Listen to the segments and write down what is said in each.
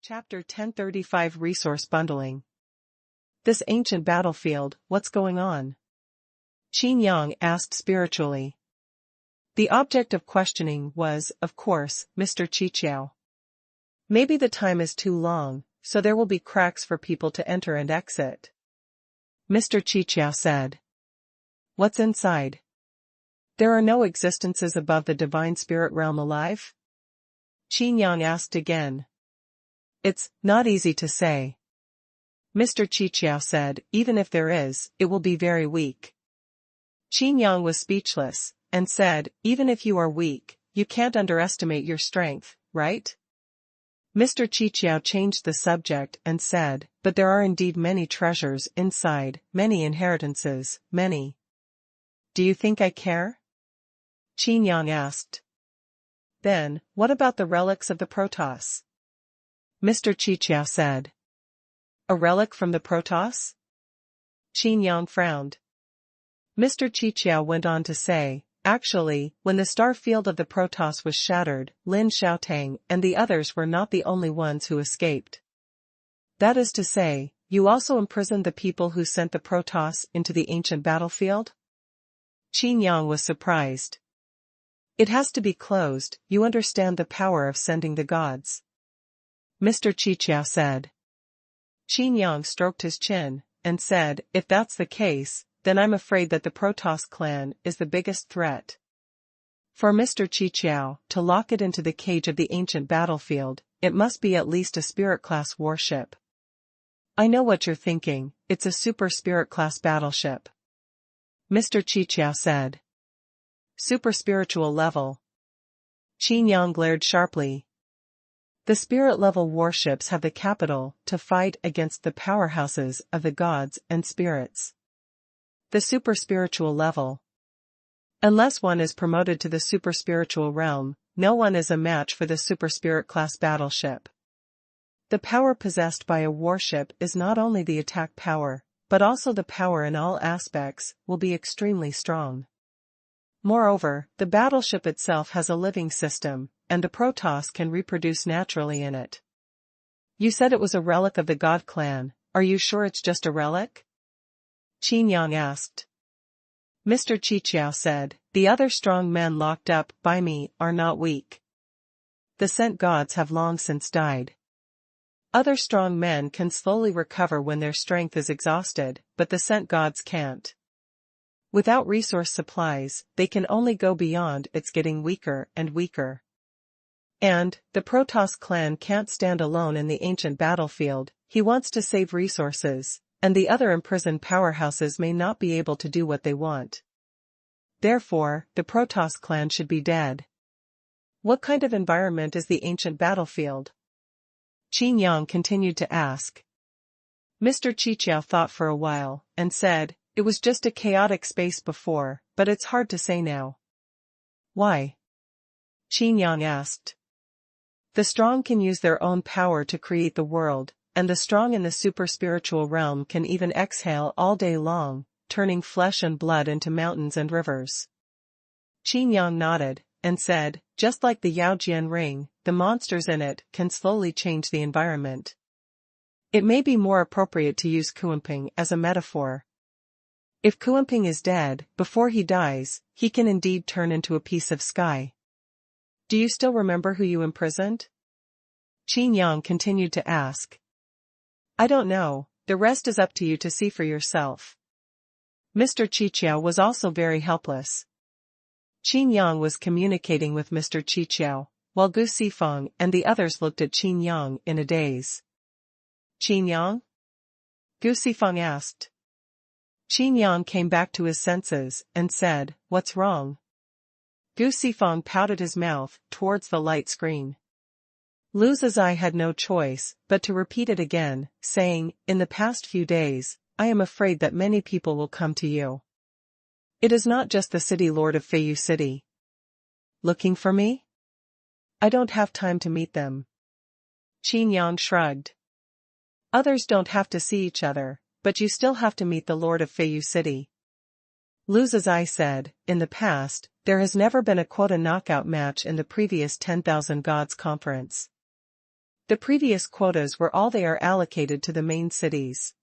Chapter 1035 Resource Bundling. This ancient battlefield, what's going on? Qin Yang asked spiritually. The object of questioning was, of course, Mr. Qiqiao. Maybe the time is too long, so there will be cracks for people to enter and exit. Mr. Qiqiao said. What's inside? There are no existences above the divine spirit realm alive? Qin Yang asked again. It's not easy to say. Mr. Qiqiao said, even if there is, it will be very weak. Qin Yang was speechless, and said, even if you are weak, you can't underestimate your strength, right? Mr. Qiqiao changed the subject and said, but there are indeed many treasures inside, many inheritances, many. Do you think I care? Qin Yang asked. Then, what about the relics of the Protoss? Mr. Qiqiao said. A relic from the Protoss? Qin Yang frowned. Mr. Qiqiao went on to say, actually, when the star field of the Protoss was shattered, Lin Xiaotang and the others were not the only ones who escaped. That is to say, you also imprisoned the people who sent the Protoss into the ancient battlefield? Qin Yang was surprised. It has to be closed, you understand the power of sending the gods. Mr. Qiqiao said. Qin Yang stroked his chin, and said, if that's the case, then I'm afraid that the Protoss clan is the biggest threat. For Mr. Qiqiao to lock it into the cage of the ancient battlefield, it must be at least a spirit-class warship. I know what you're thinking, it's a super spirit-class battleship. Mr. Qiqiao said. Super spiritual level. Qin Yang glared sharply. The spirit-level warships have the capital to fight against the powerhouses of the gods and spirits. The super-spiritual level. Unless one is promoted to the super-spiritual realm, no one is a match for the super-spirit-class battleship. The power possessed by a warship is not only the attack power, but also the power in all aspects will be extremely strong. Moreover, the battleship itself has a living system, and the Protoss can reproduce naturally in it. You said it was a relic of the God clan, are you sure it's just a relic? Qin Yang asked. Mr. Qiqiao said, the other strong men locked up by me are not weak. The sent gods have long since died. Other strong men can slowly recover when their strength is exhausted, but the sent gods can't. Without resource supplies, they can only go beyond it's getting weaker and weaker. And, the Protoss clan can't stand alone in the ancient battlefield, he wants to save resources, and the other imprisoned powerhouses may not be able to do what they want. Therefore, the Protoss clan should be dead. What kind of environment is the ancient battlefield? Qin Yang continued to ask. Mr. Qiqiao thought for a while, and said, it was just a chaotic space before, but it's hard to say now. Why? Qin Yang asked. The strong can use their own power to create the world, and the strong in the super-spiritual realm can even exhale all day long, turning flesh and blood into mountains and rivers. Qin Yang nodded, and said, just like the Yaojian ring, the monsters in it can slowly change the environment. It may be more appropriate to use Kuanping as a metaphor. If Kuanping is dead, before he dies, he can indeed turn into a piece of sky. Do you still remember who you imprisoned? Qin Yang continued to ask. I don't know, the rest is up to you to see for yourself. Mr. Qiqiao was also very helpless. Qin Yang was communicating with Mr. Qiqiao, while Gu Sifeng and the others looked at Qin Yang in a daze. Qin Yang? Gu Sifeng asked. Qin Yang came back to his senses, and said, what's wrong? Gu Sifeng pouted his mouth towards the light screen. Lu Zizai had no choice but to repeat it again, saying, in the past few days, I am afraid that many people will come to you. It is not just the city lord of Feiyu City. Looking for me? I don't have time to meet them. Qin Yang shrugged. Others don't have to see each other, but you still have to meet the lord of Feiyu City. Lu Zizai said, in the past, there has never been a quota knockout match in the previous 10,000 Gods Conference. The previous quotas were all they are allocated to the main cities.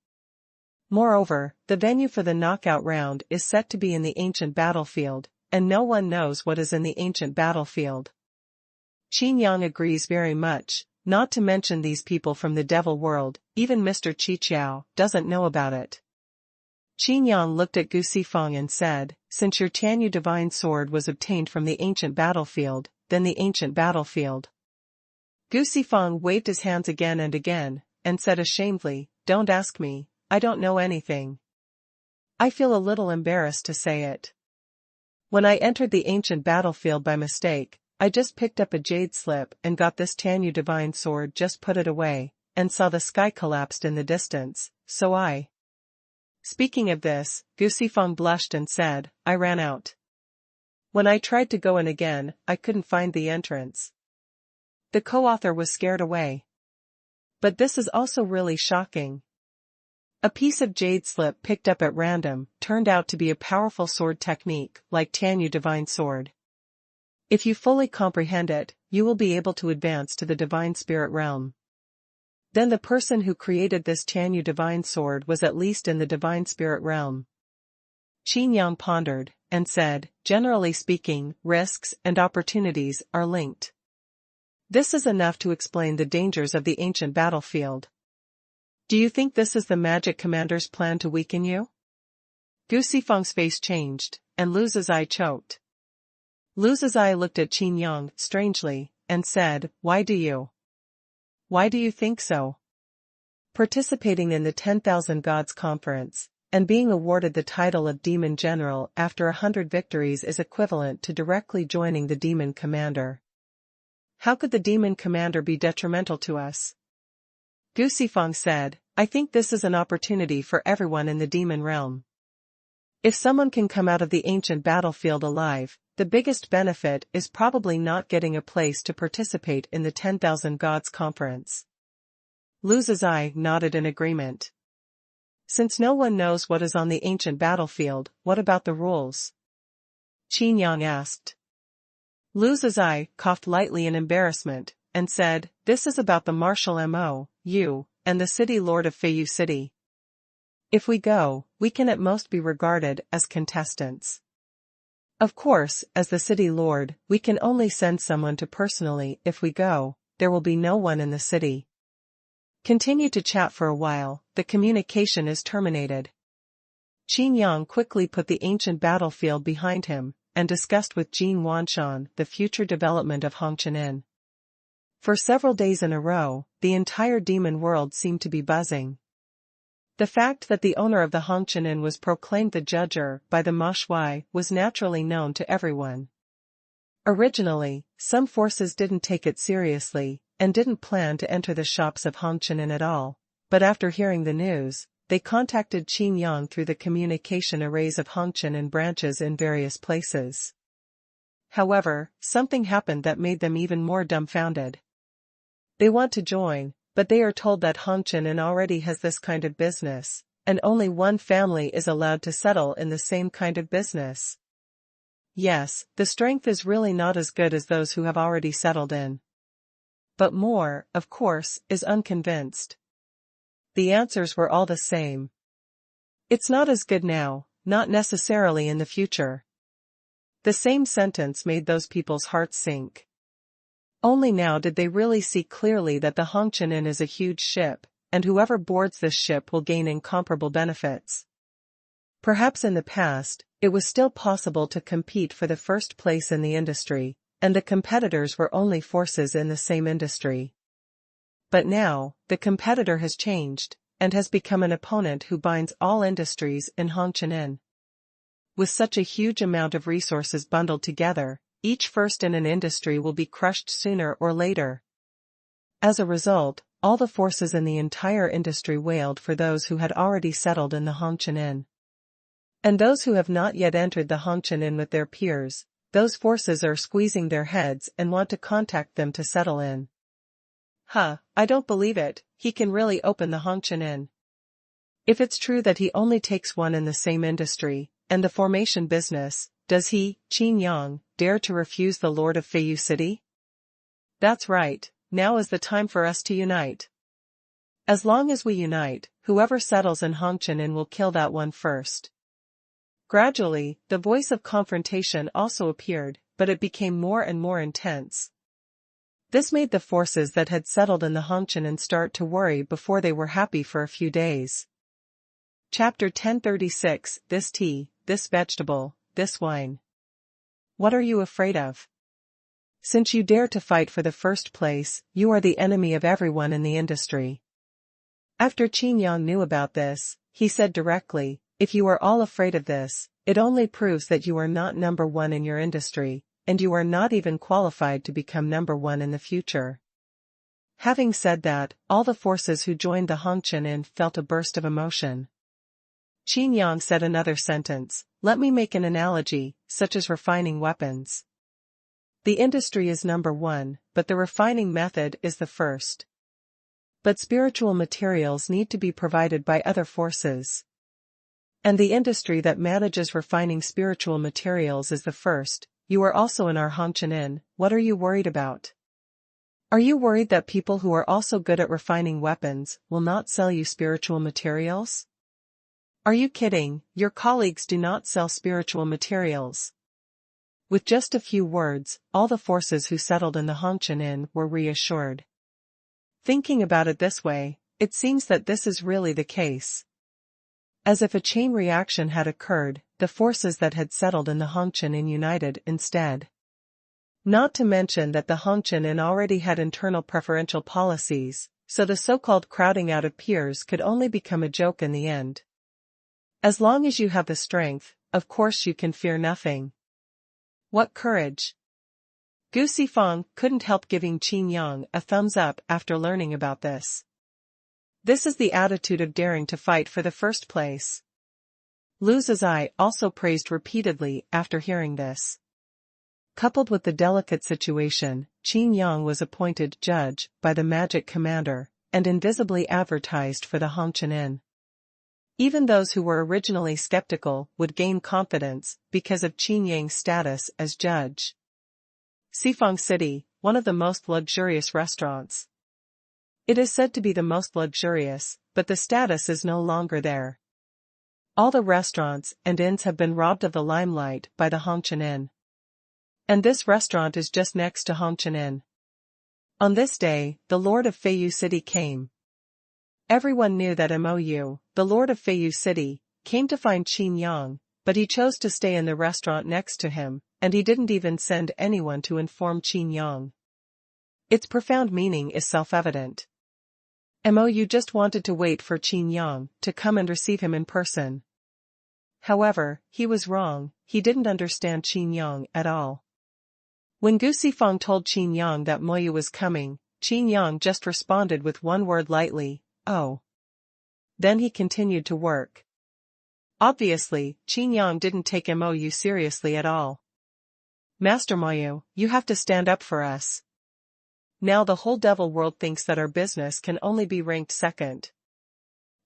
Moreover, the venue for the knockout round is set to be in the ancient battlefield, and no one knows what is in the ancient battlefield. Qin Yang agrees very much, not to mention these people from the devil world, even Mr. Qiqiao doesn't know about it. Qin Yang looked at Gu Sifeng and said, since your Tianyu divine sword was obtained from the ancient battlefield, then the ancient battlefield. Gu Sifeng waved his hands again and said ashamedly, don't ask me, I don't know anything. I feel a little embarrassed to say it. When I entered the ancient battlefield by mistake, I just picked up a jade slip and got this Tianyu divine sword, just put it away, and saw the sky collapsed in the distance, so I. Speaking of this, Gu Sifeng blushed and said, I ran out. When I tried to go in again, I couldn't find the entrance. The co-author was scared away. But this is also really shocking. A piece of jade slip picked up at random turned out to be a powerful sword technique like Tianyu divine sword. If you fully comprehend it, you will be able to advance to the divine spirit realm. Then the person who created this Tianyu divine sword was at least in the divine spirit realm. Qin Yang pondered, and said, generally speaking, risks and opportunities are linked. This is enough to explain the dangers of the ancient battlefield. Do you think this is the magic commander's plan to weaken you? Gu Sifeng's face changed, and Lu Zizai choked. Lu Zizai looked at Qin Yang strangely, and said, Why do you think so? Participating in the 10,000 Gods Conference, and being awarded the title of Demon General after 100 victories is equivalent to directly joining the Demon Commander. How could the Demon Commander be detrimental to us? Gu Sifeng said, I think this is an opportunity for everyone in the demon realm. If someone can come out of the ancient battlefield alive, the biggest benefit is probably not getting a place to participate in the 10,000 Gods Conference. Lu Zizai nodded in agreement. Since no one knows what is on the ancient battlefield, what about the rules? Qin Yang asked. Lu Zizai coughed lightly in embarrassment, and said, this is about the martial Mo, you, and the city lord of Feiyu City. If we go, we can at most be regarded as contestants. Of course, as the city lord, we can only send someone to personally. If we go, there will be no one in the city. Continue to chat for a while, the communication is terminated. Qin Yang quickly put the ancient battlefield behind him, and discussed with Jin Wanshan the future development of Hongqianin. For several days in a row, the entire demon world seemed to be buzzing. The fact that the owner of the Hongqianin was proclaimed the judger by the Ma Shui was naturally known to everyone. Originally, some forces didn't take it seriously, and didn't plan to enter the shops of Hongqianin at all, but after hearing the news, they contacted Qin Yang through the communication arrays of Hongqianin branches in various places. However, something happened that made them even more dumbfounded. They want to join, but they are told that Hongqianin already has this kind of business, and only one family is allowed to settle in the same kind of business. Yes, the strength is really not as good as those who have already settled in. But more, of course, is unconvinced. The answers were all the same. It's not as good now, not necessarily in the future. The same sentence made those people's hearts sink. Only now did they really see clearly that the Hongqianin is a huge ship, and whoever boards this ship will gain incomparable benefits. Perhaps in the past, it was still possible to compete for the first place in the industry, and the competitors were only forces in the same industry. But now, the competitor has changed, and has become an opponent who binds all industries in Hongqianin. With such a huge amount of resources bundled together, each first in an industry will be crushed sooner or later. As a result, all the forces in the entire industry wailed for those who had already settled in the Hongqianin. And those who have not yet entered the Hongqianin with their peers, those forces are squeezing their heads and want to contact them to settle in. I don't believe it, he can really open the Hongqianin. If it's true that he only takes one in the same industry, and the formation business, does he, Qin Yang, dare to refuse the Lord of Feiyu City? That's right, now is the time for us to unite. As long as we unite, whoever settles in Hongqian will kill that one first. Gradually, the voice of confrontation also appeared, but it became more and more intense. This made the forces that had settled in the Hongqian start to worry before they were happy for a few days. Chapter 1036, This tea, this vegetable, this wine. What are you afraid of? Since you dare to fight for the first place, you are the enemy of everyone in the industry. After Qin Yang knew about this, he said directly, if you are all afraid of this, it only proves that you are not number one in your industry, and you are not even qualified to become number one in the future. Having said that, all the forces who joined the Hongqian felt a burst of emotion. Qin Yang said another sentence, let me make an analogy, such as refining weapons. The industry is number one, but the refining method is the first. But spiritual materials need to be provided by other forces. And the industry that manages refining spiritual materials is the first. You are also in our Hongqian. What are you worried about? Are you worried that people who are also good at refining weapons will not sell you spiritual materials? Are you kidding? Your colleagues do not sell spiritual materials. With just a few words, all the forces who settled in the Hongqian were reassured. Thinking about it this way, it seems that this is really the case. As if a chain reaction had occurred, the forces that had settled in the Hongqian united instead. Not to mention that the Hongqian already had internal preferential policies, so the so-called crowding out of peers could only become a joke in the end. As long as you have the strength, of course you can fear nothing. What courage! Gu Sifeng couldn't help giving Qin Yang a thumbs up after learning about this. This is the attitude of daring to fight for the first place. Lu Zizai also praised repeatedly after hearing this. Coupled with the delicate situation, Qin Yang was appointed judge by the magic commander, and invisibly advertised for the Hongqian. Even those who were originally skeptical would gain confidence because of Qin Yang's status as judge. Sifeng City, one of the most luxurious restaurants. It is said to be the most luxurious, but the status is no longer there. All the restaurants and inns have been robbed of the limelight by the Hongqian. And this restaurant is just next to Hongqian. On this day, the Lord of Feiyu City came. Everyone knew that Mou, the Lord of Feiyu City, came to find Qin Yang, but he chose to stay in the restaurant next to him, and he didn't even send anyone to inform Qin Yang. Its profound meaning is self-evident. Mou just wanted to wait for Qin Yang to come and receive him in person. However, he was wrong, he didn't understand Qin Yang at all. When Gu Sifeng told Qin Yang that Mou was coming, Qin Yang just responded with one word lightly, oh. Then he continued to work. Obviously, Qin Yang didn't take Mou seriously at all. Master Mou, you have to stand up for us. Now the whole devil world thinks that our business can only be ranked second.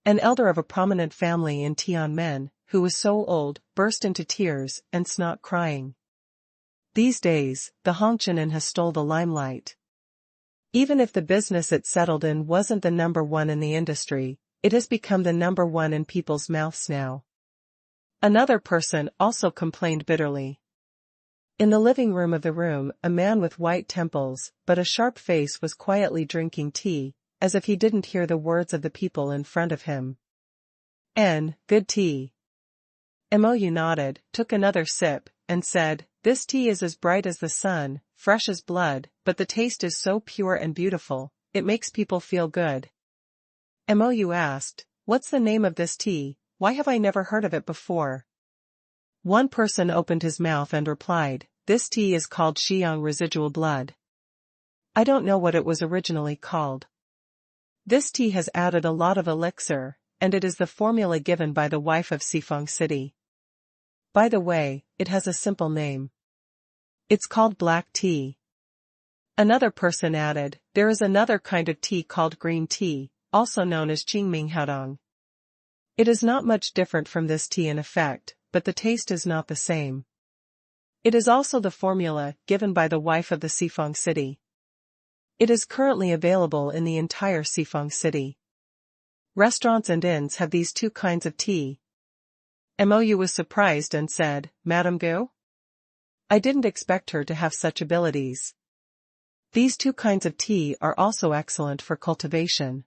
An elder of a prominent family in Tianmen, who was so old, burst into tears and snot crying. These days, the Hongqian has stole the limelight. Even if the business it settled in wasn't the number one in the industry, it has become the number one in people's mouths now. Another person also complained bitterly. In the living room of the room, a man with white temples, but a sharp face was quietly drinking tea, as if he didn't hear the words of the people in front of him. Good tea. Mou nodded, took another sip, and said, this tea is as bright as the sun, fresh as blood, but the taste is so pure and beautiful, it makes people feel good. Mou asked, what's the name of this tea, why have I never heard of it before? One person opened his mouth and replied, this tea is called Xiang residual blood. I don't know what it was originally called. This tea has added a lot of elixir, and it is the formula given by the wife of Sifeng City. By the way, it has a simple name. It's called black tea. Another person added, there is another kind of tea called green tea, also known as Qingming Haodong. It is not much different from this tea in effect, but the taste is not the same. It is also the formula given by the wife of the Sifeng City. It is currently available in the entire Sifeng city. Restaurants and inns have these two kinds of tea. Mou was surprised and said, Madame Gu? I didn't expect her to have such abilities. These two kinds of tea are also excellent for cultivation.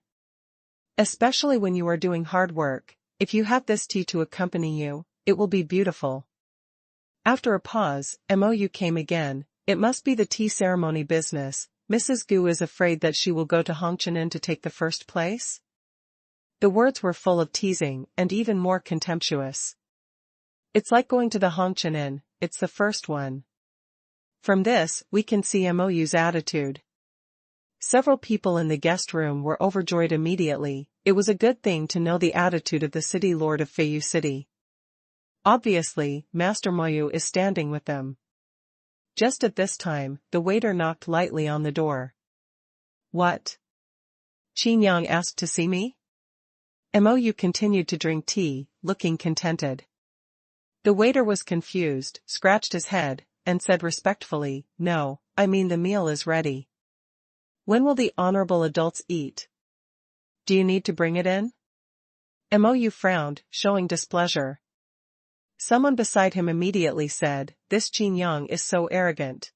Especially when you are doing hard work, if you have this tea to accompany you, it will be beautiful. After a pause, Mou came again. It must be the tea ceremony business. Mrs. Gu is afraid that she will go to Hongqian Inn to take the first place? The words were full of teasing and even more contemptuous. It's like going to the Hongqian Inn, it's the first one. From this, we can see Mou's attitude. Several people in the guest room were overjoyed immediately. It was a good thing to know the attitude of the city lord of Feiyu City. Obviously, Master Mou is standing with them. Just at this time, the waiter knocked lightly on the door. What? Qin Yang asked to see me? Mou continued to drink tea, looking contented. The waiter was confused, scratched his head, and said respectfully, No, I mean the meal is ready. When will the honorable adults eat? Do you need to bring it in? Mou frowned, showing displeasure. Someone beside him immediately said, This Qin Yang is so arrogant.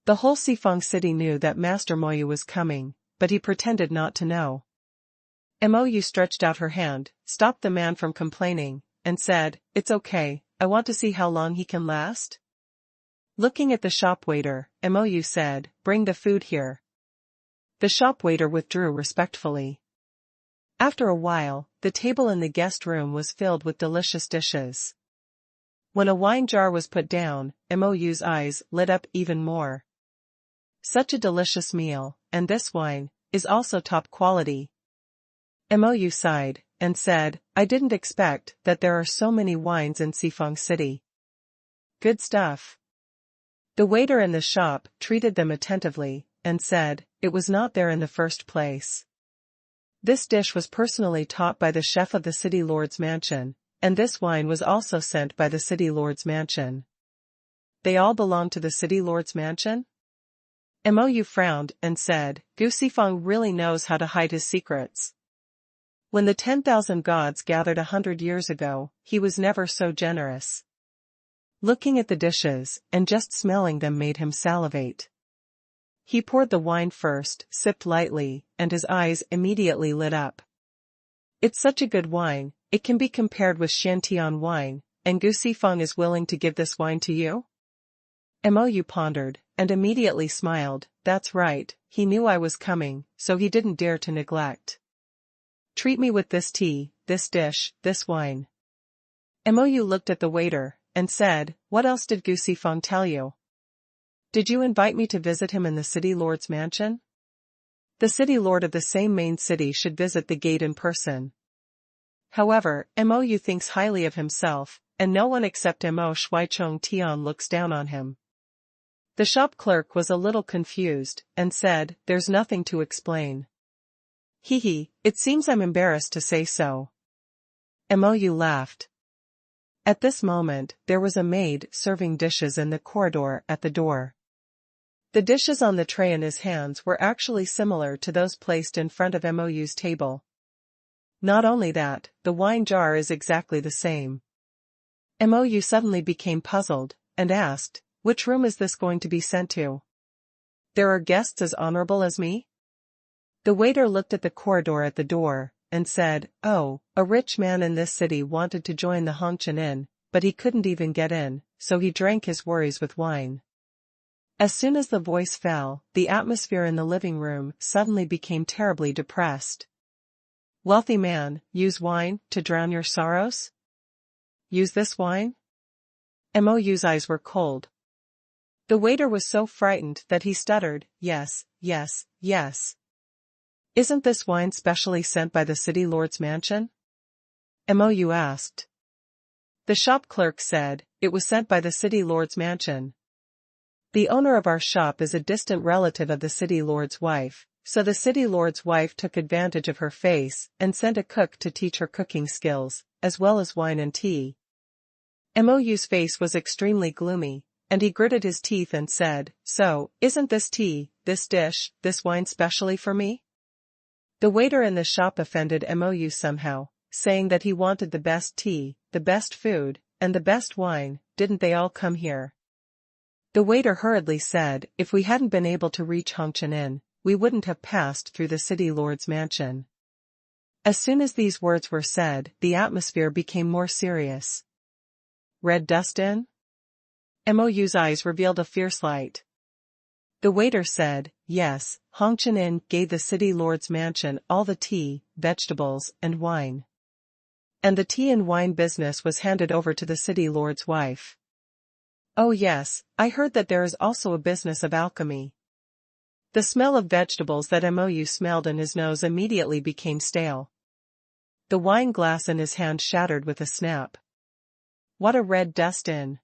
The whole Sifeng city knew that Master Mou was coming, but he pretended not to know. Mou stretched out her hand, stopped the man from complaining, and said, It's okay, I want to see how long he can last. Looking at the shop waiter, Mou said, Bring the food here. The shop waiter withdrew respectfully. After a while, the table in the guest room was filled with delicious dishes. When a wine jar was put down, Mou's eyes lit up even more. Such a delicious meal, and this wine, is also top quality. Mou sighed, and said, I didn't expect that there are so many wines in Sifeng City. Good stuff. The waiter in the shop treated them attentively, and said, It was not there in the first place. This dish was personally taught by the chef of the city lord's mansion, and this wine was also sent by the city lord's mansion. They all belong to the city lord's mansion? Mou frowned and said, Gu Sifeng really knows how to hide his secrets. When the 10,000 gods gathered 100 years ago, he was never so generous. Looking at the dishes, and just smelling them made him salivate. He poured the wine first, sipped lightly, and his eyes immediately lit up. It's such a good wine, it can be compared with Shantian wine, and Gu Sifeng is willing to give this wine to you? Mou pondered, and immediately smiled, That's right, he knew I was coming, so he didn't dare to neglect. Treat me with this tea, this dish, this wine. Mou looked at the waiter, and said, What else did Gu Sifeng tell you? Did you invite me to visit him in the city lord's mansion? The city lord of the same main city should visit the gate in person. However, Mou thinks highly of himself, and no one except Mo Shuaichong Tian looks down on him. The shop clerk was a little confused, and said, There's nothing to explain. Hee, it seems I'm embarrassed to say so. Mou laughed. At this moment, there was a maid serving dishes in the corridor at the door. The dishes on the tray in his hands were actually similar to those placed in front of Mou's table. Not only that, the wine jar is exactly the same. Mou suddenly became puzzled, and asked, Which room is this going to be sent to? There are guests as honorable as me? The waiter looked at the corridor at the door, and said, Oh, a rich man in this city wanted to join the Hongqian Inn, but he couldn't even get in, so he drank his worries with wine. As soon as the voice fell, the atmosphere in the living room suddenly became terribly depressed. Wealthy man, use wine to drown your sorrows? Use this wine? Mou's eyes were cold. The waiter was so frightened that he stuttered, Yes, yes, yes. Isn't this wine specially sent by the city lord's mansion? Mou asked. The shop clerk said, It was sent by the city lord's mansion. The owner of our shop is a distant relative of the city lord's wife, so the city lord's wife took advantage of her face and sent a cook to teach her cooking skills, as well as wine and tea. Mou's face was extremely gloomy, and he gritted his teeth and said, So, isn't this tea, this dish, this wine specially for me? The waiter in the shop offended Mou somehow, saying that he wanted the best tea, the best food, and the best wine. Didn't they all come here? The waiter hurriedly said, if we hadn't been able to reach Hongqian, we wouldn't have passed through the city lord's mansion. As soon as these words were said, the atmosphere became more serious. Red dust in? Mou's eyes revealed a fierce light. The waiter said, yes, Hongqian gave the city lord's mansion all the tea, vegetables, and wine. And the tea and wine business was handed over to the city lord's wife. Oh yes, I heard that there is also a business of alchemy. The smell of vegetables that Mou smelled in his nose immediately became stale. The wine glass in his hand shattered with a snap. What a red dust in!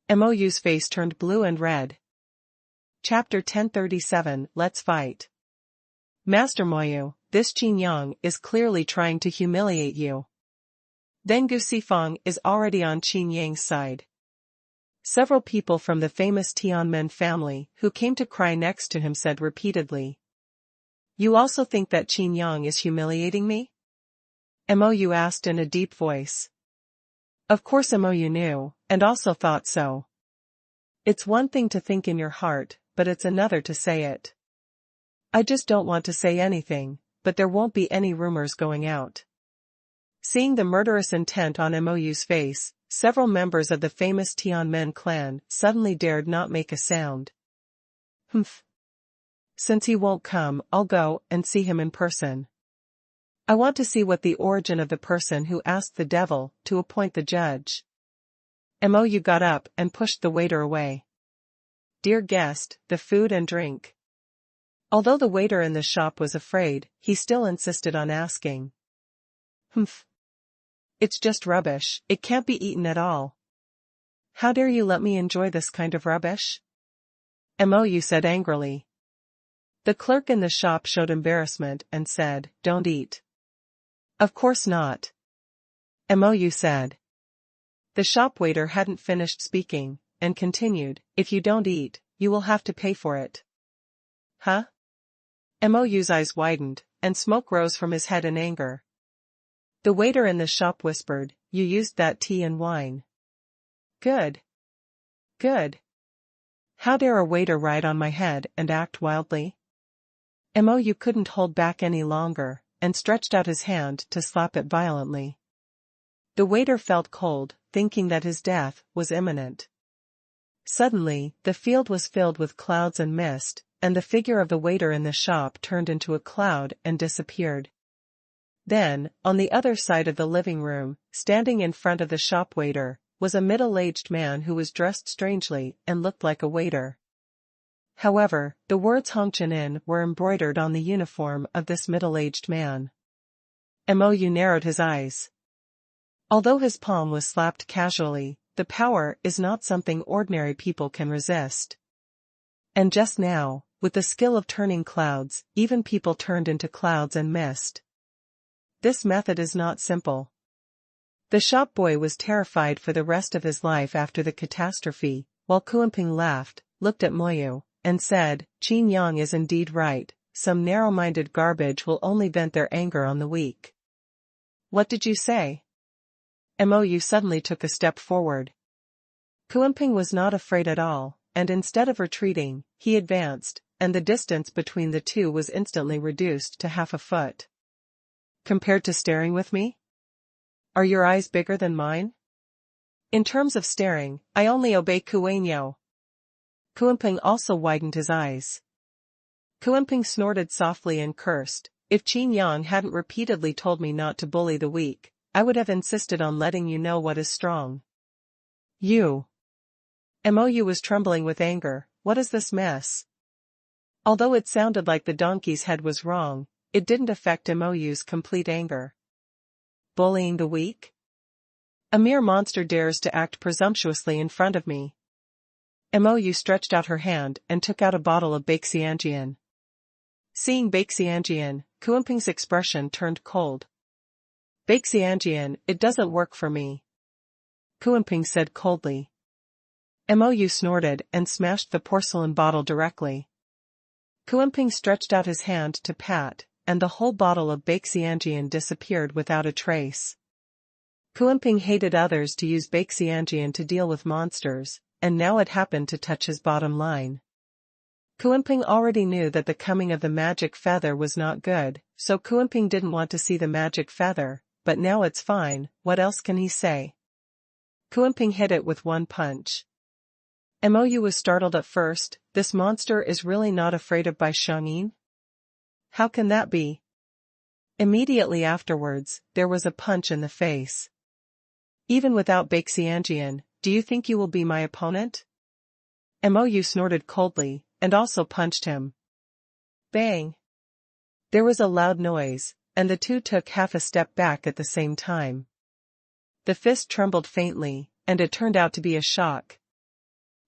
Mou's face turned blue and red. Chapter 1037, Let's Fight. Master Moyu, this Qin Yang is clearly trying to humiliate you. Then Gu Sifeng is already on Qin Yang's side. Several people from the famous Tianmen family who came to cry next to him said repeatedly. You also think that Qin Yang is humiliating me? Mou asked in a deep voice. Of course Mou knew, and also thought so. It's one thing to think in your heart, but it's another to say it. I just don't want to say anything, but there won't be any rumors going out. Seeing the murderous intent on Mou's face, several members of the famous Tianmen clan suddenly dared not make a sound. Humph. Since he won't come, I'll go and see him in person. I want to see what the origin of the person who asked the devil to appoint the judge. Mou got up and pushed the waiter away. Dear guest, the food and drink. Although the waiter in the shop was afraid, he still insisted on asking. Humph. It's just rubbish, it can't be eaten at all. How dare you let me enjoy this kind of rubbish? Mou said angrily. The clerk in the shop showed embarrassment and said, Don't eat. Of course not. Mou said. The shop waiter hadn't finished speaking, and continued, If you don't eat, you will have to pay for it. Huh? Mou's eyes widened, and smoke rose from his head in anger. The waiter in the shop whispered, You used that tea and wine. Good. Good. How dare a waiter ride on my head and act wildly? Mou couldn't hold back any longer, and stretched out his hand to slap it violently. The waiter felt cold, thinking that his death was imminent. Suddenly, the field was filled with clouds and mist, and the figure of the waiter in the shop turned into a cloud and disappeared. Then, on the other side of the living room, standing in front of the shop waiter, was a middle-aged man who was dressed strangely and looked like a waiter. However, the words Hongqian were embroidered on the uniform of this middle-aged man. Mou narrowed his eyes. Although his palm was slapped casually, the power is not something ordinary people can resist. And just now, with the skill of turning clouds, even people turned into clouds and mist. This method is not simple. The shop boy was terrified for the rest of his life after the catastrophe, while Xuanhuan laughed, looked at Moyu, and said, Qin Yang is indeed right, some narrow-minded garbage will only vent their anger on the weak. What did you say? Mou suddenly took a step forward. Xuanhuan was not afraid at all, and instead of retreating, he advanced, and the distance between the two was instantly reduced to half a foot. Compared to staring with me? Are your eyes bigger than mine? In terms of staring, I only obey Xuanhuan. Xuanhuan also widened his eyes. Xuanhuan snorted softly and cursed, if Qin Yang hadn't repeatedly told me not to bully the weak, I would have insisted on letting you know what is strong. You. Mou was trembling with anger, what is this mess? Although it sounded like the donkey's head was wrong, it didn't affect Mou's complete anger. Bullying the weak? A mere monster dares to act presumptuously in front of me. Mou stretched out her hand and took out a bottle of Baixianjian. Seeing Baixianjian, Xuanhuan's expression turned cold. Baixianjian, it doesn't work for me. Xuanhuan said coldly. Mou snorted and smashed the porcelain bottle directly. Kuenping stretched out his hand to pat, and the whole bottle of Baixianjian disappeared without a trace. Kuenping hated others to use Baixianjian to deal with monsters, and now it happened to touch his bottom line. Kuenping already knew that the coming of the magic feather was not good, so Kuenping didn't want to see the magic feather, but now it's fine, what else can he say? Kuenping hit it with one punch. Mou was startled at first. This monster is really not afraid of Bai Xiangyin? How can that be? Immediately afterwards, there was a punch in the face. Even without Baixianjian, do you think you will be my opponent? Mou snorted coldly, and also punched him. Bang! There was a loud noise, and the two took half a step back at the same time. The fist trembled faintly, and it turned out to be a shock.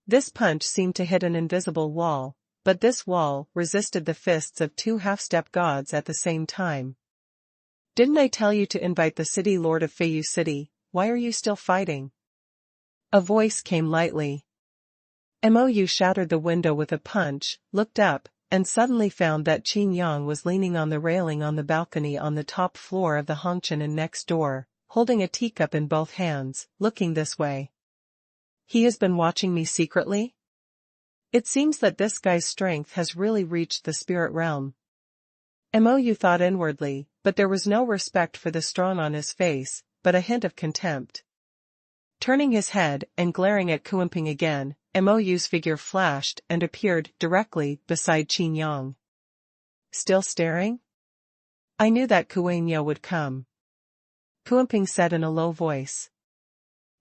This punch seemed to hit an invisible wall, but this wall resisted the fists of two half-step gods at the same time. Didn't I tell you to invite the city lord of Feiyu City? Why are you still fighting? A voice came lightly. Mou shattered the window with a punch, looked up, and suddenly found that Qin Yang was leaning on the railing on the balcony on the top floor of the Hongqian next door, holding a teacup in both hands, looking this way. He has been watching me secretly? It seems that this guy's strength has really reached the spirit realm. Mou thought inwardly, but there was no respect for the strong on his face, but a hint of contempt. Turning his head and glaring at Kuenping again, Mou's figure flashed and appeared directly beside Qin Yang. Still staring? I knew that Kuenyo would come. Kuenping said in a low voice.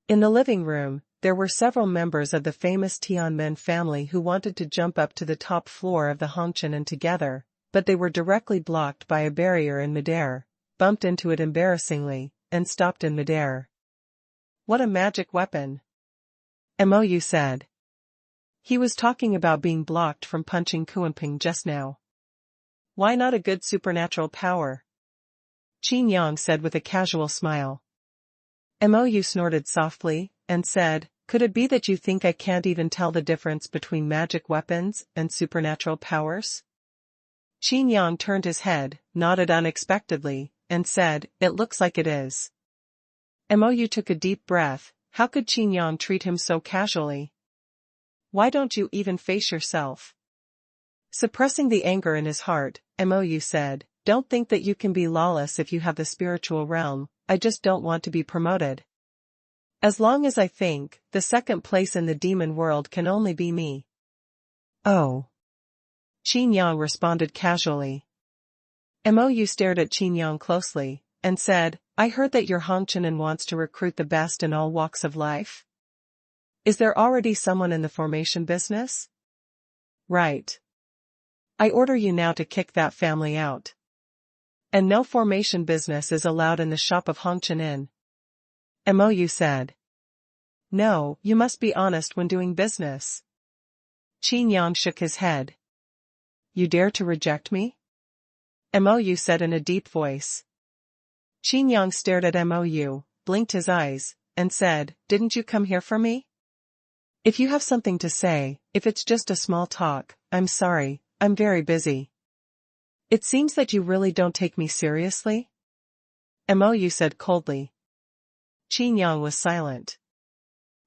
In the living room, there were several members of the famous Tianmen family who wanted to jump up to the top floor of the Hongqian together, but they were directly blocked by a barrier in midair, bumped into it embarrassingly, and stopped in midair. What a magic weapon! Mou said. He was talking about being blocked from punching Kuenping just now. Why not a good supernatural power? Qin Yang said with a casual smile. Mou snorted softly, and said, could it be that you think I can't even tell the difference between magic weapons and supernatural powers? Qin Yang turned his head, nodded unexpectedly, and said, it looks like it is. Mou took a deep breath. How could Qin Yang treat him so casually? Why don't you even face yourself? Suppressing the anger in his heart, Mou said, don't think that you can be lawless if you have the spiritual realm, I just don't want to be promoted. As long as I think, the second place in the demon world can only be me. Oh. Qin Yang responded casually. Mou stared at Qin Yang closely, and said, I heard that your Hongqian wants to recruit the best in all walks of life. Is there already someone in the formation business? Right. I order you now to kick that family out. And no formation business is allowed in the shop of Hongqian. Mou said. No, you must be honest when doing business. Qin Yang shook his head. You dare to reject me? Mou said in a deep voice. Qin Yang stared at Mou, blinked his eyes, and said, didn't you come here for me? If you have something to say, if it's just a small talk, I'm sorry, I'm very busy. It seems that you really don't take me seriously? Mou said coldly. Qin Yang was silent.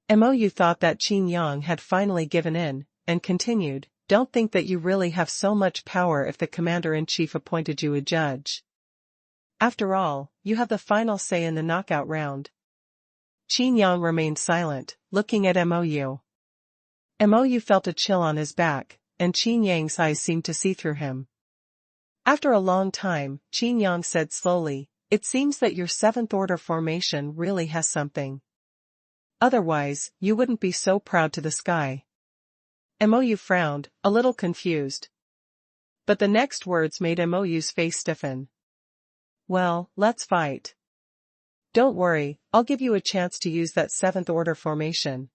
Mou thought that Qin Yang had finally given in, and continued, don't think that you really have so much power if the commander-in-chief appointed you a judge. After all, you have the final say in the knockout round. Qin Yang remained silent, looking at Mou. Mou felt a chill on his back, and Qin Yang's eyes seemed to see through him. After a long time, Qin Yang said slowly, it seems that your seventh order formation really has something. Otherwise, you wouldn't be so proud to the sky. Mou frowned, a little confused. But the next words made Mou's face stiffen. Well, let's fight. Don't worry, I'll give you a chance to use that seventh order formation.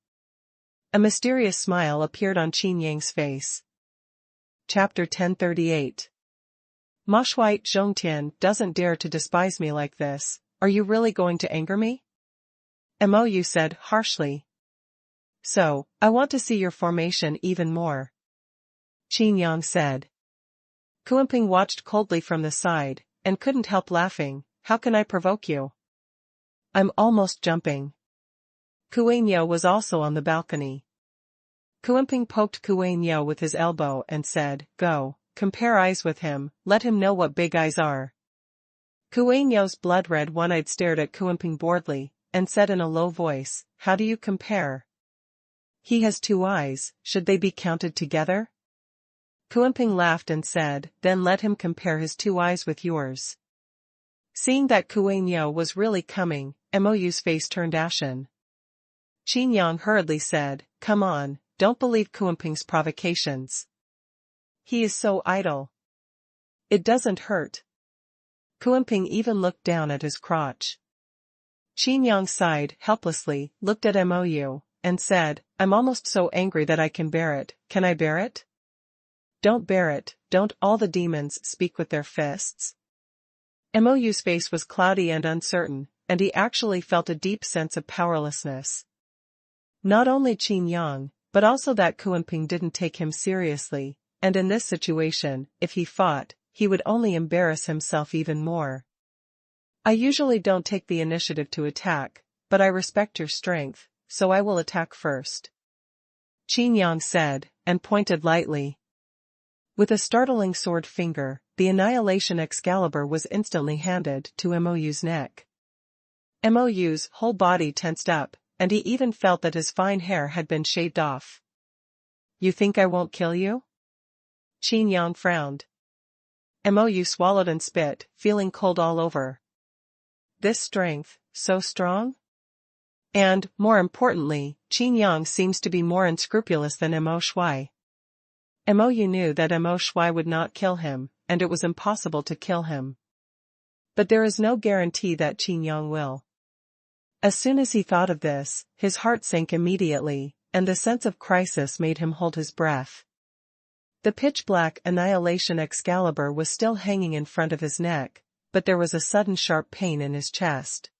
A mysterious smile appeared on Qin Yang's face. Chapter 1038. Ma Shui Zhongtian doesn't dare to despise me like this, are you really going to anger me? Mou said harshly. So, I want to see your formation even more. Qin Yang said. Kuimping watched coldly from the side, and couldn't help laughing. How can I provoke you? I'm almost jumping. Kuainyo was also on the balcony. Kuimping poked Kuainyo with his elbow and said, Go, compare eyes with him, let him know what big eyes are. Kuainyo's blood-red one-eyed stared at Kuimping boredly, and said in a low voice, How do you compare? He has 2 eyes, should they be counted together? Kuimping laughed and said, Then let him compare his 2 eyes with yours. Seeing that Kuainyo was really coming, Mou's face turned ashen. Qin Yang hurriedly said, Come on, don't believe Kuimping's provocations. He is so idle. It doesn't hurt. Kuimping even looked down at his crotch. Qin Yang sighed helplessly, looked at Mou, and said, I'm almost so angry that I can bear it. Can I bear it? Don't bear it, don't all the demons speak with their fists? Mou's face was cloudy and uncertain, and he actually felt a deep sense of powerlessness. Not only Qin Yang, but also that Kuimping didn't take him seriously, and in this situation, if he fought, he would only embarrass himself even more. I usually don't take the initiative to attack, but I respect your strength, so I will attack first. Qin Yang said, and pointed lightly. With a startling sword finger, the Annihilation Excalibur was instantly handed to Mou's neck. Mou's whole body tensed up, and he even felt that his fine hair had been shaved off. You think I won't kill you? Qin Yang frowned. Mou swallowed and spit, feeling cold all over. This strength, so strong? And, more importantly, Qin Yang seems to be more unscrupulous than Mo Shui. Mou knew that Mo Shui would not kill him, and it was impossible to kill him. But there is no guarantee that Qin Yang will. As soon as he thought of this, his heart sank immediately, and the sense of crisis made him hold his breath. The pitch-black Annihilation Excalibur was still hanging in front of his neck, but there was a sudden sharp pain in his chest.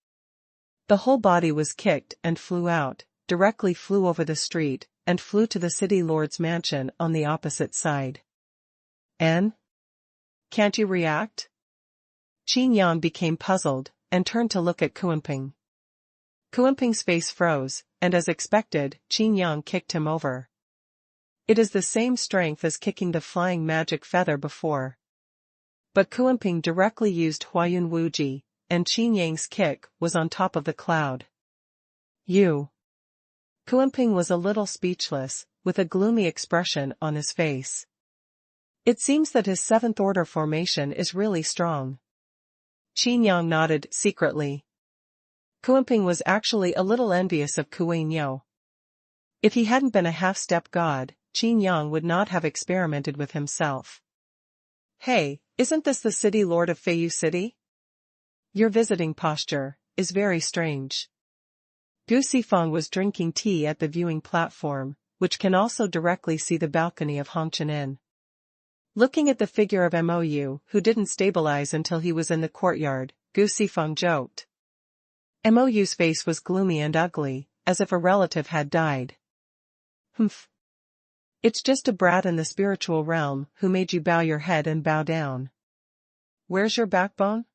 The whole body was kicked and flew out, directly flew over the street, and flew to the city lord's mansion on the opposite side. N? Can't you react? Qin Yang became puzzled, and turned to look at Kuimping. Kuimping's face froze, and as expected, Qin Yang kicked him over. It is the same strength as kicking the flying magic feather before. But Kuimping directly used Huayun Wuji, and Qin Yang's kick was on top of the cloud. You. Kuimping was a little speechless, with a gloomy expression on his face. It seems that his 7th order formation is really strong. Qin Yang nodded secretly. Kuimping was actually a little envious of Kuainyo. If he hadn't been a half-step god, Qin Yang would not have experimented with himself. Hey, isn't this the city lord of Feiyu City? Your visiting posture is very strange. Gu Sifeng was drinking tea at the viewing platform, which can also directly see the balcony of Hongqian Inn. Looking at the figure of Mou, who didn't stabilize until he was in the courtyard, Gu Sifeng joked. Mou's face was gloomy and ugly, as if a relative had died. Humph. It's just a brat in the spiritual realm who made you bow your head and bow down. Where's your backbone?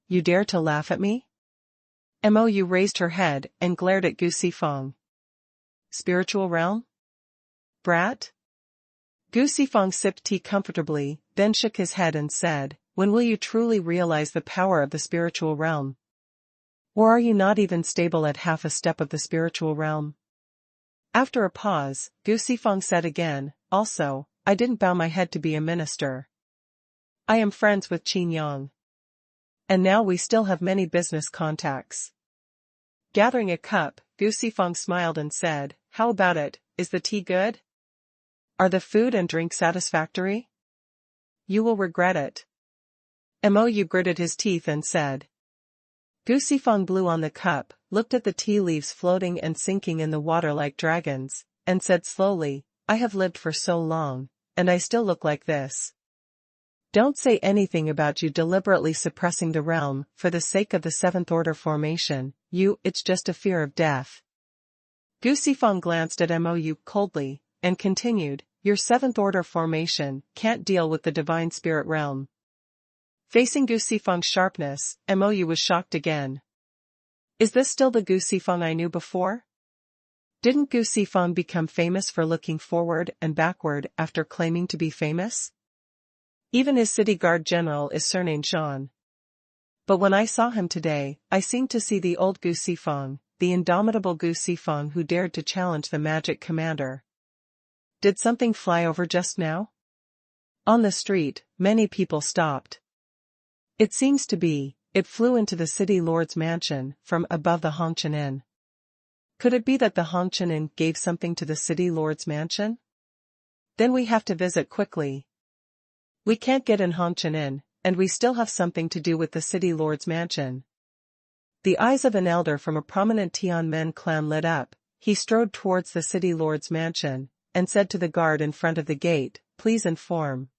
You dare to laugh at me? Mou raised her head and glared at Gu Sifeng. Spiritual realm? Brat? Gu Sifeng sipped tea comfortably, then shook his head and said, When will you truly realize the power of the spiritual realm? Or are you not even stable at half a step of the spiritual realm? After a pause, Gu Sifeng said again, Also, I didn't bow my head to be a minister. I am friends with Qin Yang. And now we still have many business contacts. Gathering a cup, Gu Sifeng smiled and said, How about it, is the tea good? Are the food and drink satisfactory? You will regret it. Mou gritted his teeth and said. Gu Sifeng blew on the cup, looked at the tea leaves floating and sinking in the water like dragons, and said slowly, I have lived for so long, and I still look like this. Don't say anything about you deliberately suppressing the realm for the sake of the 7th order formation, it's just a fear of death. Gu Sifeng glanced at Mou coldly, and continued, your 7th order formation can't deal with the divine spirit realm. Facing Gu Sifeng's sharpness, Mou was shocked again. Is this still the Gu Sifeng I knew before? Didn't Gu Sifeng become famous for looking forward and backward after claiming to be famous? Even his city guard general is surnamed Zhan. But when I saw him today, I seemed to see the old Gu Sifeng, the indomitable Gu Sifeng who dared to challenge the magic commander. Did something fly over just now? On the street, many people stopped. It seems to be, it flew into the city lord's mansion from above the Hongqian Inn. Could it be that the Hongqian Inn gave something to the city lord's mansion? Then we have to visit quickly. We can't get in Hongqian Inn, and we still have something to do with the city lord's mansion. The eyes of an elder from a prominent Tianmen clan lit up. He strode towards the city lord's mansion, and said to the guard in front of the gate, "Please inform."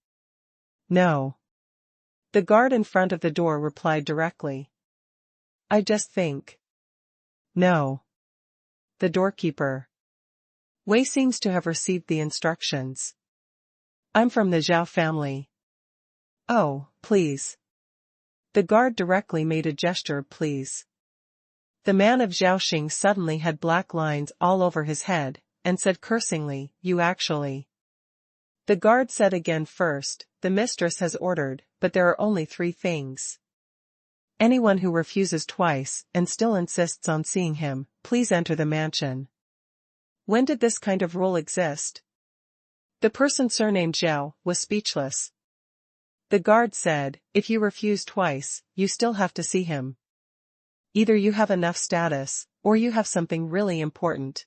"No." The guard in front of the door replied directly. "I just think." "No." The doorkeeper. Wei seems to have received the instructions. "I'm from the Zhao family." "Oh, please." The guard directly made a gesture of please. The man of Zhaoxing suddenly had black lines all over his head, and said cursingly, "You actually." The guard said again first, "The mistress has ordered, but there are only 3 things. Anyone who refuses twice and still insists on seeing him, please enter the mansion." When did this kind of rule exist? The person surnamed Zhao was speechless. The guard said, "If you refuse twice, you still have to see him. Either you have enough status, or you have something really important.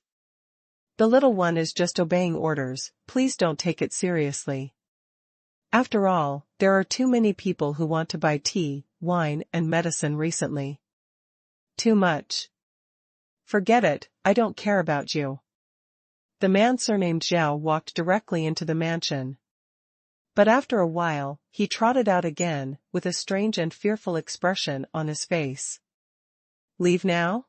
The little one is just obeying orders, please don't take it seriously. After all, there are too many people who want to buy tea, wine and medicine recently. Too much. Forget it, I don't care about you." The man surnamed Zhao walked directly into the mansion. But after a while, he trotted out again, with a strange and fearful expression on his face. "Leave now?"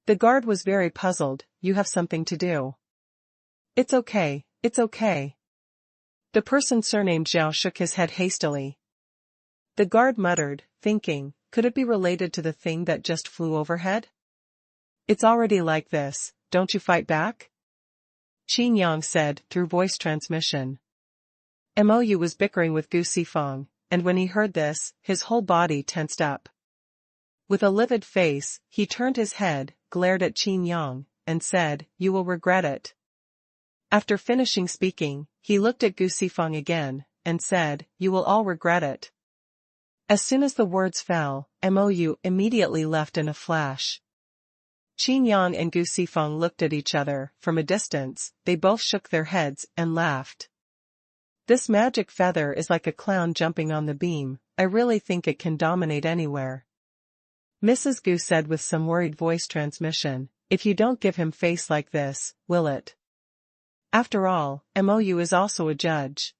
The guard was very puzzled. "You have something to do." It's okay, it's okay." The person surnamed Zhao shook his head hastily. The guard muttered, thinking, could it be related to the thing that just flew overhead? "It's already like this, don't you fight back?" Qin Yang said, through voice transmission. Mou was bickering with Gu Sifeng, and when he heard this, his whole body tensed up. With a livid face, he turned his head, glared at Qin Yang, and said, "You will regret it." After finishing speaking, he looked at Gu Sifeng again, and said, "You will all regret it." As soon as the words fell, Mou immediately left in a flash. Qin Yang and Gu Sifeng looked at each other. From a distance, they both shook their heads and laughed. "This magic feather is like a clown jumping on the beam, I really think it can dominate anywhere." Mrs. Gu said with some worried voice transmission, "If you don't give him face like this, will it? After all, Mou is also a judge."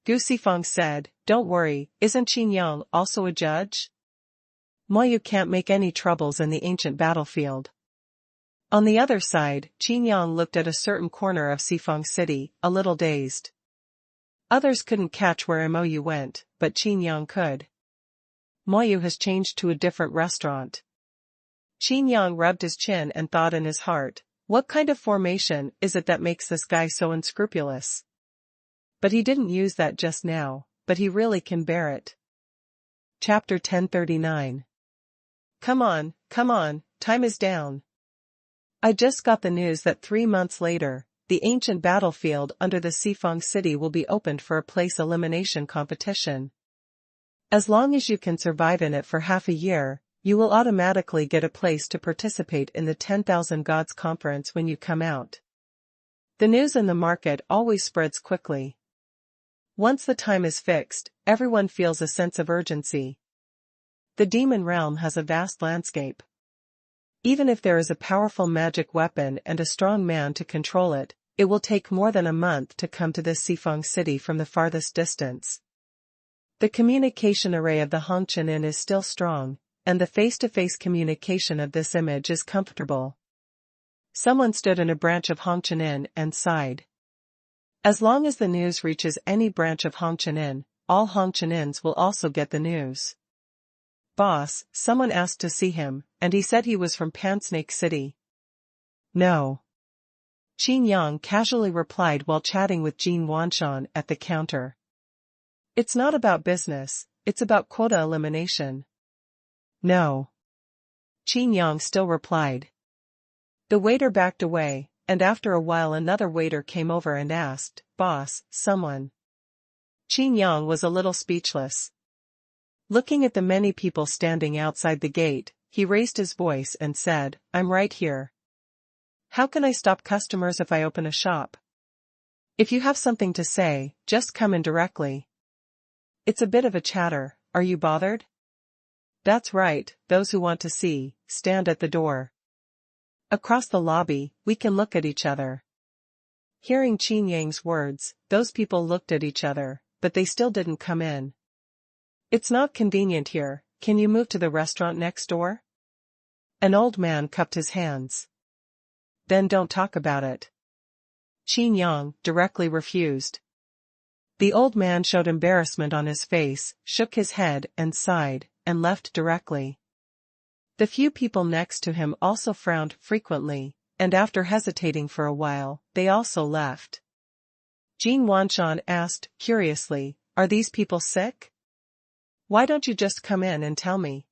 Gu Sifeng said, "Don't worry, isn't Qin Yang also a judge? Mou can't make any troubles in the ancient battlefield." On the other side, Qin Yang looked at a certain corner of Sifeng City, a little dazed. Others couldn't catch where Mou went, but Qin Yang could. "Mou has changed to a different restaurant." Qin Yang rubbed his chin and thought in his heart, what kind of formation is it that makes this guy so unscrupulous? But he didn't use that just now, but he really can bear it. Chapter 1039. Come on, time is down. I just got the news that 3 months later, the ancient battlefield under the Sifeng city will be opened for a place elimination competition. As long as you can survive in it for half a year, you will automatically get a place to participate in the 10,000 Gods Conference when you come out. The news in the market always spreads quickly. Once the time is fixed, everyone feels a sense of urgency. The demon realm has a vast landscape. Even if there is a powerful magic weapon and a strong man to control it, it will take more than a month to come to this Sifeng city from the farthest distance. The communication array of the Hongqian Inn is still strong, and the face-to-face communication of this image is comfortable. Someone stood in a branch of Hongqian Inn and sighed. As long as the news reaches any branch of Hongqianin, all Hongqianins will also get the news. Boss, someone asked to see him, and he said he was from Pansnake City. No. Qin Yang casually replied while chatting with Jin Wanshan at the counter. It's not about business, it's about quota elimination. No. Qin Yang still replied. The waiter backed away, and after a while another waiter came over and asked, Boss, someone. Qin Yang was a little speechless. Looking at the many people standing outside the gate, he raised his voice and said, I'm right here. How can I stop customers if I open a shop? If you have something to say, just come in directly. It's a bit of a chatter, are you bothered? That's right, those who want to see, stand at the door. Across the lobby, we can look at each other. Hearing Qin Yang's words, those people looked at each other, but they still didn't come in. It's not convenient here, can you move to the restaurant next door? An old man cupped his hands. Then don't talk about it. Qin Yang directly refused. The old man showed embarrassment on his face, shook his head and sighed, and left directly. The few people next to him also frowned frequently, and after hesitating for a while, they also left. Jin Wanshan asked, curiously, are these people sick? Why don't you just come in and tell me?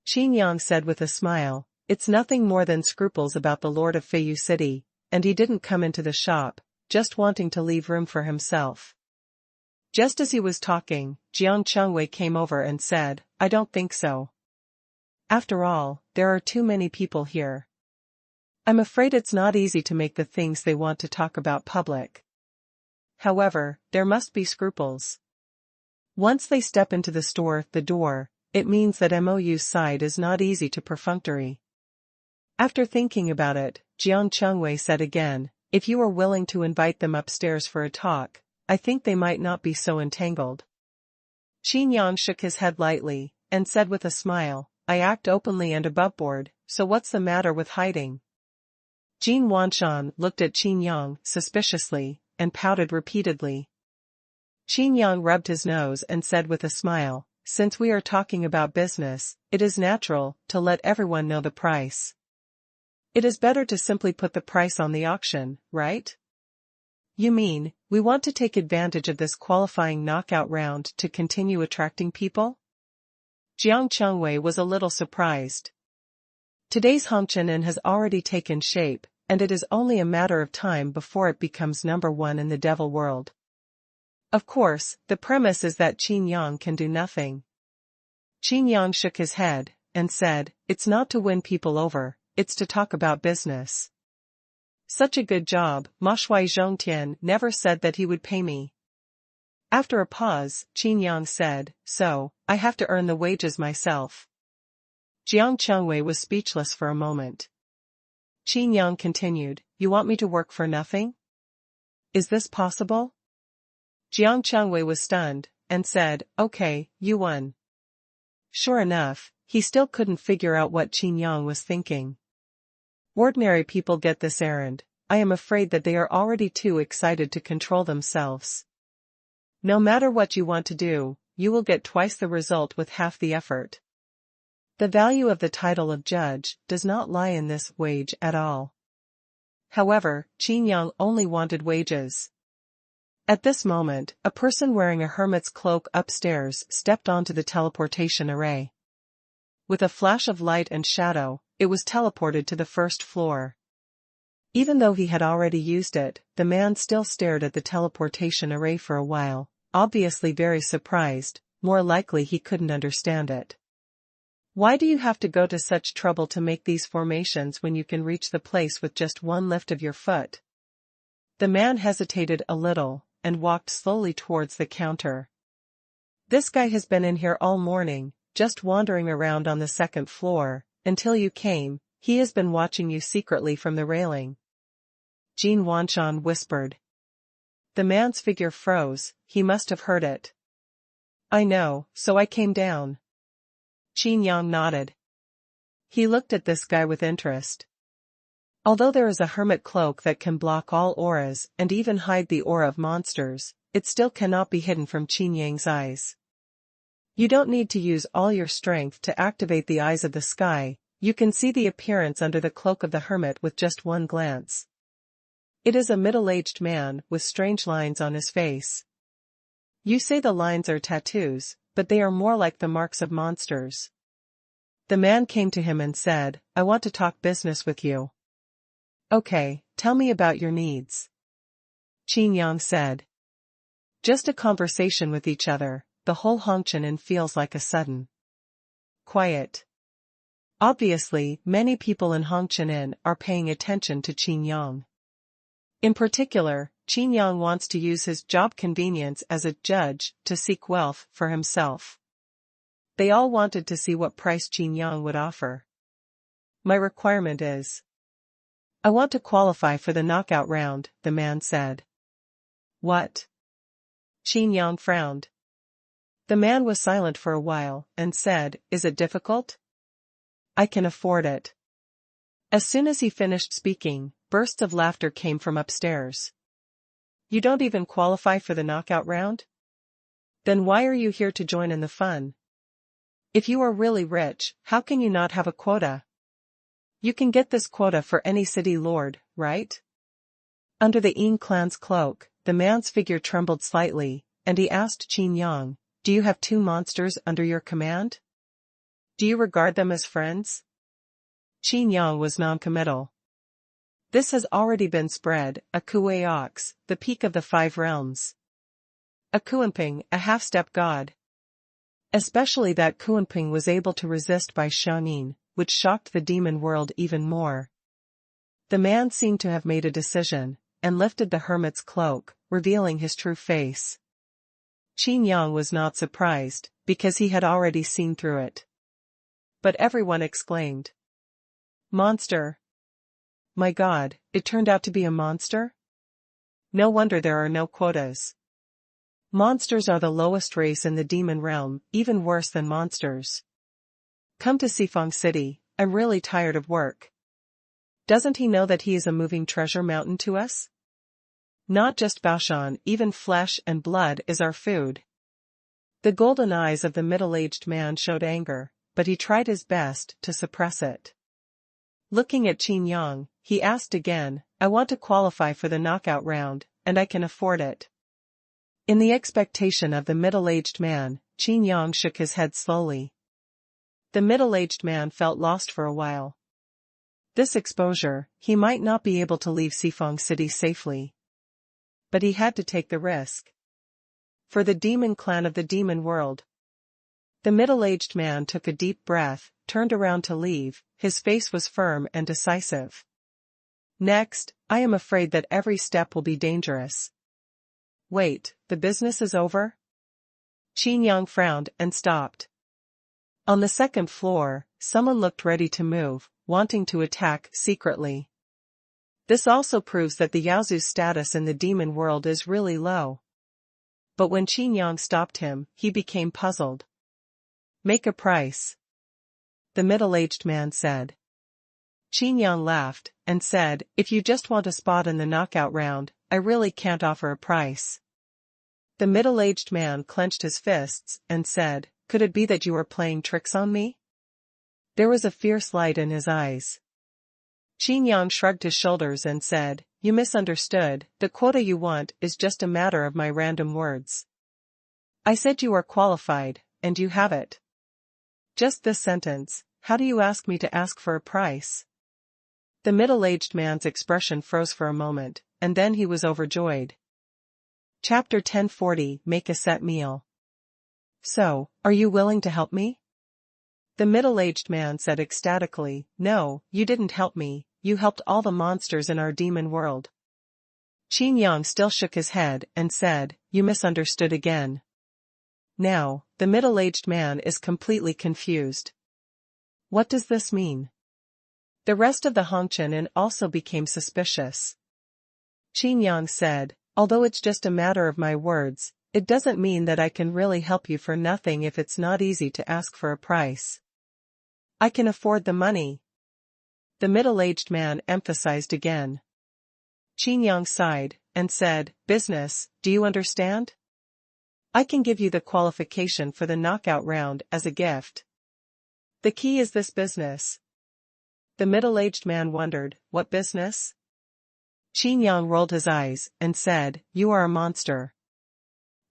Qin Yang said with a smile, it's nothing more than scruples about the Lord of Feiyu City, and he didn't come into the shop, just wanting to leave room for himself. Just as he was talking, Jiang Chengwei came over and said, I don't think so. After all, there are too many people here. I'm afraid it's not easy to make the things they want to talk about public. However, there must be scruples. Once they step into the door, it means that MOU's side is not easy to perfunctory. After thinking about it, Jiang Chengwei said again, if you are willing to invite them upstairs for a talk, I think they might not be so entangled. Qin Yang shook his head lightly, and said with a smile, I act openly and aboveboard, so what's the matter with hiding? Jin Wanshan looked at Qin Yang suspiciously, and pouted repeatedly. Qin Yang rubbed his nose and said with a smile, since we are talking about business, it is natural to let everyone know the price. It is better to simply put the price on the auction, right? You mean, we want to take advantage of this qualifying knockout round to continue attracting people? Jiang Chengwei was a little surprised. Today's Hongqianin has already taken shape, and it is only a matter of time before it becomes number one in the devil world. Of course, the premise is that Qin Yang can do nothing. Qin Yang shook his head, and said, it's not to win people over, it's to talk about business. Such a good job, Ma Shui Zhongtian never said that he would pay me. After a pause, Qin Yang said, so, I have to earn the wages myself. Jiang Chengwei was speechless for a moment. Qin Yang continued, you want me to work for nothing? Is this possible? Jiang Chengwei was stunned, and said, okay, you won. Sure enough, he still couldn't figure out what Qin Yang was thinking. Ordinary people get this errand, I am afraid that they are already too excited to control themselves. No matter what you want to do, you will get twice the result with half the effort. The value of the title of judge does not lie in this wage at all. However, Qin Yang only wanted wages. At this moment, a person wearing a hermit's cloak upstairs stepped onto the teleportation array. With a flash of light and shadow, it was teleported to the first floor. Even though he had already used it, the man still stared at the teleportation array for a while, obviously very surprised, more likely he couldn't understand it. Why do you have to go to such trouble to make these formations when you can reach the place with just one lift of your foot? The man hesitated a little, and walked slowly towards the counter. This guy has been in here all morning, just wandering around on the second floor, until you came, he has been watching you secretly from the railing. Jin Wanshan whispered. The man's figure froze, he must have heard it. I know, so I came down. Qin Yang nodded. He looked at this guy with interest. Although there is a hermit cloak that can block all auras and even hide the aura of monsters, it still cannot be hidden from Qin Yang's eyes. You don't need to use all your strength to activate the eyes of the sky, you can see the appearance under the cloak of the hermit with just one glance. It is a middle-aged man with strange lines on his face. You say the lines are tattoos, but they are more like the marks of monsters. The man came to him and said, "I want to talk business with you." "Okay, tell me about your needs." Qin Yang said. "Just a conversation with each other." The whole Hongqian feels like a sudden quiet. Obviously, many people in Hongqian are paying attention to Qin Yang. In particular, Qin Yang wants to use his job convenience as a judge to seek wealth for himself. They all wanted to see what price Qin Yang would offer. "My requirement is, I want to qualify for the knockout round," the man said. "What?" Qin Yang frowned. The man was silent for a while and said, "Is it difficult? I can afford it." As soon as he finished speaking, bursts of laughter came from upstairs. "You don't even qualify for the knockout round? Then why are you here to join in the fun? If you are really rich, how can you not have a quota? You can get this quota for any city lord, right?" Under the Yin clan's cloak, the man's figure trembled slightly, and he asked Qin Yang, "Do you have 2 monsters under your command? Do you regard them as friends?" Qin Yang was non-committal. "This has already been spread, a Kuei-ox, the peak of the 5 realms. A Kuanping, a half-step god. Especially that Kuanping was able to resist by Xuanhuan, which shocked the demon world even more." The man seemed to have made a decision, and lifted the hermit's cloak, revealing his true face. Qin Yang was not surprised, because he had already seen through it. But everyone exclaimed, "Monster! My God, it turned out to be a monster? No wonder there are no quotas. Monsters are the lowest race in the demon realm, even worse than monsters. Come to Xifeng City, I'm really tired of work. Doesn't he know that he is a moving treasure mountain to us? Not just Baoshan, even flesh and blood is our food." The golden eyes of the middle-aged man showed anger, but he tried his best to suppress it. Looking at Qin Yang, he asked again, "I want to qualify for the knockout round, and I can afford it." In the expectation of the middle-aged man, Qin Yang shook his head slowly. The middle-aged man felt lost for a while. This exposure, he might not be able to leave Xifeng City safely. But he had to take the risk. For the demon clan of the demon world. The middle-aged man took a deep breath, turned around to leave, his face was firm and decisive. "Next, I am afraid that every step will be dangerous." "Wait, the business is over?" Qin Yang frowned and stopped. On the 2nd floor, someone looked ready to move, wanting to attack secretly. This also proves that the Yaozu's status in the demon world is really low. But when Qin Yang stopped him, he became puzzled. "Make a price," the middle-aged man said. Qin Yang laughed, and said, "If you just want a spot in the knockout round, I really can't offer a price." The middle-aged man clenched his fists, and said, "Could it be that you are playing tricks on me?" There was a fierce light in his eyes. Qin Yang shrugged his shoulders and said, "You misunderstood, the quota you want is just a matter of my random words. I said you are qualified, and you have it. Just this sentence, how do you ask me to ask for a price?" The middle-aged man's expression froze for a moment, and then he was overjoyed. Chapter 1040 Make a Set Meal. "So, are you willing to help me?" The middle-aged man said ecstatically, "No, you didn't help me, you helped all the monsters in our demon world." Qin Yang still shook his head and said, "You misunderstood again." Now, the middle-aged man is completely confused. What does this mean? The rest of the Hongqian also became suspicious. Qin Yang said, "Although it's just a matter of my words, it doesn't mean that I can really help you for nothing if it's not easy to ask for a price. I can afford the money." The middle-aged man emphasized again. Qin Yang sighed, and said, business, do you understand? I can give you the qualification for the knockout round as a gift. The key is this business. The middle-aged man wondered, what business? Qin Yang rolled his eyes, and said, you are a monster.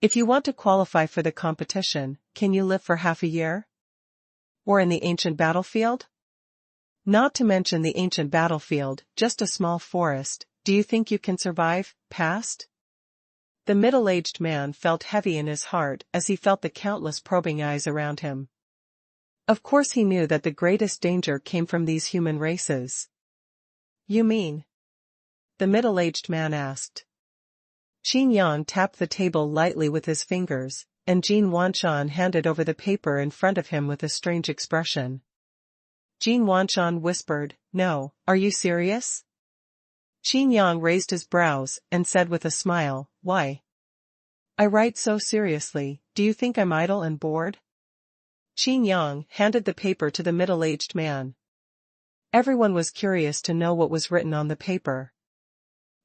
If you want to qualify for the competition, can you live for half a year? Or in the ancient battlefield? Not to mention the ancient battlefield, just a small forest, do you think you can survive, past? The middle-aged man felt heavy in his heart as he felt the countless probing eyes around him. Of course he knew that the greatest danger came from these human races. You mean? The middle-aged man asked. Qin Yang tapped the table lightly with his fingers, and Xuanhuan handed over the paper in front of him with a strange expression. Xuanhuan whispered, no, are you serious? Qin Yang raised his brows and said with a smile, why? I write so seriously, do you think I'm idle and bored? Qin Yang handed the paper to the middle-aged man. Everyone was curious to know what was written on the paper.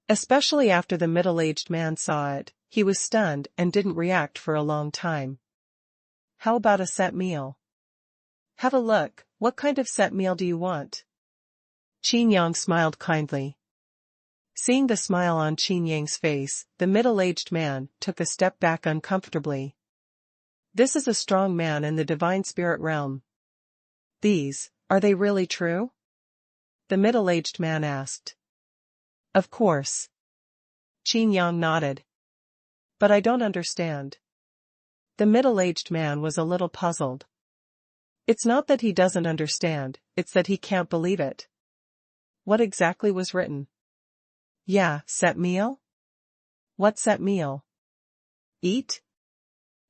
Especially after the middle-aged man saw it, he was stunned and didn't react for a long time. How about a set meal? Have a look, what kind of set meal do you want? Qin Yang smiled kindly. Seeing the smile on Qin Yang's face, the middle-aged man took a step back uncomfortably. This is a strong man in the divine spirit realm. Are they really true? The middle-aged man asked. Of course. Qin Yang nodded. But I don't understand. The middle-aged man was a little puzzled. It's not that he doesn't understand, it's that he can't believe it. What exactly was written? Yeah, set meal? What set meal? Eat?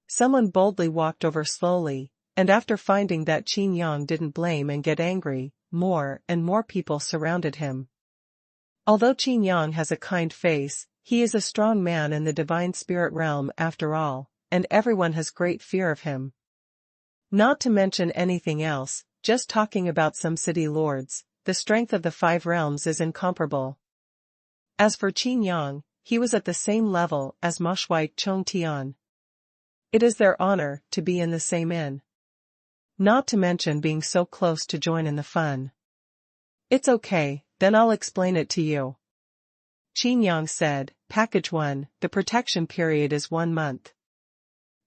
Someone boldly walked over slowly, and after finding that Qin Yang didn't blame and get angry, more and more people surrounded him. Although Qin Yang has a kind face, he is a strong man in the divine spirit realm after all, and everyone has great fear of him. Not to mention anything else, just talking about some city lords, the strength of the 5 realms is incomparable. As for Qin Yang, he was at the same level as Moshwai Chongtian. It is their honor to be in the same inn. Not to mention being so close to join in the fun. It's okay, then I'll explain it to you. Qin Yang said, Package 1, the protection period is 1 month.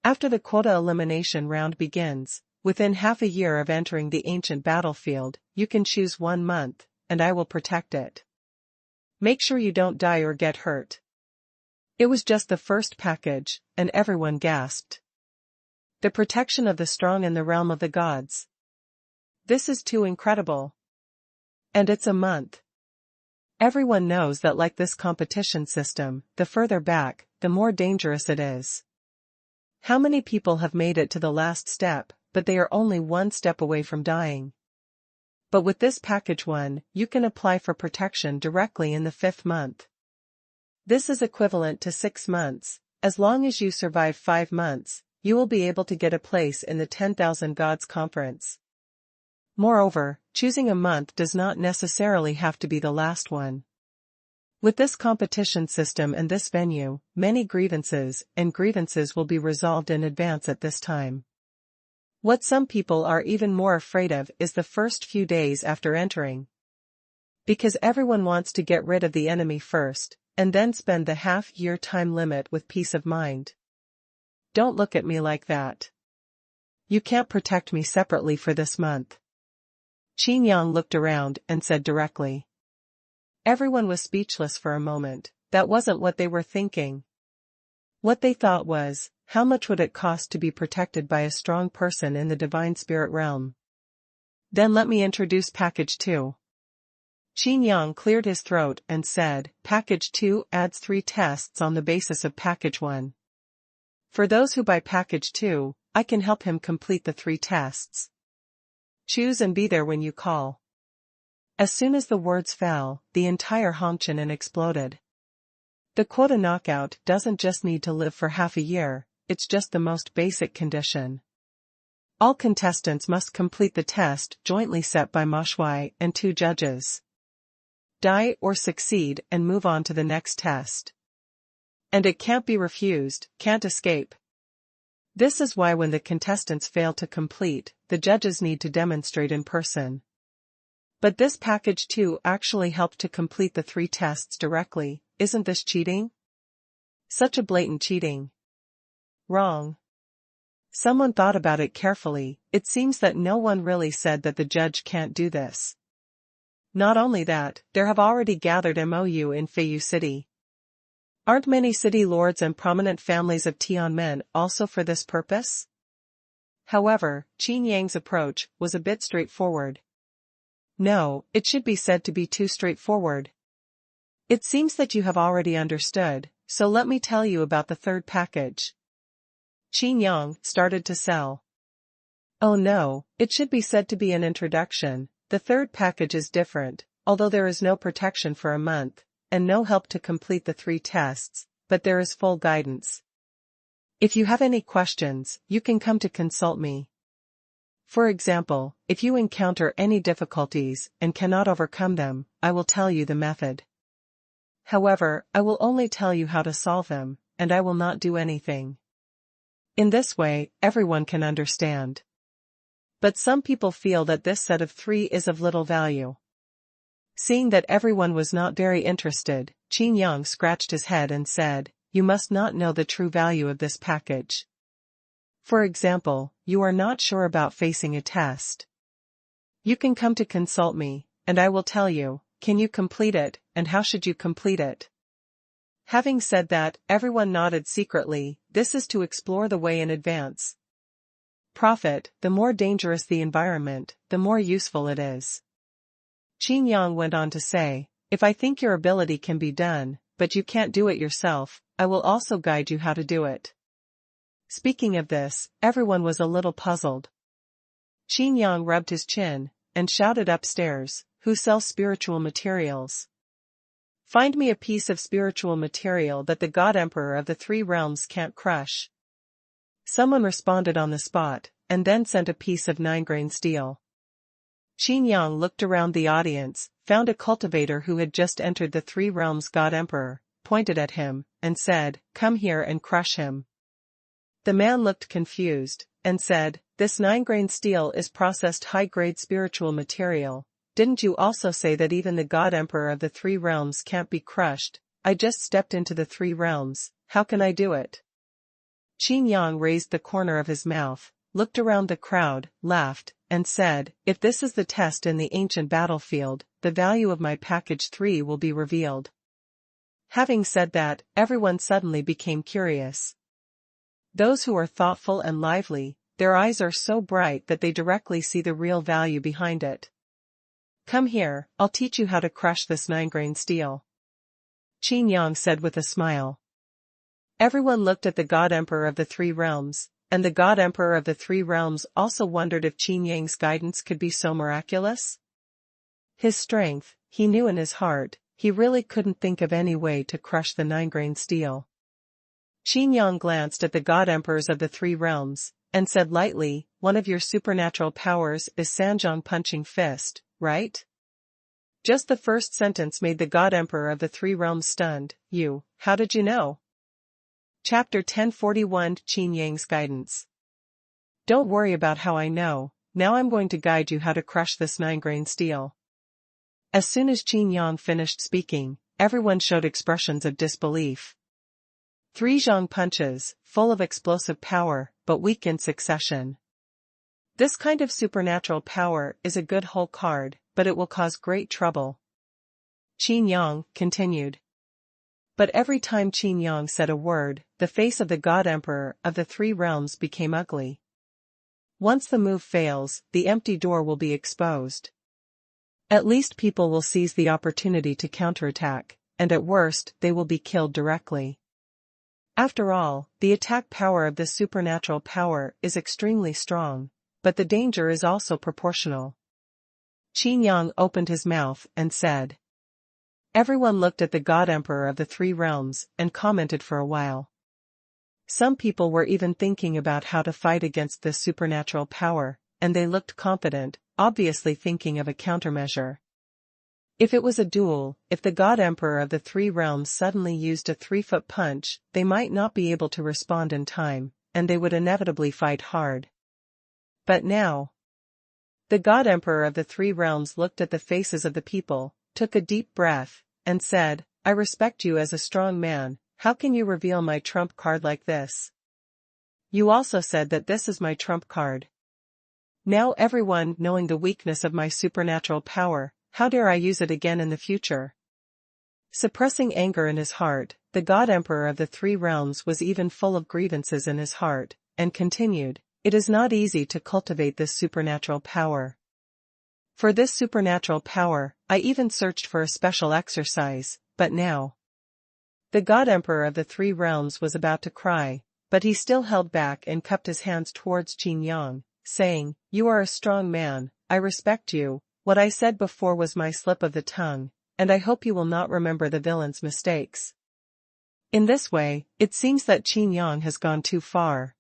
After the quota elimination round begins, within half a year of entering the ancient battlefield, you can choose 1 month, and I will protect it. Make sure you don't die or get hurt. It was just the first package, and everyone gasped. The protection of the strong in the realm of the gods. This is too incredible. And it's a month. Everyone knows that like this competition system, the further back, the more dangerous it is. How many people have made it to the last step, but they are only 1 step away from dying? But with this package 1, you can apply for protection directly in the 5th month. This is equivalent to 6 months. As long as you survive 5 months, you will be able to get a place in the 10,000 Gods Conference. Moreover, choosing a month does not necessarily have to be the last one. With this competition system and this venue, many grievances will be resolved in advance at this time. What some people are even more afraid of is the first few days after entering. Because everyone wants to get rid of the enemy first, and then spend the half-year time limit with peace of mind. Don't look at me like that. You can't protect me separately for this month. Qin Yang looked around and said directly. Everyone was speechless for a moment. That wasn't what they were thinking. What they thought was, how much would it cost to be protected by a strong person in the divine spirit realm? Then let me introduce Package 2. Qin Yang cleared his throat and said, Package 2 adds 3 tests on the basis of Package 1. For those who buy Package 2, I can help him complete the 3 tests. Choose and be there when you call. As soon as the words fell, the entire Hongqian exploded. The quota knockout doesn't just need to live for half a year, it's just the most basic condition. All contestants must complete the test jointly set by Ma Shui and 2 judges. Die or succeed and move on to the next test. And it can't be refused, can't escape. This is why when the contestants fail to complete, the judges need to demonstrate in person. But this package 2 actually helped to complete the 3 tests directly. Isn't this cheating? Such a blatant cheating. Wrong. Someone thought about it carefully. It seems that no one really said that the judge can't do this. Not only that, there have already gathered MOU in Feiyu City. Aren't many city lords and prominent families of Tianmen also for this purpose? However, Qin Yang's approach was a bit straightforward. No, it should be said to be too straightforward. It seems that you have already understood, so let me tell you about the 3rd package. Qin Yang started to sell. Oh no, it should be said to be an introduction. The 3rd package is different, although there is no protection for a month, and no help to complete the 3 tests, but there is full guidance. If you have any questions, you can come to consult me. For example, if you encounter any difficulties and cannot overcome them, I will tell you the method. However, I will only tell you how to solve them, and I will not do anything. In this way, everyone can understand. But some people feel that this set of 3 is of little value. Seeing that everyone was not very interested, Qin Yang scratched his head and said, "You must not know the true value of this package. For example, you are not sure about facing a test. You can come to consult me, and I will tell you, can you complete it, and how should you complete it?" Having said that, everyone nodded secretly. This is to explore the way in advance. Profit, the more dangerous the environment, the more useful it is. Qin Yang went on to say, if I think your ability can be done, but you can't do it yourself, I will also guide you how to do it. Speaking of this, everyone was a little puzzled. Qin Yang rubbed his chin, and shouted upstairs, who sells spiritual materials? Find me a piece of spiritual material that the God Emperor of the 3 realms can't crush. Someone responded on the spot, and then sent a piece of 9-grain steel. Qin Yang looked around the audience, found a cultivator who had just entered the 3 realms God Emperor, pointed at him, and said, "Come here and crush him." The man looked confused, and said, "This 9-grain steel is processed high-grade spiritual material. Didn't you also say that even the God Emperor of the 3 realms can't be crushed? I just stepped into the 3 realms, how can I do it?" Qin Yang raised the corner of his mouth, looked around the crowd, laughed, and said, "If this is the test in the ancient battlefield, the value of my package 3 will be revealed." Having said that, everyone suddenly became curious. Those who are thoughtful and lively, their eyes are so bright that they directly see the real value behind it. "Come here, I'll teach you how to crush this 9-grain steel," Qin Yang said with a smile. Everyone looked at the God Emperor of the 3 realms, and the God Emperor of the 3 realms also wondered if Qin Yang's guidance could be so miraculous. His strength, he knew in his heart, he really couldn't think of any way to crush the 9-grain steel. Qin Yang glanced at the God Emperors of the 3 realms, and said lightly, "One of your supernatural powers is Sanjiang punching fist, right?" Just the first sentence made the God Emperor of the 3 realms stunned. How did you know? Chapter 1041 Qin Yang's Guidance. Don't worry about how I know, now I'm going to guide you how to crush this 9-grain steel. As soon as Qin Yang finished speaking, everyone showed expressions of disbelief. 3 zhang punches, full of explosive power, but weak in succession. This kind of supernatural power is a good whole card, but it will cause great trouble. Qin Yang continued. But every time Qin Yang said a word, the face of the God Emperor of the 3 realms became ugly. Once the move fails, the empty door will be exposed. At least people will seize the opportunity to counterattack, and at worst, they will be killed directly. After all, the attack power of this supernatural power is extremely strong, but the danger is also proportional. Qin Yang opened his mouth and said. Everyone looked at the God Emperor of the 3 realms and commented for a while. Some people were even thinking about how to fight against this supernatural power, and they looked confident, obviously thinking of a countermeasure. If it was a duel, if the God Emperor of the Three Realms suddenly used a 3-foot punch, they might not be able to respond in time, and they would inevitably fight hard. But now, the God Emperor of the Three Realms looked at the faces of the people, took a deep breath, and said, "I respect you as a strong man. How can you reveal my trump card like this? You also said that this is my trump card. Now everyone knowing the weakness of my supernatural power, how dare I use it again in the future?" Suppressing anger in his heart, the God Emperor of the Three Realms was even full of grievances in his heart, and continued, "It is not easy to cultivate this supernatural power. For this supernatural power, I even searched for a special exercise, but now..." The God Emperor of the Three Realms was about to cry, but he still held back and cupped his hands towards Qin Yang, saying, "You are a strong man, I respect you. What I said before was my slip of the tongue, and I hope you will not remember the villain's mistakes." In this way, it seems that Qin Yang has gone too far.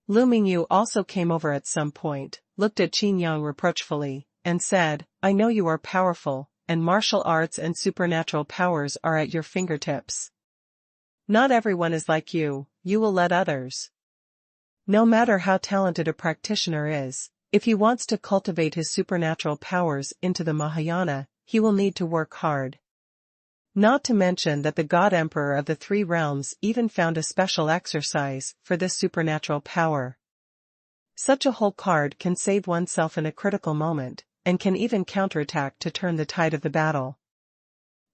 Lu Mingyu also came over at some point, looked at Qin Yang reproachfully, and said, "I know you are powerful, and martial arts and supernatural powers are at your fingertips. Not everyone is like you, you will let others. No matter how talented a practitioner is, if he wants to cultivate his supernatural powers into the Mahayana, he will need to work hard." Not to mention that the God Emperor of the Three Realms even found a special exercise for this supernatural power. Such a whole card can save oneself in a critical moment, and can even counterattack to turn the tide of the battle.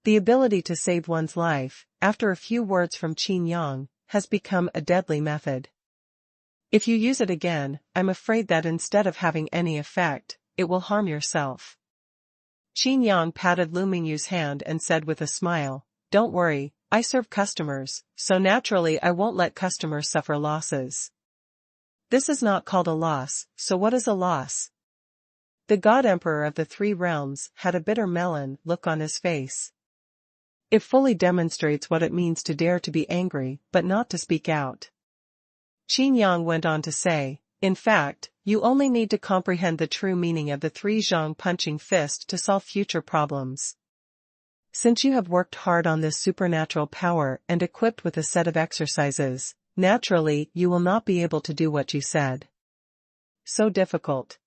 The ability to save one's life, after a few words from Qin Yang, has become a deadly method. If you use it again, I'm afraid that instead of having any effect, it will harm yourself. Qin Yang patted Lu Mingyu's hand and said with a smile, "Don't worry, I serve customers, so naturally I won't let customers suffer losses." This is not called a loss, so what is a loss? The God Emperor of the Three Realms had a bitter melon look on his face. It fully demonstrates what it means to dare to be angry but not to speak out. Qin Yang went on to say, "In fact, you only need to comprehend the true meaning of the three zhang punching fist to solve future problems. Since you have worked hard on this supernatural power and equipped with a set of exercises, naturally you will not be able to do what you said. So difficult."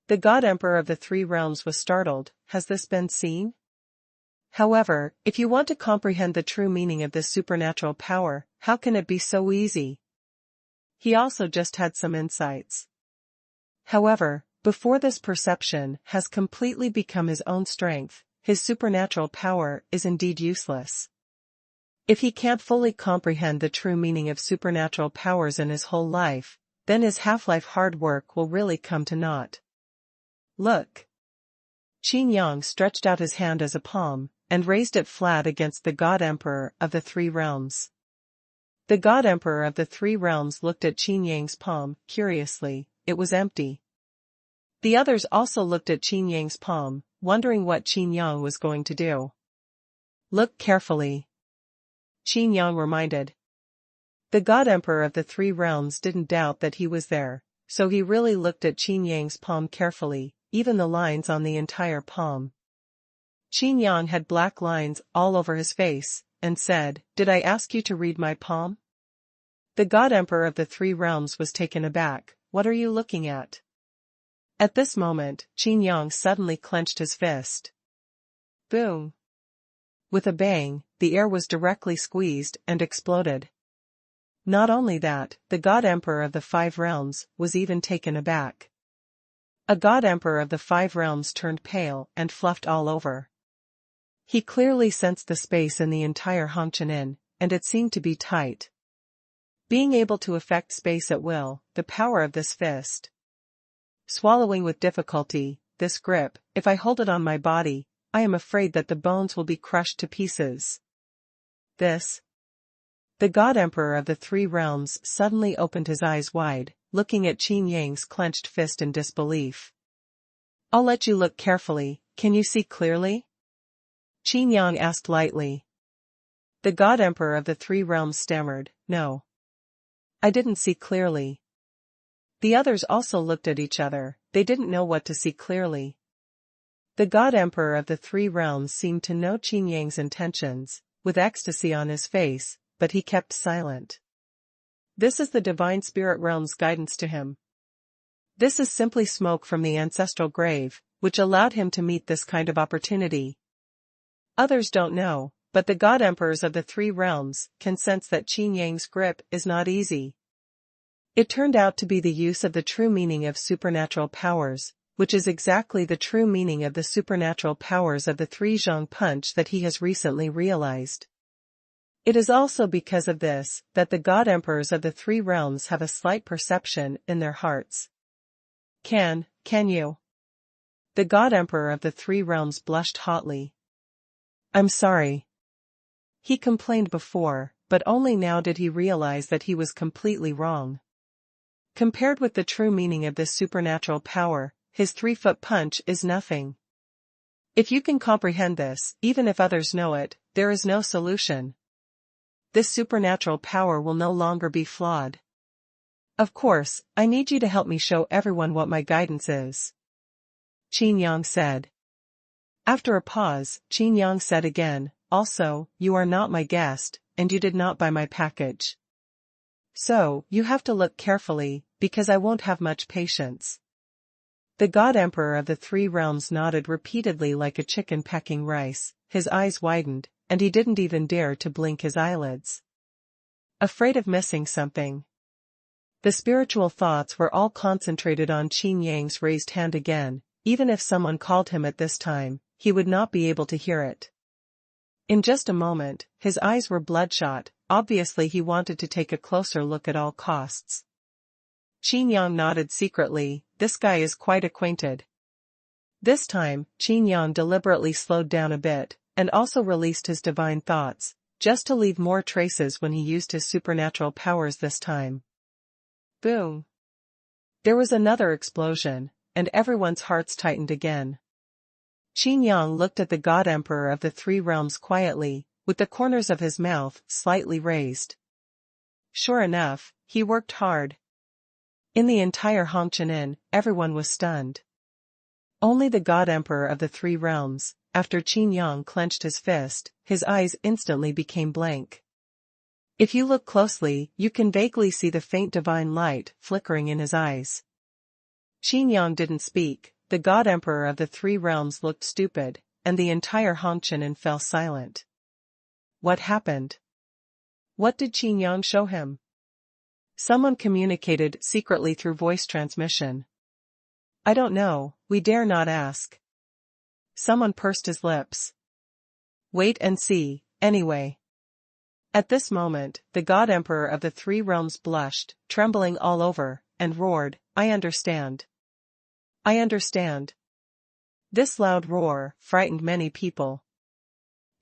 The God Emperor of the Three Realms was startled. Has this been seen? However, if you want to comprehend the true meaning of this supernatural power, how can it be so easy? He also just had some insights. However, before this perception has completely become his own strength, his supernatural power is indeed useless. If he can't fully comprehend the true meaning of supernatural powers in his whole life, then his half-life hard work will really come to naught. Look. Qin Yang stretched out his hand as a palm, and raised it flat against the God Emperor of the Three Realms. The God Emperor of the Three Realms looked at Qin Yang's palm, curiously. It was empty. The others also looked at Qin Yang's palm, wondering what Qin Yang was going to do. "Look carefully," Qin Yang reminded. The God Emperor of the Three Realms didn't doubt that he was there, so he really looked at Qin Yang's palm carefully, even the lines on the entire palm. Qin Yang had black lines all over his face, and said, "Did I ask you to read my palm?" The God Emperor of the Three Realms was taken aback. "What are you looking at?" At this moment, Qin Yang suddenly clenched his fist. Boom! With a bang, the air was directly squeezed and exploded. Not only that, the God Emperor of the Five Realms was even taken aback. A God Emperor of the Five Realms turned pale and fluffed all over. He clearly sensed the space in the entire Hongqian, and it seemed to be tight. Being able to affect space at will, the power of this fist. Swallowing with difficulty, this grip, if I hold it on my body, I am afraid that the bones will be crushed to pieces. This. The God Emperor of the Three Realms suddenly opened his eyes wide, looking at Qin Yang's clenched fist in disbelief. "I'll let you look carefully, can you see clearly?" Qin Yang asked lightly. The God Emperor of the Three Realms stammered, "No. I didn't see clearly. The others also looked at each other, they didn't know what to see clearly. The God Emperor of the Three Realms seemed to know Qin Yang's intentions, with ecstasy on his face, but he kept silent. This is the Divine Spirit Realm's guidance to him. This is simply smoke from the ancestral grave, which allowed him to meet this kind of opportunity. Others don't know, but the God Emperors of the Three Realms can sense that Qin Yang's grip is not easy. It turned out to be the use of the true meaning of supernatural powers, which is exactly the true meaning of the supernatural powers of the Three Zhong Punch that he has recently realized. It is also because of this that the God Emperors of the Three Realms have a slight perception in their hearts. Can you? The God Emperor of the Three Realms blushed hotly. I'm sorry. He complained before, but only now did he realize that he was completely wrong. Compared with the true meaning of this supernatural power, his 3-foot punch is nothing. If you can comprehend this, even if others know it, there is no solution. This supernatural power will no longer be flawed. Of course, I need you to help me show everyone what my guidance is. Qin Yang said. After a pause, Qin Yang said again, also, you are not my guest, and you did not buy my package. So, you have to look carefully, because I won't have much patience. The God Emperor of the Three Realms nodded repeatedly like a chicken pecking rice, his eyes widened, and he didn't even dare to blink his eyelids. Afraid of missing something. The spiritual thoughts were all concentrated on Qin Yang's raised hand again, even if someone called him at this time, he would not be able to hear it. In just a moment, his eyes were bloodshot, obviously he wanted to take a closer look at all costs. Qin Yang nodded secretly, this guy is quite acquainted. This time, Qin Yang deliberately slowed down a bit, and also released his divine thoughts, just to leave more traces when he used his supernatural powers this time. Boom! There was another explosion, and everyone's hearts tightened again. Qin Yang looked at the God Emperor of the Three Realms quietly, with the corners of his mouth slightly raised. Sure enough, he worked hard. In the entire Hongqian, everyone was stunned. Only the God Emperor of the Three Realms, after Qin Yang clenched his fist, his eyes instantly became blank. If you look closely, you can vaguely see the faint divine light flickering in his eyes. Qin Yang didn't speak, the God Emperor of the Three Realms looked stupid, and the entire Hongqian fell silent. What happened? What did Qin Yang show him? Someone communicated secretly through voice transmission. I don't know, we dare not ask. Someone pursed his lips. Wait and see, anyway. At this moment, the God Emperor of the Three Realms blushed, trembling all over, and roared, I understand. I understand. This loud roar frightened many people.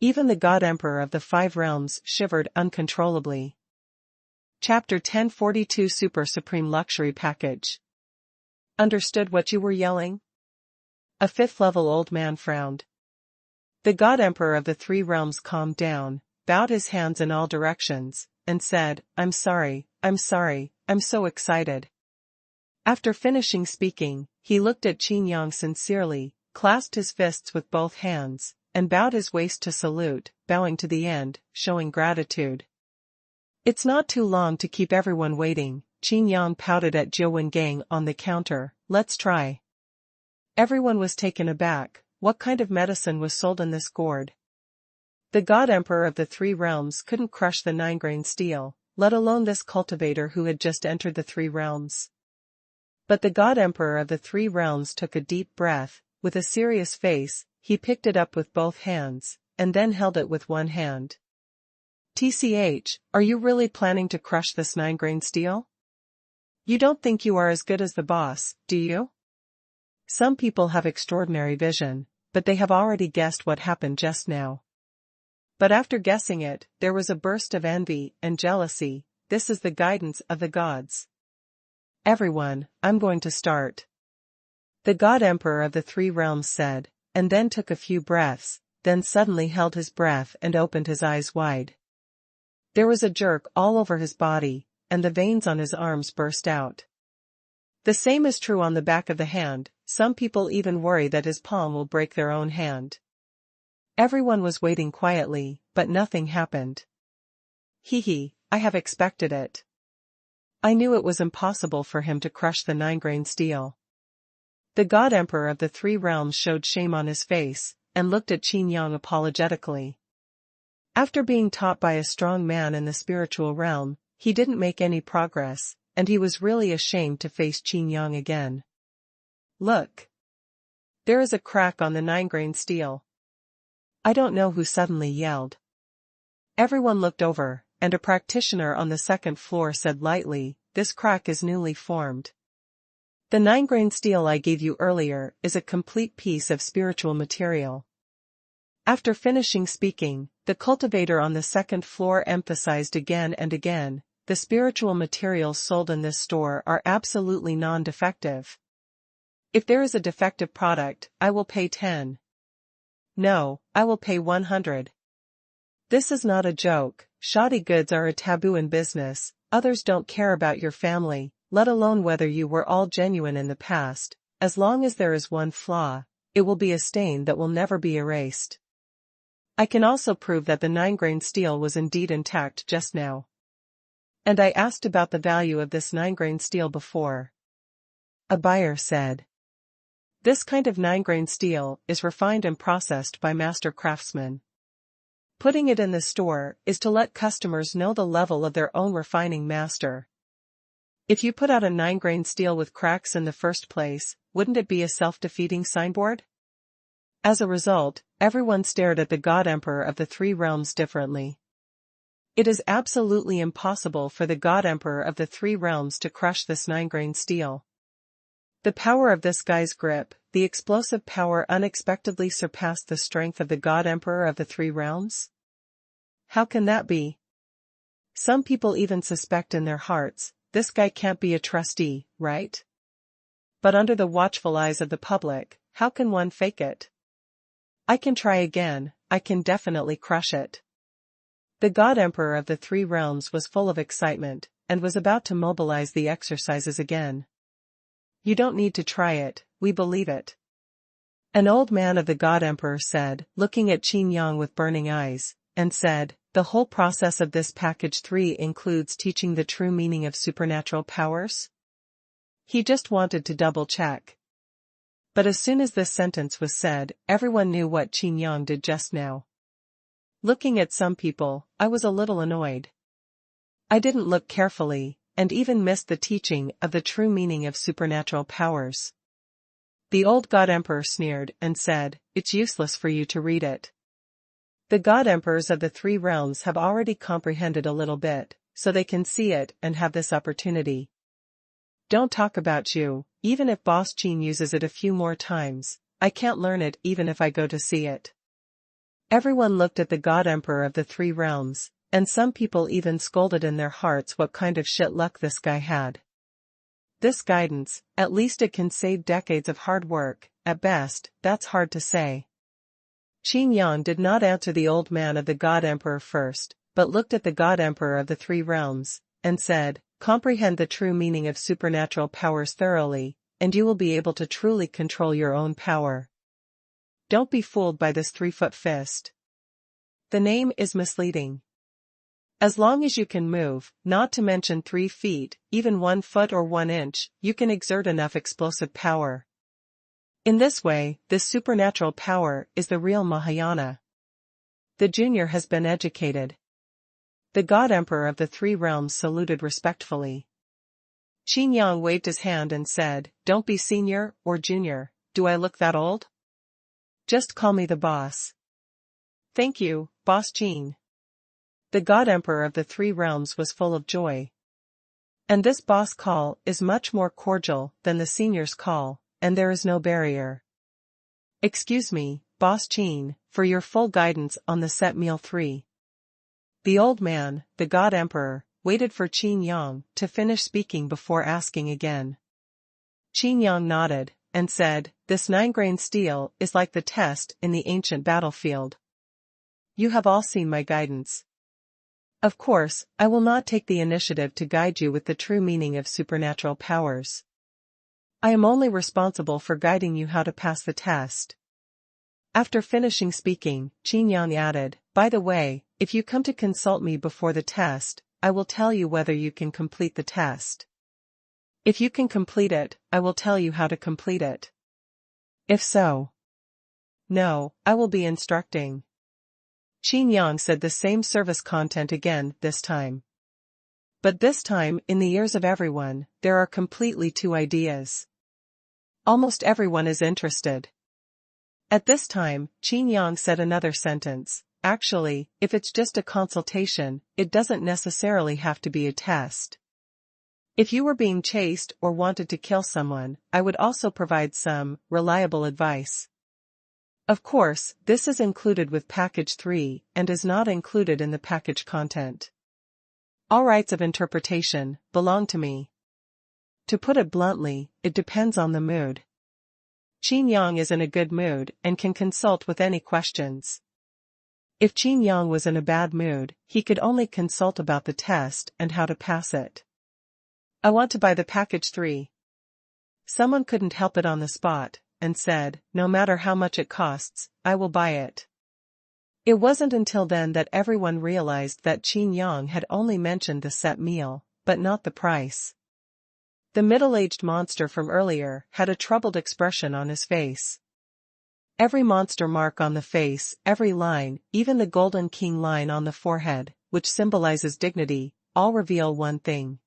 Even the God Emperor of the Five Realms shivered uncontrollably. Chapter 1042 Super Supreme Luxury Package. Understood what you were yelling? A fifth-level old man frowned. The God Emperor of the Three Realms calmed down, bowed his hands in all directions, and said, I'm sorry, I'm so excited. After finishing speaking, he looked at Qin Yang sincerely, clasped his fists with both hands, and bowed his waist to salute, bowing to the end, showing gratitude. It's not too long to keep everyone waiting, Qin Yang pouted at Zhou Wengang on the counter, let's try. Everyone was taken aback, what kind of medicine was sold in this gourd? The God Emperor of the Three Realms couldn't crush the 9-grain steel, let alone this cultivator who had just entered the Three Realms. But the God Emperor of the Three Realms took a deep breath, with a serious face, he picked it up with both hands, and then held it with one hand. TCH, are you really planning to crush this 9-grain steel? You don't think you are as good as the boss, do you? Some people have extraordinary vision, but they have already guessed what happened just now. But after guessing it, there was a burst of envy and jealousy, this is the guidance of the gods. Everyone, I'm going to start. The God Emperor of the Three Realms said, and then took a few breaths, then suddenly held his breath and opened his eyes wide. There was a jerk all over his body, and the veins on his arms burst out. The same is true on the back of the hand, some people even worry that his palm will break their own hand. Everyone was waiting quietly, but nothing happened. I have expected it. I knew it was impossible for him to crush the 9-grain steel. The God Emperor of the Three Realms showed shame on his face, and looked at Qin Yang apologetically. After being taught by a strong man in the spiritual realm, he didn't make any progress, and he was really ashamed to face Qin Yang again. Look! There is a crack on the 9-grain steel. I don't know who suddenly yelled. Everyone looked over, and a practitioner on the second floor said lightly, "This crack is newly formed. The 9-grain steel I gave you earlier is a complete piece of spiritual material." After finishing speaking, the cultivator on the second floor emphasized again and again, "The spiritual materials sold in this store are absolutely non-defective. If there is a defective product, I will pay 10. No, I will pay 100. This is not a joke. Shoddy goods are a taboo in business. Others don't care about your family, let alone whether you were all genuine in the past. As long as there is one flaw, it will be a stain that will never be erased. I can also prove that the 9-grain steel was indeed intact just now. And I asked about the value of this 9-grain steel before." A buyer said. "This kind of 9-grain steel is refined and processed by master craftsmen. Putting it in the store is to let customers know the level of their own refining master. If you put out a 9-grain steel with cracks in the first place, wouldn't it be a self-defeating signboard?" As a result, everyone stared at the God Emperor of the Three Realms differently. It is absolutely impossible for the God Emperor of the Three Realms to crush this 9-grain steel. The power of this guy's grip, the explosive power, unexpectedly surpassed the strength of the God Emperor of the Three Realms? How can that be? Some people even suspect in their hearts, this guy can't be a trustee, right? But under the watchful eyes of the public, how can one fake it? I can try again, I can definitely crush it. The God Emperor of the Three Realms was full of excitement, and was about to mobilize the exercises again. "You don't need to try it, we believe it," an old man of the God Emperor said, looking at Qin Yang with burning eyes, and said, "The whole process of this package 3 includes teaching the true meaning of supernatural powers?" He just wanted to double-check. But as soon as this sentence was said, everyone knew what Qin Yang did just now. Looking at some people, I was a little annoyed. I didn't look carefully, and even missed the teaching of the true meaning of supernatural powers. The old God Emperor sneered and said, "It's useless for you to read it. The God Emperors of the Three Realms have already comprehended a little bit, so they can see it and have this opportunity. Don't talk about you, even if Boss Qin uses it a few more times, I can't learn it even if I go to see it." Everyone looked at the God Emperor of the Three Realms, and some people even scolded in their hearts what kind of shit luck this guy had. This guidance, at least it can save decades of hard work, at best, that's hard to say. Qin Yang did not answer the old man of the God Emperor first, but looked at the God Emperor of the Three Realms, and said, "Comprehend the true meaning of supernatural powers thoroughly, and you will be able to truly control your own power. Don't be fooled by this 3-foot fist. The name is misleading. As long as you can move, not to mention 3 feet, even 1 foot or 1 inch, you can exert enough explosive power. In this way, this supernatural power is the real Mahayana. The junior has been educated." The God Emperor of the Three Realms saluted respectfully. Qin Yang waved his hand and said, "Don't be senior or junior, do I look that old? Just call me the boss." "Thank you, Boss Qin." The God Emperor of the Three Realms was full of joy. And this boss call is much more cordial than the senior's call, and there is no barrier. "Excuse me, Boss Qin, for your full guidance on the set meal 3. The old man, the God Emperor, waited for Qin Yang to finish speaking before asking again. Qin Yang nodded, and said, "This 9-grain steel is like the test in the ancient battlefield. You have all seen my guidance. Of course, I will not take the initiative to guide you with the true meaning of supernatural powers. I am only responsible for guiding you how to pass the test. After finishing speaking, Qin Yang added, by the way, if you come to consult me before the test, I will tell you whether you can complete the test. If you can complete it, I will tell you how to complete it. If so, no, I will be instructing. Qin Yang said the same service content again, this time. But this time, in the ears of everyone, there are completely two ideas. Almost everyone is interested. At this time, Qin Yang said another sentence. Actually, if it's just a consultation, it doesn't necessarily have to be a test. If you were being chased or wanted to kill someone, I would also provide some reliable advice. Of course, this is included with Package 3 and is not included in the package content. All rights of interpretation belong to me. To put it bluntly, it depends on the mood. Qin Yang is in a good mood and can consult with any questions. If Qin Yang was in a bad mood, he could only consult about the test and how to pass it. I want to buy the Package 3. Someone couldn't help it on the spot, and said, no matter how much it costs, I will buy it. It wasn't until then that everyone realized that Qin Yang had only mentioned the set meal, but not the price. The middle-aged monster from earlier had a troubled expression on his face. Every monster mark on the face, every line, even the golden king line on the forehead, which symbolizes dignity, all reveal one thing.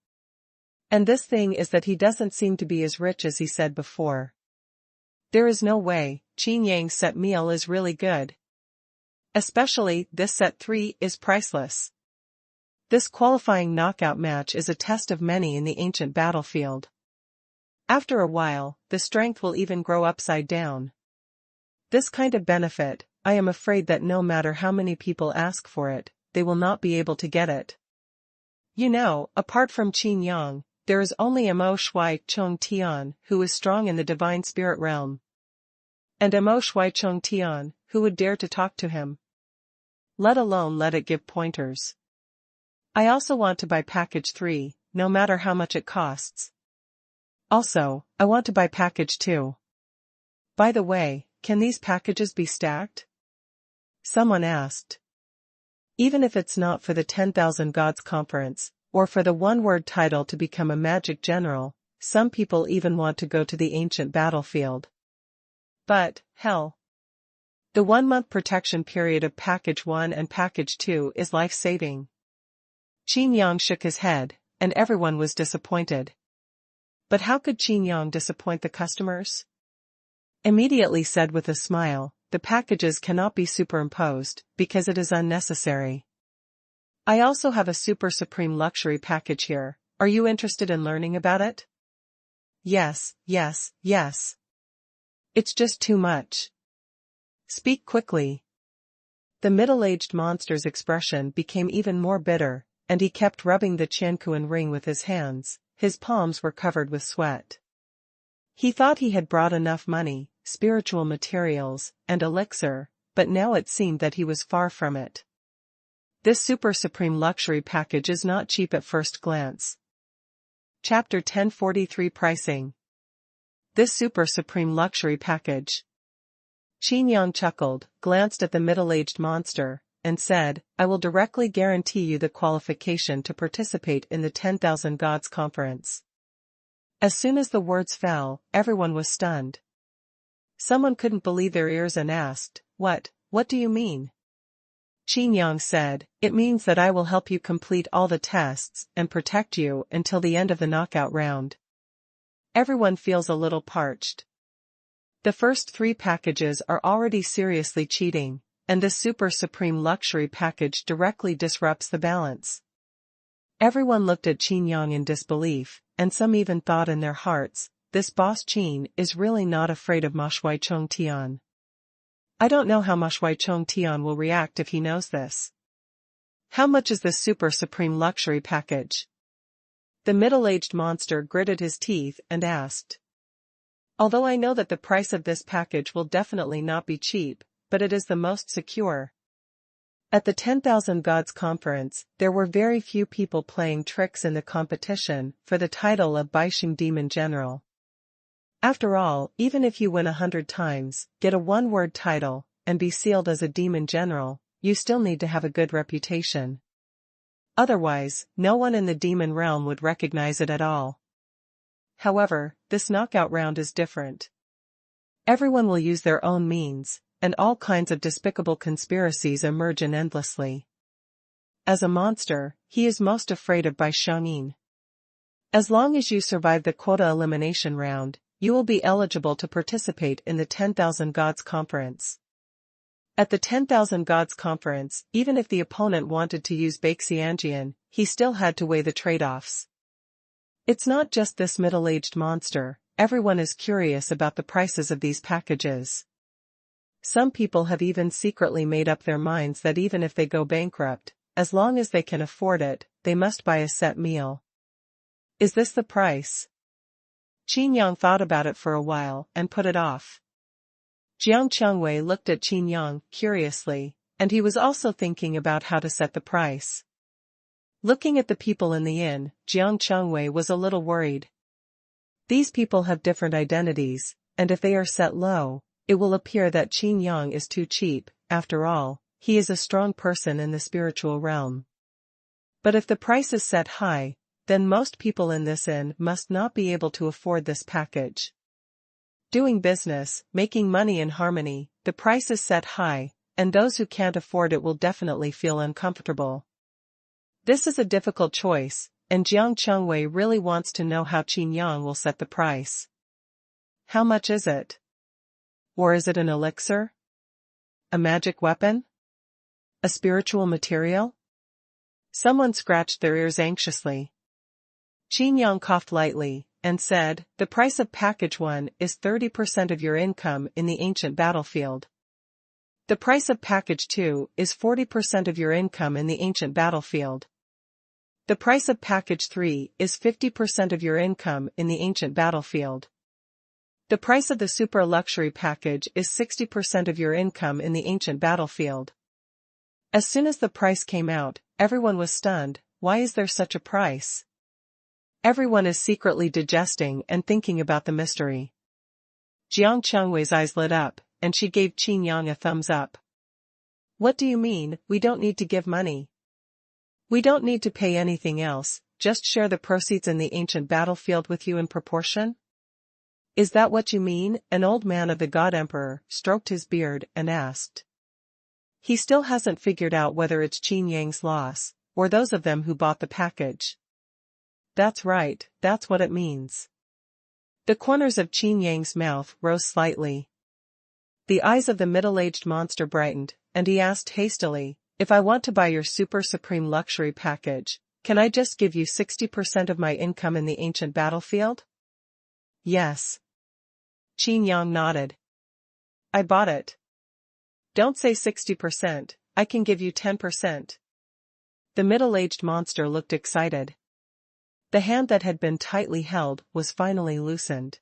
And this thing is that he doesn't seem to be as rich as he said before. There is no way, Qin Yang's set meal is really good. Especially, this set 3 is priceless. This qualifying knockout match is a test of many in the ancient battlefield. After a while, the strength will even grow upside down. This kind of benefit, I am afraid that no matter how many people ask for it, they will not be able to get it. You know, apart from Qin Yang, there is only Mo Shui Chung Tian, who is strong in the divine spirit realm. And Mo Shui Chung Tian, who would dare to talk to him? Let alone let it give pointers. I also want to buy Package 3, no matter how much it costs. Also, I want to buy Package 2. By the way, can these packages be stacked? Someone asked. Even if it's not for the 10,000 Gods Conference, or for the one-word title to become a magic general, some people even want to go to the ancient battlefield. But, hell. The 1-month protection period of Package 1 and Package 2 is life-saving. Qin Yang shook his head, and everyone was disappointed. But how could Qin Yang disappoint the customers? Immediately said with a smile, the packages cannot be superimposed, because it is unnecessary. I also have a super supreme luxury package here. Are you interested in learning about it? Yes, yes, yes. It's just too much. Speak quickly. The middle-aged monster's expression became even more bitter, and he kept rubbing the Qianquan ring with his hands. His palms were covered with sweat. He thought he had brought enough money, spiritual materials, and elixir, but now it seemed that he was far from it. This super supreme luxury package is not cheap at first glance. Chapter 1043 Pricing. This super supreme luxury package. Qin Yang chuckled, glanced at the middle-aged monster, and said, I will directly guarantee you the qualification to participate in the 10,000 Gods Conference. As soon as the words fell, everyone was stunned. Someone couldn't believe their ears and asked, What do you mean? Qin Yang said, it means that I will help you complete all the tests and protect you until the end of the knockout round. Everyone feels a little parched. The first 3 packages are already seriously cheating, and the super supreme luxury package directly disrupts the balance. Everyone looked at Qin Yang in disbelief, and some even thought in their hearts, this boss Qin is really not afraid of Ma Shui Chung Tian. I don't know how Ma Shui Chung Tian will react if he knows this. How much is this super supreme luxury package? The middle-aged monster gritted his teeth and asked. Although I know that the price of this package will definitely not be cheap, but it is the most secure. At the 10,000 Gods conference, there were very few people playing tricks in the competition for the title of Baixing Demon General. After all, even if you win 100 times, get a one-word title, and be sealed as a demon general, you still need to have a good reputation. Otherwise, no one in the demon realm would recognize it at all. However, this knockout round is different. Everyone will use their own means, and all kinds of despicable conspiracies emerge endlessly. As a monster, he is most afraid of Bai Xiangyin. As long as you survive the quota elimination round, you will be eligible to participate in the 10,000 Gods conference. At the 10,000 Gods conference, even if the opponent wanted to use Baixianjian, he still had to weigh the trade-offs. It's not just this middle-aged monster, everyone is curious about the prices of these packages. Some people have even secretly made up their minds that even if they go bankrupt, as long as they can afford it, they must buy a set meal. Is this the price? Qin Yang thought about it for a while and put it off. Jiang Chengwei looked at Qin Yang curiously, and he was also thinking about how to set the price. Looking at the people in the inn, Jiang Chengwei was a little worried. These people have different identities, and if they are set low, it will appear that Qin Yang is too cheap. After all, he is a strong person in the spiritual realm. But if the price is set high, then most people in this inn must not be able to afford this package. Doing business, making money in harmony, the price is set high, and those who can't afford it will definitely feel uncomfortable. This is a difficult choice, and Jiang Chengwei really wants to know how Qin Yang will set the price. How much is it? Or is it an elixir? A magic weapon? A spiritual material? Someone scratched their ears anxiously. Qin Yang coughed lightly, and said, the price of package 1 is 30% of your income in the ancient battlefield. The price of package 2 is 40% of your income in the ancient battlefield. The price of package 3 is 50% of your income in the ancient battlefield. The price of the super luxury package is 60% of your income in the ancient battlefield. As soon as the price came out, everyone was stunned. Why is there such a price? Everyone is secretly digesting and thinking about the mystery. Jiang Chengwei's eyes lit up, and she gave Qin Yang a thumbs up. What do you mean, we don't need to give money? We don't need to pay anything else, just share the proceeds in the ancient battlefield with you in proportion? Is that what you mean? An old man of the God Emperor stroked his beard and asked. He still hasn't figured out whether it's Qin Yang's loss, or those of them who bought the package. That's right, that's what it means. The corners of Qin Yang's mouth rose slightly. The eyes of the middle-aged monster brightened, and he asked hastily, if I want to buy your super supreme luxury package, can I just give you 60% of my income in the ancient battlefield? Yes. Qin Yang nodded. I bought it. Don't say 60%, I can give you 10%. The middle-aged monster looked excited. The hand that had been tightly held was finally loosened.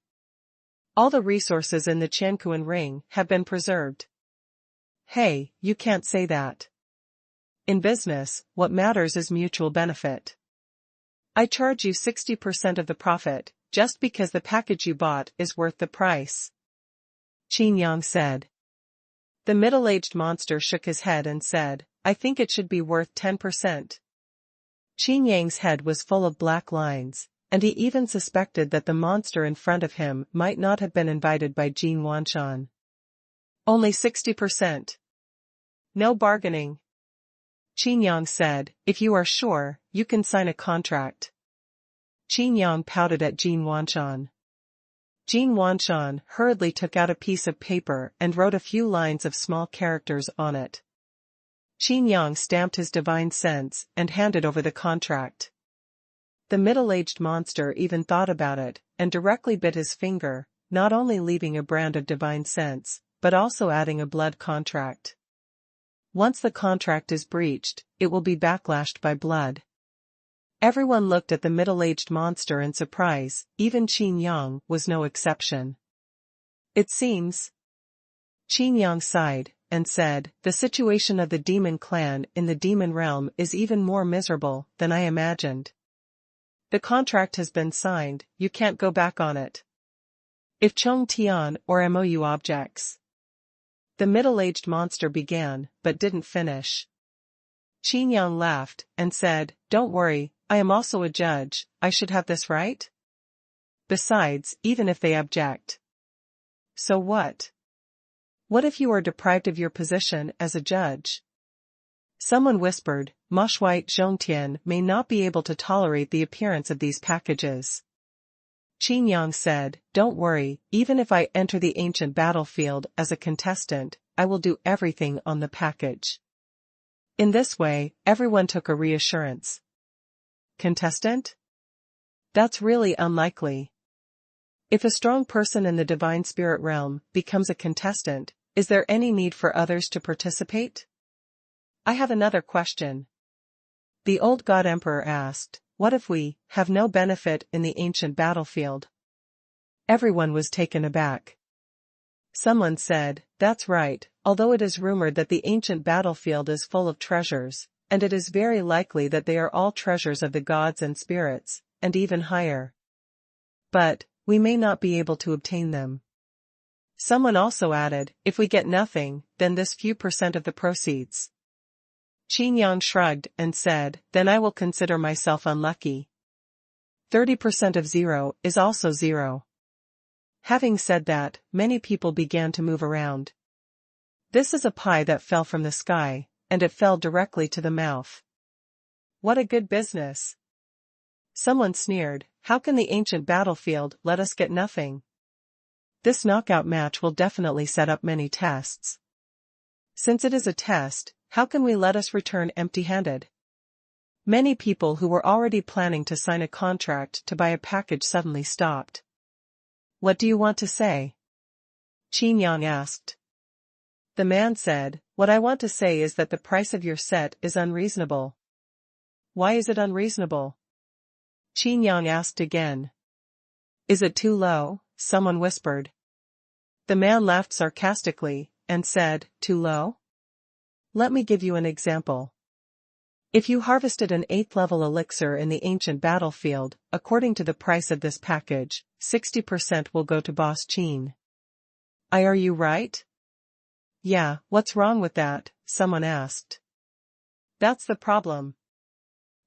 All the resources in the Qianquan ring have been preserved. Hey, you can't say that. In business, what matters is mutual benefit. I charge you 60% of the profit, just because the package you bought is worth the price. Qin Yang said. The middle-aged monster shook his head and said, I think it should be worth 10%. Qin Yang's head was full of black lines, and he even suspected that the monster in front of him might not have been invited by Jin Wanshan. Only 60%. No bargaining. Qin Yang said, if you are sure, you can sign a contract. Qin Yang pouted at Jin Wanshan. Jin Wanshan hurriedly took out a piece of paper and wrote a few lines of small characters on it. Qin Yang stamped his divine sense and handed over the contract. The middle-aged monster even thought about it, and directly bit his finger, not only leaving a brand of divine sense, but also adding a blood contract. Once the contract is breached, it will be backlashed by blood. Everyone looked at the middle-aged monster in surprise, even Qin Yang was no exception. It seems. Qin Yang sighed, and said, "The situation of the demon clan in the demon realm is even more miserable than I imagined. The contract has been signed, you can't go back on it. If Chong Tian or MOU objects." The middle-aged monster began, but didn't finish. Qin Yang laughed, and said, "Don't worry, I am also a judge, I should have this right? Besides, even if they object. So what? What if you are deprived of your position as a judge?" Someone whispered, "Ma Shui Zhongtian may not be able to tolerate the appearance of these packages." Qin Yang said, "Don't worry, even if I enter the ancient battlefield as a contestant, I will do everything on the package." In this way, everyone took a reassurance. Contestant? That's really unlikely. If a strong person in the divine spirit realm becomes a contestant, is there any need for others to participate? I have another question. The old god emperor asked, "What if we have no benefit in the ancient battlefield?" Everyone was taken aback. Someone said, "That's right, although it is rumored that the ancient battlefield is full of treasures, and it is very likely that they are all treasures of the gods and spirits, and even higher. But we may not be able to obtain them." Someone also added, "If we get nothing, then this few percent of the proceeds." Qin Yang shrugged and said, "Then I will consider myself unlucky. 30% of 0 is also 0. Having said that, many people began to move around. This is a pie that fell from the sky, and it fell directly to the mouth. What a good business. Someone sneered, "How can the ancient battlefield let us get nothing? This knockout match will definitely set up many tests. Since it is a test, how can we let us return empty-handed?" Many people who were already planning to sign a contract to buy a package suddenly stopped. "What do you want to say?" Qin Yang asked. The man said, "What I want to say is that the price of your set is unreasonable." "Why is it unreasonable?" Qin Yang asked again. "Is it too low?" someone whispered. The man laughed sarcastically, and said, "Too low? Let me give you an example. If you harvested an 8th level elixir in the ancient battlefield, according to the price of this package, 60% will go to Boss Qin. Are you right?" "Yeah, what's wrong with that?" someone asked. "That's the problem."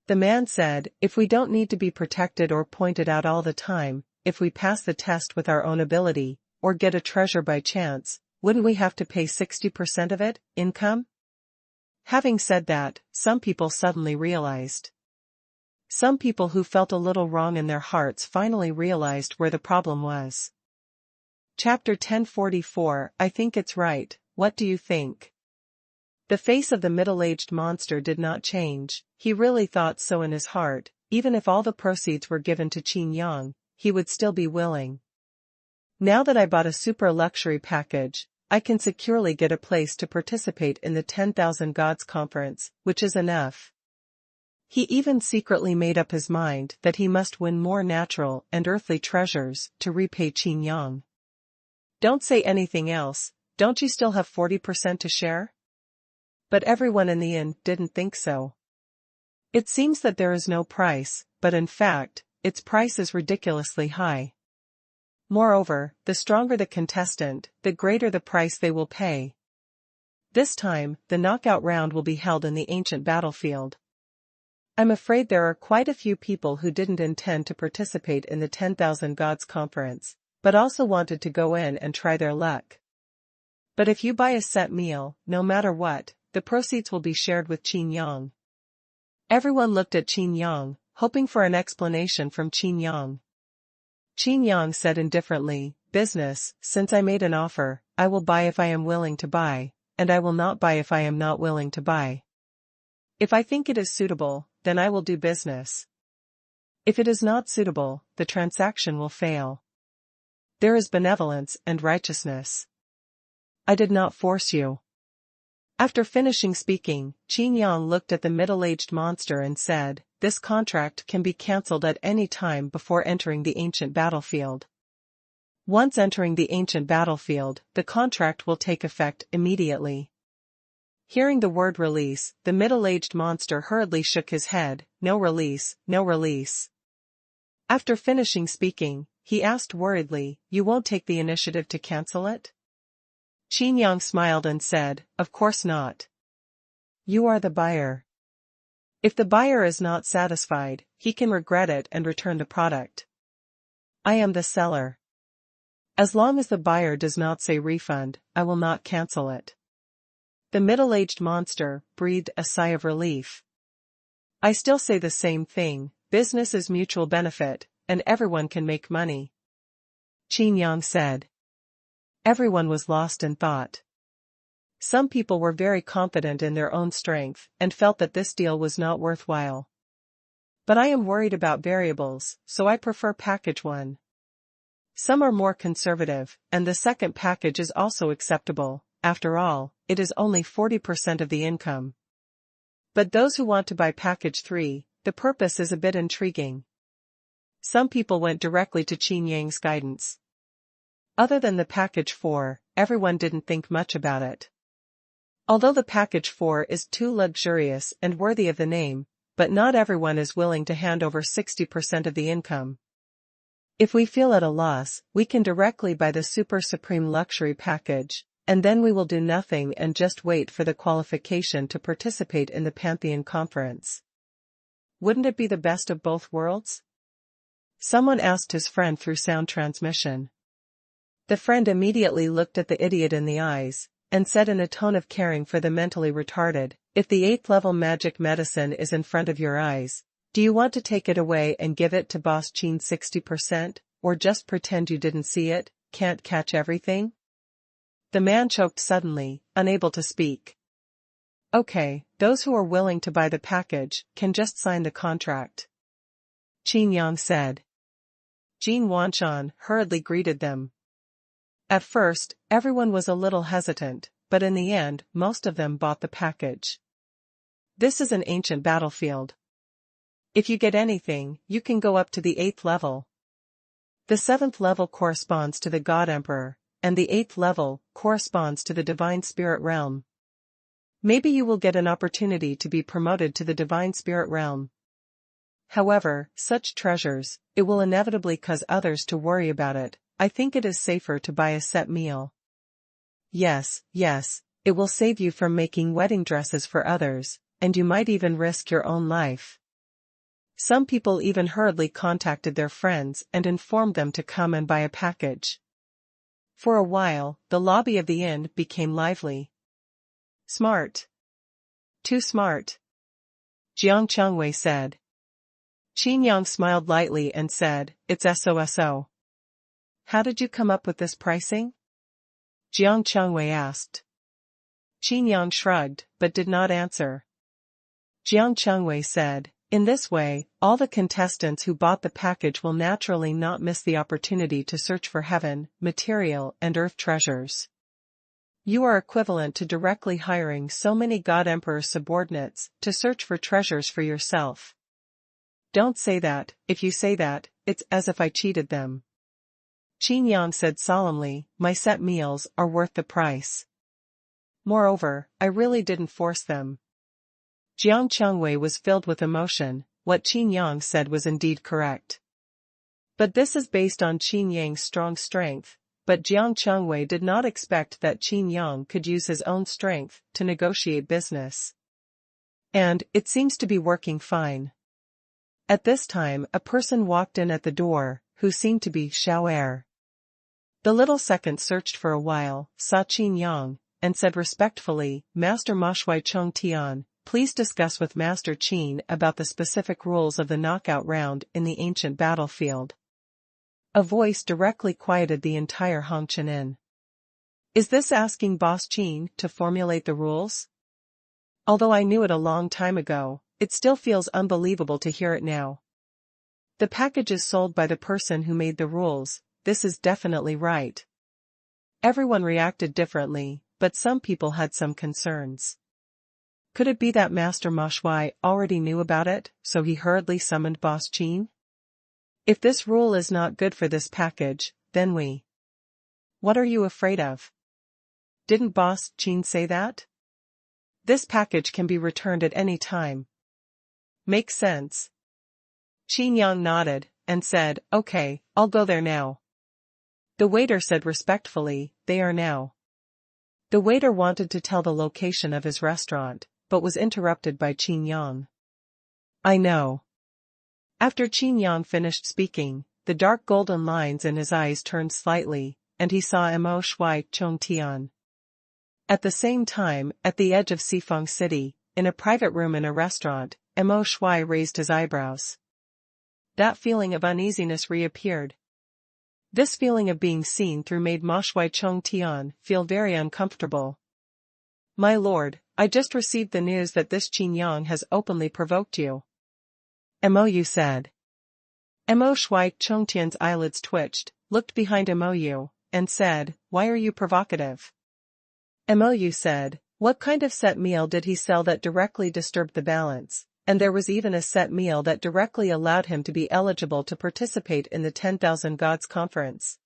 The man said, "If we don't need to be protected or pointed out all the time, if we pass the test with our own ability, or get a treasure by chance, wouldn't we have to pay 60% of it, income?" Having said that, some people suddenly realized. Some people who felt a little wrong in their hearts finally realized where the problem was. Chapter 1044, I think it's right, what do you think? The face of the middle-aged monster did not change. He really thought so in his heart. Even if all the proceeds were given to Qin Yang, he would still be willing. Now that I bought a super luxury package, I can securely get a place to participate in the 10,000 Gods Conference, which is enough. He even secretly made up his mind that he must win more natural and earthly treasures to repay Qin Yang. "Don't say anything else, don't you still have 40% to share?" But everyone in the inn didn't think so. It seems that there is no price, but in fact, its price is ridiculously high. Moreover, the stronger the contestant, the greater the price they will pay. This time, the knockout round will be held in the ancient battlefield. I'm afraid there are quite a few people who didn't intend to participate in the 10,000 Gods Conference, but also wanted to go in and try their luck. But if you buy a set meal, no matter what, the proceeds will be shared with Qin Yang. Everyone looked at Qin Yang, hoping for an explanation from Qin Yang. Qin Yang said indifferently, "Business, since I made an offer, I will buy if I am willing to buy, and I will not buy if I am not willing to buy. If I think it is suitable, then I will do business. If it is not suitable, the transaction will fail. There is benevolence and righteousness. I did not force you." After finishing speaking, Qin Yang looked at the middle-aged monster and said, "This contract can be cancelled at any time before entering the ancient battlefield. Once entering the ancient battlefield, the contract will take effect immediately. Hearing the word release, the middle-aged monster hurriedly shook his head. No release, no release. After finishing speaking, he asked worriedly, you won't take the initiative to cancel it? Qin Yang smiled and said, of course not. You are the buyer. If the buyer is not satisfied, he can regret it and return the product. I am the seller. As long as the buyer does not say refund, I will not cancel it. The middle-aged monster breathed a sigh of relief. I still say the same thing, business is mutual benefit, and everyone can make money. Qin Yang said. Everyone was lost in thought. Some people were very confident in their own strength and felt that this deal was not worthwhile. But I am worried about variables, so I prefer package 1. Some are more conservative, and the second package is also acceptable. After all, it is only 40% of the income. But those who want to buy package 3, the purpose is a bit intriguing. Some people went directly to Qin Yang's guidance. Other than the package 4, everyone didn't think much about it. Although the package 4 is too luxurious and worthy of the name, but not everyone is willing to hand over 60% of the income. If we feel at a loss, we can directly buy the Super Supreme Luxury package, and then we will do nothing and just wait for the qualification to participate in the Pantheon conference. Wouldn't it be the best of both worlds? Someone asked his friend through sound transmission. The friend immediately looked at the idiot in the eyes, and said in a tone of caring for the mentally retarded, if the 8th level magic medicine is in front of your eyes, do you want to take it away and give it to Boss Qin 60%, or just pretend you didn't see it, can't catch everything? The man choked suddenly, unable to speak. Okay, those who are willing to buy the package can just sign the contract. Qin Yang said. Xuanhuan hurriedly greeted them. At first, everyone was a little hesitant, but in the end, most of them bought the package. This is an ancient battlefield. If you get anything, you can go up to the 8th level. The 7th level corresponds to the God Emperor, and the 8th level corresponds to the Divine Spirit Realm. Maybe you will get an opportunity to be promoted to the Divine Spirit Realm. However, such treasures, it will inevitably cause others to worry about it. I think it is safer to buy a set meal. Yes, it will save you from making wedding dresses for others, and you might even risk your own life. Some people even hurriedly contacted their friends and informed them to come and buy a package. For a while, the lobby of the inn became lively. Smart. Too smart. Jiang Chengwei said. Qin Yang smiled lightly and said, it's SOSO. How did you come up with this pricing? Jiang Chengwei asked. Qin Yang shrugged, but did not answer. Jiang Chengwei said, in this way, all the contestants who bought the package will naturally not miss the opportunity to search for heaven, material, and earth treasures. You are equivalent to directly hiring so many God Emperor subordinates to search for treasures for yourself. Don't say that. If you say that, it's as if I cheated them. Qin Yang said solemnly, my set meals are worth the price. Moreover, I really didn't force them. Jiang Chengwei was filled with emotion. What Qin Yang said was indeed correct. But this is based on Qin Yang's strong strength, but Jiang Chengwei did not expect that Qin Yang could use his own strength to negotiate business. And, it seems to be working fine. At this time a person walked in at the door, who seemed to be Xiao. The little second searched for a while, saw Qin Yang, and said respectfully, Master Ma Shui Chong Tian, please discuss with Master Qin about the specific rules of the knockout round in the ancient battlefield. A voice directly quieted the entire Hongqian Inn. Is this asking Boss Qin to formulate the rules? Although I knew it a long time ago, it still feels unbelievable to hear it now. The package is sold by the person who made the rules, this is definitely right. Everyone reacted differently, but some people had some concerns. Could it be that Master Ma Shui already knew about it, so he hurriedly summoned Boss Qin? If this rule is not good for this package, then we What are you afraid of? Didn't Boss Qin say that? This package can be returned at any time. Makes sense. Qin Yang nodded, and said, okay, I'll go there now. The waiter said respectfully, they are now. The waiter wanted to tell the location of his restaurant, but was interrupted by Qin Yang. I know. After Qin Yang finished speaking, the dark golden lines in his eyes turned slightly, and he saw Mo Shui Chong Tian. At the same time, at the edge of Sifeng City, in a private room in a restaurant, Mo Shui raised his eyebrows. That feeling of uneasiness reappeared. This feeling of being seen through made Mo Shui Chong Tian feel very uncomfortable. My lord, I just received the news that this Qin Yang has openly provoked you. Mou said. Mo Shui Chong Tian's eyelids twitched, looked behind Mou, and said, why are you provocative? Mou said, what kind of set meal did he sell that directly disturbed the balance, and there was even a set meal that directly allowed him to be eligible to participate in the 10,000 Gods Conference.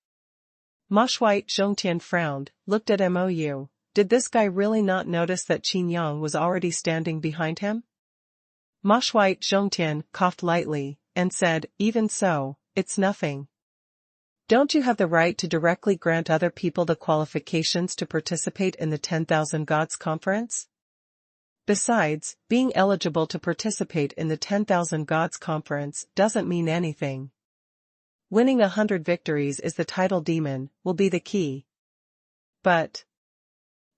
Ma Shui Zhongtian frowned, looked at Mou. Did this guy really not notice that Qin Yang was already standing behind him? Ma Shui Zhongtian coughed lightly, and said, even so, it's nothing. Don't you have the right to directly grant other people the qualifications to participate in the 10,000 Gods Conference? Besides, being eligible to participate in the 10,000 Gods Conference doesn't mean anything. Winning 100 victories is the title demon, will be the key. But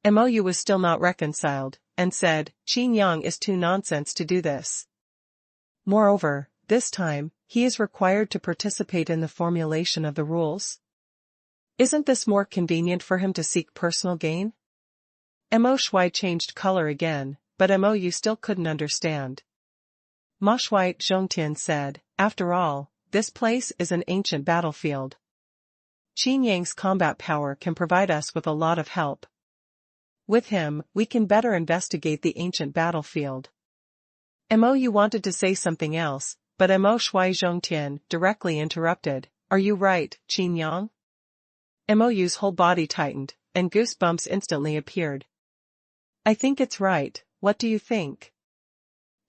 Mou was still not reconciled, and said, Qin Yang is too nonsense to do this. Moreover, this time, he is required to participate in the formulation of the rules. Isn't this more convenient for him to seek personal gain? Mo Shui changed color again, but Mou still couldn't understand. Ma Shui Zhongtian said, after all, this place is an ancient battlefield. Qin Yang's combat power can provide us with a lot of help. With him, we can better investigate the ancient battlefield. Mou wanted to say something else, but Mo Shui Zhongtian directly interrupted, are you right, Qin Yang? Mou's whole body tightened, and goosebumps instantly appeared. I think it's right, what do you think?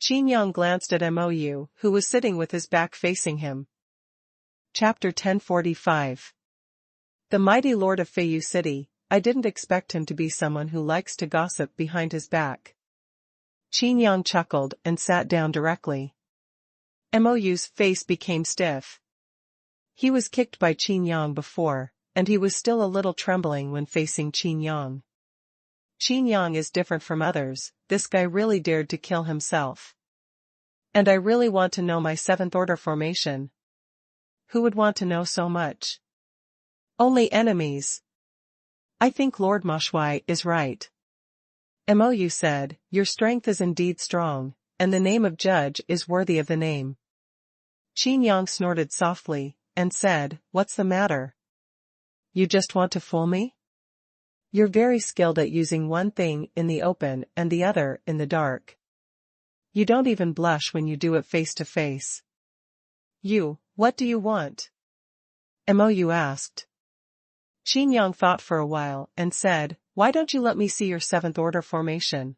Qin Yang glanced at Mou, who was sitting with his back facing him. Chapter 1045. The mighty lord of Feiyu City, I didn't expect him to be someone who likes to gossip behind his back. Qin Yang chuckled and sat down directly. Mou's face became stiff. He was kicked by Qin Yang before, and he was still a little trembling when facing Qin Yang. Qin Yang is different from others, this guy really dared to kill himself. And I really want to know my 7th order formation. Who would want to know so much? Only enemies. I think Lord Ma Shui is right. Mou said, your strength is indeed strong, and the name of judge is worthy of the name. Qin Yang snorted softly, and said, what's the matter? You just want to fool me? You're very skilled at using one thing in the open and the other in the dark. You don't even blush when you do it face to face. What do you want? Mou asked. Qin Yang thought for a while and said, why don't you let me see your 7th order formation?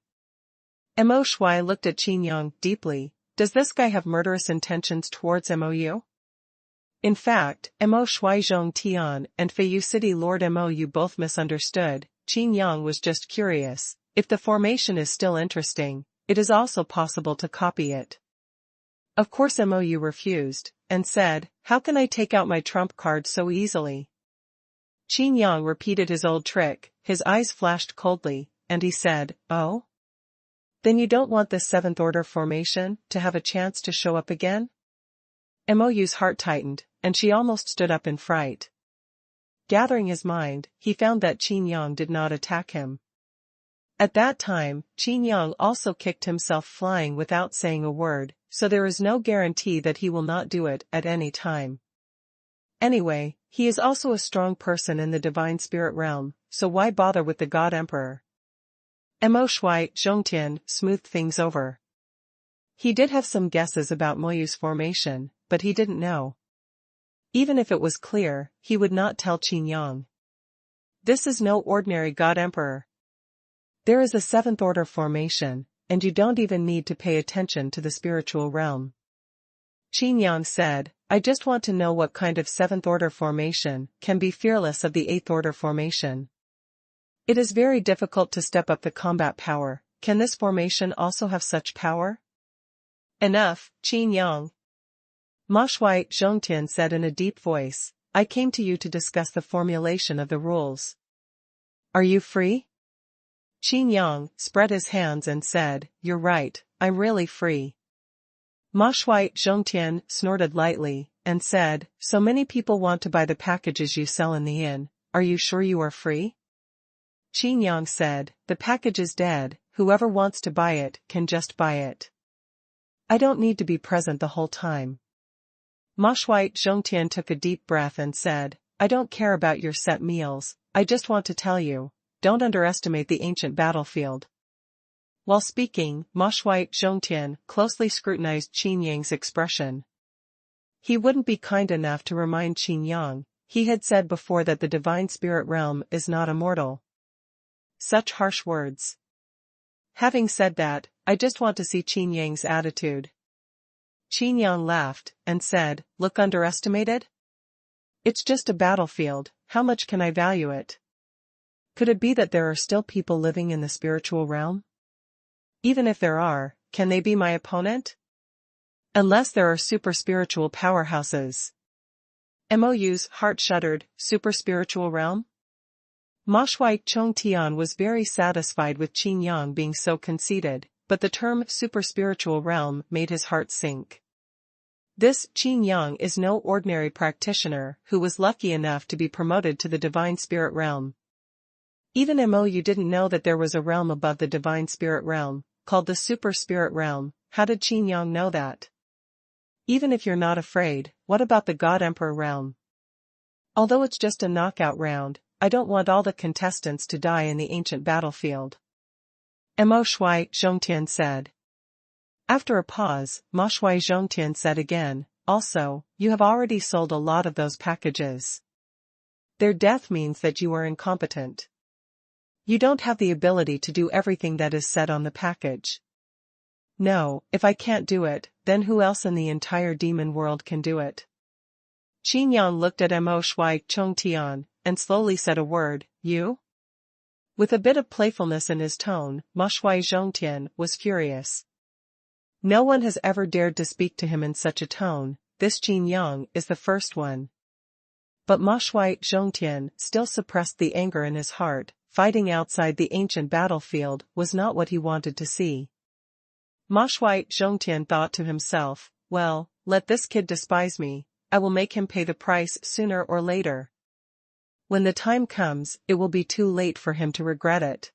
Mo Shui looked at Qin Yang deeply, does this guy have murderous intentions towards Mou? In fact, Mo Shui Zhong Tian and Feiyu City Lord Mou both misunderstood. Qin Yang was just curious, if the formation is still interesting, it is also possible to copy it. Of course Mou refused, and said, how can I take out my trump card so easily? Qin Yang repeated his old trick, his eyes flashed coldly, and he said, oh? Then you don't want this 7th order formation to have a chance to show up again? Mou's heart tightened, and she almost stood up in fright. Gathering his mind, he found that Qin Yang did not attack him. At that time, Qin Yang also kicked himself flying without saying a word, so there is no guarantee that he will not do it at any time. Anyway, he is also a strong person in the divine spirit realm, so why bother with the God Emperor? Mo Shui Zhongtian smoothed things over. He did have some guesses about Mou's formation, but he didn't know. Even if it was clear, he would not tell Qin Yang. This is no ordinary God-Emperor. There is a seventh-order formation, and you don't even need to pay attention to the spiritual realm. Qin Yang said, I just want to know what kind of seventh-order formation can be fearless of the eighth-order formation. It is very difficult to step up the combat power. Can this formation also have such power? Enough, Qin Yang. Ma Shui Zhongtian said in a deep voice, I came to you to discuss the formulation of the rules. Are you free? Qin Yang spread his hands and said, You're right, I'm really free. Ma Shui Zhongtian snorted lightly, and said, So many people want to buy the packages you sell in the inn, are you sure you are free? Qin Yang said, The package is dead, whoever wants to buy it can just buy it. I don't need to be present the whole time. Ma Shui Zhongtian took a deep breath and said, I don't care about your set meals, I just want to tell you, don't underestimate the ancient battlefield. While speaking, Ma Shui Zhongtian closely scrutinized Qin Yang's expression. He wouldn't be kind enough to remind Qin Yang, he had said before that the divine spirit realm is not immortal. Such harsh words. Having said that, I just want to see Qin Yang's attitude. Qin Yang laughed, and said, Look underestimated? It's just a battlefield, how much can I value it? Could it be that there are still people living in the spiritual realm? Even if there are, can they be my opponent? Unless there are super-spiritual powerhouses. Mou's heart shuddered, super-spiritual realm? Ma Shui Zhongtian was very satisfied with Qin Yang being so conceited, but the term super-spiritual realm made his heart sink. This Qin Yang is no ordinary practitioner who was lucky enough to be promoted to the divine spirit realm. Even Mou didn't know that there was a realm above the divine spirit realm, called the super spirit realm. How did Qin Yang know that? Even if you're not afraid, what about the God Emperor realm? Although it's just a knockout round, I don't want all the contestants to die in the ancient battlefield. Ma Shui Zhongtian said. After a pause, Ma Shui Zhongtian said again, also, you have already sold a lot of those packages. Their death means that you are incompetent. You don't have the ability to do everything that is said on the package. No, if I can't do it, then who else in the entire demon world can do it? Qin Yang looked at Ma Shui Zhongtian, and slowly said a word, you? With a bit of playfulness in his tone, Ma Shui Zhongtian was furious. No one has ever dared to speak to him in such a tone, this Qin Yang is the first one. But Ma Shui Zhongtian still suppressed the anger in his heart, fighting outside the ancient battlefield was not what he wanted to see. Ma Shui Zhongtian thought to himself, well, let this kid despise me, I will make him pay the price sooner or later. When the time comes, it will be too late for him to regret it.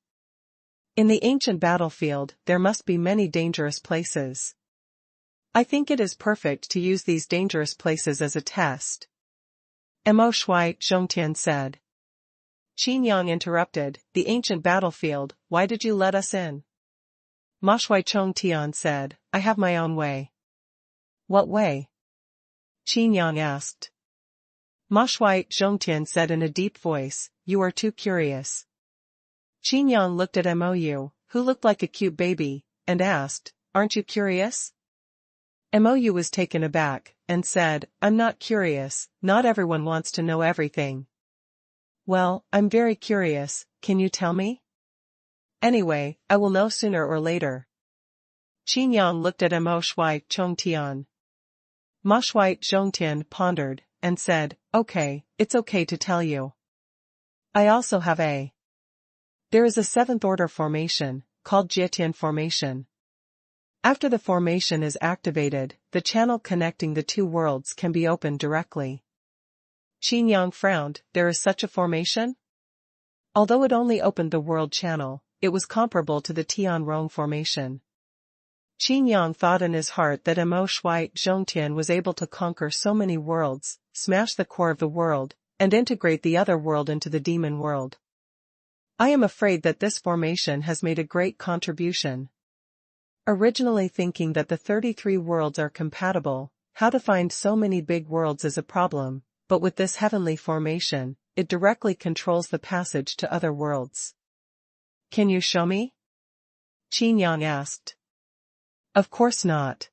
In the ancient battlefield, there must be many dangerous places. I think it is perfect to use these dangerous places as a test. Ma Shui Zhongtian said. Qin Yang interrupted, the ancient battlefield, why did you let us in? Ma Shui Zhongtian said, I have my own way. What way? Qin Yang asked. Ma Shui Zhongtian said in a deep voice, you are too curious. Qin Yang looked at Mou, who looked like a cute baby, and asked, aren't you curious? Mou was taken aback, and said, I'm not curious, not everyone wants to know everything. Well, I'm very curious, can you tell me? Anyway, I will know sooner or later. Qin Yang looked at Ma Shui Zhongtian. Ma Shui Zhongtian pondered, and said, okay, it's okay to tell you. I also have a. There is a seventh-order formation, called Jietian formation. After the formation is activated, the channel connecting the two worlds can be opened directly. Qin Yang frowned, there is such a formation? Although it only opened the world channel, it was comparable to the Tianrong formation. Qin Yang thought in his heart that Ma Shui Zhongtian was able to conquer so many worlds, smash the core of the world, and integrate the other world into the demon world. I am afraid that this formation has made a great contribution. Originally thinking that the 33 worlds are compatible, how to find so many big worlds is a problem, but with this heavenly formation, it directly controls the passage to other worlds. Can you show me? Qin Yang asked. Of course not.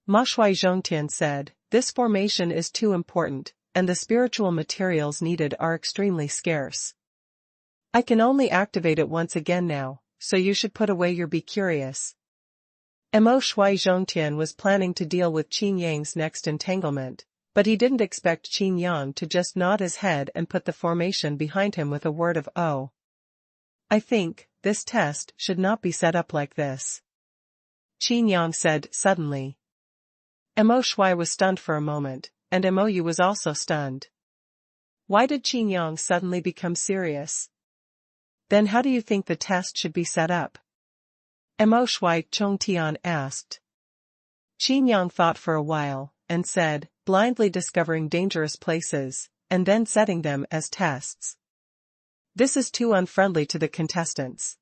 Ma Shui Zhongtian said, this formation is too important, and the spiritual materials needed are extremely scarce. I can only activate it once again now, so you should put away your be curious. Mo Shui Zhongtian was planning to deal with Qin Yang's next entanglement, but he didn't expect Qin Yang to just nod his head and put the formation behind him with a word of "Oh." I think, this test should not be set up like this. Qin Yang said suddenly. Mo Shui was stunned for a moment, and Mou was also stunned. Why did Qin Yang suddenly become serious? Then how do you think the test should be set up? Mo Shui Chongtian asked. Qin Yang thought for a while, and said, blindly discovering dangerous places, and then setting them as tests. This is too unfriendly to the contestants.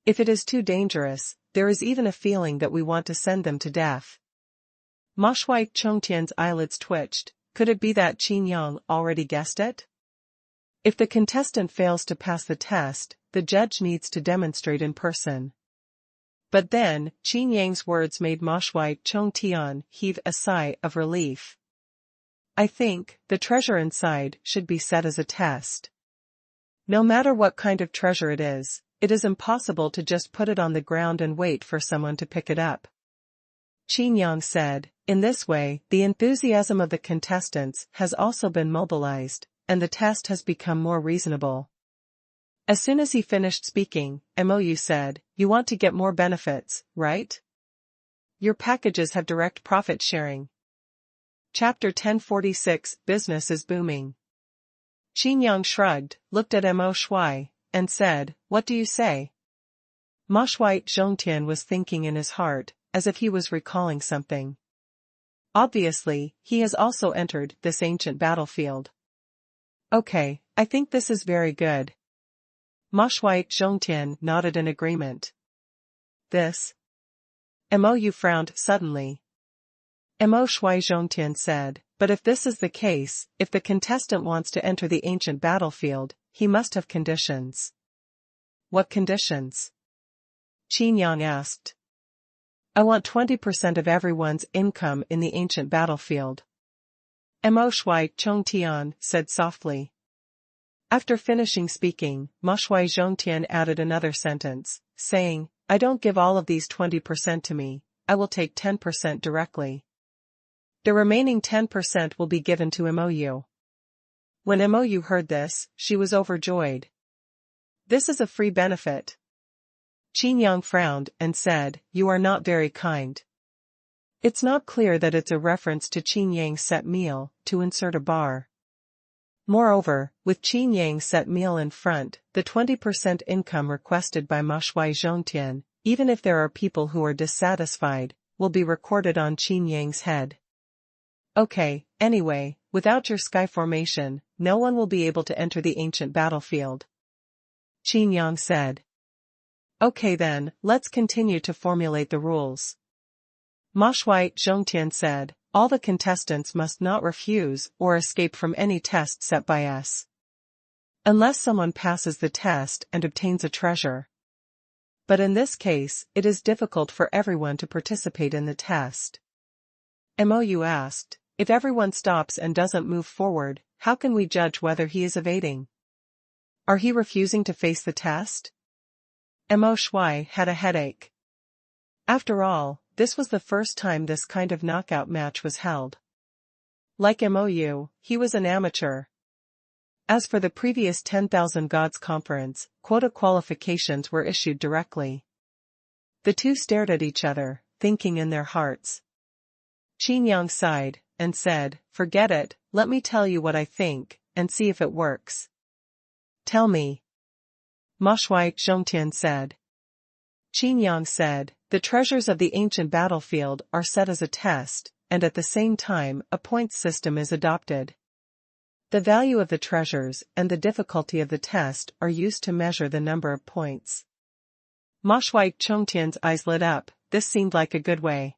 If it is too dangerous, there is even a feeling that we want to send them to death. Ma Shui Chongtian's eyelids twitched. Could it be that Qin Yang already guessed it? If the contestant fails to pass the test, the judge needs to demonstrate in person. But then, Qin Yang's words made Ma Shui Chongtian heave a sigh of relief. I think, the treasure inside should be set as a test. No matter what kind of treasure it is impossible to just put it on the ground and wait for someone to pick it up. Qin Yang said, in this way, the enthusiasm of the contestants has also been mobilized, and the test has become more reasonable. As soon as he finished speaking, Mou said, you want to get more benefits, right? Your packages have direct profit sharing. Chapter 1046, Business is Booming. Qin Yang shrugged, looked at Mo Shui, and said, what do you say? Ma Shui Zhongtian was thinking in his heart, as if he was recalling something. Obviously, he has also entered this ancient battlefield. Okay, I think this is very good. Ma Shui Zhongtian nodded in agreement. This? Mou frowned suddenly. Mo Shui Zhongtian said, but if this is the case, if the contestant wants to enter the ancient battlefield, he must have conditions. What conditions? Qin Yang asked. I want 20% of everyone's income in the ancient battlefield. Mo Shui Chongtian said softly. After finishing speaking, Ma Shui Zhongtian added another sentence, saying, I don't give all of these 20% to me, I will take 10% directly. The remaining 10% will be given to Mou. When Mou heard this, she was overjoyed. This is a free benefit. Qin Yang frowned and said, you are not very kind. It's not clear that it's a reference to Qin Yang's set meal, to insert a bar. Moreover, with Qin Yang's set meal in front, the 20% income requested by Ma Shui Zhongtian, even if there are people who are dissatisfied, will be recorded on Qin Yang's head. Okay, anyway, without your sky formation, no one will be able to enter the ancient battlefield. Qin Yang said. Okay then, let's continue to formulate the rules. Ma Shui Zhongtian said, all the contestants must not refuse or escape from any test set by us. Unless someone passes the test and obtains a treasure. But in this case, it is difficult for everyone to participate in the test. Mou asked, if everyone stops and doesn't move forward, how can we judge whether he is evading? Are he refusing to face the test? Mo Shui had a headache. After all, this was the first time this kind of knockout match was held. Like Mou, he was an amateur. As for the previous 10,000 Gods Conference, quota qualifications were issued directly. The two stared at each other, thinking in their hearts. Qin Yang sighed, and said, forget it, let me tell you what I think, and see if it works. Tell me. Ma Shui Zhongtian said. Qin Yang said, the treasures of the ancient battlefield are set as a test, and at the same time a points system is adopted. The value of the treasures and the difficulty of the test are used to measure the number of points. Ma Shui Zhongtian's eyes lit up, this seemed like a good way.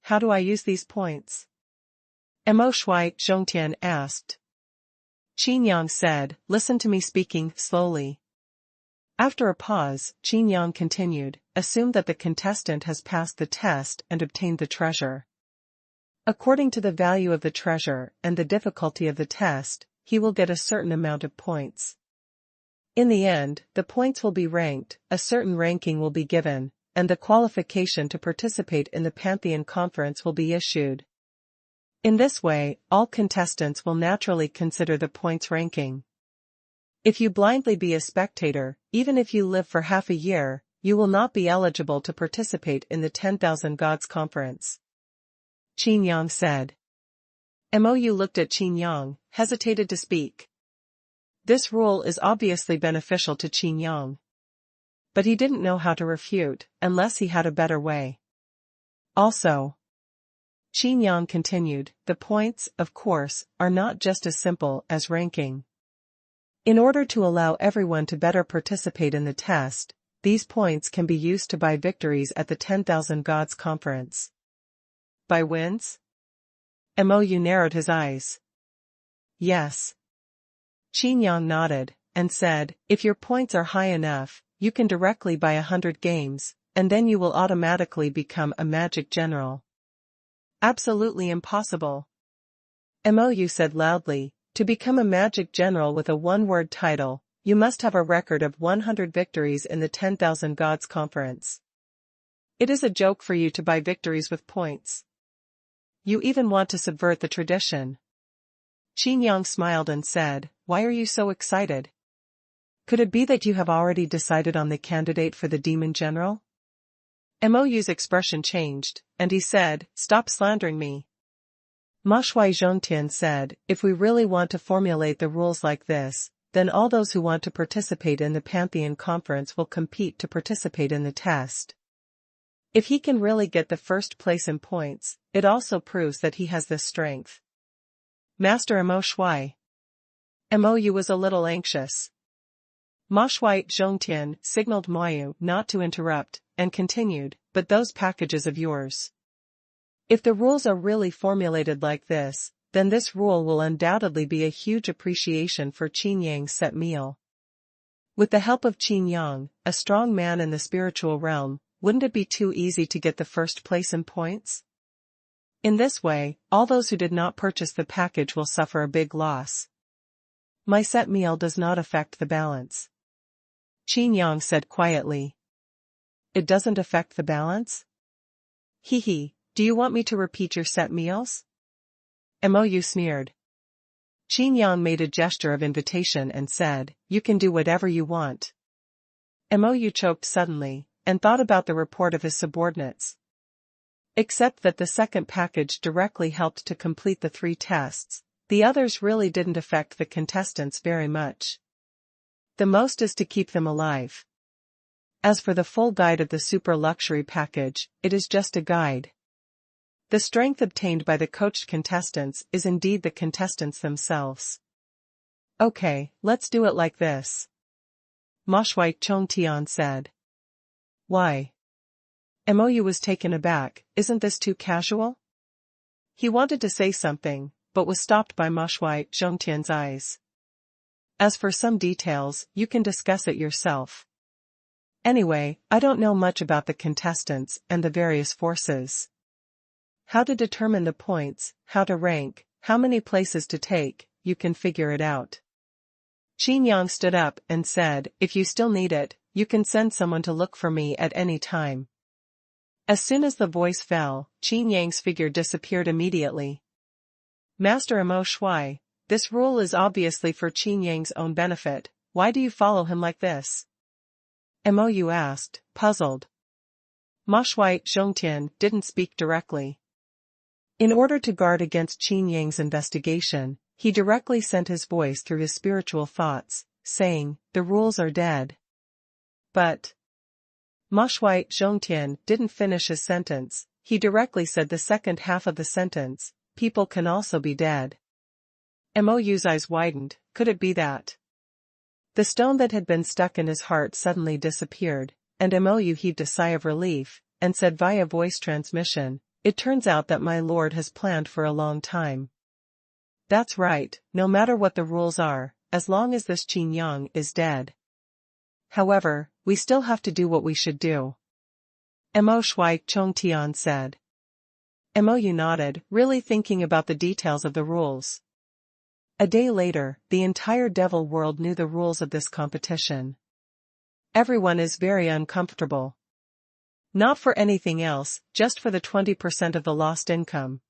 How do I use these points? Mo Shui Zhongtian asked. Qin Yang said, listen to me speaking slowly. After a pause, Qin Yang continued, assume that the contestant has passed the test and obtained the treasure. According to the value of the treasure and the difficulty of the test, he will get a certain amount of points. In the end, the points will be ranked, a certain ranking will be given, and the qualification to participate in the Pantheon Conference will be issued. In this way, all contestants will naturally consider the points ranking. If you blindly be a spectator, even if you live for half a year, you will not be eligible to participate in the 10,000 Gods Conference. Qin Yang said. Mou looked at Qin Yang, hesitated to speak. This rule is obviously beneficial to Qin Yang. But he didn't know how to refute, unless he had a better way. Also, Qin Yang continued, the points, of course, are not just as simple as ranking. In order to allow everyone to better participate in the test, these points can be used to buy victories at the 10,000 Gods Conference. Buy wins? Mou narrowed his eyes. Yes. Qin Yang nodded, and said, if your points are high enough, you can directly buy 100 games, and then you will automatically become a magic general. Absolutely impossible. Mou said loudly, to become a magic general with a one-word title, you must have a record of 100 victories in the 10,000 Gods Conference. It is a joke for you to buy victories with points. You even want to subvert the tradition. Qin Yang smiled and said, why are you so excited? Could it be that you have already decided on the candidate for the demon general? Mou's expression changed, and he said, stop slandering me. Ma Shui Zhongtian said, if we really want to formulate the rules like this, then all those who want to participate in the Pantheon Conference will compete to participate in the test. If he can really get the first place in points, it also proves that he has this strength. Master Mo Shui. Mou was a little anxious. Ma Shui Zhongtian signaled Mou not to interrupt, and continued, but those packages of yours. If the rules are really formulated like this, then this rule will undoubtedly be a huge appreciation for Qin Yang's set meal. With the help of Qin Yang, a strong man in the spiritual realm, wouldn't it be too easy to get the first place in points? In this way, all those who did not purchase the package will suffer a big loss. My set meal does not affect the balance. Qin Yang said quietly. It doesn't affect the balance? Hee, do you want me to repeat your set meals? Mou sneered. Qin Yang made a gesture of invitation and said, you can do whatever you want. Mou choked suddenly, and thought about the report of his subordinates. Except that the second package directly helped to complete the 3 tests, the others really didn't affect the contestants very much. The most is to keep them alive. As for the full guide of the super luxury package, it is just a guide. The strength obtained by the coached contestants is indeed the contestants themselves. Okay, let's do it like this. Ma Shui Zhongtian said. Why? Mou was taken aback, isn't this too casual? He wanted to say something, but was stopped by Ma Shui Zhongtian's eyes. As for some details, you can discuss it yourself. Anyway, I don't know much about the contestants and the various forces. How to determine the points, how to rank, how many places to take, you can figure it out. Qin Yang stood up and said, if you still need it, you can send someone to look for me at any time. As soon as the voice fell, Qin Yang's figure disappeared immediately. Master Mo Shui, this rule is obviously for Qin Yang's own benefit, why do you follow him like this? Mou asked, puzzled. Ma Shui Zhongtian didn't speak directly. In order to guard against Qin Yang's investigation, he directly sent his voice through his spiritual thoughts, saying, the rules are dead. But Ma Shui Zhongtian didn't finish his sentence, he directly said the second half of the sentence, people can also be dead. Mou's eyes widened, could it be that? The stone that had been stuck in his heart suddenly disappeared, and Mou heaved a sigh of relief, and said via voice transmission, it turns out that my lord has planned for a long time. That's right, no matter what the rules are, as long as this Qin Yang is dead. However, we still have to do what we should do. Mo Shui Chongtian said. Mo nodded, really thinking about the details of the rules. A day later, the entire devil world knew the rules of this competition. Everyone is very uncomfortable. Not for anything else, just for the 20% of the lost income.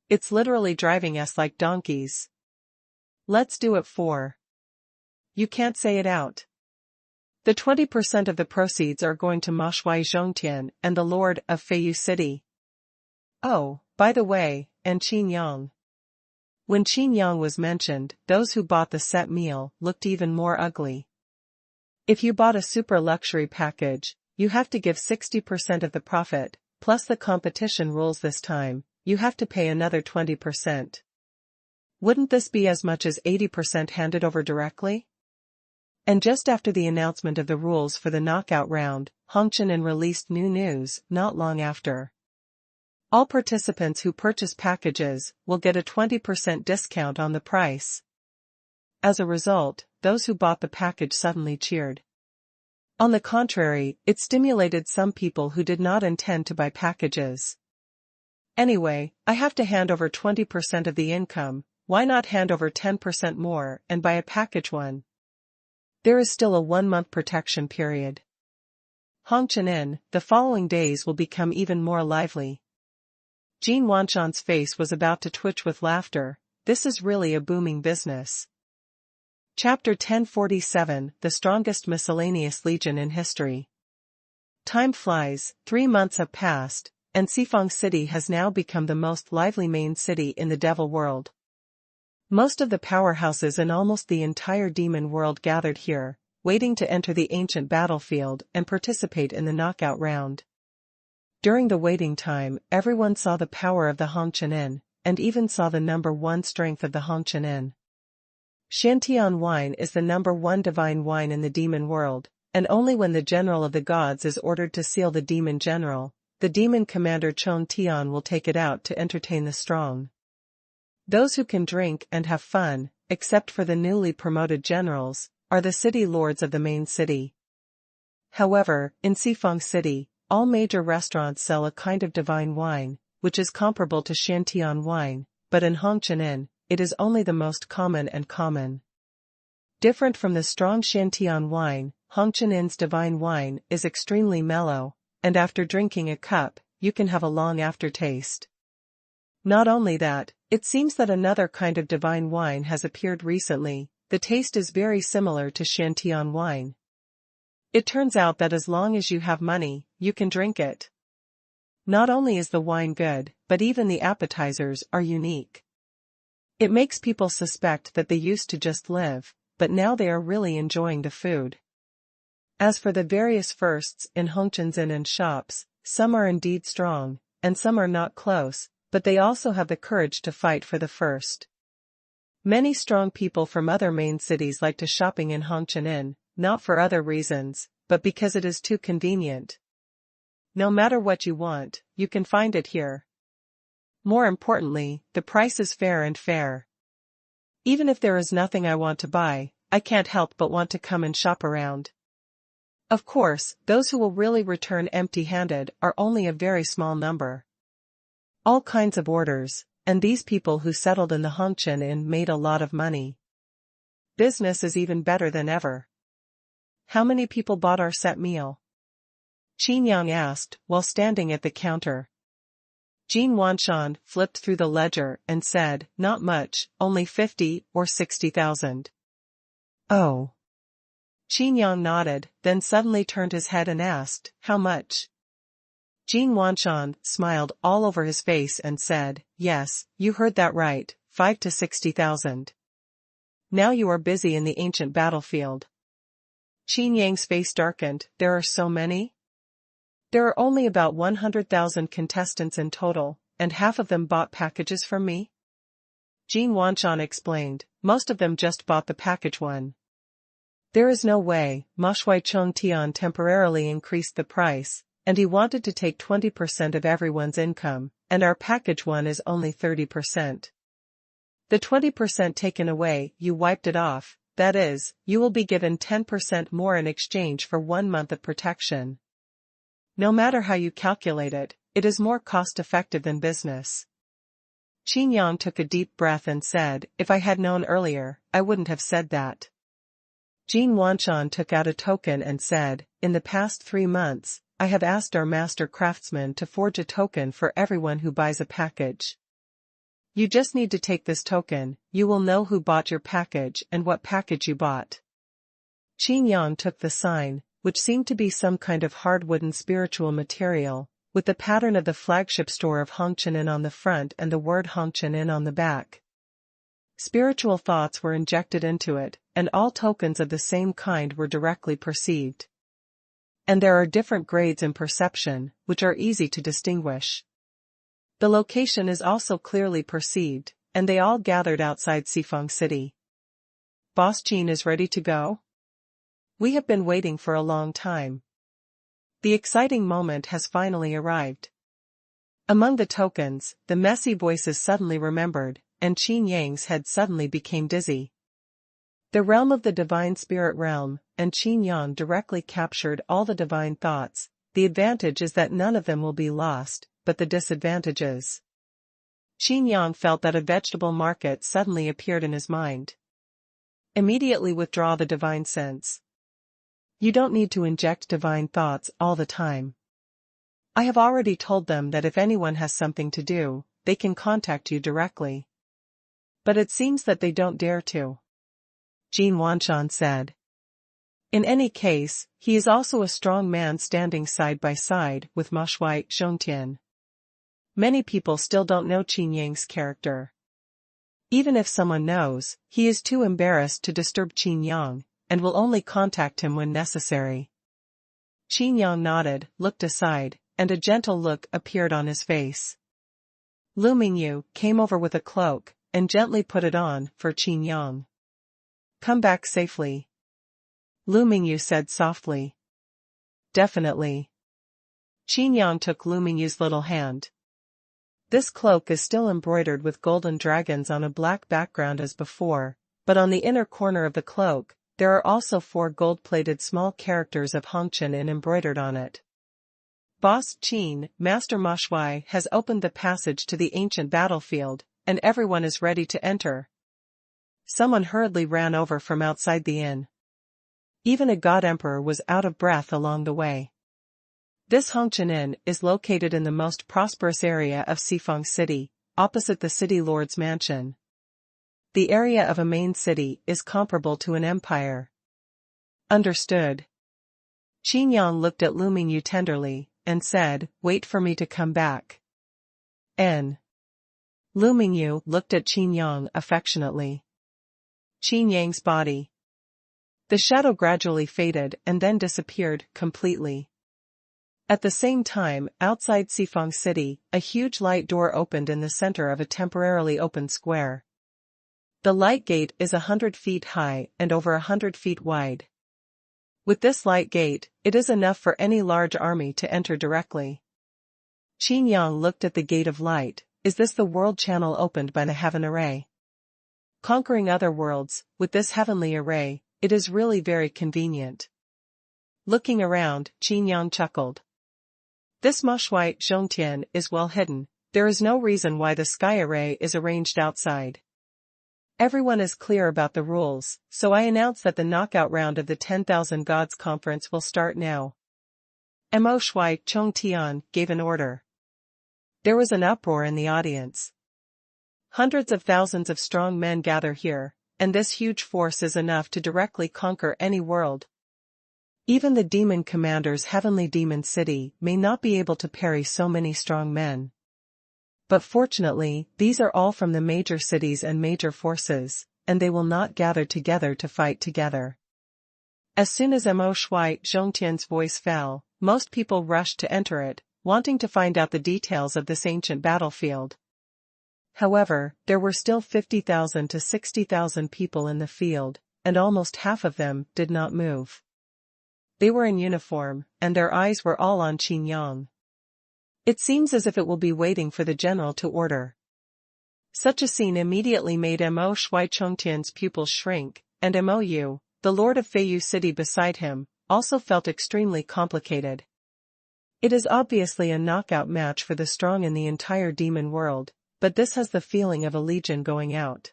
It's literally driving us like donkeys. Let's do it for. You can't say it out. The 20% of the proceeds are going to Ma Shui Zhongtian and the Lord of Feiyu City. Oh, by the way, and Qin Yang. When Qin Yang was mentioned, those who bought the set meal looked even more ugly. If you bought a super luxury package, you have to give 60% of the profit, plus the competition rules this time, you have to pay another 20%. Wouldn't this be as much as 80% handed over directly? And just after the announcement of the rules for the knockout round, Hongqian released new news not long after. All participants who purchase packages will get a 20% discount on the price. As a result, those who bought the package suddenly cheered. On the contrary, it stimulated some people who did not intend to buy packages. Anyway, I have to hand over 20% of the income, why not hand over 10% more and buy a package one? There is still a 1-month protection period. Hongqian, the following days will become even more lively. Jin Wanshan's face was about to twitch with laughter. This is really a booming business. Chapter 1047, The Strongest Miscellaneous Legion in History. Time flies, 3 months have passed, and Xifeng City has now become the most lively main city in the devil world. Most of the powerhouses in almost the entire demon world gathered here, waiting to enter the ancient battlefield and participate in the knockout round. During the waiting time, everyone saw the power of the Hongqian, and even saw the number 1 strength of the Hongqian. Shantian wine is the number 1 divine wine in the demon world, and only when the general of the gods is ordered to seal the demon general, the demon commander Chong Tian will take it out to entertain the strong. Those who can drink and have fun, except for the newly promoted generals, are the city lords of the main city. However, in Xifeng City, all major restaurants sell a kind of divine wine, which is comparable to Shantian wine, but in Hongqian, it is only the most common and common. Different from the strong Shantian wine, Hongqian's divine wine is extremely mellow, and after drinking a cup, you can have a long aftertaste. Not only that, it seems that another kind of divine wine has appeared recently. The taste is very similar to Shantian wine. It turns out that as long as you have money, you can drink it. Not only is the wine good, but even the appetizers are unique. It makes people suspect that they used to just live, but now they are really enjoying the food. As for the various firsts in Hongqian's inn and shops, some are indeed strong, and some are not close, but they also have the courage to fight for the first. Many strong people from other main cities like to shopping in Hongqian, not for other reasons, but because it is too convenient. No matter what you want, you can find it here. More importantly, the price is fair and fair. Even if there is nothing I want to buy, I can't help but want to come and shop around. Of course, those who will really return empty-handed are only a very small number. All kinds of orders, and these people who settled in the Hongqian Inn made a lot of money. Business is even better than ever. How many people bought our set meal? Qin Yang asked, while standing at the counter. Jin Wanshan flipped through the ledger and said, not much, only 50 or 60,000. Oh. Qin Yang nodded, then suddenly turned his head and asked, how much? Jin Wanshan smiled all over his face and said, yes, you heard that right, 5 to 60,000. Now you are busy in the ancient battlefield. Qin Yang's face darkened, there are so many? There are only about 100,000 contestants in total, and half of them bought packages from me? Jin Wanshan explained, most of them just bought the package one. There is no way. Ma Shui Chongtian temporarily increased the price, and he wanted to take 20% of everyone's income, and our package one is only 30%. The 20% taken away, you wiped it off, that is, you will be given 10% more in exchange for 1 month of protection. No matter how you calculate it, it is more cost-effective than business. Qin Yang took a deep breath and said, if I had known earlier, I wouldn't have said that. Xuanhuan took out a token and said, in the past 3 months, I have asked our master craftsman to forge a token for everyone who buys a package. You just need to take this token, you will know who bought your package and what package you bought. Qin Yang took the sign, which seemed to be some kind of hard wooden spiritual material, with the pattern of the flagship store of Hongqian on the front and the word Hongqian on the back. Spiritual thoughts were injected into it, and all tokens of the same kind were directly perceived. And there are different grades in perception, which are easy to distinguish. The location is also clearly perceived, and they all gathered outside Xifeng City. Boss Qin is ready to go? We have been waiting for a long time. The exciting moment has finally arrived. Among the tokens, the messy voices suddenly remembered, and Qin Yang's head suddenly became dizzy. The realm of the divine spirit realm, and Qin Yang directly captured all the divine thoughts. The advantage is that none of them will be lost, but the disadvantage is. Qin Yang felt that a vegetable market suddenly appeared in his mind. Immediately withdraw the divine sense. You don't need to inject divine thoughts all the time. I have already told them that if anyone has something to do, they can contact you directly. But it seems that they don't dare to. Xuanhuan said. In any case, he is also a strong man standing side by side with Ma Shui Zhongtian. Many people still don't know Qin Yang's character. Even if someone knows, he is too embarrassed to disturb Qin Yang, and will only contact him when necessary. Qin Yang nodded, looked aside, and a gentle look appeared on his face. Lu Mingyu came over with a cloak, and gently put it on for Qin Yang. Come back safely. Lu Mingyu said softly. Definitely. Qin Yang took Lu Mingyu's little hand. This cloak is still embroidered with golden dragons on a black background as before, but on the inner corner of the cloak, there are also 4 gold-plated small characters of Hongqian embroidered on it. Boss Qin, Master Ma Shui has opened the passage to the ancient battlefield, and everyone is ready to enter. Someone hurriedly ran over from outside the inn. Even a god emperor was out of breath along the way. This Hongqian Inn is located in the most prosperous area of Xifeng City, opposite the city lord's mansion. The area of a main city is comparable to an empire. Understood. Qin Yang looked at Lu Mingyu tenderly, and said, wait for me to come back. N. Lu Mingyu looked at Qin Yang affectionately. Qin Yang's body. The shadow gradually faded and then disappeared completely. At the same time, outside Xifeng City, a huge light door opened in the center of a temporarily open square. The light gate is 100 feet high and over 100 feet wide. With this light gate, it is enough for any large army to enter directly. Qin Yang looked at the gate of light. Is this the world channel opened by the heaven array? Conquering other worlds, with this heavenly array, it is really very convenient. Looking around, Qin Yang chuckled. This Ma Shui Zhongtian is well hidden. There is no reason why the sky array is arranged outside. Everyone is clear about the rules, so I announce that the knockout round of the 10,000 Gods Conference will start now. Mo Shui Zhongtian gave an order. There was an uproar in the audience. Hundreds of thousands of strong men gather here, and this huge force is enough to directly conquer any world. Even the demon commander's heavenly demon city may not be able to parry so many strong men. But fortunately, these are all from the major cities and major forces, and they will not gather together to fight together. As soon as Mo Shui Zhongtian's voice fell, most people rushed to enter it, wanting to find out the details of this ancient battlefield. However, there were still 50,000 to 60,000 people in the field, and almost half of them did not move. They were in uniform, and their eyes were all on Qin Yang. It seems as if it will be waiting for the general to order. Such a scene immediately made Mo Shui Chongtian's pupils shrink, and Mou, the lord of Feiyu City beside him, also felt extremely complicated. It is obviously a knockout match for the strong in the entire demon world, but this has the feeling of a legion going out.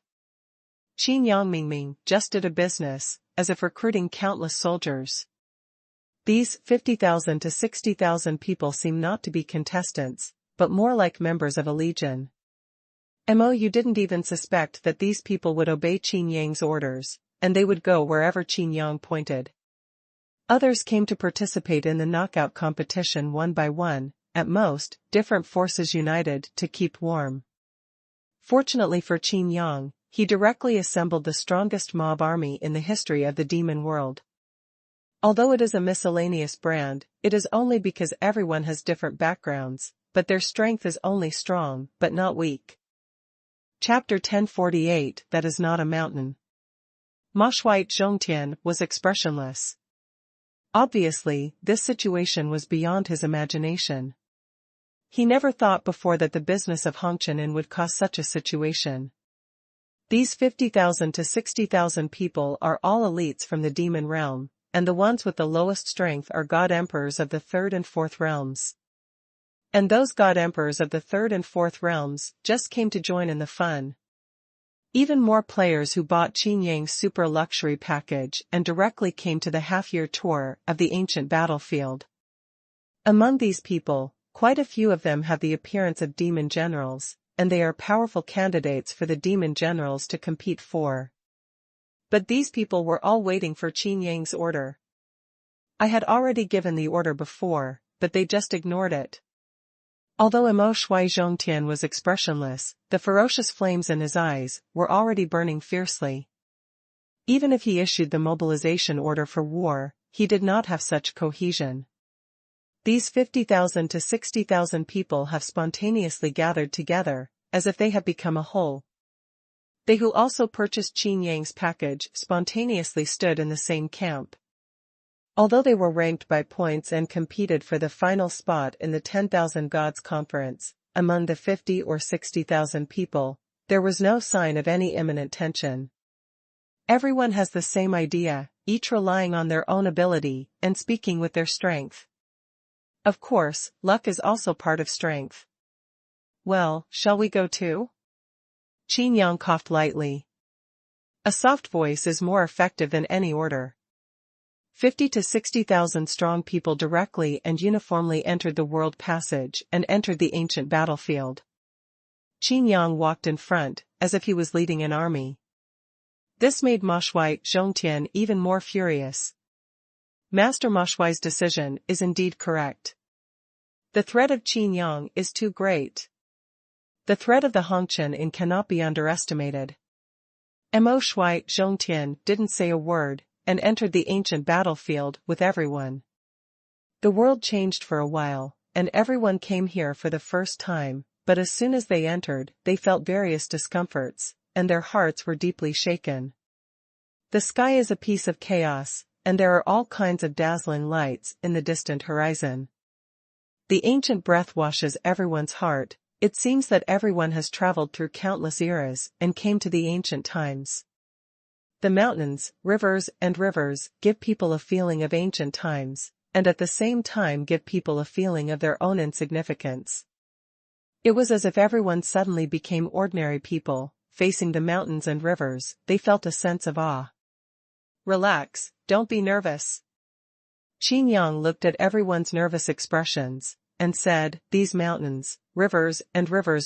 Qin Yang Mingming just did a business, as if recruiting countless soldiers. These 50,000 to 60,000 people seem not to be contestants, but more like members of a legion. Mou didn't even suspect that these people would obey Qin Yang's orders, and they would go wherever Qin Yang pointed. Others came to participate in the knockout competition one by one, at most, different forces united to keep warm. Fortunately for Qin Yang, he directly assembled the strongest mob army in the history of the demon world. Although it is a miscellaneous brand, it is only because everyone has different backgrounds, but their strength is only strong, but not weak. Chapter 1048 That is not a mountain. Ma Shui Zhongtian was expressionless. Obviously, this situation was beyond his imagination. He never thought before that the business of Hongqian would cause such a situation. These 50,000 to 60,000 people are all elites from the demon realm, and the ones with the lowest strength are god emperors of the third and fourth realms. And those god emperors of the third and fourth realms just came to join in the fun. Even more players who bought Qin Yang's super luxury package and directly came to the half-year tour of the ancient battlefield. Among these people, quite a few of them have the appearance of demon generals, and they are powerful candidates for the demon generals to compete for. But these people were all waiting for Qin Yang's order. I had already given the order before, but they just ignored it. Although Mo Shui Zhongtian was expressionless, the ferocious flames in his eyes were already burning fiercely. Even if he issued the mobilization order for war, he did not have such cohesion. These 50,000 to 60,000 people have spontaneously gathered together, as if they have become a whole. They who also purchased Qin Yang's package spontaneously stood in the same camp. Although they were ranked by points and competed for the final spot in the 10,000 Gods Conference, among the 50 or 60,000 people, there was no sign of any imminent tension. Everyone has the same idea, each relying on their own ability and speaking with their strength. Of course, luck is also part of strength. Well, shall we go too? Qin Yang coughed lightly. A soft voice is more effective than any order. 50 to 60,000 strong people directly and uniformly entered the world passage and entered the ancient battlefield. Qin Yang walked in front, as if he was leading an army. This made Ma Shui Zhongtian even more furious. Master Ma Shui's decision is indeed correct. The threat of Qin Yang is too great. The threat of the Hongqian cannot be underestimated. Mo Shui Zhongtian didn't say a word, and entered the ancient battlefield with everyone. The world changed for a while, and everyone came here for the first time, but as soon as they entered, they felt various discomforts, and their hearts were deeply shaken. The sky is a piece of chaos, and there are all kinds of dazzling lights in the distant horizon. The ancient breath washes everyone's heart. It seems that everyone has traveled through countless eras and came to the ancient times. The mountains, rivers give people a feeling of ancient times, and at the same time give people a feeling of their own insignificance. It was as if everyone suddenly became ordinary people, facing the mountains and rivers. They felt a sense of awe. Relax, don't be nervous. Qin Yang looked at everyone's nervous expressions, and said, these mountains, rivers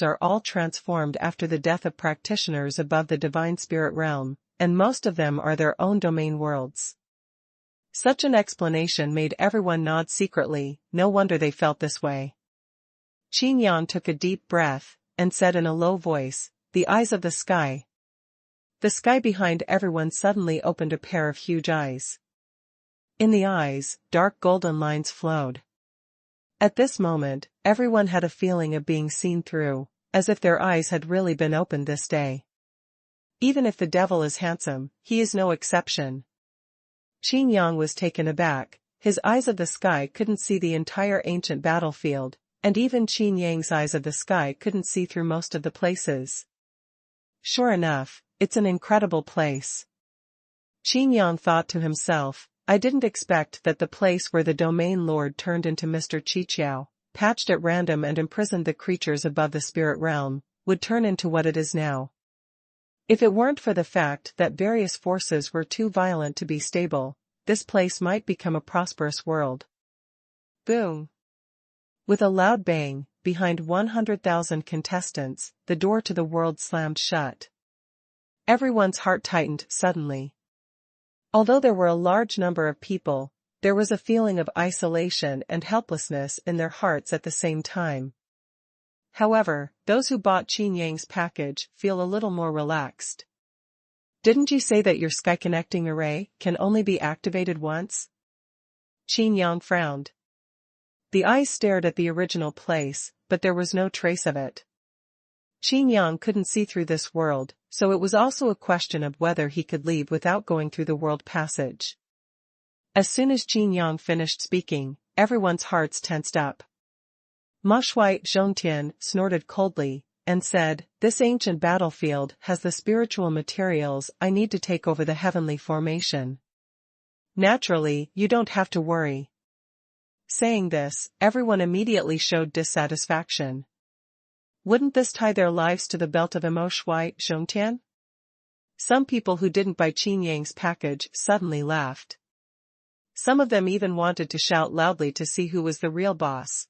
are all transformed after the death of practitioners above the divine spirit realm, and most of them are their own domain worlds. Such an explanation made everyone nod secretly. No wonder they felt this way. Qin Yang took a deep breath, and said in a low voice, the eyes of the sky. The sky behind everyone suddenly opened a pair of huge eyes. In the eyes, dark golden lines flowed. At this moment, everyone had a feeling of being seen through, as if their eyes had really been opened this day. Even if the devil is handsome, he is no exception. Qin Yang was taken aback. His eyes of the sky couldn't see the entire ancient battlefield, and even Qin Yang's eyes of the sky couldn't see through most of the places. sure enough, it's an incredible place. Qin Yang thought to himself, I didn't expect that the place where the domain lord turned into Mr. Qiqiao, patched at random and imprisoned the creatures above the spirit realm, would turn into what it is now. If it weren't for the fact that various forces were too violent to be stable, this place might become a prosperous world. Boom! With a loud bang, behind 100,000 contestants, the door to the world slammed shut. Everyone's heart tightened suddenly. Although there were a large number of people, there was a feeling of isolation and helplessness in their hearts at the same time. However, those who bought Qin Yang's package feel a little more relaxed. Didn't you say that your sky-connecting array can only be activated once? Qin Yang frowned. The eyes stared at the original place, but there was no trace of it. Qin Yang couldn't see through this world, so it was also a question of whether he could leave without going through the world passage. As soon as Qin Yang finished speaking, everyone's hearts tensed up. Ma Shui Zhongtian snorted coldly, and said, this ancient battlefield has the spiritual materials I need to take over the heavenly formation. Naturally, you don't have to worry. Saying this, everyone immediately showed dissatisfaction. Wouldn't this tie their lives to the belt of Ma Shui Zhongtian? Some people who didn't buy Qin Yang's package suddenly laughed. Some of them even wanted to shout loudly to see who was the real boss.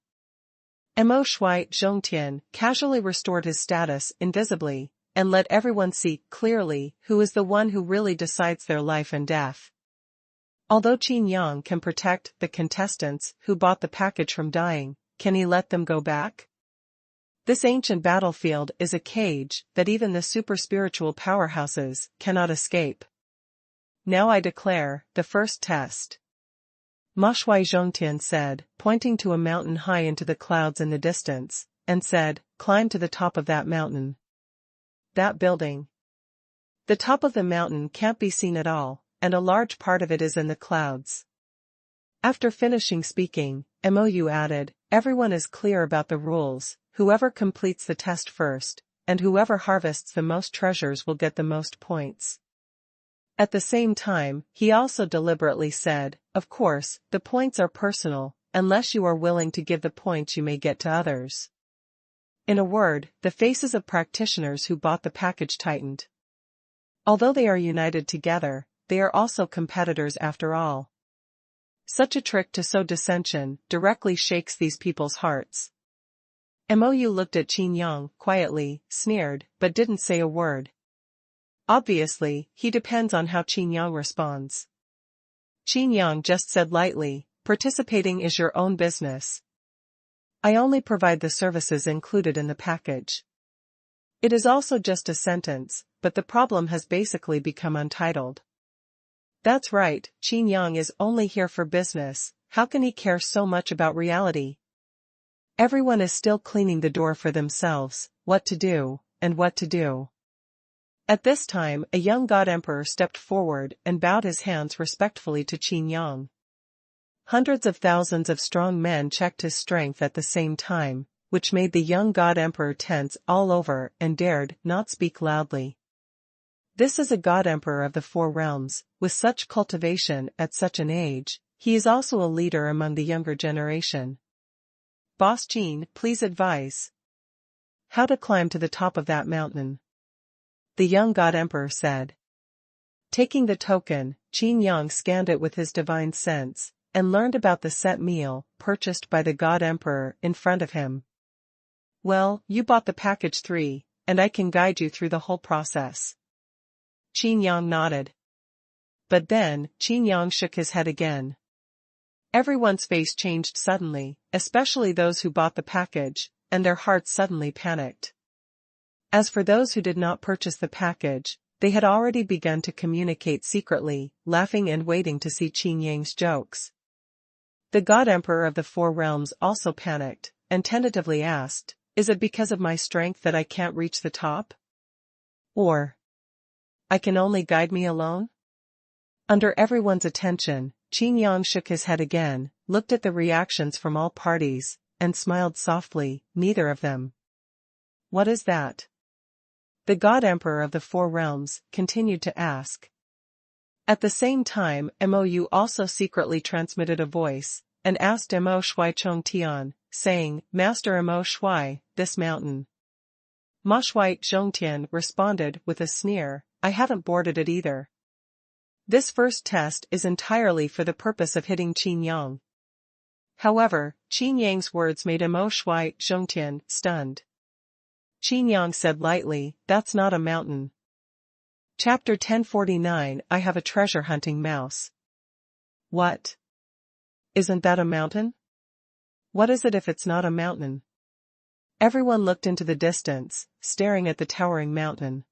Ma Shui Zhongtian casually restored his status invisibly, and let everyone see clearly who is the one who really decides their life and death. Although Qin Yang can protect the contestants who bought the package from dying, can he let them go back? This ancient battlefield is a cage that even the super-spiritual powerhouses cannot escape. Now I declare, the first test. Ma Shui Zhongtian said, pointing to a mountain high into the clouds in the distance, and said, climb to the top of that mountain. That building. The top of the mountain can't be seen at all, and a large part of it is in the clouds. After finishing speaking, Mou added, everyone is clear about the rules, whoever completes the test first, and whoever harvests the most treasures will get the most points. At the same time, he also deliberately said, of course, the points are personal, unless you are willing to give the points you may get to others. In a word, the faces of practitioners who bought the package tightened. Although they are united together, they are also competitors after all. Such a trick to sow dissension directly shakes these people's hearts. Mou looked at Qin Yang quietly, sneered, but didn't say a word. Obviously, he depends on how Qin Yang responds. Qin Yang just said lightly, participating is your own business. I only provide the services included in the package. It is also just a sentence, but the problem has basically become untitled. That's right, Qin Yang is only here for business, how can he care so much about reality? Everyone is still cleaning the door for themselves, what to do, and what to do. At this time, a young god emperor stepped forward and bowed his hands respectfully to Qin Yang. Hundreds of thousands of strong men checked his strength at the same time, which made the young god emperor tense all over and dared not speak loudly. This is a god emperor of the Four Realms, with such cultivation at such an age, he is also a leader among the younger generation. Boss Qin, please advise. How to climb to the top of that mountain? The young god emperor said. Taking the token, Qin Yang scanned it with his divine sense, and learned about the set meal purchased by the god emperor in front of him. Well, you bought the package 3, and I can guide you through the whole process. Qin Yang nodded. But then, Qin Yang shook his head again. Everyone's face changed suddenly, especially those who bought the package, and their hearts suddenly panicked. As for those who did not purchase the package, they had already begun to communicate secretly, laughing and waiting to see Qin Yang's jokes. The god emperor of the Four Realms also panicked, and tentatively asked, is it because of my strength that I can't reach the top? Or, I can only guide me alone? Under everyone's attention, Qin Yang shook his head again, looked at the reactions from all parties, and smiled softly, neither of them. What is that? The God Emperor of the Four Realms continued to ask. At the same time, Mou also secretly transmitted a voice, and asked Mo Shui Chong Tian, saying, Master Mo Shui, this mountain. Ma Shui Zhongtian responded with a sneer, I haven't boarded it either. This first test is entirely for the purpose of hitting Qin Yang. However, Qin Yang's words made Mo Shui Zhongtian stunned. Qin Yang said lightly, that's not a mountain. Chapter 1049 I have a treasure hunting mouse. What? Isn't that a mountain? What is it if it's not a mountain? Everyone looked into the distance, staring at the towering mountain.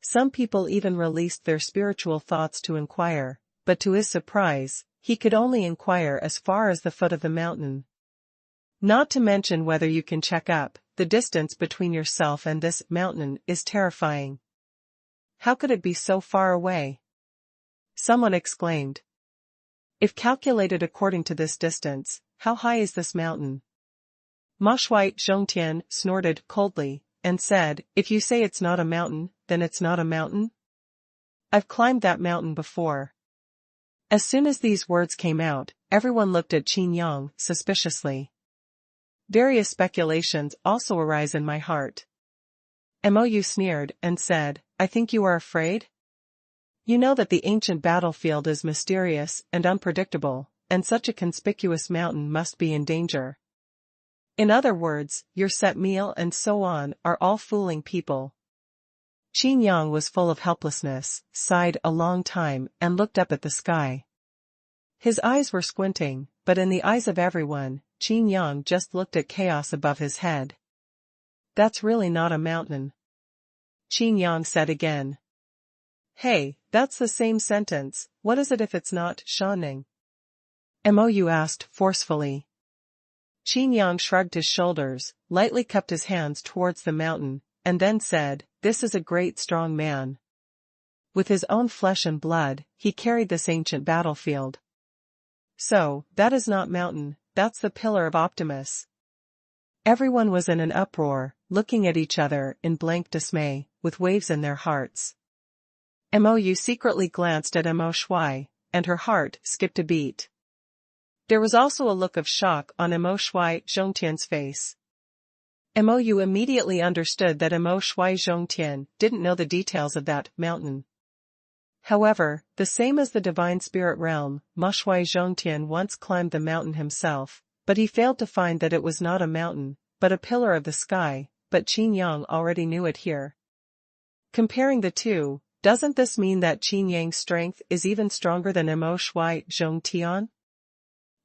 Some people even released their spiritual thoughts to inquire, but to his surprise, he could only inquire as far as the foot of the mountain. Not to mention whether you can check up, the distance between yourself and this mountain is terrifying. How could it be so far away? Someone exclaimed. If calculated according to this distance, how high is this mountain? Ma Shui Zhongtian snorted coldly, and said, if you say it's not a mountain, then it's not a mountain? I've climbed that mountain before. As soon as these words came out, everyone looked at Qin Yang suspiciously. Various speculations also arise in my heart. Mou sneered and said, I think you are afraid? You know that the ancient battlefield is mysterious and unpredictable, and such a conspicuous mountain must be in danger. In other words, your set meal and so on are all fooling people. Qin Yang was full of helplessness, sighed a long time and looked up at the sky. His eyes were squinting, but in the eyes of everyone, Qin Yang just looked at chaos above his head. That's really not a mountain. Qin Yang said again. Hey, that's the same sentence, what is it if it's not, Xuanhuan? Mou asked forcefully. Qin Yang shrugged his shoulders, lightly cupped his hands towards the mountain, and then said, this is a great strong man. With his own flesh and blood, he carried this ancient battlefield. So, that is not mountain, that's the Pillar of Optimus. Everyone was in an uproar, looking at each other in blank dismay, with waves in their hearts. Mou secretly glanced at Mo Shui, and her heart skipped a beat. There was also a look of shock on Mo Shui Zhongtian's face. Mou immediately understood that Mo Shui Zhongtian didn't know the details of that mountain. However, the same as the divine spirit realm, Ma Shui Zhongtian once climbed the mountain himself, but he failed to find that it was not a mountain, but a pillar of the sky, but Qin Yang already knew it here. Comparing the two, doesn't this mean that Qin Yang's strength is even stronger than Mo Shui Zhongtian?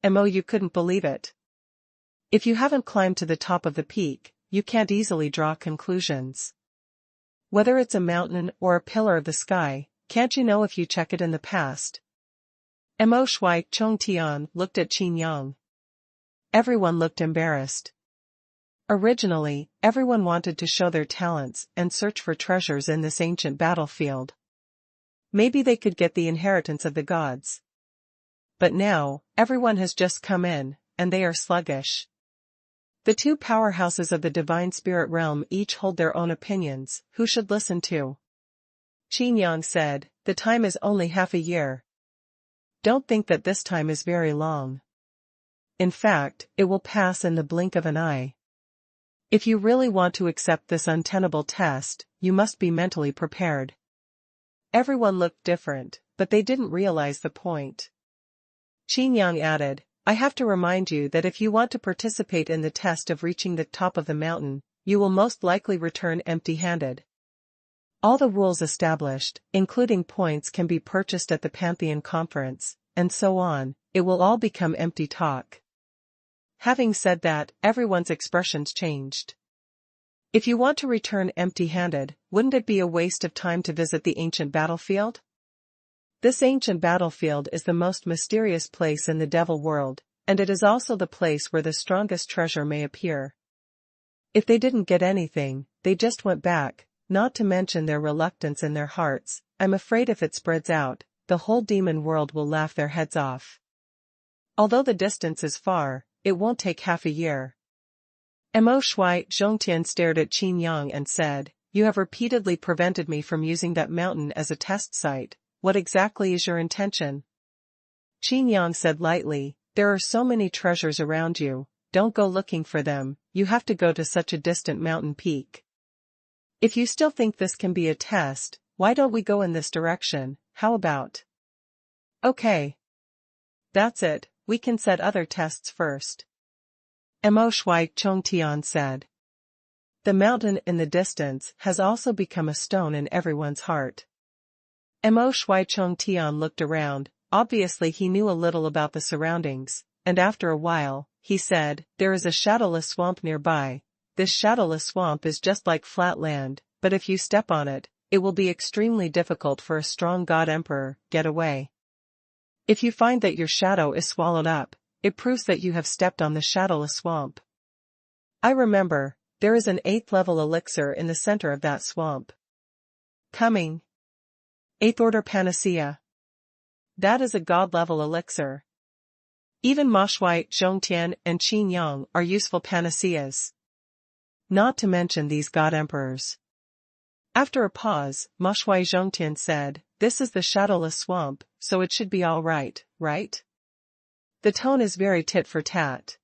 Mou couldn't believe it. If you haven't climbed to the top of the peak, you can't easily draw conclusions. Whether it's a mountain or a pillar of the sky, can't you know if you check it in the past? Mo Shui Zhongtian looked at Qin Yang. Everyone looked embarrassed. Originally, everyone wanted to show their talents and search for treasures in this ancient battlefield. Maybe they could get the inheritance of the gods. But now, everyone has just come in, and they are sluggish. The two powerhouses of the divine spirit realm each hold their own opinions, who should listen to? Qin Yang said, the time is only half a year. Don't think that this time is very long. In fact, it will pass in the blink of an eye. If you really want to accept this untenable test, you must be mentally prepared. Everyone looked different, but they didn't realize the point. Qin Yang added, I have to remind you that if you want to participate in the test of reaching the top of the mountain, you will most likely return empty-handed. All the rules established, including points can be purchased at the Pantheon conference, and so on, it will all become empty talk. Having said that, everyone's expressions changed. If you want to return empty-handed, wouldn't it be a waste of time to visit the ancient battlefield? This ancient battlefield is the most mysterious place in the devil world, and it is also the place where the strongest treasure may appear. If they didn't get anything, they just went back, not to mention their reluctance in their hearts. I'm afraid if it spreads out, the whole demon world will laugh their heads off. Although the distance is far, it won't take half a year. Mo Shui Zhongtian stared at Qin Yang and said, you have repeatedly prevented me from using that mountain as a test site. What exactly is your intention? Qin Yang said lightly, there are so many treasures around you, don't go looking for them, you have to go to such a distant mountain peak. If you still think this can be a test, why don't we go in this direction, how about? Okay. That's it, we can set other tests first. Mo Shui Chongtian said. The mountain in the distance has also become a stone in everyone's heart. Mo Shui Chongtian looked around, obviously he knew a little about the surroundings, and after a while, he said, there is a shadowless swamp nearby. This shadowless swamp is just like flat land, but if you step on it, it will be extremely difficult for a strong god emperor get away. If you find that your shadow is swallowed up, it proves that you have stepped on the shadowless swamp. I remember, there is an 8th level elixir in the center of that swamp. Coming. 8th order panacea. That is a god level elixir. Even Ma Shui, Zhongtian, and Qin Yang are useful panaceas. Not to mention these god emperors. After a pause, Ma Shui Zhongtian said, this is the shadowless swamp, so it should be all right, right? The tone is very tit for tat.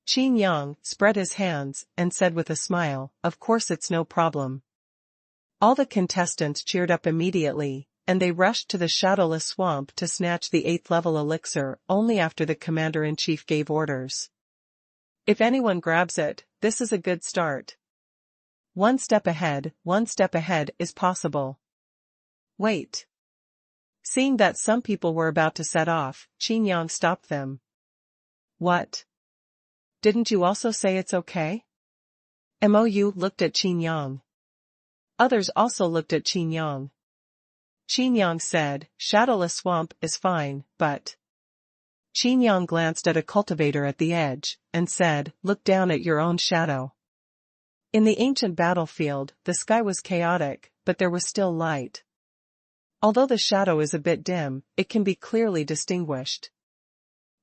Qin Yang spread his hands and said with a smile, of course it's no problem. All the contestants cheered up immediately, and they rushed to the shadowless swamp to snatch the 8th level elixir only after the commander-in-chief gave orders. If anyone grabs it, this is a good start. One step ahead is possible. Wait. Seeing that some people were about to set off, Qin Yang stopped them. What? Didn't you also say it's okay? Mou looked at Qin Yang. Others also looked at Qin Yang. Qin Yang said, shadowless swamp is fine, but... Qin Yang glanced at a cultivator at the edge, and said, look down at your own shadow. In the ancient battlefield, the sky was chaotic, but there was still light. Although the shadow is a bit dim, it can be clearly distinguished.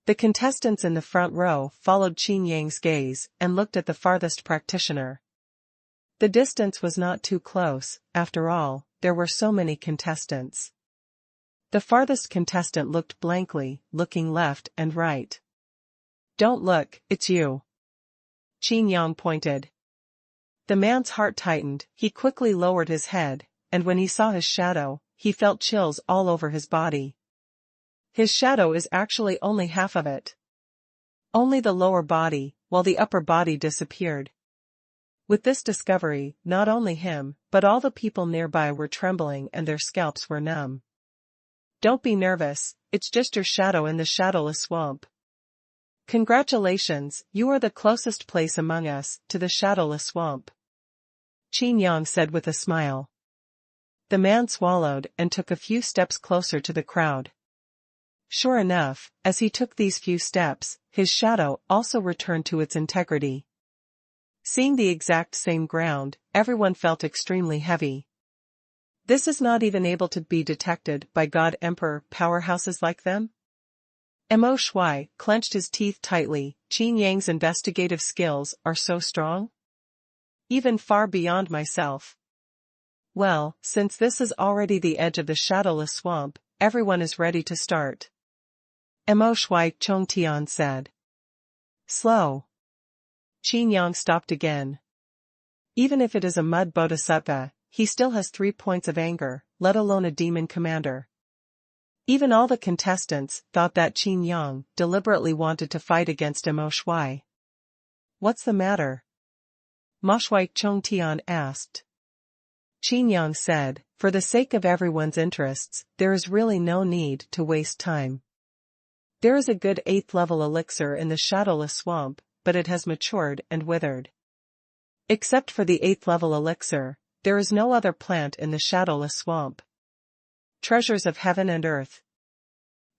The contestants in the front row followed Qin Yang's gaze and looked at the farthest practitioner. The distance was not too close, after all, there were so many contestants. The farthest contestant looked blankly, looking left and right. Don't look, it's you. Qin Yang pointed. The man's heart tightened, he quickly lowered his head, and when he saw his shadow, he felt chills all over his body. His shadow is actually only half of it. Only the lower body, while the upper body disappeared. With this discovery, not only him, but all the people nearby were trembling and their scalps were numb. Don't be nervous, it's just your shadow in the shadowless swamp. Congratulations, you are the closest place among us to the shadowless swamp. Qin Yang said with a smile. The man swallowed and took a few steps closer to the crowd. Sure enough, as he took these few steps, his shadow also returned to its integrity. Seeing the exact same ground, everyone felt extremely heavy. This is not even able to be detected by God Emperor powerhouses like them? Mo Shui clenched his teeth tightly, Qin Yang's investigative skills are so strong? Even far beyond myself. Well, since this is already the edge of the shadowless swamp, everyone is ready to start. Mo Shui Chongtian said. Slow. Qin Yang stopped again. Even if it is a mud bodhisattva, he still has 3 points of anger, let alone a demon commander. Even all the contestants thought that Qin Yang deliberately wanted to fight against Mo Shui. What's the matter? Ma Shui Chongtian asked. Qin Yang said, for the sake of everyone's interests, there is really no need to waste time. There is a good 8th level elixir in the shadowless swamp, but it has matured and withered. Except for the 8th level elixir, there is no other plant in the shadowless swamp. Treasures of heaven and earth.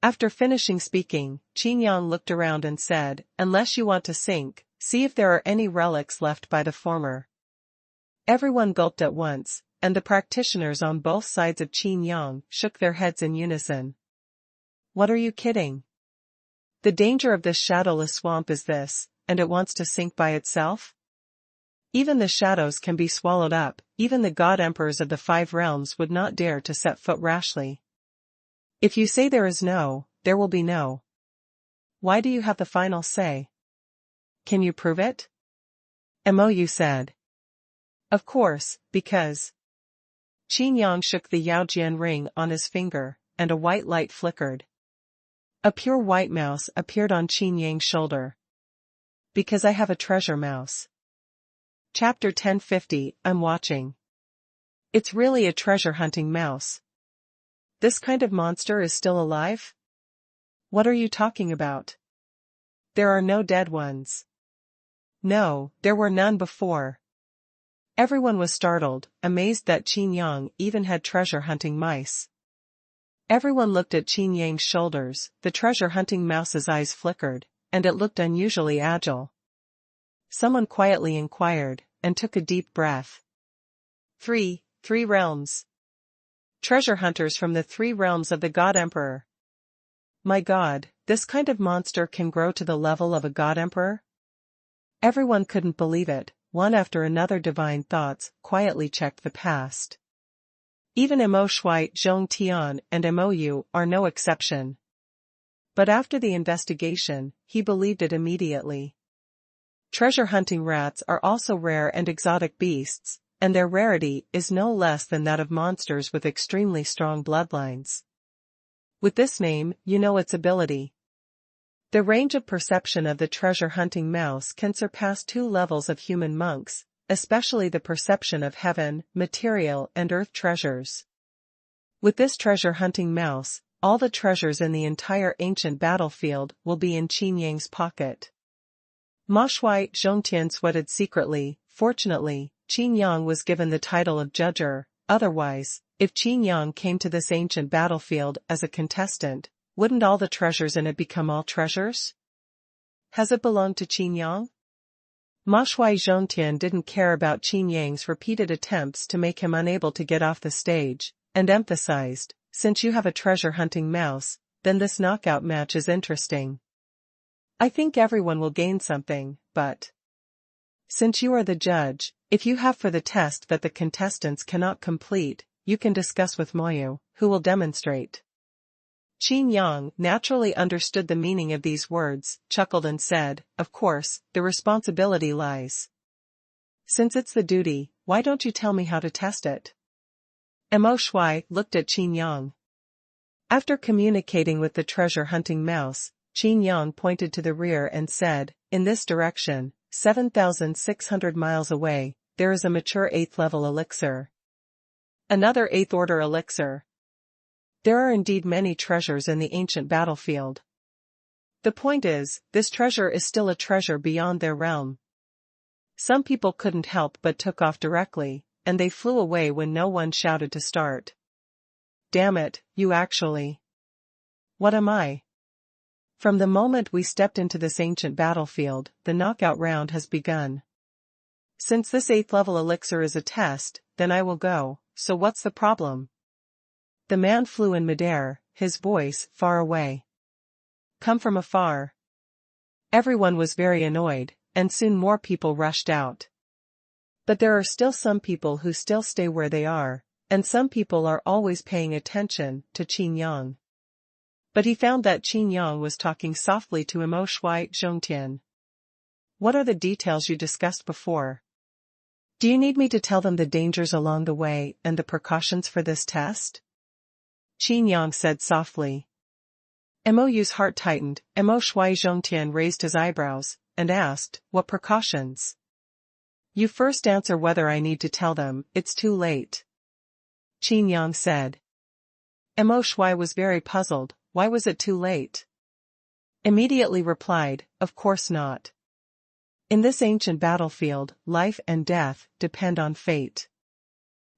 After finishing speaking, Qin Yang looked around and said, unless you want to sink, see if there are any relics left by the former. Everyone gulped at once, and the practitioners on both sides of Qin Yang shook their heads in unison. What are you kidding? The danger of this shadowless swamp is this, and it wants to sink by itself? Even the shadows can be swallowed up, even the god-emperors of the 5 realms would not dare to set foot rashly. If you say there is no, there will be no. Why do you have the final say? Can you prove it? Mou said. Of course, because. Qin Yang shook the Yaojian ring on his finger, and a white light flickered. A pure white mouse appeared on Qin Yang's shoulder. Because I have a treasure mouse. Chapter 1050, I'm watching. It's really a treasure-hunting mouse. This kind of monster is still alive? What are you talking about? There are no dead ones. No, there were none before. Everyone was startled, amazed that Qin Yang even had treasure-hunting mice. Everyone looked at Qin Yang's shoulders, the treasure-hunting mouse's eyes flickered, and it looked unusually agile. Someone quietly inquired, and took a deep breath. 3 realms. Treasure hunters from the 3 realms of the God Emperor. My God, this kind of monster can grow to the level of a God Emperor? Everyone couldn't believe it. One after another divine thoughts quietly checked the past. Even Mo Shui, Zhong Tian, and Mou are no exception. But after the investigation, he believed it immediately. Treasure-hunting rats are also rare and exotic beasts, and their rarity is no less than that of monsters with extremely strong bloodlines. With this name, you know its ability. The range of perception of the treasure-hunting mouse can surpass 2 levels of human monks, especially the perception of heaven, material, and earth treasures. With this treasure-hunting mouse, all the treasures in the entire ancient battlefield will be in Qin Yang's pocket. Ma Shui Zhongtian sweated secretly. Fortunately, Qin Yang was given the title of judger, otherwise, if Qin Yang came to this ancient battlefield as a contestant, wouldn't all the treasures in it become all treasures? Has it belonged to Qin Yang? Ma Shui Zhongtian didn't care about Qin Yang's repeated attempts to make him unable to get off the stage, and emphasized, since you have a treasure-hunting mouse, then this knockout match is interesting. I think everyone will gain something, but since you are the judge, if you have for the test that the contestants cannot complete, you can discuss with Moyu, who will demonstrate. Qin Yang naturally understood the meaning of these words, chuckled and said, of course, the responsibility lies. Since it's the duty, why don't you tell me how to test it? Mo Shui looked at Qin Yang. After communicating with the treasure-hunting mouse, Qin Yang pointed to the rear and said, in this direction, 7,600 miles away, there is a mature 8th-level elixir. Another 8th-order elixir. There are indeed many treasures in the ancient battlefield. The point is, this treasure is still a treasure beyond their realm. Some people couldn't help but took off directly, and they flew away when no one shouted to start. Damn it, you actually. What am I? From the moment we stepped into this ancient battlefield, the knockout round has begun. Since this 8th-level elixir is a test, then I will go, so what's the problem? The man flew in midair, his voice far away. Come from afar. Everyone was very annoyed, and soon more people rushed out. But there are still some people who still stay where they are, and some people are always paying attention to Qin Yang. But he found that Qin Yang was talking softly to Mo Shui Zhongtian. What are the details you discussed before? Do you need me to tell them the dangers along the way and the precautions for this test? Qin Yang said softly. Mou's heart tightened. Mo Shui Zhongtian raised his eyebrows, and asked, what precautions? You first answer whether I need to tell them. It's too late. Qin Yang said. Mo Shui was very puzzled. Why was it too late? Immediately replied, of course not. In this ancient battlefield, life and death depend on fate.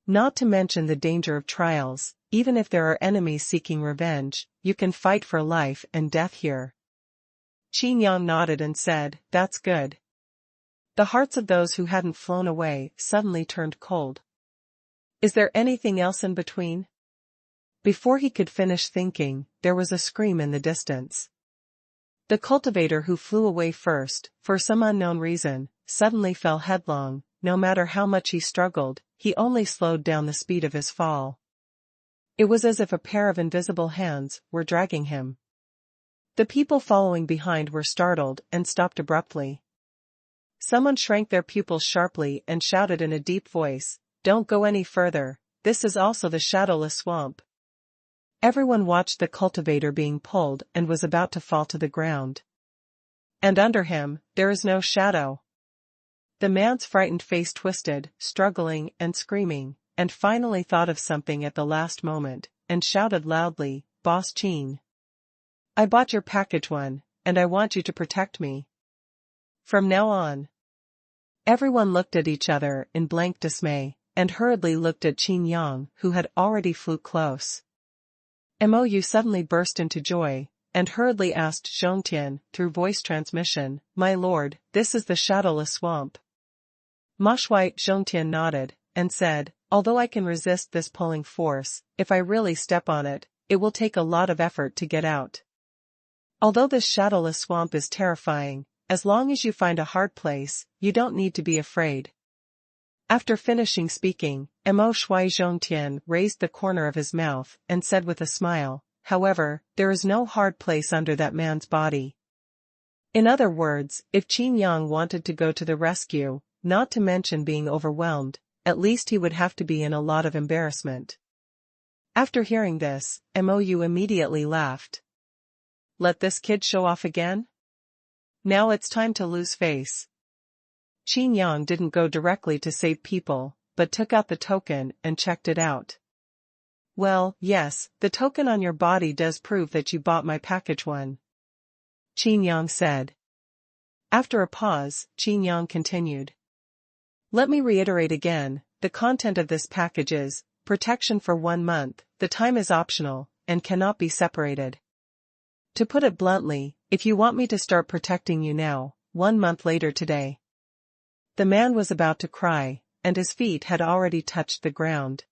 Not to mention the danger of trials, even if there are enemies seeking revenge, you can fight for life and death here. Qin Yang nodded and said, that's good. The hearts of those who hadn't flown away suddenly turned cold. Is there anything else in between? Before he could finish thinking, there was a scream in the distance. The cultivator who flew away first, for some unknown reason, suddenly fell headlong, no matter how much he struggled, he only slowed down the speed of his fall. It was as if a pair of invisible hands were dragging him. The people following behind were startled and stopped abruptly. Someone shrank their pupils sharply and shouted in a deep voice, "Don't go any further, this is also the shadowless swamp." Everyone watched the cultivator being pulled and was about to fall to the ground. "And under him, there is no shadow." The man's frightened face twisted, struggling and screaming, and finally thought of something at the last moment, and shouted loudly, "Boss Qin. I bought your package one, and I want you to protect me from now on." Everyone looked at each other in blank dismay, and hurriedly looked at Qin Yang, who had already flew close. Mou suddenly burst into joy, and hurriedly asked Zhongtian, through voice transmission, "My lord, this is the shadowless swamp." Moshwai Zhongtian nodded, and said, "Although I can resist this pulling force, if I really step on it, it will take a lot of effort to get out. Although this shadowless swamp is terrifying, as long as you find a hard place, you don't need to be afraid." After finishing speaking, Mo Shui Zhongtian raised the corner of his mouth and said with a smile, "However, there is no hard place under that man's body." In other words, if Qin Yang wanted to go to the rescue, not to mention being overwhelmed, at least he would have to be in a lot of embarrassment. After hearing this, Mou immediately laughed. "Let this kid show off again? Now it's time to lose face." Qin Yang didn't go directly to save people, but took out the token and checked it out. "Well, yes, the token on your body does prove that you bought my package one," Qin Yang said. After a pause, Qin Yang continued. "Let me reiterate again, the content of this package is protection for 1 month, the time is optional, and cannot be separated. To put it bluntly, if you want me to start protecting you now, 1 month later today." The man was about to cry, and his feet had already touched the ground.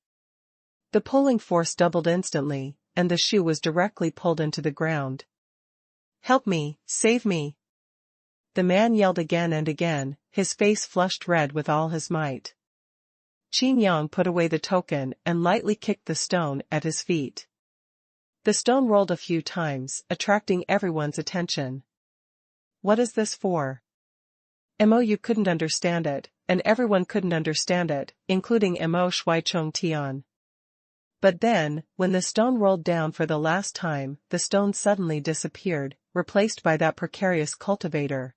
The pulling force doubled instantly, and the shoe was directly pulled into the ground. "Help me, save me!" The man yelled again and again, his face flushed red with all his might. Qin Yang put away the token and lightly kicked the stone at his feet. The stone rolled a few times, attracting everyone's attention. "What is this for?" Mou couldn't understand it, and everyone couldn't understand it, including Mo Shuichong Tian. But then, when the stone rolled down for the last time, the stone suddenly disappeared, replaced by that precarious cultivator.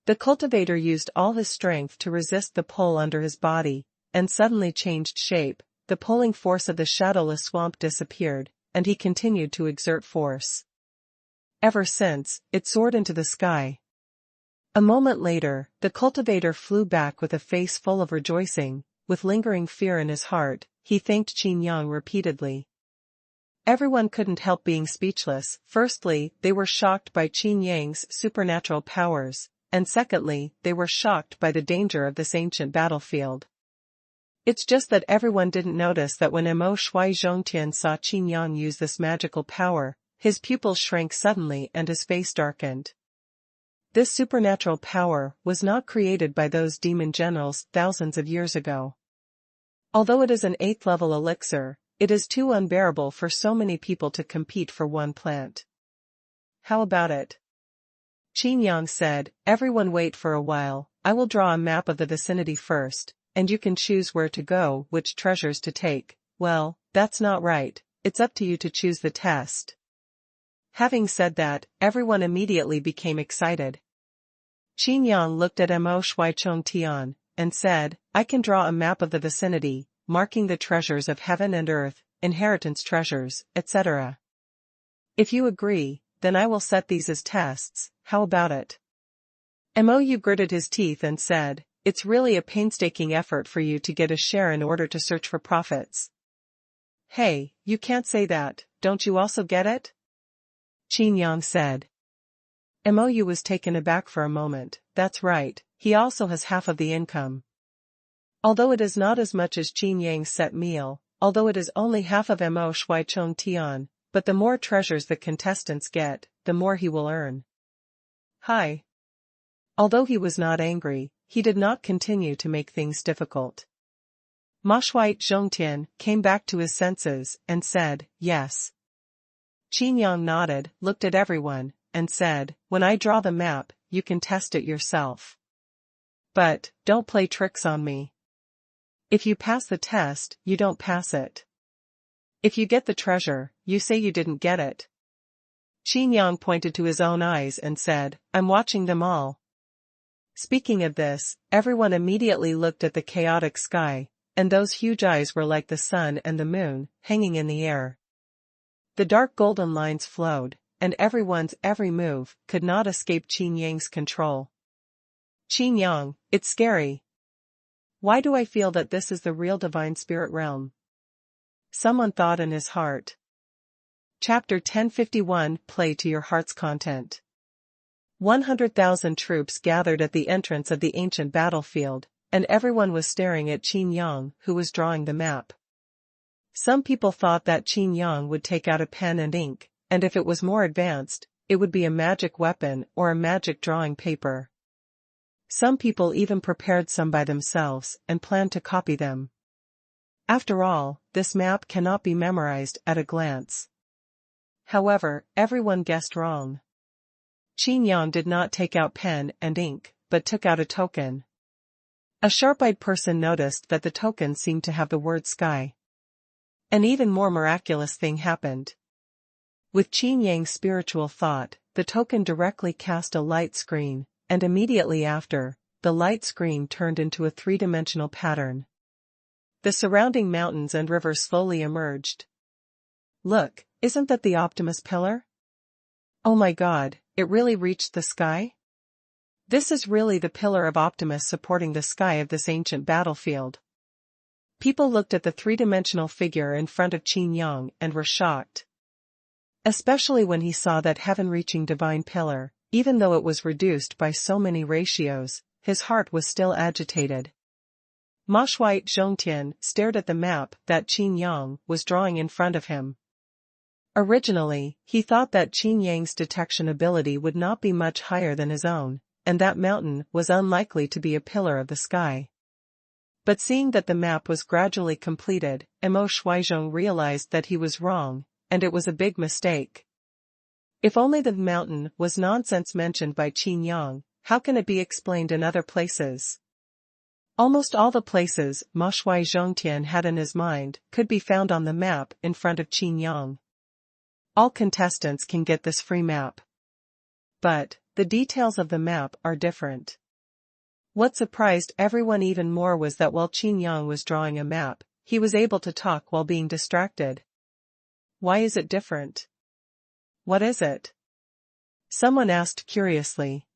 The cultivator used all his strength to resist the pull under his body, and suddenly changed shape. The pulling force of the shadowless swamp disappeared, and he continued to exert force. Ever since, it soared into the sky. A moment later, the cultivator flew back with a face full of rejoicing. With lingering fear in his heart, he thanked Qin Yang repeatedly. Everyone couldn't help being speechless. Firstly, they were shocked by Qin Yang's supernatural powers, and secondly, they were shocked by the danger of this ancient battlefield. It's just that everyone didn't notice that when Mo Shui Zhongtian saw Qin Yang use this magical power, his pupils shrank suddenly and his face darkened. This supernatural power was not created by those demon generals thousands of years ago. Although it is an 8th-level elixir, it is too unbearable for so many people to compete for one plant. "How about it?" Qin Yang said, "Everyone wait for a while, I will draw a map of the vicinity first, and you can choose where to go, which treasures to take." "Well, that's not right, it's up to you to choose the test." Having said that, everyone immediately became excited. Qin Yang looked at Mo Shuichong Tian, and said, "I can draw a map of the vicinity, marking the treasures of heaven and earth, inheritance treasures, etc. If you agree, then I will set these as tests, how about it?" Mou gritted his teeth and said, "It's really a painstaking effort for you to get a share in order to search for profits." "Hey, you can't say that, don't you also get it?" Qin Yang said. Mou was taken aback for a moment. "That's right, he also has half of the income. Although it is not as much as Qin Yang's set meal, although it is only half of Mo Shuichong Tian, but the more treasures the contestants get, the more he will earn." Hi. Although he was not angry, he did not continue to make things difficult. Ma Shuai-Zhongtian came back to his senses and said, yes. Qin Yang nodded, looked at everyone, and said, when I draw the map, you can test it yourself. But, don't play tricks on me. If you pass the test, you don't pass it. If you get the treasure, you say you didn't get it. Qin Yang pointed to his own eyes and said, I'm watching them all. Speaking of this, everyone immediately looked at the chaotic sky, and those huge eyes were like the sun and the moon, hanging in the air. The dark golden lines flowed, and everyone's every move could not escape Qin Yang's control. Qin Yang, it's scary. Why do I feel that this is the real divine spirit realm? Someone thought in his heart. Chapter 1051 Play to your heart's content. 100,000 troops gathered at the entrance of the ancient battlefield, and everyone was staring at Qin Yang, who was drawing the map. Some people thought that Qin Yang would take out a pen and ink, and if it was more advanced, it would be a magic weapon or a magic drawing paper. Some people even prepared some by themselves and planned to copy them. After all, this map cannot be memorized at a glance. However, everyone guessed wrong. Qin Yang did not take out pen and ink, but took out a token. A sharp-eyed person noticed that the token seemed to have the word sky. An even more miraculous thing happened. With Qin Yang's spiritual thought, the token directly cast a light screen, and immediately after, the light screen turned into a three-dimensional pattern. The surrounding mountains and rivers slowly emerged. Look, isn't that the Optimus pillar? Oh my God, it really reached the sky? This is really the pillar of Optimus supporting the sky of this ancient battlefield. People looked at the three-dimensional figure in front of Qin Yang and were shocked. Especially when he saw that heaven-reaching divine pillar, even though it was reduced by so many ratios, his heart was still agitated. Ma Shuai-Zhongtian stared at the map that Qin Yang was drawing in front of him. Originally, he thought that Qin Yang's detection ability would not be much higher than his own, and that mountain was unlikely to be a pillar of the sky. But seeing that the map was gradually completed, Mo Shuaizhong realized that he was wrong, and it was a big mistake. If only the mountain was nonsense mentioned by Qin Yang, how can it be explained in other places? Almost all the places Ma Shuai-Zhongtian had in his mind could be found on the map in front of Qin Yang. All contestants can get this free map. But, the details of the map are different. What surprised everyone even more was that while Qin Yang was drawing a map, he was able to talk while being distracted. Why is it different? What is it? Someone asked curiously.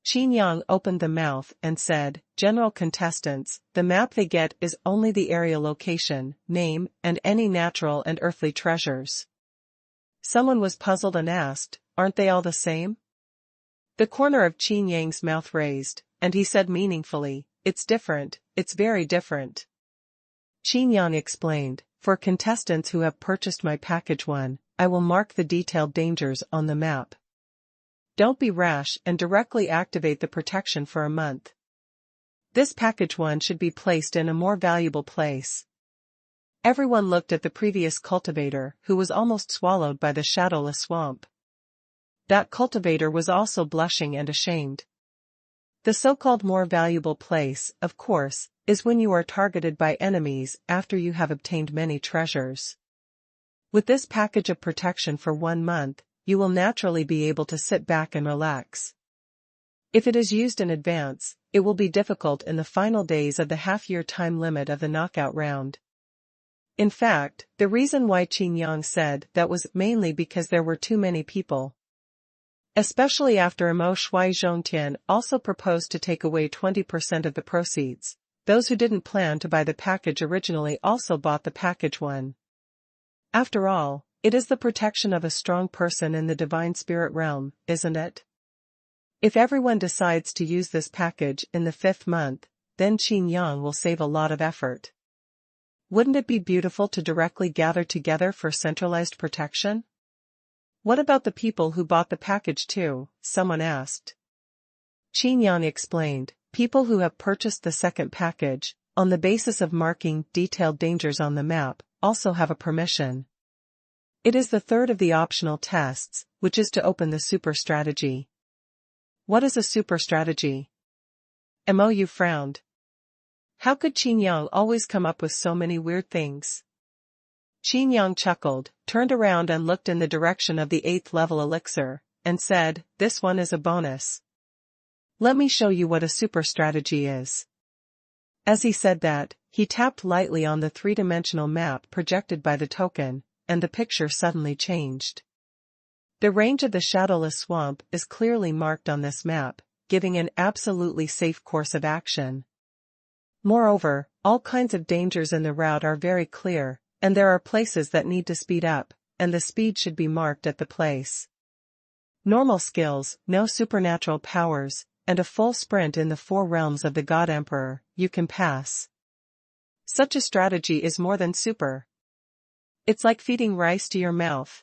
Qin Yang opened the mouth and said, General contestants, the map they get is only the area location, name, and any natural and earthly treasures. Someone was puzzled and asked, aren't they all the same? The corner of Qin Yang's mouth raised, and he said meaningfully, it's different, it's very different. Qin Yang explained, for contestants who have purchased my package 1, I will mark the detailed dangers on the map. Don't be rash and directly activate the protection for a month. This package 1 should be placed in a more valuable place. Everyone looked at the previous cultivator who was almost swallowed by the shadowless swamp. That cultivator was also blushing and ashamed. The so-called more valuable place, of course, is when you are targeted by enemies after you have obtained many treasures. With this package of protection for 1 month, you will naturally be able to sit back and relax. If it is used in advance, it will be difficult in the final days of the half-year time limit of the knockout round. In fact, the reason why Qin Yang said that was mainly because there were too many people. Especially after Mo Shuai-Zhongtian also proposed to take away 20% of the proceeds. Those who didn't plan to buy the package originally also bought the package 1. After all, it is the protection of a strong person in the divine spirit realm, isn't it? If everyone decides to use this package in the 5th month, then Qin Yang will save a lot of effort. Wouldn't it be beautiful to directly gather together for centralized protection? What about the people who bought the package too? Someone asked. Qin Yang explained, People who have purchased the second package, on the basis of marking detailed dangers on the map, also have a permission. It is the third of the optional tests, which is to open the super strategy. What is a super strategy? Mou frowned. How could Qin Yang always come up with so many weird things? Qin Yang chuckled, turned around and looked in the direction of the 8th level elixir, and said, "This one is a bonus. Let me show you what a super strategy is." As he said that, he tapped lightly on the three-dimensional map projected by the token, and the picture suddenly changed. The range of the shadowless swamp is clearly marked on this map, giving an absolutely safe course of action. Moreover, all kinds of dangers in the route are very clear, and there are places that need to speed up, and the speed should be marked at the place. Normal skills, no supernatural powers, and a full sprint in the 4 realms of the God Emperor, you can pass. Such a strategy is more than super. It's like feeding rice to your mouth.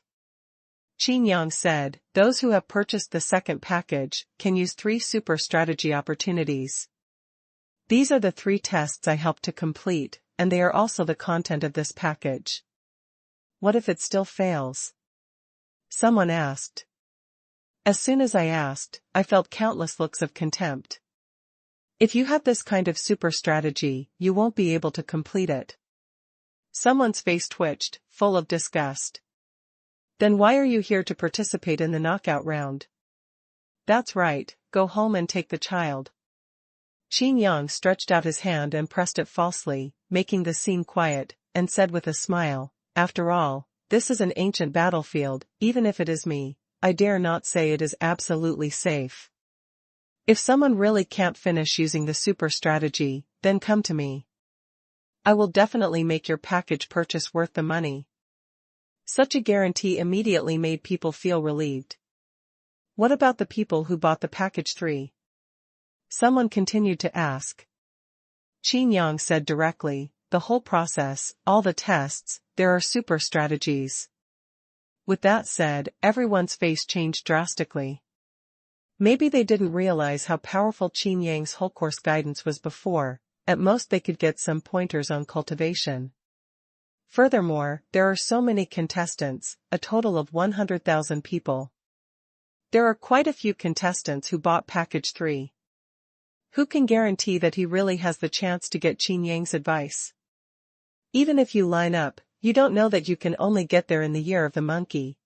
Qin Yang said, those who have purchased the second package can use 3 super strategy opportunities. These are the 3 tests I helped to complete, and they are also the content of this package. What if it still fails? Someone asked. As soon as I asked, I felt countless looks of contempt. If you have this kind of super strategy, you won't be able to complete it. Someone's face twitched, full of disgust. Then why are you here to participate in the knockout round? That's right, go home and take the child. Qin Yang stretched out his hand and pressed it falsely, making the scene quiet, and said with a smile, after all, this is an ancient battlefield, even if it is me, I dare not say it is absolutely safe. If someone really can't finish using the super strategy, then come to me. I will definitely make your package purchase worth the money. Such a guarantee immediately made people feel relieved. What about the people who bought the package 3? Someone continued to ask. Qin Yang said directly, the whole process, all the tests, there are super strategies. With that said, everyone's face changed drastically. Maybe they didn't realize how powerful Qin Yang's whole course guidance was before, at most they could get some pointers on cultivation. Furthermore, there are so many contestants, a total of 100,000 people. There are quite a few contestants who bought package 3. Who can guarantee that he really has the chance to get Qin Yang's advice? Even if you line up, you don't know that you can only get there in the year of the monkey.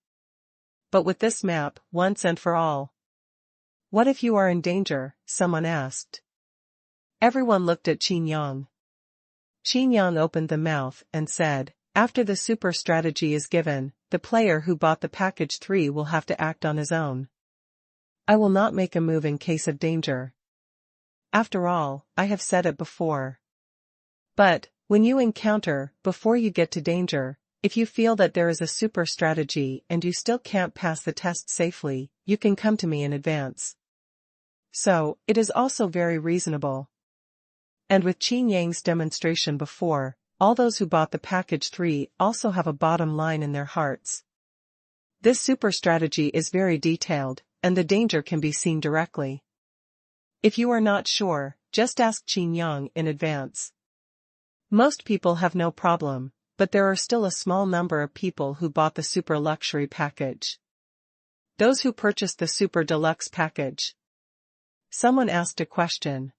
But with this map, once and for all. What if you are in danger? Someone asked. Everyone looked at Qin Yang. Qin Yang opened the mouth and said, after the super strategy is given, the player who bought the package 3 will have to act on his own. I will not make a move in case of danger. After all, I have said it before. But, when you encounter, before you get to danger, if you feel that there is a super strategy and you still can't pass the test safely, you can come to me in advance. So, it is also very reasonable. And with Qin Yang's demonstration before, all those who bought the package 3 also have a bottom line in their hearts. This super strategy is very detailed, and the danger can be seen directly. If you are not sure, just ask Qin Yang in advance. Most people have no problem, but there are still a small number of people who bought the super luxury package. Those who purchased the super deluxe package. Someone asked a question.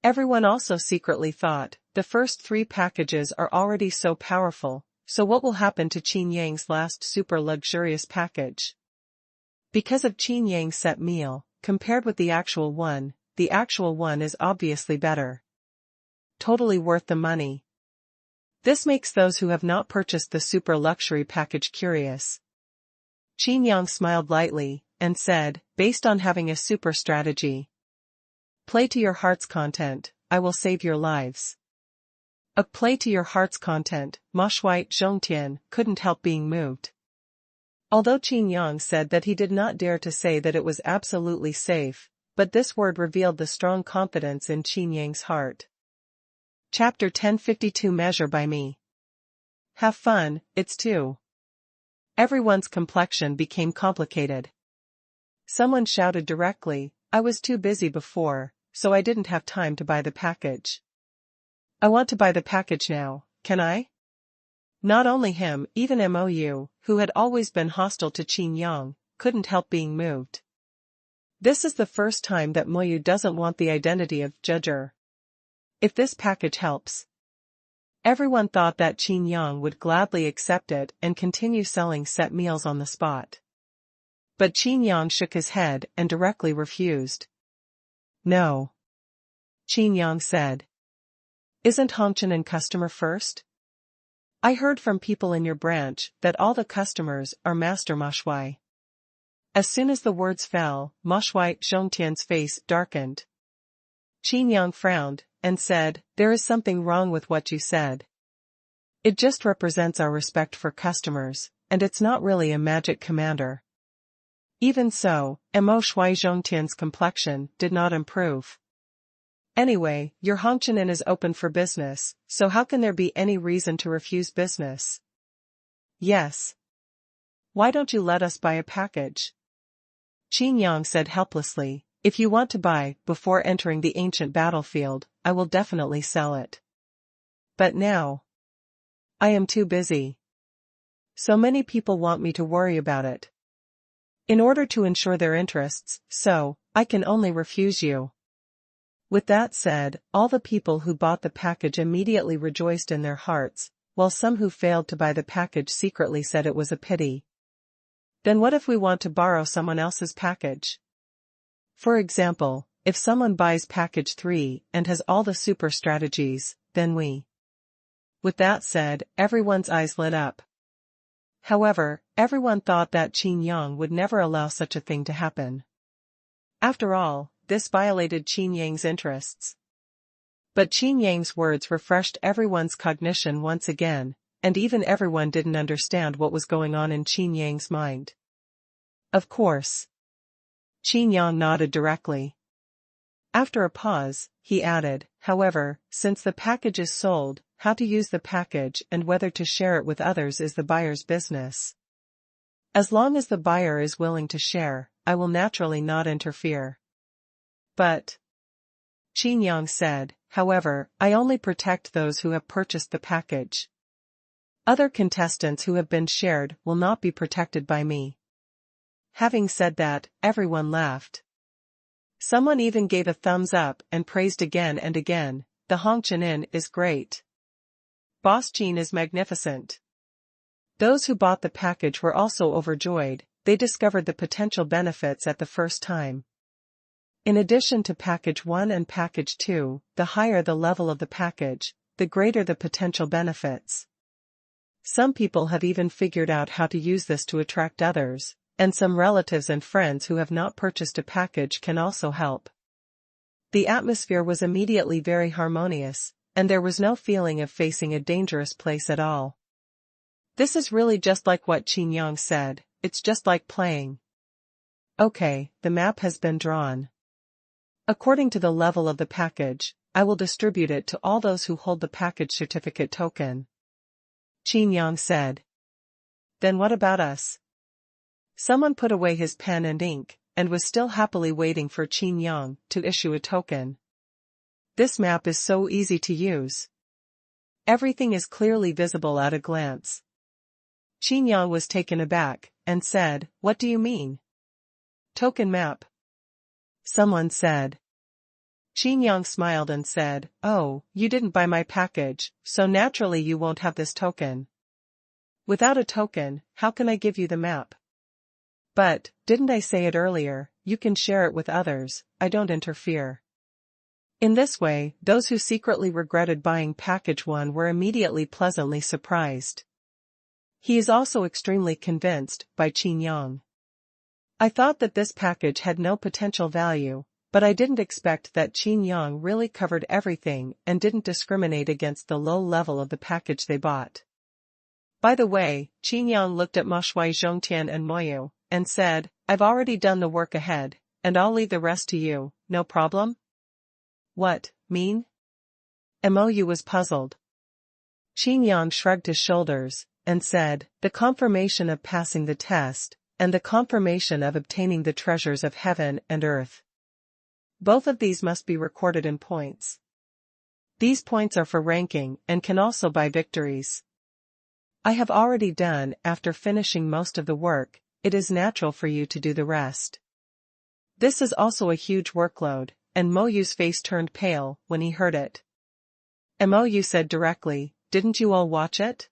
Everyone also secretly thought, the first 3 packages are already so powerful, so what will happen to Qin Yang's last super luxurious package? Because of Qin Yang's set meal, compared with the actual one is obviously better. Totally worth the money. This makes those who have not purchased the super luxury package curious. Qin Yang smiled lightly, and said, based on having a super strategy. Play to your heart's content, I will save your lives. A play to your heart's content, Ma Shui Zhongtian couldn't help being moved. Although Qin Yang said that he did not dare to say that it was absolutely safe, but this word revealed the strong confidence in Qin Yang's heart. Chapter 1052 Measure by Me. Have fun, it's 2. Everyone's complexion became complicated. Someone shouted directly, I was too busy before, so I didn't have time to buy the package. I want to buy the package now, can I? Not only him, even Mou, who had always been hostile to Qin Yang, couldn't help being moved. This is the first time that Mou doesn't want the identity of judger. If this package helps. Everyone thought that Qin Yang would gladly accept it and continue selling set meals on the spot. But Qin Yang shook his head and directly refused. No. Qin Yang said. Isn't Hongqian customer first? I heard from people in your branch that all the customers are Master Ma Shui. As soon as the words fell, Ma Shui Zhongtian's face darkened. Qin Yang frowned and said, there is something wrong with what you said. It just represents our respect for customers, and it's not really a magic commander. Even so, Mo Shui Zhongtian's complexion did not improve. Anyway, your Hongqian is open for business, so how can there be any reason to refuse business? Yes. Why don't you let us buy a package? Qin Yang said helplessly, if you want to buy before entering the ancient battlefield, I will definitely sell it. But now, I am too busy. So many people want me to worry about it. In order to ensure their interests, so, I can only refuse you. With that said, all the people who bought the package immediately rejoiced in their hearts, while some who failed to buy the package secretly said it was a pity. Then what if we want to borrow someone else's package? For example, if someone buys package 3 and has all the super strategies, then we. With that said, everyone's eyes lit up. However, everyone thought that Qin Yang would never allow such a thing to happen. After all, this violated Qin Yang's interests. But Qin Yang's words refreshed everyone's cognition once again, and even everyone didn't understand what was going on in Qin Yang's mind. Of course. Qin Yang nodded directly. After a pause, he added, however, since the package is sold, how to use the package and whether to share it with others is the buyer's business. As long as the buyer is willing to share, I will naturally not interfere. But, Qin Yang said, however, I only protect those who have purchased the package. Other contestants who have been shared will not be protected by me. Having said that, everyone laughed. Someone even gave a thumbs up and praised again and again, the Hongqian is great. Boss Qin is magnificent. Those who bought the package were also overjoyed, they discovered the potential benefits at the first time. In addition to package 1 and package 2, the higher the level of the package, the greater the potential benefits. Some people have even figured out how to use this to attract others, and some relatives and friends who have not purchased a package can also help. The atmosphere was immediately very harmonious, and there was no feeling of facing a dangerous place at all. This is really just like what Qin Yang said, it's just like playing. Okay, the map has been drawn. According to the level of the package, I will distribute it to all those who hold the package certificate token. Qin Yang said. Then what about us? Someone put away his pen and ink, and was still happily waiting for Qin Yang to issue a token. This map is so easy to use. Everything is clearly visible at a glance. Qin Yang was taken aback, and said, what do you mean? Token map. Someone said. Qin Yang smiled and said, oh, you didn't buy my package, so naturally you won't have this token. Without a token, how can I give you the map? But, didn't I say it earlier, you can share it with others, I don't interfere. In this way, those who secretly regretted buying package 1 were immediately pleasantly surprised. He is also extremely convinced by Qin Yang. I thought that this package had no potential value, but I didn't expect that Qin Yang really covered everything and didn't discriminate against the low level of the package they bought. By the way, Qin Yang looked at Ma Shui Zhongtian and Moyu, and said, I've already done the work ahead, and I'll leave the rest to you, no problem? What, mean? Moyu was puzzled. Qin Yang shrugged his shoulders, and said, the confirmation of passing the test, and the confirmation of obtaining the treasures of heaven and earth. Both of these must be recorded in points. These points are for ranking and can also buy victories. I have already done. After finishing most of the work, it is natural for you to do the rest. This is also a huge workload, and Mo Yu's face turned pale when he heard it. Mo Yu said directly, "Didn't you all watch it?"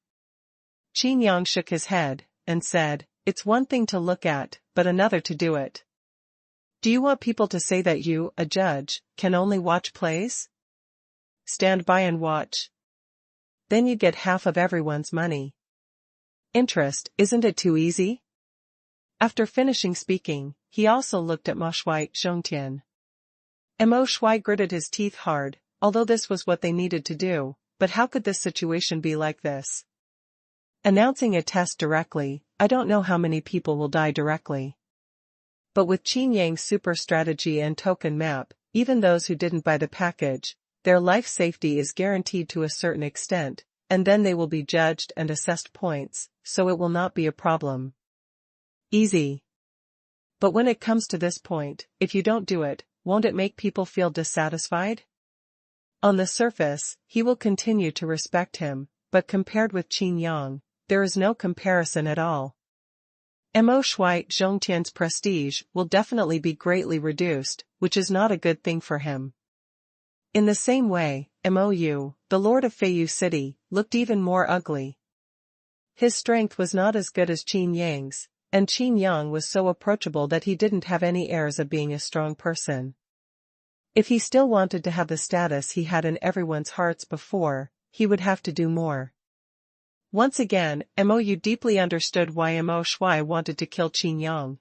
Qin Yang shook his head and said, "It's one thing to look at, but another to do it. Do you want people to say that you, a judge, can only watch plays? Stand by and watch. Then you get half of everyone's money. Interest, isn't it too easy?" After finishing speaking, he also looked at Mo Shui Zhongtian. Mo Shui gritted his teeth hard, although this was what they needed to do, but how could this situation be like this? Announcing a test directly, I don't know how many people will die directly. But with Qin Yang's super strategy and token map, even those who didn't buy the package, their life safety is guaranteed to a certain extent, and then they will be judged and assessed points, so it will not be a problem. Easy. But when it comes to this point, if you don't do it, won't it make people feel dissatisfied? On the surface, he will continue to respect him, but compared with Qin Yang, there is no comparison at all. Mo Shui Zhongtian's prestige will definitely be greatly reduced, which is not a good thing for him. In the same way, Mo Yu, the lord of Feiyu City, looked even more ugly. His strength was not as good as Qin Yang's, and Qin Yang was so approachable that he didn't have any airs of being a strong person. If he still wanted to have the status he had in everyone's hearts before, he would have to do more. Once again, Mo Yu deeply understood why Mo Shui wanted to kill Qin Yang.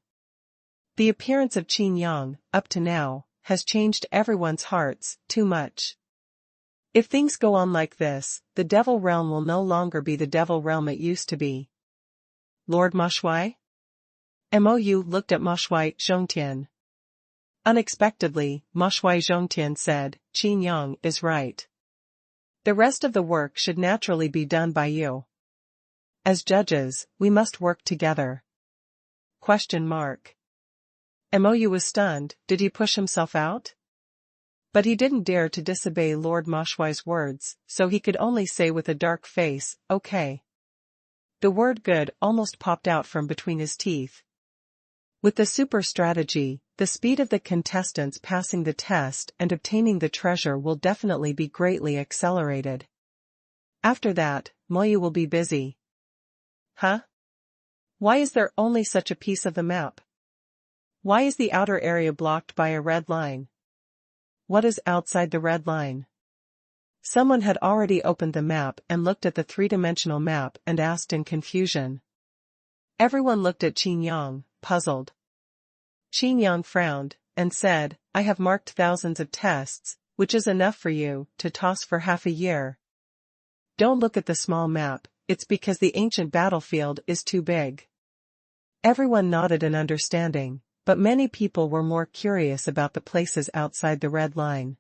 The appearance of Qin Yang, up to now, has changed everyone's hearts too much. If things go on like this, the Devil Realm will no longer be the Devil Realm it used to be. Lord Mo Shui? Mo Yu looked at Mo Shui Zhongtian. Unexpectedly, Mo Shui Zhongtian said, "Qin Yang is right. The rest of the work should naturally be done by you. As judges, we must work together." Mo Yu was stunned. Did he push himself out? But he didn't dare to disobey Lord Mo Shui's words, so he could only say with a dark face, "Okay." The word "good" almost popped out from between his teeth. With the super strategy, the speed of the contestants passing the test and obtaining the treasure will definitely be greatly accelerated. After that, Mo Yu will be busy. Huh? Why is there only such a piece of the map? Why is the outer area blocked by a red line? What is outside the red line? Someone had already opened the map and looked at the three-dimensional map and asked in confusion. Everyone looked at Qin Yang, puzzled. Qin Yang frowned, and said, "I have marked thousands of tests, which is enough for you to toss for half a year. Don't look at the small map, it's because the ancient battlefield is too big." Everyone nodded in understanding, but many people were more curious about the places outside the red line.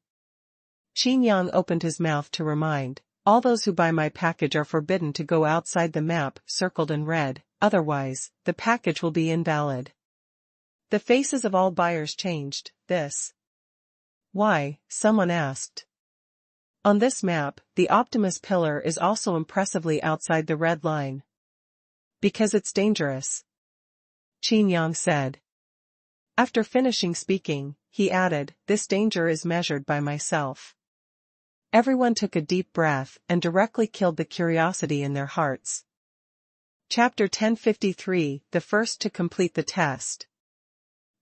Qin Yang opened his mouth to remind, "All those who buy my package are forbidden to go outside the map circled in red, otherwise, the package will be invalid." The faces of all buyers changed. This. Why? Someone asked. On this map, the Optimus pillar is also impressively outside the red line. Because it's dangerous. Qin Yang said. After finishing speaking, he added, "This danger is measured by myself." Everyone took a deep breath and directly killed the curiosity in their hearts. Chapter 1053, the first to complete the test.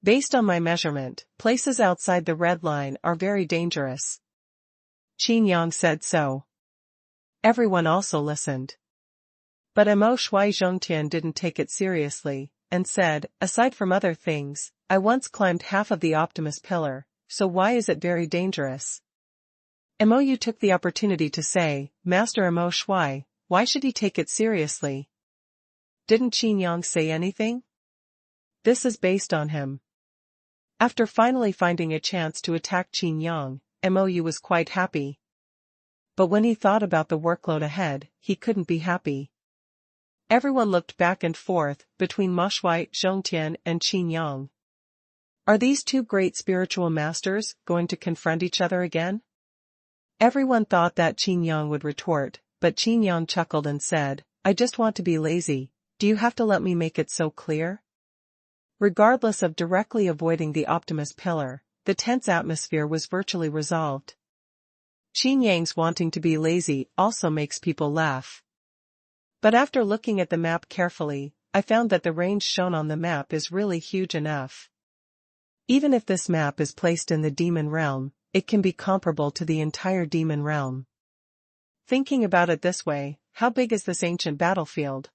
Based on my measurement, places outside the red line are very dangerous. Qin Yang said so. Everyone also listened. But Mo Shui Zhongtian didn't take it seriously, and said, "Aside from other things, I once climbed half of the Optimus pillar, so why is it very dangerous?" Mo Yu took the opportunity to say, "Master Mo Shui, why should he take it seriously? Didn't Qin Yang say anything? This is based on him." After finally finding a chance to attack Qin Yang, Mo Yu was quite happy. But when he thought about the workload ahead, he couldn't be happy. Everyone looked back and forth between Mo Shui Zhongtian and Qin Yang. Are these two great spiritual masters going to confront each other again? Everyone thought that Qin Yang would retort, but Qin Yang chuckled and said, I just want to be lazy. Do you have to let me make it so clear? Regardless of directly avoiding the Optimus pillar, the tense atmosphere was virtually resolved. Qin Yang's wanting to be lazy also makes people laugh. But after looking at the map carefully, I found that the range shown on the map is really huge enough. Even if this map is placed in the demon realm, it can be comparable to the entire demon realm. Thinking about it this way, how big is this ancient battlefield?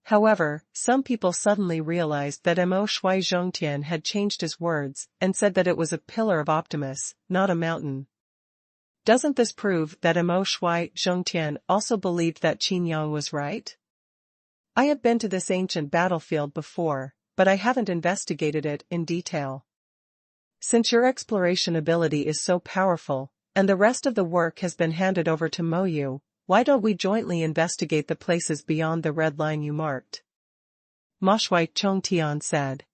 However, some people suddenly realized that Mo Shui Zhongtian had changed his words and said that it was a pillar of Optimus, not a mountain. Doesn't this prove that Mo Shui Zhongtian also believed that Qin Yang was right? I have been to this ancient battlefield before, but I haven't investigated it in detail. Since your exploration ability is so powerful, and the rest of the work has been handed over to Mo Yu, why don't we jointly investigate the places beyond the red line you marked? Ma Shui Zhongtian said.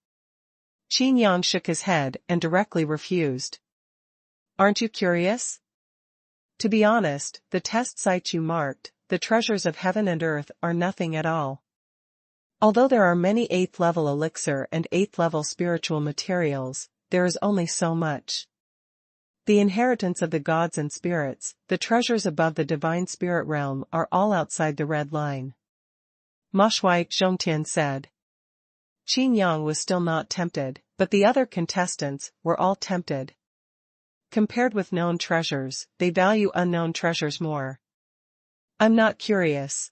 Qin Yang shook his head and directly refused. Aren't you curious? To be honest, the test sites you marked, the treasures of heaven and earth, are nothing at all. Although there are many 8th level elixir and 8th level spiritual materials, there is only so much. The inheritance of the gods and spirits, the treasures above the divine spirit realm, are all outside the red line. Ma Shui Zhongtian said. Qin Yang was still not tempted, but the other contestants were all tempted. Compared with known treasures, they value unknown treasures more. I'm not curious.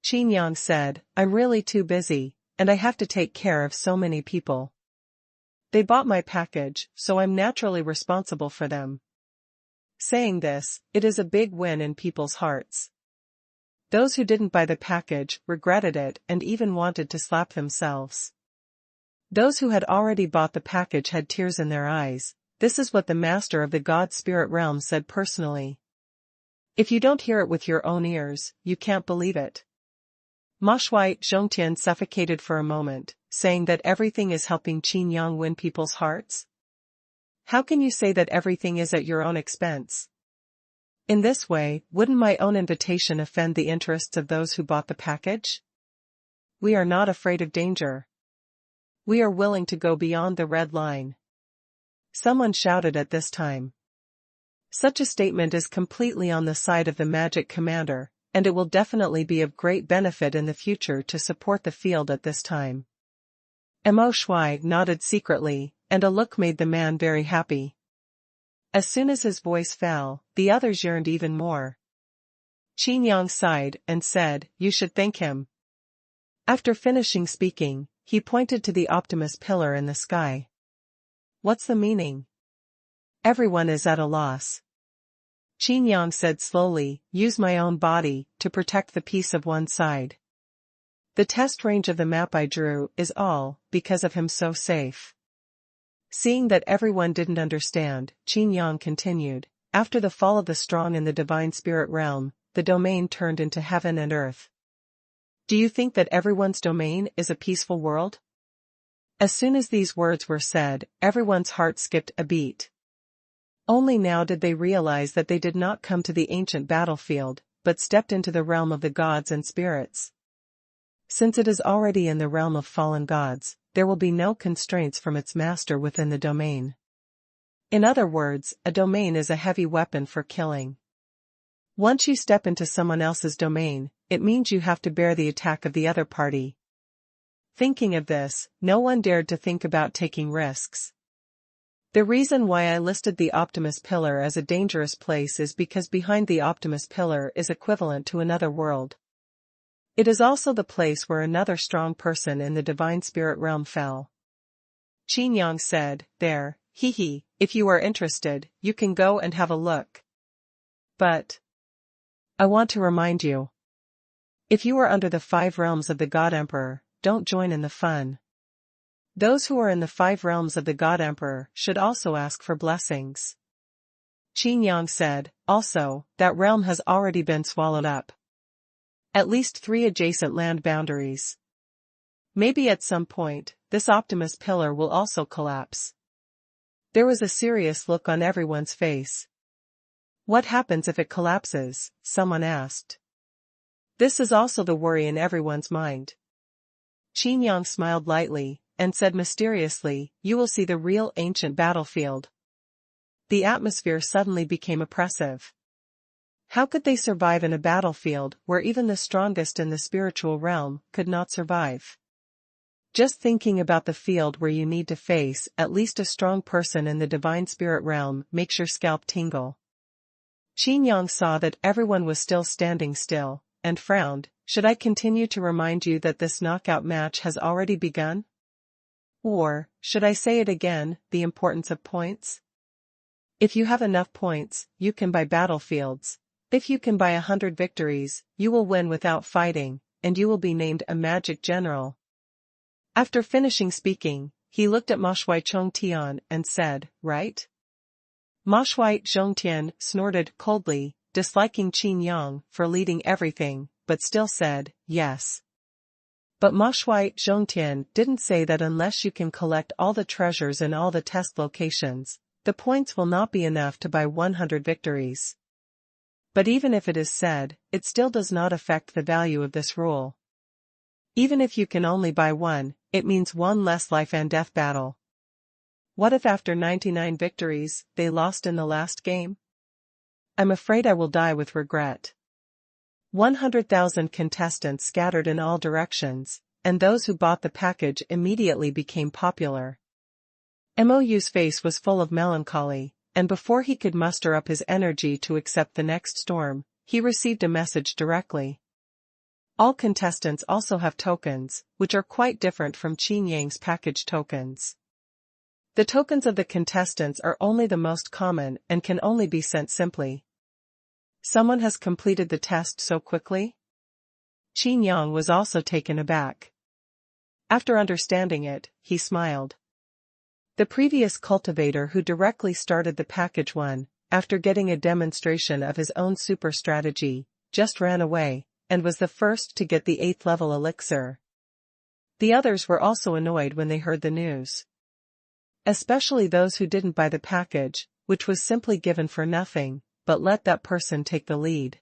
Qin Yang said, I'm really too busy, and I have to take care of so many people. They bought my package, so I'm naturally responsible for them. Saying this, it is a big win in people's hearts. Those who didn't buy the package regretted it and even wanted to slap themselves. Those who had already bought the package had tears in their eyes. This is what the master of the God Spirit realm said personally. If you don't hear it with your own ears, you can't believe it. Ma Shui Zhongtian suffocated for a moment, saying that everything is helping Qin Yang win people's hearts? How can you say that everything is at your own expense? In this way, wouldn't my own invitation offend the interests of those who bought the package? We are not afraid of danger. We are willing to go beyond the red line. Someone shouted at this time. Such a statement is completely on the side of the magic commander, and it will definitely be of great benefit in the future to support the field at this time. Mo Shui nodded secretly, and a look made the man very happy. As soon as his voice fell, the others yearned even more. Qin Yang sighed and said, You should thank him. After finishing speaking, he pointed to the Optimus pillar in the sky. What's the meaning? Everyone is at a loss. Qin Yang said slowly, Use my own body to protect the peace of one side. The test range of the map I drew is all because of him so safe. Seeing that everyone didn't understand, Qin Yang continued, After the fall of the strong in the divine spirit realm, the domain turned into heaven and earth. Do you think that everyone's domain is a peaceful world? As soon as these words were said, everyone's heart skipped a beat. Only now did they realize that they did not come to the ancient battlefield, but stepped into the realm of the gods and spirits. Since it is already in the realm of fallen gods, there will be no constraints from its master within the domain. In other words, a domain is a heavy weapon for killing. Once you step into someone else's domain, it means you have to bear the attack of the other party. Thinking of this, no one dared to think about taking risks. The reason why I listed the Optimus Pillar as a dangerous place is because behind the Optimus Pillar is equivalent to another world. It is also the place where another strong person in the divine spirit realm fell. Qin Yang said, There, if you are interested, you can go and have a look. But I want to remind you. If you are under the 5 realms of the God Emperor, don't join in the fun. Those who are in the 5 realms of the God Emperor should also ask for blessings. Qin Yang said, Also, that realm has already been swallowed up. At least 3 adjacent land boundaries. Maybe at some point, this Optimus pillar will also collapse. There was a serious look on everyone's face. What happens if it collapses? Someone asked. This is also the worry in everyone's mind. Qin Yang smiled lightly, and said mysteriously, you will see the real ancient battlefield. The atmosphere suddenly became oppressive. How could they survive in a battlefield where even the strongest in the spiritual realm could not survive? Just thinking about the field where you need to face at least a strong person in the divine spirit realm makes your scalp tingle. Qin Yang saw that everyone was still standing still, and frowned. Should I continue to remind you that this knockout match has already begun? Or, should I say it again, the importance of points? If you have enough points, you can buy battlefields. If you can buy 100 victories, you will win without fighting, and you will be named a magic general. After finishing speaking, he looked at Ma Shui Chongtian and said, right? Ma Shui Zhongtian snorted coldly, disliking Qin Yang for leading everything, but still said, yes. But Ma Shui Zhongtian didn't say that unless you can collect all the treasures in all the test locations, the points will not be enough to buy 100 victories. But even if it is said, it still does not affect the value of this rule. Even if you can only buy one, it means one less life and death battle. What if after 99 victories, they lost in the last game? I'm afraid I will die with regret. 100,000 contestants scattered in all directions, and those who bought the package immediately became popular. Mou's face was full of melancholy, and before he could muster up his energy to accept the next storm, he received a message directly. All contestants also have tokens, which are quite different from Qin Yang's package tokens. The tokens of the contestants are only the most common and can only be sent simply. Someone has completed the test so quickly? Qin Yang was also taken aback. After understanding it, he smiled. The previous cultivator who directly started the package one, after getting a demonstration of his own super strategy, just ran away, and was the first to get the 8th level elixir. The others were also annoyed when they heard the news. Especially those who didn't buy the package, which was simply given for nothing, but let that person take the lead.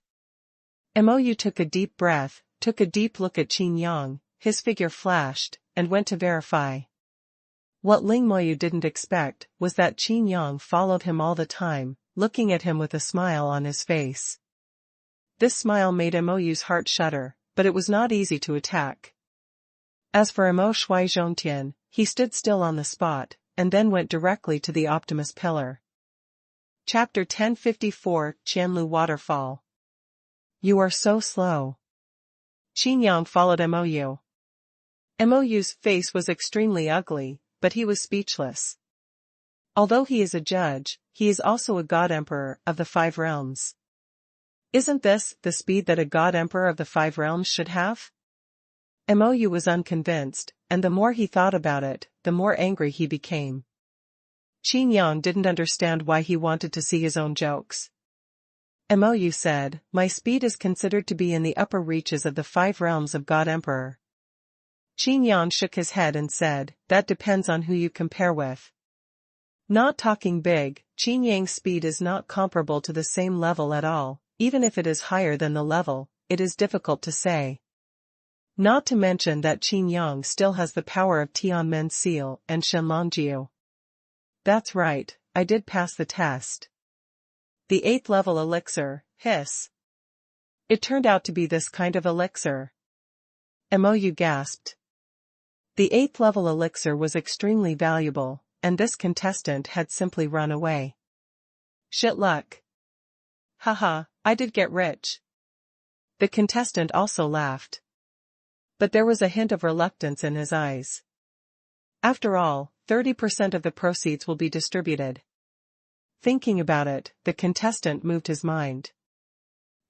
Mou took a deep breath, took a deep look at Qin Yang, his figure flashed, and went to verify. What Ling Moyu didn't expect was that Qin Yang followed him all the time, looking at him with a smile on his face. This smile made Mou's heart shudder, but it was not easy to attack. As for Ma Shui Zhongtian, he stood still on the spot, and then went directly to the Optimus pillar. Chapter 1054, Qianlu Waterfall. You are so slow. Qin Yang followed Mou. Mou's face was extremely ugly, but he was speechless. Although he is a judge, he is also a god emperor of the 5 realms. Isn't this the speed that a god emperor of the 5 realms should have? Mou was unconvinced, and the more he thought about it, the more angry he became. Qin Yang didn't understand why he wanted to see his own jokes. Mou said, my speed is considered to be in the upper reaches of the 5 realms of God Emperor. Qin Yang shook his head and said, that depends on who you compare with. Not talking big, Qin Yang's speed is not comparable to the same level at all, even if it is higher than the level, it is difficult to say. Not to mention that Qin Yang still has the power of Tianmen's seal and Shenlongjiu. That's right, I did pass the test. The 8th level elixir, hiss. It turned out to be this kind of elixir. Mou gasped. The 8th level elixir was extremely valuable, and this contestant had simply run away. Shit luck. Haha, I did get rich. The contestant also laughed. But there was a hint of reluctance in his eyes. After all, 30% of the proceeds will be distributed. Thinking about it, the contestant moved his mind.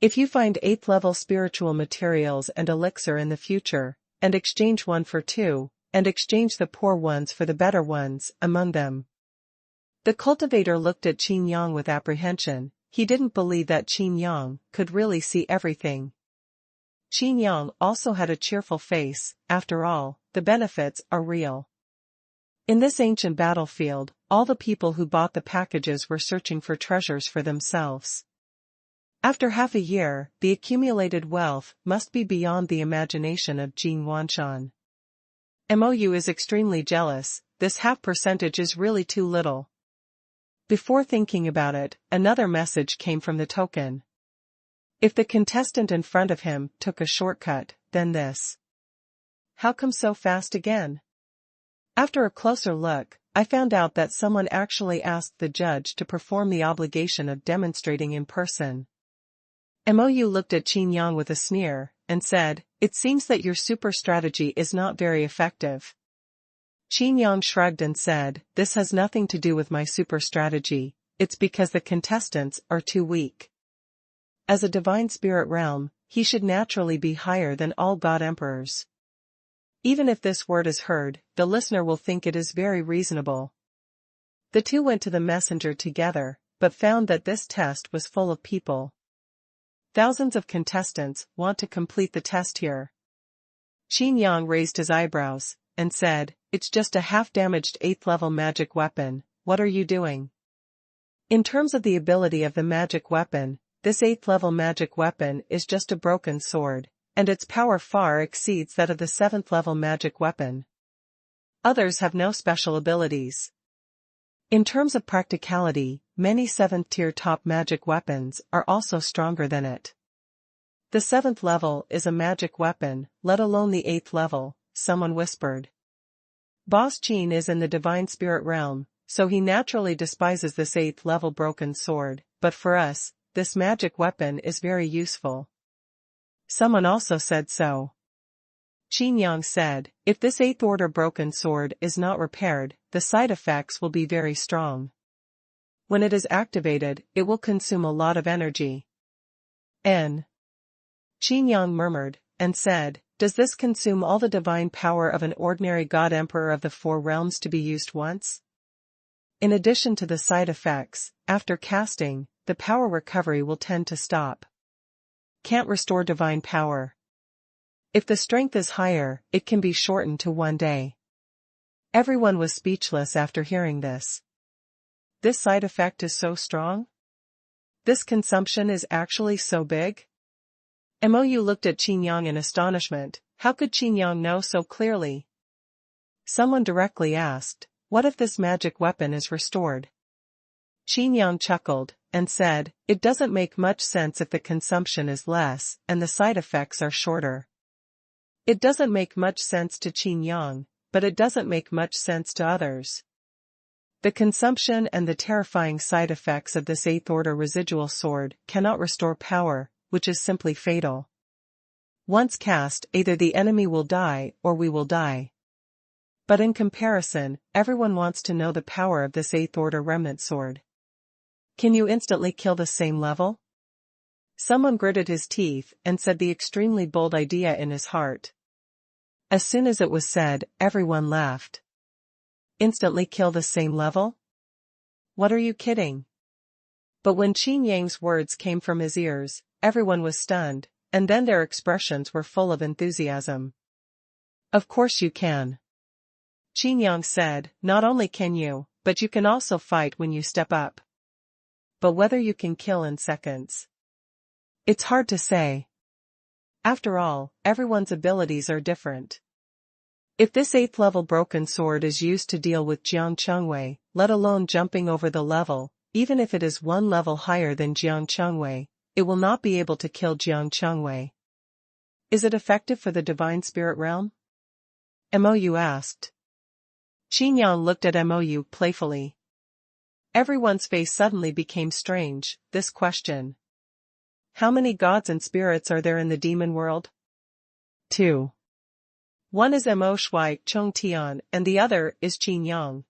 If you find 8th level spiritual materials and elixir in the future, and exchange 1 for 2, and exchange the poor ones for the better ones among them. The cultivator looked at Qin Yang with apprehension. He didn't believe that Qin Yang could really see everything. Qin Yang also had a cheerful face. After all, the benefits are real. In this ancient battlefield, all the people who bought the packages were searching for treasures for themselves. After half a year, the accumulated wealth must be beyond the imagination of Jin Wanshan. Mou is extremely jealous. This half percentage is really too little. Before thinking about it, another message came from the token. If the contestant in front of him took a shortcut, then this. How come so fast again? After a closer look, I found out that someone actually asked the judge to perform the obligation of demonstrating in person. Mou looked at Qin Yang with a sneer, and said, "It seems that your super strategy is not very effective." Qin Yang shrugged and said, "This has nothing to do with my super strategy, it's because the contestants are too weak. As a divine spirit realm, he should naturally be higher than all god emperors. Even if this word is heard, the listener will think it is very reasonable." The two went to the messenger together, but found that this test was full of people. Thousands of contestants want to complete the test here. Qin Yang raised his eyebrows, and said, "It's just a half-damaged 8th-level magic weapon, what are you doing?" In terms of the ability of the magic weapon, this 8th-level magic weapon is just a broken sword, and its power far exceeds that of the 7th-level magic weapon. Others have no special abilities. In terms of practicality, many 7th-tier top magic weapons are also stronger than it. The 7th level is a magic weapon, let alone the 8th level, someone whispered. Boss Qin is in the divine spirit realm, so he naturally despises this 8th level broken sword, but for us, this magic weapon is very useful. Someone also said so. Qin Yang said, "If this 8th order broken sword is not repaired, the side effects will be very strong. When it is activated, it will consume a lot of energy." Qin Yang murmured, and said, "Does this consume all the divine power of an ordinary god emperor of the 4 realms to be used once?" In addition to the side effects, after casting, the power recovery will tend to stop. Can't restore divine power. If the strength is higher, it can be shortened to 1 day. Everyone was speechless after hearing this. This side effect is so strong? This consumption is actually so big? Mou looked at Qin Yang in astonishment. How could Qin Yang know so clearly? Someone directly asked, "What if this magic weapon is restored?" Qin Yang chuckled, and said, "It doesn't make much sense if the consumption is less, and the side effects are shorter." It doesn't make much sense to Qin Yang, but it doesn't make much sense to others. The consumption and the terrifying side effects of this 8th order residual sword cannot restore power, which is simply fatal. Once cast, either the enemy will die or we will die. But in comparison, everyone wants to know the power of this 8th order remnant sword. Can you instantly kill the same level? Someone gritted his teeth and said the extremely bold idea in his heart. As soon as it was said, everyone laughed. Instantly kill the same level? What are you kidding? But when Qin Yang's words came from his ears, everyone was stunned, and then their expressions were full of enthusiasm. Of course you can. Qin Yang said, "Not only can you, but you can also fight when you step up. But whether you can kill in seconds. It's hard to say. After all, everyone's abilities are different. If this 8th level broken sword is used to deal with Jiang Chengwei, let alone jumping over the level, even if it is 1 level higher than Jiang Chengwei, it will not be able to kill Jiang Chengwei. Is it effective for the divine spirit realm?" Mou asked. Qin Yang looked at Mou playfully. Everyone's face suddenly became strange. This question. How many gods and spirits are there in the demon world? 2. One is Mo Shui Chong Tian and the other is Qin Yang.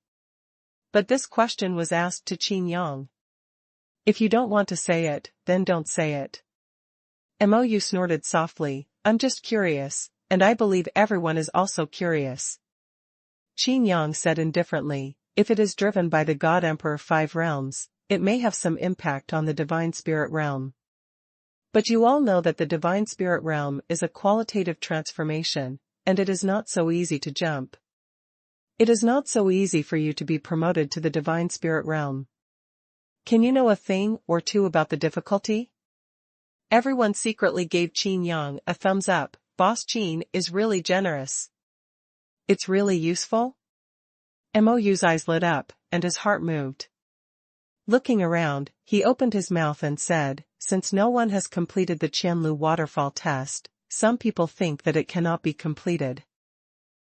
But this question was asked to Qin Yang. If you don't want to say it, then don't say it. Mou snorted softly, "I'm just curious, and I believe everyone is also curious." Qin Yang said indifferently, "If it is driven by the God Emperor 5 realms, it may have some impact on the divine spirit realm." But you all know that the Divine Spirit realm is a qualitative transformation, and it is not so easy to jump. It is not so easy for you to be promoted to the Divine Spirit realm. Can you know a thing or two about the difficulty? Everyone secretly gave Qin Yang a thumbs up. Boss Qin is really generous. It's really useful? Mou's eyes lit up, and his heart moved. Looking around, he opened his mouth and said, since no one has completed the Qianlu waterfall test, some people think that it cannot be completed.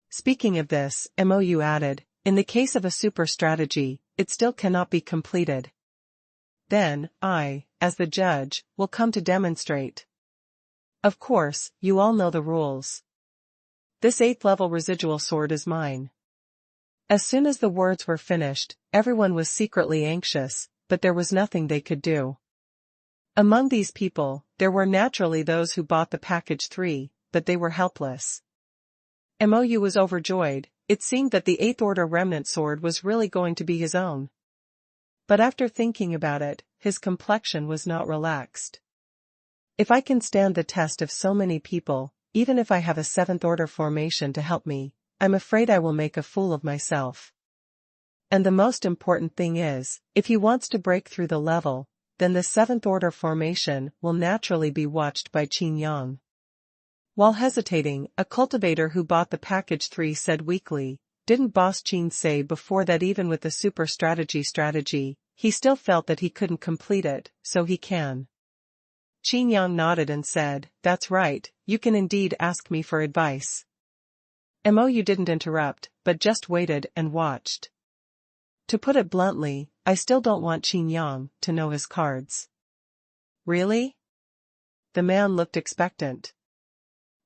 Speaking of this, Mou added, in the case of a super strategy, it still cannot be completed. Then, I, as the judge, will come to demonstrate. Of course, you all know the rules. This 8th level residual sword is mine. As soon as the words were finished, everyone was secretly anxious, but there was nothing they could do. Among these people, there were naturally those who bought the package 3, but they were helpless. Mou was overjoyed. It seemed that the 8th order remnant sword was really going to be his own. But after thinking about it, his complexion was not relaxed. If I can stand the test of so many people, even if I have a 7th order formation to help me, I'm afraid I will make a fool of myself. And the most important thing is, if he wants to break through the level, then the 7th order formation will naturally be watched by Qin Yang. While hesitating, a cultivator who bought the package 3 said weakly, didn't Boss Qin say before that even with the super strategy, he still felt that he couldn't complete it, so he can. Qin Yang nodded and said, that's right, you can indeed ask me for advice. Mou didn't interrupt, but just waited and watched. To put it bluntly, I still don't want Qin Yang to know his cards. Really? The man looked expectant.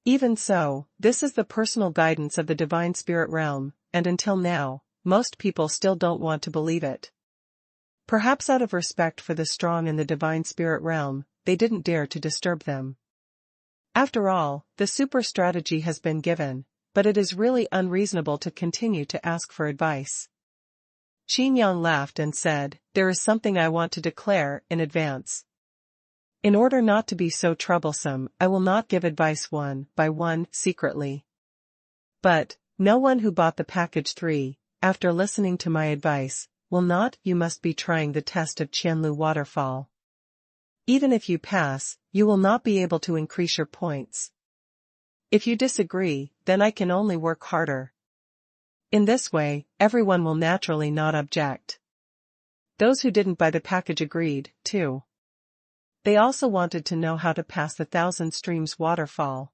Even so, this is the personal guidance of the Divine Spirit realm, and until now, most people still don't want to believe it. Perhaps out of respect for the strong in the Divine Spirit realm, they didn't dare to disturb them. After all, the super strategy has been given, but it is really unreasonable to continue to ask for advice. Qin Yang laughed and said, there is something I want to declare in advance. In order not to be so troublesome, I will not give advice one by one secretly. But, no one who bought the package 3, after listening to my advice, will not. You must be trying the test of Qianlu waterfall. Even if you pass, you will not be able to increase your points. If you disagree, then I can only work harder. In this way, everyone will naturally not object. Those who didn't buy the package agreed, too. They also wanted to know how to pass the 1,000 streams waterfall.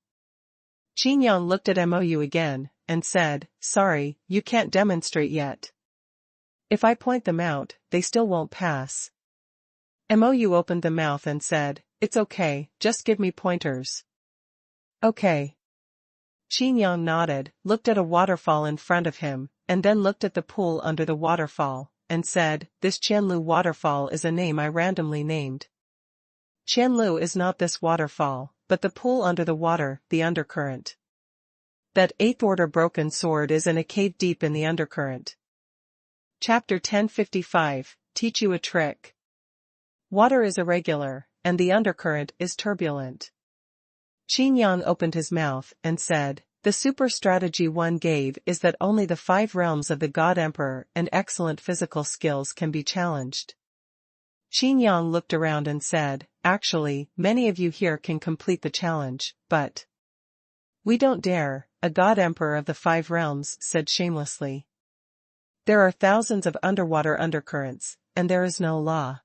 Qin Yang looked at Mou again, and said, sorry, you can't demonstrate yet. If I point them out, they still won't pass. Mou opened the mouth and said, it's okay, just give me pointers. Okay. Qin Yang nodded, looked at a waterfall in front of him, and then looked at the pool under the waterfall, and said, this Qianlu waterfall is a name I randomly named. Qianlu is not this waterfall, but the pool under the water, the undercurrent. That 8th order broken sword is in a cave deep in the undercurrent. Chapter 1055, Teach you a trick. Water is irregular, and the undercurrent is turbulent. Qin Yang opened his mouth and said, the super strategy one gave is that only the 5 realms of the God Emperor and excellent physical skills can be challenged. Qin Yang looked around and said, actually, many of you here can complete the challenge, but we don't dare. A God Emperor of the 5 realms said shamelessly. There are thousands of underwater undercurrents, and there is no law.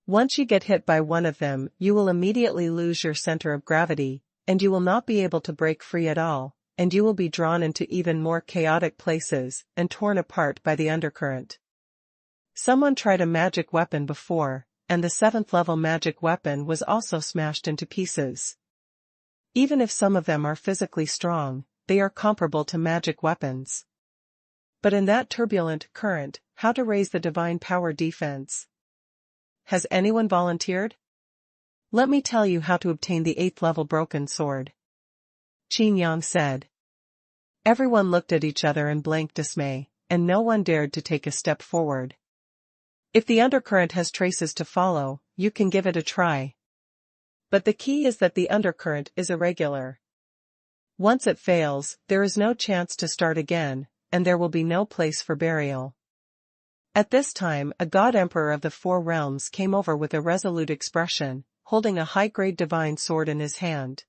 Once you get hit by one of them, you will immediately lose your center of gravity, and you will not be able to break free at all, and you will be drawn into even more chaotic places and torn apart by the undercurrent. Someone tried a magic weapon before, and the 7th level magic weapon was also smashed into pieces. Even if some of them are physically strong, they are comparable to magic weapons. But in that turbulent current, how to raise the divine power defense? Has anyone volunteered? Let me tell you how to obtain the 8th level broken sword. Qin Yang said. Everyone looked at each other in blank dismay, and no one dared to take a step forward. If the undercurrent has traces to follow, you can give it a try. But the key is that the undercurrent is irregular. Once it fails, there is no chance to start again, and there will be no place for burial. At this time, a god emperor of the Four Realms came over with a resolute expression, holding a high-grade divine sword in his hand.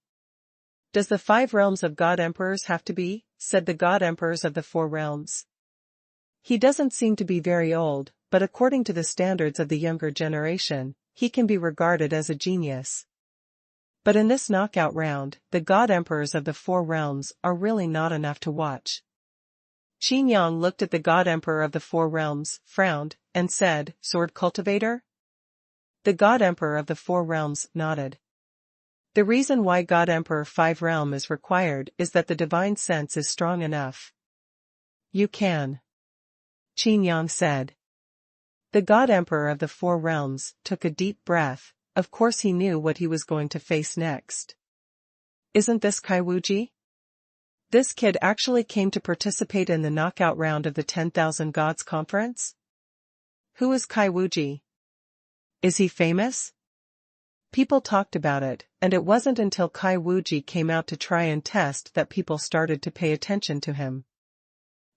"Does the 5 realms of god emperors have to be?" said the god emperors of the Four Realms. "He doesn't seem to be very old, but according to the standards of the younger generation, he can be regarded as a genius. But in this knockout round, the god emperors of the Four Realms are really not enough to watch." Qin Yang looked at the god emperor of the Four Realms, frowned, and said, "Sword cultivator?" The god emperor of the Four Realms nodded. "The reason why god emperor 5 realm is required is that the divine sense is strong enough." "You can," Qin Yang said. The god emperor of the Four Realms took a deep breath. Of course he knew what he was going to face next. "Isn't this Kai Wuji? This kid actually came to participate in the knockout round of the 10,000 Gods Conference? Who is Kai Wuji? Is he famous?" People talked about it, and it wasn't until Kai Wuji came out to try and test that people started to pay attention to him.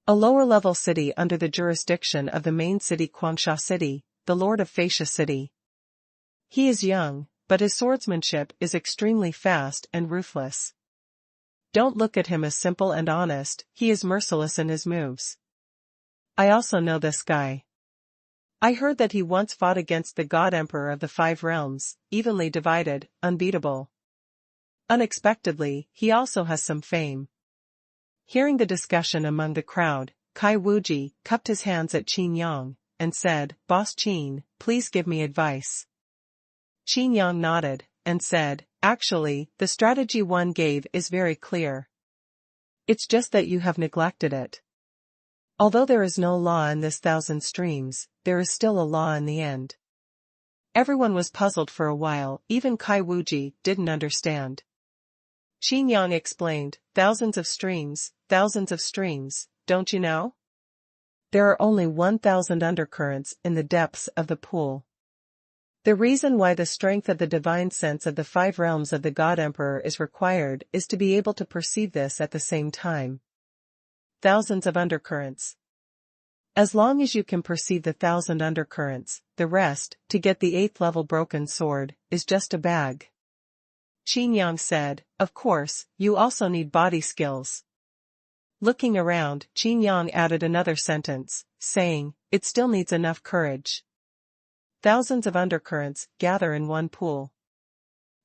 A lower-level city under the jurisdiction of the main city Quangsha City, the Lord of Fascia City. He is young, but his swordsmanship is extremely fast and ruthless. Don't look at him as simple and honest, he is merciless in his moves. I also know this guy. I heard that he once fought against the God Emperor of the 5 realms, evenly divided, unbeatable. Unexpectedly, he also has some fame. Hearing the discussion among the crowd, Kai Wuji cupped his hands at Qin Yang, and said, "Boss Qin, please give me advice." Qin Yang nodded, and said, "Actually, the strategy one gave is very clear. It's just that you have neglected it. Although there is no law in this 1,000 streams, there is still a law in the end." Everyone was puzzled for a while, even Kai Wuji didn't understand. Qin Yang explained, thousands of streams, don't you know? There are only 1,000 undercurrents in the depths of the pool. The reason why the strength of the divine sense of the 5 realms of the God Emperor is required is to be able to perceive this at the same time. Thousands of undercurrents. As long as you can perceive the 1,000 undercurrents, the rest, to get the 8th level broken sword, is just a bag. Qin Yang said, "Of course, you also need body skills." Looking around, Qin Yang added another sentence, saying, "It still needs enough courage." Thousands of undercurrents gather in one pool.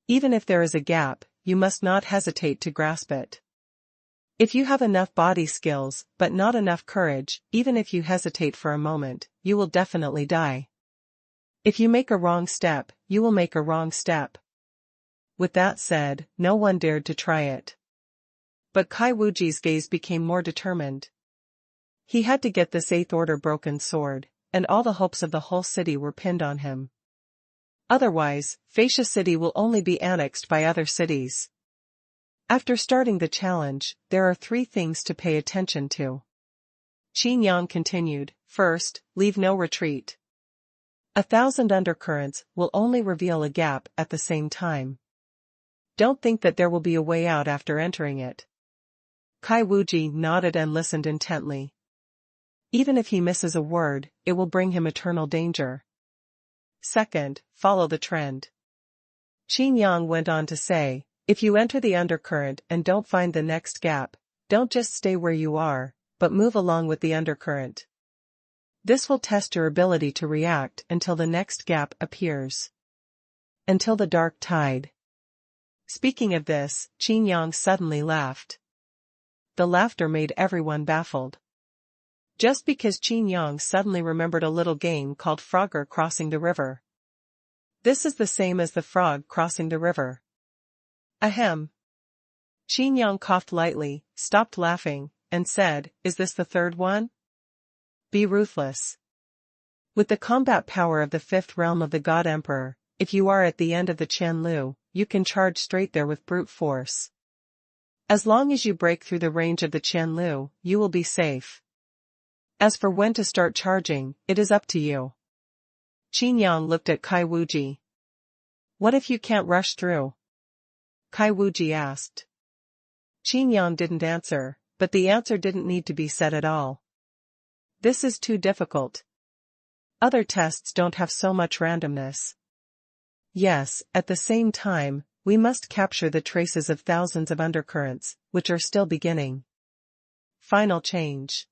Even if there is a gap, you must not hesitate to grasp it. If you have enough body skills, but not enough courage, even if you hesitate for a moment, you will definitely die. If you make a wrong step, you will make a wrong step. With that said, no one dared to try it. But Kai Wuji's gaze became more determined. He had to get this 8th order broken sword, and all the hopes of the whole city were pinned on him. Otherwise, Fascia City will only be annexed by other cities. After starting the challenge, there are 3 things to pay attention to. Qin Yang continued, first, leave no retreat. 1,000 undercurrents will only reveal a gap at the same time. Don't think that there will be a way out after entering it. Kai Wuji nodded and listened intently. Even if he misses a word, it will bring him eternal danger. Second, follow the trend. Qin Yang went on to say, if you enter the undercurrent and don't find the next gap, don't just stay where you are, but move along with the undercurrent. This will test your ability to react until the next gap appears. Until the dark tide. Speaking of this, Qin Yang suddenly laughed. The laughter made everyone baffled. Just because Qin Yang suddenly remembered a little game called Frogger Crossing the River. This is the same as the frog crossing the river. Ahem. Qin Yang coughed lightly, stopped laughing, and said, is this the 3rd one? Be ruthless. With the combat power of the 5th realm of the God Emperor, if you are at the end of the Qianlu, you can charge straight there with brute force. As long as you break through the range of the Qianlu, you will be safe. As for when to start charging, it is up to you. Qin Yang looked at Kai Wuji. What if you can't rush through? Kai Wuji asked. Qin Yang didn't answer, but the answer didn't need to be said at all. This is too difficult. Other tests don't have so much randomness. Yes, at the same time, we must capture the traces of thousands of undercurrents, which are still beginning. Final change.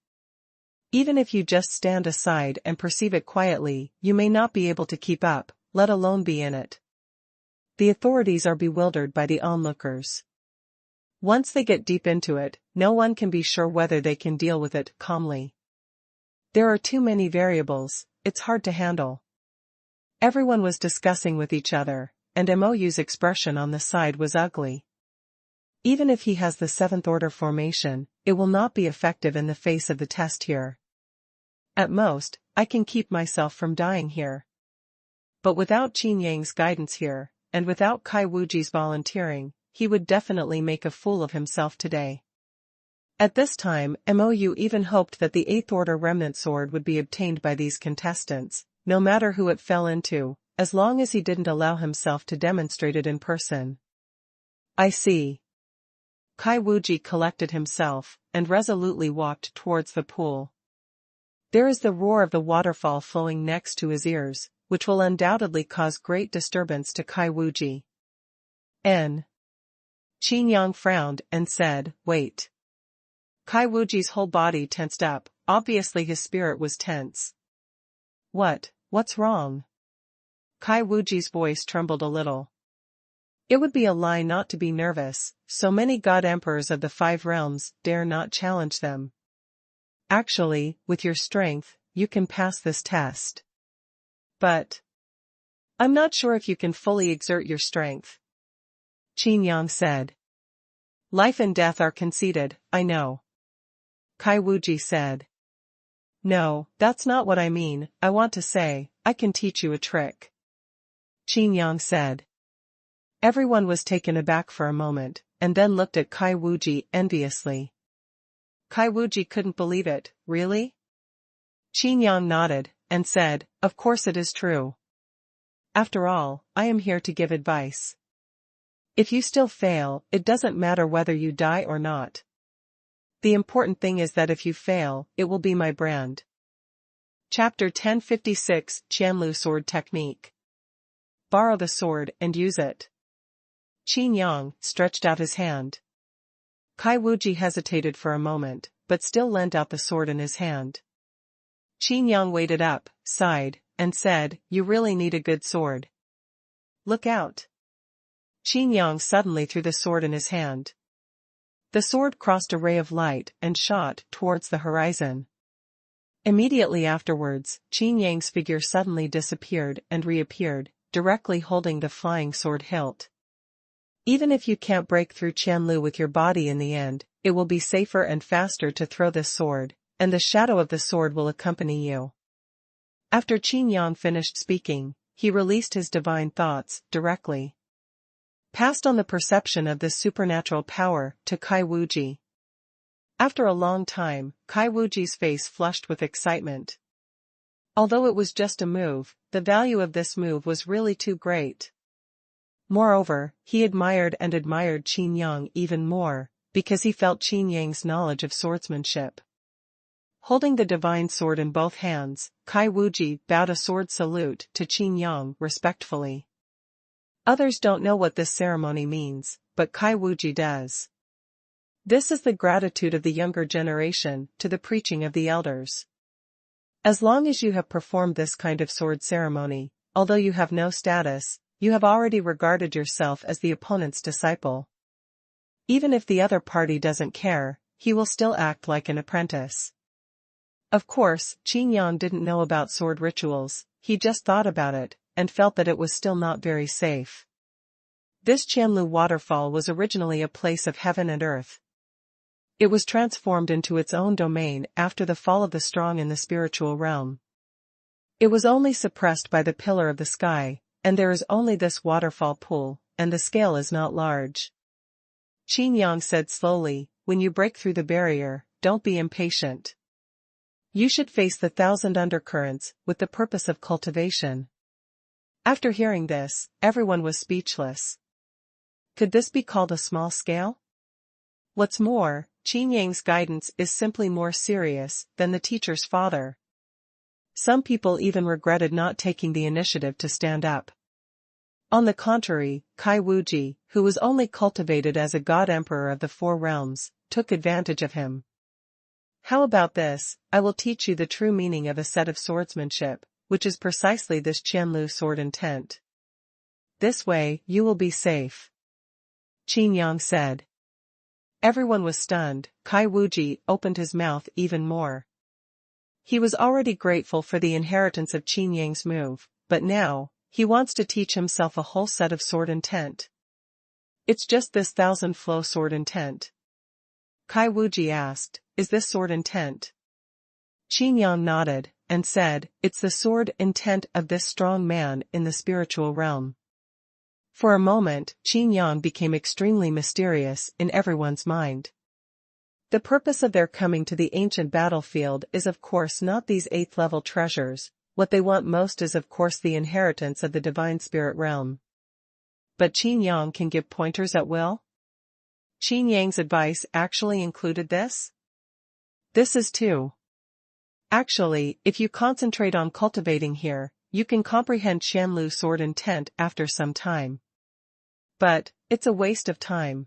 Even if you just stand aside and perceive it quietly, you may not be able to keep up, let alone be in it. The authorities are bewildered by the onlookers. Once they get deep into it, no one can be sure whether they can deal with it calmly. There are too many variables, it's hard to handle. Everyone was discussing with each other, and Mou's expression on the side was ugly. Even if he has the 7th order formation, it will not be effective in the face of the test here. At most, I can keep myself from dying here. But without Qin Yang's guidance here, and without Kai Wuji's volunteering, he would definitely make a fool of himself today. At this time, Mou even hoped that the 8th order remnant sword would be obtained by these contestants, no matter who it fell into, as long as he didn't allow himself to demonstrate it in person. I see. Kai Wuji collected himself, and resolutely walked towards the pool. There is the roar of the waterfall flowing next to his ears, which will undoubtedly cause great disturbance to Kai Wuji. Qin Yang frowned and said, "Wait." Kai Wuji's whole body tensed up, obviously his spirit was tense. What's wrong? Kai Wuji's voice trembled a little. It would be a lie not to be nervous, so many god emperors of the 5 realms dare not challenge them. Actually, with your strength, you can pass this test. But I'm not sure if you can fully exert your strength. Qin Yang said. Life and death are conceded, I know. Kai Wuji said. No, that's not what I mean, I want to say, I can teach you a trick. Qin Yang said. Everyone was taken aback for a moment, and then looked at Kai Wuji enviously. Kai Wuji couldn't believe it, really? Qin Yang nodded, and said, of course it is true. After all, I am here to give advice. If you still fail, it doesn't matter whether you die or not. The important thing is that if you fail, it will be my brand. Chapter 1056 Qianlu Sword Technique. Borrow the sword and use it. Qin Yang stretched out his hand. Kai Wuji hesitated for a moment, but still lent out the sword in his hand. Qin Yang weighed it up, sighed, and said, you really need a good sword. Look out. Qin Yang suddenly threw the sword in his hand. The sword crossed a ray of light and shot towards the horizon. Immediately afterwards, Qin Yang's figure suddenly disappeared and reappeared, directly holding the flying sword hilt. Even if you can't break through Qianlu with your body in the end, it will be safer and faster to throw this sword, and the shadow of the sword will accompany you. After Qin Yang finished speaking, he released his divine thoughts directly. Passed on the perception of this supernatural power to Kai Wuji. After a long time, Kai Wuji's face flushed with excitement. Although it was just a move, the value of this move was really too great. Moreover, he admired Qin Yang even more, because he felt Qin Yang's knowledge of swordsmanship. Holding the divine sword in both hands, Kai Wuji bowed a sword salute to Qin Yang respectfully. Others don't know what this ceremony means, but Kai Wuji does. This is the gratitude of the younger generation to the preaching of the elders. As long as you have performed this kind of sword ceremony, although you have no status, you have already regarded yourself as the opponent's disciple. Even if the other party doesn't care, he will still act like an apprentice. Of course, Qin Yang didn't know about sword rituals, he just thought about it, and felt that it was still not very safe. This Qianlu waterfall was originally a place of heaven and earth. It was transformed into its own domain after the fall of the strong in the spiritual realm. It was only suppressed by the pillar of the sky, and there is only this waterfall pool, and the scale is not large. Qin Yang said slowly, when you break through the barrier, don't be impatient. You should face the 1,000 undercurrents, with the purpose of cultivation. After hearing this, everyone was speechless. Could this be called a small scale? What's more, Qin Yang's guidance is simply more serious than the teacher's father. Some people even regretted not taking the initiative to stand up. On the contrary, Kai Wuji, who was only cultivated as a god-emperor of the four realms, took advantage of him. How about this? I will teach you the true meaning of a set of swordsmanship, which is precisely this Qianlu sword intent. This way, you will be safe. Qin Yang said. Everyone was stunned. Kai Wuji opened his mouth even more. He was already grateful for the inheritance of Qin Yang's move, but now, he wants to teach himself a whole set of sword intent. It's just this 1000-flow sword intent. Kai Wuji asked, is this sword intent? Qin Yang nodded, and said, it's the sword intent of this strong man in the spiritual realm. For a moment, Qin Yang became extremely mysterious in everyone's mind. The purpose of their coming to the ancient battlefield is of course not these 8th-level treasures. What they want most is of course the inheritance of the divine spirit realm. But Qin Yang can give pointers at will? Qin Yang's advice actually included this? This is too. Actually, if you concentrate on cultivating here, you can comprehend Qianlu sword intent after some time. But, it's a waste of time.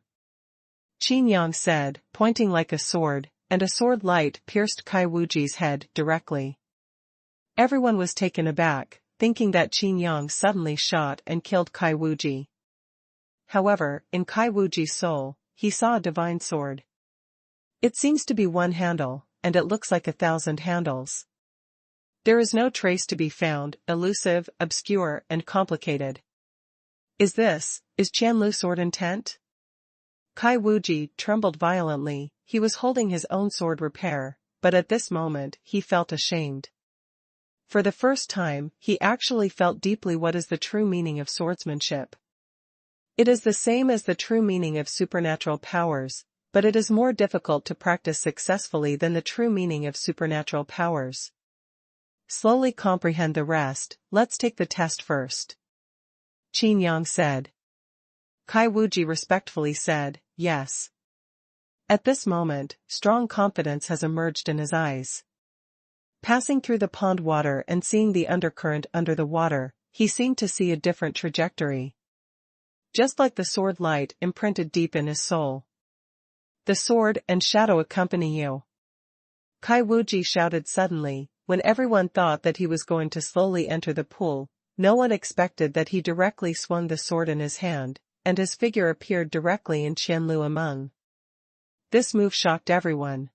Qin Yang said, pointing like a sword, and a sword light pierced Kai Wuji's head directly. Everyone was taken aback, thinking that Qin Yang suddenly shot and killed Kai Wuji. However, in Kai Wuji's soul, he saw a divine sword. It seems to be one handle, and it looks like 1,000 handles. There is no trace to be found, elusive, obscure, and complicated. Is Qianlu sword intent? Kai Wuji trembled violently. He was holding his own sword repair, but at this moment he felt ashamed. For the first time, he actually felt deeply what is the true meaning of swordsmanship. It is the same as the true meaning of supernatural powers, but it is more difficult to practice successfully than the true meaning of supernatural powers. Slowly comprehend the rest. Let's take the test first. Qin Yang said. Kai Wuji respectfully said, yes. At this moment, strong confidence has emerged in his eyes. Passing through the pond water and seeing the undercurrent under the water, he seemed to see a different trajectory. Just like the sword light imprinted deep in his soul. The sword and shadow accompany you. Kai Wuji shouted suddenly, when everyone thought that he was going to slowly enter the pool. No one expected that he directly swung the sword in his hand, and his figure appeared directly in Qianlu among. This move shocked everyone.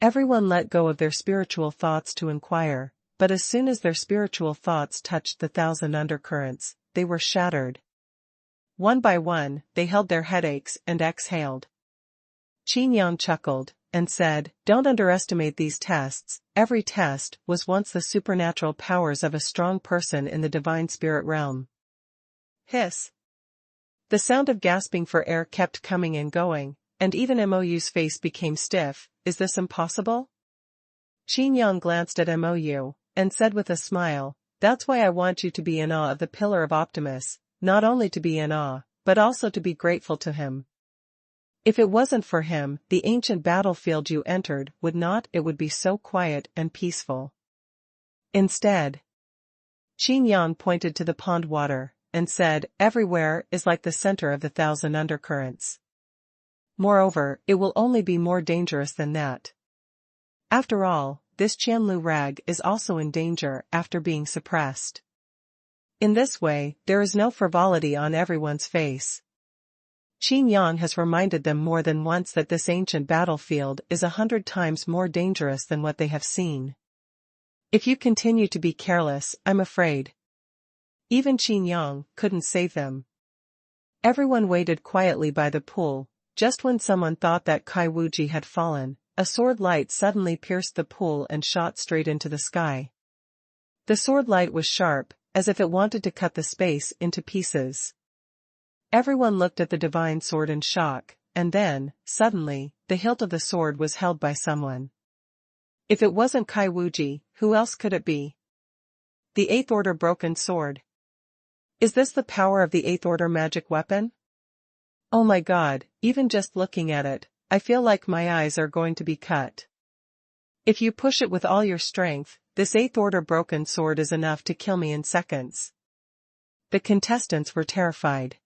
Everyone let go of their spiritual thoughts to inquire, but as soon as their spiritual thoughts touched the 1,000 undercurrents, they were shattered. One by one, they held their headaches and exhaled. Qin Yang chuckled, and said, don't underestimate these tests. Every test was once the supernatural powers of a strong person in the divine spirit realm. Hiss. The sound of gasping for air kept coming and going, and even Mou's face became stiff. Is this impossible? Qin Yang glanced at Mou, and said with a smile, that's why I want you to be in awe of the Pillar of Optimus, not only to be in awe, but also to be grateful to him. If it wasn't for him, the ancient battlefield you entered would not, it would be so quiet and peaceful. Instead, Qin Yang pointed to the pond water, and said, everywhere is like the center of the 1,000 undercurrents. Moreover, it will only be more dangerous than that. After all, this Qianlu rag is also in danger after being suppressed. In this way, there is no frivolity on everyone's face. Qin Yang has reminded them more than once that this ancient battlefield is 100 times more dangerous than what they have seen. If you continue to be careless, I'm afraid. Even Qin Yang couldn't save them. Everyone waited quietly by the pool. Just when someone thought that Kai Wuji had fallen, a sword light suddenly pierced the pool and shot straight into the sky. The sword light was sharp, as if it wanted to cut the space into pieces. Everyone looked at the divine sword in shock, and then, suddenly, the hilt of the sword was held by someone. If it wasn't Kai Wuji, who else could it be? The 8th Order broken sword. Is this the power of the 8th Order magic weapon? Oh my god, even just looking at it, I feel like my eyes are going to be cut. If you push it with all your strength, this 8th order broken sword is enough to kill me in seconds. The contestants were terrified.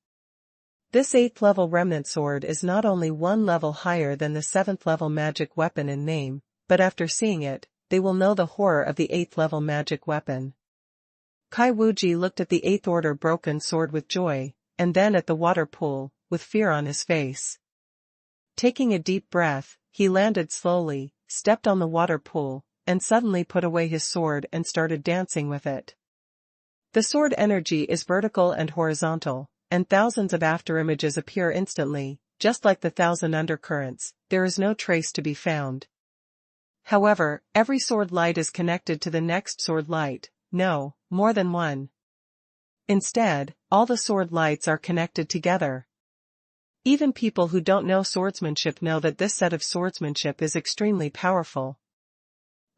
This 8th level remnant sword is not only one level higher than the 7th level magic weapon in name, but after seeing it, they will know the horror of the 8th level magic weapon. Kai Wuji looked at the 8th order broken sword with joy, and then at the water pool, with fear on his face. Taking a deep breath, he landed slowly, stepped on the water pool, and suddenly put away his sword and started dancing with it. The sword energy is vertical and horizontal, and thousands of afterimages appear instantly, just like the 1,000 undercurrents. There is no trace to be found. However, every sword light is connected to the next sword light, no, more than one. Instead, all the sword lights are connected together. Even people who don't know swordsmanship know that this set of swordsmanship is extremely powerful.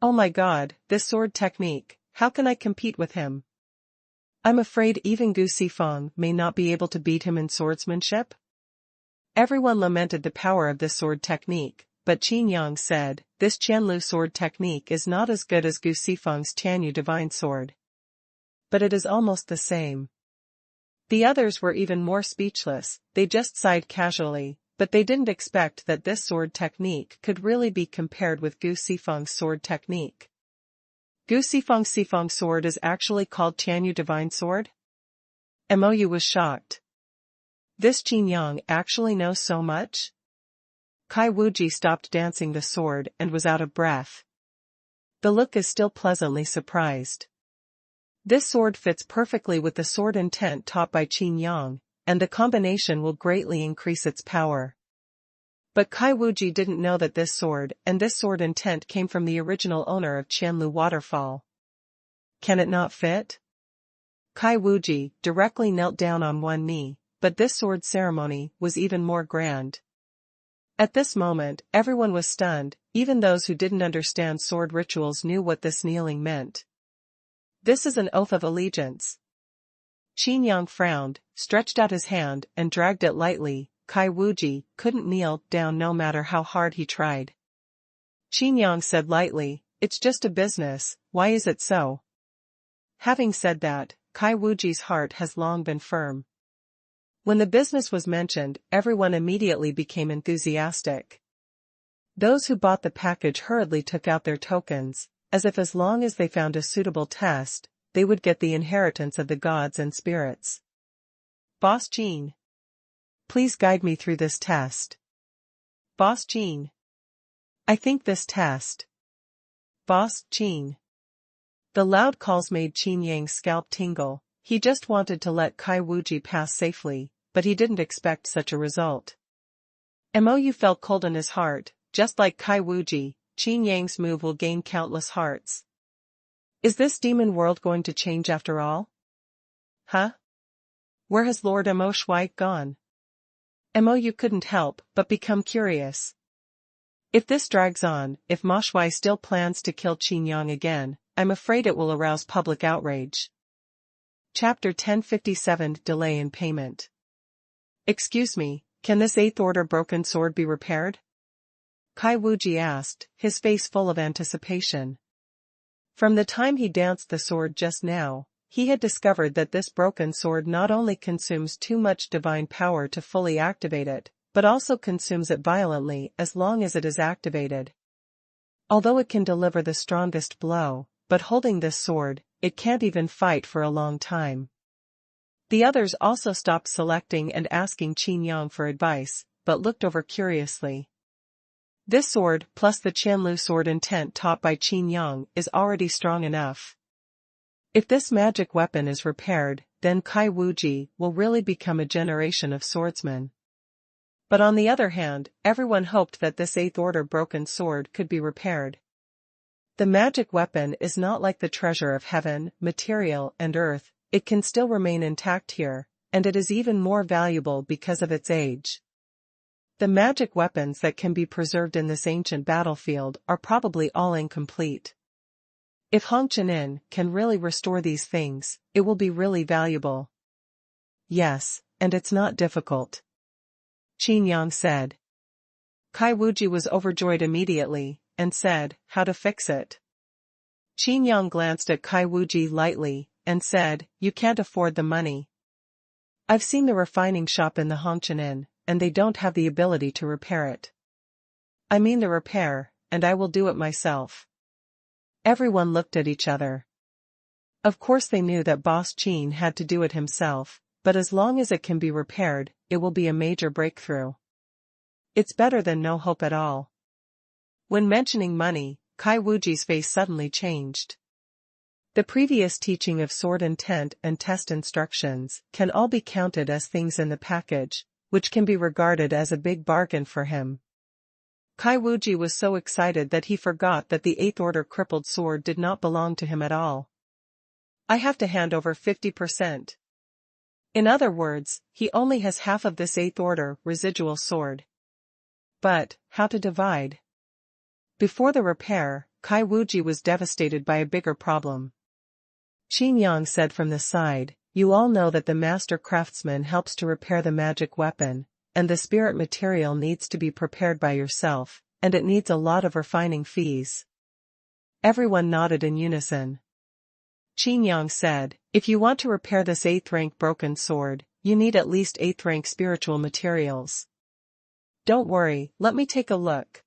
Oh my god, this sword technique, how can I compete with him? I'm afraid even Gu Sifeng may not be able to beat him in swordsmanship? Everyone lamented the power of this sword technique, but Qin Yang said, this Qianlu sword technique is not as good as Gu Sifeng's Qianyu divine sword. But it is almost the same. The others were even more speechless, they just sighed casually, but they didn't expect that this sword technique could really be compared with Gu Sifeng's sword technique. Gu Sifeng's sword is actually called Qianyu divine sword? Mou was shocked. This Qin Yang actually knows so much? Kai Wuji stopped dancing the sword and was out of breath. The look is still pleasantly surprised. This sword fits perfectly with the sword intent taught by Qin Yang, and the combination will greatly increase its power. But Kai Wuji didn't know that this sword and this sword intent came from the original owner of Qianlu Waterfall. Can it not fit? Kai Wuji directly knelt down on one knee, but this sword ceremony was even more grand. At this moment, everyone was stunned, even those who didn't understand sword rituals knew what this kneeling meant. This is an oath of allegiance. Qin Yang frowned, stretched out his hand and dragged it lightly. Kai Wuji couldn't kneel down no matter how hard he tried. Qin Yang said lightly, it's just a business, why is it so? Having said that, Kai Wuji's heart has long been firm. When the business was mentioned, everyone immediately became enthusiastic. Those who bought the package hurriedly took out their tokens, as if as long as they found a suitable test, they would get the inheritance of the gods and spirits. Boss Qin. Please guide me through this test. Boss Qin. I think this test. Boss Qin. The loud calls made Qin Yang's scalp tingle. He just wanted to let Kai Wuji pass safely, but he didn't expect such a result. Mou felt cold in his heart, just like Kai Wuji, Qin Yang's move will gain countless hearts. Is this demon world going to change after all? Huh? Where has Lord Mo Shui gone? Mou couldn't help but become curious. If this drags on, if Ma Shui still plans to kill Qin Yang again, I'm afraid it will arouse public outrage. Chapter 1057 Delay in Payment. Excuse me, can this 8th order broken sword be repaired? Kai Wuji asked, his face full of anticipation. From the time he danced the sword just now, he had discovered that this broken sword not only consumes too much divine power to fully activate it, but also consumes it violently as long as it is activated. Although it can deliver the strongest blow, but holding this sword, it can't even fight for a long time. The others also stopped selecting and asking Qin Yang for advice, but looked over curiously. This sword, plus the Qianlu sword intent taught by Qin Yang, is already strong enough. If this magic weapon is repaired, then Kai Wuji will really become a generation of swordsmen. But on the other hand, everyone hoped that this 8th order broken sword could be repaired. The magic weapon is not like the treasure of heaven, material, and earth, it can still remain intact here, and it is even more valuable because of its age. The magic weapons that can be preserved in this ancient battlefield are probably all incomplete. If Hong Chenin can really restore these things, it will be really valuable. Yes, and it's not difficult. Qin Yang said. Kai Wuji was overjoyed immediately, and said, how to fix it? Qin Yang glanced at Kai Wuji lightly, and said, you can't afford the money. I've seen the refining shop in the Hongqian Inn, and they don't have the ability to repair it. I mean the repair, and I will do it myself. Everyone looked at each other. Of course they knew that Boss Qin had to do it himself, but as long as it can be repaired, it will be a major breakthrough. It's better than no hope at all. When mentioning money, Kai Wuji's face suddenly changed. The previous teaching of sword intent and test instructions can all be counted as things in the package, which can be regarded as a big bargain for him. Kai Wuji was so excited that he forgot that the 8th order crippled sword did not belong to him at all. I have to hand over 50%. In other words, he only has half of this 8th order residual sword. But, how to divide? Before the repair, Kai Wuji was devastated by a bigger problem. Qin Yang said from the side, you all know that the master craftsman helps to repair the magic weapon, and the spirit material needs to be prepared by yourself, and it needs a lot of refining fees. Everyone nodded in unison. Qin Yang said, if you want to repair this 8th rank broken sword, you need at least 8th rank spiritual materials. Don't worry, let me take a look.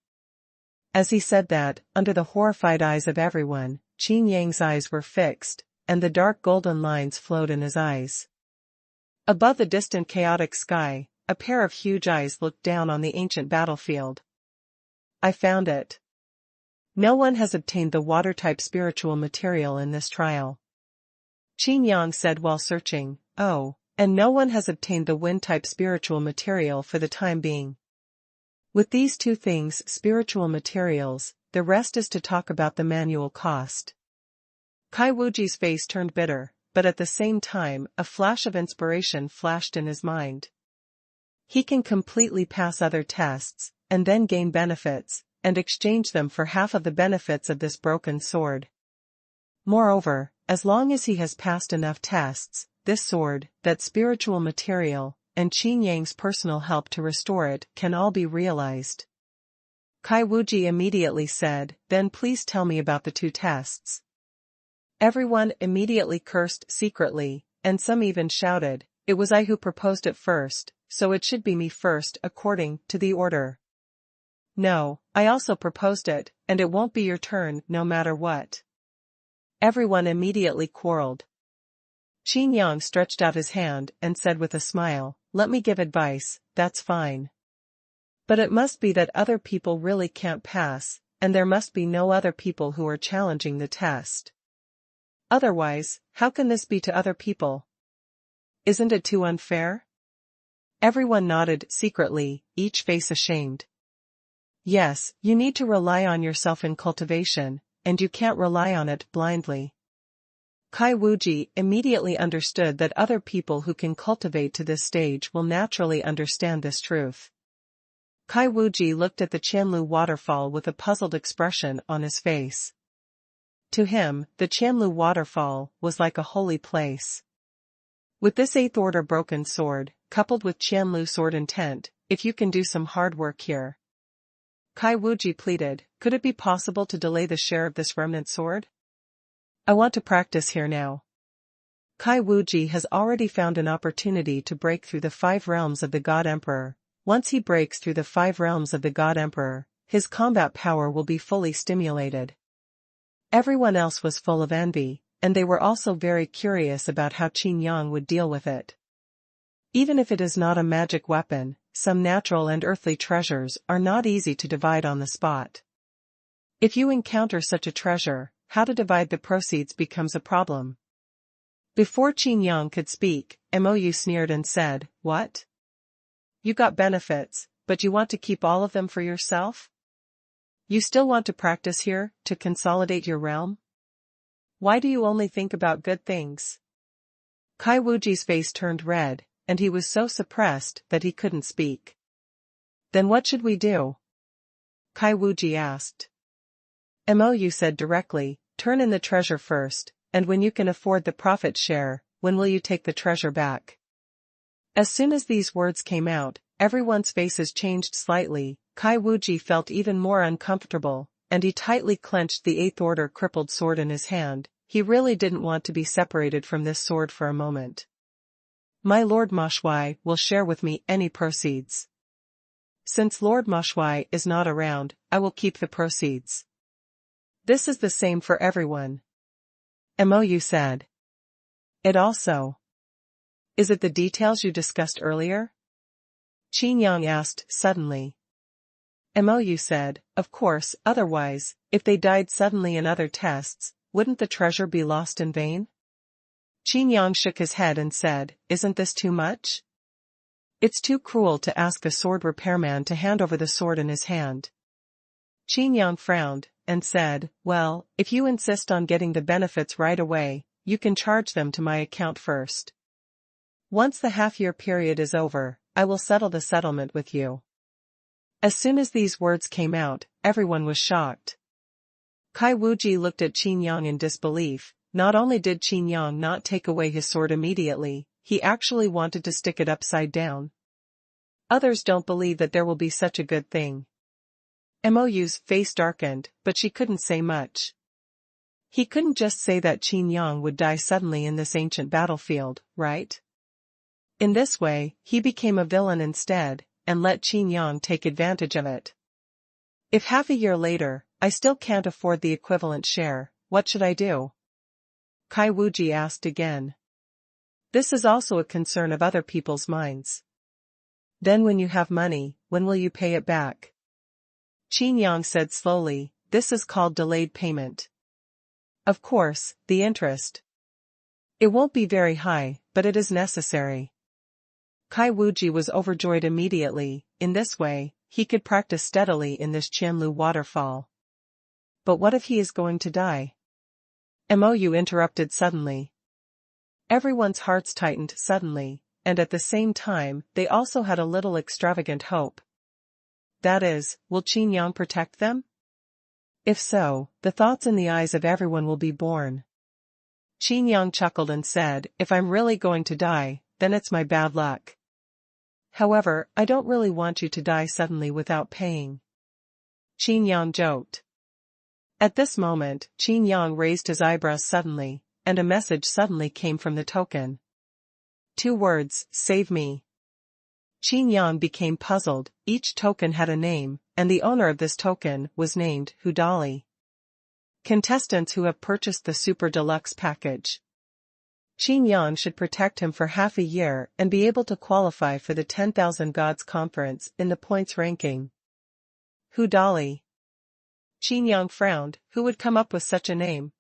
As he said that, under the horrified eyes of everyone, Qin Yang's eyes were fixed, and the dark golden lines flowed in his eyes. Above the distant chaotic sky, a pair of huge eyes looked down on the ancient battlefield. I found it. No one has obtained the water-type spiritual material in this trial. Qin Yang said while searching, oh, and no one has obtained the wind-type spiritual material for the time being. With these two things, spiritual materials, the rest is to talk about the manual cost. Kai Wuji's face turned bitter, but at the same time, a flash of inspiration flashed in his mind. He can completely pass other tests, and then gain benefits, and exchange them for half of the benefits of this broken sword. Moreover, as long as he has passed enough tests, this sword, that spiritual material, and Qin Yang's personal help to restore it can all be realized. Kai Wuji immediately said, then please tell me about the 2 tests. Everyone immediately cursed secretly, and some even shouted, it was I who proposed it first, so it should be me first according to the order. No, I also proposed it, and it won't be your turn no matter what. Everyone immediately quarreled. Qin Yang stretched out his hand and said with a smile, let me give advice, that's fine. But it must be that other people really can't pass, and there must be no other people who are challenging the test. Otherwise, how can this be to other people? Isn't it too unfair? Everyone nodded secretly, each face ashamed. Yes, you need to rely on yourself in cultivation, and you can't rely on it blindly. Kai Wuji immediately understood that other people who can cultivate to this stage will naturally understand this truth. Kai Wuji looked at the Qianlu waterfall with a puzzled expression on his face. To him, the Qianlu waterfall was like a holy place. With this 8th order broken sword, coupled with Qianlu sword intent, if you can do some hard work here. Kai Wuji pleaded, could it be possible to delay the share of this remnant sword? I want to practice here now. Kai Wuji has already found an opportunity to break through the 5 realms of the God Emperor. Once he breaks through the 5 realms of the God Emperor, his combat power will be fully stimulated. Everyone else was full of envy, and they were also very curious about how Qin Yang would deal with it. Even if it is not a magic weapon, some natural and earthly treasures are not easy to divide on the spot. If you encounter such a treasure, how to divide the proceeds becomes a problem. Before Qin Yang could speak, Mou sneered and said, what? You got benefits, but you want to keep all of them for yourself? You still want to practice here, to consolidate your realm? Why do you only think about good things? Kai Wuji's face turned red, and he was so suppressed that he couldn't speak. Then what should we do? Kai Wuji asked. Mou said directly, turn in the treasure first, and when you can afford the profit share, when will you take the treasure back? As soon as these words came out, everyone's faces changed slightly. Kai Wuji felt even more uncomfortable, and he tightly clenched the 8th Order crippled sword in his hand. He really didn't want to be separated from this sword for a moment. My Lord Ma Shuai will share with me any proceeds. Since Lord Ma Shuai is not around, I will keep the proceeds. This is the same for everyone. Mou said. It also. Is it the details you discussed earlier? Qin Yang asked suddenly. Mou said, of course, otherwise, if they died suddenly in other tests, wouldn't the treasure be lost in vain? Qin Yang shook his head and said, isn't this too much? It's too cruel to ask a sword repairman to hand over the sword in his hand. Qin Yang frowned, and said, well, if you insist on getting the benefits right away, you can charge them to my account first. Once the half-year period is over, I will settle the settlement with you. As soon as these words came out, everyone was shocked. Kai Wuji looked at Qin Yang in disbelief. Not only did Qin Yang not take away his sword immediately, he actually wanted to stick it upside down. Others don't believe that there will be such a good thing. Mou's face darkened, but she couldn't say much. He couldn't just say that Qin Yang would die suddenly in this ancient battlefield, right? In this way, he became a villain instead, and let Qin Yang take advantage of it. If half a year later, I still can't afford the equivalent share, what should I do? Kai Wuji asked again. This is also a concern of other people's minds. Then when you have money, when will you pay it back? Qin Yang said slowly, this is called delayed payment. Of course, the interest. It won't be very high, but it is necessary. Kai Wuji was overjoyed immediately. In this way, he could practice steadily in this Qianlu waterfall. But what if he is going to die? Mou interrupted suddenly. Everyone's hearts tightened suddenly, and at the same time, they also had a little extravagant hope. That is, will Qin Yang protect them? If so, the thoughts in the eyes of everyone will be born. Qin Yang chuckled and said, if I'm really going to die, then it's my bad luck. However, I don't really want you to die suddenly without paying. Qin Yang joked. At this moment, Qin Yang raised his eyebrows suddenly, and a message suddenly came from the token. 2 words, save me. Qin Yang became puzzled. Each token had a name, and the owner of this token was named Hudali. Contestants who have purchased the Super Deluxe package. Qin Yang should protect him for half a year and be able to qualify for the 10,000 Gods Conference in the points ranking. Hudali. Qin Yang frowned. Who would come up with such a name?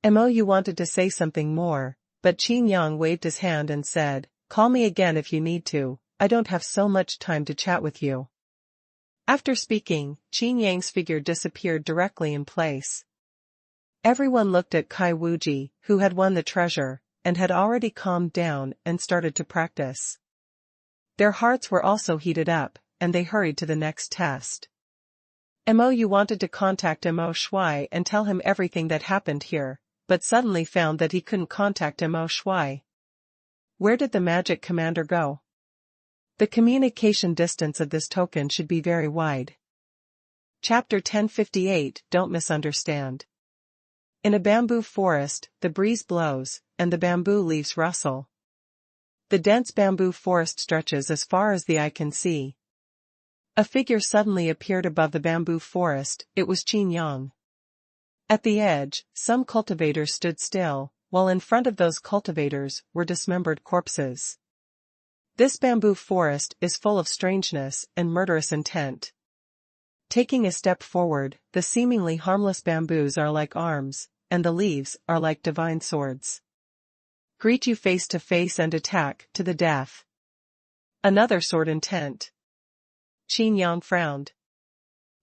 Mou wanted to say something more, but Qin Yang waved his hand and said, call me again if you need to, I don't have so much time to chat with you. After speaking, Qin Yang's figure disappeared directly in place. Everyone looked at Kai Wuji, who had won the treasure, and had already calmed down and started to practice. Their hearts were also heated up, and they hurried to the next test. Mou wanted to contact Mo Shuai and tell him everything that happened here, but suddenly found that he couldn't contact Mo Shuai. Where did the magic commander go? The communication distance of this token should be very wide. Chapter 1058. Don't misunderstand. In a bamboo forest, the breeze blows, and the bamboo leaves rustle. The dense bamboo forest stretches as far as the eye can see. A figure suddenly appeared above the bamboo forest. It was Qin Yang. At the edge, some cultivators stood still, while in front of those cultivators were dismembered corpses. This bamboo forest is full of strangeness and murderous intent. Taking a step forward, the seemingly harmless bamboos are like arms, and the leaves are like divine swords. Greet you face to face and attack to the death. Another sword intent. Qin Yang frowned.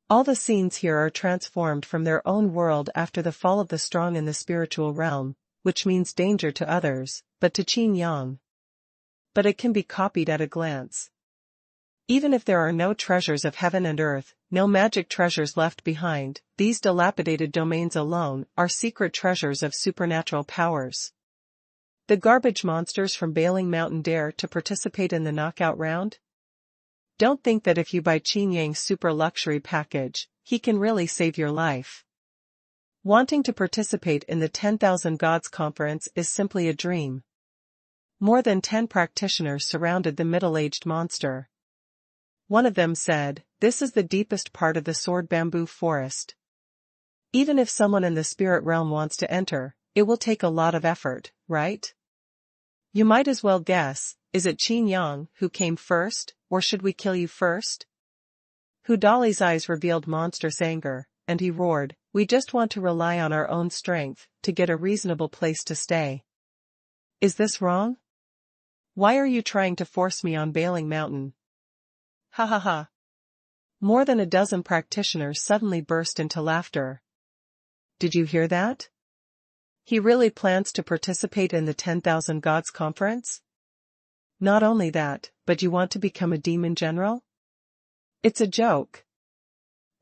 All the scenes here are transformed from their own world after the fall of the strong in the spiritual realm, which means danger to others, but to Qin Yang. But it can be copied at a glance. Even if there are no treasures of heaven and earth, no magic treasures left behind, these dilapidated domains alone are secret treasures of supernatural powers. The garbage monsters from Bailing Mountain dare to participate in the knockout round? Don't think that if you buy Qin Yang's super luxury package, he can really save your life. Wanting to participate in the 10,000 Gods Conference is simply a dream. More than 10 practitioners surrounded the middle-aged monster. One of them said, "This is the deepest part of the sword bamboo forest. Even if someone in the spirit realm wants to enter, it will take a lot of effort, right? You might as well guess, is it Qin Yang who came first, or should we kill you first?" Hudali's eyes revealed monstrous anger, and he roared, "We just want to rely on our own strength, to get a reasonable place to stay. Is this wrong? Why are you trying to force me on Bailing Mountain?" Ha ha ha. More than a dozen practitioners suddenly burst into laughter. Did you hear that? He really plans to participate in the 10,000 Gods Conference? Not only that, but you want to become a demon general? It's a joke.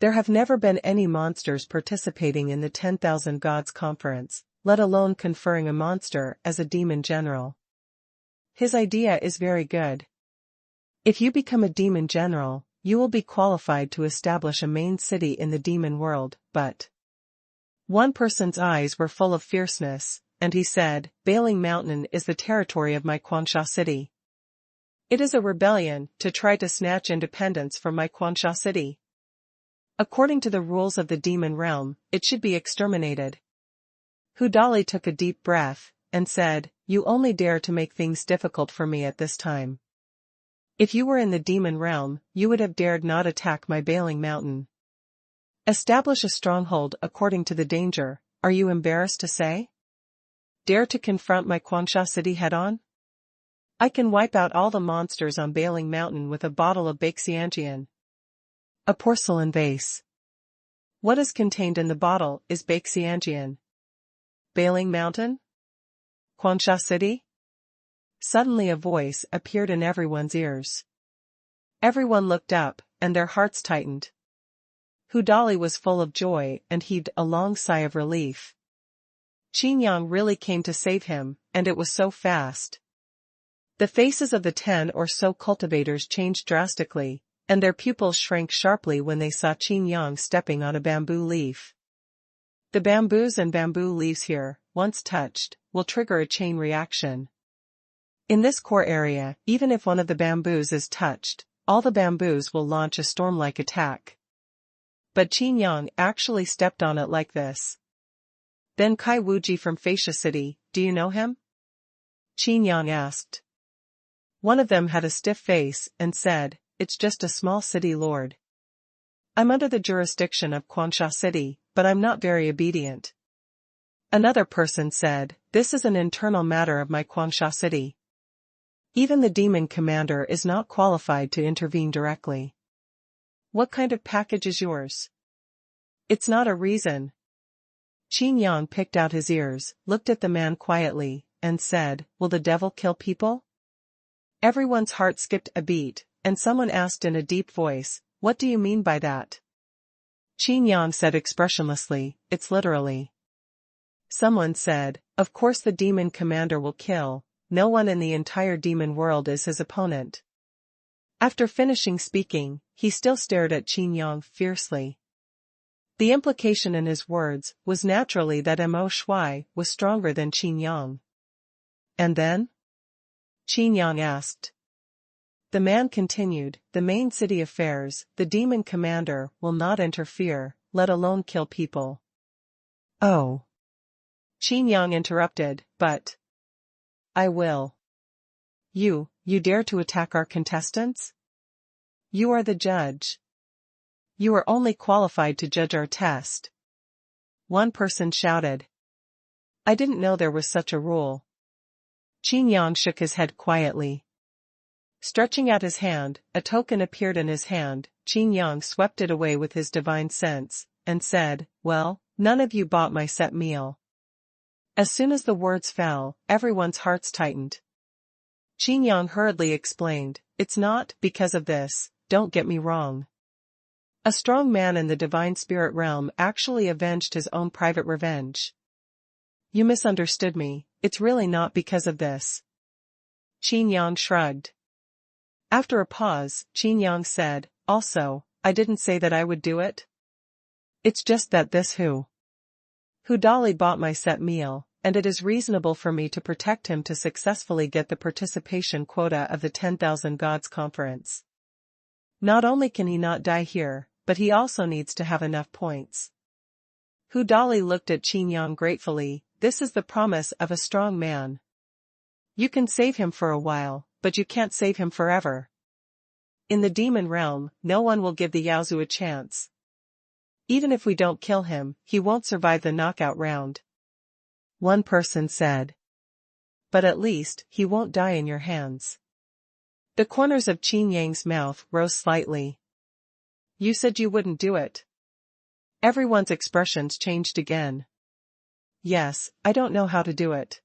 There have never been any monsters participating in the 10,000 Gods Conference, let alone conferring a monster as a demon general. His idea is very good. If you become a demon general, you will be qualified to establish a main city in the demon world, but... One person's eyes were full of fierceness, and he said, "Bailing Mountain is the territory of my Quansha city. It is a rebellion to try to snatch independence from my Quansha city. According to the rules of the demon realm, it should be exterminated." Hudali took a deep breath, and said, "You only dare to make things difficult for me at this time. If you were in the demon realm, you would have dared not attack my Bailing Mountain. Establish a stronghold according to the danger, are you embarrassed to say? Dare to confront my Quansha city head-on? I can wipe out all the monsters on Bailing Mountain with a bottle of Baixianjian. A porcelain vase. What is contained in the bottle is Baixianjian. Bailing Mountain? Quansha city?" Suddenly a voice appeared in everyone's ears. Everyone looked up, and their hearts tightened. Hudali was full of joy and heaved a long sigh of relief. Qin Yang really came to save him, and it was so fast. The faces of the 10 or so cultivators changed drastically, and their pupils shrank sharply when they saw Qin Yang stepping on a bamboo leaf. The bamboos and bamboo leaves here, once touched, will trigger a chain reaction. In this core area, even if one of the bamboos is touched, all the bamboos will launch a storm-like attack. But Qin Yang actually stepped on it like this. "Then Kai Wuji from Fascia City, do you know him?" Qin Yang asked. One of them had a stiff face and said, "It's just a small city lord. I'm under the jurisdiction of Quansha City, but I'm not very obedient." Another person said, "This is an internal matter of my Quansha City. Even the demon commander is not qualified to intervene directly. What kind of package is yours? It's not a reason." Qin Yang picked out his ears, looked at the man quietly, and said, "Will the devil kill people?" Everyone's heart skipped a beat, and someone asked in a deep voice, "What do you mean by that?" Qin Yang said expressionlessly, "It's literally." Someone said, "Of course the demon commander will kill, no one in the entire demon world is his opponent." After finishing speaking, he still stared at Qin Yang fiercely. The implication in his words was naturally that Mo Shui was stronger than Qin Yang. "And then?" Qin Yang asked. The man continued, "The main city affairs, the demon commander will not interfere, let alone kill people." "Oh." Qin Yang interrupted, "But I will." You dare to attack our contestants? You are the judge. You are only qualified to judge our test." One person shouted. "I didn't know there was such a rule." Qin Yang shook his head quietly. Stretching out his hand, a token appeared in his hand. Qin Yang swept it away with his divine sense, and said, "Well, none of you bought my set meal." As soon as the words fell, everyone's hearts tightened. Qin Yang hurriedly explained, "It's not because of this, don't get me wrong. A strong man in the divine spirit realm actually avenged his own private revenge. You misunderstood me, it's really not because of this. Qin Yang shrugged. After a pause, Qin Yang said, also, I didn't say that I would do it. It's just that this who Dolly bought my set meal, and it is reasonable for me to protect him to successfully get the participation quota of the 10,000 Gods Conference. Not only can he not die here, but he also needs to have enough points. Hu Dali looked at Qin Yang gratefully. This is the promise of a strong man. You can save him for a while, but you can't save him forever. In the demon realm, no one will give the Yaozu a chance. Even if we don't kill him, he won't survive the knockout round. One person said. But at least, he won't die in your hands. The corners of Qin Yang's mouth rose slightly. You said you wouldn't do it. Everyone's expressions changed again. Yes, I don't know how to do it.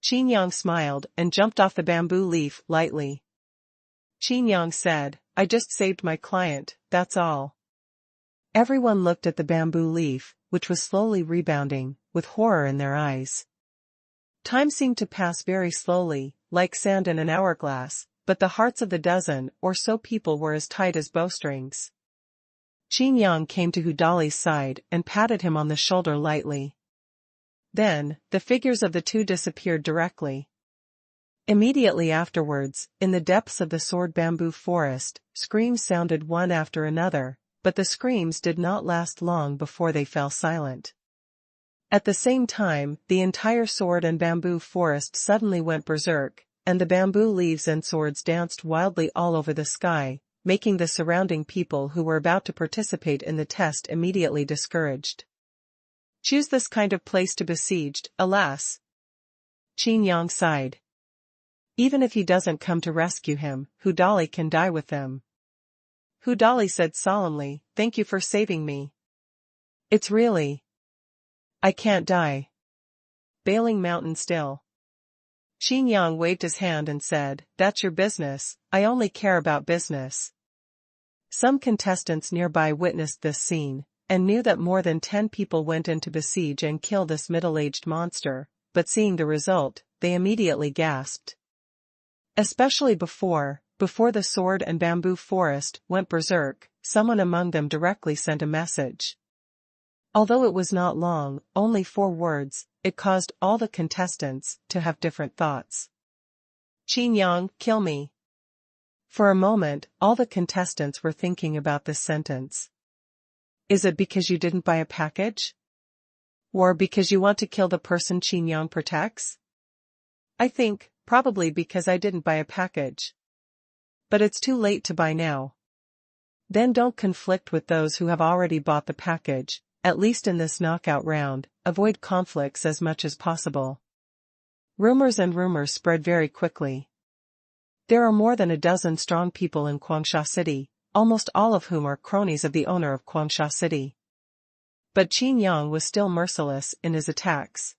Qin Yang smiled and jumped off the bamboo leaf lightly. Qin Yang said, I just saved my client, that's all. Everyone looked at the bamboo leaf, which was slowly rebounding, with horror in their eyes. Time seemed to pass very slowly, like sand in an hourglass, but the hearts of the dozen or so people were as tight as bowstrings. Qin Yang came to Hu Dali's side and patted him on the shoulder lightly. Then, the figures of the two disappeared directly. Immediately afterwards, in the depths of the sword bamboo forest, screams sounded one after another, but the screams did not last long before they fell silent. At the same time, the entire sword and bamboo forest suddenly went berserk, and the bamboo leaves and swords danced wildly all over the sky, making the surrounding people who were about to participate in the test immediately discouraged. Choose this kind of place to besieged, alas. Qin Yang sighed. Even if he doesn't come to rescue him, Hu Dali can die with them. Hu Dali said solemnly, thank you for saving me. It's really. I can't die. Bailing Mountain still. Qin Yang waved his hand and said, that's your business, I only care about business. Some contestants nearby witnessed this scene, and knew that more than 10 people went in to besiege and kill this middle-aged monster, but seeing the result, they immediately gasped. Especially before the sword and bamboo forest went berserk, someone among them directly sent a message. Although it was not long, only 4 words, it caused all the contestants to have different thoughts. Qin Yang, kill me. For a moment, all the contestants were thinking about this sentence. Is it because you didn't buy a package? Or because you want to kill the person Qin Yang protects? I think, probably because I didn't buy a package. But it's too late to buy now. Then don't conflict with those who have already bought the package, at least in this knockout round, avoid conflicts as much as possible. Rumors spread very quickly. There are more than a dozen strong people in Guangsha City, almost all of whom are cronies of the owner of Guangsha City. But Qin Yang was still merciless in his attacks.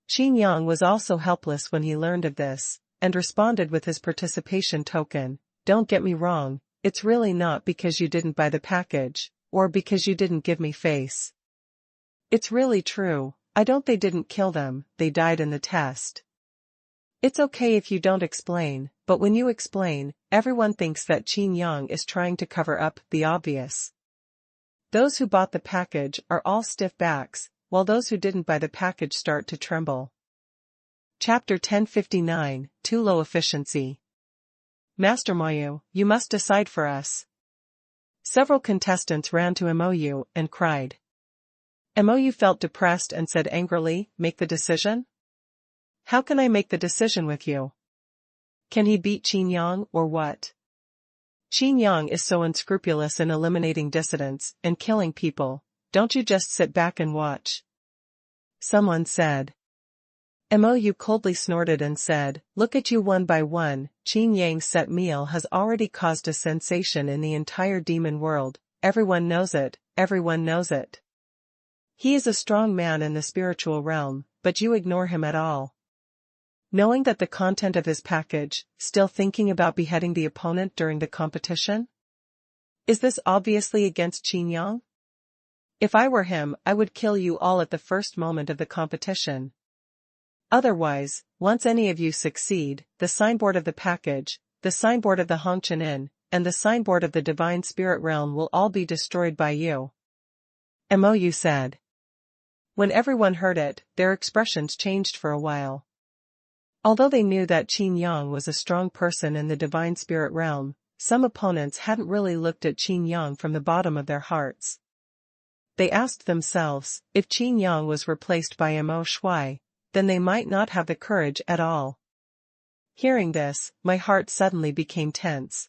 Qin Yang was also helpless when he learned of this, and responded with his participation token, don't get me wrong, it's really not because you didn't buy the package, or because you didn't give me face. It's really true, they didn't kill them, they died in the test. It's okay if you don't explain, but when you explain, everyone thinks that Qin Yang is trying to cover up the obvious. Those who bought the package are all stiff backs, while those who didn't buy the package start to tremble. Chapter 1059, Too Low Efficiency. Master Moyu, you must decide for us. Several contestants ran to Moyu and cried. Moyu felt depressed and said angrily, make the decision? How can I make the decision with you? Can he beat Qin Yang or what? Qin Yang is so unscrupulous in eliminating dissidents and killing people, don't you just sit back and watch? Someone said. Moyu coldly snorted and said, look at you one by one, Qin Yang's set meal has already caused a sensation in the entire demon world, everyone knows it, everyone knows it. He is a strong man in the spiritual realm, but you ignore him at all. Knowing that the content of his package, still thinking about beheading the opponent during the competition? Is this obviously against Qin Yang? If I were him, I would kill you all at the first moment of the competition. Otherwise, once any of you succeed, the signboard of the package, the signboard of the Hongqian, and the signboard of the Divine Spirit Realm will all be destroyed by you. Mou said. When everyone heard it, their expressions changed for a while. Although they knew that Qin Yang was a strong person in the Divine Spirit Realm, some opponents hadn't really looked at Qin Yang from the bottom of their hearts. They asked themselves, if Qin Yang was replaced by Mo Shui, then they might not have the courage at all. Hearing this, my heart suddenly became tense.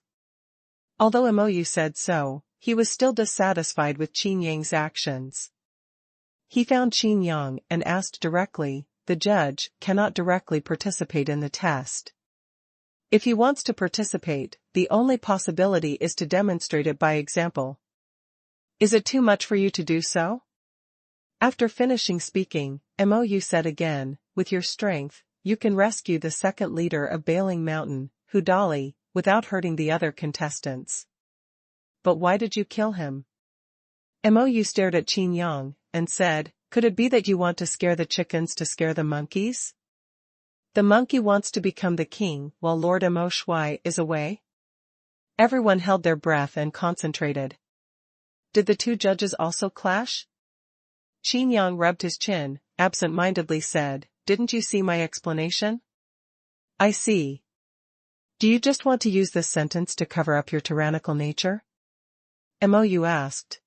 Although Mou said so, he was still dissatisfied with Qin Yang's actions. He found Qin Yang and asked directly, the judge cannot directly participate in the test. If he wants to participate, the only possibility is to demonstrate it by example. Is it too much for you to do so? After finishing speaking, Mou said again, with your strength, you can rescue the second leader of Bailing Mountain, Hudali, without hurting the other contestants. But why did you kill him? Mou stared at Qin Yang, and said, could it be that you want to scare the chickens to scare the monkeys? The monkey wants to become the king while Lord Mo Shui is away? Everyone held their breath and concentrated. Did the two judges also clash? Qin Yang rubbed his chin, absent-mindedly said, didn't you see my explanation? I see. Do you just want to use this sentence to cover up your tyrannical nature? Mou asked.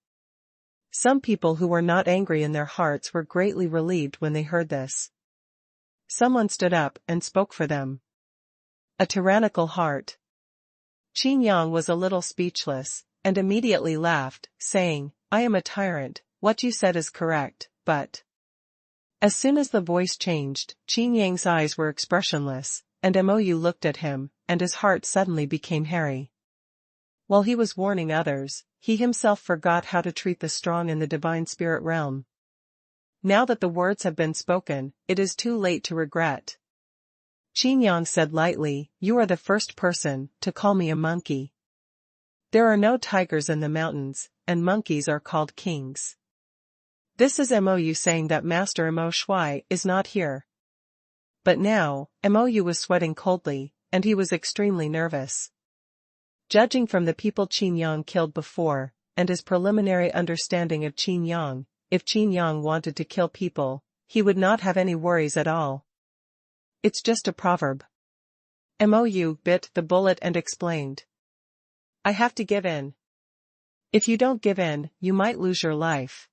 Some people who were not angry in their hearts were greatly relieved when they heard this. Someone stood up and spoke for them. A tyrannical heart. Qin Yang was a little speechless, and immediately laughed, saying, I am a tyrant, what you said is correct, but... As soon as the voice changed, Qin Yang's eyes were expressionless, and Mou looked at him, and his heart suddenly became hairy. While he was warning others, he himself forgot how to treat the strong in the Divine Spirit Realm. Now that the words have been spoken, it is too late to regret. Qin Yang said lightly, you are the first person to call me a monkey. There are no tigers in the mountains, and monkeys are called kings. This is Mou saying that Master Mo Shui is not here. But now, Mou was sweating coldly, and he was extremely nervous. Judging from the people Qin Yang killed before, and his preliminary understanding of Qin Yang, if Qin Yang wanted to kill people, he would not have any worries at all. It's just a proverb. Mou bit the bullet and explained. I have to give in. If you don't give in, you might lose your life.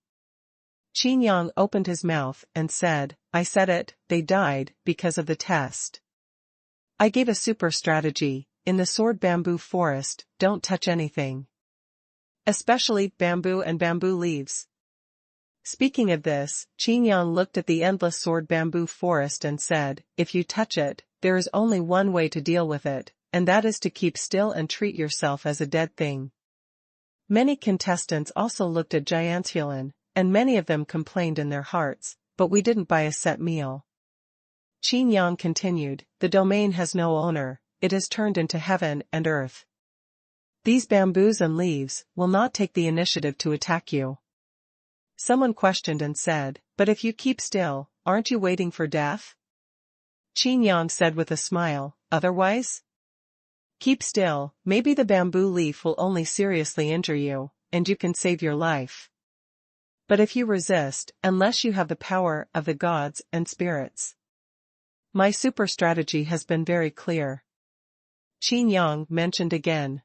Qin Yang opened his mouth and said, I said it, they died because of the test. I gave a super strategy, in the sword bamboo forest, don't touch anything. Especially bamboo and bamboo leaves. Speaking of this, Qin Yang looked at the endless sword bamboo forest and said, if you touch it, there is only one way to deal with it, and that is to keep still and treat yourself as a dead thing. Many contestants also looked at Xuanhuan, and many of them complained in their hearts, but we didn't buy a set meal. Qin Yang continued, the domain has no owner, it has turned into heaven and earth. These bamboos and leaves will not take the initiative to attack you. Someone questioned and said, but if you keep still, aren't you waiting for death? Qin Yang said with a smile, otherwise? Keep still, maybe the bamboo leaf will only seriously injure you, and you can save your life. But if you resist, unless you have the power of the gods and spirits. My super strategy has been very clear. Qin Yang mentioned again.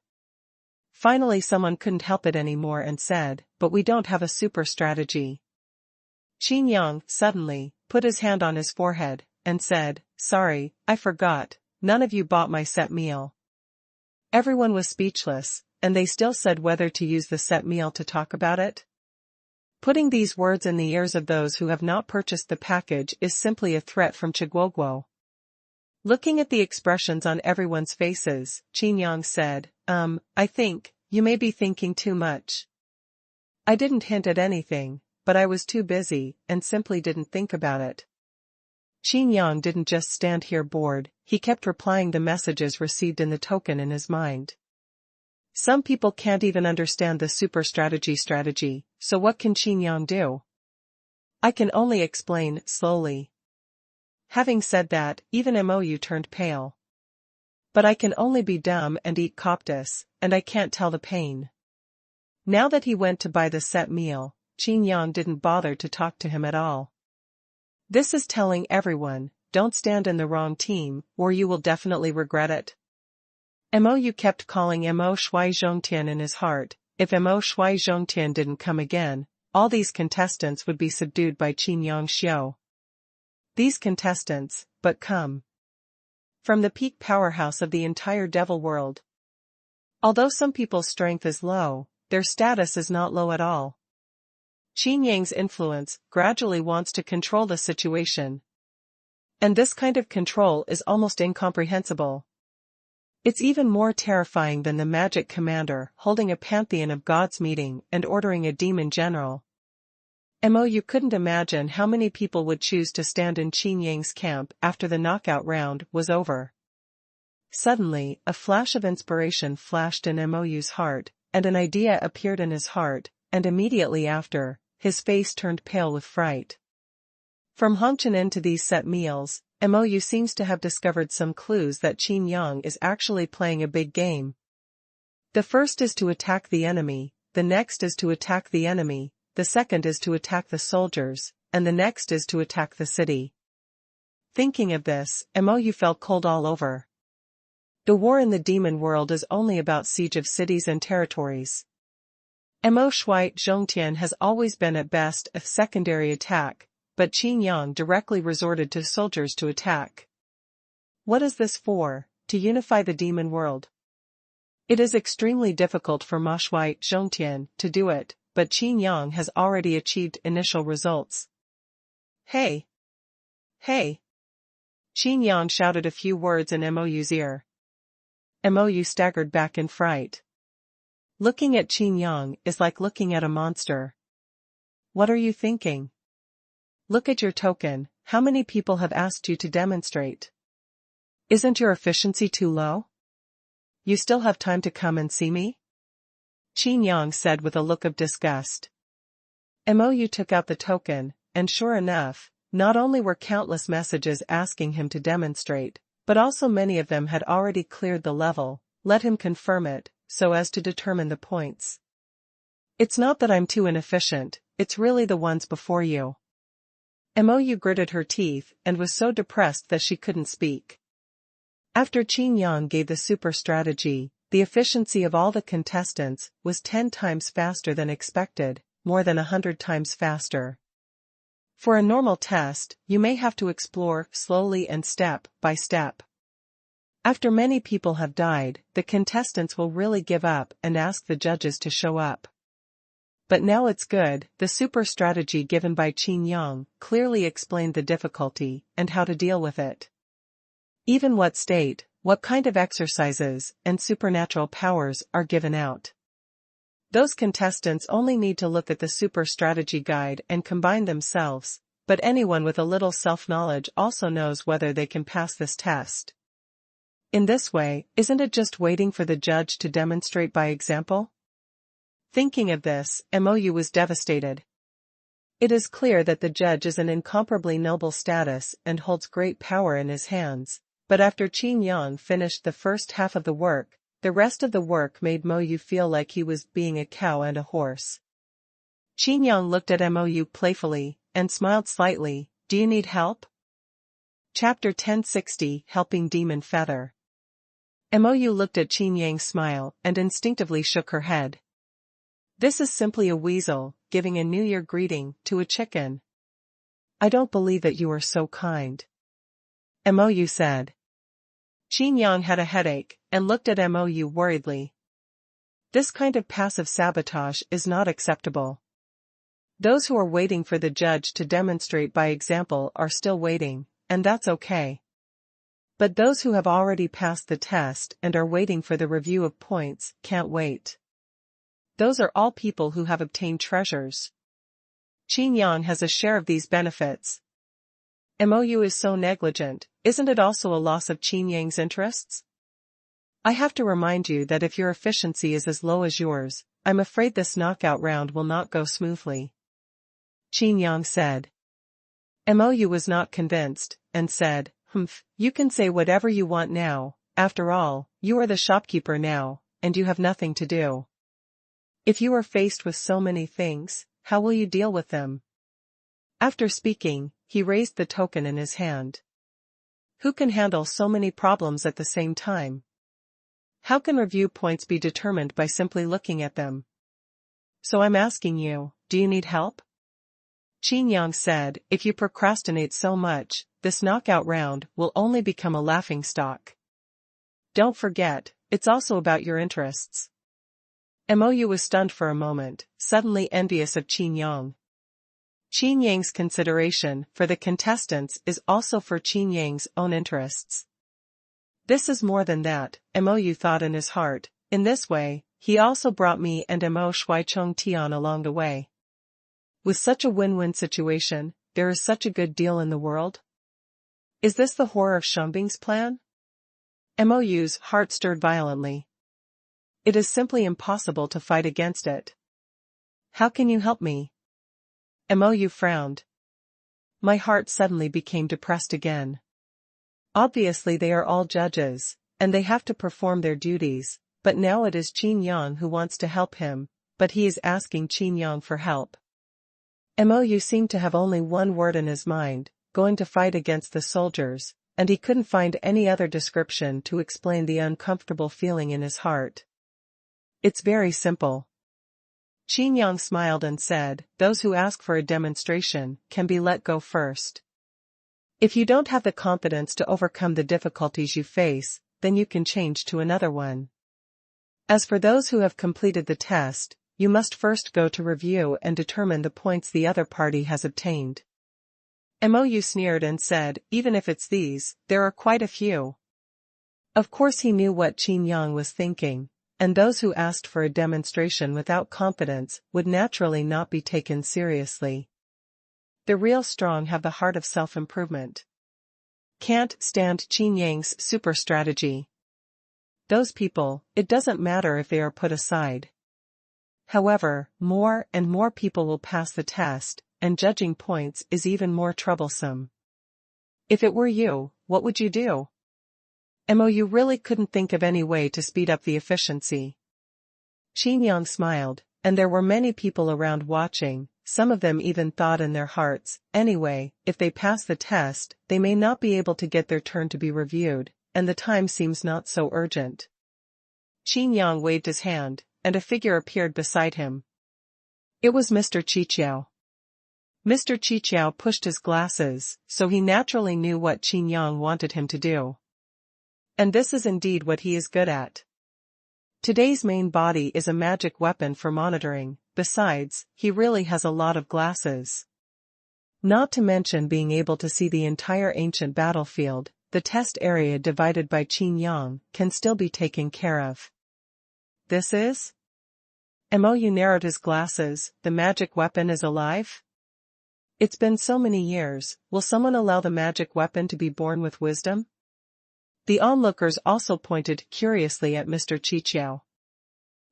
Finally someone couldn't help it anymore and said, but we don't have a super strategy. Qin Yang, suddenly, put his hand on his forehead, and said, sorry, I forgot, none of you bought my set meal. Everyone was speechless, and they still said whether to use the set meal to talk about it. Putting these words in the ears of those who have not purchased the package is simply a threat from Chiguoguo. Looking at the expressions on everyone's faces, Qin Yang said, I think, you may be thinking too much. I didn't hint at anything, but I was too busy, and simply didn't think about it. Qin Yang didn't just stand here bored, he kept replying the messages received in the token in his mind. Some people can't even understand the super strategy, so what can Qin Yang do? I can only explain, slowly. Having said that, even Mou turned pale. But I can only be dumb and eat coptis, and I can't tell the pain. Now that he went to buy the set meal, Qin Yang didn't bother to talk to him at all. This is telling everyone, don't stand in the wrong team, or you will definitely regret it. Mou kept calling Mo Shui Zhongtian in his heart. If Mo Shui Zhongtian didn't come again, all these contestants would be subdued by Qin Yang Xiu. These contestants, but come from the peak powerhouse of the entire devil world. Although some people's strength is low, their status is not low at all. Qin Yang's influence gradually wants to control the situation. And this kind of control is almost incomprehensible. It's even more terrifying than the magic commander holding a pantheon of gods meeting and ordering a demon general. Mou couldn't imagine how many people would choose to stand in Qin Yang's camp after the knockout round was over. Suddenly, a flash of inspiration flashed in Mou's heart, and an idea appeared in his heart, and immediately after, his face turned pale with fright. From Hongqian to these set meals, Mou seems to have discovered some clues that Qin Yang is actually playing a big game. The first is to attack the enemy, the next is to attack the enemy, the second is to attack the soldiers, and the next is to attack the city. Thinking of this, Mou felt cold all over. The war in the demon world is only about siege of cities and territories. Mo Shui Zhongtian has always been at best a secondary attack, but Qin Yang directly resorted to soldiers to attack. What is this for? To unify the demon world. It is extremely difficult for Mo Shui Zhongtian to do it, but Qin Yang has already achieved initial results. Hey! Hey! Qin Yang shouted a few words in Mou's ear. Mou staggered back in fright. Looking at Qin Yang is like looking at a monster. What are you thinking? Look at your token, how many people have asked you to demonstrate? Isn't your efficiency too low? You still have time to come and see me? Qin Yang said with a look of disgust. Mou took out the token, and sure enough, not only were countless messages asking him to demonstrate, but also many of them had already cleared the level. Let him confirm it, so as to determine the points. It's not that I'm too inefficient, it's really the ones before you. Mou gritted her teeth and was so depressed that she couldn't speak. After Qin Yang gave the super strategy, the efficiency of all the contestants was 10 times faster than expected, more than 100 times faster. For a normal test, you may have to explore slowly and step by step. After many people have died, the contestants will really give up and ask the judges to show up. But now it's good, the super strategy given by Qin Yang clearly explained the difficulty and how to deal with it. Even what state, what kind of exercises and supernatural powers are given out. Those contestants only need to look at the super strategy guide and combine themselves, but anyone with a little self-knowledge also knows whether they can pass this test. In this way, isn't it just waiting for the judge to demonstrate by example? Thinking of this, Mou was devastated. It is clear that the judge is an incomparably noble status and holds great power in his hands, but after Qin Yang finished the first half of the work, the rest of the work made Mou feel like he was being a cow and a horse. Qin Yang looked at Mou playfully, and smiled slightly. Do you need help? Chapter 1060 Helping Demon Feather. Mou looked at Qin Yang's smile and instinctively shook her head. This is simply a weasel, giving a New Year greeting to a chicken. I don't believe that you are so kind. Mou said. Qin Yang had a headache, and looked at Mou worriedly. This kind of passive sabotage is not acceptable. Those who are waiting for the judge to demonstrate by example are still waiting, and that's okay. But those who have already passed the test and are waiting for the review of points can't wait. Those are all people who have obtained treasures. Qin Yang has a share of these benefits. Mou is so negligent, isn't it also a loss of Qin Yang's interests? I have to remind you that if your efficiency is as low as yours, I'm afraid this knockout round will not go smoothly. Qin Yang said. Mou was not convinced, and said, "Humph, you can say whatever you want now, after all, you are the shopkeeper now, and you have nothing to do. If you are faced with so many things, how will you deal with them?" After speaking, he raised the token in his hand. Who can handle so many problems at the same time? How can review points be determined by simply looking at them? So I'm asking you, do you need help? Qin Yang said, if you procrastinate so much, this knockout round will only become a laughingstock. Don't forget, it's also about your interests. Mou was stunned for a moment, suddenly envious of Qin Yang. Qin Yang's consideration for the contestants is also for Qin Yang's own interests. This is more than that, Mou thought in his heart. In this way, he also brought me and Mo Shuicheng Tian along the way. With such a win-win situation, there is such a good deal in the world? Is this the horror of Shengbing's plan? Mou's heart stirred violently. It is simply impossible to fight against it. How can you help me? Mou frowned. My heart suddenly became depressed again. Obviously they are all judges, and they have to perform their duties, but now it is Qin Yang who wants to help him, but he is asking Qin Yang for help. Mou seemed to have only one word in his mind, going to fight against the soldiers, and he couldn't find any other description to explain the uncomfortable feeling in his heart. It's very simple. Qin Yang smiled and said, those who ask for a demonstration can be let go first. If you don't have the confidence to overcome the difficulties you face, then you can change to another one. As for those who have completed the test, you must first go to review and determine the points the other party has obtained. Mou sneered and said, even if it's these, there are quite a few. Of course he knew what Qin Yang was thinking, and those who asked for a demonstration without confidence would naturally not be taken seriously. The real strong have the heart of self-improvement. Can't stand Qin Yang's super strategy. Those people, it doesn't matter if they are put aside. However, more and more people will pass the test, and judging points is even more troublesome. If it were you, what would you do? Mou really couldn't think of any way to speed up the efficiency. Qin Yang smiled, and there were many people around watching, some of them even thought in their hearts, anyway, if they pass the test, they may not be able to get their turn to be reviewed, and the time seems not so urgent. Qin Yang waved his hand, and a figure appeared beside him. It was Mr. Qiqiao. Mr. Qiqiao pushed his glasses, so he naturally knew what Qin Yang wanted him to do. And this is indeed what he is good at. Today's main body is a magic weapon for monitoring, besides, he really has a lot of glasses. Not to mention being able to see the entire ancient battlefield, the test area divided by Qin Yang can still be taken care of. This is? Mou narrowed his glasses, the magic weapon is alive? It's been so many years, will someone allow the magic weapon to be born with wisdom? The onlookers also pointed curiously at Mr. Qiqiao.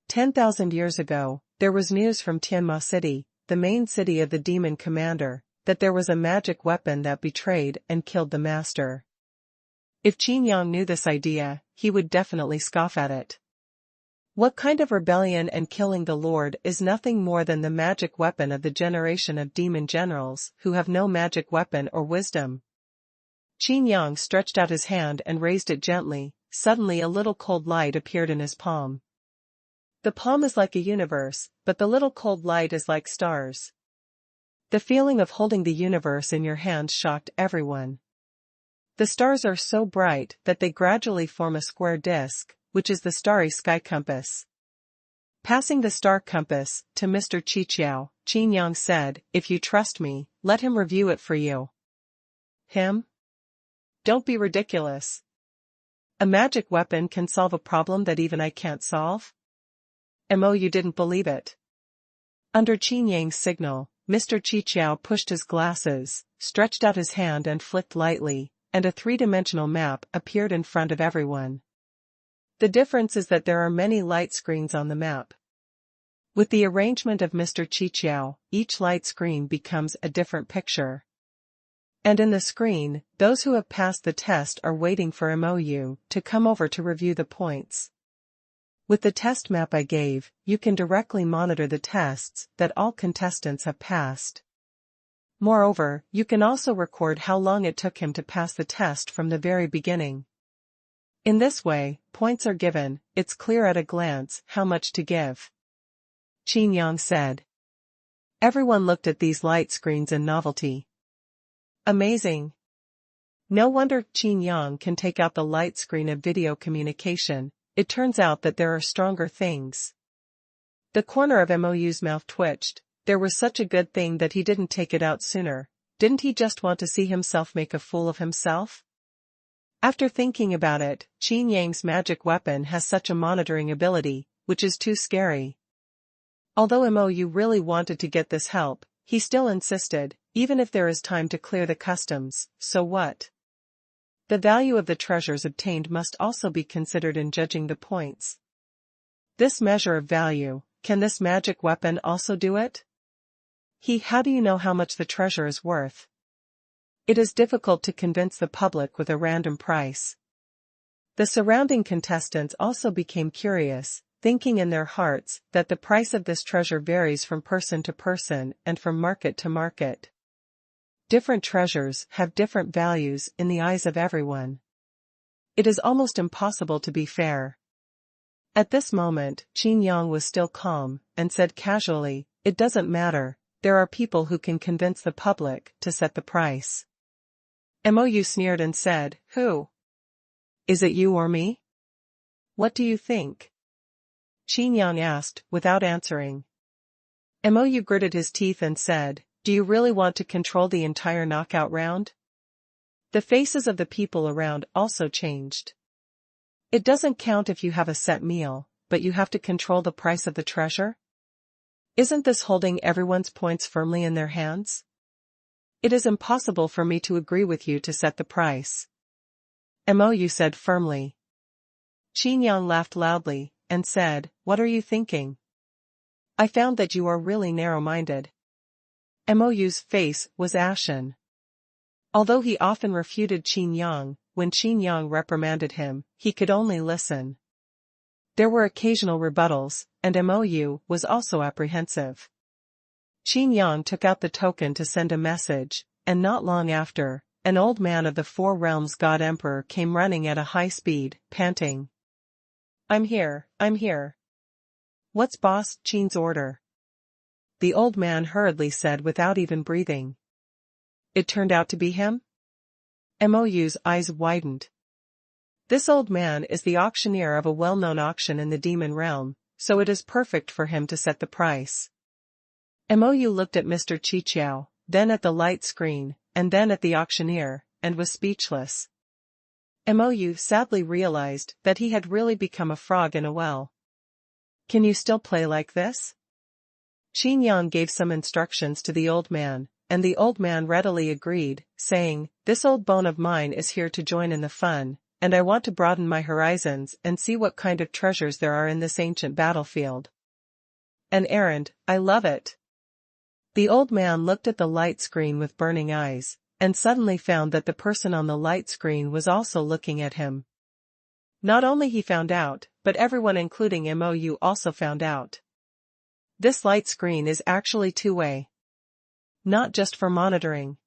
10,000 years ago, there was news from Tianma City, the main city of the demon commander, that there was a magic weapon that betrayed and killed the master. If Qin Yang knew this idea, he would definitely scoff at it. What kind of rebellion and killing the Lord is nothing more than the magic weapon of the generation of demon generals who have no magic weapon or wisdom? Qin Yang stretched out his hand and raised it gently, suddenly a little cold light appeared in his palm. The palm is like a universe, but the little cold light is like stars. The feeling of holding the universe in your hand shocked everyone. The stars are so bright that they gradually form a square disk, which is the starry sky compass. Passing the star compass to Mr. Qiqiao, Qin Yang said, if you trust me, let him review it for you. Him? Don't be ridiculous. A magic weapon can solve a problem that even I can't solve? Mou didn't believe it. Under Qin Yang's signal, Mr. Qiqiao pushed his glasses, stretched out his hand and flicked lightly, and a three-dimensional map appeared in front of everyone. The difference is that there are many light screens on the map. With the arrangement of Mr. Qiqiao, each light screen becomes a different picture. And in the screen, those who have passed the test are waiting for MOU to come over to review the points. With the test map I gave, you can directly monitor the tests that all contestants have passed. Moreover, you can also record how long it took him to pass the test from the very beginning. In this way, points are given, it's clear at a glance how much to give. Qin Yang said. Everyone looked at these light screens in novelty. Amazing. No wonder Qin Yang can take out the light screen of video communication. It turns out that there are stronger things. The corner of MOU's mouth twitched. There was such a good thing that he didn't take it out sooner. Didn't he just want to see himself make a fool of himself? After thinking about it, Qin Yang's magic weapon has such a monitoring ability, which is too scary. Although MOU really wanted to get this help, he still insisted, even if there is time to clear the customs, so what? The value of the treasures obtained must also be considered in judging the points. This measure of value, can this magic weapon also do it? How do you know how much the treasure is worth? It is difficult to convince the public with a random price. The surrounding contestants also became curious, thinking in their hearts that the price of this treasure varies from person to person and from market to market. Different treasures have different values in the eyes of everyone. It is almost impossible to be fair. At this moment, Qin Yang was still calm, and said casually, "It doesn't matter, there are people who can convince the public to set the price." MOU sneered and said, "Who? Is it you or me? What do you think?" Qin Yang asked, without answering. MOU gritted his teeth and said, "Do you really want to control the entire knockout round?" The faces of the people around also changed. It doesn't count if you have a set meal, but you have to control the price of the treasure? Isn't this holding everyone's points firmly in their hands? It is impossible for me to agree with you to set the price. MOU said firmly. Qin Yang laughed loudly, and said, "What are you thinking? I found that you are really narrow-minded." MOU's face was ashen. Although he often refuted Qin Yang, when Qin Yang reprimanded him, he could only listen. There were occasional rebuttals, and MOU was also apprehensive. Qin Yang took out the token to send a message, and not long after, an old man of the Four Realms God Emperor came running at a high speed, panting. I'm here. What's Boss Qin's order?" The old man hurriedly said without even breathing. It turned out to be him? MOU's eyes widened. This old man is the auctioneer of a well-known auction in the demon realm, so it is perfect for him to set the price. MOU looked at Mr. Qiqiao, then at the light screen, and then at the auctioneer, and was speechless. MOU sadly realized that he had really become a frog in a well. "Can you still play like this?" Qin Yang gave some instructions to the old man, and the old man readily agreed, saying, "This old bone of mine is here to join in the fun, and I want to broaden my horizons and see what kind of treasures there are in this ancient battlefield. An errand, I love it." The old man looked at the light screen with burning eyes, and suddenly found that the person on the light screen was also looking at him. Not only he found out, but everyone including MOU also found out. This light screen is actually two-way. Not just for monitoring.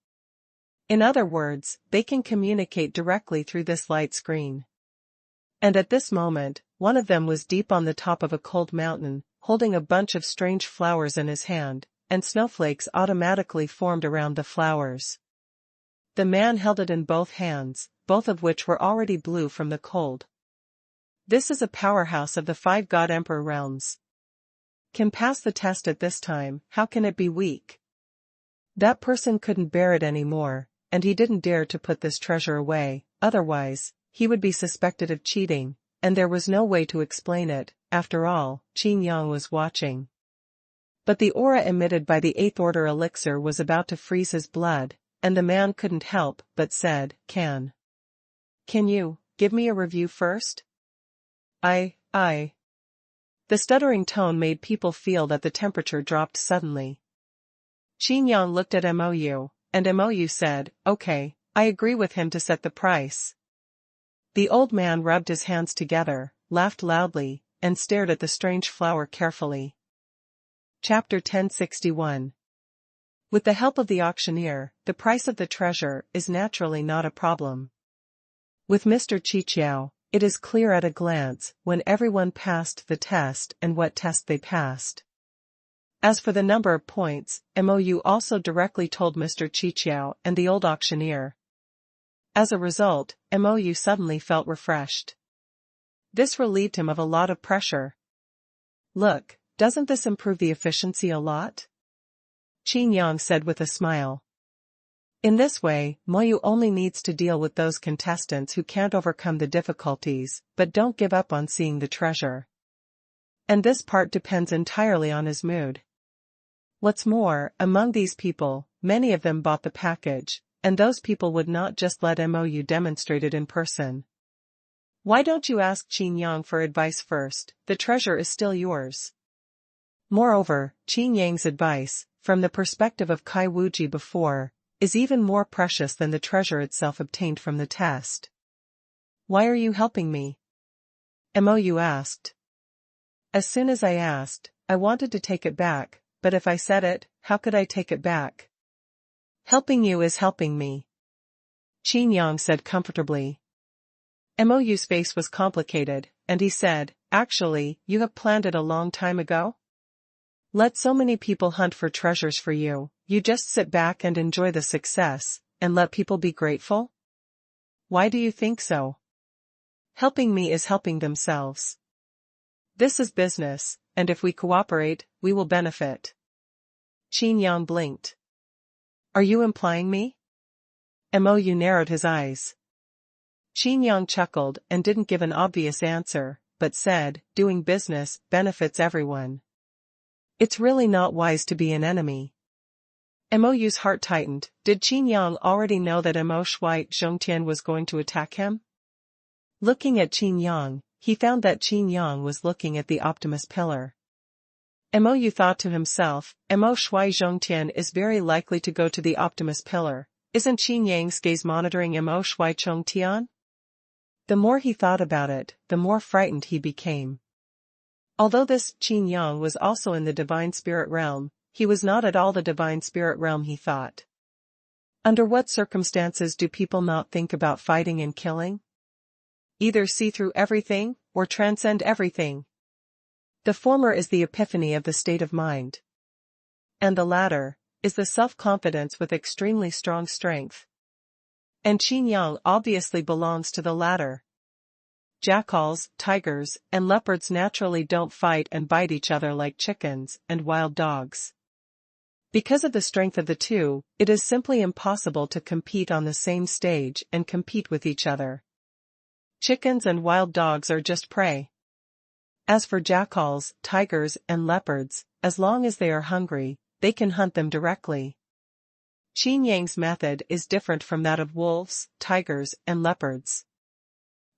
In other words, they can communicate directly through this light screen. And at this moment, one of them was deep on the top of a cold mountain, holding a bunch of strange flowers in his hand, and snowflakes automatically formed around the flowers. The man held it in both hands, both of which were already blue from the cold. This is a powerhouse of the 5 God Emperor realms. Can pass the test at this time, how can it be weak? That person couldn't bear it anymore, and he didn't dare to put this treasure away, otherwise, he would be suspected of cheating, and there was no way to explain it. After all, Qin Yang was watching. But the aura emitted by the 8th Order elixir was about to freeze his blood, and the man couldn't help but said, Can you give me a review first?" I. The stuttering tone made people feel that the temperature dropped suddenly. Qin Yang looked at MOU, and Mou said, "Okay, I agree with him to set the price." The old man rubbed his hands together, laughed loudly, and stared at the strange flower carefully. Chapter 1061. With the help of the auctioneer, the price of the treasure is naturally not a problem. With Mr. Qiqiao, it is clear at a glance when everyone passed the test and what test they passed. As for the number of points, Mou also directly told Mr. Qiqiao and the old auctioneer. As a result, Mou suddenly felt refreshed. This relieved him of a lot of pressure. "Look, doesn't this improve the efficiency a lot?" Qin Yang said with a smile. In this way, Mou only needs to deal with those contestants who can't overcome the difficulties, but don't give up on seeing the treasure. And this part depends entirely on his mood. What's more, among these people, many of them bought the package, and those people would not just let Mou demonstrate it in person. "Why don't you ask Qin Yang for advice first? The treasure is still yours." Moreover, Qin Yang's advice, from the perspective of Kai Wuji before, is even more precious than the treasure itself obtained from the test. "Why are you helping me?" Mou asked. "As soon as I asked, I wanted to take it back, but if I said it, how could I take it back?" "Helping you is helping me," Qin Yang said comfortably. Mou's face was complicated, and he said, "Actually, you have planned it a long time ago? Let so many people hunt for treasures for you, you just sit back and enjoy the success, and let people be grateful? Why do you think so? Helping me is helping themselves. This is business, and if we cooperate, we will benefit." Qin Yang blinked. "Are you implying me?" Mou narrowed his eyes. Qin Yang chuckled and didn't give an obvious answer, but said, "Doing business benefits everyone. It's really not wise to be an enemy." Mou's heart tightened. Did Qin Yang already know that Mo Shui Zhongtian was going to attack him? Looking at Qin Yang, he found that Qin Yang was looking at the Optimus Pillar. Mou thought to himself, Mo Shui Zhongtian is very likely to go to the Optimus Pillar. Isn't Qin Yang's gaze monitoring Mo Shui Zhongtian? The more he thought about it, the more frightened he became. Although this Qin Yang was also in the Divine Spirit realm, he was not at all the Divine Spirit realm he thought. Under what circumstances do people not think about fighting and killing? Either see through everything, or transcend everything. The former is the epiphany of the state of mind. And the latter is the self-confidence with extremely strong strength. And Qin Yang obviously belongs to the latter. Jackals, tigers, and leopards naturally don't fight and bite each other like chickens and wild dogs. Because of the strength of the two, it is simply impossible to compete on the same stage and compete with each other. Chickens and wild dogs are just prey. As for jackals, tigers, and leopards, as long as they are hungry, they can hunt them directly. Qin Yang's method is different from that of wolves, tigers, and leopards.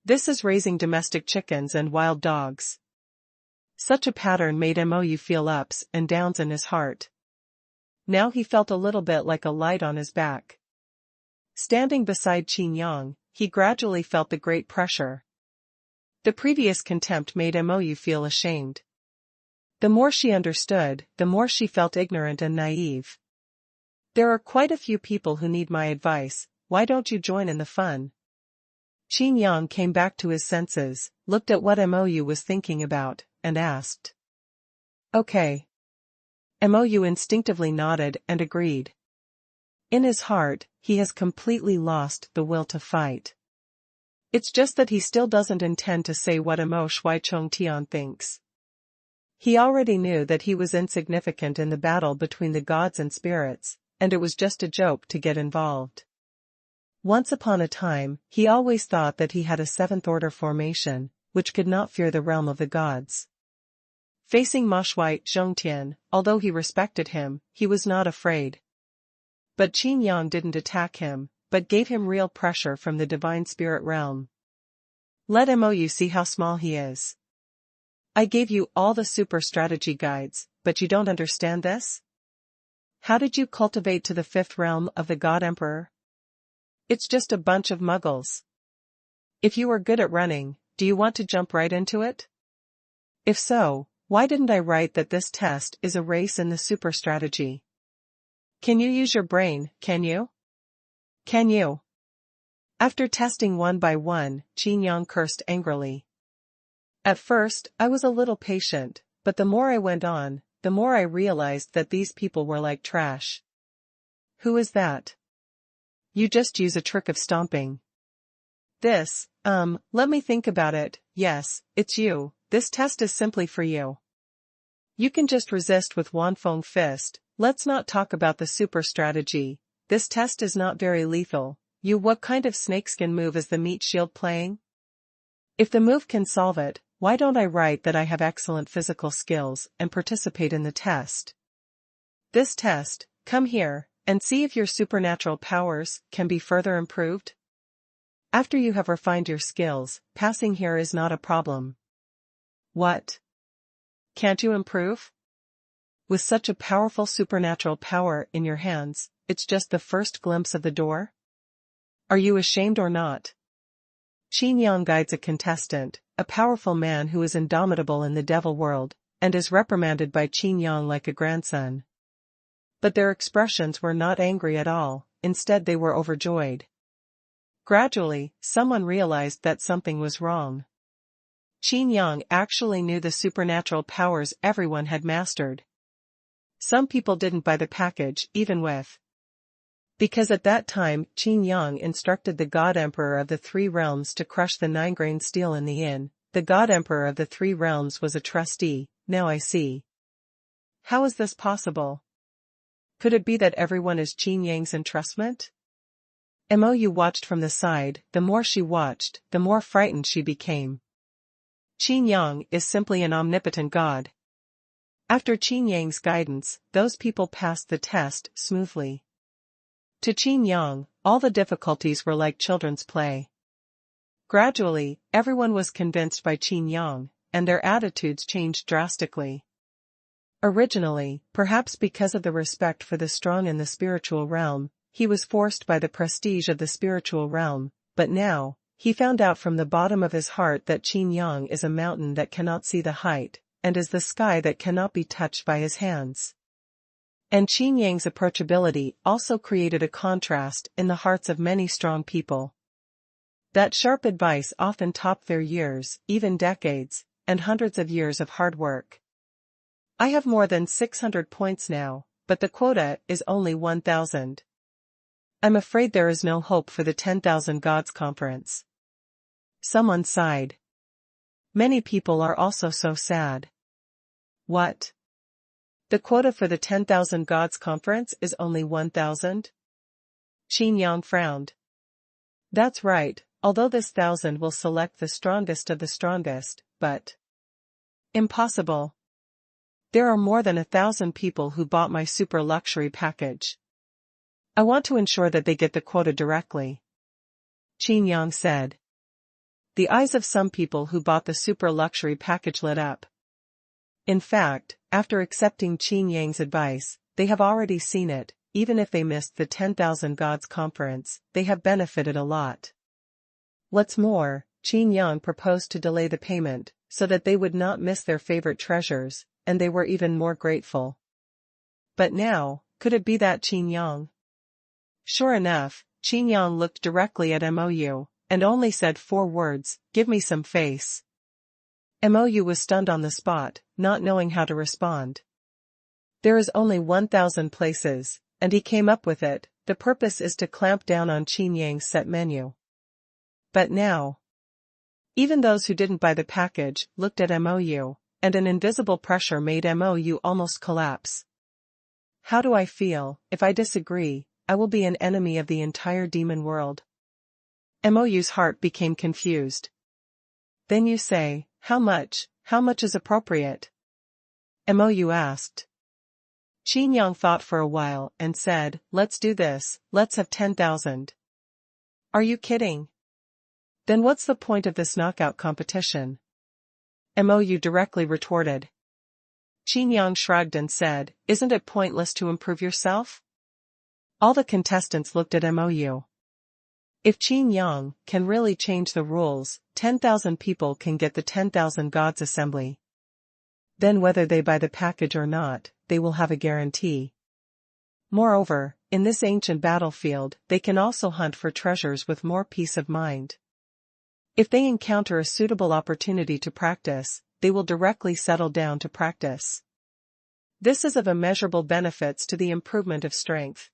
This is raising domestic chickens and wild dogs. Such a pattern made Mou feel ups and downs in his heart. Now he felt a little bit like a light on his back. Standing beside Qin Yang, he gradually felt the great pressure. The previous contempt made Mou feel ashamed. The more she understood, the more she felt ignorant and naive. "There are quite a few people who need my advice, why don't you join in the fun?" Qin Yang came back to his senses, looked at what Mou was thinking about, and asked. "Okay." Mou instinctively nodded and agreed. In his heart, he has completely lost the will to fight. It's just that he still doesn't intend to say what Mo Shui Zhongtian thinks. He already knew that he was insignificant in the battle between the gods and spirits, and it was just a joke to get involved. Once upon a time, he always thought that he had a seventh-order formation, which could not fear the realm of the gods. Facing Ma Shui Zhongtian, although he respected him, he was not afraid. But Qin Yang didn't attack him, but gave him real pressure from the divine spirit realm. Let Mou see how small he is. I gave you all the super strategy guides, but you don't understand this? How did you cultivate to the 5th realm of the God Emperor? It's just a bunch of muggles. If you were good at running, do you want to jump right into it? If so, why didn't I write that this test is a race in the super strategy? Can you use your brain, can you? Can you? After testing one by one, Qin Yang cursed angrily. At first, I was a little patient, but the more I went on, the more I realized that these people were like trash. Who is that? You just use a trick of stomping. This, let me think about it. Yes, it's you. This test is simply for you. You can just resist with Xuanhuan fist. Let's not talk about the super strategy. This test is not very lethal. What kind of snakeskin move is the meat shield playing? If the move can solve it, why don't I write that I have excellent physical skills and participate in the test? This test, come here, and see if your supernatural powers can be further improved. After you have refined your skills, passing here is not a problem. What? Can't you improve? With such a powerful supernatural power in your hands, it's just the first glimpse of the door? Are you ashamed or not? Qin Yang guides a contestant, a powerful man who is indomitable in the devil world, and is reprimanded by Qin Yang like a grandson. But their expressions were not angry at all, instead they were overjoyed. Gradually, someone realized that something was wrong. Qin Yang actually knew the supernatural powers everyone had mastered. Some people didn't buy the package, even with. Because at that time, Qin Yang instructed the God Emperor of the 3 realms to crush the 9-grain steel in the inn. The God Emperor of the 3 realms was a trustee, now I see. How is this possible? Could it be that everyone is Qin Yang's entrustment? Mou watched from the side. The more she watched, the more frightened she became. Qin Yang is simply an omnipotent god. After Qin Yang's guidance, those people passed the test smoothly. To Qin Yang, all the difficulties were like children's play. Gradually, everyone was convinced by Qin Yang, and their attitudes changed drastically. Originally, perhaps because of the respect for the strong in the spiritual realm, he was forced by the prestige of the spiritual realm, but now, he found out from the bottom of his heart that Qin Yang is a mountain that cannot see the height, and is the sky that cannot be touched by his hands. And Qin Yang's approachability also created a contrast in the hearts of many strong people. That sharp advice often topped their years, even decades, and hundreds of years of hard work. I have more than 600 points now, but the quota is only 1,000. I'm afraid there is no hope for the 10,000 Gods Conference. Someone sighed. Many people are also so sad. What? The quota for the 10,000 Gods Conference is only 1,000? Qin Yang frowned. That's right, although this 1,000 will select the strongest of the strongest, but... Impossible. There are more than 1,000 people who bought my super luxury package. I want to ensure that they get the quota directly. Qin Yang said. The eyes of some people who bought the super luxury package lit up. In fact, after accepting Qin Yang's advice, they have already seen it. Even if they missed the 10,000 Gods Conference, they have benefited a lot. What's more, Qin Yang proposed to delay the payment, so that they would not miss their favorite treasures, and they were even more grateful. But now, could it be that Qin Yang? Sure enough, Qin Yang looked directly at Mou, and only said 4 words, "Give me some face." Mou was stunned on the spot, not knowing how to respond. There is only 1,000 places, and he came up with it. The purpose is to clamp down on Qin Yang's set menu. But now, even those who didn't buy the package looked at Mou, and an invisible pressure made Mou almost collapse. How do I feel? If I disagree, I will be an enemy of the entire demon world. Mou's heart became confused. Then you say, how much is appropriate? Mou asked. Qin Yang thought for a while and said, let's do this, let's have 10,000. Are you kidding? Then what's the point of this knockout competition? Mou directly retorted. Qin Yang shrugged and said, "Isn't it pointless to improve yourself?" All the contestants looked at Mou. If Qin Yang can really change the rules, 10,000 people can get the 10,000 Gods Assembly. Then whether they buy the package or not, they will have a guarantee. Moreover, in this ancient battlefield, they can also hunt for treasures with more peace of mind. If they encounter a suitable opportunity to practice, they will directly settle down to practice. This is of immeasurable benefits to the improvement of strength.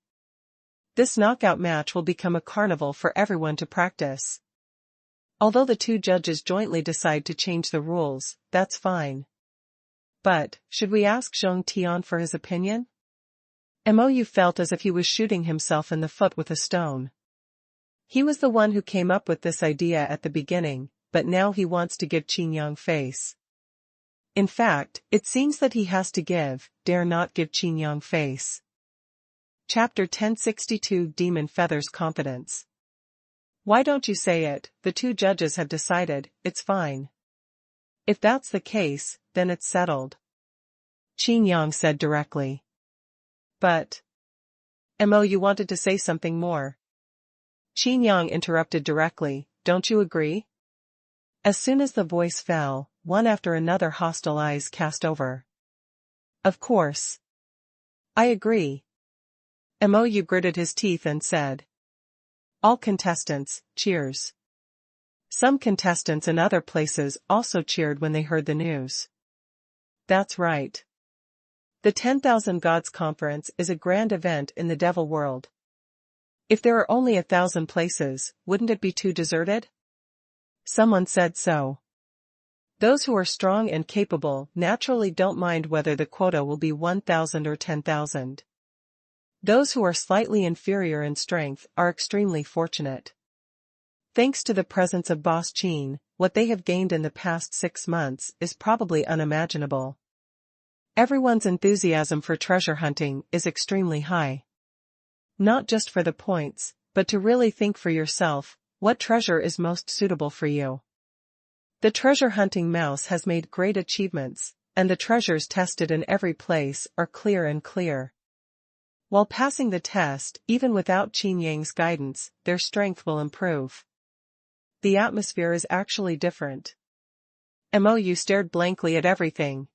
This knockout match will become a carnival for everyone to practice. Although the two judges jointly decide to change the rules, that's fine. But, should we ask Zhong Tian for his opinion? Mou felt as if he was shooting himself in the foot with a stone. He was the one who came up with this idea at the beginning, but now he wants to give Qin Yang face. In fact, it seems that he has to dare not give Qin Yang face. Chapter 1062 Demon Feathers Confidence. Why don't you say it? The two judges have decided, it's fine. If that's the case, then it's settled. Qin Yang said directly. But Mou wanted to say something more. Qin Yang interrupted directly, don't you agree? As soon as the voice fell, one after another hostile eyes cast over. Of course. I agree. Mou gritted his teeth and said. All contestants, cheers. Some contestants in other places also cheered when they heard the news. That's right. The 10,000 Gods Conference is a grand event in the Devil world. If there are only 1,000 places, wouldn't it be too deserted? Someone said so. Those who are strong and capable naturally don't mind whether the quota will be 1,000 or 10,000. Those who are slightly inferior in strength are extremely fortunate. Thanks to the presence of Boss Qin, what they have gained in the past 6 months is probably unimaginable. Everyone's enthusiasm for treasure hunting is extremely high. Not just for the points, but to really think for yourself, what treasure is most suitable for you. The treasure hunting mouse has made great achievements, and the treasures tested in every place are clear and clear. While passing the test, even without Qin Yang's guidance, their strength will improve. The atmosphere is actually different. Mou stared blankly at everything.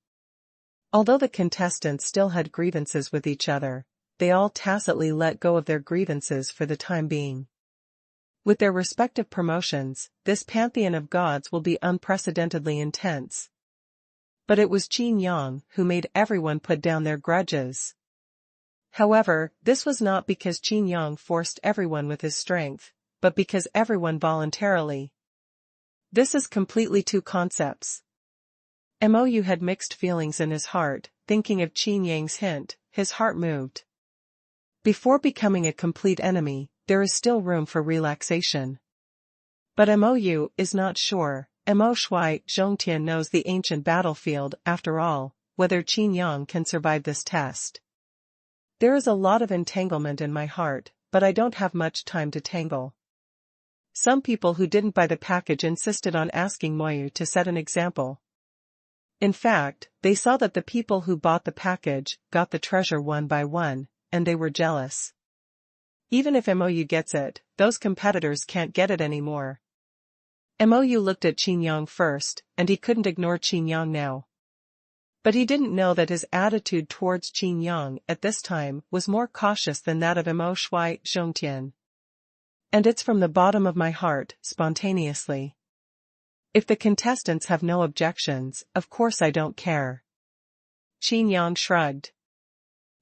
Although the contestants still had grievances with each other, they all tacitly let go of their grievances for the time being. With their respective promotions, this pantheon of gods will be unprecedentedly intense. But it was Qin Yang who made everyone put down their grudges. However, this was not because Qin Yang forced everyone with his strength, but because everyone voluntarily. This is completely two concepts. Mou had mixed feelings in his heart, thinking of Qin Yang's hint, his heart moved. Before becoming a complete enemy, there is still room for relaxation. But Mou is not sure. Mo Shui Zhongtian knows the ancient battlefield, after all, whether Qin Yang can survive this test. There is a lot of entanglement in my heart, but I don't have much time to tangle. Some people who didn't buy the package insisted on asking Moyu to set an example. In fact, they saw that the people who bought the package got the treasure one by one, and they were jealous. Even if Mou gets it, those competitors can't get it anymore. Mou looked at Qin Yang first, and he couldn't ignore Qin Yang now. But he didn't know that his attitude towards Qin Yang at this time was more cautious than that of Mo Shui Zhongtian. And it's from the bottom of my heart, spontaneously. If the contestants have no objections, of course I don't care. Qin Yang shrugged.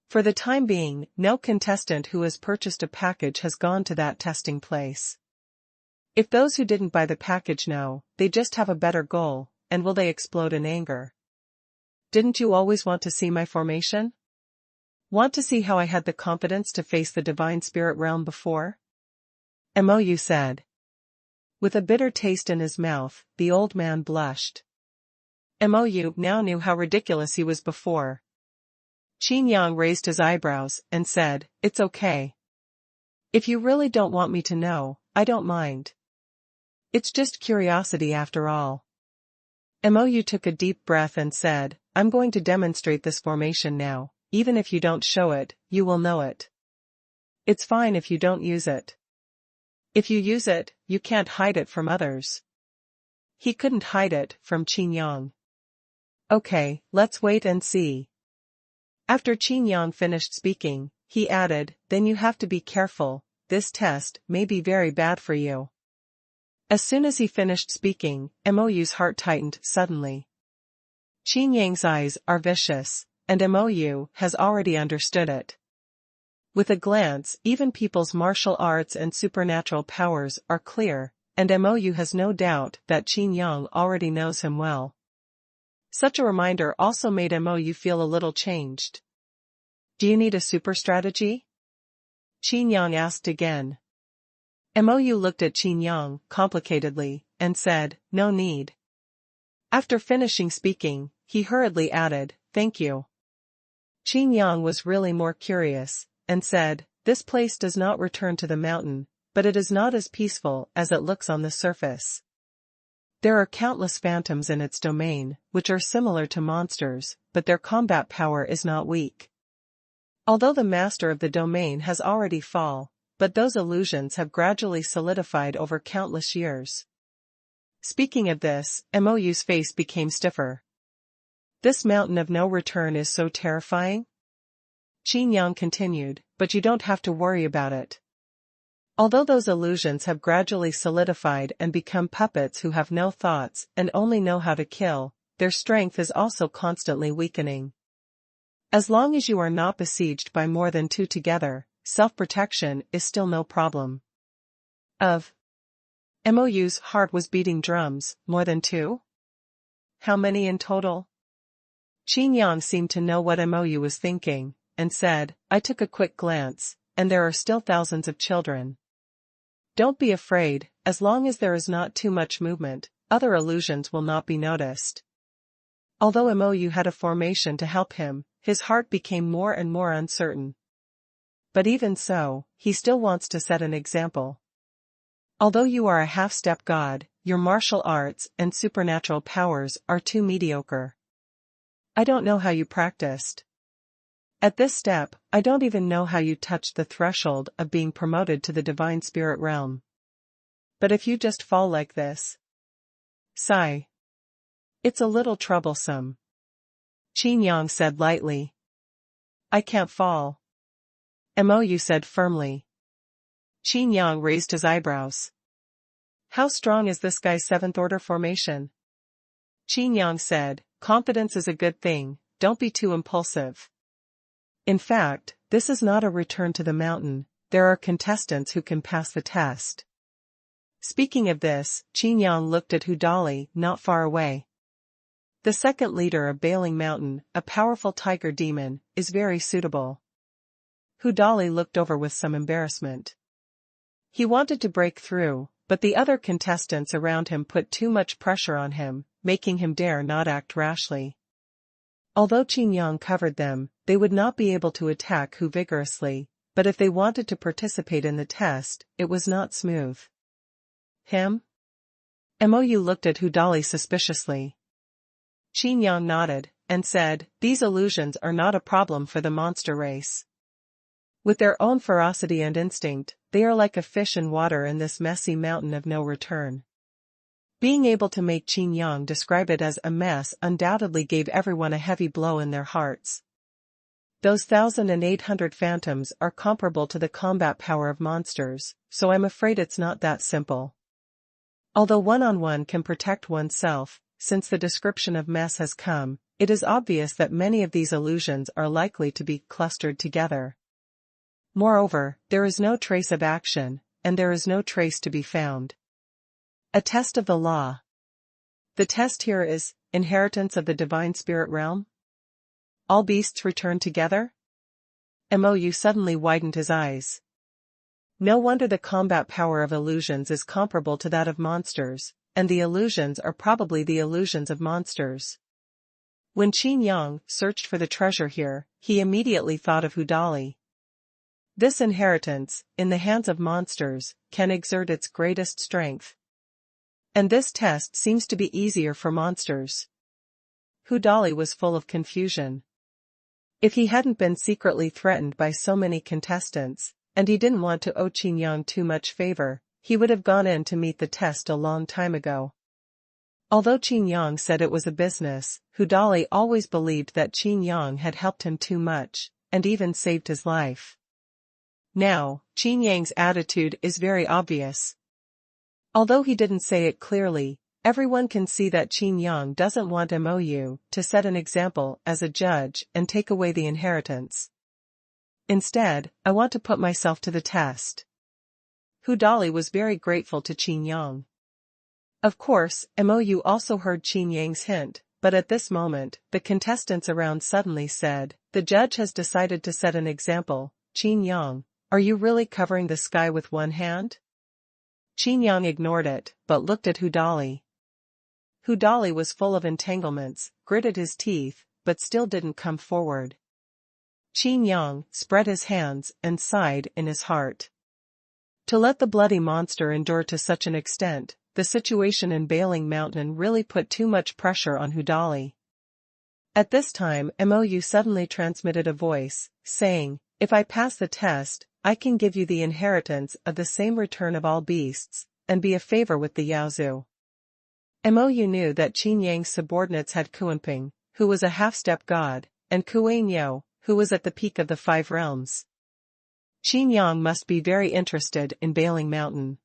For the time being, no contestant who has purchased a package has gone to that testing place. If those who didn't buy the package know, they just have a better goal, and will they explode in anger? Didn't you always want to see my formation? Want to see how I had the confidence to face the divine spirit realm before? Mou said. With a bitter taste in his mouth, the old man blushed. Mou now knew how ridiculous he was before. Qin Yang raised his eyebrows and said, "It's okay. If you really don't want me to know, I don't mind. It's just curiosity after all." Mou took a deep breath and said, I'm going to demonstrate this formation now. Even if you don't show it, you will know it. It's fine if you don't use it. If you use it, you can't hide it from others. He couldn't hide it from Qin Yang. Okay, let's wait and see. After Qin Yang finished speaking, he added, then you have to be careful, this test may be very bad for you. As soon as he finished speaking, Mou's heart tightened suddenly. Qin Yang's eyes are vicious, and Mou has already understood it. With a glance, even people's martial arts and supernatural powers are clear, and Mou has no doubt that Qin Yang already knows him well. Such a reminder also made Mou feel a little changed. Do you need a super strategy? Qin Yang asked again. Mou looked at Qin Yang complicatedly, and said, no need. After finishing speaking, he hurriedly added, thank you. Qin Yang was really more curious, and said, this place does not return to the mountain, but it is not as peaceful as it looks on the surface. There are countless phantoms in its domain, which are similar to monsters, but their combat power is not weak. Although the master of the domain has already fallen, but those illusions have gradually solidified over countless years. Speaking of this, Mou's face became stiffer. This mountain of no return is so terrifying? Qin Yang continued, but you don't have to worry about it. Although those illusions have gradually solidified and become puppets who have no thoughts and only know how to kill, their strength is also constantly weakening. As long as you are not besieged by more than two together, self-protection is still no problem. Mou's heart was beating drums, more than two? How many in total? Qin Yang seemed to know what Mou was thinking, and said, I took a quick glance, and there are still thousands of children. Don't be afraid, as long as there is not too much movement, other illusions will not be noticed. Although Mou had a formation to help him, his heart became more and more uncertain. But even so, he still wants to set an example. Although you are a half-step god, your martial arts and supernatural powers are too mediocre. I don't know how you practiced. At this step, I don't even know how you touched the threshold of being promoted to the divine spirit realm. But if you just fall like this. Sigh. It's a little troublesome. Qin Yang said lightly. I can't fall. Mou said firmly. Qin Yang raised his eyebrows. How strong is this guy's seventh order formation? Qin Yang said, confidence is a good thing, don't be too impulsive. In fact, this is not a return to the mountain, there are contestants who can pass the test. Speaking of this, Qin Yang looked at Hudali not far away. The second leader of Bailing Mountain, a powerful tiger demon, is very suitable. Hudali looked over with some embarrassment. He wanted to break through, but the other contestants around him put too much pressure on him, making him dare not act rashly. Although Qin Yang covered them, they would not be able to attack Hu vigorously, but if they wanted to participate in the test, it was not smooth. Him? Mou looked at Hudali suspiciously. Qin Yang nodded, and said, these illusions are not a problem for the monster race. With their own ferocity and instinct, they are like a fish in water in this messy mountain of no return. Being able to make Qin Yang describe it as a mess undoubtedly gave everyone a heavy blow in their hearts. Those 1,800 phantoms are comparable to the combat power of monsters, so I'm afraid it's not that simple. Although one-on-one can protect oneself, since the description of mess has come, it is obvious that many of these illusions are likely to be clustered together. Moreover, there is no trace of action, and there is no trace to be found. A test of the law. The test here is, inheritance of the divine spirit realm? All beasts return together? Mou suddenly widened his eyes. No wonder the combat power of illusions is comparable to that of monsters, and the illusions are probably the illusions of monsters. When Qin Yang searched for the treasure here, he immediately thought of Hudali. This inheritance, in the hands of monsters, can exert its greatest strength. And this test seems to be easier for monsters. Hudali was full of confusion. If he hadn't been secretly threatened by so many contestants, and he didn't want to owe Qin Yang too much favor, he would have gone in to meet the test a long time ago. Although Qin Yang said it was a business, Hudali always believed that Qin Yang had helped him too much, and even saved his life. Now, Qin Yang's attitude is very obvious. Although he didn't say it clearly, everyone can see that Qin Yang doesn't want Mou to set an example as a judge and take away the inheritance. Instead, I want to put myself to the test. Hudali was very grateful to Qin Yang. Of course, Mou also heard Qin Yang's hint, but at this moment, the contestants around suddenly said, "The judge has decided to set an example. Qin Yang, are you really covering the sky with one hand?" Qin Yang ignored it, but looked at Hudali. Hudali was full of entanglements, gritted his teeth, but still didn't come forward. Qin Yang spread his hands and sighed in his heart. To let the bloody monster endure to such an extent, the situation in Bailing Mountain really put too much pressure on Hudali. At this time, Mou suddenly transmitted a voice, saying, "If I pass the test, I can give you the inheritance of the same return of all beasts, and be a favor with the Yaozu." Mou knew that Qin Yang's subordinates had Kuanping, who was a half-step god, and Kuanyo, who was at the peak of the 5 realms. Qin Yang must be very interested in Bailing Mountain.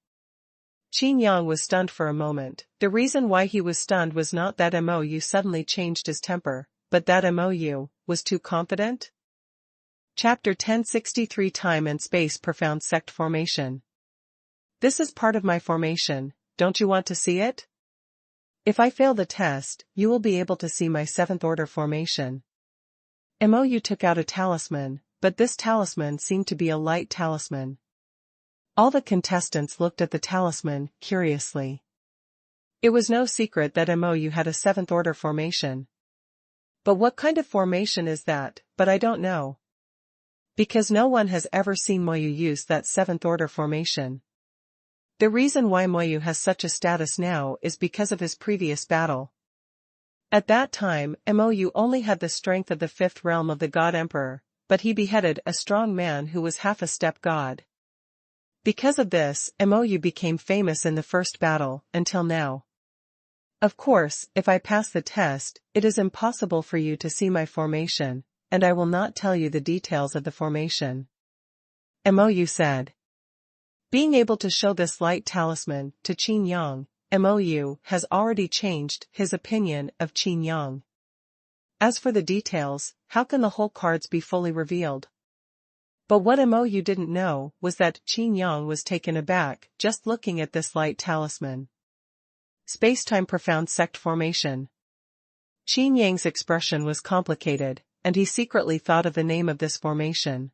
Qin Yang was stunned for a moment. The reason why he was stunned was not that Mou suddenly changed his temper, but that Mou was too confident. Chapter 1063 Time and Space Profound Sect Formation. This is part of my formation, don't you want to see it? If I fail the test, you will be able to see my 7th order formation. Mou took out a talisman, but this talisman seemed to be a light talisman. All the contestants looked at the talisman, curiously. It was no secret that Mou had a 7th order formation. But what kind of formation is that? But I don't know. Because no one has ever seen Mou use that 7th order formation. The reason why Mou has such a status now is because of his previous battle. At that time, Mou only had the strength of the 5th realm of the God Emperor, but he beheaded a strong man who was half a step god. Because of this, Mou became famous in the first battle, until now. Of course, if I pass the test, it is impossible for you to see my formation, and I will not tell you the details of the formation. Mou said. Being able to show this light talisman to Qin Yang, Mou has already changed his opinion of Qin Yang. As for the details, how can the whole cards be fully revealed? But what Mou didn't know was that Qin Yang was taken aback just looking at this light talisman. Space-time profound sect formation. Qin Yang's expression was complicated, and he secretly thought of the name of this formation.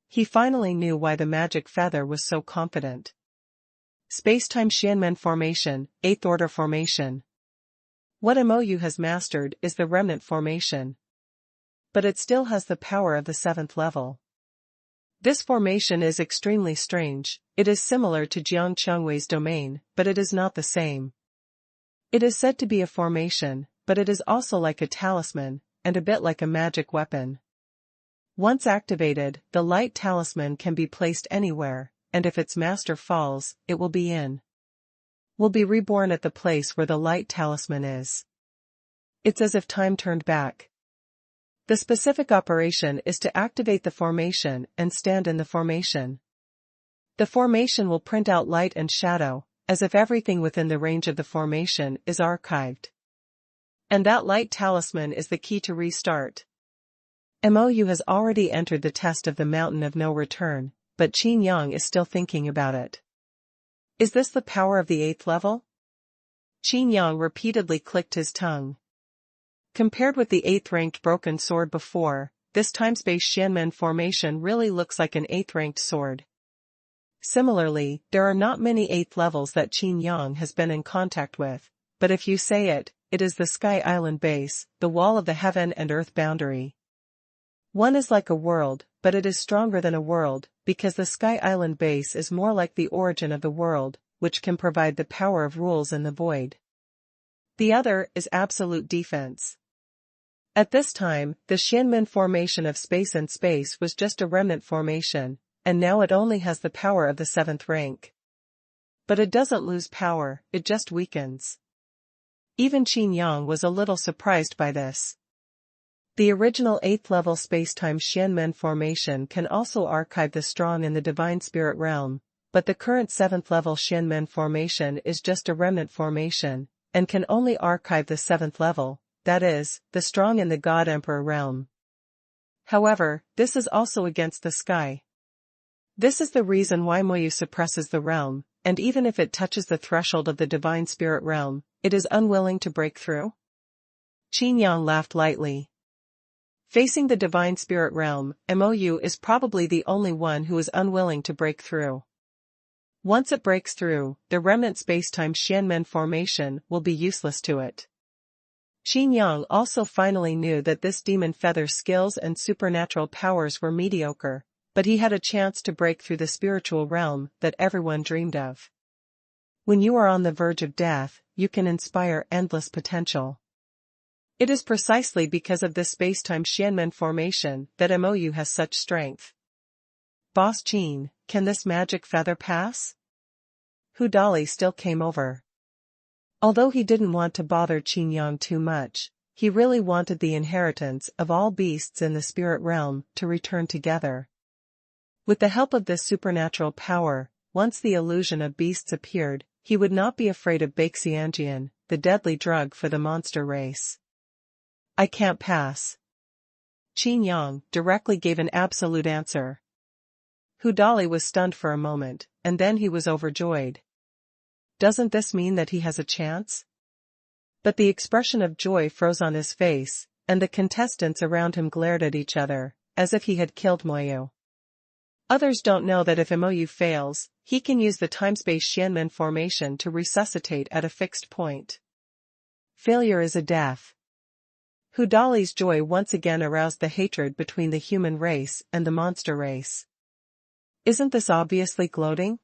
He finally knew why the magic feather was so confident. Space-time Xianmen formation, 8th order formation. What Mou has mastered is the remnant formation. But it still has the power of the 7th level. This formation is extremely strange. It is similar to Jiang Chengwei's domain, but it is not the same. It is said to be a formation, but it is also like a talisman, and a bit like a magic weapon. Once activated, the light talisman can be placed anywhere, and if its master falls, it will be reborn at the place where the light talisman is. It's as if time turned back. The specific operation is to activate the formation and stand in the formation. The formation will print out light and shadow, as if everything within the range of the formation is archived. And that light talisman is the key to restart. Mou has already entered the test of the mountain of no return, but Qin Yang is still thinking about it. Is this the power of the 8th level? Qin Yang repeatedly clicked his tongue. Compared with the 8th ranked broken sword before, this time-space Xianmen formation really looks like an 8th ranked sword. Similarly, there are not many 8th levels that Qin Yang has been in contact with, but if you say it, it is the Sky Island base, the wall of the heaven and earth boundary. One is like a world, but it is stronger than a world, because the Sky Island base is more like the origin of the world, which can provide the power of rules in the void. The other is absolute defense. At this time, the Xianmen formation of space and space was just a remnant formation, and now it only has the power of the 7th rank. But it doesn't lose power, it just weakens. Even Qin Yang was a little surprised by this. The original 8th level space-time Xianmen formation can also archive the strong in the divine spirit realm, but the current 7th level Xianmen formation is just a remnant formation, and can only archive the 7th level, that is, the strong in the God Emperor realm. However, this is also against the sky. This is the reason why Moyu suppresses the realm, and even if it touches the threshold of the divine spirit realm, it is unwilling to break through. Qin Yang laughed lightly. Facing the divine spirit realm, Moyu is probably the only one who is unwilling to break through. Once it breaks through, the remnant spacetime Xianmen formation will be useless to it. Qin Yang also finally knew that this demon feather's skills and supernatural powers were mediocre, but he had a chance to break through the spiritual realm that everyone dreamed of. When you are on the verge of death, you can inspire endless potential. It is precisely because of this spacetime Xianmen formation that Moyu has such strength. Boss Qin, can this magic feather pass? Hu Dali still came over. Although he didn't want to bother Qin Yang too much, he really wanted the inheritance of all beasts in the spirit realm to return together. With the help of this supernatural power, once the illusion of beasts appeared, he would not be afraid of Baixianjian, the deadly drug for the monster race. I can't pass. Qin Yang directly gave an absolute answer. Hu Dali was stunned for a moment, and then he was overjoyed. Doesn't this mean that he has a chance? But the expression of joy froze on his face, and the contestants around him glared at each other, as if he had killed Moyu. Others don't know that if Moyu fails, he can use the time-space Xianmen formation to resuscitate at a fixed point. Failure is a death. Hu Dali's joy once again aroused the hatred between the human race and the monster race. Isn't this obviously gloating?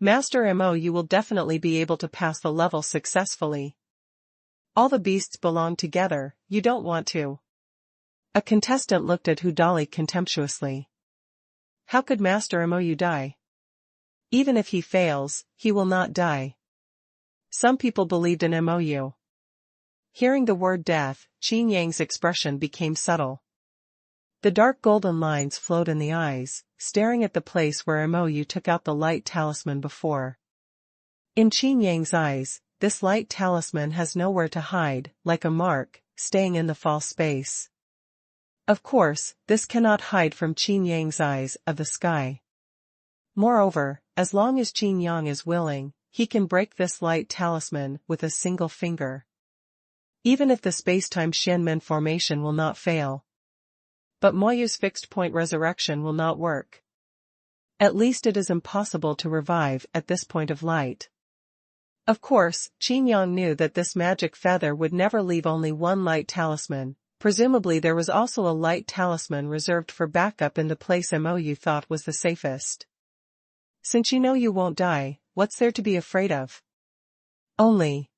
Master Moyu will definitely be able to pass the level successfully. All the beasts belong together, you don't want to. A contestant looked at Hu Dali contemptuously. How could Master Moyu die? Even if he fails, he will not die. Some people believed in Moyu. Hearing the word death, Qin Yang's expression became subtle. The dark golden lines flowed in the eyes, staring at the place where Moyu took out the light talisman before. In Qin Yang's eyes, this light talisman has nowhere to hide, like a mark, staying in the false space. Of course, this cannot hide from Qin Yang's eyes of the sky. Moreover, as long as Qin Yang is willing, he can break this light talisman with a single finger. Even if the spacetime Xianmen formation will not fail. But Moyu's fixed-point resurrection will not work. At least it is impossible to revive at this point of light. Of course, Qin Yang knew that this magic feather would never leave only one light talisman. Presumably there was also a light talisman reserved for backup in the place Moyu thought was the safest. Since you know you won't die, what's there to be afraid of? Only.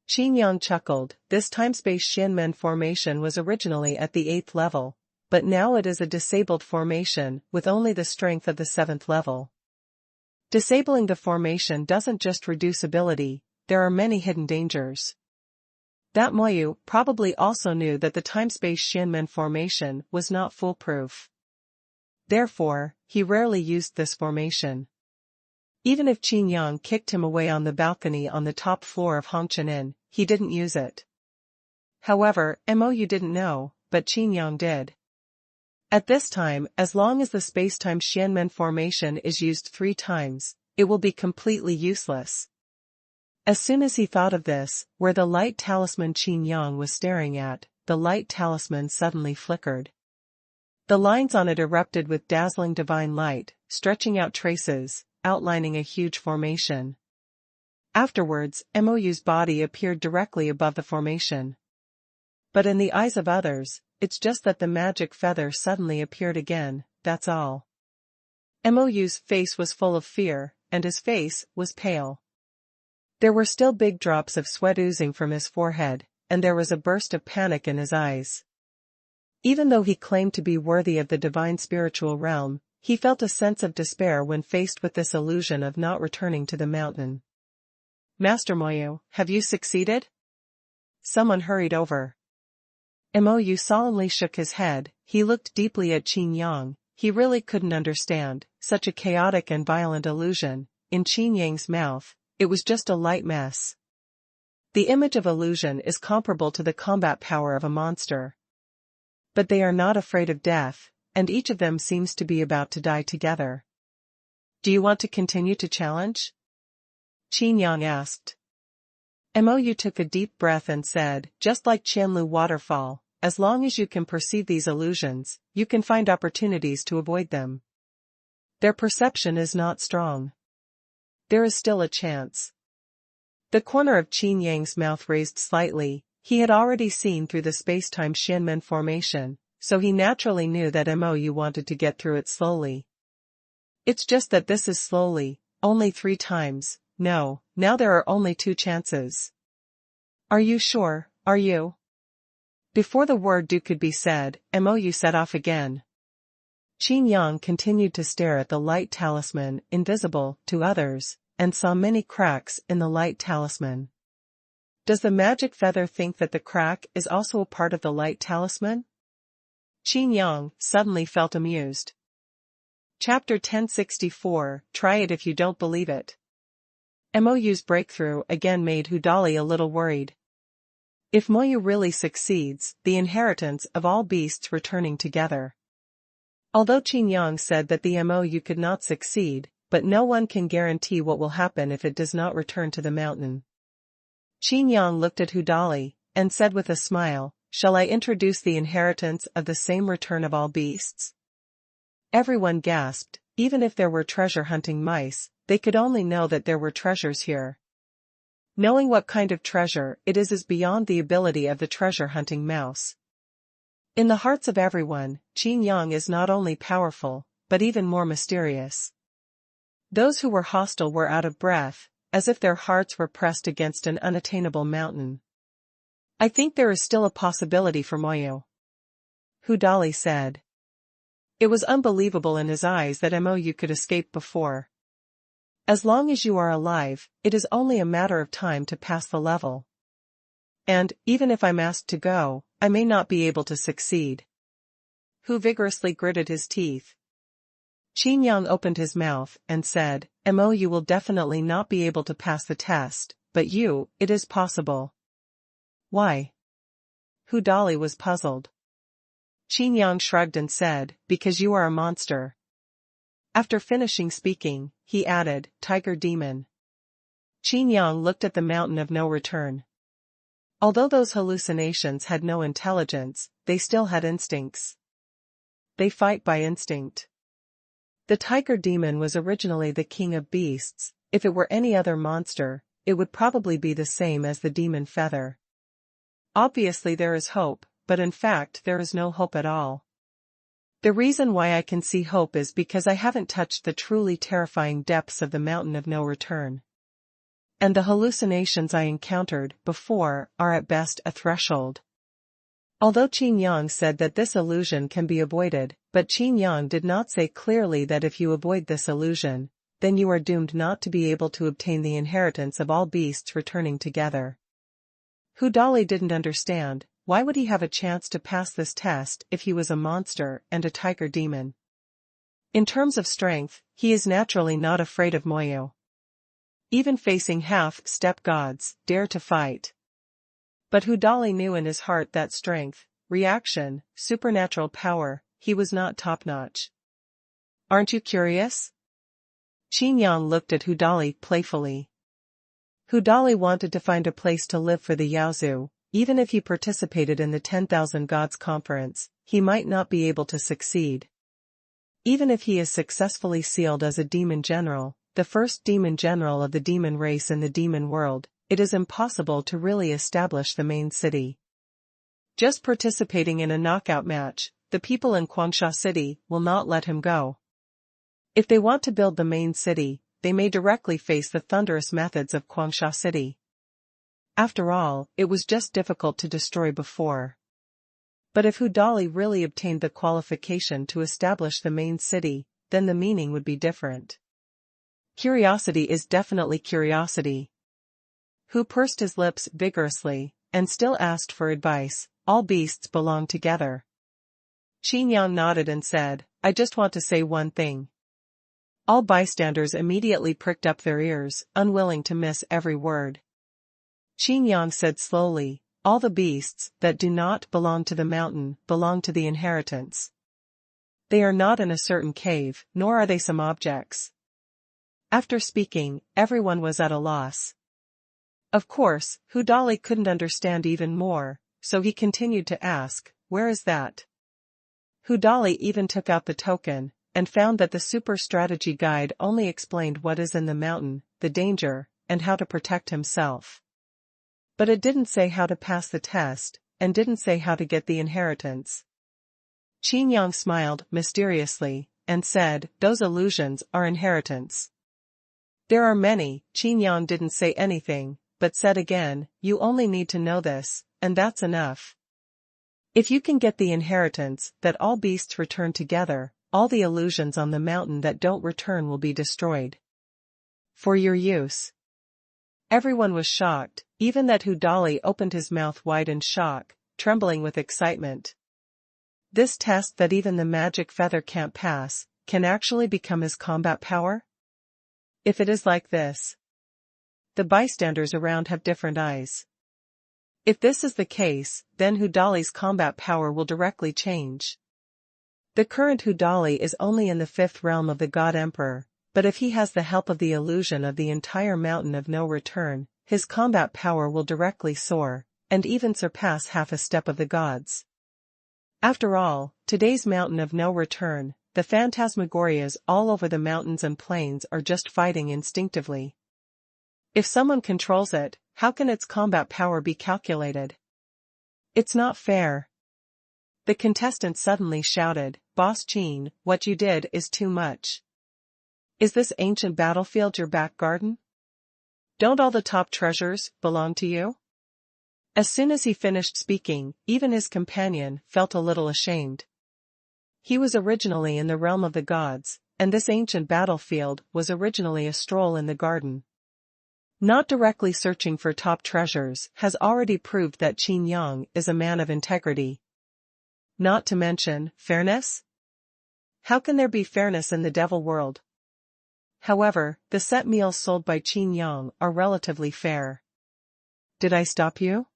Qin Yang chuckled. This time-space Xianmen formation was originally at the 8th level, but now it is a disabled formation with only the strength of the 7th level. Disabling the formation doesn't just reduce ability, there are many hidden dangers. That Moyu probably also knew that the time-space Xianmen formation was not foolproof. Therefore, he rarely used this formation. Even if Qin Yang kicked him away on the balcony on the top floor of Hongqian, he didn't use it. However, Moyu didn't know, but Qin Yang did. At this time, as long as the spacetime Xianmen formation is used 3 times, it will be completely useless. As soon as he thought of this, where the light talisman Qin Yang was staring at, the light talisman suddenly flickered. The lines on it erupted with dazzling divine light, stretching out traces, outlining a huge formation. Afterwards, Moyu's body appeared directly above the formation. But in the eyes of others, it's just that the magic feather suddenly appeared again, that's all. Moyu's face was full of fear, and his face was pale. There were still big drops of sweat oozing from his forehead, and there was a burst of panic in his eyes. Even though he claimed to be worthy of the divine spiritual realm, he felt a sense of despair when faced with this illusion of not returning to the mountain. "Master Moyu, have you succeeded?" Someone hurried over. Moyu solemnly shook his head. He looked deeply at Qin Yang. He really couldn't understand such a chaotic and violent illusion. In Qin Yang's mouth, it was just a light mess. The image of illusion is comparable to the combat power of a monster. But they are not afraid of death, and each of them seems to be about to die together. "Do you want to continue to challenge?" Qin Yang asked. Moyu took a deep breath and said, "Just like Qianlu waterfall, as long as you can perceive these illusions, you can find opportunities to avoid them. Their perception is not strong. There is still a chance." The corner of Qin Yang's mouth raised slightly. He had already seen through the space-time Xianmen formation, so he naturally knew that Moyu wanted to get through it slowly. "It's just that this is slowly, only 3 times, no, now there are only 2 chances." "Are you sure, are you?" Before the word "do" could be said, Moyu set off again. Qin Yang continued to stare at the light talisman, invisible to others, and saw many cracks in the light talisman. Does the magic feather think that the crack is also a part of the light talisman? Qin Yang suddenly felt amused. Chapter 1064, Try it if you don't believe it. Moyu's breakthrough again made Hudali a little worried. If Moyu really succeeds, the inheritance of all beasts returning together. Although Qin Yang said that the Moyu could not succeed, but no one can guarantee what will happen if it does not return to the mountain. Qin Yang looked at Hudali, and said with a smile, "Shall I introduce the inheritance of the same return of all beasts?" Everyone gasped. Even if there were treasure-hunting mice, they could only know that there were treasures here. Knowing what kind of treasure it is beyond the ability of the treasure-hunting mouse. In the hearts of everyone, Qin Yang is not only powerful, but even more mysterious. Those who were hostile were out of breath, as if their hearts were pressed against an unattainable mountain. "I think there is still a possibility for Moyu," Hudali said. It was unbelievable in his eyes that Moyu could escape before. "As long as you are alive, it is only a matter of time to pass the level. And, even if I'm asked to go, I may not be able to succeed." Hu vigorously gritted his teeth. Qin Yang opened his mouth and said, "Moyu will definitely not be able to pass the test, but you, it is possible." "Why?" Hudali was puzzled. Qin Yang shrugged and said, "Because you are a monster." After finishing speaking, he added, "Tiger demon." Qin Yang looked at the mountain of no return. Although those hallucinations had no intelligence, they still had instincts. They fight by instinct. The tiger demon was originally the king of beasts. If it were any other monster, it would probably be the same as the demon feather. Obviously there is hope, but in fact there is no hope at all. The reason why I can see hope is because I haven't touched the truly terrifying depths of the mountain of no return. And the hallucinations I encountered before are at best a threshold. Although Qin Yang said that this illusion can be avoided, but Qin Yang did not say clearly that if you avoid this illusion, then you are doomed not to be able to obtain the inheritance of all beasts returning together. Hudali didn't understand. Why would he have a chance to pass this test if he was a monster and a tiger demon? In terms of strength, he is naturally not afraid of Moyu. Even facing half-step gods, dare to fight. But Hudali knew in his heart that strength, reaction, supernatural power, he was not top-notch. "Aren't you curious?" Qin Yang looked at Hudali playfully. Hudali wanted to find a place to live for the Yaozu. Even if he participated in the 10,000 Gods Conference, he might not be able to succeed. Even if he is successfully sealed as a demon general, the first demon general of the demon race in the demon world, it is impossible to really establish the main city. Just participating in a knockout match, the people in Quangsha City will not let him go. If they want to build the main city, they may directly face the thunderous methods of Guangsha City. After all, it was just difficult to destroy before. But if Hudali really obtained the qualification to establish the main city, then the meaning would be different. Curiosity is definitely curiosity. Hu pursed his lips vigorously, and still asked for advice. All beasts belong together. Qin Yang nodded and said, I just want to say one thing. All bystanders immediately pricked up their ears, unwilling to miss every word. Qin Yang said slowly, all the beasts that do not belong to the mountain belong to the inheritance. They are not in a certain cave, nor are they some objects. After speaking, everyone was at a loss. Of course, Hudali couldn't understand even more, so he continued to ask, where is that? Hudali even took out the token, and found that the super strategy guide only explained what is in the mountain, the danger, and how to protect himself. But it didn't say how to pass the test, and didn't say how to get the inheritance. Qin Yang smiled mysteriously, and said, those illusions are inheritance. There are many. Qin Yang didn't say anything, but said again, you only need to know this, and that's enough. If you can get the inheritance that all beasts return together, all the illusions on the mountain that don't return will be destroyed. For your use. Everyone was shocked, even that Hudali opened his mouth wide in shock, trembling with excitement. This test that even the magic feather can't pass, can actually become his combat power? If it is like this. The bystanders around have different eyes. If this is the case, then Hudali's combat power will directly change. The current Hudali is only in the 5th realm of the God Emperor, but if he has the help of the illusion of the entire mountain of no return, his combat power will directly soar, and even surpass half a step of the gods. After all, today's mountain of no return, the phantasmagorias all over the mountains and plains are just fighting instinctively. If someone controls it, how can its combat power be calculated? It's not fair. The contestant suddenly shouted, Boss Qin, what you did is too much. Is this ancient battlefield your back garden? Don't all the top treasures belong to you? As soon as he finished speaking, even his companion felt a little ashamed. He was originally in the realm of the gods, and this ancient battlefield was originally a stroll in the garden. Not directly searching for top treasures has already proved that Qin Yang is a man of integrity. Not to mention, fairness? How can there be fairness in the devil world? However, the set meals sold by Qin Yang are relatively fair. Did I stop you?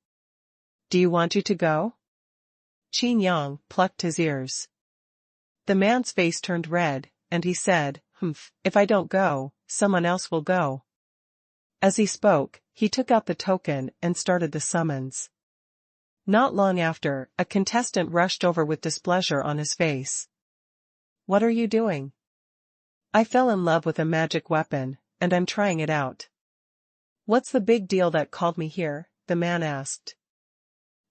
Do you want you to go? Qin Yang plucked his ears. The man's face turned red, and he said, if I don't go, someone else will go. As he spoke, he took out the token and started the summons. Not long after, a contestant rushed over with displeasure on his face. What are you doing? I fell in love with a magic weapon, and I'm trying it out. What's the big deal that called me here? The man asked.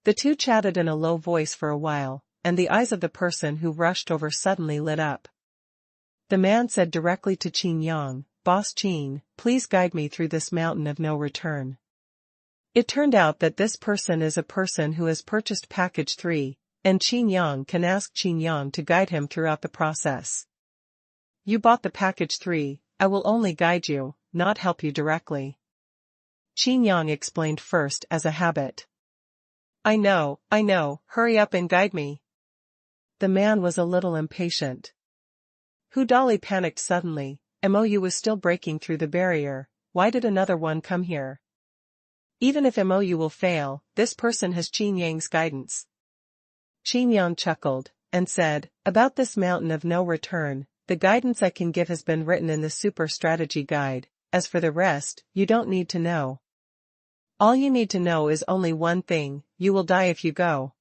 The two chatted in a low voice for a while, and the eyes of the person who rushed over suddenly lit up. The man said directly to Qin Yang, Boss Qin, please guide me through this mountain of no return. It turned out that this person is a person who has purchased package 3, and Qin Yang can ask Qin Yang to guide him throughout the process. You bought the package 3, I will only guide you, not help you directly. Qin Yang explained first as a habit. I know, hurry up and guide me. The man was a little impatient. Hudali panicked suddenly. MOU was still breaking through the barrier. Why did another one come here? Even if MOU will fail, this person has Qin Yang's guidance. Qin Yang chuckled, and said, about this mountain of no return, the guidance I can give has been written in the super strategy guide. As for the rest, you don't need to know. All you need to know is only one thing, you will die if you go.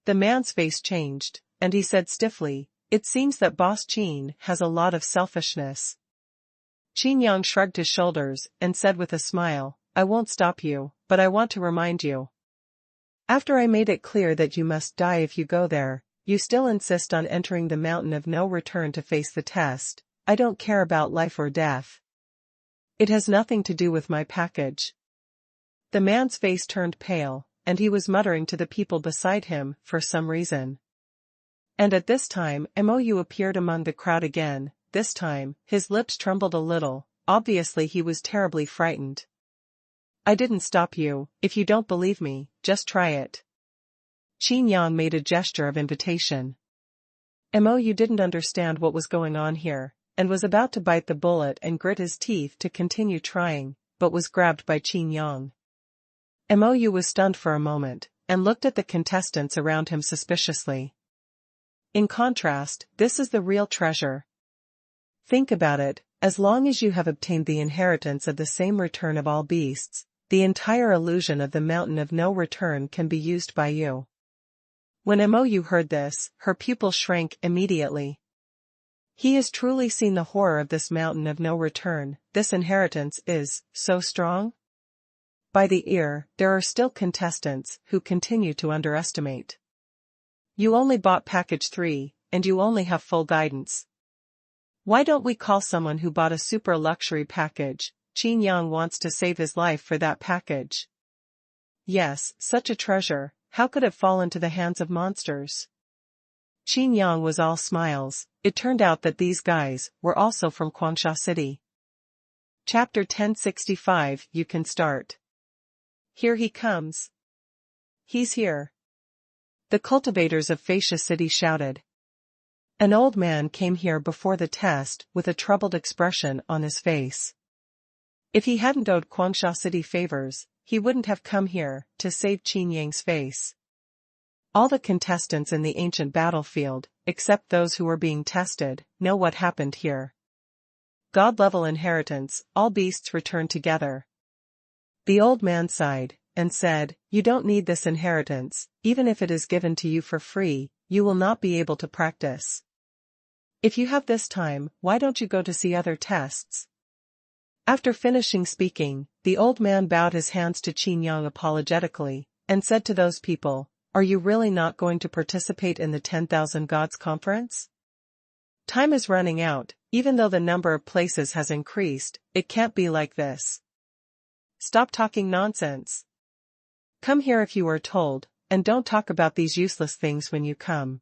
The man's face changed, and he said stiffly, it seems that Boss Qin has a lot of selfishness. Qin Yang shrugged his shoulders, and said with a smile, I won't stop you, but I want to remind you. After I made it clear that you must die if you go there, you still insist on entering the mountain of no return to face the test. I don't care about life or death. It has nothing to do with my package. The man's face turned pale, and he was muttering to the people beside him for some reason. And at this time Mou appeared among the crowd again. This time, his lips trembled a little, obviously he was terribly frightened. I didn't stop you. If you don't believe me, just try it. Qin Yang made a gesture of invitation. Mou didn't understand what was going on here, and was about to bite the bullet and grit his teeth to continue trying, but was grabbed by Qin Yang. Mou was stunned for a moment, and looked at the contestants around him suspiciously. In contrast, this is the real treasure. Think about it, as long as you have obtained the inheritance of the same return of all beasts, the entire illusion of the mountain of no return can be used by you. When Mou heard this, her pupil shrank immediately. He has truly seen the horror of this mountain of no return. This inheritance is so strong? By the ear, there are still contestants who continue to underestimate. You only bought package 3, and you only have full guidance. Why don't we call someone who bought a super luxury package? Qin Yang wants to save his life for that package. Yes, such a treasure, how could it fall into the hands of monsters? Qin Yang was all smiles. It turned out that these guys were also from Quangsha City. Chapter 1065. You can start. Here he comes. He's here. The cultivators of Fellatio City shouted. An old man came here before the test with a troubled expression on his face. If he hadn't owed Quangsha City favors, he wouldn't have come here to save Qin Yang's face. All the contestants in the ancient battlefield, except those who were being tested, know what happened here. God-level inheritance, all beasts return together. The old man sighed, and said, you don't need this inheritance, even if it is given to you for free, you will not be able to practice. If you have this time, why don't you go to see other tests? After finishing speaking, the old man bowed his hands to Qin Yang apologetically, and said to those people, are you really not going to participate in the 10,000 Gods Conference? Time is running out, even though the number of places has increased, it can't be like this. Stop talking nonsense. Come here if you are told, and don't talk about these useless things when you come.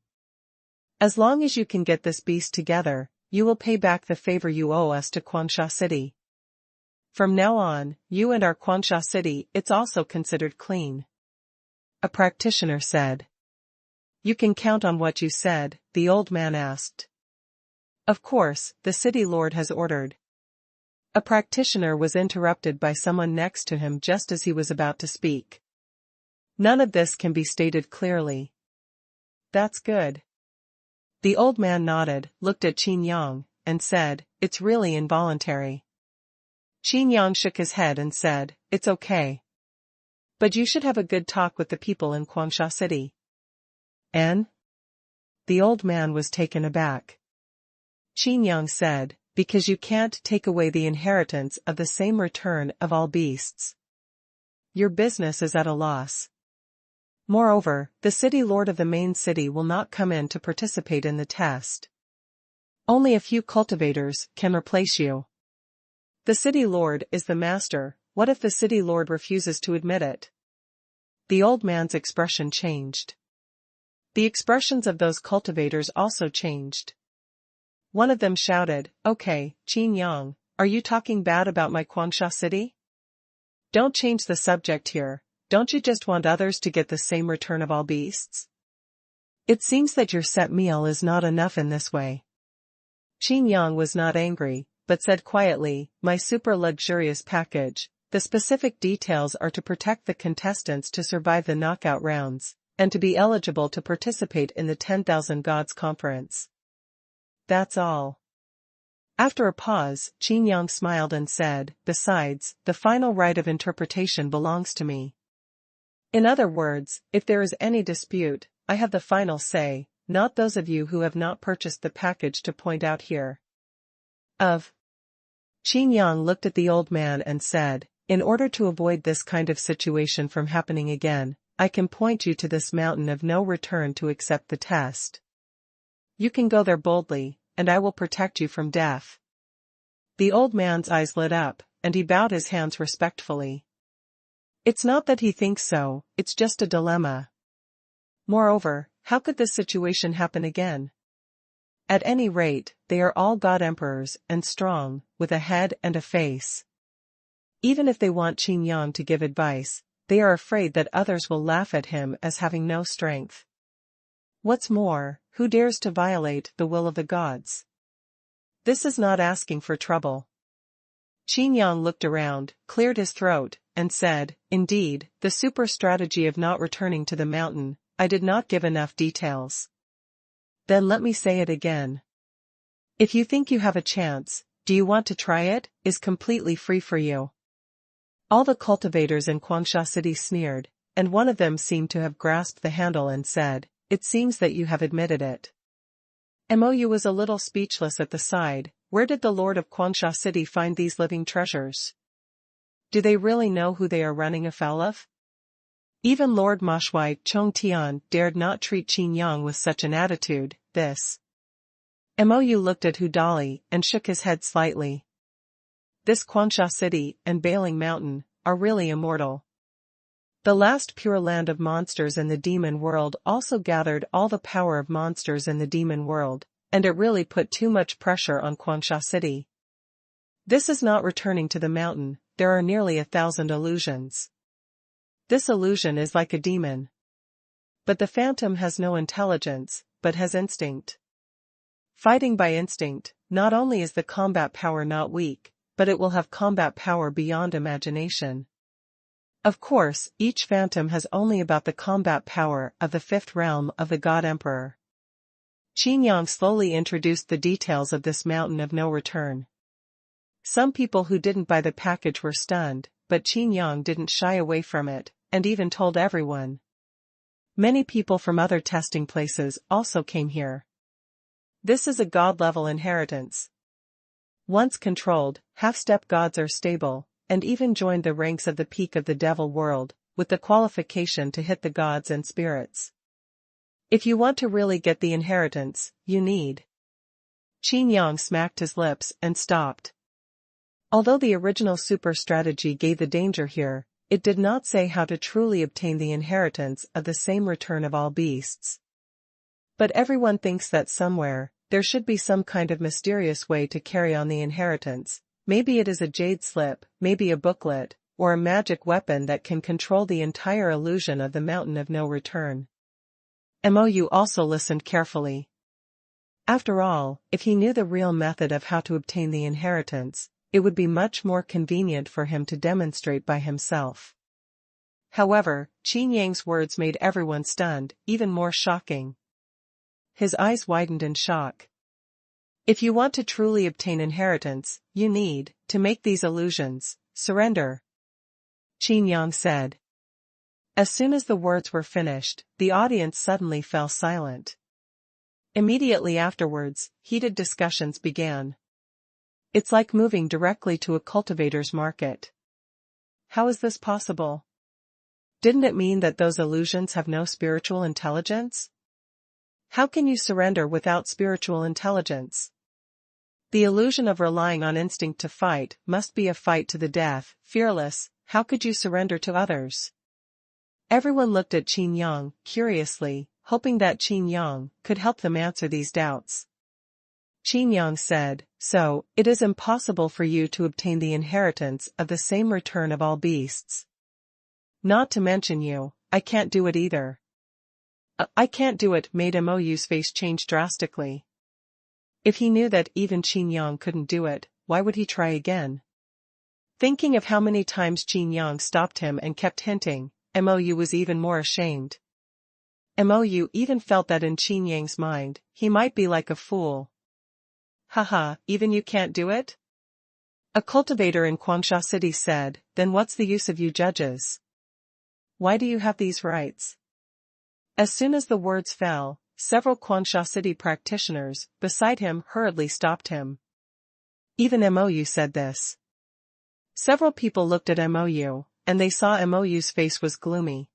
As long as you can get this beast together, you will pay back the favor you owe us to Quangsha City. From now on, you and our Quangsha City, it's also considered clean. A practitioner said. You can count on what you said, the old man asked. Of course, the city lord has ordered. A practitioner was interrupted by someone next to him just as he was about to speak. None of this can be stated clearly. That's good. The old man nodded, looked at Qin Yang, and said, it's really involuntary. Qin Yang shook his head and said, it's okay. But you should have a good talk with the people in Quangsha City. And? The old man was taken aback. Qin Yang said, because you can't take away the inheritance of the same return of all beasts. Your business is at a loss. Moreover, the city lord of the main city will not come in to participate in the test. Only a few cultivators can replace you. The city lord is the master. What if the city lord refuses to admit it? The old man's expression changed. The expressions of those cultivators also changed. One of them shouted, okay, Qin Yang, are you talking bad about my Quangsha City? Don't change the subject here. Don't you just want others to get the same return of all beasts? It seems that your set meal is not enough in this way. Qin Yang was not angry, but said quietly, my super luxurious package, the specific details are to protect the contestants to survive the knockout rounds, and to be eligible to participate in the 10,000 Gods Conference. That's all. After a pause, Qin Yang smiled and said, besides, the final right of interpretation belongs to me. In other words, if there is any dispute, I have the final say, not those of you who have not purchased the package to point out here. Qin Yang looked at the old man and said, in order to avoid this kind of situation from happening again, I can point you to this mountain of no return to accept the test. You can go there boldly, and I will protect you from death. The old man's eyes lit up, and he bowed his hands respectfully. It's not that he thinks so, it's just a dilemma. Moreover, how could this situation happen again? At any rate, they are all god emperors and strong, with a head and a face. Even if they want Qin Yang to give advice, they are afraid that others will laugh at him as having no strength. What's more, who dares to violate the will of the gods? This is not asking for trouble. Qin Yang looked around, cleared his throat, and said, "Indeed, the super strategy of not returning to the mountain, I did not give enough details." Then let me say it again. If you think you have a chance, do you want to try it, is completely free for you. All the cultivators in Guangsha City sneered, and one of them seemed to have grasped the handle and said, "It seems that you have admitted it." Mou was a little speechless at the side. Where did the Lord of Guangsha City find these living treasures? Do they really know who they are running afoul of? Even Lord Mashui Chongtian dared not treat Qin Yang with such an attitude. Mou looked at Hudali and shook his head slightly. This Guangsha City and Bailing Mountain are really immortal. The last pure land of monsters in the demon world also gathered all the power of monsters in the demon world, and it really put too much pressure on Guangsha City. This is not returning to the mountain, there are nearly 1,000 illusions. This illusion is like a demon. But the phantom has no intelligence, but has instinct. Fighting by instinct, not only is the combat power not weak, but it will have combat power beyond imagination. Of course, each phantom has only about the combat power of the fifth realm of the God Emperor. Qin Yang slowly introduced the details of this mountain of no return. Some people who didn't buy the package were stunned, but Qin Yang didn't shy away from it, and even told everyone. Many people from other testing places also came here. This is a god-level inheritance. Once controlled, half-step gods are stable, and even joined the ranks of the peak of the devil world, with the qualification to hit the gods and spirits. If you want to really get the inheritance, you need. Qin Yang smacked his lips and stopped. Although the original super strategy gave the danger here, it did not say how to truly obtain the inheritance of the same return of all beasts. But everyone thinks that somewhere, there should be some kind of mysterious way to carry on the inheritance. Maybe it is a jade slip, maybe a booklet, or a magic weapon that can control the entire illusion of the mountain of no return. Mou also listened carefully. After all, if he knew the real method of how to obtain the inheritance, it would be much more convenient for him to demonstrate by himself. However, Qin Yang's words made everyone stunned, even more shocking. His eyes widened in shock. If you want to truly obtain inheritance, you need to make these illusions, surrender. Qin Yang said. As soon as the words were finished, the audience suddenly fell silent. Immediately afterwards, heated discussions began. It's like moving directly to a cultivator's market. How is this possible? Didn't it mean that those illusions have no spiritual intelligence? How can you surrender without spiritual intelligence? The illusion of relying on instinct to fight must be a fight to the death, fearless. How could you surrender to others? Everyone looked at Qin Yang, curiously, hoping that Qin Yang could help them answer these doubts. Qin Yang said, so, it is impossible for you to obtain the inheritance of the same return of all beasts. Not to mention you, I can't do it either. I can't do it made Mou's face change drastically. If he knew that even Qin Yang couldn't do it, why would he try again? Thinking of how many times Qin Yang stopped him and kept hinting, Mou was even more ashamed. Mou even felt that in Qin Yang's mind, he might be like a fool. Haha, even you can't do it? A cultivator in Guangsha City said, then what's the use of you judges? Why do you have these rights? As soon as the words fell, several Guangsha City practitioners beside him hurriedly stopped him. Even Mou said this. Several people looked at Mou, and they saw Mou's face was gloomy.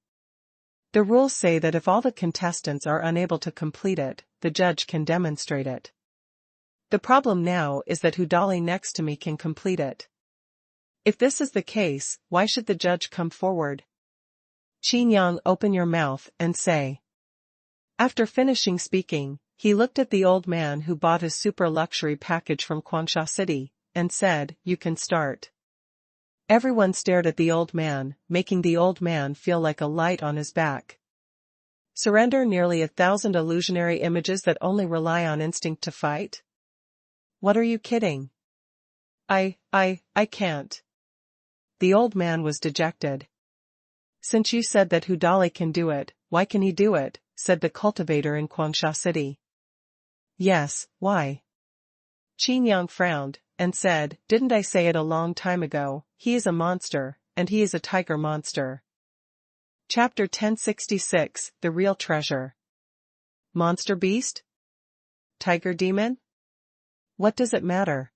The rules say that if all the contestants are unable to complete it, the judge can demonstrate it. The problem now is that Hudali next to me can complete it. If this is the case, why should the judge come forward? Qin Yang, open your mouth and say. After finishing speaking, he looked at the old man who bought his super luxury package from Quangsha City, and said, you can start. Everyone stared at the old man, making the old man feel like a light on his back. Surrender nearly 1,000 illusionary images that only rely on instinct to fight? What are you kidding? I can't. The old man was dejected. Since you said that Hudali can do it, why can he do it? Said the cultivator in Quangsha City. Yes, why? Qin Yang frowned, and said, didn't I say it a long time ago, he is a monster, and he is a tiger monster. Chapter 1066, The Real Treasure. Monster beast? Tiger demon? What does it matter?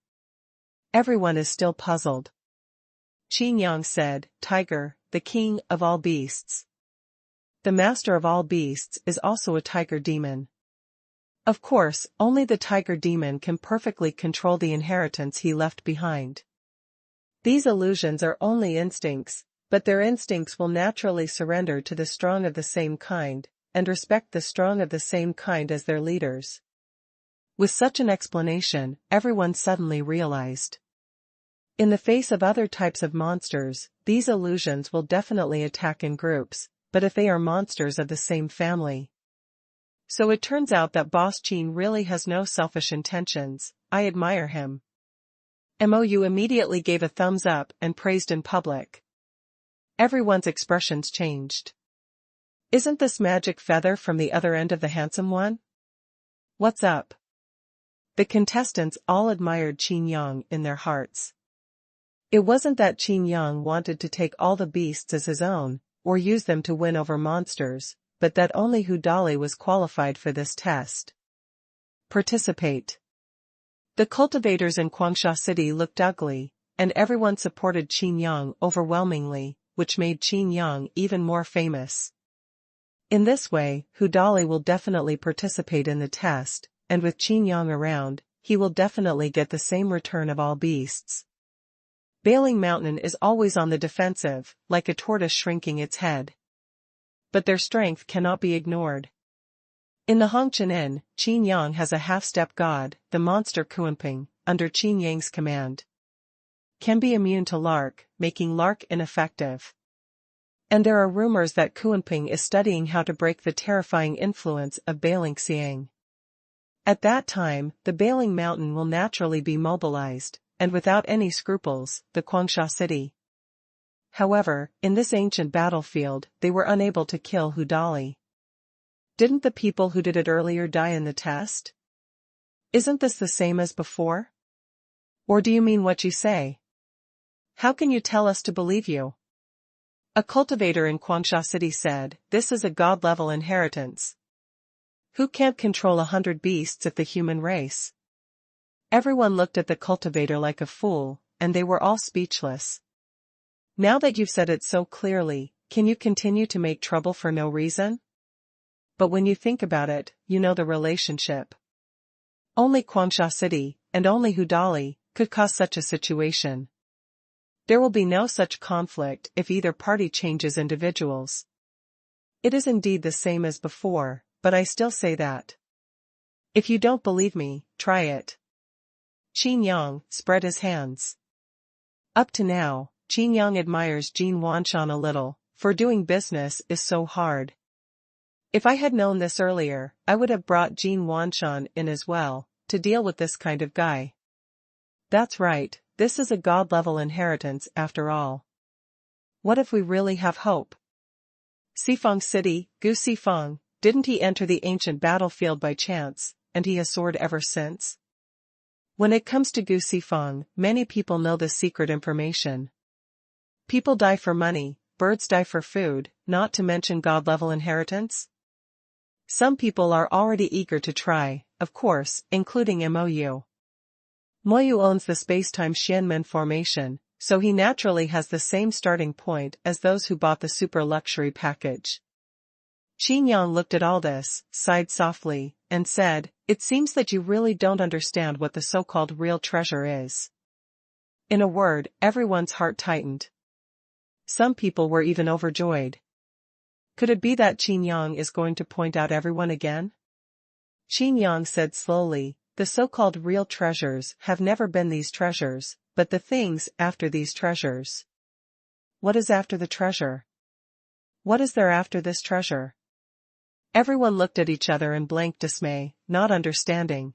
Everyone is still puzzled. Qin Yang said, tiger, the king of all beasts. The master of all beasts is also a tiger demon. Of course, only the tiger demon can perfectly control the inheritance he left behind. These illusions are only instincts, but their instincts will naturally surrender to the strong of the same kind, and respect the strong of the same kind as their leaders. With such an explanation, everyone suddenly realized. In the face of other types of monsters, these illusions will definitely attack in groups, but if they are monsters of the same family. So it turns out that Boss Qin really has no selfish intentions. I admire him. Mou immediately gave a thumbs up and praised in public. Everyone's expressions changed. Isn't this magic feather from the other end of the handsome one? What's up? The contestants all admired Qin Yang in their hearts. It wasn't that Qin Yang wanted to take all the beasts as his own, or use them to win over monsters, but that only Hudali was qualified for this test. Participate. The cultivators in Quangsha City looked ugly, and everyone supported Qin Yang overwhelmingly, which made Qin Yang even more famous. In this way, Hudali will definitely participate in the test, and with Qin Yang around, he will definitely get the same return of all beasts. Bailing Mountain is always on the defensive, like a tortoise shrinking its head. But their strength cannot be ignored. In the Hongqian Inn, Qin Yang has a half-step god, the monster Kuanping, under Qin Yang's command. Can be immune to Lark, making Lark ineffective. And there are rumors that Kuanping is studying how to break the terrifying influence of Bailing Xiang. At that time, the Bailing Mountain will naturally be mobilized, and without any scruples, the Quangsha City. However, in this ancient battlefield, they were unable to kill Hudali. Didn't the people who did it earlier die in the test? Isn't this the same as before? Or do you mean what you say? How can you tell us to believe you? A cultivator in Quangsha City said, this is a god-level inheritance. Who can't control 100 beasts of the human race? Everyone looked at the cultivator like a fool, and they were all speechless. Now that you've said it so clearly, can you continue to make trouble for no reason? But when you think about it, you know the relationship. Only Quangsha City, and only Hudali, could cause such a situation. There will be no such conflict if either party changes individuals. It is indeed the same as before, but I still say that. If you don't believe me, try it. Qin Yang spread his hands. Up to now, Qin Yang admires Jin Wanshan a little, for doing business is so hard. If I had known this earlier, I would have brought Jin Wanshan in as well, to deal with this kind of guy. That's right, this is a god-level inheritance after all. What if we really have hope? Sifeng City, Gu Sifeng, didn't he enter the ancient battlefield by chance, and he has soared ever since? When it comes to Gu Sifeng, many people know the secret information. People die for money, birds die for food, not to mention god-level inheritance. Some people are already eager to try, of course, including Mou. Mou owns the space-time Xianmen formation, so he naturally has the same starting point as those who bought the super luxury package. Qin Yang looked at all this, sighed softly, and said, it seems that you really don't understand what the so-called real treasure is. In a word, everyone's heart tightened. Some people were even overjoyed. Could it be that Qin Yang is going to point out everyone again? Qin Yang said slowly, the so-called real treasures have never been these treasures, but the things after these treasures. What is after the treasure? What is there after this treasure? Everyone looked at each other in blank dismay, not understanding.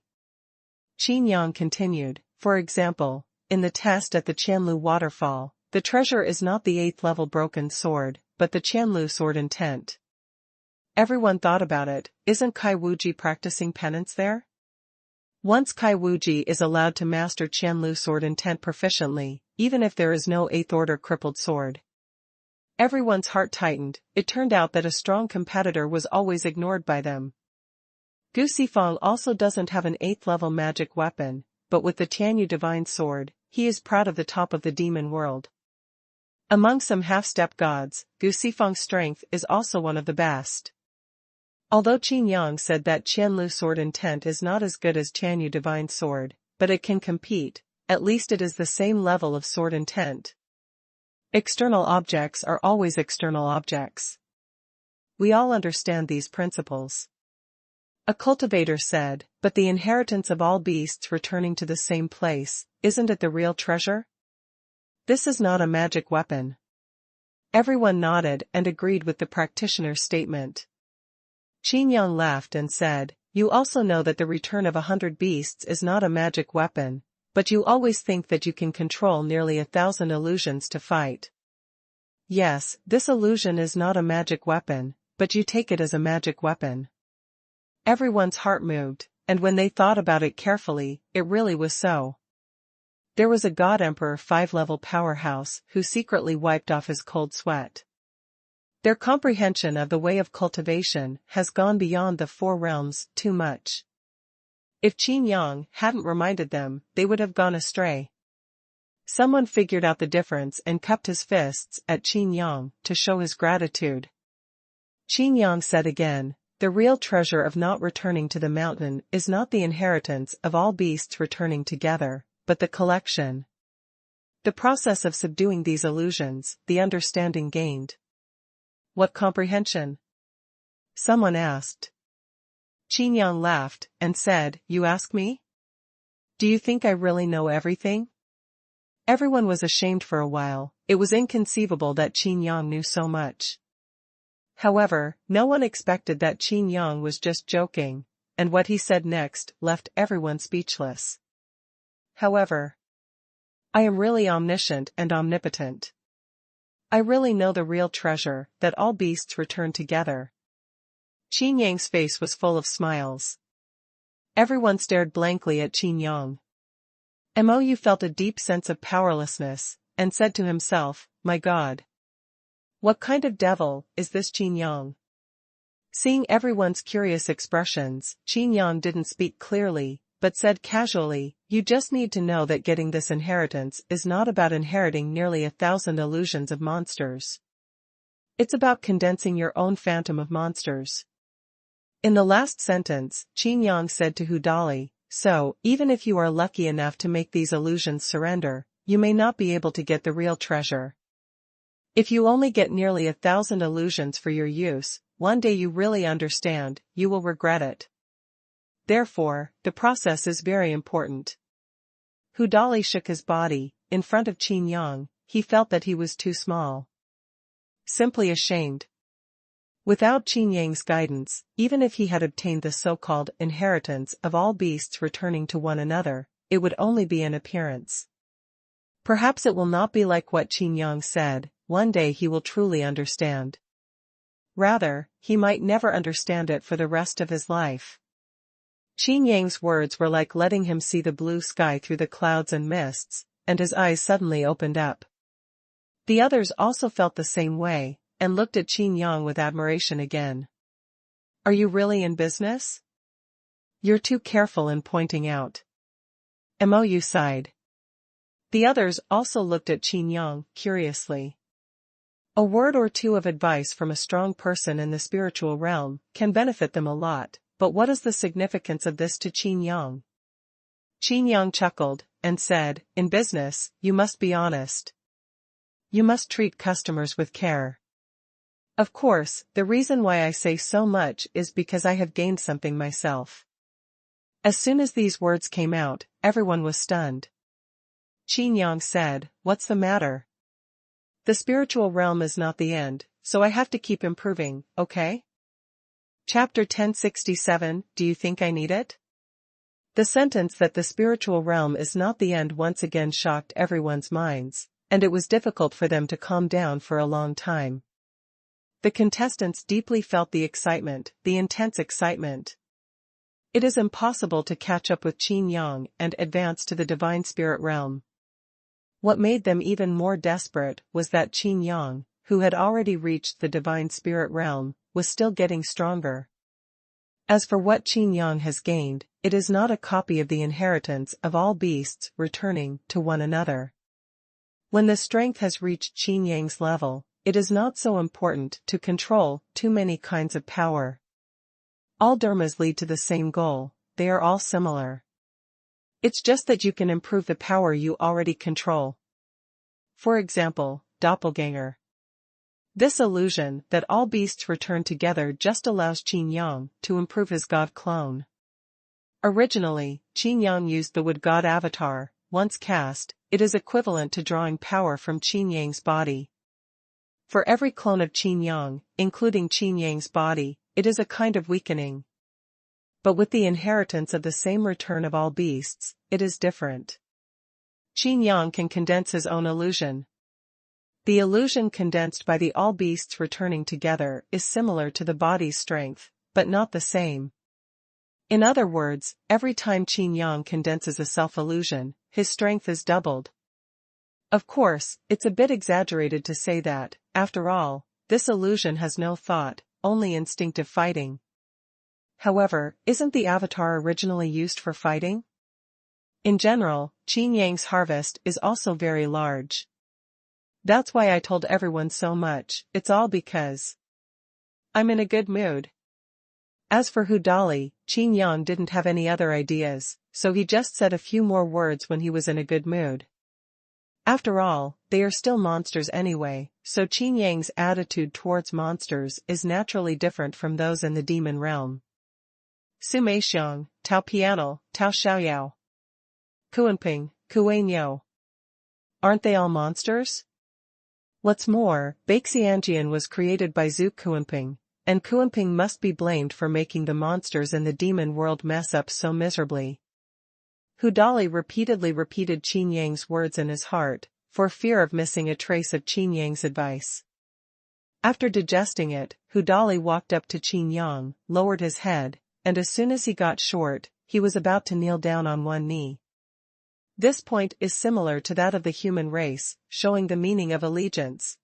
Qin Yang continued, for example, in the test at the Qianlu waterfall, the treasure is not the 8th level broken sword, but the Qianlu sword intent. Everyone thought about it, isn't Kai Wuji practicing penance there? Once Kai Wuji is allowed to master Qianlu sword intent proficiently, even if there is no 8th order crippled sword. Everyone's heart tightened. It turned out that a strong competitor was always ignored by them. Gu Sifeng also doesn't have an 8th level magic weapon, but with the Tianyu divine sword, he is proud of the top of the demon world. Among some half-step gods, Gu Sifeng's strength is also one of the best. Although Qin Yang said that Qianlu sword intent is not as good as Tianyu divine sword, but it can compete, at least it is the same level of sword intent. External objects are always external objects. We all understand these principles. A cultivator said, but the inheritance of all beasts returning to the same place, isn't it the real treasure? This is not a magic weapon. Everyone nodded and agreed with the practitioner's statement. Qin Yang laughed and said, you also know that the return of 100 beasts is not a magic weapon, but you always think that you can control nearly 1,000 illusions to fight. Yes, this illusion is not a magic weapon, but you take it as a magic weapon. Everyone's heart moved, and when they thought about it carefully, it really was so. There was a God Emperor 5-level powerhouse who secretly wiped off his cold sweat. Their comprehension of the way of cultivation has gone beyond the 4 realms too much. If Qin Yang hadn't reminded them, they would have gone astray. Someone figured out the difference and cupped his fists at Qin Yang to show his gratitude. Qin Yang said again, the real treasure of not returning to the mountain is not the inheritance of all beasts returning together, but the collection. The process of subduing these illusions, the understanding gained. What comprehension? Someone asked. Qin Yang laughed and said, you ask me? Do you think I really know everything? Everyone was ashamed for a while. It was inconceivable that Qin Yang knew so much. However, no one expected that Qin Yang was just joking, and what he said next left everyone speechless. However, I am really omniscient and omnipotent. I really know the real treasure, that all beasts return together. Qin Yang's face was full of smiles. Everyone stared blankly at Qin Yang. Mou felt a deep sense of powerlessness, and said to himself, my God. What kind of devil is this Qin Yang? Seeing everyone's curious expressions, Qin Yang didn't speak clearly, but said casually, you just need to know that getting this inheritance is not about inheriting nearly 1,000 illusions of monsters. It's about condensing your own phantom of monsters. In the last sentence, Qin Yang said to Hudali, so, even if you are lucky enough to make these illusions surrender, you may not be able to get the real treasure. If you only get nearly 1,000 illusions for your use, one day you really understand, you will regret it. Therefore, the process is very important. Hudali shook his body. In front of Qin Yang, he felt that he was too small. Simply ashamed. Without Qin Yang's guidance, even if he had obtained the so-called inheritance of all beasts returning to one another, it would only be an appearance. Perhaps it will not be like what Qin Yang said, one day he will truly understand. Rather, he might never understand it for the rest of his life. Qin Yang's words were like letting him see the blue sky through the clouds and mists, and his eyes suddenly opened up. The others also felt the same way, and looked at Qin Yang with admiration again. Are you really in business? You're too careful in pointing out. Mou sighed. The others also looked at Qin Yang, curiously. A word or two of advice from a strong person in the spiritual realm can benefit them a lot. But what is the significance of this to Qin Yang? Qin Yang chuckled, and said, in business, you must be honest. You must treat customers with care. Of course, the reason why I say so much is because I have gained something myself. As soon as these words came out, everyone was stunned. Qin Yang said, what's the matter? The spiritual realm is not the end, so I have to keep improving, okay? Chapter 1067, Do you think I need it? The sentence that the spiritual realm is not the end once again shocked everyone's minds, and it was difficult for them to calm down for a long time. The contestants deeply felt the excitement, the intense excitement. It is impossible to catch up with Qin Yang and advance to the divine spirit realm. What made them even more desperate was that Qin Yang, who had already reached the divine spirit realm, was still getting stronger. As for what Qin Yang has gained, it is not a copy of the inheritance of all beasts returning to one another. When the strength has reached Qin Yang's level, it is not so important to control too many kinds of power. All dharmas lead to the same goal, they are all similar. It's just that you can improve the power you already control. For example, doppelganger. This illusion that all beasts return together just allows Qin Yang to improve his god clone. Originally, Qin Yang used the wood god avatar. Once cast, it is equivalent to drawing power from Qin Yang's body. For every clone of Qin Yang, including Qin Yang's body, it is a kind of weakening. But with the inheritance of the same return of all beasts, it is different. Qin Yang can condense his own illusion. The illusion condensed by the all beasts returning together is similar to the body's strength, but not the same. In other words, every time Qin Yang condenses a self-illusion, his strength is doubled. Of course, it's a bit exaggerated to say that, after all, this illusion has no thought, only instinctive fighting. However, isn't the avatar originally used for fighting? In general, Qin Yang's harvest is also very large. That's why I told everyone so much, it's all because I'm in a good mood. As for Hudali, Qin Yang didn't have any other ideas, so he just said a few more words when he was in a good mood. After all, they are still monsters anyway, so Qin Yang's attitude towards monsters is naturally different from those in the demon realm. Su Meixiang, Tao Pianal, Tao Xiaoyao. Kuanping, Kuanyo. Aren't they all monsters? What's more, Baixianjian was created by Zhu Kuanping, and Kuanping must be blamed for making the monsters in the demon world mess up so miserably. Hudali repeatedly repeated Qin Yang's words in his heart, for fear of missing a trace of Qin Yang's advice. After digesting it, Hudali walked up to Qin Yang, lowered his head, and as soon as he got short, he was about to kneel down on one knee. This point is similar to that of the human race, showing the meaning of allegiance.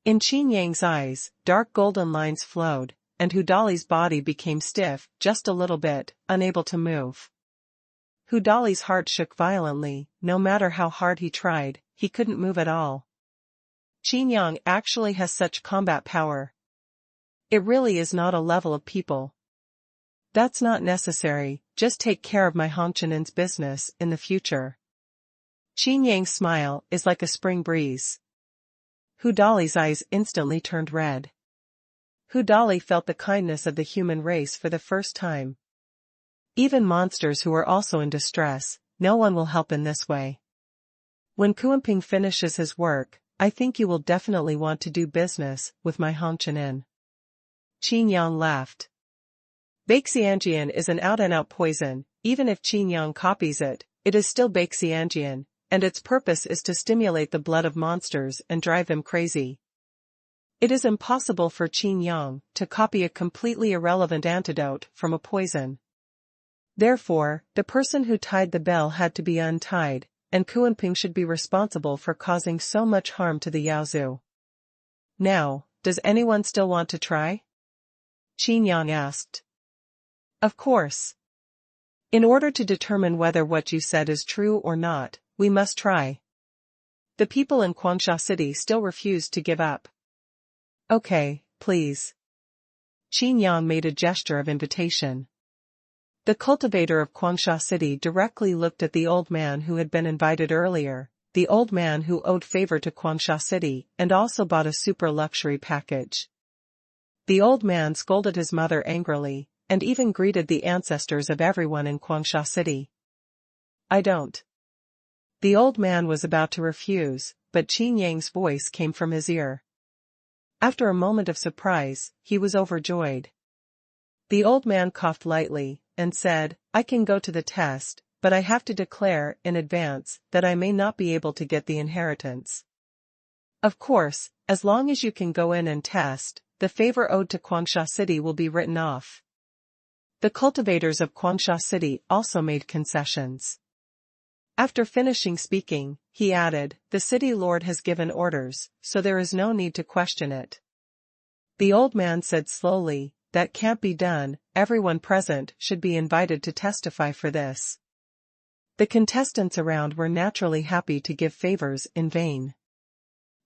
In Qin Yang's eyes, dark golden lines flowed, and Hudali's body became stiff, just a little bit, unable to move. Hudali's heart shook violently. No matter how hard he tried, he couldn't move at all. Qin Yang actually has such combat power. It really is not a level of people. That's not necessary, just take care of my Hongqianen's business in the future. Qin Yang's smile is like a spring breeze. Hudali's eyes instantly turned red. Hudali felt the kindness of the human race for the first time. Even monsters who are also in distress, no one will help in this way. When Kuanping finishes his work, I think you will definitely want to do business with my Hongqianen. Qin Yang laughed. Baixianjian is an out-and-out poison. Even if Qin Yang copies it, it is still Baixianjian, and its purpose is to stimulate the blood of monsters and drive them crazy. It is impossible for Qin Yang to copy a completely irrelevant antidote from a poison. Therefore, the person who tied the bell had to be untied, and Kuanping should be responsible for causing so much harm to the Yaozu. Now, does anyone still want to try? Qin Yang asked. Of course. In order to determine whether what you said is true or not, we must try. The people in Quangsha City still refused to give up. Okay, please. Qin Yang made a gesture of invitation. The cultivator of Quangsha City directly looked at the old man who had been invited earlier, the old man who owed favor to Quangsha City and also bought a super luxury package. The old man scolded his mother angrily, and even greeted the ancestors of everyone in Quangsha City. I don't. The old man was about to refuse, but Qin Yang's voice came from his ear. After a moment of surprise, he was overjoyed. The old man coughed lightly, and said, I can go to the test, but I have to declare in advance that I may not be able to get the inheritance. Of course, as long as you can go in and test, the favor owed to Quangsha City will be written off. The cultivators of Quangsha City also made concessions. After finishing speaking, he added, the city lord has given orders, so there is no need to question it. The old man said slowly, that can't be done, everyone present should be invited to testify for this. The contestants around were naturally happy to give favors in vain.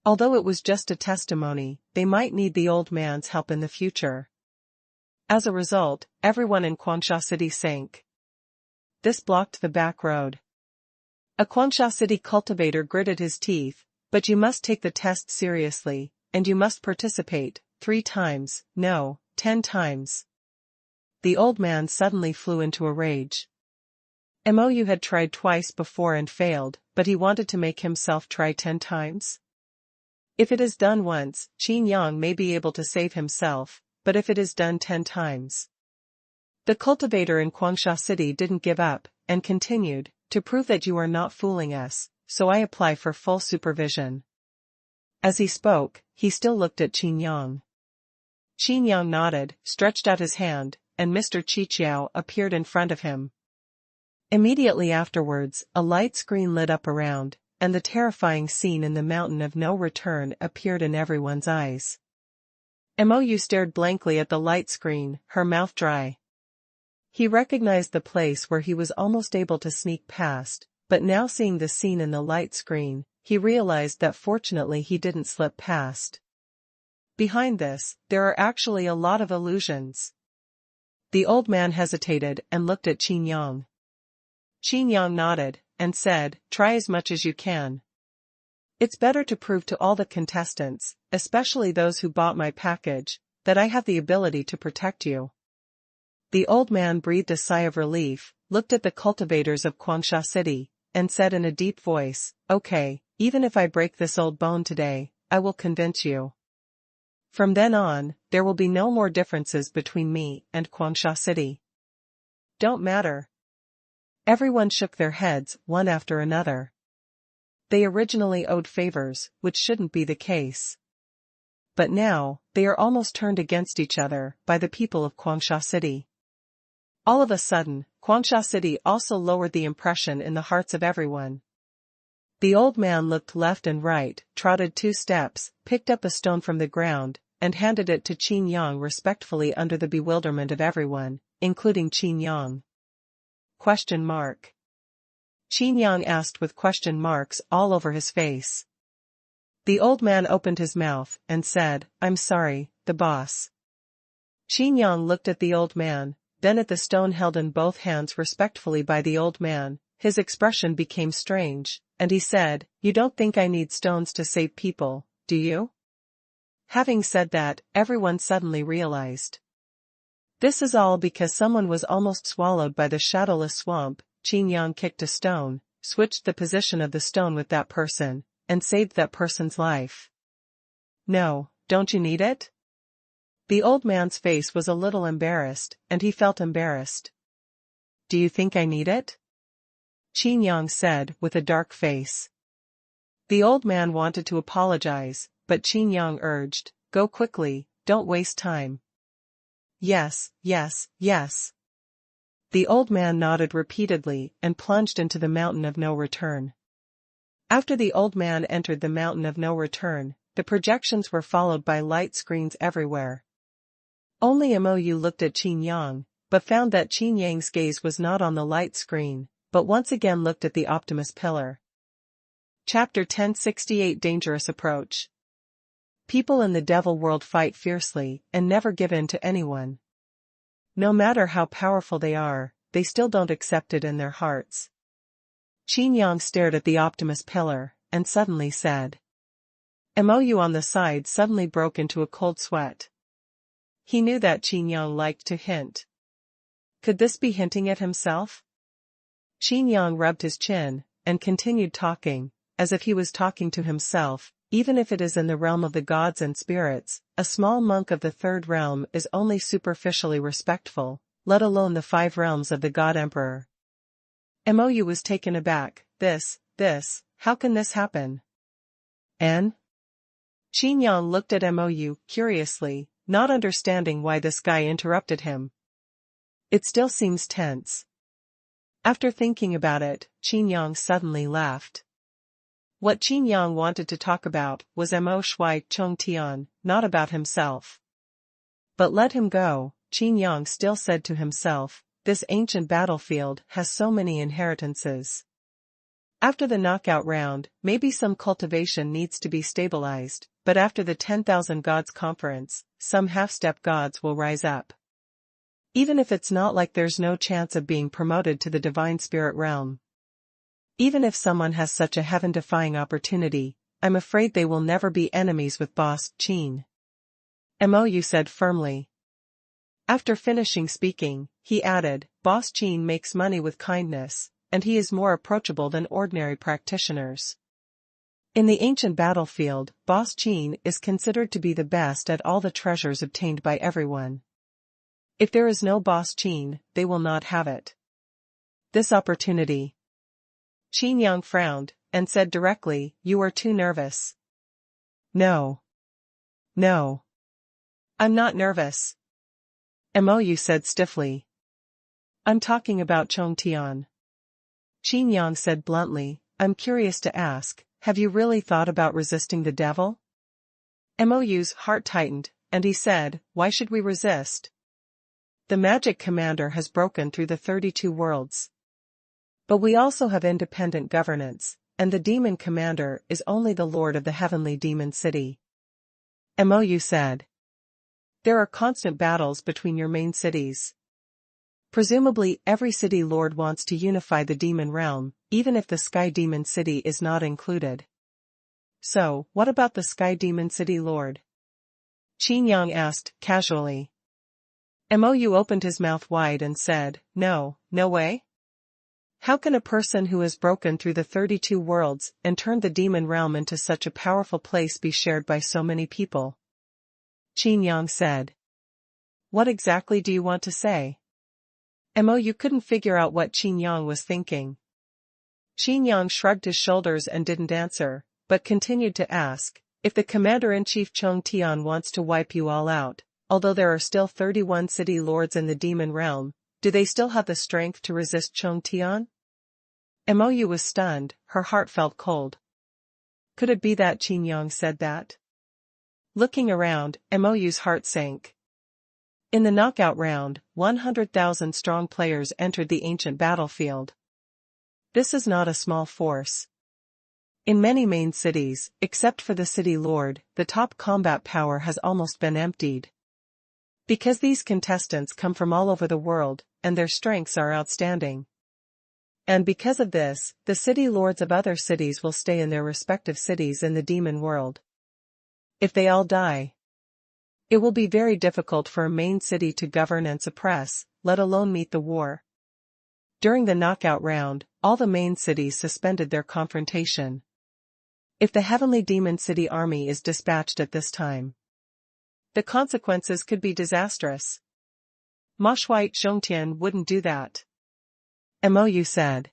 Although it was just a testimony, they might need the old man's help in the future. As a result, everyone in Quangsha City sank. This blocked the back road. A Quangsha City cultivator gritted his teeth, but you must take the test seriously, and you must participate, 3 times, no, 10 times. The old man suddenly flew into a rage. Mou had tried twice before and failed, but he wanted to make himself try 10 times? If it is done once, Qin Yang may be able to save himself, but if it is done 10 times. The cultivator in Quangsha City didn't give up, and continued, to prove that you are not fooling us, so I apply for full supervision. As he spoke, he still looked at Qin Yang. Qin Yang nodded, stretched out his hand, and Mr. Qiqiao appeared in front of him. Immediately afterwards, a light screen lit up around, and the terrifying scene in the mountain of no return appeared in everyone's eyes. Mou stared blankly at the light screen, her mouth dry. He recognized the place where he was almost able to sneak past, but now seeing the scene in the light screen, he realized that fortunately he didn't slip past. Behind this, there are actually a lot of illusions. The old man hesitated and looked at Qin Yang. Qin Yang nodded, and said, try as much as you can. It's better to prove to all the contestants, especially those who bought my package, that I have the ability to protect you. The old man breathed a sigh of relief, looked at the cultivators of Quangsha City, and said in a deep voice, okay, even if I break this old bone today, I will convince you. From then on, there will be no more differences between me and Quangsha City. Don't matter. Everyone shook their heads, one after another. They originally owed favors, which shouldn't be the case. But now, they are almost turned against each other by the people of Quangsha City. All of a sudden, Quangsha City also lowered the impression in the hearts of everyone. The old man looked left and right, trotted 2 steps, picked up a stone from the ground, and handed it to Qin Yang respectfully under the bewilderment of everyone, including Qin Yang. Question mark. Qin Yang asked with question marks all over his face. The old man opened his mouth and said, I'm sorry, the boss. Qin Yang looked at the old man, then at the stone held in both hands respectfully by the old man. His expression became strange, and he said, you don't think I need stones to save people, do you? Having said that, everyone suddenly realized. This is all because someone was almost swallowed by the shadowless swamp. Qin Yang kicked a stone, switched the position of the stone with that person, and saved that person's life. No, don't you need it? The old man's face was a little embarrassed, and he felt embarrassed. Do you think I need it? Qin Yang said with a dark face. The old man wanted to apologize, but Qin Yang urged, go quickly, don't waste time. Yes, yes, yes. The old man nodded repeatedly and plunged into the mountain of no return. After the old man entered the mountain of no return, the projections were followed by light screens everywhere. Only Mou looked at Qin Yang, but found that Qin Yang's gaze was not on the light screen, but once again looked at the Optimus pillar. Chapter 1068 Dangerous Approach. People in the devil world fight fiercely and never give in to anyone. No matter how powerful they are, they still don't accept it in their hearts. Qin Yang stared at the Optimus pillar, and suddenly said. Mou on the side suddenly broke into a cold sweat. He knew that Qin Yang liked to hint. Could this be hinting at himself? Qin Yang rubbed his chin, and continued talking, as if he was talking to himself. Even if it is in the realm of the gods and spirits, a small monk of the third realm is only superficially respectful, let alone the 5 realms of the God Emperor. Mou was taken aback. How can this happen? N? Qin Yang looked at Mou curiously, not understanding why this guy interrupted him. It still seems tense. After thinking about it, Qin Yang suddenly laughed. What Qin Yang wanted to talk about was Mo Shui Chong Tian, not about himself. But let him go, Qin Yang still said to himself, this ancient battlefield has so many inheritances. After the knockout round, maybe some cultivation needs to be stabilized, but after the 10,000 Gods Conference, some half-step gods will rise up. Even if it's not like there's no chance of being promoted to the Divine Spirit realm. Even if someone has such a heaven-defying opportunity, I'm afraid they will never be enemies with Boss Qin. Mou said firmly. After finishing speaking, he added, Boss Qin makes money with kindness, and he is more approachable than ordinary practitioners. In the ancient battlefield, Boss Qin is considered to be the best at all the treasures obtained by everyone. If there is no Boss Qin, they will not have it. This opportunity. Qin Yang frowned, and said directly, you are too nervous. No. I'm not nervous. Mou said stiffly. I'm talking about Chong Tian. Qin Yang said bluntly, I'm curious to ask, have you really thought about resisting the devil? Mou's heart tightened, and he said, why should we resist? The magic commander has broken through the 32 worlds. But we also have independent governance, and the demon commander is only the lord of the heavenly demon city. Mou said. There are constant battles between your main cities. Presumably every city lord wants to unify the demon realm, even if the Sky Demon City is not included. So, what about the Sky Demon City lord? Qin Yang asked, casually. Mou opened his mouth wide and said, no way? How can a person who has broken through the 32 worlds and turned the demon realm into such a powerful place be shared by so many people? Qin Yang said. What exactly do you want to say? Mou couldn't figure out what Qin Yang was thinking. Qin Yang shrugged his shoulders and didn't answer, but continued to ask, if the Commander-in-Chief Chong Tian wants to wipe you all out, although there are still 31 city lords in the demon realm, do they still have the strength to resist Chong Tian? Mou was stunned, her heart felt cold. Could it be that Qin Yang said that? Looking around, Mou's heart sank. In the knockout round, 100,000 strong players entered the ancient battlefield. This is not a small force. In many main cities, except for the city lord, the top combat power has almost been emptied. Because these contestants come from all over the world, and their strengths are outstanding. And because of this, the city lords of other cities will stay in their respective cities in the demon world. If they all die, it will be very difficult for a main city to govern and suppress, let alone meet the war. During the knockout round, all the main cities suspended their confrontation. If the Heavenly Demon City army is dispatched at this time, the consequences could be disastrous. Ma Shui Zhongtian wouldn't do that. Mou said.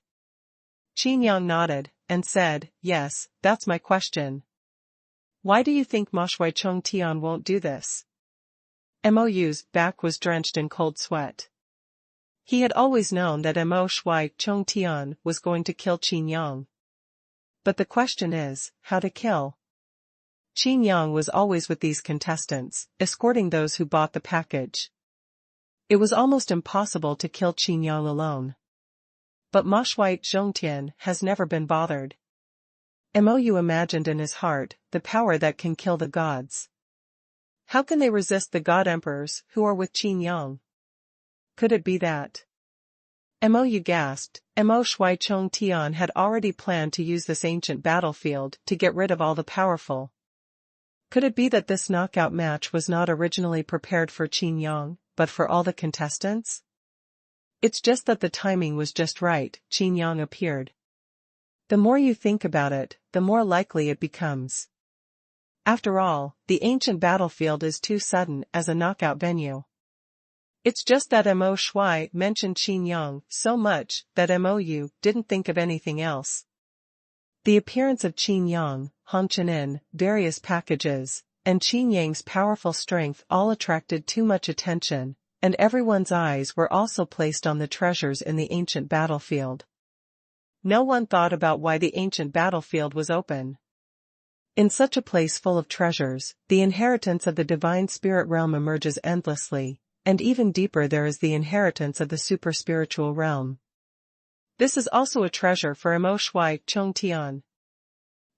Qin Yang nodded, and said, yes, that's my question. Why do you think Ma Shui Zhongtian won't do this? Mou's back was drenched in cold sweat. He had always known that Mo Shui Zhongtian was going to kill Qin Yang. But the question is, how to kill? Qin Yang was always with these contestants, escorting those who bought the package. It was almost impossible to kill Qin Yang alone. But Ma Shui Zhongtian has never been bothered. Mou imagined in his heart the power that can kill the gods. How can they resist the god emperors who are with Qin Yang? Could it be that Mo gasped. Mo Shui Chong Tian had already planned to use this ancient battlefield to get rid of all the powerful. Could it be that this knockout match was not originally prepared for Qin Yang, but for all the contestants? It's just that the timing was just right. Qin Yang appeared. The more you think about it, the more likely it becomes. After all, the ancient battlefield is too sudden as a knockout venue. It's just that Mo Shui mentioned Qin Yang so much that Mou didn't think of anything else. The appearance of Qin Yang, Han Chenin, various packages, and Qin Yang's powerful strength all attracted too much attention, and everyone's eyes were also placed on the treasures in the ancient battlefield. No one thought about why the ancient battlefield was open. In such a place full of treasures, the inheritance of the divine spirit realm emerges endlessly, and even deeper there is the inheritance of the super-spiritual realm. This is also a treasure for Mo Shui Chong Tian,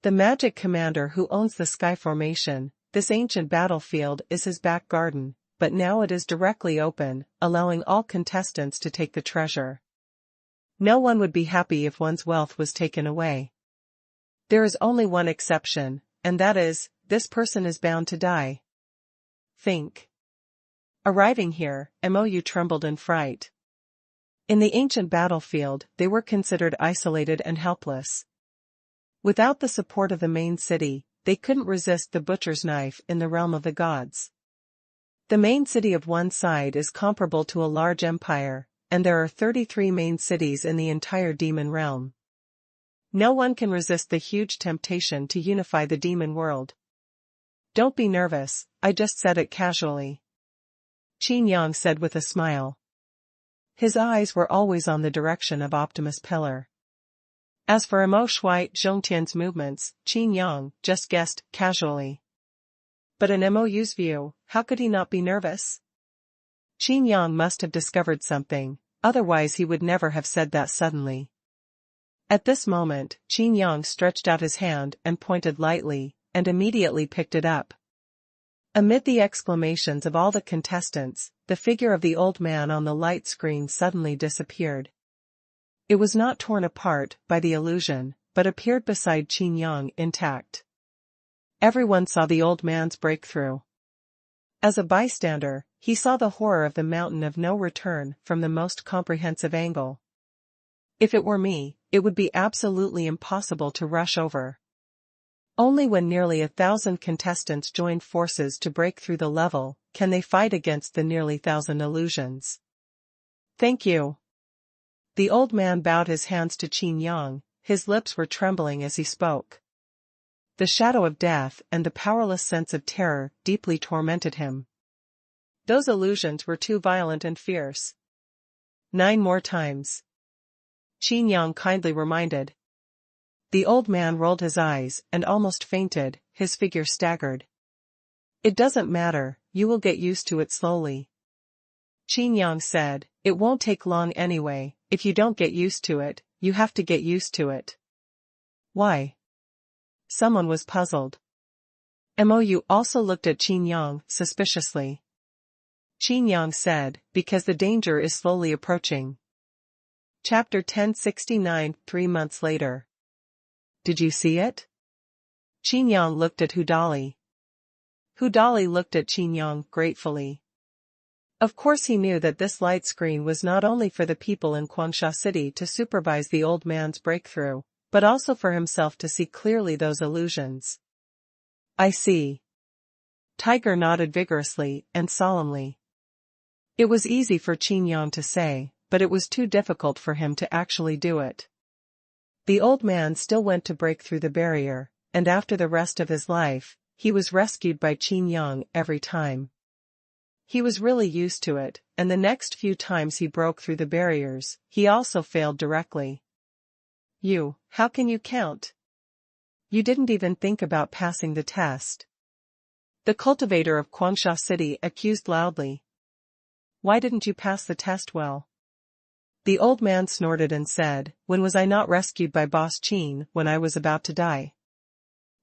the magic commander who owns the sky formation. This ancient battlefield is his back garden, but now it is directly open, allowing all contestants to take the treasure. No one would be happy if one's wealth was taken away. There is only one exception, and that is, this person is bound to die. Think. Arriving here, Mou trembled in fright. In the ancient battlefield, they were considered isolated and helpless. Without the support of the main city, they couldn't resist the butcher's knife in the realm of the gods. The main city of one side is comparable to a large empire, and there are 33 main cities in the entire demon realm. No one can resist the huge temptation to unify the demon world. Don't be nervous, I just said it casually. Qin Yang said with a smile. His eyes were always on the direction of Optimus Pillar. As for Mo Shui Zhongtian's movements, Qin Yang just guessed casually. But in Mou's view, how could he not be nervous? Qin Yang must have discovered something, otherwise he would never have said that suddenly. At this moment, Qin Yang stretched out his hand and pointed lightly, and immediately picked it up. Amid the exclamations of all the contestants, the figure of the old man on the light screen suddenly disappeared. It was not torn apart by the illusion, but appeared beside Qin Yang intact. Everyone saw the old man's breakthrough. As a bystander, he saw the horror of the mountain of no return from the most comprehensive angle. If it were me, it would be absolutely impossible to rush over. Only when nearly 1,000 contestants join forces to break through the level, can they fight against the nearly 1,000 illusions. Thank you. The old man bowed his hands to Qin Yang, his lips were trembling as he spoke. The shadow of death and the powerless sense of terror deeply tormented him. Those illusions were too violent and fierce. 9 more times. Qin Yang kindly reminded. The old man rolled his eyes and almost fainted, his figure staggered. It doesn't matter, you will get used to it slowly. Qin Yang said, it won't take long anyway, if you don't get used to it, you have to get used to it. Why? Someone was puzzled. Mou also looked at Qin Yang suspiciously. Qin Yang said, because the danger is slowly approaching. Chapter 1069, 3 months later. Did you see it? Qin Yang looked at Hudali. Hudali looked at Qin Yang gratefully. Of course he knew that this light screen was not only for the people in Quangsha City to supervise the old man's breakthrough, but also for himself to see clearly those illusions. I see. Tiger nodded vigorously and solemnly. It was easy for Qin Yang to say, but it was too difficult for him to actually do it. The old man still went to break through the barrier, and after the rest of his life, he was rescued by Qin Yang every time. He was really used to it, and the next few times he broke through the barriers, he also failed directly. How can you count? You didn't even think about passing the test. The cultivator of Quangsha City accused loudly. Why didn't you pass the test well? The old man snorted and said, when was I not rescued by Boss Qin when I was about to die?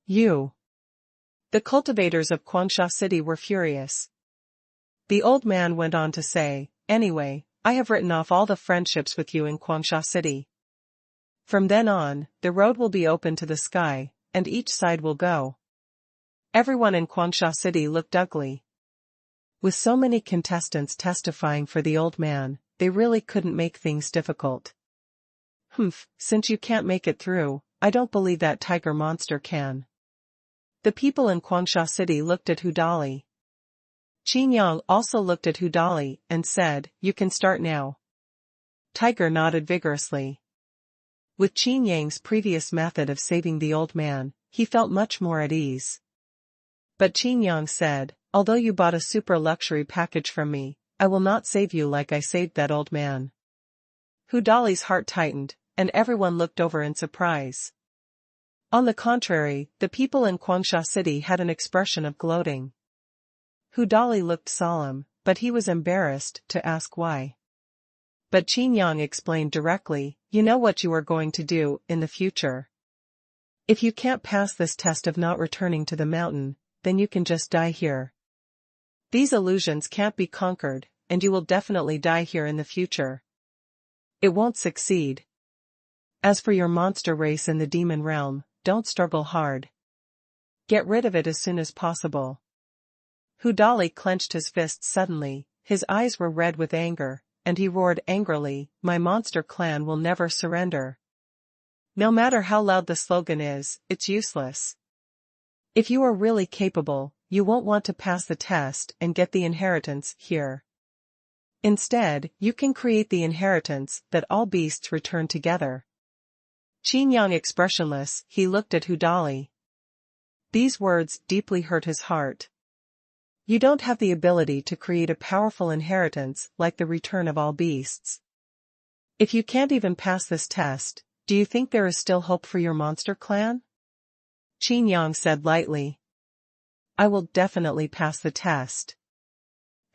The cultivators of Quangsha City were furious. The old man went on to say, anyway, I have written off all the friendships with you in Guangsha City. From then on, the road will be open to the sky, and each side will go. Everyone in Guangsha City looked ugly. With so many contestants testifying for the old man, they really couldn't make things difficult. Humph, since you can't make it through, I don't believe that tiger monster can. The people in Guangsha City looked at Hudali. Qin Yang also looked at Hudali and said, "You can start now." Tiger nodded vigorously. With Qin Yang's previous method of saving the old man, he felt much more at ease. But Qin Yang said, "Although you bought a super luxury package from me, I will not save you like I saved that old man." Hudali's heart tightened, and everyone looked over in surprise. On the contrary, the people in Guangsha City had an expression of gloating. Hudali looked solemn, but he was embarrassed to ask why. But Qin Yang explained directly, "You know what you are going to do in the future. If you can't pass this test of not returning to the mountain, then you can just die here. These illusions can't be conquered, and you will definitely die here in the future. It won't succeed. As for your monster race in the demon realm, don't struggle hard. Get rid of it as soon as possible." Hudali clenched his fists suddenly, his eyes were red with anger, and he roared angrily, "My monster clan will never surrender. No matter how loud the slogan is, it's useless. If you are really capable, you won't want to pass the test and get the inheritance here. Instead, you can create the inheritance that all beasts return together." Qin Yang expressionless, he looked at Hudali. These words deeply hurt his heart. You don't have the ability to create a powerful inheritance like the return of all beasts. If you can't even pass this test, do you think there is still hope for your monster clan? Qin Yang said lightly. "I will definitely pass the test,"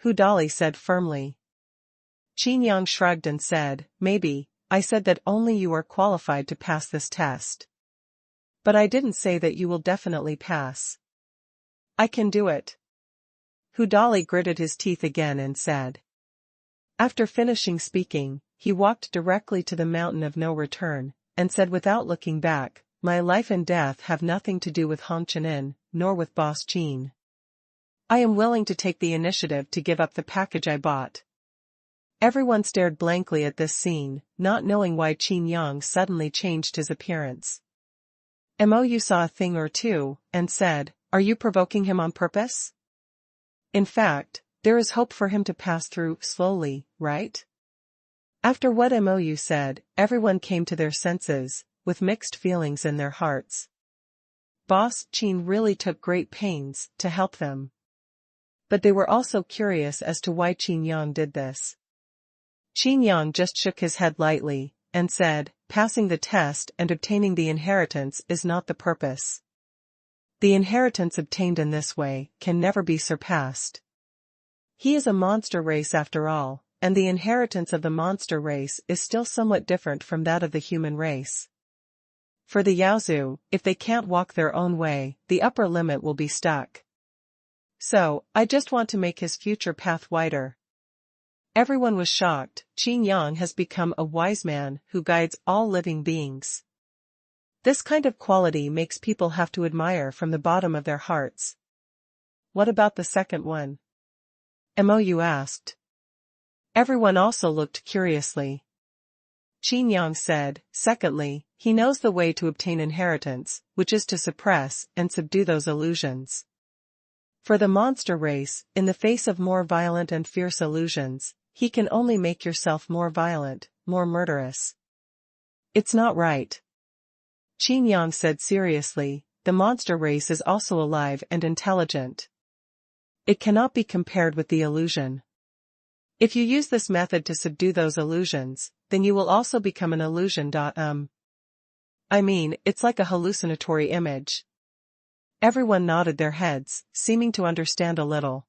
Hudali said firmly. Qin Yang shrugged and said, "Maybe, I said that only you are qualified to pass this test. But I didn't say that you will definitely pass. I can do it." Hudali gritted his teeth again and said. After finishing speaking, he walked directly to the mountain of no return, and said without looking back, "My life and death have nothing to do with Han Chenin, nor with Boss Qin. I am willing to take the initiative to give up the package I bought." Everyone stared blankly at this scene, not knowing why Qin Yang suddenly changed his appearance. Mou saw a thing or two, and said, "Are you provoking him on purpose? In fact, there is hope for him to pass through slowly, right?" After what Mou said, everyone came to their senses, with mixed feelings in their hearts. Boss Qin really took great pains to help them. But they were also curious as to why Qin Yang did this. Qin Yang just shook his head lightly, and said, "Passing the test and obtaining the inheritance is not the purpose. The inheritance obtained in this way can never be surpassed. He is a monster race after all, and the inheritance of the monster race is still somewhat different from that of the human race. For the Yaozu, if they can't walk their own way, the upper limit will be stuck. So, I just want to make his future path wider." Everyone was shocked. Qin Yang has become a wise man who guides all living beings. This kind of quality makes people have to admire from the bottom of their hearts. "What about the second one?" Mou asked. Everyone also looked curiously. Qin Yang said, "Secondly, he knows the way to obtain inheritance, which is to suppress and subdue those illusions. For the monster race, in the face of more violent and fierce illusions, he can only make yourself more violent, more murderous. It's not right." Qin Yang said seriously, "The monster race is also alive and intelligent. It cannot be compared with the illusion. If you use this method to subdue those illusions, then you will also become an illusion. I mean, it's like a hallucinatory image." Everyone nodded their heads, seeming to understand a little.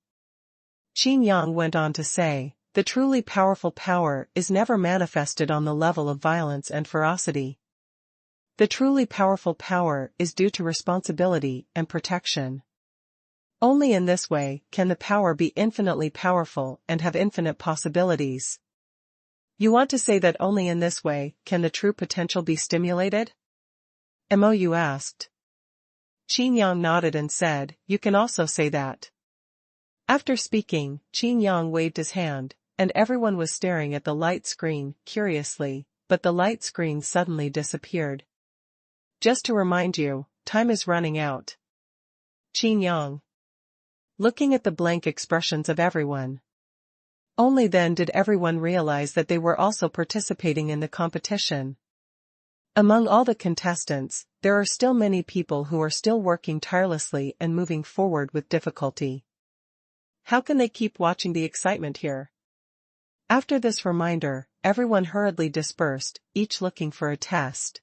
Qin Yang went on to say, "The truly powerful power is never manifested on the level of violence and ferocity. The truly powerful power is due to responsibility and protection. Only in this way can the power be infinitely powerful and have infinite possibilities." You want to say that only in this way can the true potential be stimulated? Mou asked. Qin Yang nodded and said, you can also say that. After speaking, Qin Yang waved his hand, and everyone was staring at the light screen, curiously, but the light screen suddenly disappeared. Just to remind you, time is running out. Qin Yang. Looking at the blank expressions of everyone. Only then did everyone realize that they were also participating in the competition. Among all the contestants, there are still many people who are still working tirelessly and moving forward with difficulty. How can they keep watching the excitement here? After this reminder, everyone hurriedly dispersed, each looking for a test.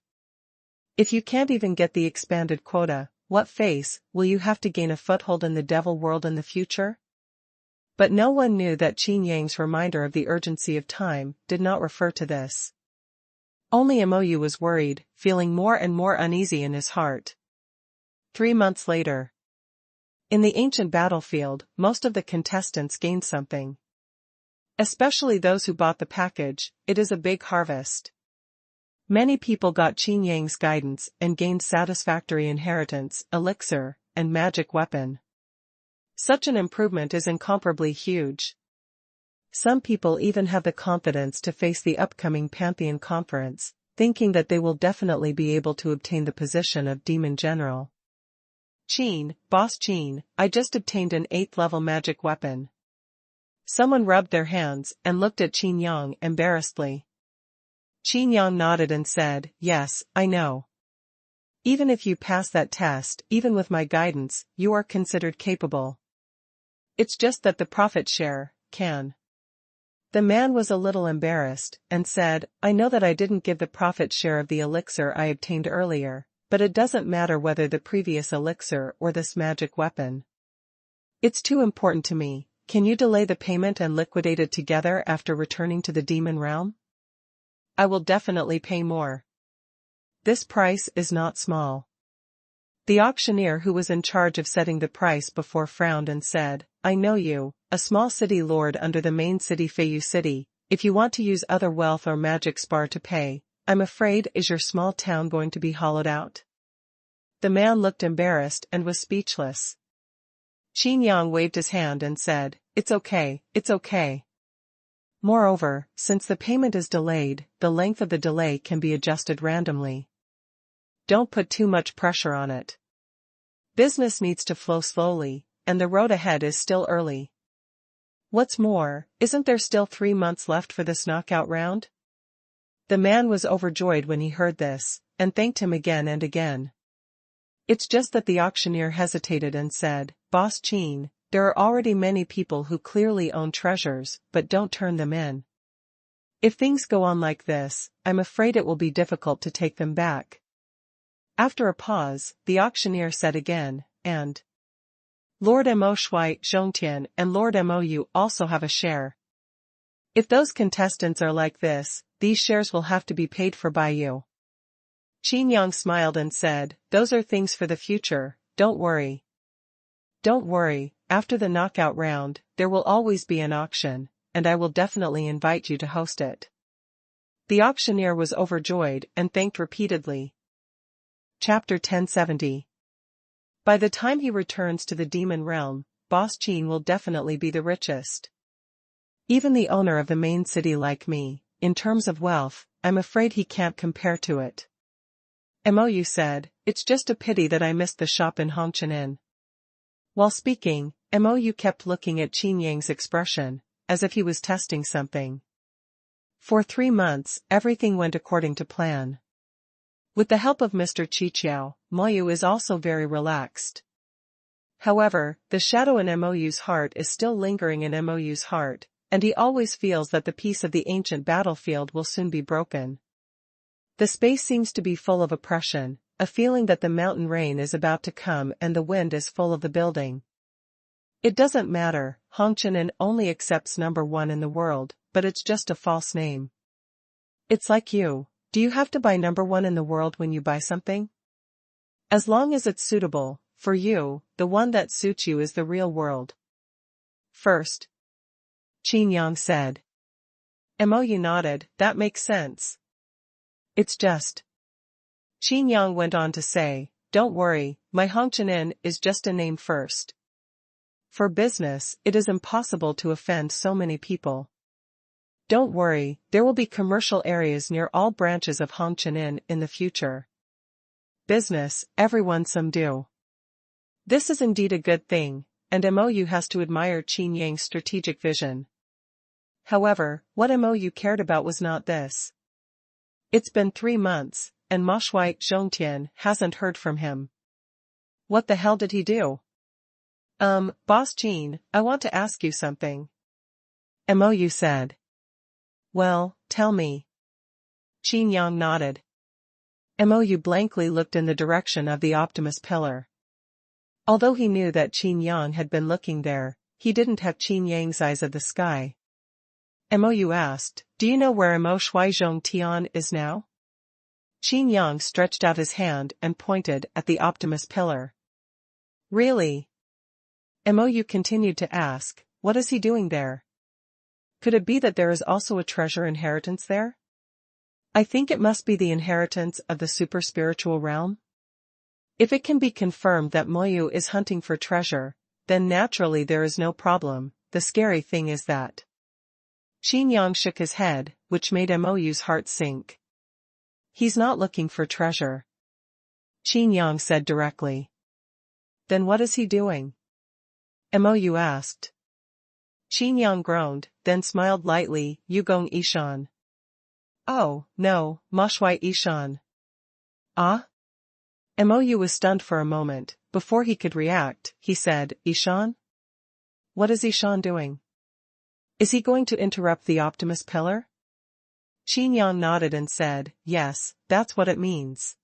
If you can't even get the expanded quota, what face will you have to gain a foothold in the devil world in the future? But no one knew that Qin Yang's reminder of the urgency of time did not refer to this. Only Mou was worried, feeling more and more uneasy in his heart. 3 months later. In the ancient battlefield, most of the contestants gained something. Especially those who bought the package, it is a big harvest. Many people got Qin Yang's guidance and gained satisfactory inheritance, elixir, and magic weapon. Such an improvement is incomparably huge. Some people even have the confidence to face the upcoming Pantheon conference, thinking that they will definitely be able to obtain the position of Demon General. Boss Qin, I just obtained an 8th level magic weapon. Someone rubbed their hands and looked at Qin Yang embarrassedly. Qin Yang nodded and said, yes, I know. Even if you pass that test, even with my guidance, you are considered capable. It's just that the profit share can. The man was a little embarrassed, and said, I know that I didn't give the profit share of the elixir I obtained earlier, but it doesn't matter whether the previous elixir or this magic weapon. It's too important to me. Can you delay the payment and liquidate it together after returning to the demon realm? I will definitely pay more. This price is not small. The auctioneer who was in charge of setting the price before frowned and said, I know you, a small city lord under the main city Feiyu City, if you want to use other wealth or magic spar to pay, I'm afraid is your small town going to be hollowed out? The man looked embarrassed and was speechless. Qin Yang waved his hand and said, it's okay, it's okay. Moreover, since the payment is delayed, the length of the delay can be adjusted randomly. Don't put too much pressure on it. Business needs to flow slowly, and the road ahead is still early. What's more, isn't there still 3 months left for this knockout round? The man was overjoyed when he heard this, and thanked him again and again. It's just that the auctioneer hesitated and said, Boss Qin, there are already many people who clearly own treasures, but don't turn them in. If things go on like this, I'm afraid it will be difficult to take them back. After a pause, the auctioneer said again, and Lord Mo Shui Zhongtian and Lord Mou also have a share. If those contestants are like this, these shares will have to be paid for by you. Qin Yang smiled and said, those are things for the future, don't worry. Don't worry, after the knockout round, there will always be an auction, and I will definitely invite you to host it. The auctioneer was overjoyed and thanked repeatedly. Chapter 1070. By the time he returns to the demon realm, Boss Qin will definitely be the richest. Even the owner of the main city like me, in terms of wealth, I'm afraid he can't compare to it. Mou said, it's just a pity that I missed the shop in Hongqian. While speaking, Mou kept looking at Qin Yang's expression, as if he was testing something. For 3 months, everything went according to plan. With the help of Mr. Qiqiao, Mou is also very relaxed. However, the shadow in Mou's heart is still lingering in Mou's heart, and he always feels that the peace of the ancient battlefield will soon be broken. The space seems to be full of oppression, a feeling that the mountain rain is about to come and the wind is full of the building. It doesn't matter, Hongqian only accepts number 1 in the world, but it's just a false name. It's like you. Do you have to buy number 1 in the world when you buy something? As long as it's suitable, for you, the one that suits you is the real world. First, Qin Yang said. Mo nodded, that makes sense. It's just. Qin Yang went on to say, don't worry, my Hongqian is just a name first. For business, it is impossible to offend so many people. Don't worry, there will be commercial areas near all branches of Hongqian in the future. Business, everyone some do. This is indeed a good thing, and Mou has to admire Qin Yang's strategic vision. However, what Mou cared about was not this. It's been 3 months, and Ma Shui Zhongtian hasn't heard from him. What the hell did he do? Boss Qin, I want to ask you something. Mou said. Well, tell me. Qin Yang nodded. Mou blankly looked in the direction of the Optimus Pillar. Although he knew that Qin Yang had been looking there, he didn't have Qin Yang's eyes of the sky. Mou asked, do you know where Mo Shui Zhongtian is now? Qin Yang stretched out his hand and pointed at the Optimus Pillar. Really? Mou continued to ask, what is he doing there? Could it be that there is also a treasure inheritance there? I think it must be the inheritance of the super-spiritual realm. If it can be confirmed that Moyu is hunting for treasure, then naturally there is no problem. The scary thing is that. Qin Yang shook his head, which made Mou's heart sink. He's not looking for treasure. Qin Yang said directly. Then what is he doing? Mou asked. Qin Yang groaned, then smiled lightly, Yugong Ishan. Oh, no, Ma Shui Ishan. Ah? Mou was stunned for a moment. Before he could react, he said, Ishan? What is Ishan doing? Is he going to interrupt the Optimus Pillar? Qin Yang nodded and said, yes, that's what it means.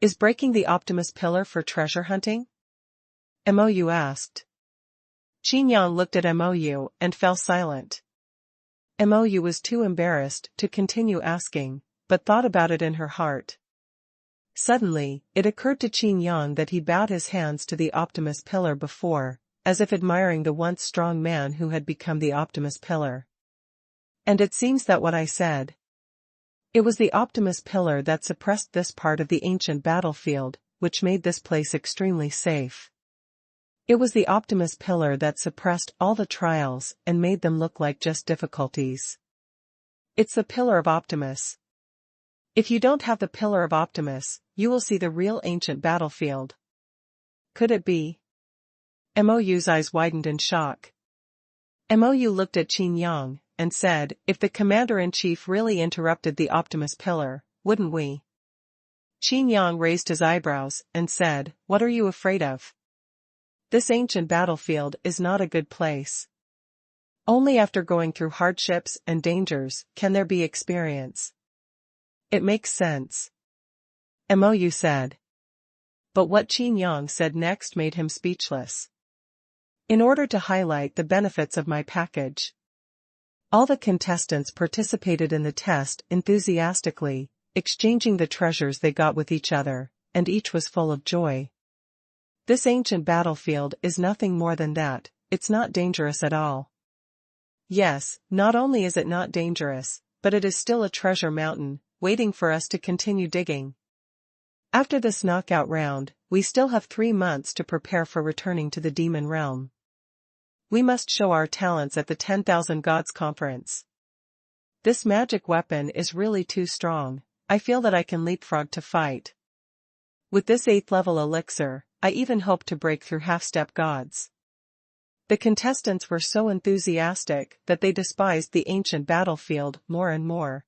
Is breaking the Optimus Pillar for treasure hunting? Mou asked. Qin Yang looked at Mou and fell silent. Mou was too embarrassed to continue asking, but thought about it in her heart. Suddenly, it occurred to Qin Yang that he bowed his hands to the Optimus Pillar before, as if admiring the once strong man who had become the Optimus Pillar. And it seems that what I said. It was the Optimus Pillar that suppressed this part of the ancient battlefield, which made this place extremely safe. It was the Optimus Pillar that suppressed all the trials and made them look like just difficulties. It's the Pillar of Optimus. If you don't have the Pillar of Optimus, you will see the real ancient battlefield. Could it be? Mou's eyes widened in shock. Mou looked at Qin Yang and said, if the Commander-in-Chief really interrupted the Optimus Pillar, wouldn't we? Qin Yang raised his eyebrows and said, what are you afraid of? This ancient battlefield is not a good place. Only after going through hardships and dangers can there be experience. It makes sense. Mou said. But what Qin Yang said next made him speechless. In order to highlight the benefits of my package. All the contestants participated in the test enthusiastically, exchanging the treasures they got with each other, and each was full of joy. This ancient battlefield is nothing more than that, it's not dangerous at all. Yes, not only is it not dangerous, but it is still a treasure mountain, waiting for us to continue digging. After this knockout round, we still have 3 months to prepare for returning to the demon realm. We must show our talents at the 10,000 Gods Conference. This magic weapon is really too strong, I feel that I can leapfrog to fight. With this 8th level elixir, I even hope to break through half-step gods. The contestants were so enthusiastic that they despised the ancient battlefield more and more.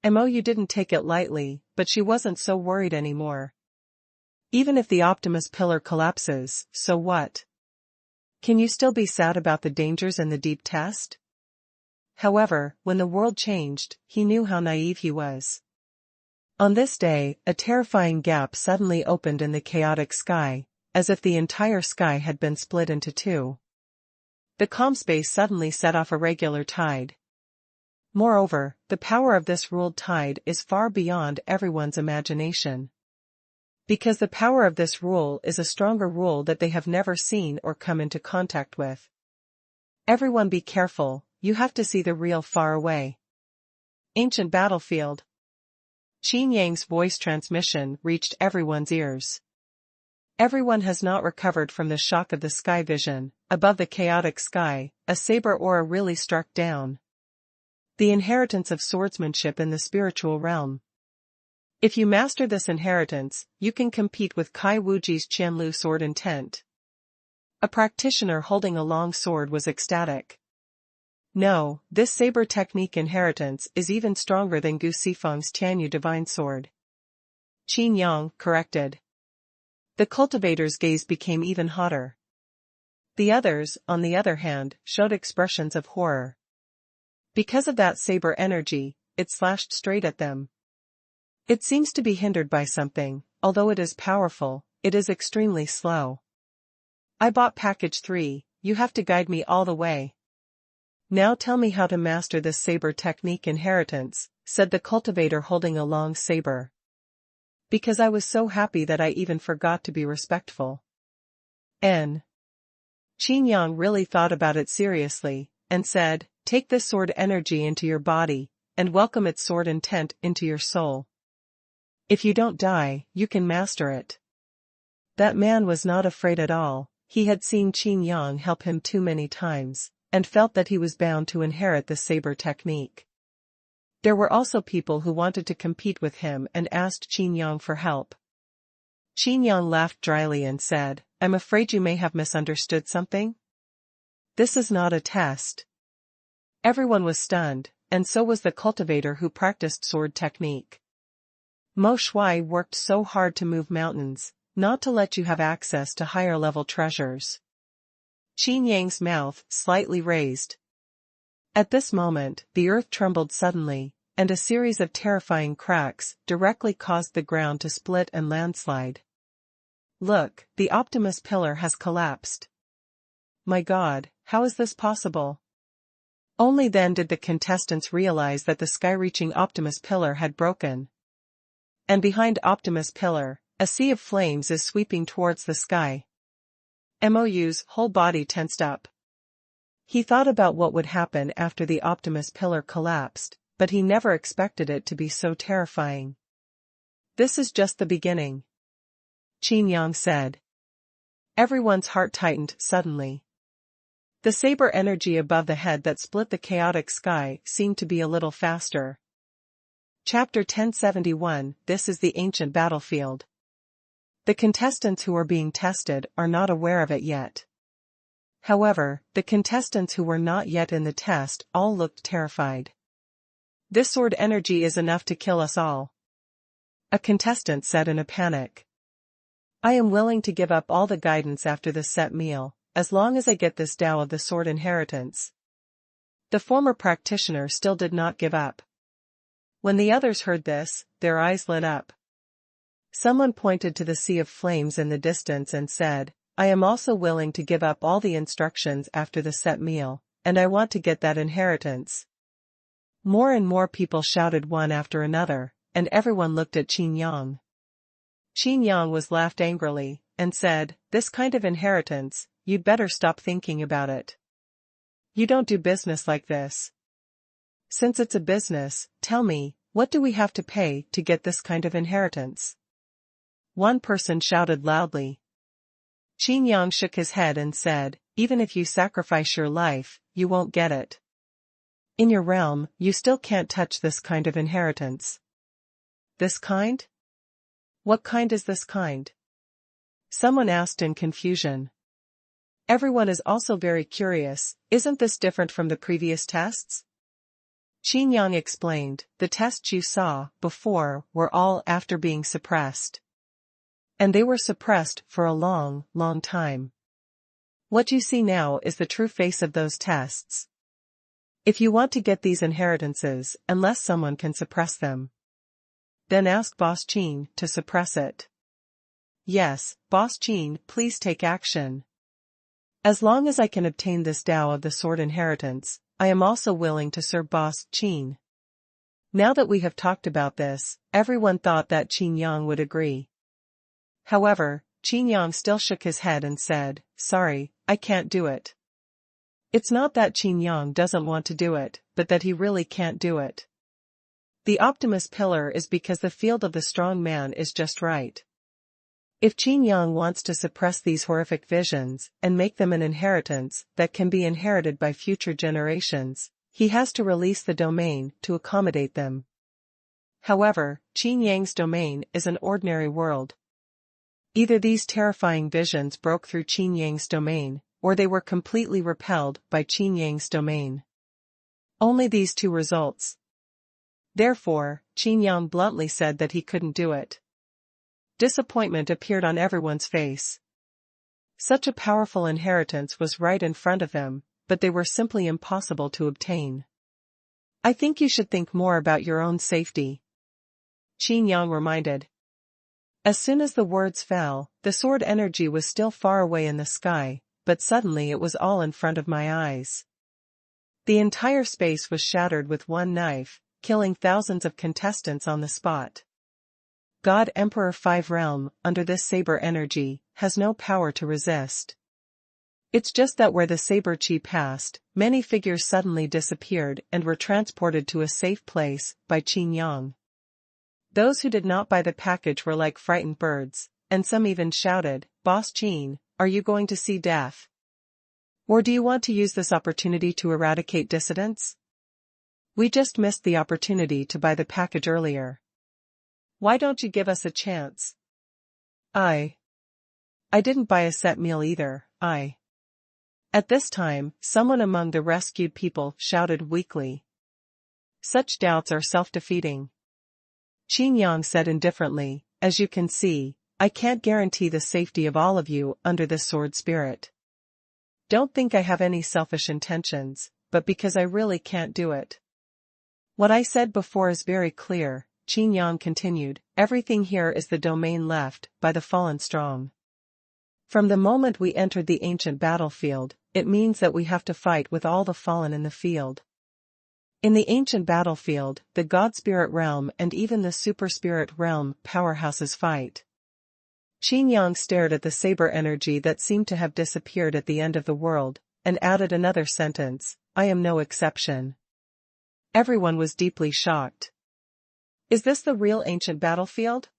Mou didn't take it lightly, but she wasn't so worried anymore. Even if the Optimus Pillar collapses, so what? Can you still be sad about the dangers in the deep test? However, when the world changed, he knew how naive he was. On this day, a terrifying gap suddenly opened in the chaotic sky, as if the entire sky had been split into 2. The calm space suddenly set off a regular tide. Moreover, the power of this ruled tide is far beyond everyone's imagination. Because the power of this rule is a stronger rule that they have never seen or come into contact with. Everyone be careful, you have to see the real far away. Ancient battlefield. Qin Yang's voice transmission reached everyone's ears. Everyone has not recovered from the shock of the sky vision. Above the chaotic sky, a saber aura really struck down. The inheritance of swordsmanship in the spiritual realm. If you master this inheritance, you can compete with Kai Wuji's Qianlu sword intent. A practitioner holding a long sword was ecstatic. No, this saber technique inheritance is even stronger than Gu Sifeng's Tianyu divine sword. Qin Yang corrected. The cultivator's gaze became even hotter. The others, on the other hand, showed expressions of horror. Because of that saber energy, it slashed straight at them. It seems to be hindered by something. Although it is powerful, it is extremely slow. I bought package 3, you have to guide me all the way. Now tell me how to master this saber technique inheritance, said the cultivator holding a long saber. Because I was so happy that I even forgot to be respectful. Qin Yang really thought about it seriously, and said, take this sword energy into your body, and welcome its sword intent into your soul. If you don't die, you can master it. That man was not afraid at all. He had seen Qin Yang help him too many times, and felt that he was bound to inherit the saber technique. There were also people who wanted to compete with him and asked Qin Yang for help. Qin Yang laughed dryly and said, I'm afraid you may have misunderstood something? This is not a test. Everyone was stunned, and so was the cultivator who practiced sword technique. Mo Shui worked so hard to move mountains, not to let you have access to higher-level treasures. Qin Yang's mouth slightly raised. At this moment, the earth trembled suddenly, and a series of terrifying cracks directly caused the ground to split and landslide. Look, the Optimus Pillar has collapsed. My God, how is this possible? Only then did the contestants realize that the sky-reaching Optimus Pillar had broken. And behind Optimus Pillar, a sea of flames is sweeping towards the sky. Mou's whole body tensed up. He thought about what would happen after the Optimus Pillar collapsed, but he never expected it to be so terrifying. This is just the beginning, Qin Yang said. Everyone's heart tightened suddenly. The saber energy above the head that split the chaotic sky seemed to be a little faster. Chapter 1071. This is the ancient battlefield. The contestants who are being tested are not aware of it yet. However, the contestants who were not yet in the test all looked terrified. This sword energy is enough to kill us all, a contestant said in a panic. I am willing to give up all the guidance after this set meal, as long as I get this Tao of the sword inheritance. The former practitioner still did not give up. When the others heard this, their eyes lit up. Someone pointed to the sea of flames in the distance and said, I am also willing to give up all the instructions after the set meal, and I want to get that inheritance. More and more people shouted one after another, and everyone looked at Qin Yang. Qin Yang was laughed angrily, and said, this kind of inheritance, you'd better stop thinking about it. You don't do business like this. Since it's a business, tell me, what do we have to pay to get this kind of inheritance? One person shouted loudly. Qin Yang shook his head and said, even if you sacrifice your life, you won't get it. In your realm, you still can't touch this kind of inheritance. This kind? What kind is this kind? Someone asked in confusion. Everyone is also very curious, isn't this different from the previous tests? Qin Yang explained, the tests you saw before were all after being suppressed. And they were suppressed for a long, long time. What you see now is the true face of those tests. If you want to get these inheritances, unless someone can suppress them, then ask Boss Qin to suppress it. Yes, Boss Qin, please take action. As long as I can obtain this Tao of the sword inheritance, I am also willing to serve Boss Qin. Now that we have talked about this, everyone thought that Qin Yang would agree. However, Qin Yang still shook his head and said, sorry, I can't do it. It's not that Qin Yang doesn't want to do it, but that he really can't do it. The optimist pillar is because the field of the strong man is just right. If Qin Yang wants to suppress these horrific visions and make them an inheritance that can be inherited by future generations, he has to release the domain to accommodate them. However, Qin Yang's domain is an ordinary world. Either these terrifying visions broke through Qin Yang's domain, or they were completely repelled by Qin Yang's domain. Only these two results. Therefore, Qin Yang bluntly said that he couldn't do it. Disappointment appeared on everyone's face. Such a powerful inheritance was right in front of them, but they were simply impossible to obtain. I think you should think more about your own safety, Qin Yang reminded. As soon as the words fell, the sword energy was still far away in the sky, but suddenly it was all in front of my eyes. The entire space was shattered with one knife, killing thousands of contestants on the spot. God Emperor 5 Realm, under this saber energy, has no power to resist. It's just that where the saber chi passed, many figures suddenly disappeared and were transported to a safe place by Qin Yang. Those who did not buy the package were like frightened birds, and some even shouted, "Boss Qin, are you going to see death? Or do you want to use this opportunity to eradicate dissidents? We just missed the opportunity to buy the package earlier. Why don't you give us a chance?" I didn't buy a set meal either, At this time, someone among the rescued people shouted weakly. Such doubts are self-defeating. Qin Yang said indifferently, "As you can see, I can't guarantee the safety of all of you under this sword spirit. Don't think I have any selfish intentions, but because I really can't do it. What I said before is very clear," Qin Yang continued, "everything here is the domain left by the fallen strong. From the moment we entered the ancient battlefield, it means that we have to fight with all the fallen in the field. In the ancient battlefield, the God Spirit realm and even the Super Spirit realm powerhouses fight." Qin Yang stared at the saber energy that seemed to have disappeared at the end of the world, and added another sentence, "I am no exception." Everyone was deeply shocked. Is this the real ancient battlefield?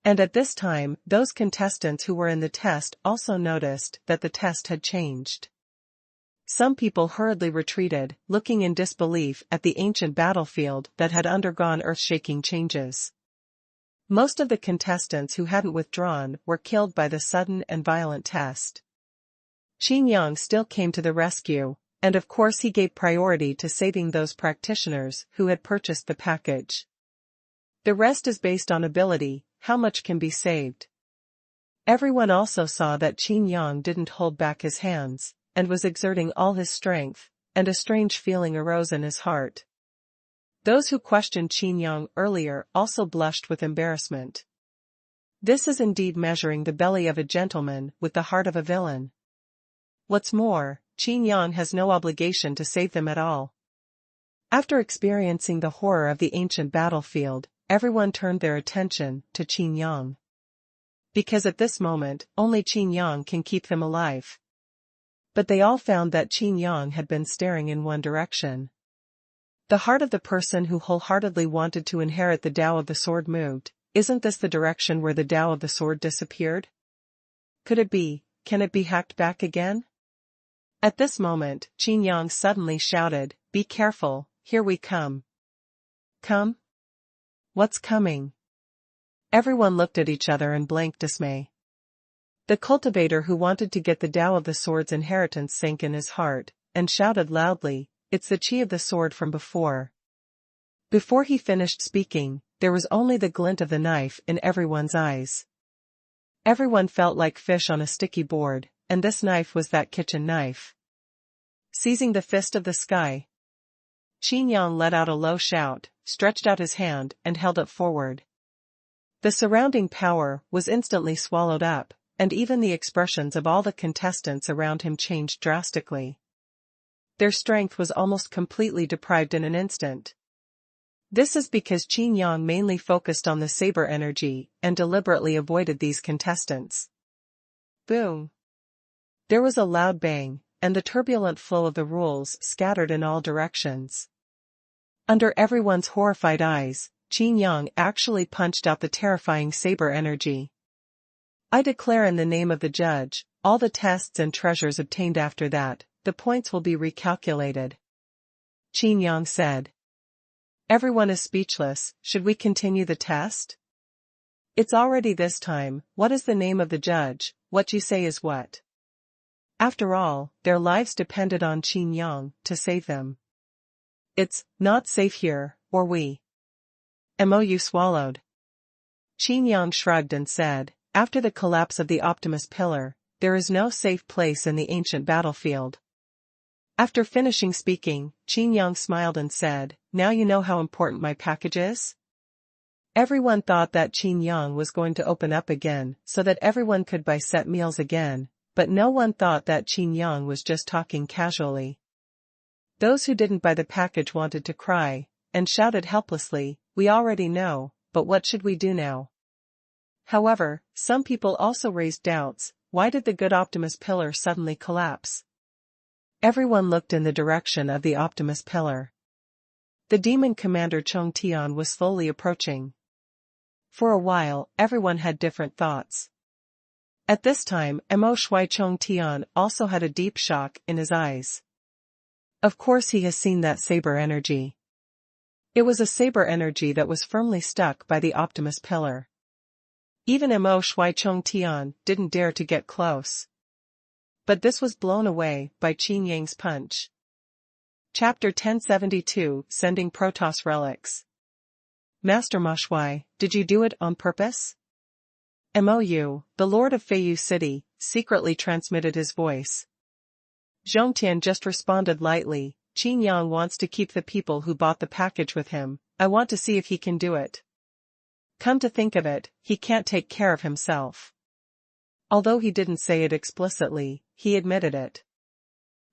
And at this time, those contestants who were in the test also noticed that the test had changed. Some people hurriedly retreated, looking in disbelief at the ancient battlefield that had undergone earth-shaking changes. Most of the contestants who hadn't withdrawn were killed by the sudden and violent test. Qin Yang still came to the rescue, and of course he gave priority to saving those practitioners who had purchased the package. The rest is based on ability, how much can be saved. Everyone also saw that Qin Yang didn't hold back his hands, and was exerting all his strength, and a strange feeling arose in his heart. Those who questioned Qin Yang earlier also blushed with embarrassment. This is indeed measuring the belly of a gentleman with the heart of a villain. What's more, Qin Yang has no obligation to save them at all. After experiencing the horror of the ancient battlefield, everyone turned their attention to Qin Yang. Because at this moment, only Qin Yang can keep them alive. But they all found that Qin Yang had been staring in one direction. The heart of the person who wholeheartedly wanted to inherit the Tao of the sword moved. Isn't this the direction where the Tao of the sword disappeared? Could it be? Can it be hacked back again? At this moment, Qin Yang suddenly shouted, "Be careful, here we come." Come? What's coming? Everyone looked at each other in blank dismay. The cultivator who wanted to get the Tao of the sword's inheritance sank in his heart, and shouted loudly, "It's the chi of the sword from before." Before he finished speaking, there was only the glint of the knife in everyone's eyes. Everyone felt like fish on a sticky board, and this knife was that kitchen knife. Seizing the fist of the sky, Qin Yang let out a low shout, stretched out his hand and held it forward. The surrounding power was instantly swallowed up, and even the expressions of all the contestants around him changed drastically. Their strength was almost completely deprived in an instant. This is because Qin Yang mainly focused on the saber energy and deliberately avoided these contestants. Boom! There was a loud bang, and the turbulent flow of the rules scattered in all directions. Under everyone's horrified eyes, Qin Yang actually punched out the terrifying saber energy. I declare in the name of the judge, all the tests and treasures obtained after that, the points will be recalculated. Qin Yang said. Everyone is speechless. Should we continue the test? It's already this time. What is the name of the judge? What you say is what? After all, their lives depended on Qin Yang to save them. It's not safe here, or we. Mou swallowed. Qin Yang shrugged and said, after the collapse of the Optimus Pillar, there is no safe place in the ancient battlefield. After finishing speaking, Qin Yang smiled and said, now you know how important my package is? Everyone thought that Qin Yang was going to open up again so that everyone could buy set meals again, but no one thought that Qin Yang was just talking casually. Those who didn't buy the package wanted to cry, and shouted helplessly, we already know, but what should we do now? However, some people also raised doubts, why did the good Optimus Pillar suddenly collapse? Everyone looked in the direction of the Optimus Pillar. The demon commander Chong Tian was slowly approaching. For a while, everyone had different thoughts. At this time, Mo Shui Chong Tian also had a deep shock in his eyes. Of course he has seen that saber energy. It was a saber energy that was firmly stuck by the Optimus Pillar. Even Mo Shui Chong Tian didn't dare to get close. But this was blown away by Qin Yang's punch. Chapter 1072, Sending Protoss Relics. Master Ma Shui, did you do it on purpose? Mou, the Lord of Feiyu City, secretly transmitted his voice. Zhongtian just responded lightly, Qin Yang wants to keep the people who bought the package with him, I want to see if he can do it. Come to think of it, he can't take care of himself. Although he didn't say it explicitly, he admitted it.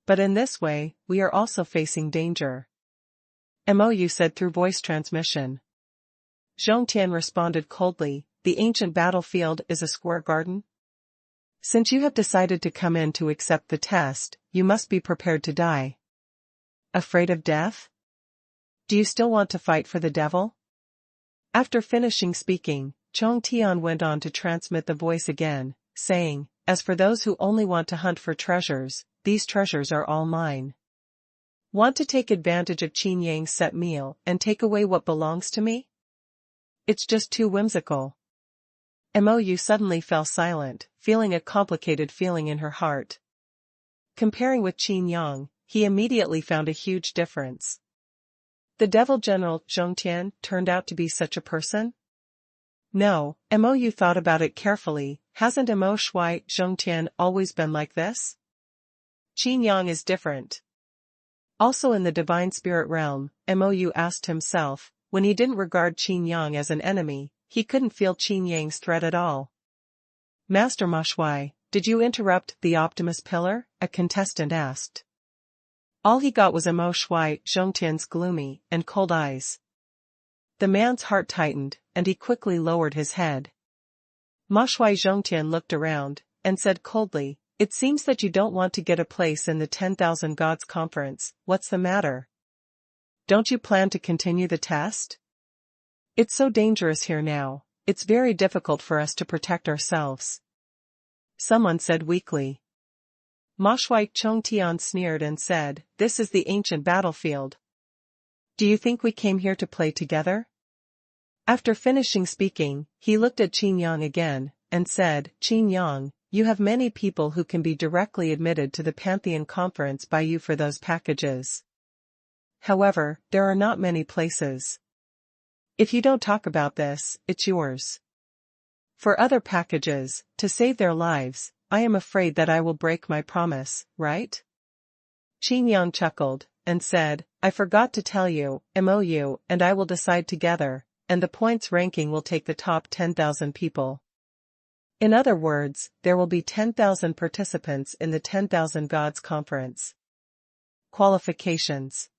But in this way, we are also facing danger. Mou said through voice transmission. Zhongtian responded coldly, the ancient battlefield is a square garden? Since you have decided to come in to accept the test, you must be prepared to die. Afraid of death? Do you still want to fight for the devil? After finishing speaking, Chong Tian went on to transmit the voice again, saying, as for those who only want to hunt for treasures, these treasures are all mine. Want to take advantage of Qin Yang's set meal and take away what belongs to me? It's just too whimsical. Mou suddenly fell silent, feeling a complicated feeling in her heart. Comparing with Qin Yang, he immediately found a huge difference. The devil general Zhongtian turned out to be such a person? No, Mou thought about it carefully, hasn't Mo Shui Zhongtian always been like this? Qin Yang is different. Also in the divine spirit realm, Mou asked himself, when he didn't regard Qin Yang as an enemy, he couldn't feel Qin Yang's threat at all. Master Ma Shui, did you interrupt the Optimus Pillar? A contestant asked. All he got was Mo Shui Zhongtian's gloomy and cold eyes. The man's heart tightened, and he quickly lowered his head. Ma Shui Zhongtian looked around, and said coldly, it seems that you don't want to get a place in the 10,000 Gods Conference, what's the matter? Don't you plan to continue the test? It's so dangerous here now, it's very difficult for us to protect ourselves. Someone said weakly. Ma Shui Chongtian sneered and said, this is the ancient battlefield. Do you think we came here to play together? After finishing speaking, he looked at Qin Yang again, and said, Qin Yang, you have many people who can be directly admitted to the Pantheon Conference by you for those packages. However, there are not many places. If you don't talk about this, it's yours. For other packages, to save their lives, I am afraid that I will break my promise, right? Qin Yang chuckled, and said, I forgot to tell you, Mou and I will decide together, and the points ranking will take the top 10,000 people. In other words, there will be 10,000 participants in the 10,000 Gods Conference. Qualifications.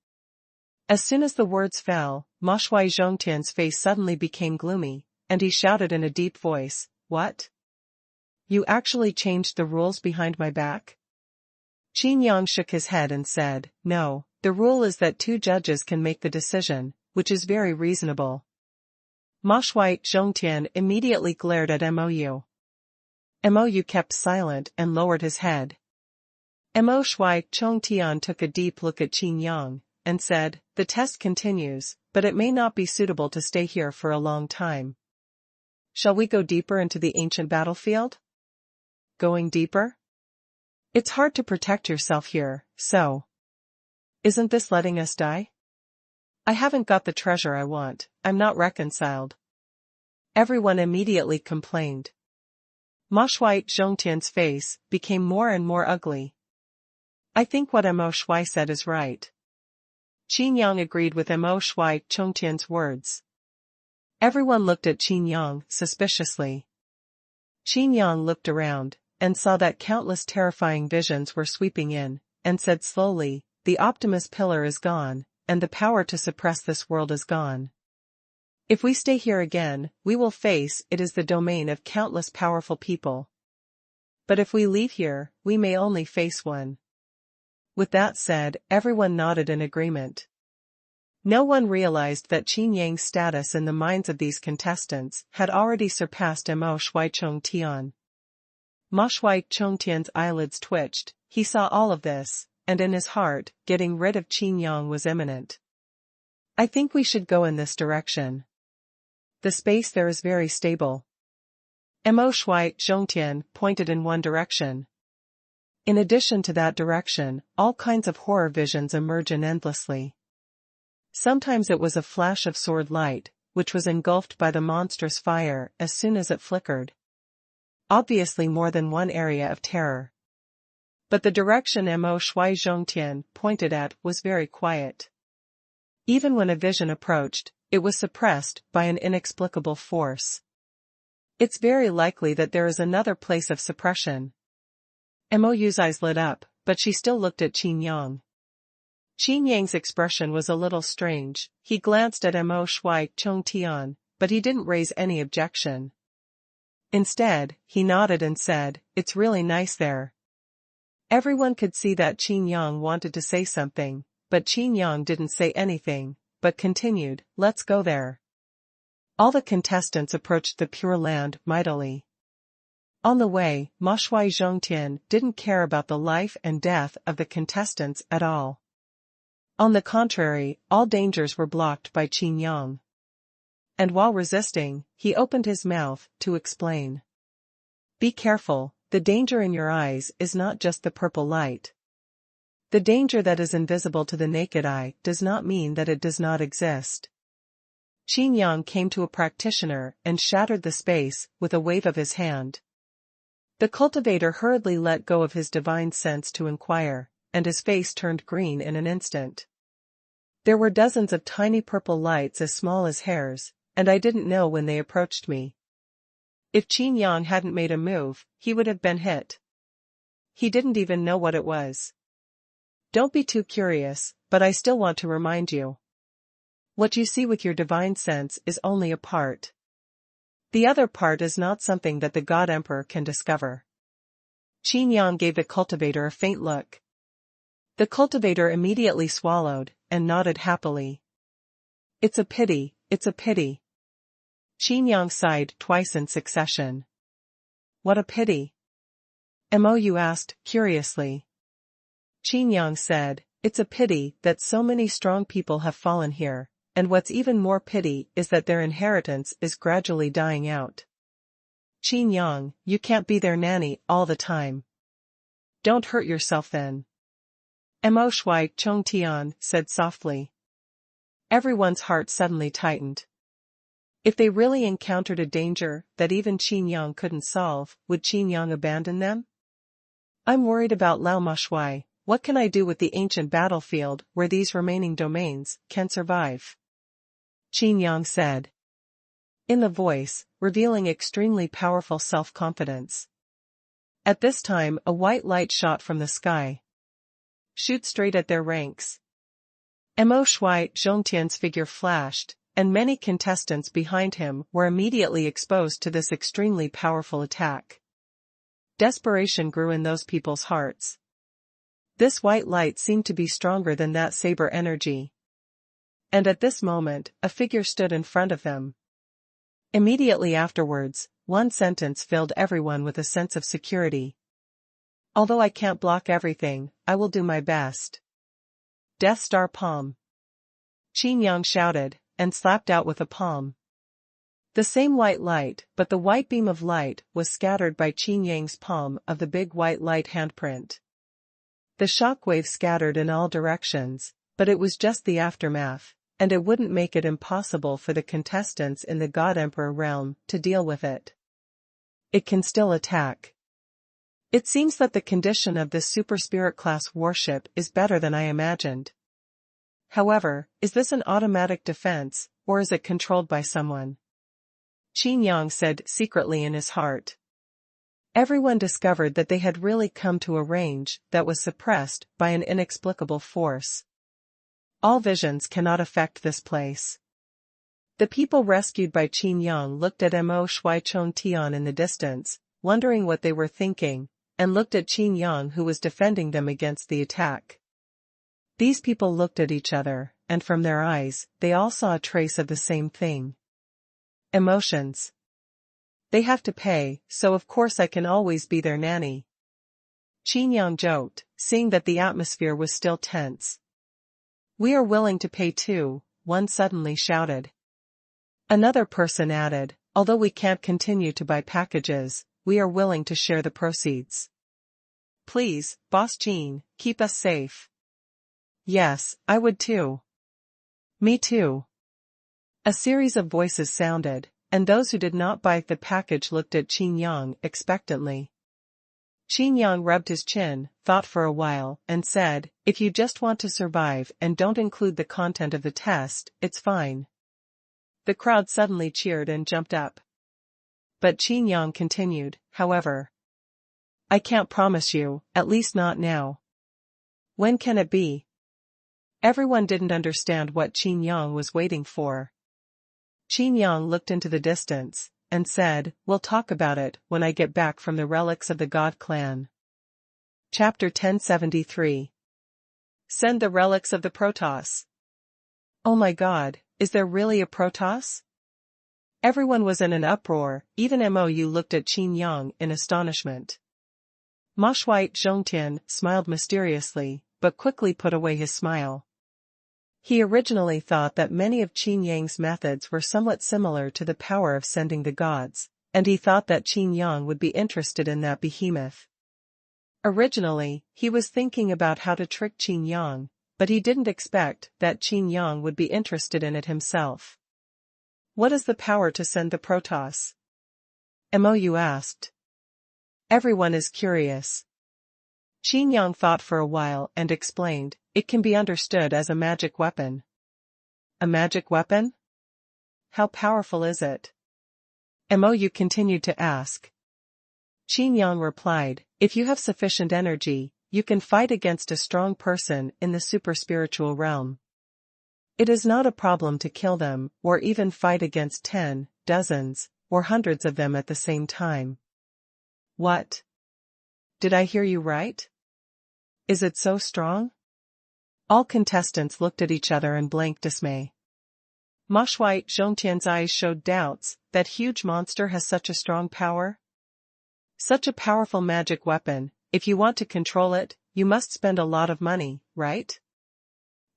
As soon as the words fell, Ma Shui Zhongtian's face suddenly became gloomy, and he shouted in a deep voice, what? You actually changed the rules behind my back? Qin Yang shook his head and said, "No, the rule is that 2 judges can make the decision, which is very reasonable." Ma Shui Zhongtian immediately glared at Mou. Mou kept silent and lowered his head. Mo Shui Zhongtian took a deep look at Qin Yang, and said, "The test continues, but it may not be suitable to stay here for a long time. Shall we go deeper into the ancient battlefield?" Going deeper? It's hard to protect yourself here, so. Isn't this letting us die? I haven't got the treasure I want, I'm not reconciled. Everyone immediately complained. Ma Shui Zhongtian's face became more and more ugly. I think what Mo Shui said is right. Qin Yang agreed with Mo Shui Zhongtian's words. Everyone looked at Qin Yang suspiciously. Qin Yang looked around, and saw that countless terrifying visions were sweeping in, and said slowly, "The Optimus Pillar is gone, and the power to suppress this world is gone. If we stay here again, we will face it is the domain of countless powerful people. But if we leave here, we may only face one." With that said, everyone nodded in agreement. No one realized that Qin Yang's status in the minds of these contestants had already surpassed Mo Shui Zhongtian. Ma Shui Zhongtian's eyelids twitched, he saw all of this, and in his heart, getting rid of Qin Yang was imminent. "I think we should go in this direction. The space there is very stable." Mo Shui Zhongtian pointed in one direction. In addition to that direction, all kinds of horror visions emerge endlessly. Sometimes it was a flash of sword light, which was engulfed by the monstrous fire as soon as it flickered. Obviously more than one area of terror. But the direction Mo Shui Zhongtian pointed at was very quiet. Even when a vision approached, it was suppressed by an inexplicable force. It's very likely that there is another place of suppression. Mou's eyes lit up, but she still looked at Qin Yang. Qin Yang's expression was a little strange, he glanced at Mo Shui Zhongtian, but he didn't raise any objection. Instead, he nodded and said, "It's really nice there." Everyone could see that Qin Yang wanted to say something, but Qin Yang didn't say anything, but continued, "Let's go there." All the contestants approached the Pure Land mightily. On the way, Ma Shui Zhongtian didn't care about the life and death of the contestants at all. On the contrary, all dangers were blocked by Qin Yang. And while resisting, he opened his mouth to explain. "Be careful, the danger in your eyes is not just the purple light. The danger that is invisible to the naked eye does not mean that it does not exist." Qin Yang came to a practitioner and shattered the space with a wave of his hand. The cultivator hurriedly let go of his divine sense to inquire, and his face turned green in an instant. There were dozens of tiny purple lights as small as hairs, and I didn't know when they approached me. If Qin Yang hadn't made a move, he would have been hit. He didn't even know what it was. "Don't be too curious, but I still want to remind you. What you see with your divine sense is only a part. The other part is not something that the God Emperor can discover." Qin Yang gave the cultivator a faint look. The cultivator immediately swallowed, and nodded happily. "It's a pity, it's a pity." Qin Yang sighed twice in succession. "What a pity?" Mou asked, curiously. Qin Yang said, "It's a pity that so many strong people have fallen here, and what's even more pity is that their inheritance is gradually dying out. Qin Yang, you can't be their nanny all the time. Don't hurt yourself then." Mo Shui Zhongtian said softly. Everyone's heart suddenly tightened. If they really encountered a danger that even Qin Yang couldn't solve, would Qin Yang abandon them? "I'm worried about Lao Ma Shui. What can I do with the ancient battlefield where these remaining domains can survive?" Qin Yang said. In the voice, revealing extremely powerful self-confidence. At this time a white light shot from the sky. "Shoot straight at their ranks." Mo Shui Zhongtian's figure flashed, and many contestants behind him were immediately exposed to this extremely powerful attack. Desperation grew in those people's hearts. This white light seemed to be stronger than that saber energy. And at this moment, a figure stood in front of them. Immediately afterwards, one sentence filled everyone with a sense of security. Although I can't block everything, I will do my best. Death Star Palm. Qin Yang shouted, and slapped out with a palm. The same white light, but the white beam of light was scattered by Qin Yang's palm of the big white light handprint. The shockwave scattered in all directions, but it was just the aftermath, and it wouldn't make it impossible for the contestants in the God Emperor realm to deal with it. It can still attack. It seems that the condition of this super spirit class warship is better than I imagined. However, is this an automatic defense, or is it controlled by someone? Qin Yang said secretly in his heart. Everyone discovered that they had really come to a range that was suppressed by an inexplicable force. All visions cannot affect this place. The people rescued by Qin Yang looked at Mo Shuaichong Tian in the distance, wondering what they were thinking, and looked at Qin Yang who was defending them against the attack. These people looked at each other, and from their eyes, they all saw a trace of the same thing. Emotions. They have to pay, so of course I can always be their nanny. Qin Yang joked, seeing that the atmosphere was still tense. We are willing to pay too, one suddenly shouted. Another person added, although we can't continue to buy packages, we are willing to share the proceeds. Please, Boss Qin, keep us safe. Yes, I would too. Me too. A series of voices sounded, and those who did not buy the package looked at Qin Yang expectantly. Qin Yang rubbed his chin, thought for a while, and said, if you just want to survive and don't include the content of the test, it's fine. The crowd suddenly cheered and jumped up. But Qin Yang continued, however. I can't promise you, at least not now. When can it be? Everyone didn't understand what Qin Yang was waiting for. Qin Yang looked into the distance, and said, we'll talk about it when I get back from the relics of the God clan. Chapter 1073. Send the relics of the Protoss. Oh my God, is there really a Protoss? Everyone was in an uproar, even Mou looked at Qin Yang in astonishment. Ma Shuaichong smiled mysteriously, but quickly put away his smile. He originally thought that many of Qin Yang's methods were somewhat similar to the power of sending the gods, and he thought that Qin Yang would be interested in that behemoth. Originally, he was thinking about how to trick Qin Yang, but he didn't expect that Qin Yang would be interested in it himself. What is the power to send the Protoss? Mou asked. Everyone is curious. Qin Yang thought for a while and explained, it can be understood as a magic weapon. A magic weapon? How powerful is it? Mou continued to ask. Qin Yang replied, if you have sufficient energy, you can fight against a strong person in the super-spiritual realm. It is not a problem to kill them, or even fight against 10, dozens, or hundreds of them at the same time. What? Did I hear you right? Is it so strong? All contestants looked at each other in blank dismay. Ma Shuaichong's eyes showed doubts, that huge monster has such a strong power? Such a powerful magic weapon, if you want to control it, you must spend a lot of money, right?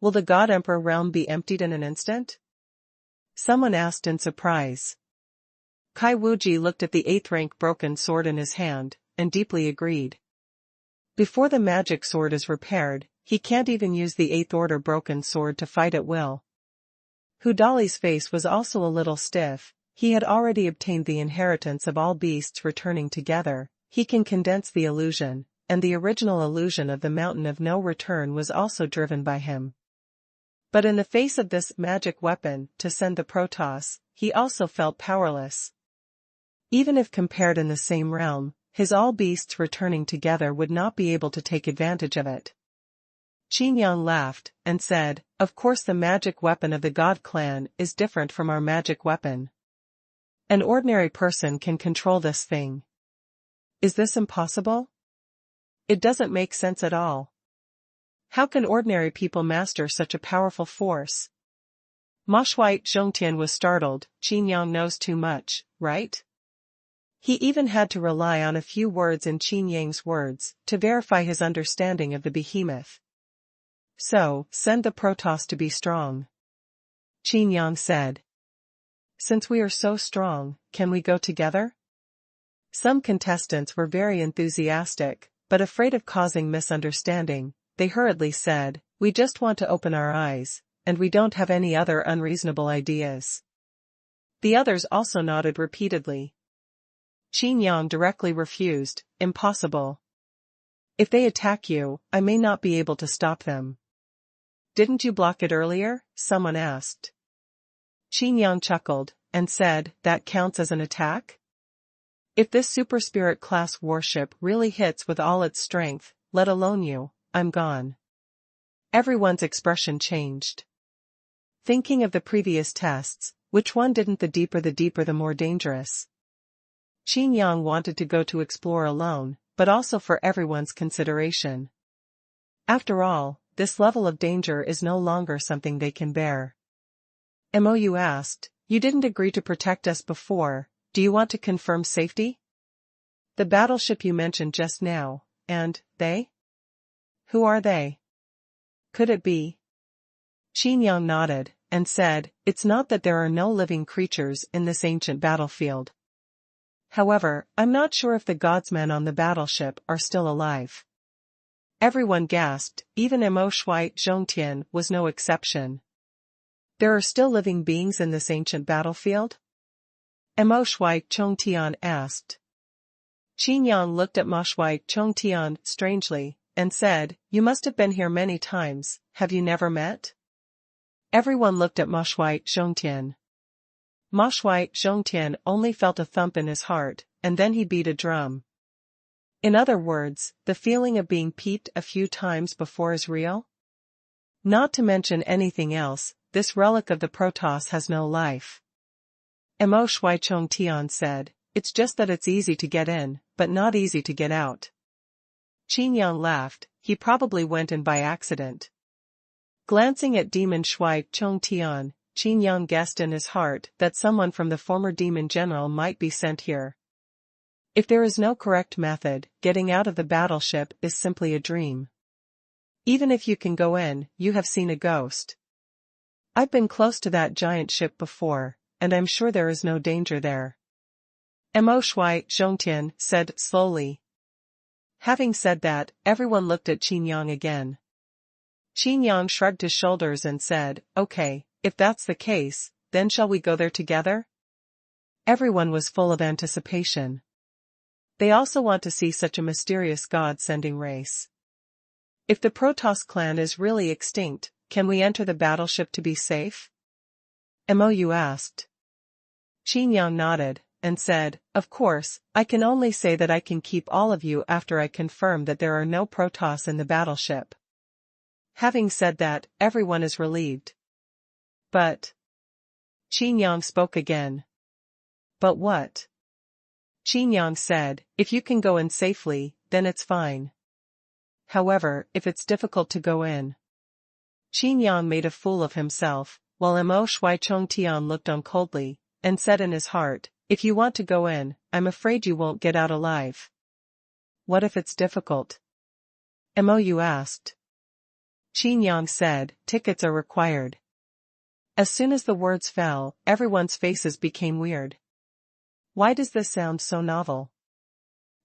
Will the God Emperor realm be emptied in an instant? Someone asked in surprise. Kai Wuji looked at the 8th rank broken sword in his hand, and deeply agreed. Before the magic sword is repaired, he can't even use the 8th order broken sword to fight at will. Hudali's face was also a little stiff. He had already obtained the inheritance of all beasts returning together. He can condense the illusion, and the original illusion of the mountain of no return was also driven by him. But in the face of this magic weapon to send the Protoss, he also felt powerless. Even if compared in the same realm, his all beasts returning together would not be able to take advantage of it. Qin Yang laughed, and said, of course the magic weapon of the God clan is different from our magic weapon. An ordinary person can control this thing. Is this impossible? It doesn't make sense at all. How can ordinary people master such a powerful force? Ma Shui Zhongtian was startled. Qin Yang knows too much, right? He even had to rely on a few words in Qin Yang's words to verify his understanding of the behemoth. So, send the Protoss to be strong. Qin Yang said. Since we are so strong, can we go together? Some contestants were very enthusiastic, but afraid of causing misunderstanding, they hurriedly said, we just want to open our eyes, and we don't have any other unreasonable ideas. The others also nodded repeatedly. Qin Yang directly refused, impossible. If they attack you, I may not be able to stop them. Didn't you block it earlier? Someone asked. Qin Yang chuckled, and said, that counts as an attack? If this super spirit class warship really hits with all its strength, let alone you, I'm gone. Everyone's expression changed. Thinking of the previous tests, which one didn't the deeper the more dangerous? Qin Yang wanted to go to explore alone, but also for everyone's consideration. After all, this level of danger is no longer something they can bear. Mou asked, you didn't agree to protect us before, do you want to confirm safety? The battleship you mentioned just now, and, they? Who are they? Could it be? Qin Yang nodded, and said, it's not that there are no living creatures in this ancient battlefield. However, I'm not sure if the godsmen on the battleship are still alive. Everyone gasped, even Mo Shui Zhongtian was no exception. There are still living beings in this ancient battlefield? Mo Shui Zhongtian asked. Qin Yang looked at Mo Shui Zhongtian strangely, and said, you must have been here many times, have you never met? Everyone looked at Ma Shui Zhongtian. Ma Shui Zhongtian only felt a thump in his heart, and then he beat a drum. In other words, the feeling of being peeped a few times before is real? Not to mention anything else, this relic of the Protoss has no life. Mo Shui Zhongtian said, it's just that it's easy to get in, but not easy to get out. Qin Yang laughed, he probably went in by accident. Glancing at Demon Shui Zhongtian, Qin Yang guessed in his heart that someone from the former demon general might be sent here. If there is no correct method, getting out of the battleship is simply a dream. Even if you can go in, you have seen a ghost. I've been close to that giant ship before, and I'm sure there is no danger there. Mo Shui Zhongtian said slowly. Having said that, everyone looked at Qin Yang again. Qin Yang shrugged his shoulders and said, okay, if that's the case, then shall we go there together? Everyone was full of anticipation. They also want to see such a mysterious god-sending race. If the Protoss clan is really extinct, can we enter the battleship to be safe? Mou asked. Qin Yang nodded, and said, of course, I can only say that I can keep all of you after I confirm that there are no Protoss in the battleship. Having said that, everyone is relieved. But... Qin Yang spoke again. But what? Qin Yang said, if you can go in safely, then it's fine. However, if it's difficult to go in. Qin Yang made a fool of himself, while Mo Shui Zhongtian looked on coldly, and said in his heart, if you want to go in, I'm afraid you won't get out alive. What if it's difficult? Mou asked. Qin Yang said, tickets are required. As soon as the words fell, everyone's faces became weird. Why does this sound so novel?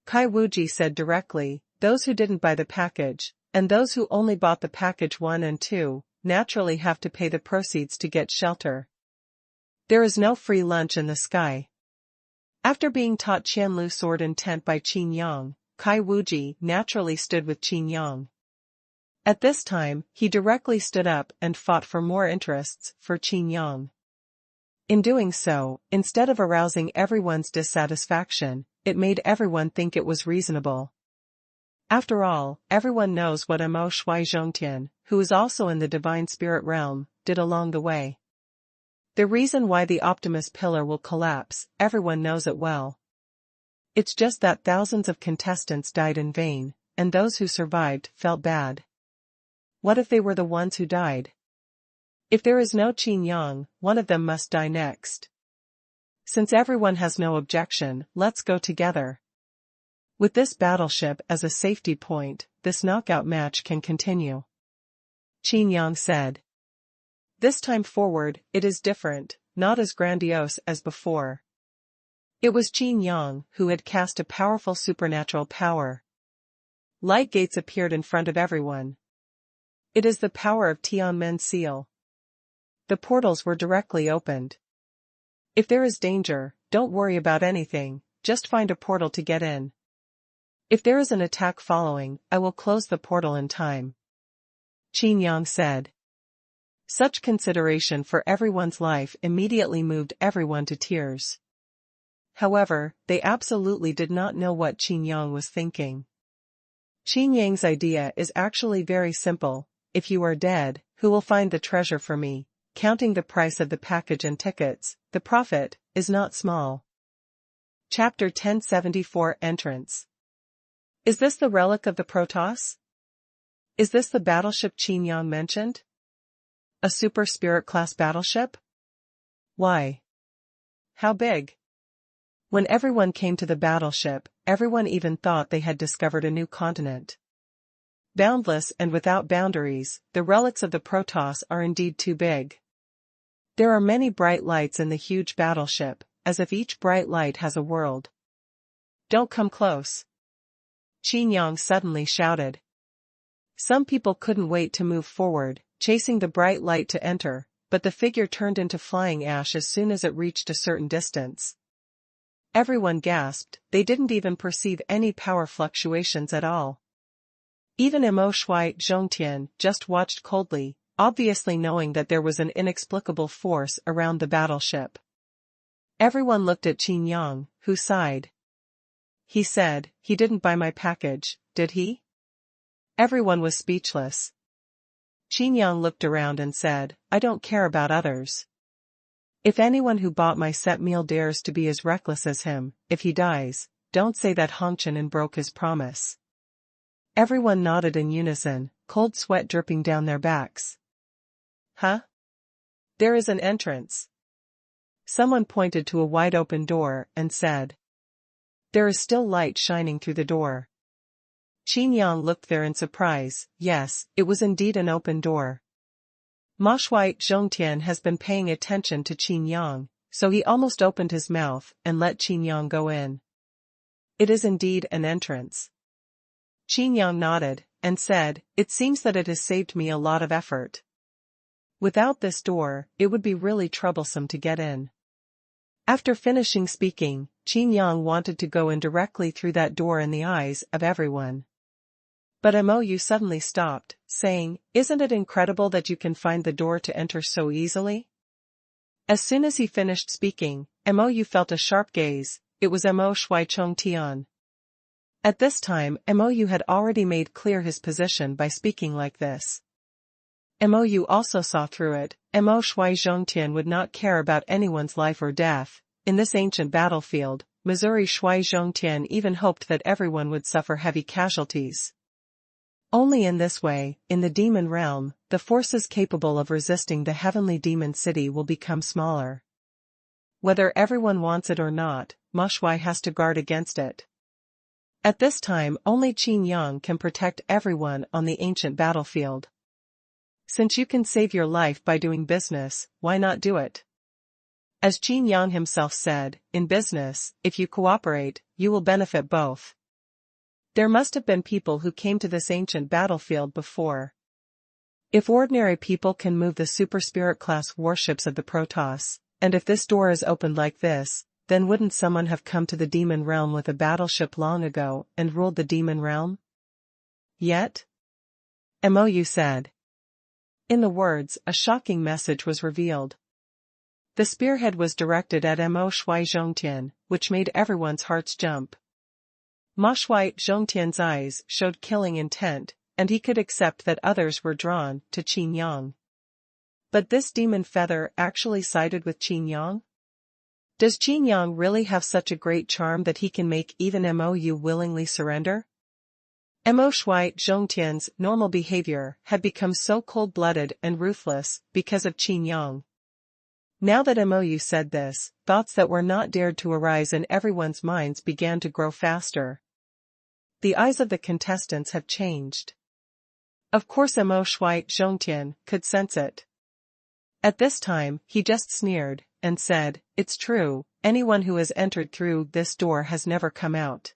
Kai Wuji said directly, those who didn't buy the package, and those who only bought the package 1 and 2, naturally have to pay the proceeds to get shelter. There is no free lunch in the sky. After being taught Qianlu sword intent by Qin Yang, Kai Wuji naturally stood with Qin Yang. At this time, he directly stood up and fought for more interests for Qin Yang. In doing so, instead of arousing everyone's dissatisfaction, it made everyone think it was reasonable. After all, everyone knows what Mo Shui Zhongtian, who is also in the divine spirit realm, did along the way. The reason why the Optimus Pillar will collapse, everyone knows it well. It's just that thousands of contestants died in vain, and those who survived felt bad. What if they were the ones who died? If there is no Qin Yang, one of them must die next. Since everyone has no objection, let's go together. With this battleship as a safety point, this knockout match can continue. Qin Yang said. This time forward, it is different, not as grandiose as before. It was Qin Yang who had cast a powerful supernatural power. Light gates appeared in front of everyone. It is the power of Tianmen's seal. The portals were directly opened. If there is danger, don't worry about anything, just find a portal to get in. If there is an attack following, I will close the portal in time. Qin Yang said. Such consideration for everyone's life immediately moved everyone to tears. However, they absolutely did not know what Qin Yang was thinking. Qin Yang's idea is actually very simple. If you are dead, who will find the treasure for me? Counting the price of the package and tickets, the profit is not small. Chapter 1074 Entrance. Is this the relic of the Protoss? Is this the battleship Qin Yang mentioned? A super spirit class battleship? Why? How big? When everyone came to the battleship, everyone even thought they had discovered a new continent. Boundless and without boundaries, the relics of the Protoss are indeed too big. There are many bright lights in the huge battleship, as if each bright light has a world. Don't come close. Qin Yang suddenly shouted. Some people couldn't wait to move forward, chasing the bright light to enter, but the figure turned into flying ash as soon as it reached a certain distance. Everyone gasped, they didn't even perceive any power fluctuations at all. Even Mo Shui Zhongtian just watched coldly, obviously knowing that there was an inexplicable force around the battleship. Everyone looked at Qin Yang, who sighed. He said, he didn't buy my package, did he? Everyone was speechless. Qin Yang looked around and said, I don't care about others. If anyone who bought my set meal dares to be as reckless as him, if he dies, don't say that Hongqian broke his promise. Everyone nodded in unison, cold sweat dripping down their backs. Huh? There is an entrance. Someone pointed to a wide-open door and said. There is still light shining through the door. Qin Yang looked there in surprise. Yes, it was indeed an open door. Ma Shui Zhongtian has been paying attention to Qin Yang, so he almost opened his mouth and let Qin Yang go in. It is indeed an entrance. Qin Yang nodded, and said, it seems that it has saved me a lot of effort. Without this door, it would be really troublesome to get in. After finishing speaking, Qin Yang wanted to go in directly through that door in the eyes of everyone. But Mou suddenly stopped, saying, isn't it incredible that you can find the door to enter so easily? As soon as he finished speaking, Mou felt a sharp gaze. It was Mo Shui Chongtian. At this time, Mou had already made clear his position by speaking like this. Mou also saw through it. Mo Shui Zhongtian would not care about anyone's life or death. In this ancient battlefield, Missouri Shui Zhongtian even hoped that everyone would suffer heavy casualties. Only in this way, in the demon realm, the forces capable of resisting the heavenly demon city will become smaller. Whether everyone wants it or not, Ma Shui has to guard against it. At this time, only Qin Yang can protect everyone on the ancient battlefield. Since you can save your life by doing business, why not do it? As Qin Yang himself said, in business, if you cooperate, you will benefit both. There must have been people who came to this ancient battlefield before. If ordinary people can move the super spirit class warships of the Protoss, and if this door is opened like this, then wouldn't someone have come to the demon realm with a battleship long ago and ruled the demon realm? Yet? Mou said. In the words, a shocking message was revealed. The spearhead was directed at Mo Shui Zhongtian, which made everyone's hearts jump. Ma Shui Zhongtian's eyes showed killing intent, and he could accept that others were drawn to Qin Yang. But this demon feather actually sided with Qin Yang? Does Qin Yang really have such a great charm that he can make even Mou willingly surrender? Mo Shui Zhongtian's normal behavior had become so cold-blooded and ruthless because of Qin Yang. Now that Mou said this, thoughts that were not dared to arise in everyone's minds began to grow faster. The eyes of the contestants have changed. Of course Mo Shui Zhongtian could sense it. At this time, he just sneered, and said, "It's true, anyone who has entered through this door has never come out."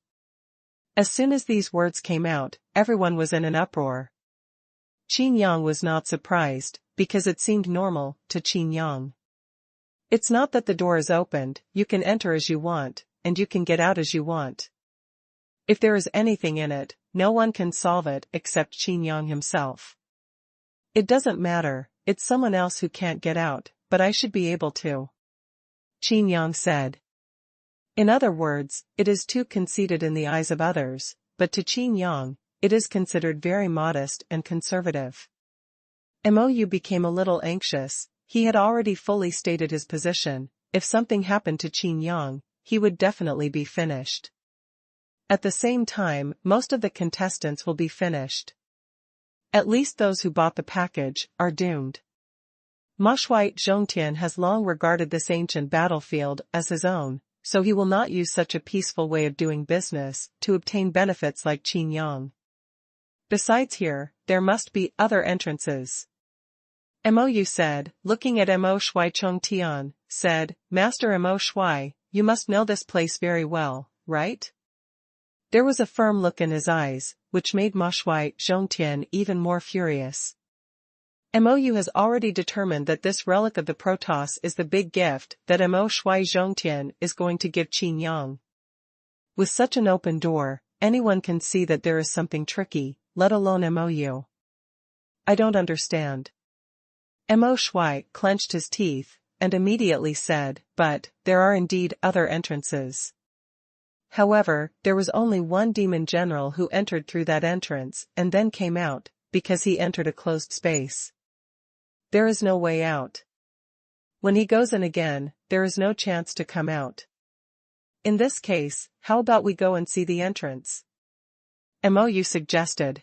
As soon as these words came out, everyone was in an uproar. Qin Yang was not surprised, because it seemed normal to Qin Yang. It's not that the door is opened, you can enter as you want, and you can get out as you want. If there is anything in it, no one can solve it except Qin Yang himself. It doesn't matter, it's someone else who can't get out, but I should be able to. Qin Yang said. In other words, it is too conceited in the eyes of others, but to Qin Yang, it is considered very modest and conservative. Mou became a little anxious. He had already fully stated his position. If something happened to Qin Yang, he would definitely be finished. At the same time, most of the contestants will be finished. At least those who bought the package are doomed. Ma Shui Zhongtian has long regarded this ancient battlefield as his own, so he will not use such a peaceful way of doing business to obtain benefits like Qin Yang. Besides here, there must be other entrances. Mou said, looking at Mo Shui Zhongtian, said, "Master Mo Shui, you must know this place very well, right?" There was a firm look in his eyes, which made Ma Shui Zhongtian even more furious. Mou has already determined that this relic of the Protoss is the big gift that Mo Shui Zhongtian is going to give Qin Yang. With such an open door, anyone can see that there is something tricky, let alone Mou. I don't understand. Mo Shui clenched his teeth, and immediately said, "But, there are indeed other entrances." However, there was only one demon general who entered through that entrance and then came out, because he entered a closed space. There is no way out. When he goes in again, there is no chance to come out. In this case, how about we go and see the entrance? Mou suggested.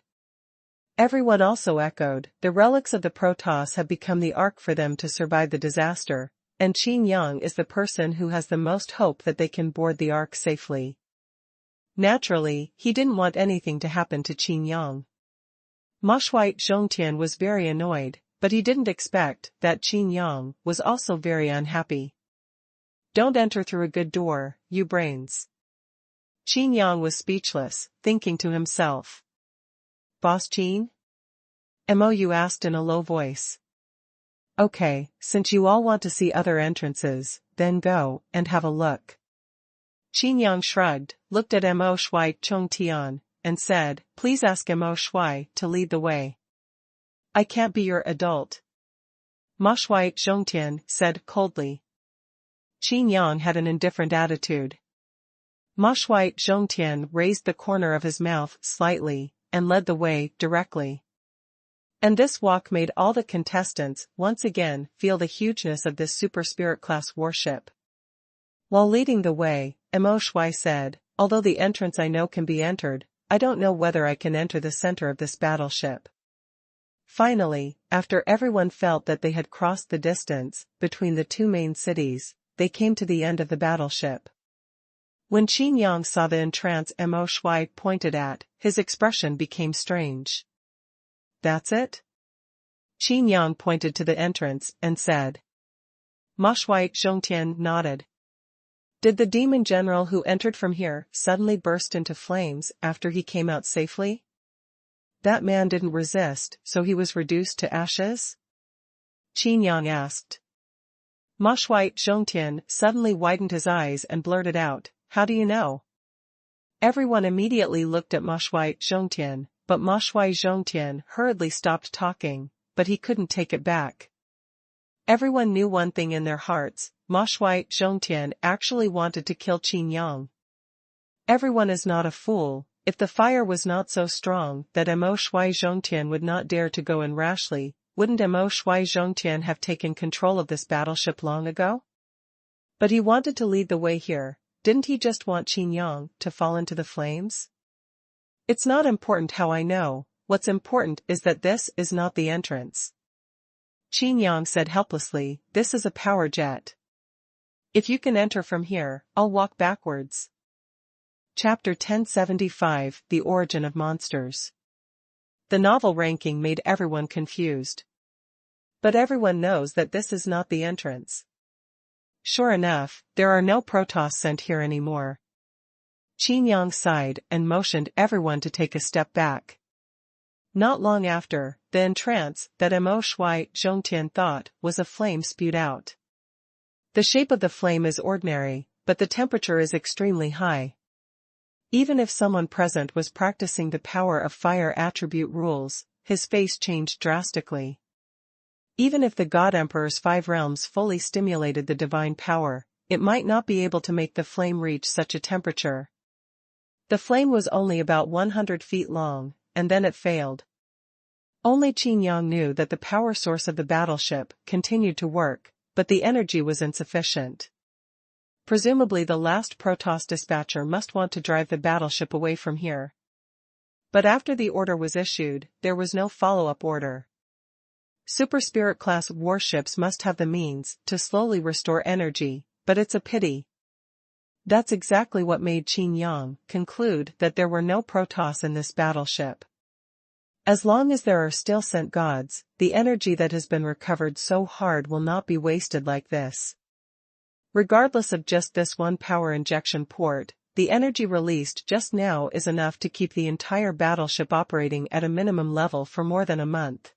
Everyone also echoed, the relics of the Protoss have become the ark for them to survive the disaster, and Qin Yang is the person who has the most hope that they can board the ark safely. Naturally, he didn't want anything to happen to Qin Yang. Ma Shui Zhongtian was very annoyed, but he didn't expect that Qin Yang was also very unhappy. Don't enter through a good door, you brains. Qin Yang was speechless, thinking to himself. Boss Qin? Mou asked in a low voice. Okay, since you all want to see other entrances, then go and have a look. Qin Yang shrugged, looked at Mo Shui Zhongtian, and said, "Please ask Mo Shui to lead the way." "I can't be your adult." Ma Shui Zhongtian said coldly. Qin Yang had an indifferent attitude. Ma Shui Zhongtian raised the corner of his mouth slightly, and led the way directly. And this walk made all the contestants once again feel the hugeness of this super spirit class warship. While leading the way, Mo Shui said, "Although the entrance I know can be entered, I don't know whether I can enter the center of this battleship." Finally, after everyone felt that they had crossed the distance between the two main cities, they came to the end of the battleship. When Qin Yang saw the entrance Mo Shui pointed at, his expression became strange. "That's it?" Qin Yang pointed to the entrance and said. Ma Shui Zhongtian nodded. Did the demon general who entered from here suddenly burst into flames after he came out safely? That man didn't resist, so he was reduced to ashes? Qin Yang asked. Ma Shui Zhongtian suddenly widened his eyes and blurted out, "How do you know?" Everyone immediately looked at Ma Shui Zhongtian, but Ma Shui Zhongtian hurriedly stopped talking, but he couldn't take it back. Everyone knew one thing in their hearts, Ma Shui Zhongtian actually wanted to kill Qin Yang. Everyone is not a fool. If the fire was not so strong that Mo Shui Zhongtian would not dare to go in rashly, wouldn't Mo Shui Zhongtian have taken control of this battleship long ago? But he wanted to lead the way here, didn't he just want Qin Yang to fall into the flames? It's not important how I know, what's important is that this is not the entrance. Qin Yang said helplessly, this is a power jet. If you can enter from here, I'll walk backwards. Chapter 1075, The Origin of Monsters. The novel ranking made everyone confused. But everyone knows that this is not the entrance. Sure enough, there are no Protoss sent here anymore. Qin Yang sighed and motioned everyone to take a step back. Not long after, the entrance that Mo Shui Zhongtian thought was a flame spewed out. The shape of the flame is ordinary, but the temperature is extremely high. Even if someone present was practicing the power of fire attribute rules, his face changed drastically. Even if the God Emperor's 5 realms fully stimulated the divine power, it might not be able to make the flame reach such a temperature. The flame was only about 100 feet long, and then it failed. Only Qin Yang knew that the power source of the battleship continued to work, but the energy was insufficient. Presumably the last Protoss dispatcher must want to drive the battleship away from here. But after the order was issued, there was no follow-up order. Super Spirit class warships must have the means to slowly restore energy, but it's a pity. That's exactly what made Qin Yang conclude that there were no Protoss in this battleship. As long as there are still sent gods, the energy that has been recovered so hard will not be wasted like this. Regardless of just this one power injection port, the energy released just now is enough to keep the entire battleship operating at a minimum level for more than a month.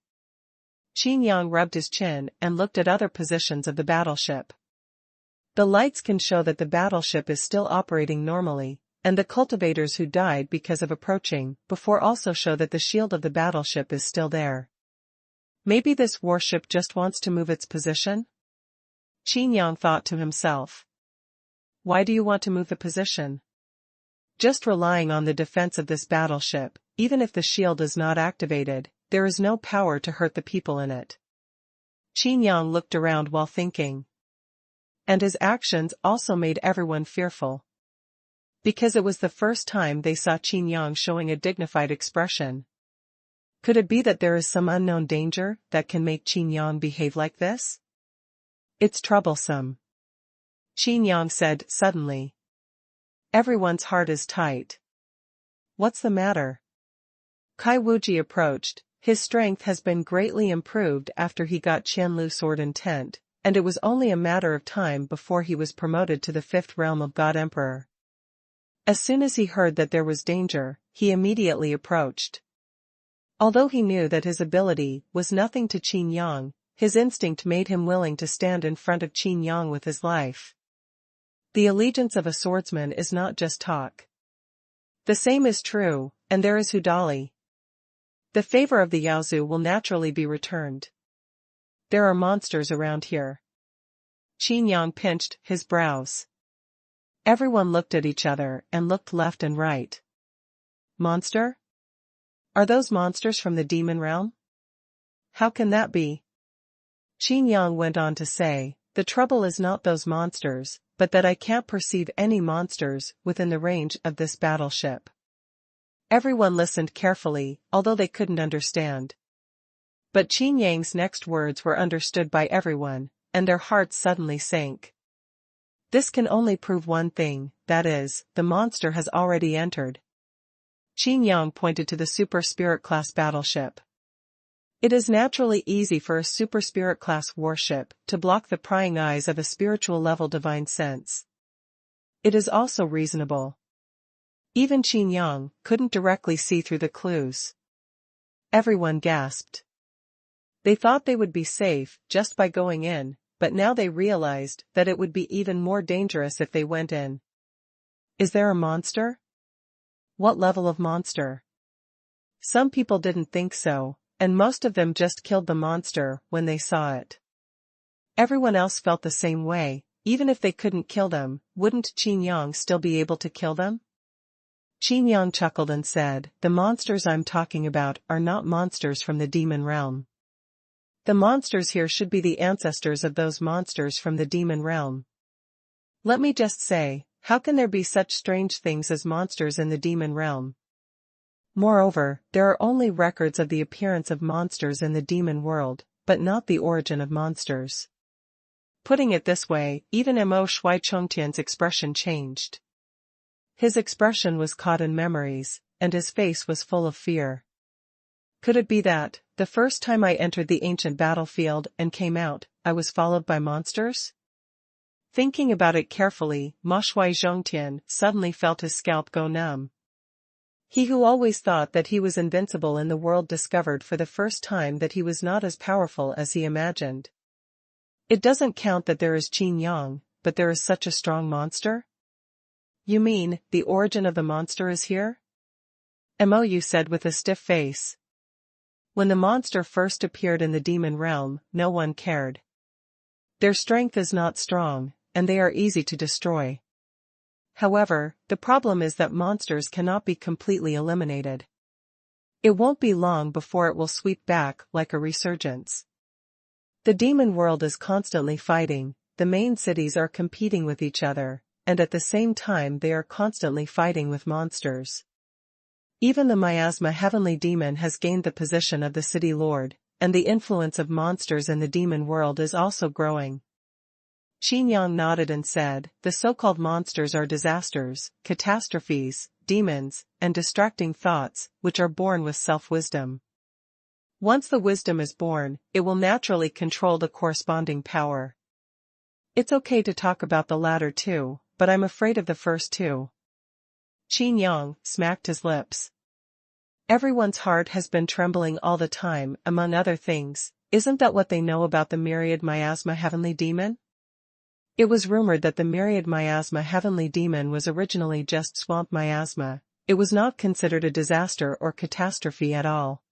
Qin Yang rubbed his chin and looked at other positions of the battleship. The lights can show that the battleship is still operating normally, and the cultivators who died because of approaching before also show that the shield of the battleship is still there. Maybe this warship just wants to move its position? Qin Yang thought to himself. Why do you want to move the position? Just relying on the defense of this battleship, even if the shield is not activated, there is no power to hurt the people in it. Qin Yang looked around while thinking. And his actions also made everyone fearful. Because it was the first time they saw Qin Yang showing a dignified expression. Could it be that there is some unknown danger that can make Qin Yang behave like this? It's troublesome. Qin Yang said suddenly. Everyone's heart is tight. What's the matter? Kai Wuji approached. His strength has been greatly improved after he got Qianlu Sword Intent, and it was only a matter of time before he was promoted to the 5th realm of God Emperor. As soon as he heard that there was danger, he immediately approached. Although he knew that his ability was nothing to Qin Yang, his instinct made him willing to stand in front of Qin Yang with his life. The allegiance of a swordsman is not just talk. The same is true, and there is Hudali. The favor of the Yaozu will naturally be returned. There are monsters around here. Qin Yang pinched his brows. Everyone looked at each other and looked left and right. Monster? Are those monsters from the demon realm? How can that be? Qin Yang went on to say, the trouble is not those monsters, but that I can't perceive any monsters within the range of this battleship. Everyone listened carefully, although they couldn't understand. But Qin Yang's next words were understood by everyone, and their hearts suddenly sank. This can only prove one thing, that is, the monster has already entered. Qin Yang pointed to the Super Spirit class battleship. It is naturally easy for a Super Spirit class warship to block the prying eyes of a spiritual level divine sense. It is also reasonable. Even Qin Yang couldn't directly see through the clues. Everyone gasped. They thought they would be safe just by going in, but now they realized that it would be even more dangerous if they went in. Is there a monster? What level of monster? Some people didn't think so, and most of them just killed the monster when they saw it. Everyone else felt the same way. Even if they couldn't kill them, wouldn't Qin Yang still be able to kill them? Qin Yang chuckled and said, the monsters I'm talking about are not monsters from the demon realm. The monsters here should be the ancestors of those monsters from the demon realm. Let me just say, how can there be such strange things as monsters in the demon realm? Moreover, there are only records of the appearance of monsters in the demon world, but not the origin of monsters. Putting it this way, even Mo Shui Chongtian's expression changed. His expression was caught in memories, and his face was full of fear. Could it be that, the first time I entered the ancient battlefield and came out, I was followed by monsters? Thinking about it carefully, Ma Shui Zhongtian suddenly felt his scalp go numb. He who always thought that he was invincible in the world discovered for the first time that he was not as powerful as he imagined. It doesn't count that there is Qin Yang, but there is such a strong monster? You mean, the origin of the monster is here? Mou said with a stiff face. When the monster first appeared in the demon realm, no one cared. Their strength is not strong, and they are easy to destroy. However, the problem is that monsters cannot be completely eliminated. It won't be long before it will sweep back like a resurgence. The demon world is constantly fighting, the main cities are competing with each other, and at the same time they are constantly fighting with monsters. Even the miasma heavenly demon has gained the position of the city lord, and the influence of monsters in the demon world is also growing. Qin Yang nodded and said, the so-called monsters are disasters, catastrophes, demons, and distracting thoughts, which are born with self-wisdom. Once the wisdom is born, it will naturally control the corresponding power. It's okay to talk about the latter too, but I'm afraid of the first two. Qin Yang smacked his lips. Everyone's heart has been trembling all the time, among other things. Isn't that what they know about the myriad miasma heavenly demon? It was rumored that the myriad miasma heavenly demon was originally just swamp miasma. It was not considered a disaster or catastrophe at all.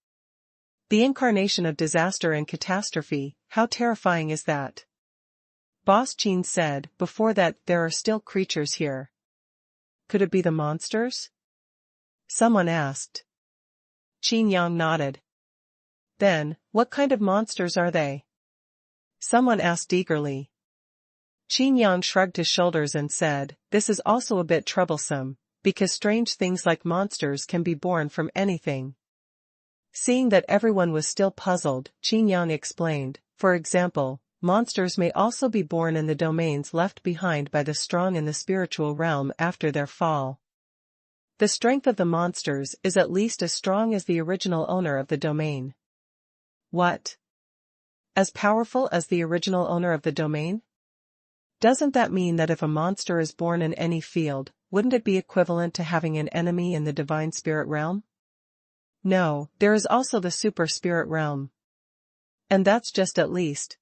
The incarnation of disaster and catastrophe, how terrifying is that? Boss Qin said, before that, there are still creatures here. Could it be the monsters? Someone asked. Qin Yang nodded. Then, what kind of monsters are they? Someone asked eagerly. Qin Yang shrugged his shoulders and said, this is also a bit troublesome, because strange things like monsters can be born from anything. Seeing that everyone was still puzzled, Qin Yang explained, for example, monsters may also be born in the domains left behind by the strong in the spiritual realm after their fall. The strength of the monsters is at least as strong as the original owner of the domain. What? As powerful as the original owner of the domain? Doesn't that mean that if a monster is born in any field, wouldn't it be equivalent to having an enemy in the divine spirit realm? No, there is also the super spirit realm. And that's just at least.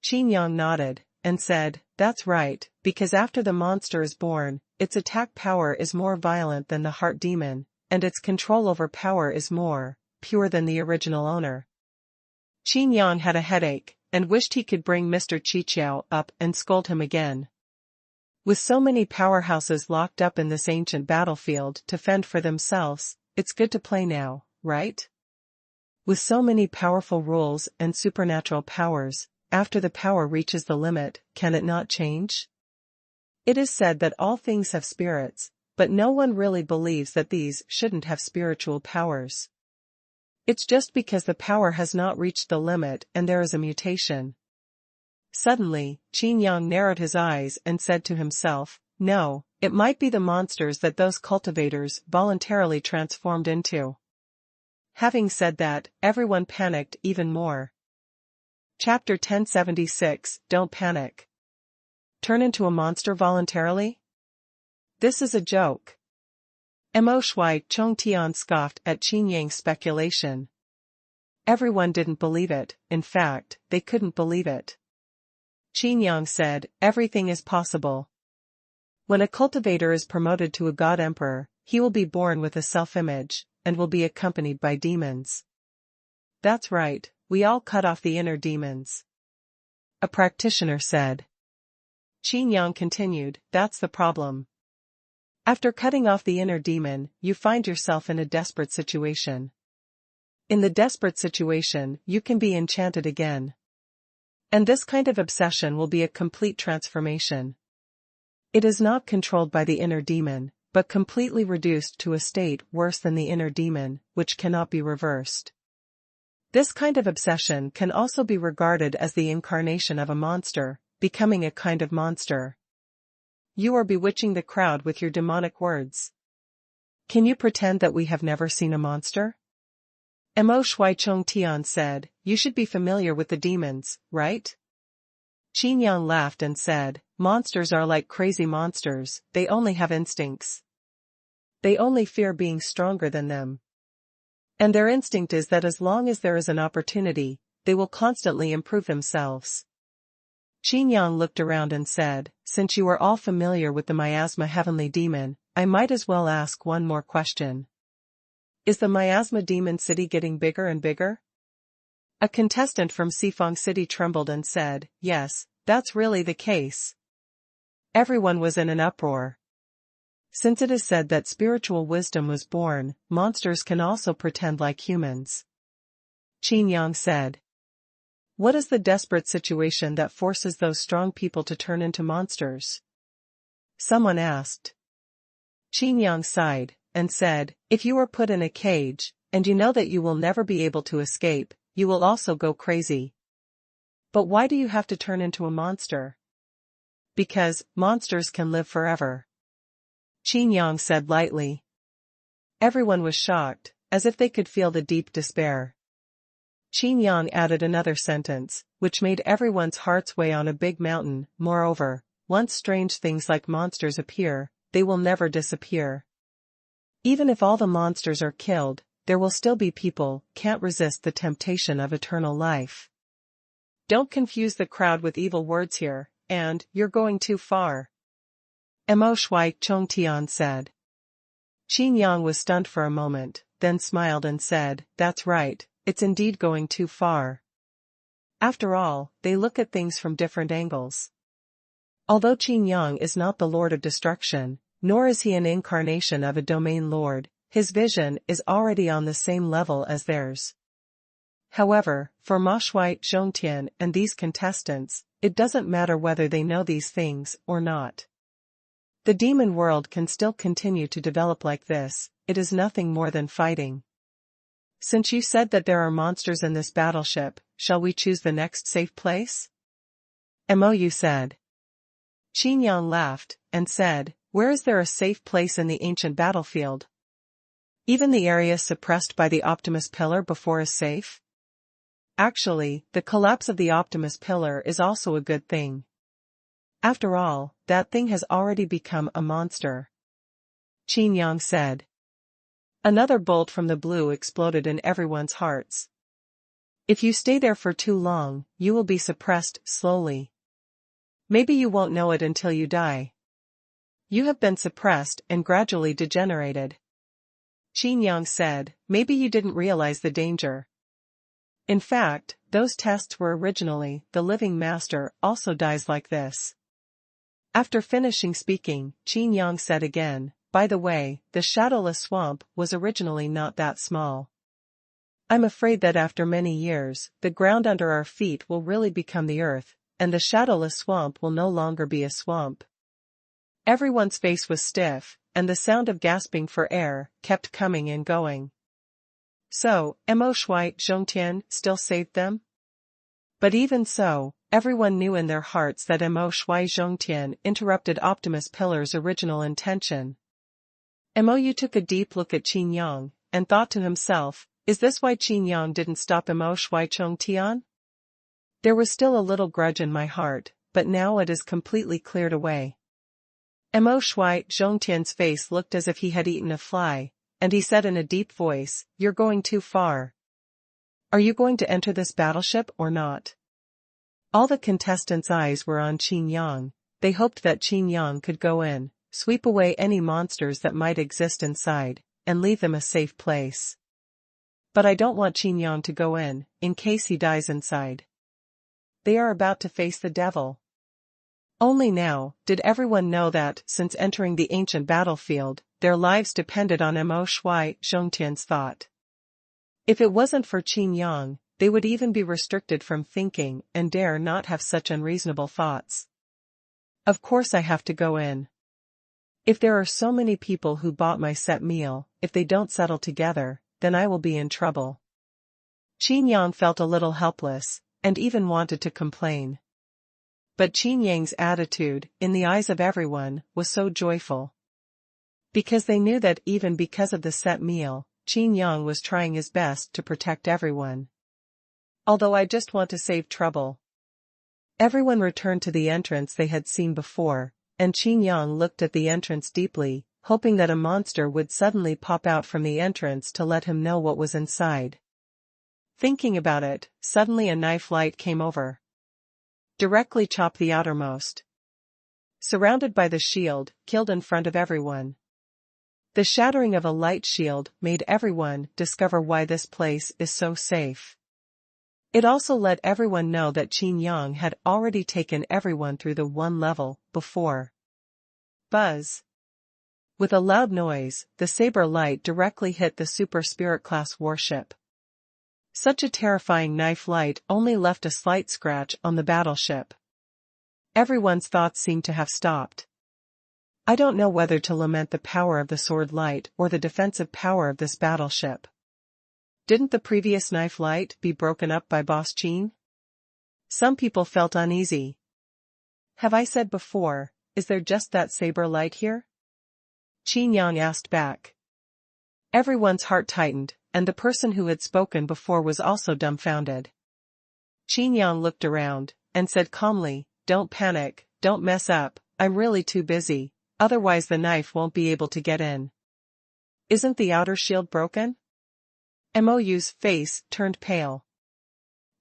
Qin Yang nodded, and said, that's right, because after the monster is born, its attack power is more violent than the heart demon, and its control over power is more pure than the original owner. Qin Yang had a headache, and wished he could bring Mr. Qiqiao up and scold him again. With so many powerhouses locked up in this ancient battlefield to fend for themselves, it's good to play now, right? With so many powerful rules and supernatural powers, after the power reaches the limit, can it not change? It is said that all things have spirits, but no one really believes that these shouldn't have spiritual powers. It's just because the power has not reached the limit and there is a mutation. Suddenly, Qin Yang narrowed his eyes and said to himself, no, it might be the monsters that those cultivators voluntarily transformed into. Having said that, everyone panicked even more. Chapter 1076, Don't Panic. Turn into a monster voluntarily? This is a joke. Mo Shui Chongtian scoffed at Qin Yang's speculation. Everyone didn't believe it, in fact, they couldn't believe it. Qin Yang said, everything is possible. When a cultivator is promoted to a god emperor, he will be born with a self-image, and will be accompanied by demons. That's right, we all cut off the inner demons. A practitioner said. Qin Yang continued, that's the problem. After cutting off the inner demon, you find yourself in a desperate situation. In the desperate situation, you can be enchanted again. And this kind of obsession will be a complete transformation. It is not controlled by the inner demon, but completely reduced to a state worse than the inner demon, which cannot be reversed. This kind of obsession can also be regarded as the incarnation of a monster, becoming a kind of monster. You are bewitching the crowd with your demonic words. Can you pretend that we have never seen a monster? Mo Shui Chung Tian said, you should be familiar with the demons, right? Qin Yang laughed and said, monsters are like crazy monsters, they only have instincts. They only fear being stronger than them. And their instinct is that as long as there is an opportunity, they will constantly improve themselves. Qin Yang looked around and said, since you are all familiar with the miasma heavenly demon, I might as well ask one more question. Is the miasma demon city getting bigger and bigger? A contestant from Sifang City trembled and said, yes, that's really the case. Everyone was in an uproar. Since it is said that spiritual wisdom was born, monsters can also pretend like humans. Qin Yang said. What is the desperate situation that forces those strong people to turn into monsters? Someone asked. Qin Yang sighed, and said, if you are put in a cage, and you know that you will never be able to escape, you will also go crazy. But why do you have to turn into a monster? Because monsters can live forever. Qin Yang said lightly. Everyone was shocked, as if they could feel the deep despair. Qin Yang added another sentence, which made everyone's hearts weigh on a big mountain. Moreover, once strange things like monsters appear, they will never disappear. Even if all the monsters are killed, there will still be people can't resist the temptation of eternal life. Don't confuse the crowd with evil words here, and you're going too far. Mo Shui Chung Tian said. Qin Yang was stunned for a moment, then smiled and said, that's right, it's indeed going too far. After all, they look at things from different angles. Although Qin Yang is not the Lord of Destruction, nor is he an incarnation of a domain lord, his vision is already on the same level as theirs. However, for Ma Shui Zhongtian and these contestants, it doesn't matter whether they know these things or not. The demon world can still continue to develop like this, it is nothing more than fighting. Since you said that there are monsters in this battleship, shall we choose the next safe place? Mou said. Qin Yang laughed, and said, where is there a safe place in the ancient battlefield? Even the area suppressed by the Optimus Pillar before is safe? Actually, the collapse of the Optimus Pillar is also a good thing. After all, that thing has already become a monster. Qin Yang said. Another bolt from the blue exploded in everyone's hearts. If you stay there for too long, you will be suppressed slowly. Maybe you won't know it until you die. You have been suppressed and gradually degenerated. Qin Yang said, maybe you didn't realize the danger. In fact, those tests were originally, the living master also dies like this. After finishing speaking, Qin Yang said again, by the way, the shadowless swamp was originally not that small. I'm afraid that after many years, the ground under our feet will really become the earth, and the shadowless swamp will no longer be a swamp. Everyone's face was stiff, and the sound of gasping for air kept coming and going. So, Mo Shui Zhongtian still saved them? But even so, everyone knew in their hearts that Mo Shui Zhongtian interrupted Optimus Pillar's original intention. Mou took a deep look at Qin Yang, and thought to himself, is this why Qin Yang didn't stop Mo Shui Zhongtian? There was still a little grudge in my heart, but now it is completely cleared away. Mo Shui Zhongtian's face looked as if he had eaten a fly, and he said in a deep voice, you're going too far. Are you going to enter this battleship or not? All the contestants' eyes were on Qin Yang. They hoped that Qin Yang could go in, sweep away any monsters that might exist inside, and leave them a safe place. But I don't want Qin Yang to go in case he dies inside. They are about to face the devil. Only now did everyone know that, since entering the ancient battlefield, their lives depended on Mo Shui Zhongtian's thought. If it wasn't for Qin Yang, they would even be restricted from thinking and dare not have such unreasonable thoughts. Of course I have to go in. If there are so many people who bought my set meal, if they don't settle together, then I will be in trouble. Qin Yang felt a little helpless, and even wanted to complain. But Qin Yang's attitude, in the eyes of everyone, was so joyful. Because they knew that even because of the set meal, Qin Yang was trying his best to protect everyone. Although I just want to save trouble. Everyone returned to the entrance they had seen before, and Qin Yang looked at the entrance deeply, hoping that a monster would suddenly pop out from the entrance to let him know what was inside. Thinking about it, suddenly a knife light came over. Directly chopped the outermost. Surrounded by the shield, killed in front of everyone. The shattering of a light shield made everyone discover why this place is so safe. It also let everyone know that Qin Yang had already taken everyone through the one level before. Buzz. With a loud noise, the saber light directly hit the super spirit class warship. Such a terrifying knife light only left a slight scratch on the battleship. Everyone's thoughts seemed to have stopped. I don't know whether to lament the power of the sword light or the defensive power of this battleship. Didn't the previous knife light be broken up by Boss Qin? Some people felt uneasy. Have I said before, is there just that saber light here? Qin Yang asked back. Everyone's heart tightened, and the person who had spoken before was also dumbfounded. Qin Yang looked around, and said calmly, "Don't panic, don't mess up, I'm really too busy, otherwise the knife won't be able to get in." Isn't the outer shield broken? Mou's face turned pale.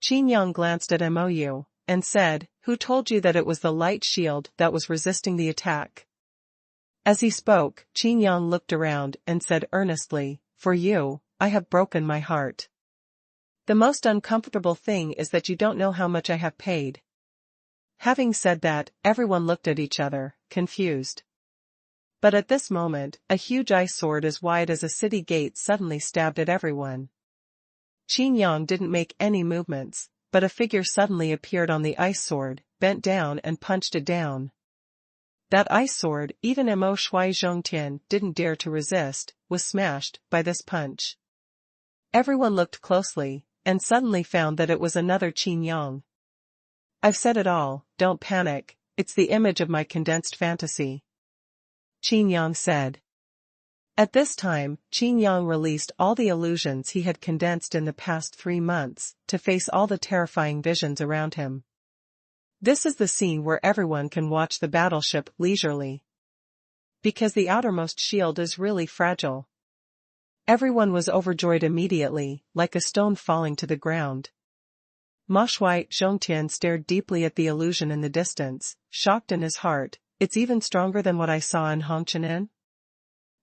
Qin Yang glanced at Mou, and said, "Who told you that it was the light shield that was resisting the attack?" As he spoke, Qin Yang looked around and said earnestly, "For you, I have broken my heart. The most uncomfortable thing is that you don't know how much I have paid." Having said that, everyone looked at each other, confused. But at this moment, a huge ice sword as wide as a city gate suddenly stabbed at everyone. Qin Yang didn't make any movements, but a figure suddenly appeared on the ice sword, bent down and punched it down. That ice sword, even Mo Shui Zhongtian didn't dare to resist, was smashed by this punch. Everyone looked closely, and suddenly found that it was another Qin Yang. "I've said it all, don't panic, it's the image of my condensed fantasy," Qin Yang said. At this time, Qin Yang released all the illusions he had condensed in the past 3 months, to face all the terrifying visions around him. This is the scene where everyone can watch the battleship leisurely. Because the outermost shield is really fragile. Everyone was overjoyed immediately, like a stone falling to the ground. Ma Shui Zhongtian stared deeply at the illusion in the distance, shocked in his heart. "It's even stronger than what I saw in Hongqianen?"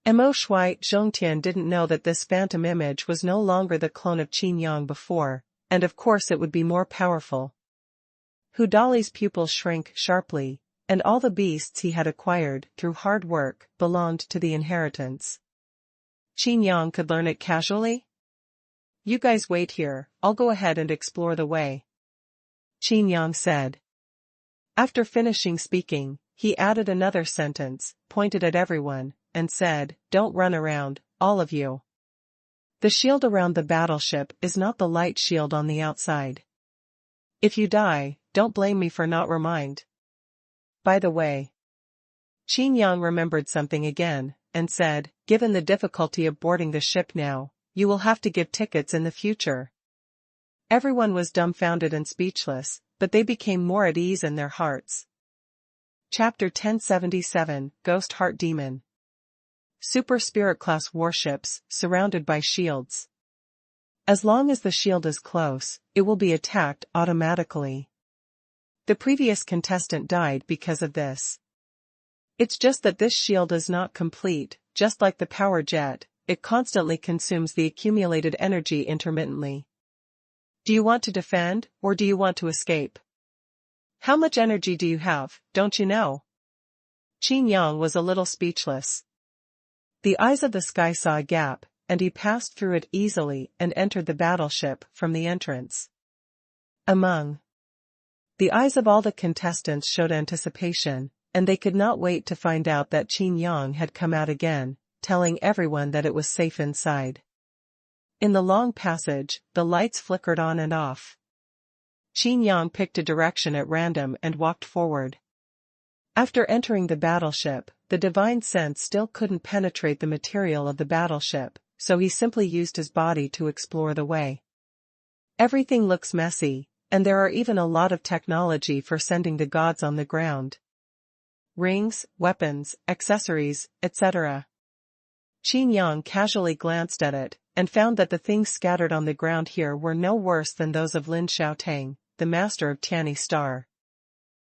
Mo Shui Zhongtian didn't know that this phantom image was no longer the clone of Qin Yang before, and of course it would be more powerful. Hu Dali's pupils shrank sharply, and all the beasts he had acquired through hard work belonged to the inheritance. Qin Yang could learn it casually? "You guys wait here, I'll go ahead and explore the way," Qin Yang said. After finishing speaking, he added another sentence, pointed at everyone, and said, "Don't run around, all of you. The shield around the battleship is not the light shield on the outside. If you die, don't blame me for not remind. By the way." Qin Yang remembered something again, and said, "Given the difficulty of boarding the ship now, you will have to give tickets in the future." Everyone was dumbfounded and speechless, but they became more at ease in their hearts. Chapter 1077, Ghost Heart Demon. Super Spirit Class Warships, surrounded by shields. As long as the shield is close, it will be attacked automatically. The previous contestant died because of this. It's just that this shield is not complete, just like the power jet, it constantly consumes the accumulated energy intermittently. Do you want to defend, or do you want to escape? How much energy do you have, don't you know? Qin Yang was a little speechless. The eyes of the sky saw a gap, and he passed through it easily and entered the battleship from the entrance. The eyes of all the contestants showed anticipation, and they could not wait to find out that Qin Yang had come out again, telling everyone that it was safe inside. In the long passage, the lights flickered on and off. Qin Yang picked a direction at random and walked forward. After entering the battleship, the divine sense still couldn't penetrate the material of the battleship, so he simply used his body to explore the way. Everything looks messy, and there are even a lot of technology for sending the gods on the ground. Rings, weapons, accessories, etc. Qin Yang casually glanced at it, and found that the things scattered on the ground here were no worse than those of Lin Xiaotang, the master of Tianyi Star.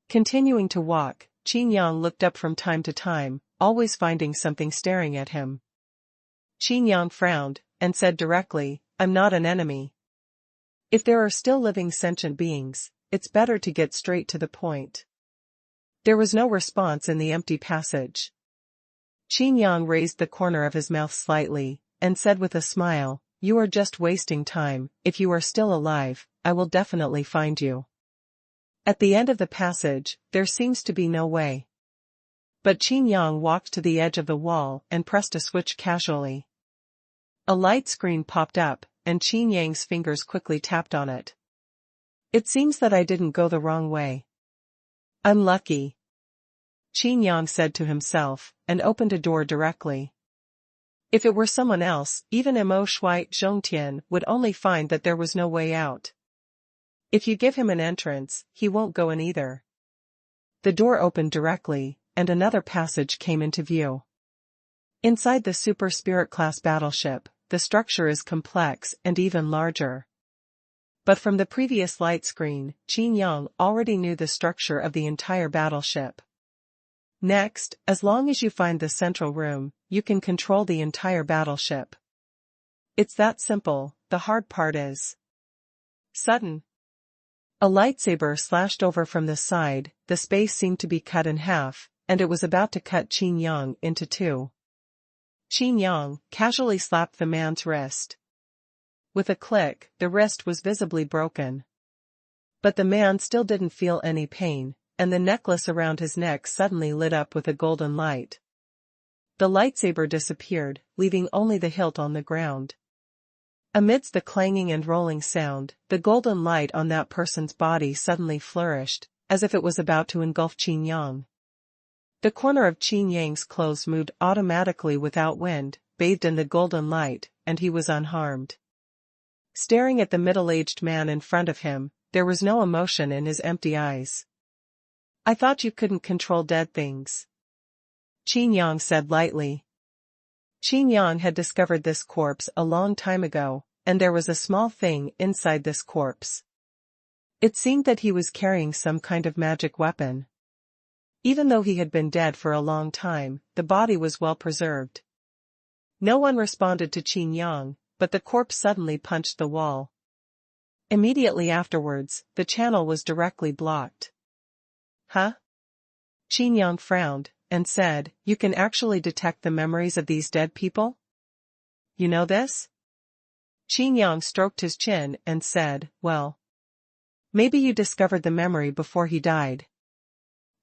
Continuing to walk, Qin Yang looked up from time to time, always finding something staring at him. Qin Yang frowned, and said directly, "I'm not an enemy. If there are still living sentient beings, it's better to get straight to the point." There was no response in the empty passage. Qin Yang raised the corner of his mouth slightly, and said with a smile, "You are just wasting time. If you are still alive, I will definitely find you." At the end of the passage, there seems to be no way. But Qin Yang walked to the edge of the wall and pressed a switch casually. A light screen popped up, and Qin Yang's fingers quickly tapped on it. "It seems that I didn't go the wrong way. I'm lucky," Qin Yang said to himself, and opened a door directly. If it were someone else, even Mo Shui Zhongtian would only find that there was no way out. If you give him an entrance, he won't go in either. The door opened directly, and another passage came into view. Inside the Super Spirit class battleship, the structure is complex and even larger. But from the previous light screen, Qin Yang already knew the structure of the entire battleship. Next, as long as you find the central room, you can control the entire battleship. It's that simple. The hard part is sudden. A lightsaber slashed over from the side, the space seemed to be cut in half, and it was about to cut Qin Yang into two. Qin Yang casually slapped the man's wrist. With a click, the wrist was visibly broken. But the man still didn't feel any pain, and the necklace around his neck suddenly lit up with a golden light. The lightsaber disappeared, leaving only the hilt on the ground. Amidst the clanging and rolling sound, the golden light on that person's body suddenly flourished, as if it was about to engulf Qin Yang. The corner of Qin Yang's clothes moved automatically without wind, bathed in the golden light, and he was unharmed. Staring at the middle-aged man in front of him, there was no emotion in his empty eyes. "I thought you couldn't control dead things," Qin Yang said lightly. Qin Yang had discovered this corpse a long time ago, and there was a small thing inside this corpse. It seemed that he was carrying some kind of magic weapon. Even though he had been dead for a long time, the body was well preserved. No one responded to Qin Yang, but the corpse suddenly punched the wall. Immediately afterwards, the channel was directly blocked. "Huh?" Qin Yang frowned, and said, "You can actually detect the memories of these dead people? You know this?" Qin Yang stroked his chin and said, "Well, maybe you discovered the memory before he died."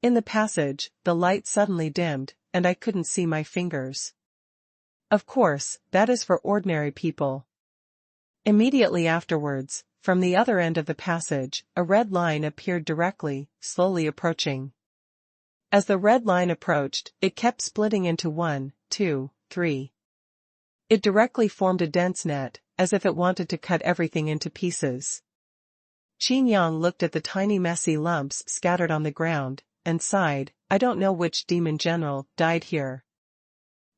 In the passage, the light suddenly dimmed, and I couldn't see my fingers. Of course, that is for ordinary people. Immediately afterwards, from the other end of the passage, a red line appeared directly, slowly approaching. As the red line approached, it kept splitting into 1, 2, 3. It directly formed a dense net, as if it wanted to cut everything into pieces. Qin Yang looked at the tiny messy lumps scattered on the ground, and sighed, "I don't know which demon general died here."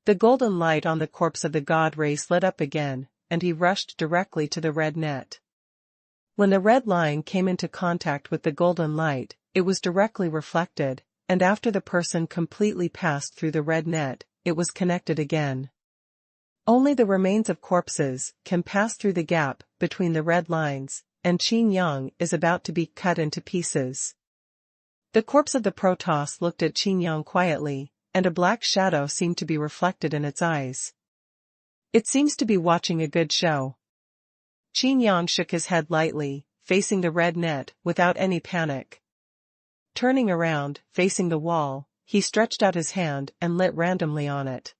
The golden light on the corpse of the god race lit up again, and he rushed directly to the red net. When the red line came into contact with the golden light, it was directly reflected, and after the person completely passed through the red net, it was connected again. Only the remains of corpses can pass through the gap between the red lines, and Qin Yang is about to be cut into pieces. The corpse of the Protoss looked at Qin Yang quietly, and a black shadow seemed to be reflected in its eyes. "It seems to be watching a good show." Qin Yang shook his head lightly, facing the red net, without any panic. Turning around, facing the wall, he stretched out his hand and lit randomly on it.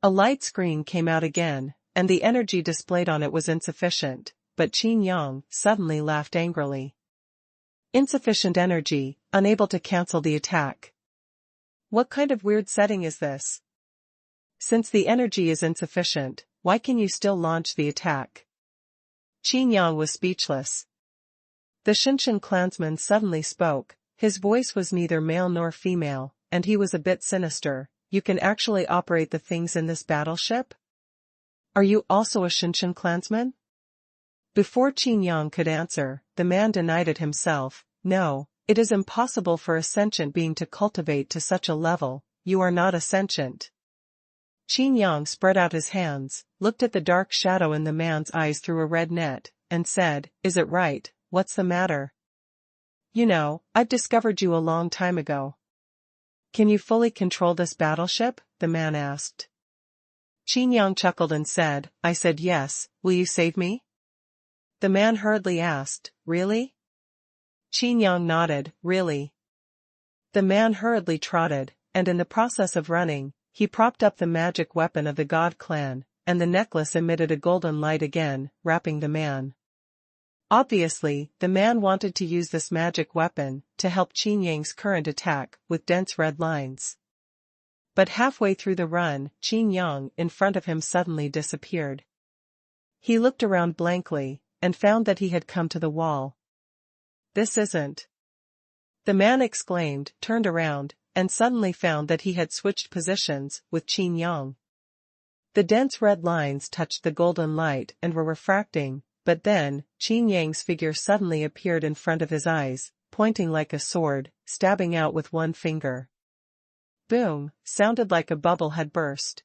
A light screen came out again, and the energy displayed on it was insufficient, but Qin Yang suddenly laughed angrily. Insufficient energy, unable to cancel the attack. What kind of weird setting is this? Since the energy is insufficient, why can you still launch the attack? Qin Yang was speechless. The Shinshin clansman suddenly spoke. His voice was neither male nor female, and he was a bit sinister. You can actually operate the things in this battleship? Are you also a Shinshin clansman? Before Qin Yang could answer, the man denied it himself. No, it is impossible for a sentient being to cultivate to such a level. You are not a sentient. Qin Yang spread out his hands, looked at the dark shadow in the man's eyes through a red net, and said, "Is it right? What's the matter? You know, I've discovered you a long time ago." "Can you fully control this battleship?" the man asked. Qin Yang chuckled and said, "I said yes, will you save me?" The man hurriedly asked, "Really?" Qin Yang nodded, "Really." The man hurriedly trotted, and in the process of running, he propped up the magic weapon of the god clan, and the necklace emitted a golden light again, wrapping the man. Obviously, the man wanted to use this magic weapon to help Qin Yang's current attack with dense red lines. But halfway through the run, Qin Yang in front of him suddenly disappeared. He looked around blankly, and found that he had come to the wall. "This isn't." The man exclaimed, turned around, and suddenly found that he had switched positions with Qin Yang. The dense red lines touched the golden light and were refracting, but then, Qin Yang's figure suddenly appeared in front of his eyes, pointing like a sword, stabbing out with one finger. Boom, sounded like a bubble had burst.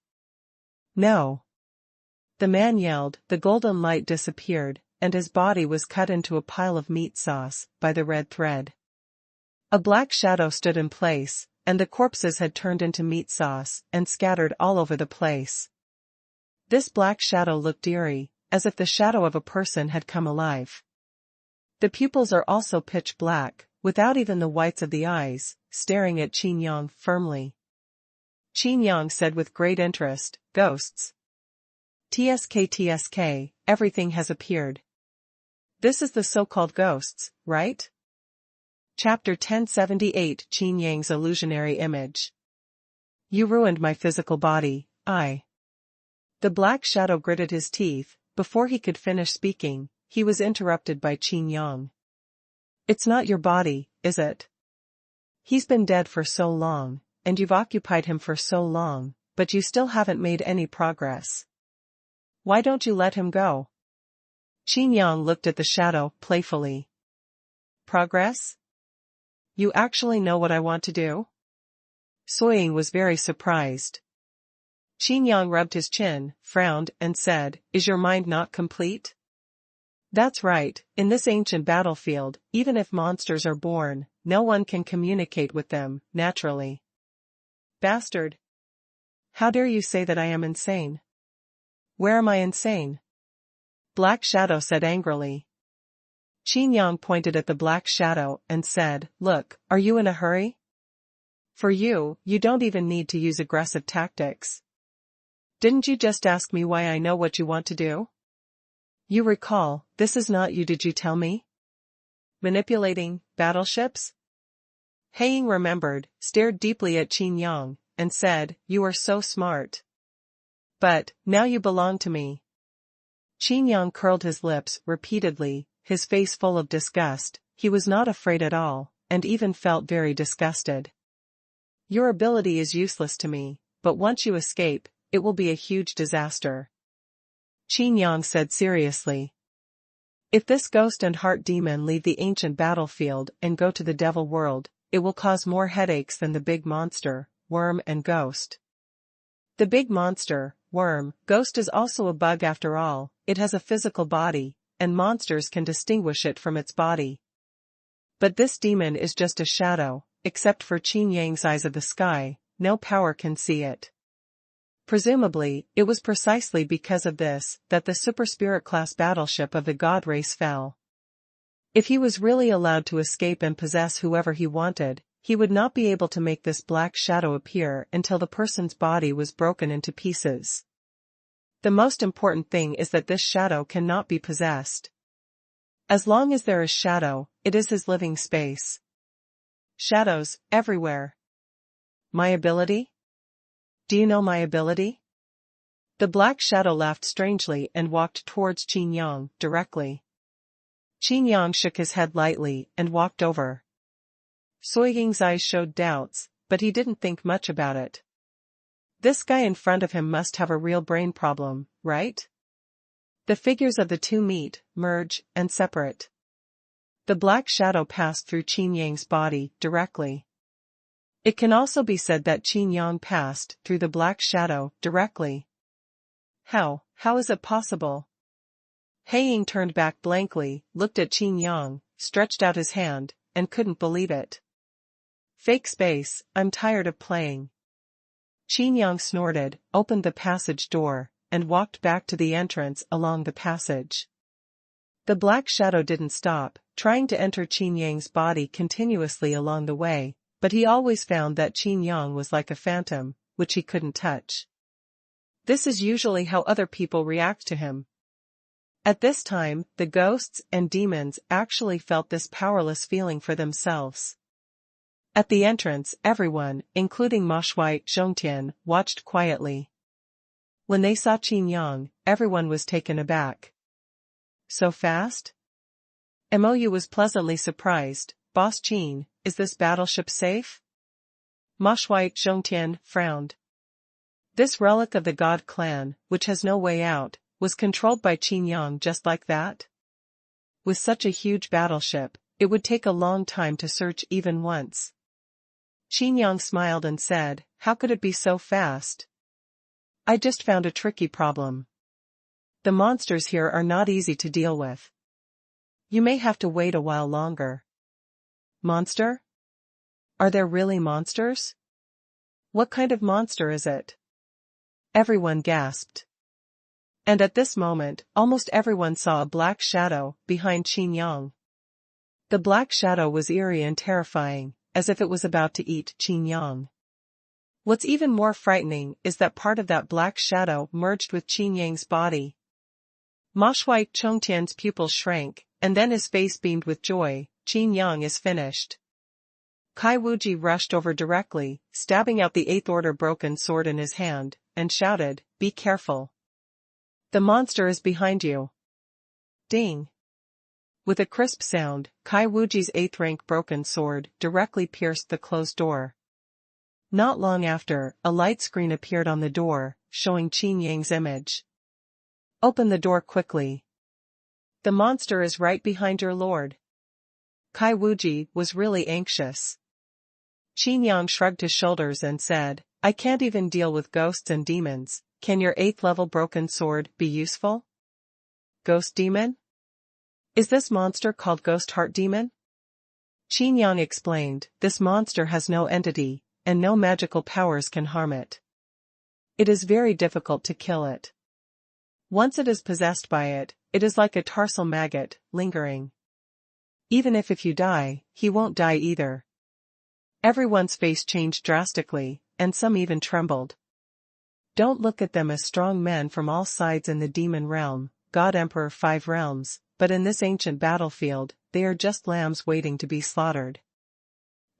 "No!" The man yelled, the golden light disappeared, and his body was cut into a pile of meat sauce by the red thread. A black shadow stood in place, and the corpses had turned into meat sauce and scattered all over the place. This black shadow looked eerie, as if the shadow of a person had come alive. The pupils are also pitch black, without even the whites of the eyes, staring at Qin Yang firmly. Qin Yang said with great interest, "Ghosts. TSK, everything has appeared. This is the so-called ghosts, right?" Chapter 1078 Qin Yang's illusionary image. "You ruined my physical body, The black shadow gritted his teeth. Before he could finish speaking, he was interrupted by Qin Yang. "It's not your body, is it? He's been dead for so long, and you've occupied him for so long, but you still haven't made any progress. Why don't you let him go?" Qin Yang looked at the shadow, playfully. "Progress? You actually know what I want to do?" Soying was very surprised. Qin Yang rubbed his chin, frowned, and said, "Is your mind not complete?" "That's right, in this ancient battlefield, even if monsters are born, no one can communicate with them, naturally." "Bastard! How dare you say that I am insane? Where am I insane?" Black Shadow said angrily. Qin Yang pointed at the black shadow and said, "Look, are you in a hurry? For you don't even need to use aggressive tactics. Didn't you just ask me why I know what you want to do? You recall, this is not you, did you tell me? Manipulating battleships?" Haiying remembered, stared deeply at Qin Yang, and said, "You are so smart. But, now you belong to me." Qin Yang curled his lips repeatedly, his face full of disgust. He was not afraid at all, and even felt very disgusted. "Your ability is useless to me, but once you escape, it will be a huge disaster," Qin Yang said seriously. "If this ghost and heart demon leave the ancient battlefield and go to the devil world, it will cause more headaches than the big monster, worm and ghost. The big monster, worm, ghost is also a bug after all. It has a physical body, and monsters can distinguish it from its body. But this demon is just a shadow, except for Qin Yang's eyes of the sky, no power can see it." Presumably, it was precisely because of this that the super spirit class battleship of the god race fell. If he was really allowed to escape and possess whoever he wanted, he would not be able to make this black shadow appear until the person's body was broken into pieces. The most important thing is that this shadow cannot be possessed. As long as there is shadow, it is his living space. Shadows, everywhere. My ability? Do you know my ability? The black shadow laughed strangely and walked towards Qin Yang, directly. Qin Yang shook his head lightly and walked over. Soying's eyes showed doubts, but he didn't think much about it. This guy in front of him must have a real brain problem, right? The figures of the two meet, merge, and separate. The black shadow passed through Qin Yang's body, directly. It can also be said that Qin Yang passed through the black shadow, directly. How is it possible? Ying turned back blankly, looked at Qin Yang, stretched out his hand, and couldn't believe it. Fake space, I'm tired of playing. Qin Yang snorted, opened the passage door, and walked back to the entrance along the passage. The black shadow didn't stop, trying to enter Qin Yang's body continuously along the way, but he always found that Qin Yang was like a phantom, which he couldn't touch. This is usually how other people react to him. At this time, the ghosts and demons actually felt this powerless feeling for themselves. At the entrance, everyone, including Ma Shui Zhongtian, watched quietly. When they saw Qin Yang, everyone was taken aback. So fast? Mou was pleasantly surprised. Boss Qin, is this battleship safe? Ma Shui Zhongtian frowned. This relic of the God clan, which has no way out, was controlled by Qin Yang just like that? With such a huge battleship, it would take a long time to search even once. Qin Yang smiled and said, how could it be so fast? I just found a tricky problem. The monsters here are not easy to deal with. You may have to wait a while longer. Monster? Are there really monsters? What kind of monster is it? Everyone gasped. And at this moment, almost everyone saw a black shadow behind Qin Yang. The black shadow was eerie and terrifying, as if it was about to eat Qin Yang. What's even more frightening is that part of that black shadow merged with Qin Yang's body. Ma Shui Zhongtian's pupils shrank, and then his face beamed with joy. Qin Yang is finished. Kai Wuji rushed over directly, stabbing out the 8th Order broken sword in his hand, and shouted, be careful. The monster is behind you. Ding. With a crisp sound, Kai Wuji's 8th rank broken sword directly pierced the closed door. Not long after, a light screen appeared on the door, showing Qin Yang's image. Open the door quickly. The monster is right behind your lord. Kai Wuji was really anxious. Qin Yang shrugged his shoulders and said, I can't even deal with ghosts and demons. Can your 8th level broken sword be useful? Ghost demon? Is this monster called Ghost Heart Demon? Qin Yang explained, this monster has no entity, and no magical powers can harm it. It is very difficult to kill it. Once it is possessed by it, it is like a tarsal maggot, lingering. Even if you die, he won't die either. Everyone's face changed drastically, and some even trembled. Don't look at them as strong men from all sides in the demon realm, God Emperor 5 realms, but in this ancient battlefield, they are just lambs waiting to be slaughtered.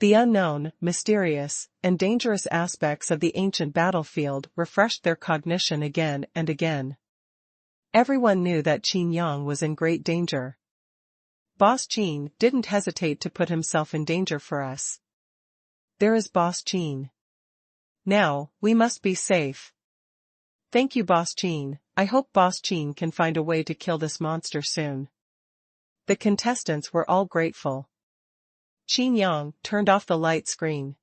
The unknown, mysterious, and dangerous aspects of the ancient battlefield refreshed their cognition again and again. Everyone knew that Qin Yang was in great danger. Boss Qin didn't hesitate to put himself in danger for us. There is Boss Qin. Now, we must be safe. Thank you, Boss Qin. I hope Boss Qin can find a way to kill this monster soon. The contestants were all grateful. Qin Yang turned off the light screen.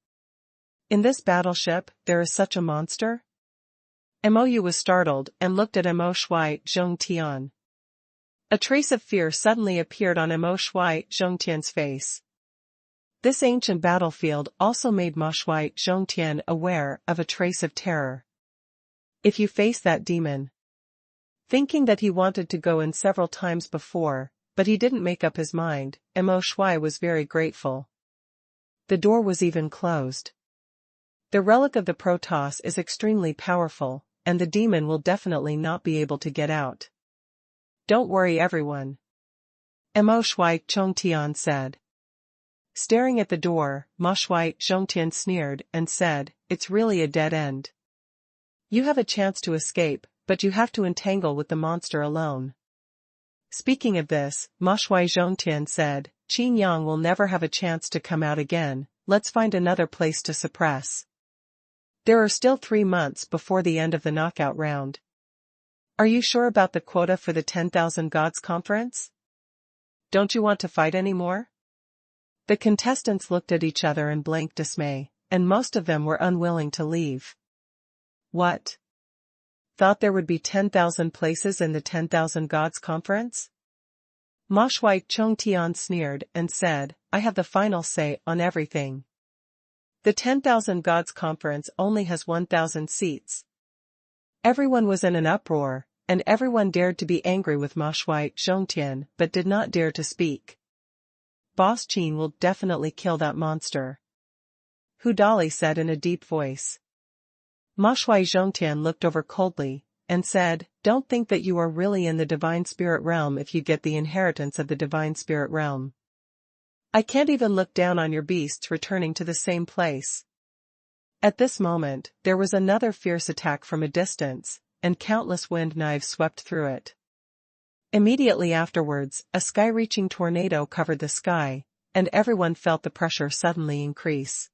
In this battleship, there is such a monster? Mou was startled and looked at Mo Shui Zhongtian. A trace of fear suddenly appeared on Mo Shui Zhongtian's face. This ancient battlefield also made Ma Shui Zhongtian aware of a trace of terror. If you face that demon. Thinking that he wanted to go in several times before, but he didn't make up his mind, Mo Shui was very grateful. The door was even closed. The relic of the Protoss is extremely powerful, and the demon will definitely not be able to get out. Don't worry everyone. Mo Shui Chongtian said. Staring at the door, Mo Shui Chongtian sneered and said, it's really a dead end. You have a chance to escape, but you have to entangle with the monster alone. Speaking of this, Mo Shui Chongtian said, Qin Yang will never have a chance to come out again, let's find another place to suppress. There are still 3 months before the end of the knockout round. Are you sure about the quota for the 10,000 Gods Conference? Don't you want to fight anymore? The contestants looked at each other in blank dismay, and most of them were unwilling to leave. What? Thought there would be 10,000 places in the 10,000 Gods Conference? Ma Shui Chongtian sneered and said, I have the final say on everything. The 10,000 Gods Conference only has 1,000 seats. Everyone was in an uproar, and everyone dared to be angry with Ma Shui Chongtian but did not dare to speak. Boss Qin will definitely kill that monster. Hu Dali said in a deep voice. Ma Shui Chongtian looked over coldly, and said, don't think that you are really in the Divine Spirit Realm if you get the inheritance of the Divine Spirit Realm. I can't even look down on your beasts returning to the same place. At this moment, there was another fierce attack from a distance, and countless wind knives swept through it. Immediately afterwards, a sky-reaching tornado covered the sky, and everyone felt the pressure suddenly increase.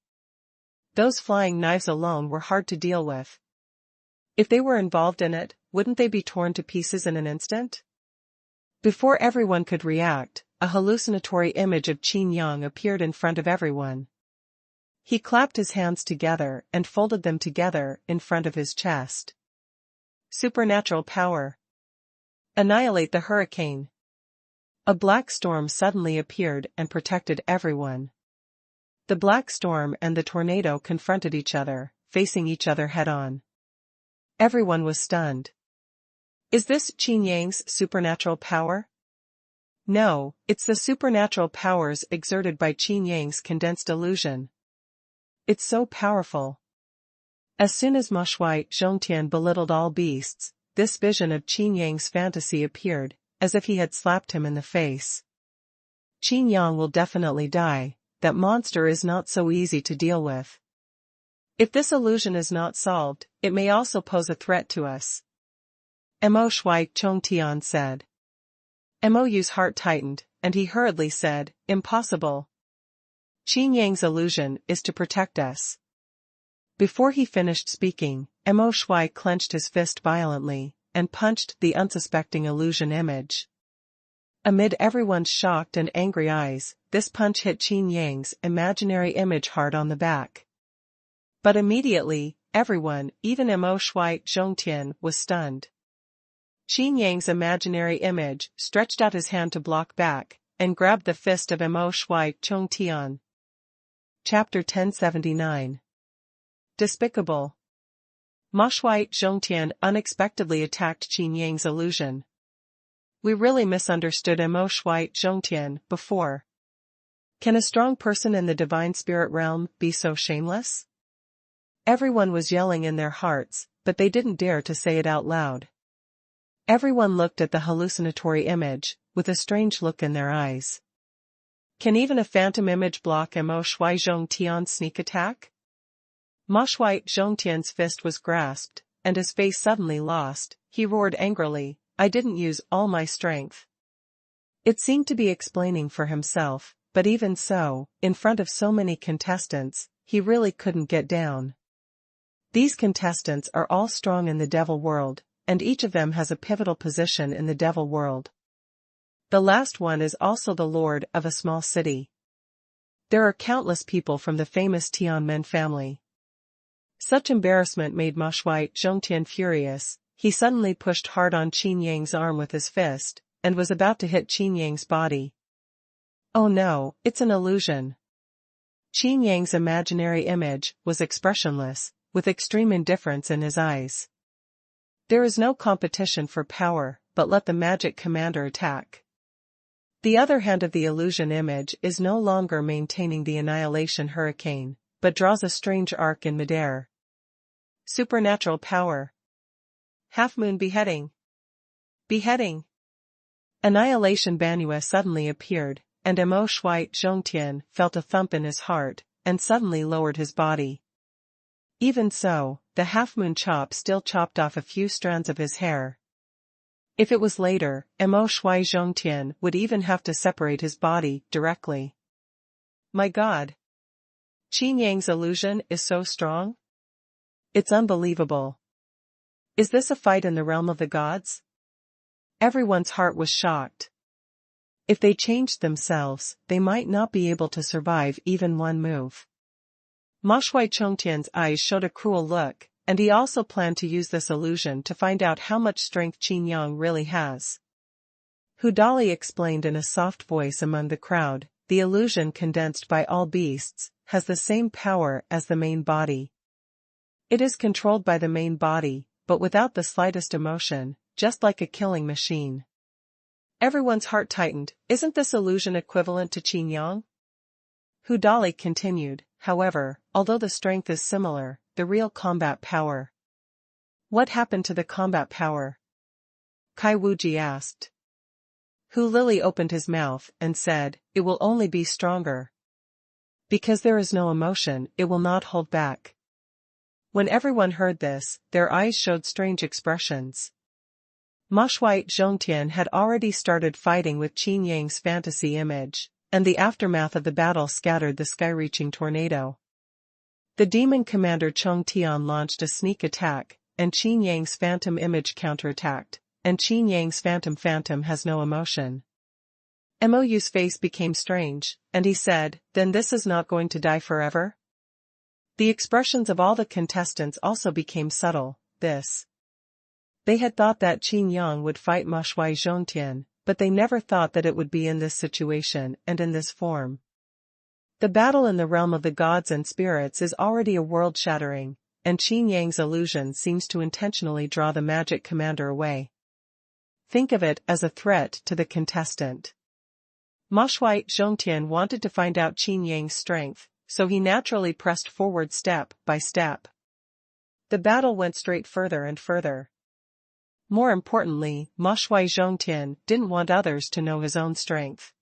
Those flying knives alone were hard to deal with. If they were involved in it, wouldn't they be torn to pieces in an instant? Before everyone could react, a hallucinatory image of Qin Yang appeared in front of everyone. He clapped his hands together and folded them together in front of his chest. Supernatural power. Annihilate the hurricane. A black storm suddenly appeared and protected everyone. The black storm and the tornado confronted each other, facing each other head-on. Everyone was stunned. Is this Qin Yang's supernatural power? No, it's the supernatural powers exerted by Qin Yang's condensed illusion. It's so powerful. As soon as Ma Shui Chongtian belittled all beasts, this vision of Qin Yang's fantasy appeared, as if he had slapped him in the face. Qin Yang will definitely die, that monster is not so easy to deal with. If this illusion is not solved, it may also pose a threat to us. Mo Shui Chongtian said. Mo's heart tightened, and he hurriedly said, impossible. Qin Yang's illusion is to protect us. Before he finished speaking, Mo Shui clenched his fist violently, and punched the unsuspecting illusion image. Amid everyone's shocked and angry eyes, this punch hit Qin Yang's imaginary image hard on the back. But immediately, everyone, even Mo Shui Chongtian, was stunned. Qin Yang's imaginary image stretched out his hand to block back, and grabbed the fist of Mo Shui Chongtian. Chapter 1079. Despicable. Ma Shui Chongtian unexpectedly attacked Qin Yang's illusion. We really misunderstood Mo Shui Chongtian before. Can a strong person in the Divine Spirit Realm be so shameless? Everyone was yelling in their hearts, but they didn't dare to say it out loud. Everyone looked at the hallucinatory image, with a strange look in their eyes. Can even a phantom image block Mo Shui Chongtian's sneak attack? Ma Shui Chongtian's fist was grasped, and his face suddenly lost. He roared angrily, I didn't use all my strength. It seemed to be explaining for himself, but even so, in front of so many contestants, he really couldn't get down. These contestants are all strong in the devil world, and each of them has a pivotal position in the devil world. The last one is also the lord of a small city. There are countless people from the famous Tianmen family. Such embarrassment made Ma Shui Chongtian furious. He suddenly pushed hard on Qin Yang's arm with his fist, and was about to hit Qin Yang's body. Oh no, it's an illusion. Qin Yang's imaginary image was expressionless, with extreme indifference in his eyes. There is no competition for power, but let the magic commander attack. The other hand of the illusion image is no longer maintaining the annihilation hurricane, but draws a strange arc in midair. Supernatural power. Half-moon beheading. Beheading. Annihilation Banua suddenly appeared, and Mo Shui Zhongtian felt a thump in his heart, and suddenly lowered his body. Even so, the half-moon chop still chopped off a few strands of his hair. If it was later, Mo Shui Zhongtian would even have to separate his body directly. My God! Qin Yang's illusion is so strong? It's unbelievable. Is this a fight in the realm of the gods? Everyone's heart was shocked. If they changed themselves, they might not be able to survive even one move. Ma Shui Chongtian's eyes showed a cruel look, and he also planned to use this illusion to find out how much strength Qin Yang really has. Hu Dali explained in a soft voice among the crowd, the illusion condensed by all beasts, has the same power as the main body. It is controlled by the main body, but without the slightest emotion, just like a killing machine. Everyone's heart tightened. Isn't this illusion equivalent to Qin Yang? Hu Dali continued, however, although the strength is similar, the real combat power. What happened to the combat power? Kai Wuji asked. Hu Lili opened his mouth and said, it will only be stronger. Because there is no emotion, it will not hold back. When everyone heard this, their eyes showed strange expressions. Ma Shui Zhongtian had already started fighting with Qin Yang's fantasy image, and the aftermath of the battle scattered the sky-reaching tornado. The demon commander Chong Tian launched a sneak attack, and Qin Yang's phantom image counterattacked, and Qin Yang's phantom has no emotion. Mou's face became strange, and he said, then this is not going to die forever? The expressions of all the contestants also became subtle. They had thought that Qin Yang would fight Ma Shui Zhongtian, but they never thought that it would be in this situation and in this form. The battle in the realm of the gods and spirits is already a world-shattering, and Qin Yang's illusion seems to intentionally draw the magic commander away. Think of it as a threat to the contestant. Ma Shui Zhongtian wanted to find out Qin Yang's strength, so he naturally pressed forward step by step. The battle went straight further and further. More importantly, Ma Shui Zhongtian didn't want others to know his own strength.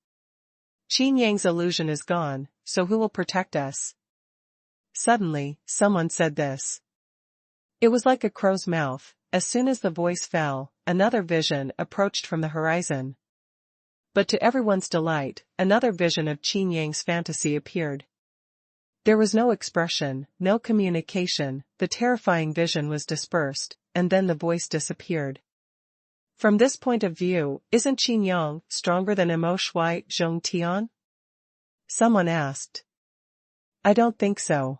Qin Yang's illusion is gone, so who will protect us? Suddenly, someone said this. It was like a crow's mouth. As soon as the voice fell, another vision approached from the horizon. But to everyone's delight, another vision of Qin Yang's fantasy appeared. There was no expression, no communication, the terrifying vision was dispersed, and then the voice disappeared. From this point of view, isn't Qin Yang stronger than Mo Shui Zhongtian? Someone asked. I don't think so.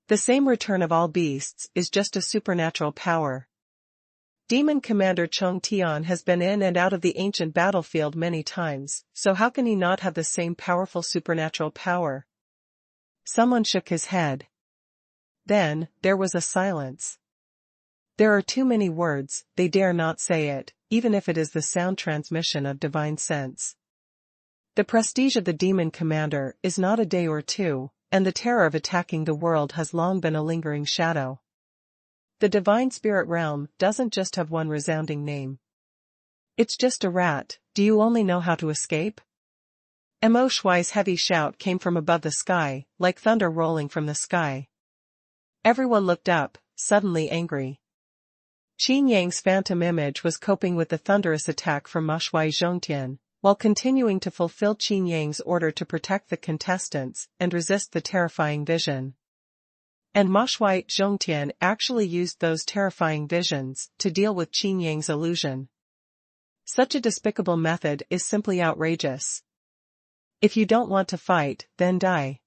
The same return of all beasts is just a supernatural power. Demon Commander Chong Tian has been in and out of the ancient battlefield many times, so how can he not have the same powerful supernatural power? Someone shook his head. Then, there was a silence. There are too many words, they dare not say it, even if it is the sound transmission of divine sense. The prestige of the Demon Commander is not a day or two, and the terror of attacking the world has long been a lingering shadow. The divine spirit realm doesn't just have one resounding name. It's just a rat. Do you only know how to escape? Mo Shui's heavy shout came from above the sky, like thunder rolling from the sky. Everyone looked up, suddenly angry. Qin Yang's phantom image was coping with the thunderous attack from Ma Shui Zhongtian, while continuing to fulfill Qin Yang's order to protect the contestants and resist the terrifying vision. And Ma Shui Zhongtian actually used those terrifying visions to deal with Qin Yang's illusion. Such a despicable method is simply outrageous. If you don't want to fight, then die.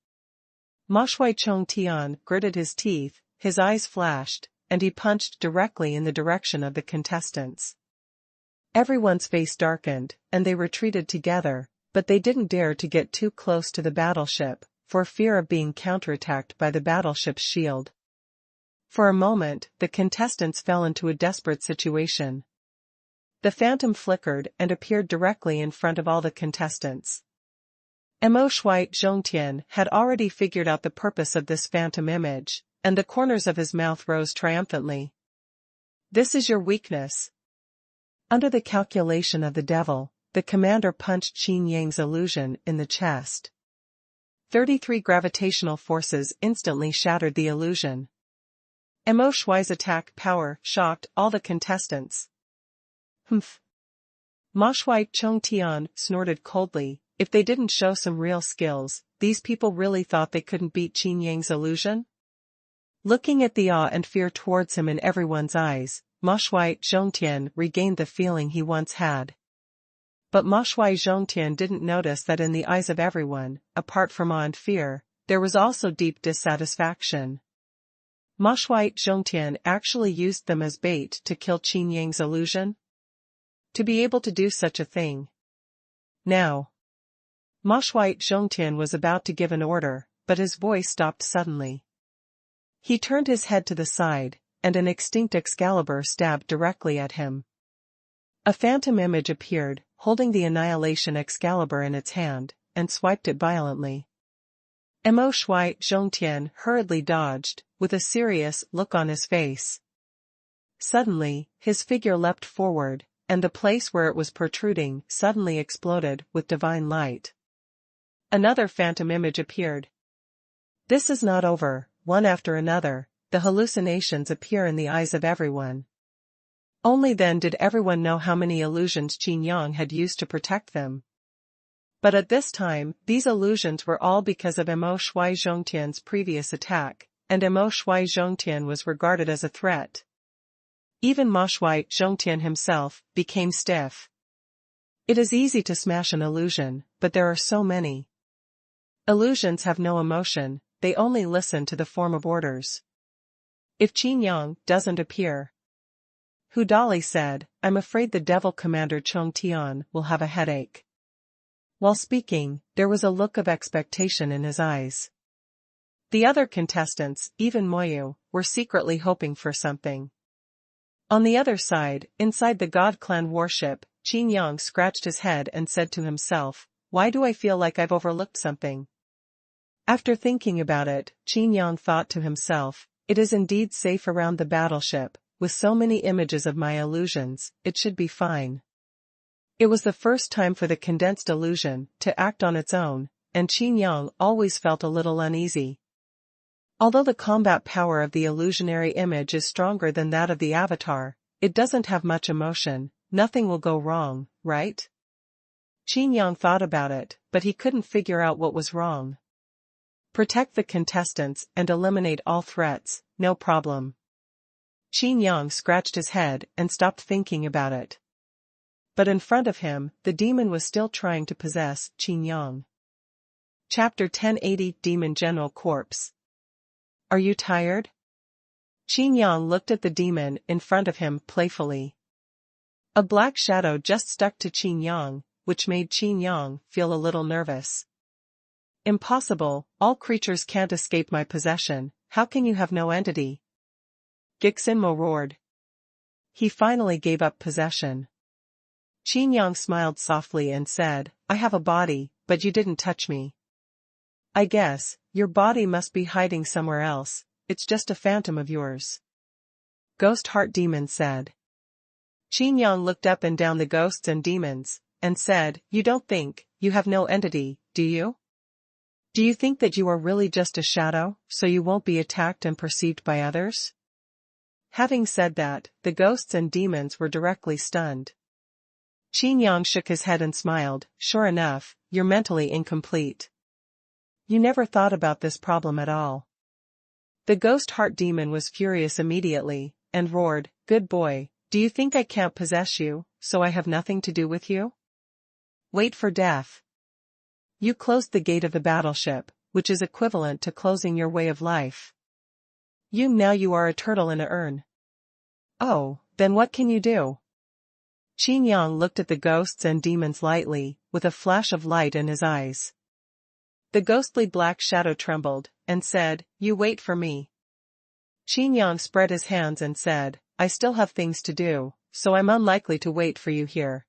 Ma Shui Zhongtian gritted his teeth, his eyes flashed, and he punched directly in the direction of the contestants. Everyone's face darkened, and they retreated together, but they didn't dare to get too close to the battleship, for fear of being counterattacked by the battleship's shield. For a moment, the contestants fell into a desperate situation. The phantom flickered and appeared directly in front of all the contestants. Mo Shui Zhongtian had already figured out the purpose of this phantom image, and the corners of his mouth rose triumphantly. This is your weakness. Under the calculation of the devil, the commander punched Qin Yang's illusion in the chest. 33 gravitational forces instantly shattered the illusion. Mo Shui's attack power shocked all the contestants. Humph. Ma Shui Zhongtian snorted coldly. If they didn't show some real skills, these people really thought they couldn't beat Qin Yang's illusion? Looking at the awe and fear towards him in everyone's eyes, Ma Shui Zhongtian regained the feeling he once had. But Ma Shui Zhongtian didn't notice that in the eyes of everyone, apart from awe and fear, there was also deep dissatisfaction. Ma Shui Zhongtian actually used them as bait to kill Qin Yang's illusion? To be able to do such a thing. Now. Ma Shui Zhongtian was about to give an order, but his voice stopped suddenly. He turned his head to the side, and an extinct Excalibur stabbed directly at him. A phantom image appeared, holding the Annihilation Excalibur in its hand, and swiped it violently. Mo Shui Zhongtian hurriedly dodged, with a serious look on his face. Suddenly, his figure leapt forward, and the place where it was protruding suddenly exploded with divine light. Another phantom image appeared. This is not over. One after another, the hallucinations appear in the eyes of everyone. Only then did everyone know how many illusions Qin Yang had used to protect them. But at this time, these illusions were all because of Mo Shui Zhongtian's previous attack, and Mo Shui Zhongtian was regarded as a threat. Even Ma Shui Zhongtian himself became stiff. It is easy to smash an illusion, but there are so many. Illusions have no emotion, they only listen to the form of orders. If Qin Yang doesn't appear, Hu Dali said, I'm afraid the devil commander Chong Tian will have a headache. While speaking, there was a look of expectation in his eyes. The other contestants, even Moyu, were secretly hoping for something. On the other side, inside the God Clan warship, Qin Yang scratched his head and said to himself, why do I feel like I've overlooked something? After thinking about it, Qin Yang thought to himself, it is indeed safe around the battleship, with so many images of my illusions, it should be fine. It was the first time for the condensed illusion to act on its own, and Qin Yang always felt a little uneasy. Although the combat power of the illusionary image is stronger than that of the avatar, it doesn't have much emotion, nothing will go wrong, right? Qin Yang thought about it, but he couldn't figure out what was wrong. Protect the contestants and eliminate all threats, no problem. Qin Yang scratched his head and stopped thinking about it. But in front of him, the demon was still trying to possess Qin Yang. Chapter 1080 Demon General Corpse. Are you tired? Qin Yang looked at the demon in front of him playfully. A black shadow just stuck to Qin Yang, which made Qin Yang feel a little nervous. Impossible, all creatures can't escape my possession, how can you have no entity? Gixinmo roared. He finally gave up possession. Qin Yang smiled softly and said, I have a body, but you didn't touch me. I guess, your body must be hiding somewhere else, it's just a phantom of yours. Ghost Heart Demon said. Qin Yang looked up and down the ghosts and demons, and said, you don't think, you have no entity, do you? Do you think that you are really just a shadow, so you won't be attacked and perceived by others? Having said that, the ghosts and demons were directly stunned. Qin Yang shook his head and smiled, sure enough, you're mentally incomplete. You never thought about this problem at all. The Ghost Heart Demon was furious immediately, and roared, good boy, do you think I can't possess you, so I have nothing to do with you? Wait for death. You closed the gate of the battleship, which is equivalent to closing your way of life. Now you are a turtle in a urn. Oh, then what can you do? Qin Yang looked at the ghosts and demons lightly, with a flash of light in his eyes. The ghostly black shadow trembled, and said, you wait for me. Qin Yang spread his hands and said, I still have things to do, so I'm unlikely to wait for you here.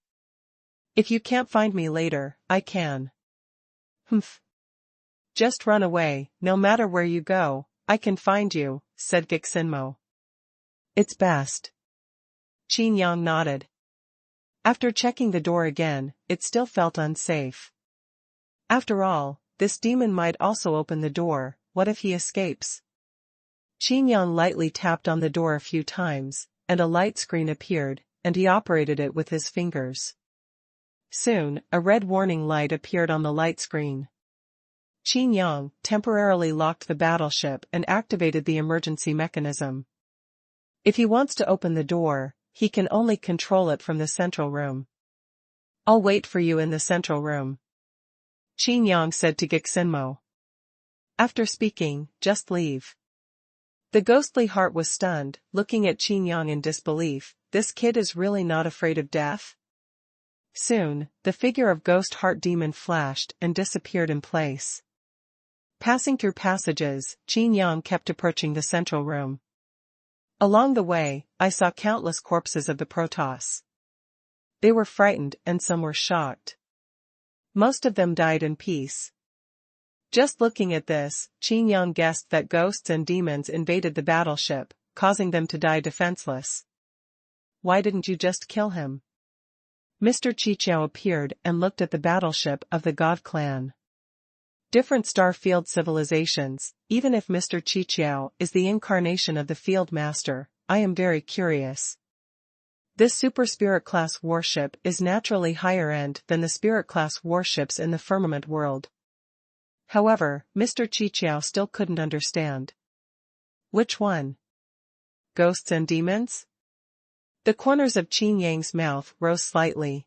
If you can't find me later, I can. Humph. Just run away, no matter where you go, I can find you, said Gixinmo. It's best. Qin Yang nodded. After checking the door again, it still felt unsafe. After all, this demon might also open the door. What if he escapes? Qin Yang lightly tapped on the door a few times, and a light screen appeared, and he operated it with his fingers. Soon, a red warning light appeared on the light screen. Qin Yang temporarily locked the battleship and activated the emergency mechanism. If he wants to open the door, he can only control it from the central room. I'll wait for you in the central room, Qin Yang said to Gixinmo. After speaking, just leave. The ghostly heart was stunned, looking at Qin Yang in disbelief. This kid is really not afraid of death? Soon, the figure of Ghost Heart Demon flashed and disappeared in place. Passing through passages, Qin Yang kept approaching the central room. Along the way, I saw countless corpses of the Protoss. They were frightened and some were shocked. Most of them died in peace. Just looking at this, Qin Yang guessed that ghosts and demons invaded the battleship, causing them to die defenseless. Why didn't you just kill him? Mr. Qiqiao appeared and looked at the battleship of the God Clan. Different star field civilizations. Even if Mr. Qiqiao is the incarnation of the Field Master, I am very curious. This Super Spirit class warship is naturally higher end than the Spirit class warships in the firmament world. However, Mr. Qiqiao still couldn't understand. Which one? Ghosts and demons? The corners of Qin Yang's mouth rose slightly.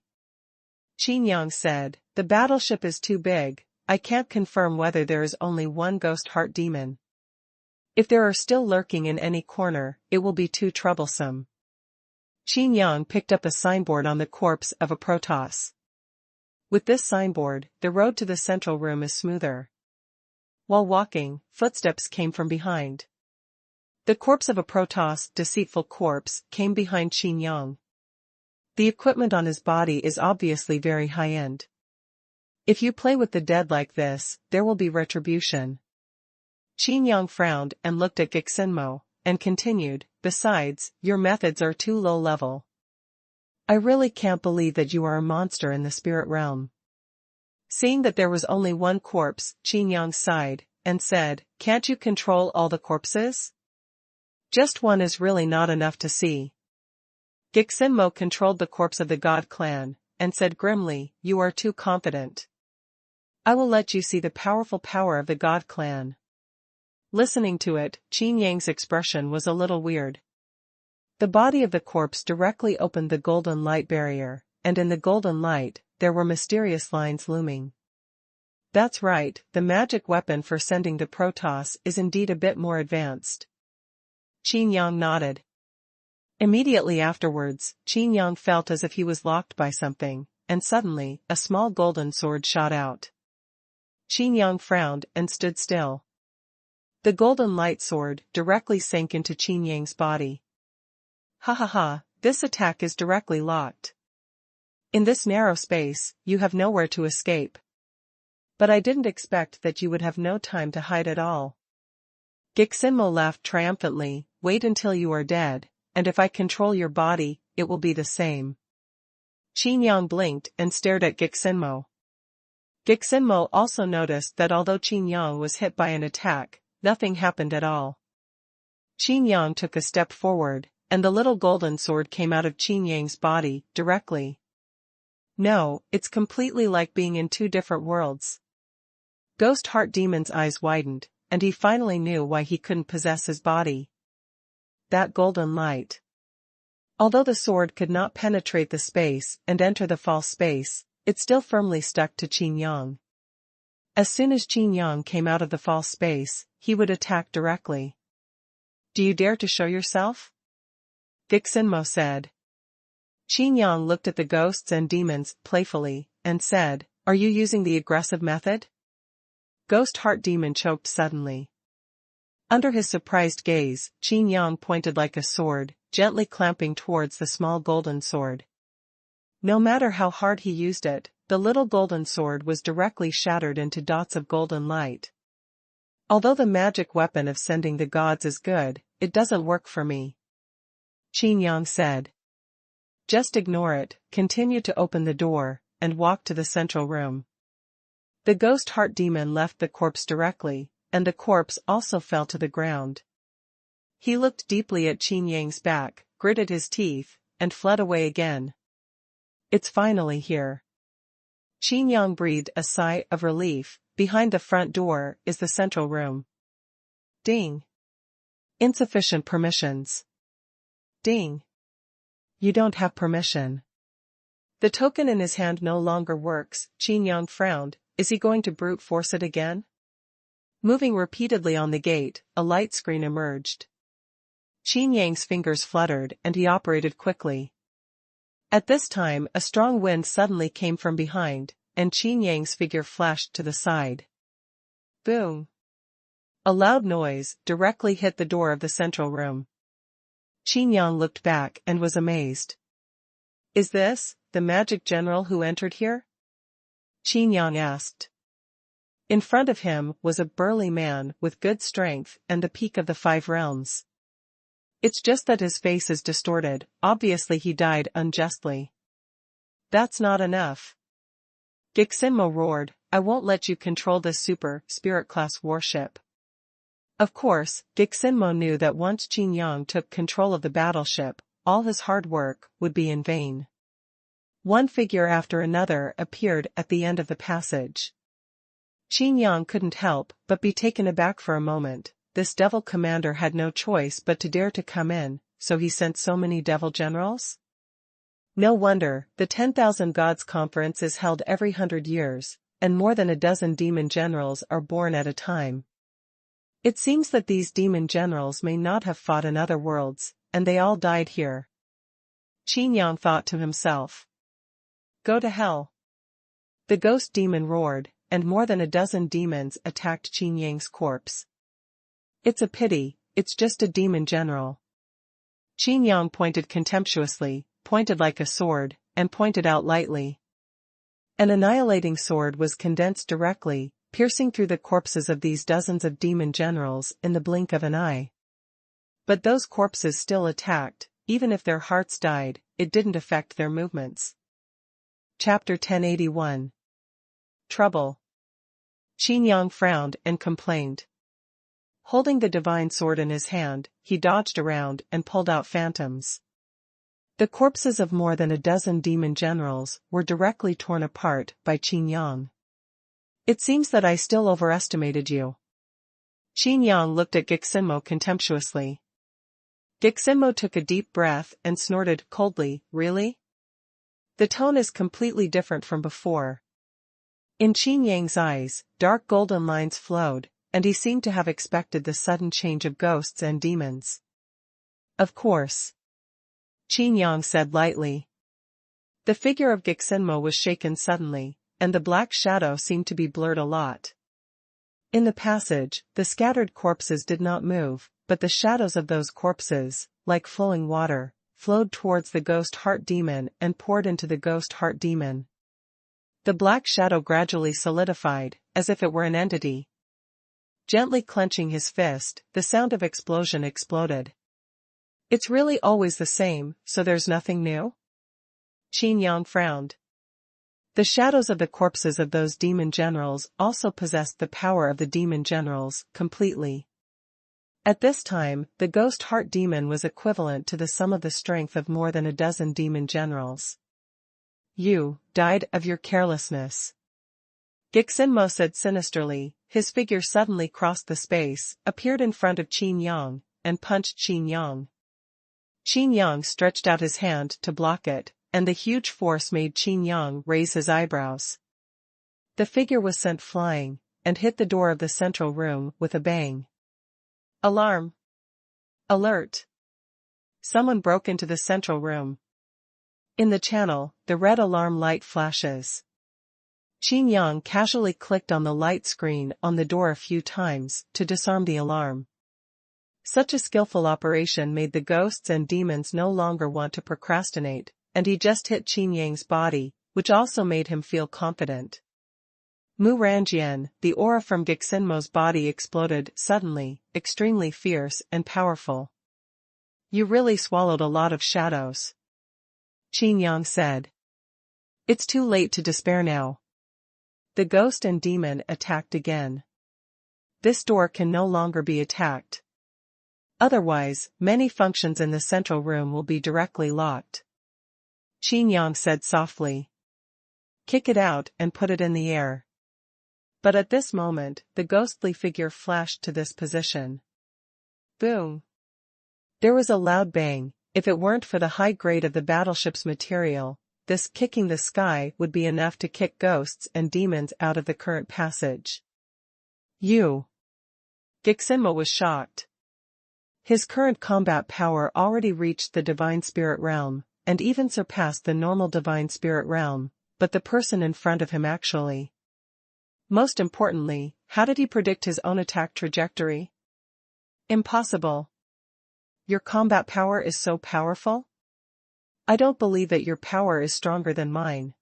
Qin Yang said, the battleship is too big. I can't confirm whether there is only one Ghost Heart Demon. If there are still lurking in any corner, it will be too troublesome. Qin Yang picked up a signboard on the corpse of a Protoss. With this signboard, the road to the central room is smoother. While walking, footsteps came from behind. The corpse of a Protoss, deceitful corpse, came behind Qin Yang. The equipment on his body is obviously very high-end. If you play with the dead like this, there will be retribution. Qin Yang frowned and looked at Gixinmo, and continued, besides, your methods are too low-level. I really can't believe that you are a monster in the spirit realm. Seeing that there was only one corpse, Qin Yang sighed, and said, can't you control all the corpses? Just one is really not enough to see. Gixinmo controlled the corpse of the God Clan, and said grimly, you are too confident. I will let you see the powerful power of the God Clan. Listening to it, Qin Yang's expression was a little weird. The body of the corpse directly opened the golden light barrier, and in the golden light, there were mysterious lines looming. That's right, the magic weapon for sending the Protoss is indeed a bit more advanced. Qin Yang nodded. Immediately afterwards, Qin Yang felt as if he was locked by something, and suddenly, a small golden sword shot out. Qin Yang frowned and stood still. The golden light sword directly sank into Qin Yang's body. Ha ha ha, this attack is directly locked. In this narrow space, you have nowhere to escape. But I didn't expect that you would have no time to hide at all. Gixinmo laughed triumphantly, wait until you are dead, and if I control your body, it will be the same. Qin Yang blinked and stared at Gixinmo. Gixinmo also noticed that although Qin Yang was hit by an attack, nothing happened at all. Qin Yang took a step forward, and the little golden sword came out of Qin Yang's body, directly. No, it's completely like being in two different worlds. Ghost Heart Demon's eyes widened, and he finally knew why he couldn't possess his body. That golden light. Although the sword could not penetrate the space and enter the false space, it still firmly stuck to Qin Yang. As soon as Qin Yang came out of the false space, he would attack directly. Do you dare to show yourself? Gixinmo said. Qin Yang looked at the ghosts and demons playfully, and said, are you using the aggressive method? Ghost Heart Demon choked suddenly. Under his surprised gaze, Qin Yang pointed like a sword, gently clamping towards the small golden sword. No matter how hard he used it, the little golden sword was directly shattered into dots of golden light. Although the magic weapon of sending the gods is good, it doesn't work for me, Qin Yang said. Just ignore it, continue to open the door, and walk to the central room. The ghost heart demon left the corpse directly, and the corpse also fell to the ground. He looked deeply at Qin Yang's back, gritted his teeth, and fled away again. It's finally here. Qin Yang breathed a sigh of relief. Behind the front door is the central room. Ding. Insufficient permissions. Ding. You don't have permission. The token in his hand no longer works. Qin Yang frowned. Is he going to brute force it again? Moving repeatedly on the gate, a light screen emerged. Qin Yang's fingers fluttered and he operated quickly. At this time a strong wind suddenly came from behind, and Qin Yang's figure flashed to the side. Boom! A loud noise directly hit the door of the central room. Qin Yang looked back and was amazed. Is this the magic general who entered here? Qin Yang asked. In front of him was a burly man with good strength and the peak of the 5 realms. It's just that his face is distorted, obviously he died unjustly. That's not enough. Gixinmo roared, I won't let you control this super spirit class warship. Of course, Gixinmo knew that once Qin Yang took control of the battleship, all his hard work would be in vain. One figure after another appeared at the end of the passage. Qin Yang couldn't help but be taken aback for a moment. This devil commander had no choice but to dare to come in, so he sent so many devil generals? No wonder, the 10,000 Gods Conference is held every 100 years, and more than a dozen demon generals are born at a time. It seems that these demon generals may not have fought in other worlds, and they all died here. Qin Yang thought to himself. Go to hell. The ghost demon roared, and more than a dozen demons attacked Qin Yang's corpse. It's a pity, it's just a demon general. Qin Yang pointed contemptuously, pointed like a sword, and pointed out lightly. An annihilating sword was condensed directly, piercing through the corpses of these dozens of demon generals in the blink of an eye. But those corpses still attacked, even if their hearts died, it didn't affect their movements. Chapter 1081. Trouble. Qin Yang frowned and complained. Holding the divine sword in his hand, he dodged around and pulled out phantoms. The corpses of more than a dozen demon generals were directly torn apart by Qin Yang. It seems that I still overestimated you. Qin Yang looked at Gixinmo contemptuously. Gixinmo took a deep breath and snorted coldly, really? The tone is completely different from before. In Qin Yang's eyes, dark golden lines flowed, and he seemed to have expected the sudden change of ghosts and demons. Of course. Qin Yang said lightly. The figure of Gixinmo was shaken suddenly, and the black shadow seemed to be blurred a lot. In the passage, the scattered corpses did not move, but the shadows of those corpses, like flowing water, flowed towards the ghost heart demon and poured into the ghost heart demon. The black shadow gradually solidified, as if it were an entity. Gently clenching his fist, the sound of explosion exploded. It's really always the same, so there's nothing new? Qin Yang frowned. The shadows of the corpses of those demon generals also possessed the power of the demon generals, completely. At this time, the ghost heart demon was equivalent to the sum of the strength of more than a dozen demon generals. You died of your carelessness. Gixinmo said sinisterly. His figure suddenly crossed the space, appeared in front of Qin Yang, and punched Qin Yang. Qin Yang stretched out his hand to block it, and the huge force made Qin Yang raise his eyebrows. The figure was sent flying, and hit the door of the central room with a bang. Alarm! Alert! Someone broke into the central room. In the channel, the red alarm light flashes. Qin Yang casually clicked on the light screen on the door a few times to disarm the alarm. Such a skillful operation made the ghosts and demons no longer want to procrastinate, and he just hit Qin Yang's body, which also made him feel confident. Mu Ranjian, the aura from Gixinmo's body exploded suddenly, extremely fierce and powerful. You really swallowed a lot of shadows. Qin Yang said. It's too late to despair now. The ghost and demon attacked again. This door can no longer be attacked. Otherwise, many functions in the central room will be directly locked. Qin Yang said softly. Kick it out and put it in the air. But at this moment, the ghostly figure flashed to this position. Boom! There was a loud bang. If it weren't for the high grade of the battleship's material, this kicking the sky would be enough to kick ghosts and demons out of the current passage. Gixinmo was shocked. His current combat power already reached the divine spirit realm, and even surpassed the normal divine spirit realm, but the person in front of him actually. Most importantly, how did he predict his own attack trajectory? Impossible. Your combat power is so powerful? I don't believe that your power is stronger than mine.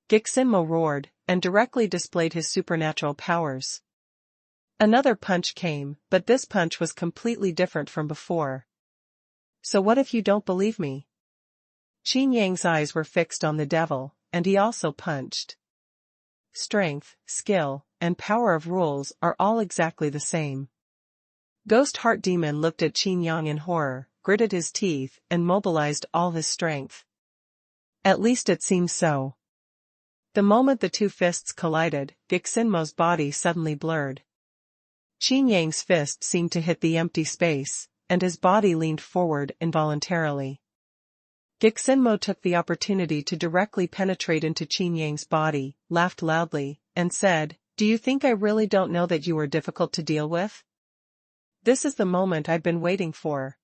Gixinmo roared, and directly displayed his supernatural powers. Another punch came, but this punch was completely different from before. So what if you don't believe me? Qin Yang's eyes were fixed on the devil, and he also punched. Strength, skill, and power of rules are all exactly the same. Ghost Heart Demon looked at Qin Yang in horror, gritted his teeth, and mobilized all his strength. At least it seems so. The moment the two fists collided, Gixinmo's body suddenly blurred. Qin Yang's fist seemed to hit the empty space, and his body leaned forward involuntarily. Gixinmo took the opportunity to directly penetrate into Qin Yang's body, laughed loudly, and said, Do you think I really don't know that you are difficult to deal with? This is the moment I've been waiting for.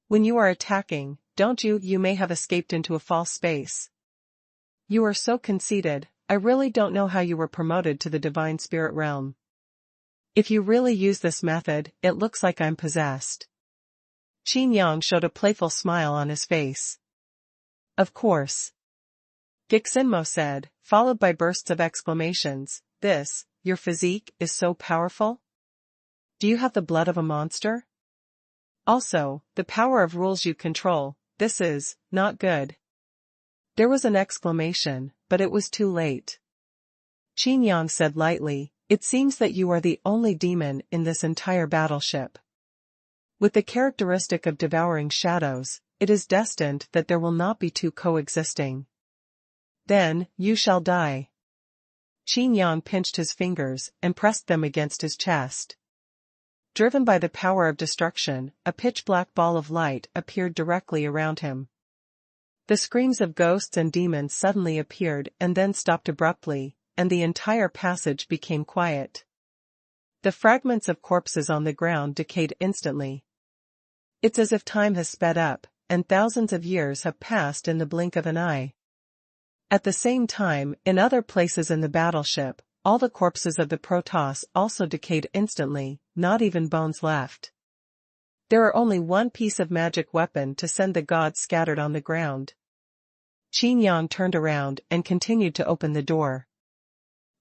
When you are attacking, don't you may have escaped into a false space. You are so conceited, I really don't know how you were promoted to the divine spirit realm. If you really use this method, it looks like I'm possessed. Qin Yang showed a playful smile on his face. Of course. Gixinmo said, followed by bursts of exclamations, your physique is so powerful? Do you have the blood of a monster? Also, the power of rules you control, this is not good. There was an exclamation, but it was too late. Qin Yang said lightly, It seems that you are the only demon in this entire battleship. With the characteristic of devouring shadows, it is destined that there will not be two coexisting. Then, you shall die. Qin Yang pinched his fingers and pressed them against his chest. Driven by the power of destruction, a pitch-black ball of light appeared directly around him. The screams of ghosts and demons suddenly appeared and then stopped abruptly, and the entire passage became quiet. The fragments of corpses on the ground decayed instantly. It's as if time has sped up, and thousands of years have passed in the blink of an eye. At the same time, in other places in the battleship, all the corpses of the Protoss also decayed instantly, not even bones left. There are only one piece of magic weapon to send the gods scattered on the ground. Qin Yang turned around and continued to open the door.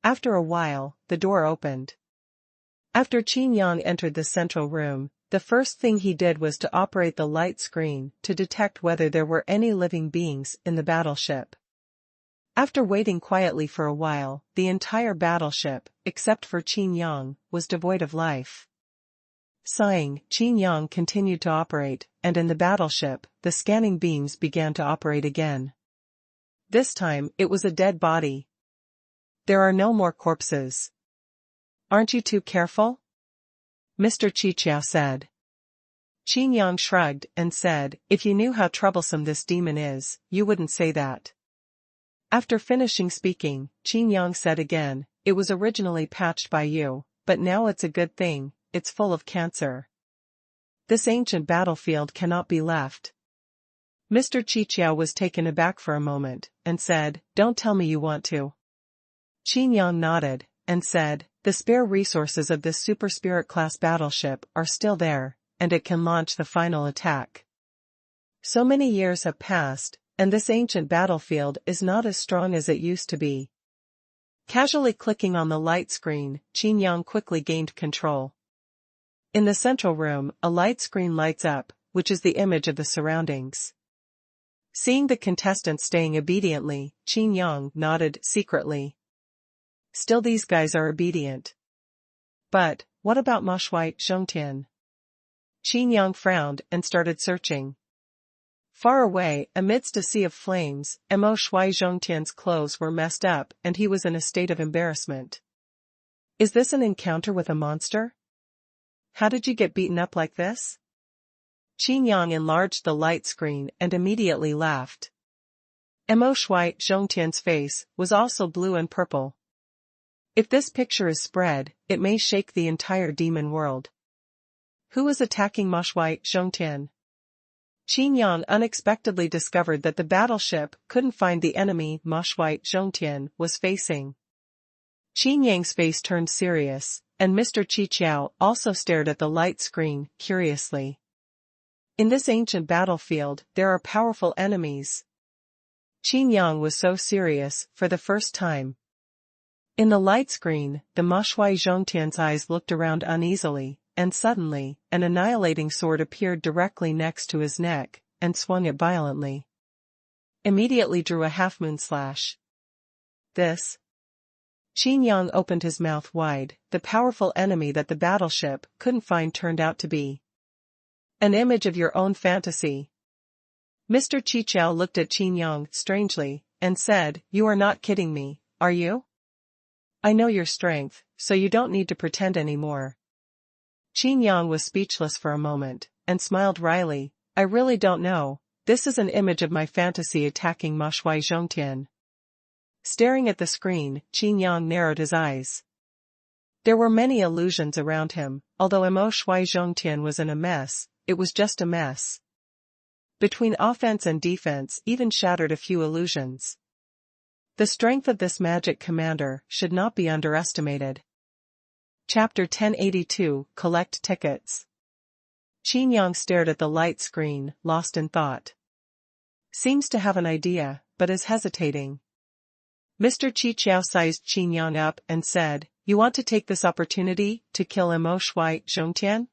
After a while, the door opened. After Qin Yang entered the central room, the first thing he did was to operate the light screen to detect whether there were any living beings in the battleship. After waiting quietly for a while, the entire battleship, except for Qin Yang, was devoid of life. Sighing, Qin Yang continued to operate, and in the battleship, the scanning beams began to operate again. This time, it was a dead body. There are no more corpses. Aren't you too careful? Mr. Qiqiao said. Qin Yang shrugged and said, If you knew how troublesome this demon is, you wouldn't say that. After finishing speaking, Qin Yang said again, It was originally patched by you, but now it's a good thing, it's full of cancer. This ancient battlefield cannot be left. Mr. Qiqiao was taken aback for a moment, and said, Don't tell me you want to. Qin Yang nodded, and said, The spare resources of this super spirit class battleship are still there, and it can launch the final attack. So many years have passed, and this ancient battlefield is not as strong as it used to be. Casually clicking on the light screen, Qin Yang quickly gained control. In the central room, a light screen lights up, which is the image of the surroundings. Seeing the contestants staying obediently, Qin Yang nodded secretly. Still, these guys are obedient. But, what about Ma Shui Zhongtian? Qin Yang frowned and started searching. Far away, amidst a sea of flames, Mo Shui Zhongtian's clothes were messed up and he was in a state of embarrassment. Is this an encounter with a monster? How did you get beaten up like this? Qin Yang enlarged the light screen and immediately laughed. Mo Shui Zhongtian's face was also blue and purple. If this picture is spread, it may shake the entire demon world. Who was attacking Ma Shui Zhongtian? Qin Yang unexpectedly discovered that the battleship couldn't find the enemy Ma Shui Zhongtian was facing. Qin Yang's face turned serious, and Mr. Qiqiao also stared at the light screen, curiously. In this ancient battlefield, there are powerful enemies. Qin Yang was so serious, for the first time. In the light screen, the Ma Shui Zhongtian's eyes looked around uneasily, and suddenly, an annihilating sword appeared directly next to his neck, and swung it violently. Immediately drew a half-moon slash. This. Qin Yang opened his mouth wide. The powerful enemy that the battleship couldn't find turned out to be an image of your own fantasy. Mr. Qiqiao looked at Qin Yang strangely, and said, "You are not kidding me, are you? I know your strength, so you don't need to pretend anymore." Qin Yang was speechless for a moment, and smiled wryly. "I really don't know, this is an image of my fantasy attacking Ma Shui Zhongtian." Staring at the screen, Qin Yang narrowed his eyes. There were many illusions around him, although Mo Shui Zhongtian was in a mess, it was just a mess. Between offense and defense even shattered a few illusions. The strength of this magic commander should not be underestimated. Chapter 1082, Collect Tickets. Qin Yang stared at the light screen, lost in thought. Seems to have an idea, but is hesitating. Mr. Qiqiao sized Qin Yang up and said, "You want to take this opportunity to kill Mo Shui Zhongtian?"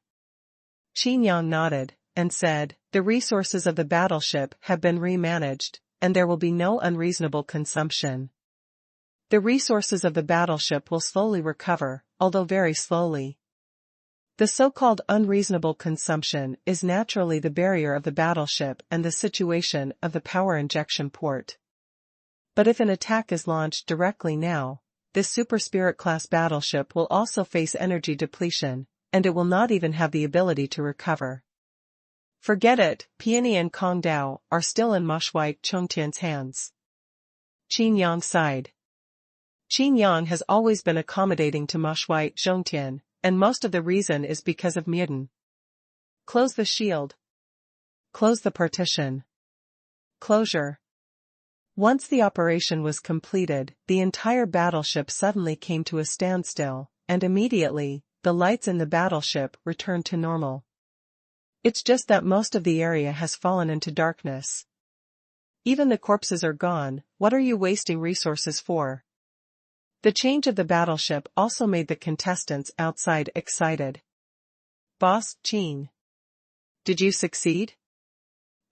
Qin Yang nodded, and said, "The resources of the battleship have been remanaged, and there will be no unreasonable consumption. The resources of the battleship will slowly recover, although very slowly. The so-called unreasonable consumption is naturally the barrier of the battleship and the situation of the power injection port. But if an attack is launched directly now, this super spirit-class battleship will also face energy depletion, and it will not even have the ability to recover. Forget it, Peony and Kong Dao are still in Ma Shui Zhongtian's hands." Qin Yang sighed. Qin Yang has always been accommodating to Ma Shui Zhongtian, and most of the reason is because of Muden. Close the shield. Close the partition. Closure. Once the operation was completed, the entire battleship suddenly came to a standstill, and immediately, the lights in the battleship returned to normal. It's just that most of the area has fallen into darkness. Even the corpses are gone. What are you wasting resources for? The change of the battleship also made the contestants outside excited. "Boss, Qin. Did you succeed?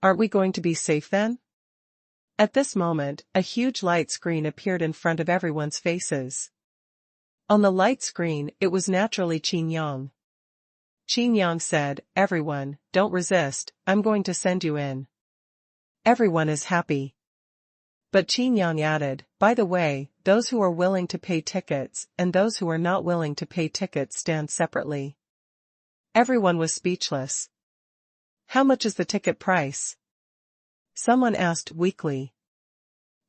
Aren't we going to be safe then?" At this moment, a huge light screen appeared in front of everyone's faces. On the light screen, it was naturally Qin Yang. Qin Yang said, "Everyone, don't resist, I'm going to send you in." Everyone is happy. But Qin Yang added, "By the way, those who are willing to pay tickets and those who are not willing to pay tickets stand separately." Everyone was speechless. "How much is the ticket price?" Someone asked weakly.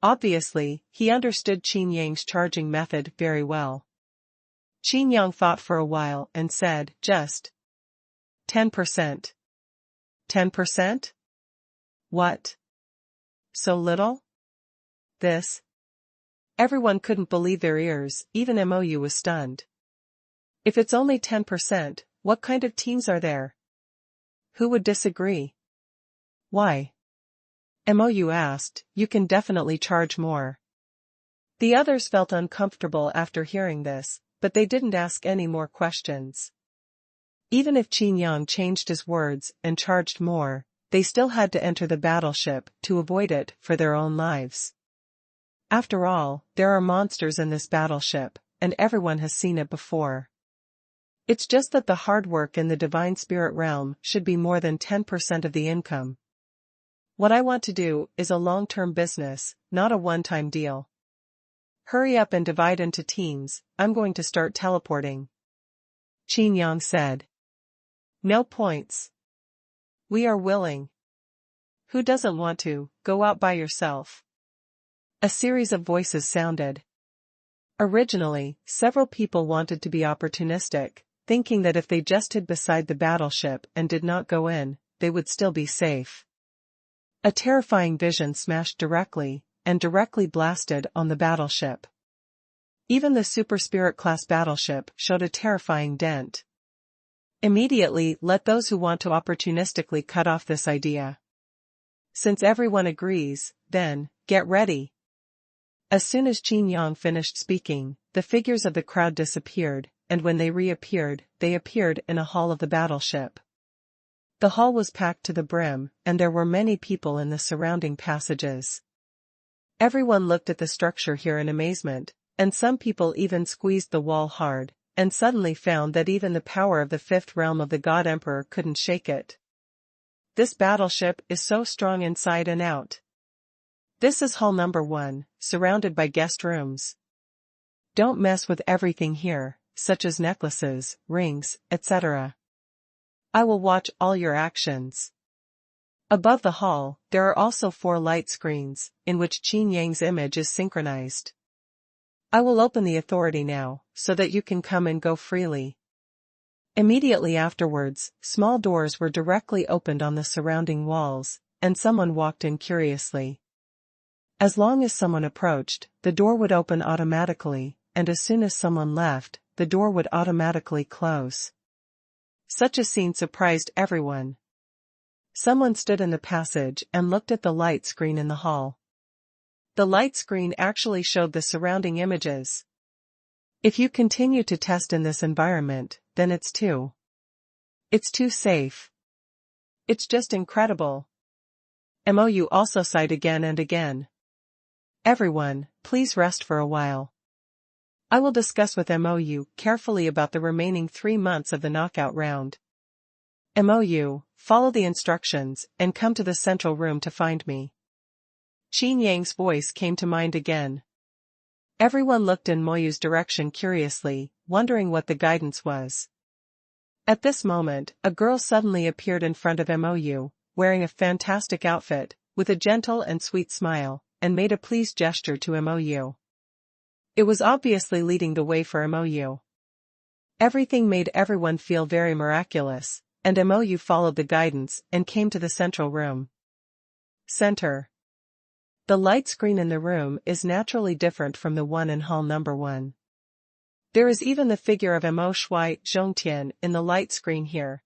Obviously, he understood Qin Yang's charging method very well. Qin Yang thought for a while and said, "Just 10%. 10%? What? So little? This?" Everyone couldn't believe their ears, even MOU was stunned. "If it's only 10%, what kind of teams are there?" Who would disagree? Why? Mou asked, you can definitely charge more. The others felt uncomfortable after hearing this, but they didn't ask any more questions. Even if Qin Yang changed his words and charged more, they still had to enter the battleship to avoid it for their own lives. After all, there are monsters in this battleship, and everyone has seen it before. It's just that the hard work in the divine spirit realm should be more than 10% of the income. What I want to do is a long-term business, not a one-time deal. Hurry up and divide into teams, I'm going to start teleporting. Qin Yang said. No points. We are willing. Who doesn't want to go out by yourself? A series of voices sounded. Originally, several people wanted to be opportunistic, thinking that if they just hid beside the battleship and did not go in, they would still be safe. A terrifying vision smashed directly blasted on the battleship. Even the Super Spirit class battleship showed a terrifying dent. Immediately let those who want to opportunistically cut off this idea. Since everyone agrees, then, get ready. As soon as Qin Yang finished speaking, the figures of the crowd disappeared, and when they reappeared, they appeared in a hall of the battleship. The hall was packed to the brim, and there were many people in the surrounding passages. Everyone looked at the structure here in amazement, and some people even squeezed the wall hard, and suddenly found that even the power of the fifth realm of the God Emperor couldn't shake it. This battleship is so strong inside and out. This is hall number 1, surrounded by guest rooms. Don't mess with everything here, such as necklaces, rings, etc. I will watch all your actions. Above the hall, there are also 4 light screens, in which Qin Yang's image is synchronized. I will open the authority now, so that you can come and go freely. Immediately afterwards, small doors were directly opened on the surrounding walls, and someone walked in curiously. As long as someone approached, the door would open automatically, and as soon as someone left, the door would automatically close. Such a scene surprised everyone. Someone stood in the passage and looked at the light screen in the hall. The light screen actually showed the surrounding images. If you continue to test in this environment, then it's too safe. It's just incredible. Mou also sighed again and again. Everyone, please rest for a while. I will discuss with Mou carefully about the remaining 3 months of the knockout round. Mou, follow the instructions and come to the central room to find me. Qin Yang's voice came to mind again. Everyone looked in Mou's direction curiously, wondering what the guidance was. At this moment, a girl suddenly appeared in front of Mou, wearing a fantastic outfit, with a gentle and sweet smile, and made a pleased gesture to Mou. It was obviously leading the way for Mou. Everything made everyone feel very miraculous, and Mou followed the guidance and came to the central room. Center. The light screen in the room is naturally different from the one in hall number 1. There is even the figure of Mo Shui Zhongtian in the light screen here.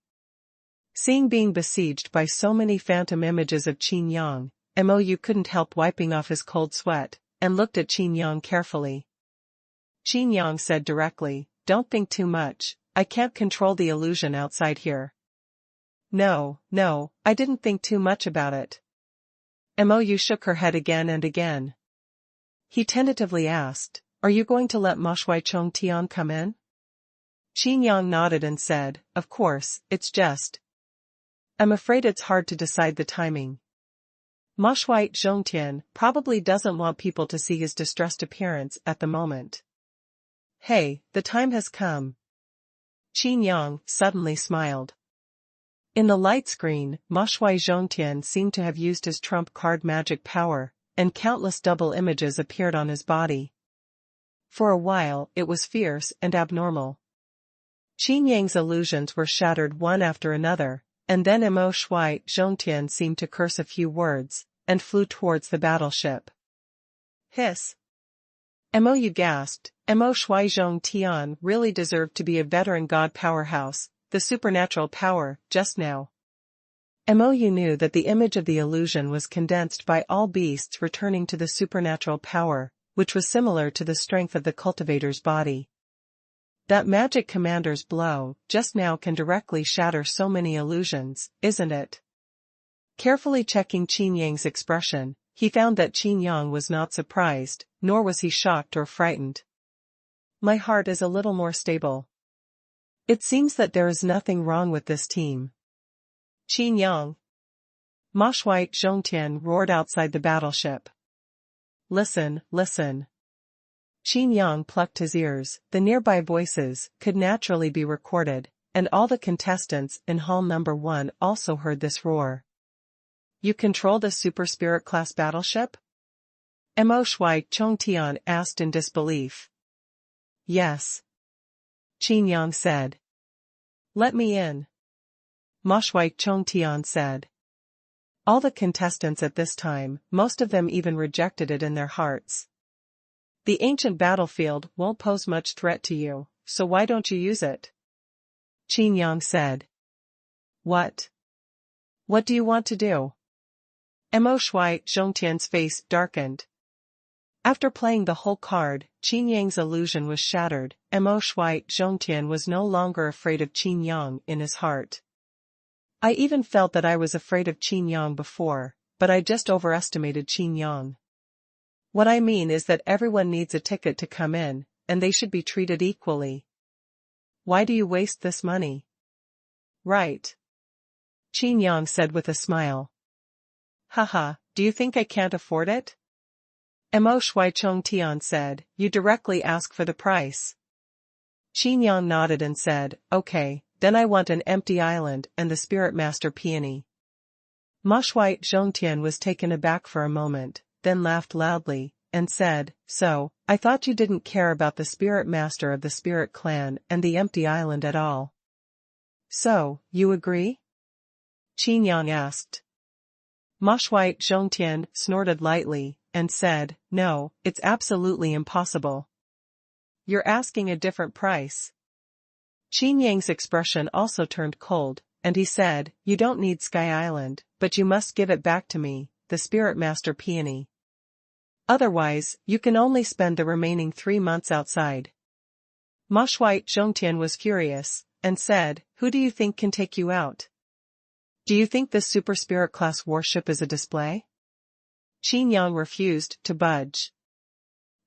Seeing being besieged by so many phantom images of Qin Yang, Mou couldn't help wiping off his cold sweat, and looked at Qin Yang carefully. Qin Yang said directly, "Don't think too much, I can't control the illusion outside here." No, I didn't think too much about it. Mou shook her head again and again. He tentatively asked, "Are you going to let Ma Shui Zhongtian come in?" Qin Yang nodded and said, "Of course, it's just. I'm afraid it's hard to decide the timing. Ma Shui Zhongtian probably doesn't want people to see his distressed appearance at the moment." Hey, the time has come. Qin Yang suddenly smiled. In the light screen, Ma Shui Zhongtian seemed to have used his trump card magic power, and countless double images appeared on his body. For a while, it was fierce and abnormal. Qin Yang's illusions were shattered one after another, and then Mo Shui Zhongtian seemed to curse a few words, and flew towards the battleship. Hiss. Mou gasped. Mo Shui Zhongtian really deserved to be a veteran god powerhouse, the supernatural power, just now. Mo knew that the image of the illusion was condensed by all beasts returning to the supernatural power, which was similar to the strength of the cultivator's body. That magic commander's blow, just now, can directly shatter so many illusions, isn't it? Carefully checking Qin Yang's expression, he found that Qin Yang was not surprised, nor was he shocked or frightened. My heart is a little more stable. It seems that there is nothing wrong with this team. Qin Yang. Ma Shui Zhongtian roared outside the battleship. Listen, listen. Qin Yang plucked his ears. The nearby voices could naturally be recorded, and all the contestants in Hall Number 1 also heard this roar. You controlled a super spirit class battleship? Mo Shui Zhongtian asked in disbelief. Yes. Qin Yang said. Let me in. Ma Shui Zhongtian said. All the contestants at this time, most of them even rejected it in their hearts. The ancient battlefield won't pose much threat to you, so why don't you use it? Qin Yang said. What? What do you want to do? Mo Shui Zhongtian's face darkened. After playing the whole card, Qin Yang's illusion was shattered. Mo Shui Zhongtian was no longer afraid of Qin Yang in his heart. I even felt that I was afraid of Qin Yang before, but I just overestimated Qin Yang. What I mean is that everyone needs a ticket to come in, and they should be treated equally. Why do you waste this money? Right. Qin Yang said with a smile. Haha, do you think I can't afford it? Mo Shui Zhongtian said, you directly ask for the price. Qin Yang nodded and said, okay, then I want an empty island and the Spirit Master peony. Ma Shui Zhongtian was taken aback for a moment, then laughed loudly, and said, so, I thought you didn't care about the Spirit Master of the Spirit Clan and the empty island at all. So, you agree? Qin Yang asked. Ma Shui Zhongtian snorted lightly, and said, no, it's absolutely impossible. You're asking a different price. Qin Yang's expression also turned cold, and he said, you don't need Sky Island, but you must give it back to me, the Spirit Master peony. Otherwise, you can only spend the remaining 3 months outside. Ma Shui Zhongtian was furious, and said, who do you think can take you out? Do you think this super spirit class warship is a display? Qin Yang refused to budge.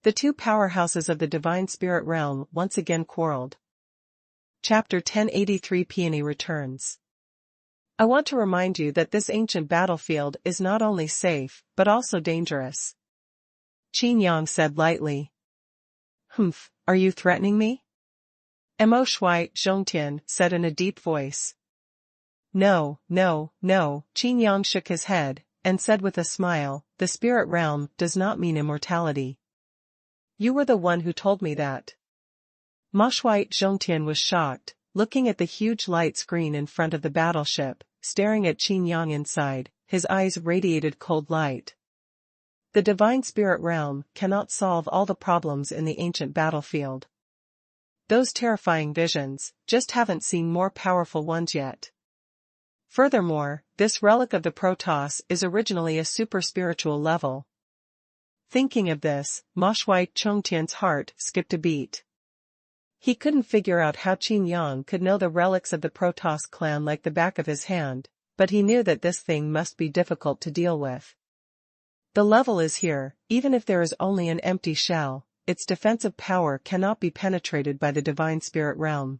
The two powerhouses of the divine spirit realm once again quarreled. Chapter 1083 Peony returns. I want to remind you that this ancient battlefield is not only safe, but also dangerous. Qin Yang said lightly. Humph, are you threatening me? Mo Shui Zhongtian said in a deep voice. No, no, no, Qin Yang shook his head, and said with a smile, the spirit realm does not mean immortality. You were the one who told me that. Ma Shui Zhongtian was shocked, looking at the huge light screen in front of the battleship, staring at Qin Yang inside, his eyes radiated cold light. The divine spirit realm cannot solve all the problems in the ancient battlefield. Those terrifying visions just haven't seen more powerful ones yet. Furthermore, this relic of the Protoss is originally a super spiritual level. Thinking of this, Ma Shui Zhongtian's heart skipped a beat. He couldn't figure out how Qin Yang could know the relics of the Protoss clan like the back of his hand, but he knew that this thing must be difficult to deal with. The level is here, even if there is only an empty shell, its defensive power cannot be penetrated by the divine spirit realm.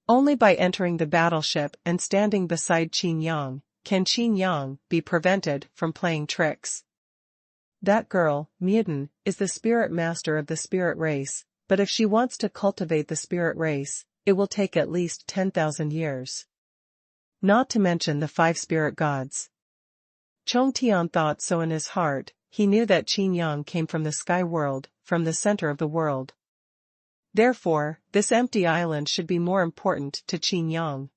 Only by entering the battleship and standing beside Qin Yang, can Qin Yang be prevented from playing tricks. That girl, Mutin, is the spirit master of the spirit race, but if she wants to cultivate the spirit race, it will take at least 10,000 years. Not to mention the 5 spirit gods. Zhongtian thought so in his heart. He knew that Qin Yang came from the sky world, from the center of the world. Therefore, this empty island should be more important to Qin Yang.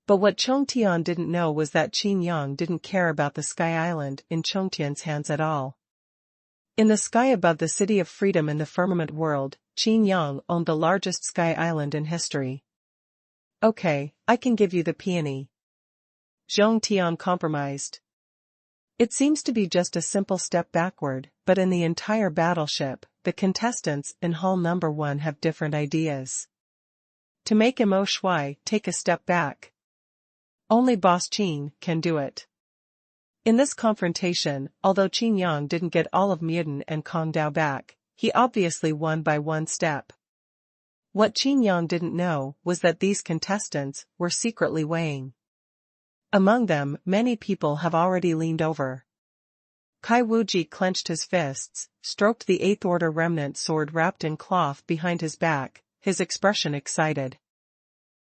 But what Zhongtian didn't know was that Qin Yang didn't care about the Sky Island in Zhongtian's hands at all. In the sky above the City of Freedom in the firmament world, Qin Yang owned the largest sky island in history. Okay, I can give you the peony. Zhong Tian compromised. It seems to be just a simple step backward, but in the entire battleship, the contestants in Hall Number 1 have different ideas. To make Mo Shui take a step back. Only Boss Qin can do it. In this confrontation, although Qin Yang didn't get all of Muden and Kong Dao back, he obviously won by one step. What Qin Yang didn't know was that these contestants were secretly weighing. Among them, many people have already leaned over. Kai Wuji clenched his fists, stroked the 8th Order remnant sword wrapped in cloth behind his back, his expression excited.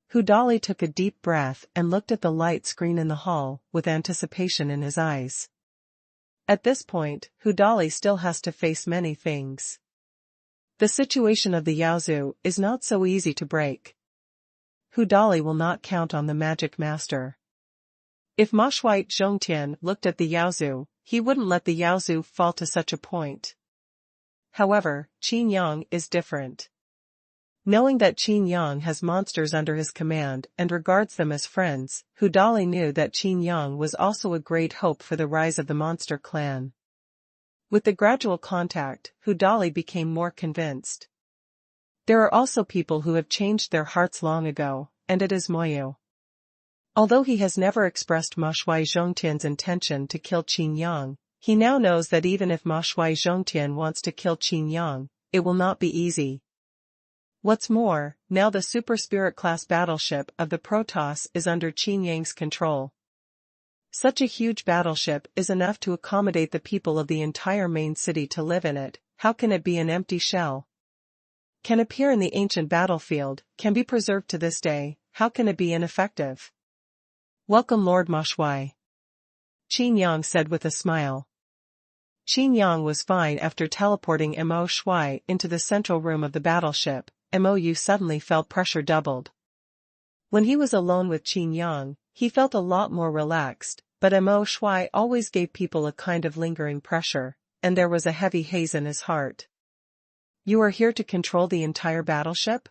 Hu Dali took a deep breath and looked at the light screen in the hall, with anticipation in his eyes. At this point, Hu Dali still has to face many things. The situation of the Yaozu is not so easy to break. Hu Dali will not count on the magic master. If Ma Shui Zhongtian looked at the Yaozu, he wouldn't let the Yaozu fall to such a point. However, Qin Yang is different. Knowing that Qin Yang has monsters under his command and regards them as friends, Hu Dali knew that Qin Yang was also a great hope for the rise of the monster clan. With the gradual contact, Hu Dali became more convinced. There are also people who have changed their hearts long ago, and it is Moyu. Although he has never expressed Ma Shui Zhongtian's intention to kill Qin Yang, he now knows that even if Ma Shui Zhongtian wants to kill Qin Yang, it will not be easy. What's more, now the super spirit class battleship of the Protoss is under Qin Yang's control. Such a huge battleship is enough to accommodate the people of the entire main city to live in it. How can it be an empty shell? Can appear in the ancient battlefield, can be preserved to this day, how can it be ineffective? Welcome Lord Ma Shui. Qin Yang said with a smile. Qin Yang was fine after teleporting Mo Shui into the central room of the battleship. Mou suddenly felt pressure doubled. When he was alone with Qin Yang, he felt a lot more relaxed, but Mo Shui always gave people a kind of lingering pressure, and there was a heavy haze in his heart. You are here to control the entire battleship?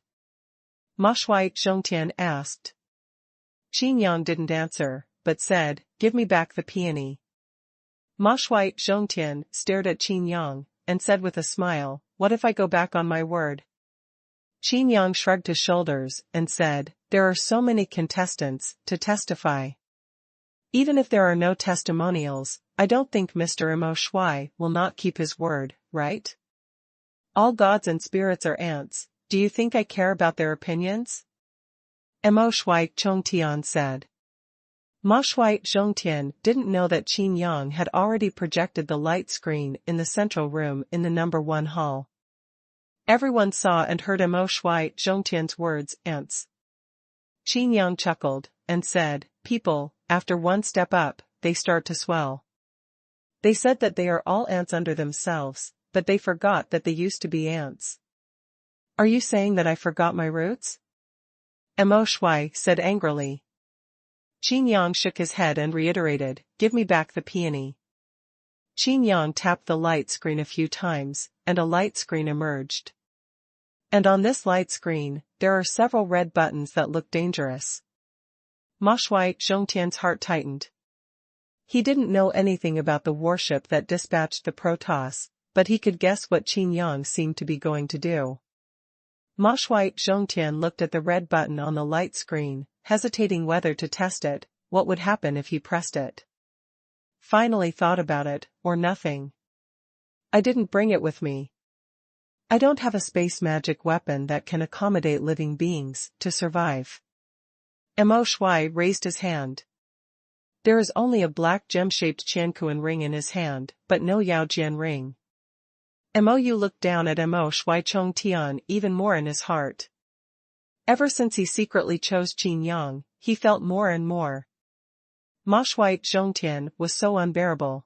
Ma Shui Zhongtian asked. Qin Yang didn't answer, but said, give me back the peony. Ma Shui Zhongtian stared at Qin Yang, and said with a smile, what if I go back on my word? Qin Yang shrugged his shoulders, and said, there are so many contestants to testify. Even if there are no testimonials, I don't think Mr. Mo Shui will not keep his word, right? All gods and spirits are ants, do you think I care about their opinions? Mo Shui Zhongtian said. Ma Shui Zhongtian didn't know that Qin Yang had already projected the light screen in the central room in the number 1 hall. Everyone saw and heard Mo Shui Zhongtian's words, ants. Qin Yang chuckled, and said, people, after one step up, they start to swell. They said that they are all ants under themselves, but they forgot that they used to be ants. Are you saying that I forgot my roots? Mo Shui said angrily. Qin Yang shook his head and reiterated, give me back the peony. Qin Yang tapped the light screen a few times, and a light screen emerged. And on this light screen, there are several red buttons that look dangerous. Ma Shui Zhongtian's heart tightened. He didn't know anything about the warship that dispatched the Protoss, but he could guess what Qin Yang seemed to be going to do. Ma Shui Zhongtian looked at the red button on the light screen, hesitating whether to test it, what would happen if he pressed it. Finally thought about it, or nothing. I didn't bring it with me. I don't have a space magic weapon that can accommodate living beings to survive. Mo Shui raised his hand. There is only a black gem-shaped Qianquan ring in his hand, but no Yaojian ring. Mou looked down at Mo Shui Zhongtian even more in his heart. Ever since he secretly chose Qin Yang, he felt more and more. Ma Shui Zhongtian was so unbearable.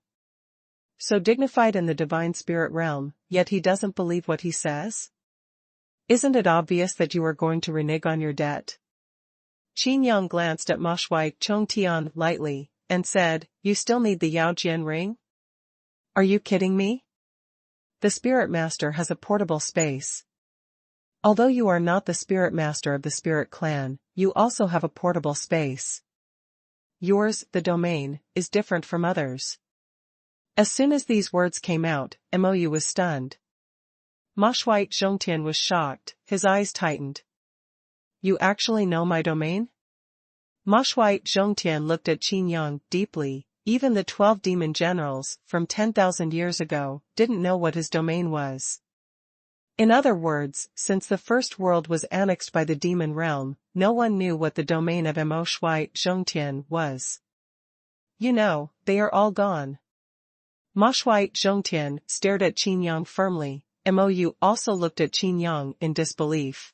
So dignified in the divine spirit realm, yet he doesn't believe what he says? Isn't it obvious that you are going to renege on your debt? Qin Yang glanced at Ma Shui Zhongtian lightly, and said, you still need the Yaojian ring? Are you kidding me? The Spirit Master has a portable space. Although you are not the Spirit Master of the Spirit Clan, you also have a portable space. yours, the domain, is different from others. As soon as these words came out, Mou was stunned. Ma Shuai Zhongtian was shocked, his eyes tightened. You actually know my domain? Ma Shuai Zhongtian looked at Qin Yang deeply. Even the 12 demon generals, from 10,000 years ago, didn't know what his domain was. In other words, since the first world was annexed by the demon realm, no one knew what the domain of Mo Shuai Zhongtian was. You know, they are all gone. Ma Shuai Zhongtian stared at Qin Yang firmly. Mou also looked at Qin Yang in disbelief.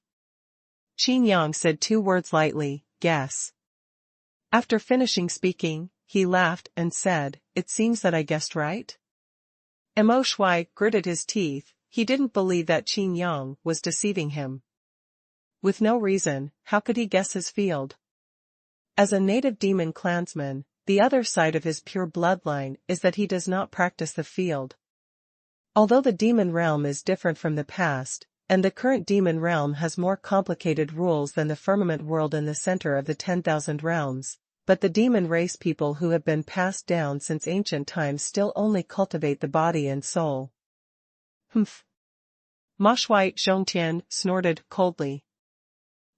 Qin Yang said 2 words lightly, guess. After finishing speaking, he laughed and said, it seems that I guessed right? Mo Shuai gritted his teeth. He didn't believe that Qin Yang was deceiving him. With no reason, how could he guess his field? As a native demon clansman, the other side of his pure bloodline is that he does not practice the field. Although the demon realm is different from the past, and the current demon realm has more complicated rules than the firmament world in the center of the 10,000 realms, but the demon race people who have been passed down since ancient times still only cultivate the body and soul. Humph. Ma Shuai Zhongtian snorted coldly.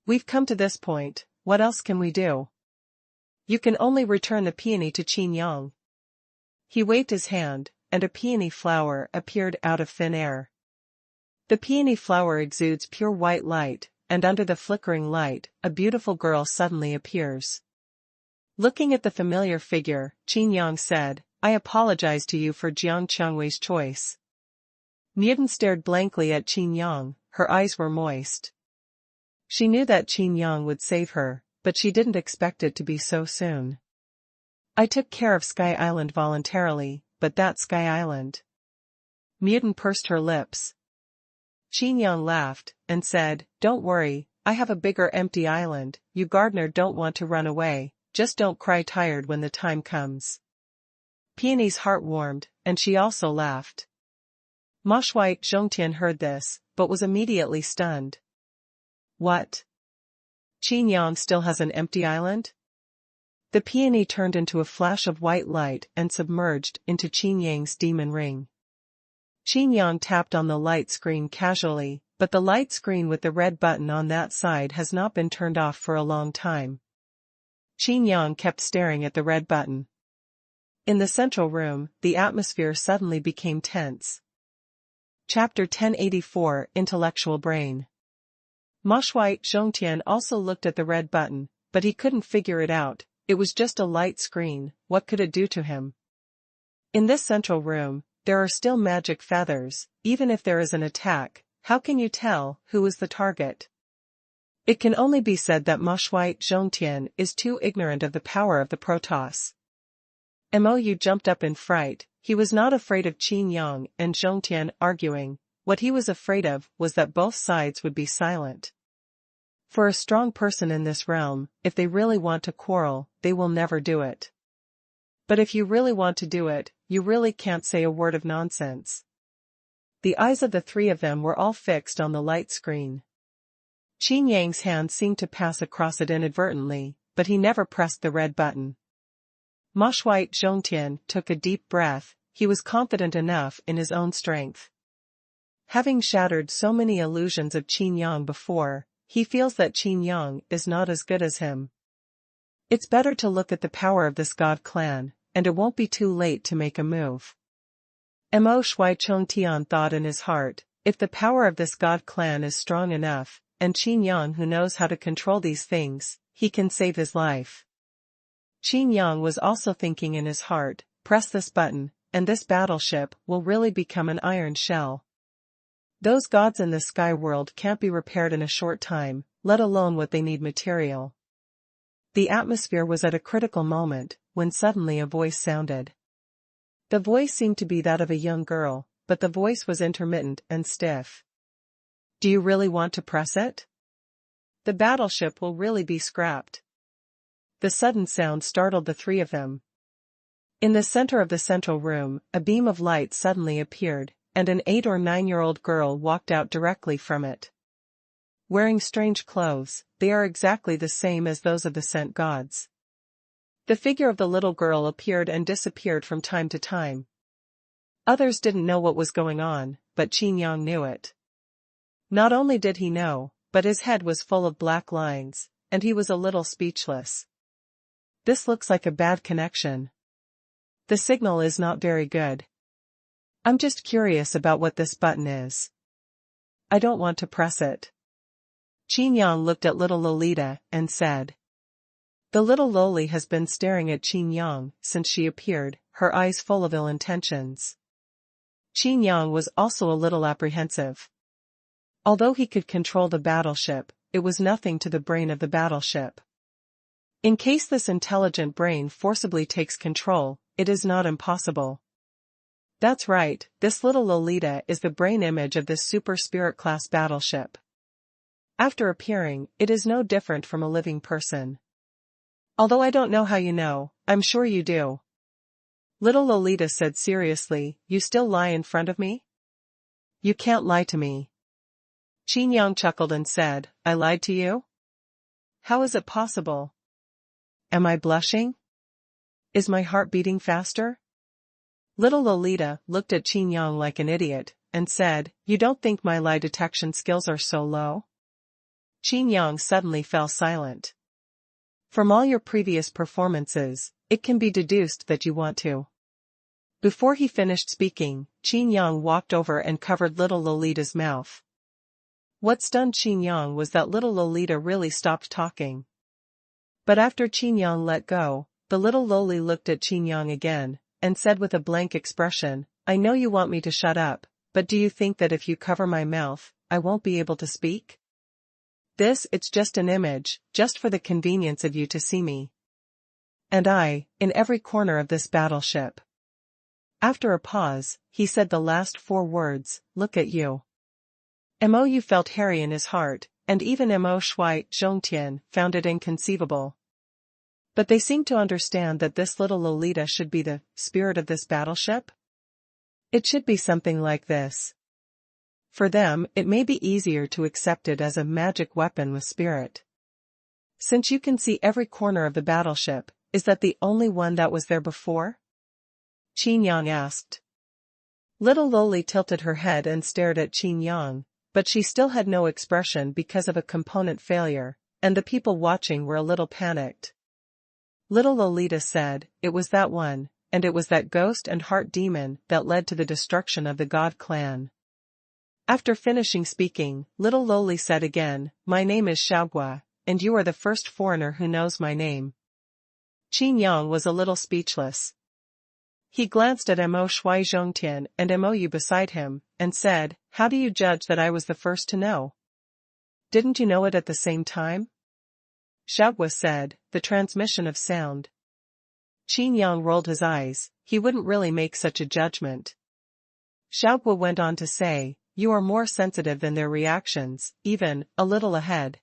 We've come to this point, what else can we do? You can only return the peony to Qin Yang. He waved his hand, and a peony flower appeared out of thin air. The peony flower exudes pure white light, and under the flickering light, a beautiful girl suddenly appears. Looking at the familiar figure, Qin Yang said, I apologize to you for Jiang Changwei's choice. Muden stared blankly at Qin Yang, her eyes were moist. She knew that Qin Yang would save her, but she didn't expect it to be so soon. I took care of Sky Island voluntarily, but that Sky Island. Muden pursed her lips. Qin Yang laughed, and said, don't worry, I have a bigger empty island, you gardener don't want to run away, just don't cry tired when the time comes. Peony's heart warmed, and she also laughed. Ma Shuai Zhongtian heard this, but was immediately stunned. What? Qin Yang still has an empty island? The peony turned into a flash of white light and submerged into Qin Yang's demon ring. Qin Yang tapped on the light screen casually, but the light screen with the red button on that side has not been turned off for a long time. Qin Yang kept staring at the red button. In the central room, the atmosphere suddenly became tense. Chapter 1084 Intellectual Brain. Ma Shuai Zhongtian also looked at the red button, but he couldn't figure it out. It was just a light screen, what could it do to him? In this central room, there are still magic feathers. Even if there is an attack, how can you tell who is the target? It can only be said that Ma Shuai Zhongtian is too ignorant of the power of the Protoss. Mou jumped up in fright. He was not afraid of Qin Yang and Zhongtian arguing. What he was afraid of was that both sides would be silent. For a strong person in this realm, if they really want to quarrel, they will never do it. But if you really want to do it, you really can't say a word of nonsense. The eyes of the 3 of them were all fixed on the light screen. Qin Yang's hand seemed to pass across it inadvertently, but he never pressed the red button. Ma Shuai Zhongtian took a deep breath. He was confident enough in his own strength. Having shattered so many illusions of Qin Yang before, he feels that Qin Yang is not as good as him. It's better to look at the power of this god clan, and it won't be too late to make a move. Mo Shuai Zhongtian thought in his heart, if the power of this god clan is strong enough, and Qin Yang who knows how to control these things, he can save his life. Qin Yang was also thinking in his heart, press this button, and this battleship will really become an iron shell. Those gods in the sky world can't be repaired in a short time, let alone what they need material. The atmosphere was at a critical moment, when suddenly a voice sounded. The voice seemed to be that of a young girl, but the voice was intermittent and stiff. Do you really want to press it? The battleship will really be scrapped. The sudden sound startled the 3 of them. In the center of the central room, a beam of light suddenly appeared, and an 8 or 9-year-old girl walked out directly from it. Wearing strange clothes, they are exactly the same as those of the scent gods. The figure of the little girl appeared and disappeared from time to time. Others didn't know what was going on, but Qin Yang knew it. Not only did he know, but his head was full of black lines, and he was a little speechless. This looks like a bad connection. The signal is not very good. I'm just curious about what this button is. I don't want to press it. Qin Yang looked at little Lolita and said. The little Loli has been staring at Qin Yang since she appeared, her eyes full of ill intentions. Qin Yang was also a little apprehensive. Although he could control the battleship, it was nothing to the brain of the battleship. In case this intelligent brain forcibly takes control, it is not impossible. That's right, this little Lolita is the brain image of this super spirit class battleship. After appearing, it is no different from a living person. Although I don't know how you know, I'm sure you do. Little Lolita said seriously, you still lie in front of me? You can't lie to me. Qin Yang chuckled and said, I lied to you? How is it possible? Am I blushing? Is my heart beating faster? Little Lolita looked at Qin Yang like an idiot, and said, you don't think my lie detection skills are so low? Qin Yang suddenly fell silent. From all your previous performances, it can be deduced that you want to. Before he finished speaking, Qin Yang walked over and covered little Lolita's mouth. What stunned Qin Yang was that little Lolita really stopped talking. But after Qin Yang let go, the little Loli looked at Qin Yang again, and said with a blank expression, I know you want me to shut up, but do you think that if you cover my mouth, I won't be able to speak? It's just an image, just for the convenience of you to see me. And I, in every corner of this battleship. After a pause, he said the last 4 words, look at you. Mou felt Harry in his heart, and even Mo Shui Zhongtian found it inconceivable. But they seemed to understand that this little Lolita should be the spirit of this battleship? It should be something like this. For them, it may be easier to accept it as a magic weapon with spirit. Since you can see every corner of the battleship, is that the only one that was there before? Qin Yang asked. Little Loli tilted her head and stared at Qin Yang, but she still had no expression because of a component failure, and the people watching were a little panicked. Little Lolita said, it was that one, and it was that ghost and heart demon that led to the destruction of the God clan. After finishing speaking, little Loli said again, my name is Xuanhuan, and you are the first foreigner who knows my name. Qin Yang was a little speechless. He glanced at Mo Shui Zhongtian and Mou beside him, and said, how do you judge that I was the first to know? Didn't you know it at the same time? Xuanhuan said, the transmission of sound. Qin Yang rolled his eyes, he wouldn't really make such a judgment. Xuanhuan went on to say, you are more sensitive than their reactions, even, a little ahead.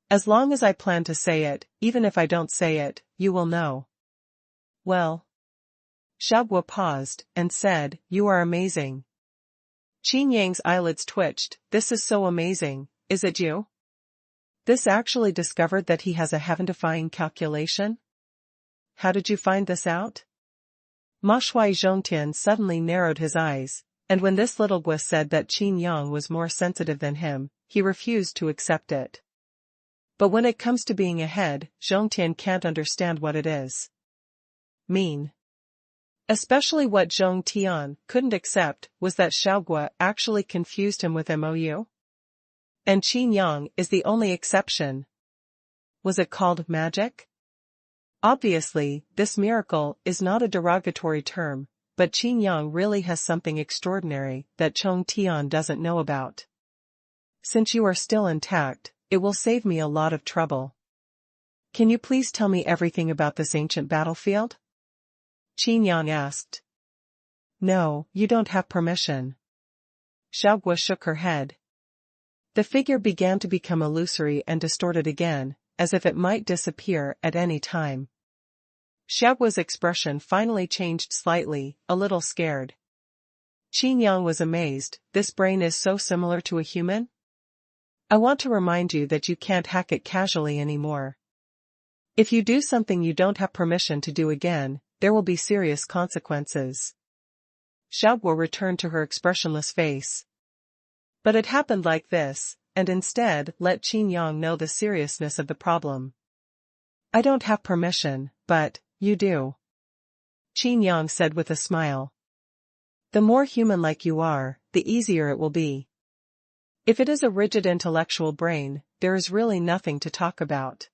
As long as I plan to say it, even if I don't say it, you will know. Well. Xuanhuan paused, and said, you are amazing. Qin Yang's eyelids twitched, this is so amazing, is it you? This actually discovered that he has a heaven-defying calculation? How did you find this out? Ma Shui Zhongtian suddenly narrowed his eyes, and when this little Gua said that Qin Yang was more sensitive than him, he refused to accept it. But when it comes to being ahead, Zhongtian can't understand what it is. Mean. Especially what Zhongtian couldn't accept was that Xuanhuan actually confused him with Mou. And Qin Yang is the only exception. Was it called magic? Obviously, this miracle is not a derogatory term, but Qin Yang really has something extraordinary that Zhongtian doesn't know about. Since you are still intact, it will save me a lot of trouble. Can you please tell me everything about this ancient battlefield? Qin Yang asked. No, you don't have permission. Xuanhuan shook her head. The figure began to become illusory and distorted again, as if it might disappear at any time. Xuanhuan's expression finally changed slightly, a little scared. Qin Yang was amazed, this brain is so similar to a human? I want to remind you that you can't hack it casually anymore. If you do something you don't have permission to do again, there will be serious consequences. Xuanhuan returned to her expressionless face. But it happened like this, and instead let Qin Yang know the seriousness of the problem. I don't have permission, but you do. Qin Yang said with a smile. The more human-like you are, the easier it will be. If it is a rigid intellectual brain, there is really nothing to talk about.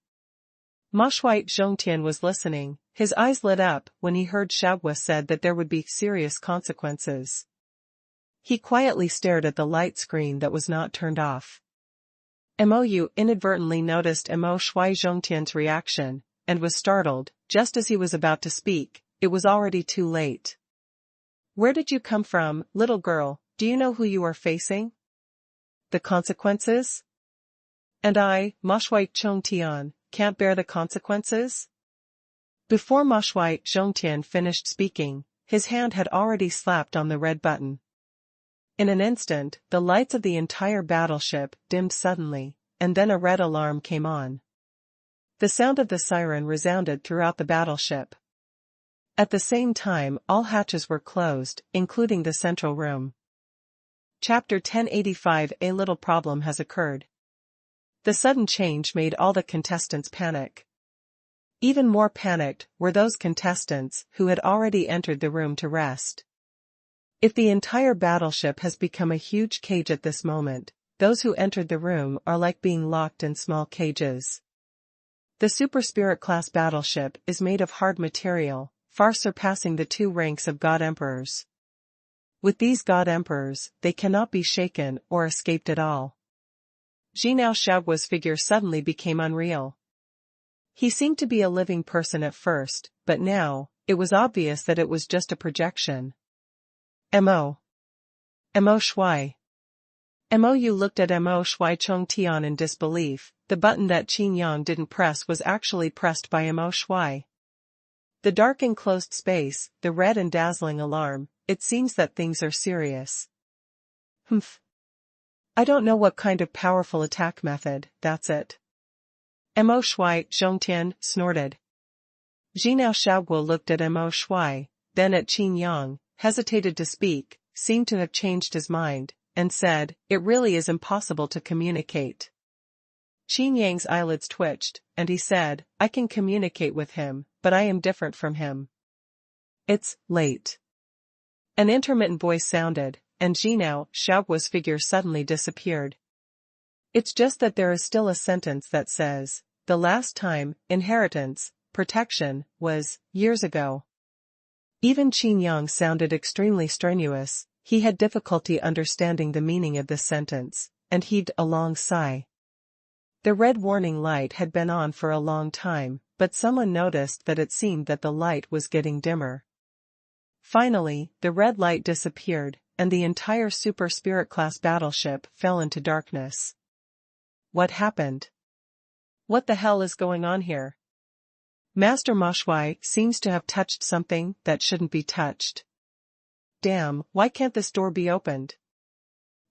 Ma Shuai Zhongtian was listening, his eyes lit up when he heard Xuanhuan said that there would be serious consequences. He quietly stared at the light screen that was not turned off. Mou inadvertently noticed Mo Shuai Zhongtian's reaction, and was startled. Just as he was about to speak, it was already too late. Where did you come from, little girl? Do you know who you are facing? The consequences? And I, Ma Shuai Zhongtian, can't bear the consequences? Before Ma Shuai Zhongtian finished speaking, his hand had already slapped on the red button. In an instant, the lights of the entire battleship dimmed suddenly, and then a red alarm came on. The sound of the siren resounded throughout the battleship. At the same time, all hatches were closed, including the central room. Chapter 1085. A little problem has occurred. The sudden change made all the contestants panic. Even more panicked were those contestants who had already entered the room to rest. If the entire battleship has become a huge cage at this moment, those who entered the room are like being locked in small cages. The Super Spirit class battleship is made of hard material, far surpassing the 2 ranks of God Emperors. With these God Emperors, they cannot be shaken or escaped at all. Jinao Shaoguo's figure suddenly became unreal. He seemed to be a living person at first, but now, it was obvious that it was just a projection. Mo Shuai. Mou looked at Mo Shuai Zhongtian in disbelief. The button that Qin Yang didn't press was actually pressed by Mo Shuai. The dark enclosed space, the red and dazzling alarm, it seems that things are serious. Humph. I don't know what kind of powerful attack method, that's it. Mo Shuai Zhongtian snorted. Jinao Shaoguo looked at Mo Shuai, then at Qin Yang, hesitated to speak, seemed to have changed his mind, and said, it really is impossible to communicate. Qin Yang's eyelids twitched, and he said, I can communicate with him, but I am different from him. It's late. An intermittent voice sounded, and Jinao Shaoguo's figure suddenly disappeared. It's just that there is still a sentence that says, the last time, inheritance, protection, was, years ago. Even Qin Yang sounded extremely strenuous. He had difficulty understanding the meaning of this sentence, and heaved a long sigh. The red warning light had been on for a long time, but someone noticed that it seemed that the light was getting dimmer. Finally, the red light disappeared, and the entire Super Spirit class battleship fell into darkness. What happened? What the hell is going on here? Master Ma Shuai seems to have touched something that shouldn't be touched. Damn, why can't this door be opened?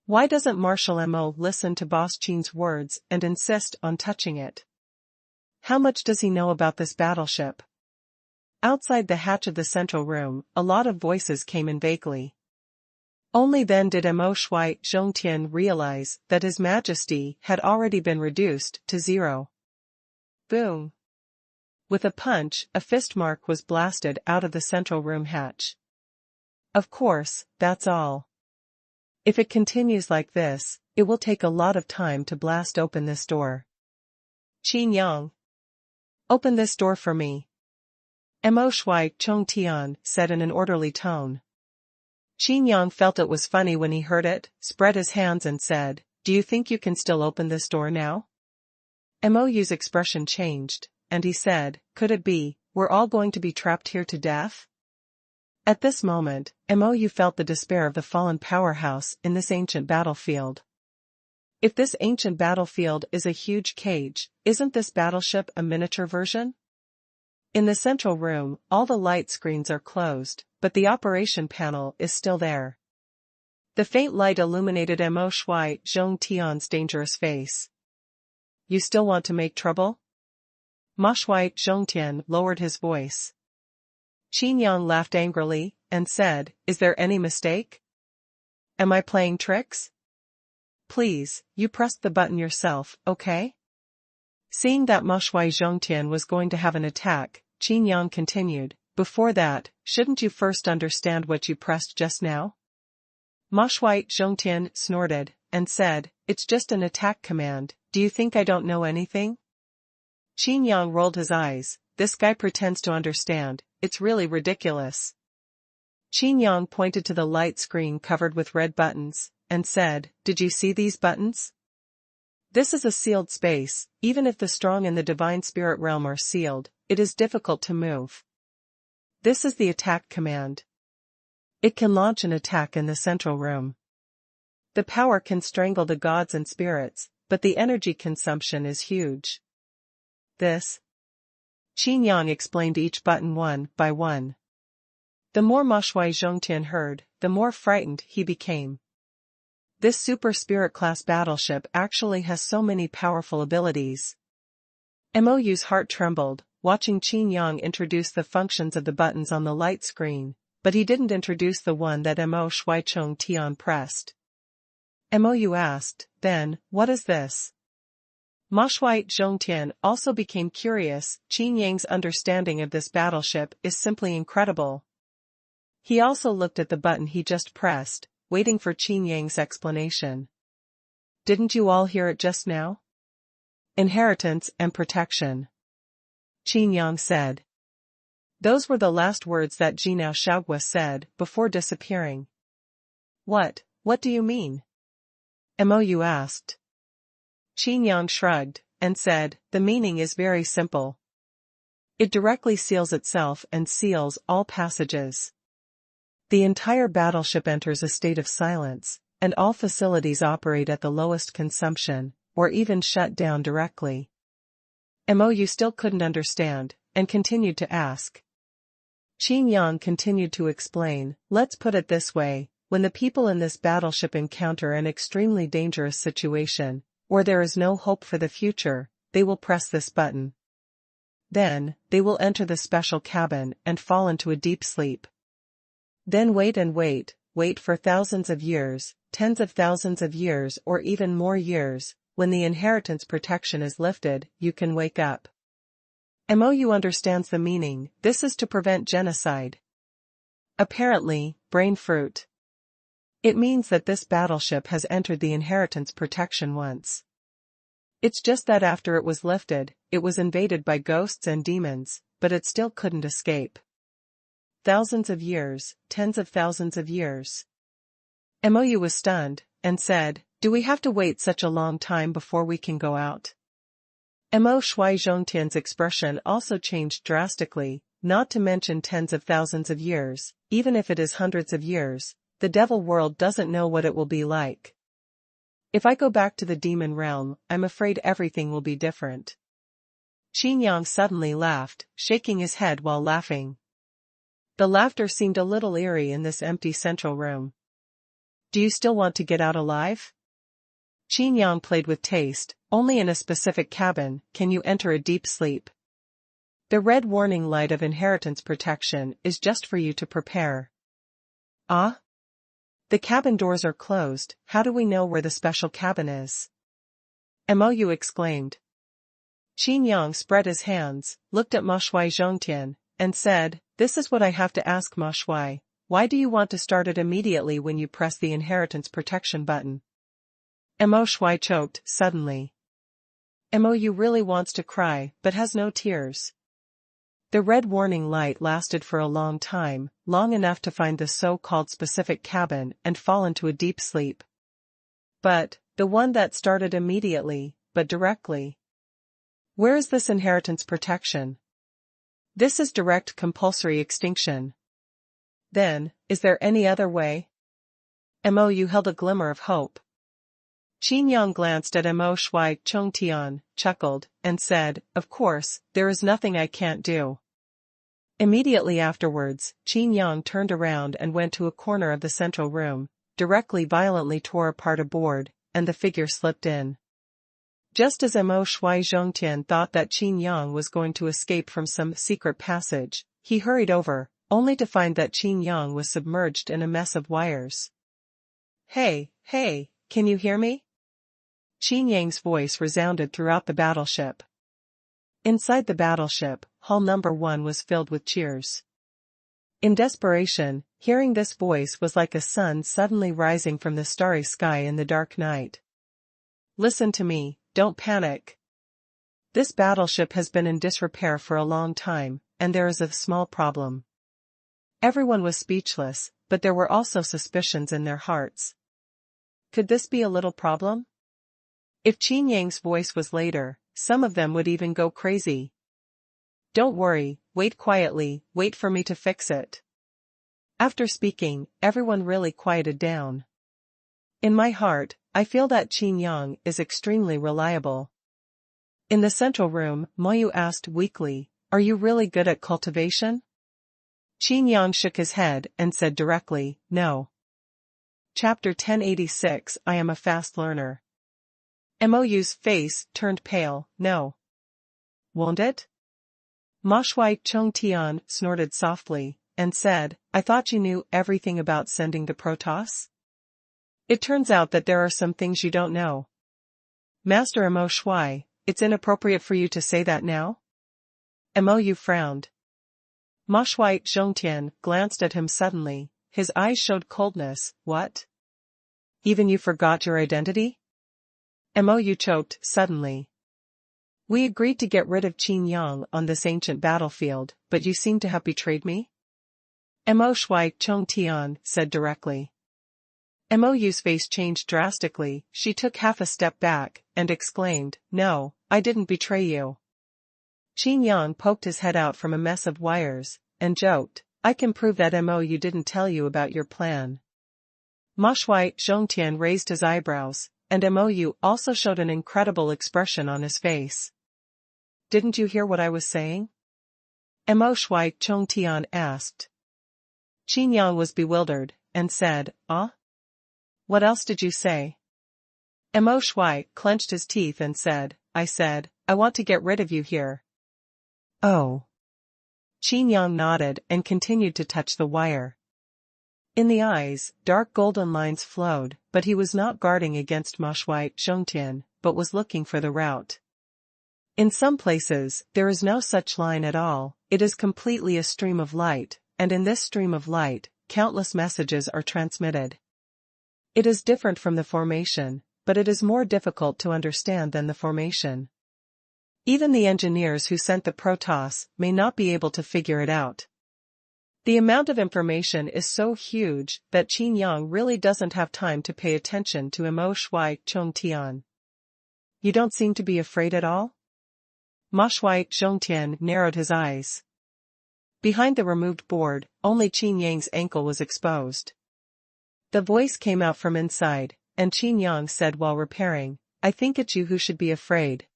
Why doesn't Marshal Mo listen to Boss Qin's words and insist on touching it? How much does he know about this battleship? Outside the hatch of the central room, a lot of voices came in vaguely. Only then did Mo Shuai Zhongtian realize that His Majesty had already been reduced to 0. Boom. With a punch, a fist mark was blasted out of the central room hatch. Of course, that's all. If it continues like this, it will take a lot of time to blast open this door. Qin Yang. Open this door for me. Mo Shuai Zhongtian said in an orderly tone. Qin Yang felt it was funny when he heard it, spread his hands and said, do you think you can still open this door now? Mou's expression changed, and he said, could it be, we're all going to be trapped here to death? At this moment, Mou felt the despair of the fallen powerhouse in this ancient battlefield. If this ancient battlefield is a huge cage, isn't this battleship a miniature version? In the central room, all the light screens are closed, but the operation panel is still there. The faint light illuminated Mo Shuai Zhongtian's dangerous face. You still want to make trouble? Ma Shui Zhongtian lowered his voice. Qin Yang laughed angrily, and said, "Is there any mistake? Am I playing tricks? Please, you pressed the button yourself, okay?" Seeing that Ma Shui Zhongtian was going to have an attack, Qin Yang continued, "Before that, shouldn't you first understand what you pressed just now?" Ma Shui Zhongtian snorted, and said, "It's just an attack command, do you think I don't know anything?" Qin Yang rolled his eyes, "This guy pretends to understand, it's really ridiculous." Qin Yang pointed to the light screen covered with red buttons, and said, "Did you see these buttons? This is a sealed space, even if the strong in the divine spirit realm are sealed, it is difficult to move. This is the attack command. It can launch an attack in the central room. The power can strangle the gods and spirits, but the energy consumption is huge. This." Qin Yang explained each button one by one. The more Ma Shui Zhongtian heard, the more frightened he became. This super spirit class battleship actually has so many powerful abilities. Mou's heart trembled, watching Qin Yang introduce the functions of the buttons on the light screen, but he didn't introduce the one that Mo Shui Chong Tian pressed. Mou asked, "Then, what is this?" Ma Shui Zhongtian also became curious. Qin Yang's understanding of this battleship is simply incredible. He also looked at the button he just pressed, waiting for Qin Yang's explanation. "Didn't you all hear it just now? Inheritance and protection," Qin Yang said. Those were the last words that Jinao Shaogua said before disappearing. What do you mean?" Mou asked. Qin Yang shrugged, and said, "The meaning is very simple. It directly seals itself and seals all passages. The entire battleship enters a state of silence, and all facilities operate at the lowest consumption, or even shut down directly." Mou still couldn't understand, and continued to ask. Qin Yang continued to explain, "Let's put it this way, when the people in this battleship encounter an extremely dangerous situation, or there is no hope for the future, they will press this button. Then, they will enter the special cabin and fall into a deep sleep. Then wait and wait for thousands of years, tens of thousands of years or even more years. When the inheritance protection is lifted, you can wake up." Mou understands the meaning. This is to prevent genocide. Apparently, brain fruit. It means that this battleship has entered the inheritance protection once. It's just that after it was lifted, it was invaded by ghosts and demons, but it still couldn't escape. Thousands of years, tens of thousands of years. Mou was stunned, and said, "Do we have to wait such a long time before we can go out?" Mo Shui Zhongtian's expression also changed drastically, "Not to mention tens of thousands of years, even if it is hundreds of years, the devil world doesn't know what it will be like. If I go back to the demon realm, I'm afraid everything will be different." Qin Yang suddenly laughed, shaking his head while laughing. The laughter seemed a little eerie in this empty central room. "Do you still want to get out alive?" Qin Yang played with taste. "Only in a specific cabin can you enter a deep sleep. The red warning light of inheritance protection is just for you to prepare." "Ah? The cabin doors are closed, how do we know where the special cabin is?" Mou exclaimed. Qin Yang spread his hands, looked at Ma Shui Zhongtian, and said, "This is what I have to ask Ma Shui. Why do you want to start it immediately when you press the inheritance protection button?" Mo Shui choked, suddenly. Mou really wants to cry, but has no tears. The red warning light lasted for a long time, long enough to find the so-called specific cabin and fall into a deep sleep. But, the one that started immediately, but directly. Where is this inheritance protection? This is direct compulsory extinction. Then, is there any other way? Mou held a glimmer of hope. Qin Yang glanced at Mo Shui Chongtian, chuckled, and said, "Of course, there is nothing I can't do." Immediately afterwards, Qin Yang turned around and went to a corner of the central room, directly violently tore apart a board, and the figure slipped in. Just as Mo Shui Zhongtian thought that Qin Yang was going to escape from some secret passage, he hurried over, only to find that Qin Yang was submerged in a mess of wires. Hey, can you hear me? Qin Yang's voice resounded throughout the battleship. Inside the battleship, Hull number 1 was filled with cheers. In desperation, hearing this voice was like a sun suddenly rising from the starry sky in the dark night. Listen to me, don't panic. This battleship has been in disrepair for a long time, and there is a small problem. Everyone was speechless, but there were also suspicions in their hearts. Could this be a little problem? If Qin Yang's voice was later, some of them would even go crazy. Don't worry, wait quietly, wait for me to fix it. After speaking, everyone really quieted down. In my heart, I feel that Qin Yang is extremely reliable. In the central room, Moyu asked weakly, "Are you really good at cultivation?" Qin Yang shook his head and said directly, "No." Chapter 1086 I am a fast learner. Moyu's face turned pale. "No. Won't it?" Ma Shui Chongtian snorted softly, and said, "I thought you knew everything about sending the Protoss? It turns out that there are some things you don't know." Master Mo Shui, it's inappropriate for you to say that now? Moyu frowned. Ma Shui Zhongtian glanced at him suddenly, his eyes showed coldness. "What? Even you forgot your identity?" Moyu choked suddenly. "We agreed to get rid of Qin Yang on this ancient battlefield, but you seem to have betrayed me?" Mo Shui Chongtian said directly. Moyu's face changed drastically, she took half a step back, and exclaimed, "No, I didn't betray you." Qin Yang poked his head out from a mess of wires, and joked, "I can prove that Moyu didn't tell you about your plan." Ma Shui Zhongtian raised his eyebrows, and Moyu also showed an incredible expression on his face. "Didn't you hear what I was saying?" Mo Shui Chongtian asked. Qin Yang was bewildered, and said, "Ah? What else did you say?" Mo Shui clenched his teeth and said, I said, I want to get rid of you here." "Oh." Qin Yang nodded and continued to touch the wire. In the eyes, dark golden lines flowed, but he was not guarding against Ma Shui Zhongtian, but was looking for the route. In some places, there is no such line at all, it is completely a stream of light, and in this stream of light, countless messages are transmitted. It is different from the formation, but it is more difficult to understand than the formation. Even the engineers who sent the Protoss may not be able to figure it out. The amount of information is so huge that Qin Yang really doesn't have time to pay attention to Mo Shui Chongtian. "You don't seem to be afraid at all?" Ma Shui Zhongtian narrowed his eyes. Behind the removed board, only Qin Yang's ankle was exposed. The voice came out from inside, and Qin Yang said while repairing, "I think it's you who should be afraid.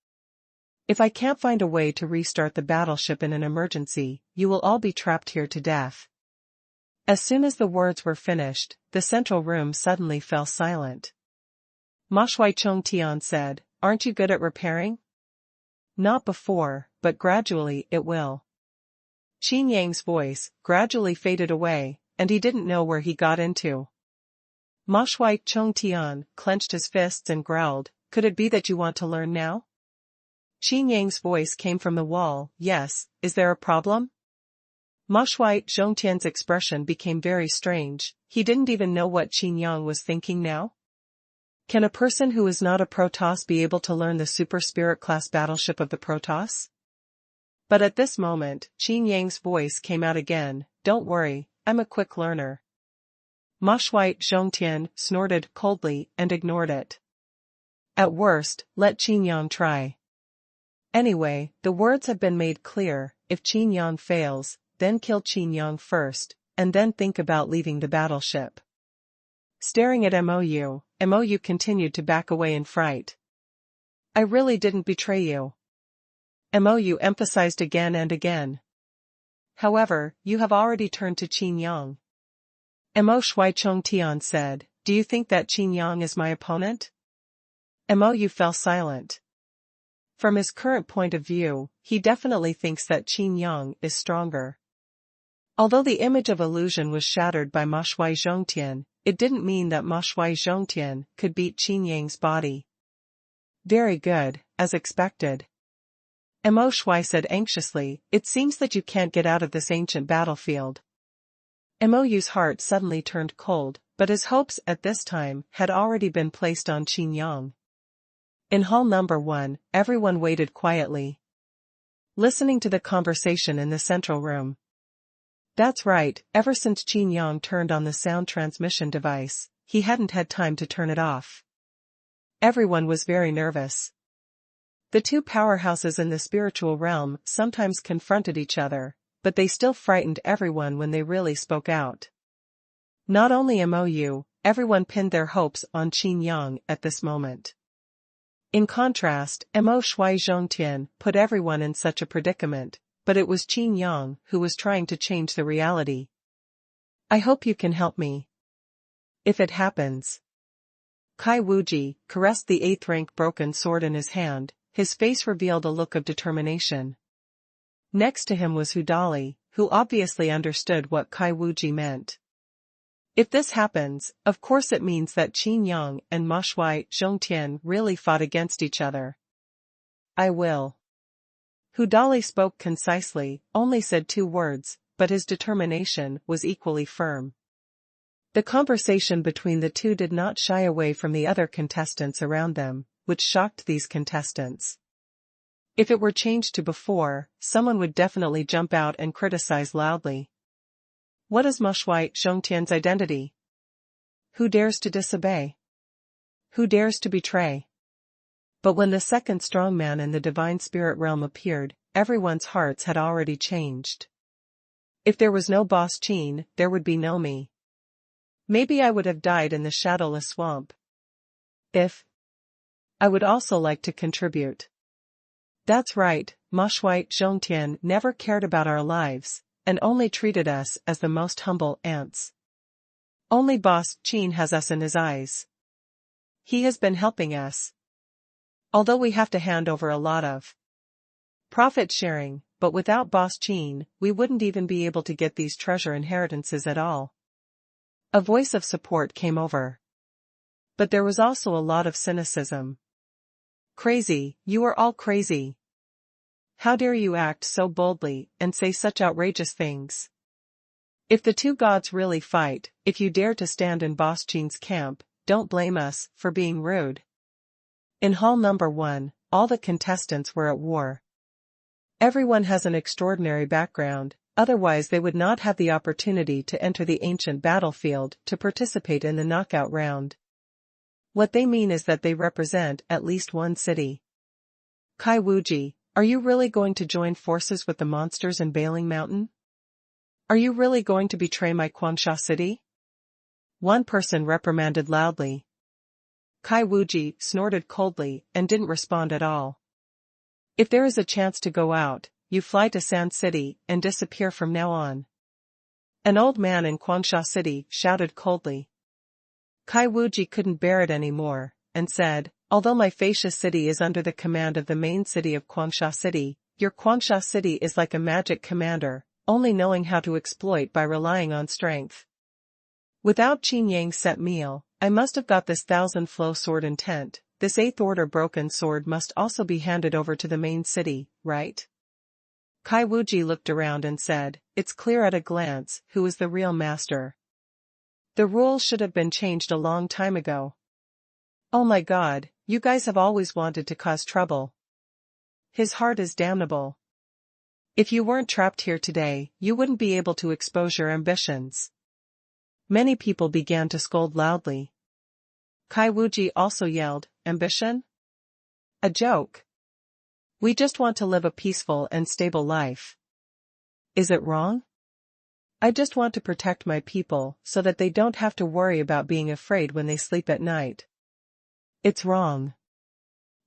If I can't find a way to restart the battleship in an emergency, you will all be trapped here to death." As soon as the words were finished, the central room suddenly fell silent. Ma Shui Chongtian said, "Aren't you good at repairing?" "Not before, but gradually it will." Qin Yang's voice gradually faded away, and he didn't know where he got into. Ma Shui Chongtian clenched his fists and growled, "Could it be that you want to learn now?" Qin Yang's voice came from the wall, "Yes, is there a problem?" Ma Shui Zhongtian's expression became very strange, he didn't even know what Qin Yang was thinking now. Can a person who is not a Protoss be able to learn the Super Spirit class battleship of the Protoss? But at this moment, Qin Yang's voice came out again, "Don't worry, I'm a quick learner." Ma Shui Zhongtian snorted coldly and ignored it. At worst, let Qin Yang try. Anyway, the words have been made clear, if Qin Yang fails, then kill Qin Yang first, and then think about leaving the battleship. Staring at Moyu continued to back away in fright. "I really didn't betray you." Moyu emphasized again and again. "However, you have already turned to Qin Yang." Mo Shui Chongtian said, "Do you think that Qin Yang is my opponent?" Moyu fell silent. From his current point of view, he definitely thinks that Qin Yang is stronger. Although the image of illusion was shattered by Ma Shui Zhongtian, it didn't mean that Ma Shui Zhongtian could beat Qin Yang's body. Very good, as expected. Mo Shui said anxiously, it seems that you can't get out of this ancient battlefield. Mou's heart suddenly turned cold, but his hopes at this time had already been placed on Qin Yang. In hall number 1, everyone waited quietly, listening to the conversation in the central room. That's right, ever since Qin Yang turned on the sound transmission device, he hadn't had time to turn it off. Everyone was very nervous. The two powerhouses in the spiritual realm sometimes confronted each other, but they still frightened everyone when they really spoke out. Not only Mou, everyone pinned their hopes on Qin Yang at this moment. In contrast, Mo Shui Zhongtian put everyone in such a predicament, but it was Qin Yang who was trying to change the reality. I hope you can help me. If it happens. Kai Wuji caressed the 8th rank broken sword in his hand, his face revealed a look of determination. Next to him was Hudali, who obviously understood what Kai Wuji meant. If this happens, of course it means that Qin Yang and Ma Shui Zhongtian really fought against each other. I will. Hudali spoke concisely, only said 2 words, but his determination was equally firm. The conversation between the two did not shy away from the other contestants around them, which shocked these contestants. If it were changed to before, someone would definitely jump out and criticize loudly. What is Ma Shui Zhongtian's identity? Who dares to disobey? Who dares to betray? But when the second strongman in the divine spirit realm appeared, everyone's hearts had already changed. If there was no boss Qin, there would be no me. Maybe I would have died in the shadowless swamp. I would also like to contribute. That's right, Ma Shui Zhongtian never cared about our lives, and only treated us as the most humble ants. Only boss Qin has us in his eyes. He has been helping us. Although we have to hand over a lot of profit sharing, but without boss Qin, we wouldn't even be able to get these treasure inheritances at all. A voice of support came over. But there was also a lot of cynicism. Crazy, you are all crazy. How dare you act so boldly and say such outrageous things? If the two gods really fight, if you dare to stand in boss Qin's camp, don't blame us for being rude. In hall number 1, all the contestants were at war. Everyone has an extraordinary background, otherwise they would not have the opportunity to enter the ancient battlefield to participate in the knockout round. What they mean is that they represent at least one city. Kai Wuji, are you really going to join forces with the monsters in Bailing Mountain? Are you really going to betray my Quangsha city? One person reprimanded loudly. Kai Wuji snorted coldly and didn't respond at all. If there is a chance to go out, you fly to Sand City and disappear from now on. An old man in Quangsha City shouted coldly. Kai Wuji couldn't bear it anymore, and said, although my Fascia city is under the command of the main city of Quangsha City, your Quangsha City is like a magic commander, only knowing how to exploit by relying on strength. Without Qin Yang's set meal, I must have got this 1000-flow sword intent. This 8th order broken sword must also be handed over to the main city, right? Kai Wuji looked around and said, it's clear at a glance who is the real master. The rules should have been changed a long time ago. Oh my god, you guys have always wanted to cause trouble. His heart is damnable. If you weren't trapped here today, you wouldn't be able to expose your ambitions. Many people began to scold loudly. Kai Wuji also yelled, ambition? A joke. We just want to live a peaceful and stable life. Is it wrong? I just want to protect my people so that they don't have to worry about being afraid when they sleep at night. It's wrong.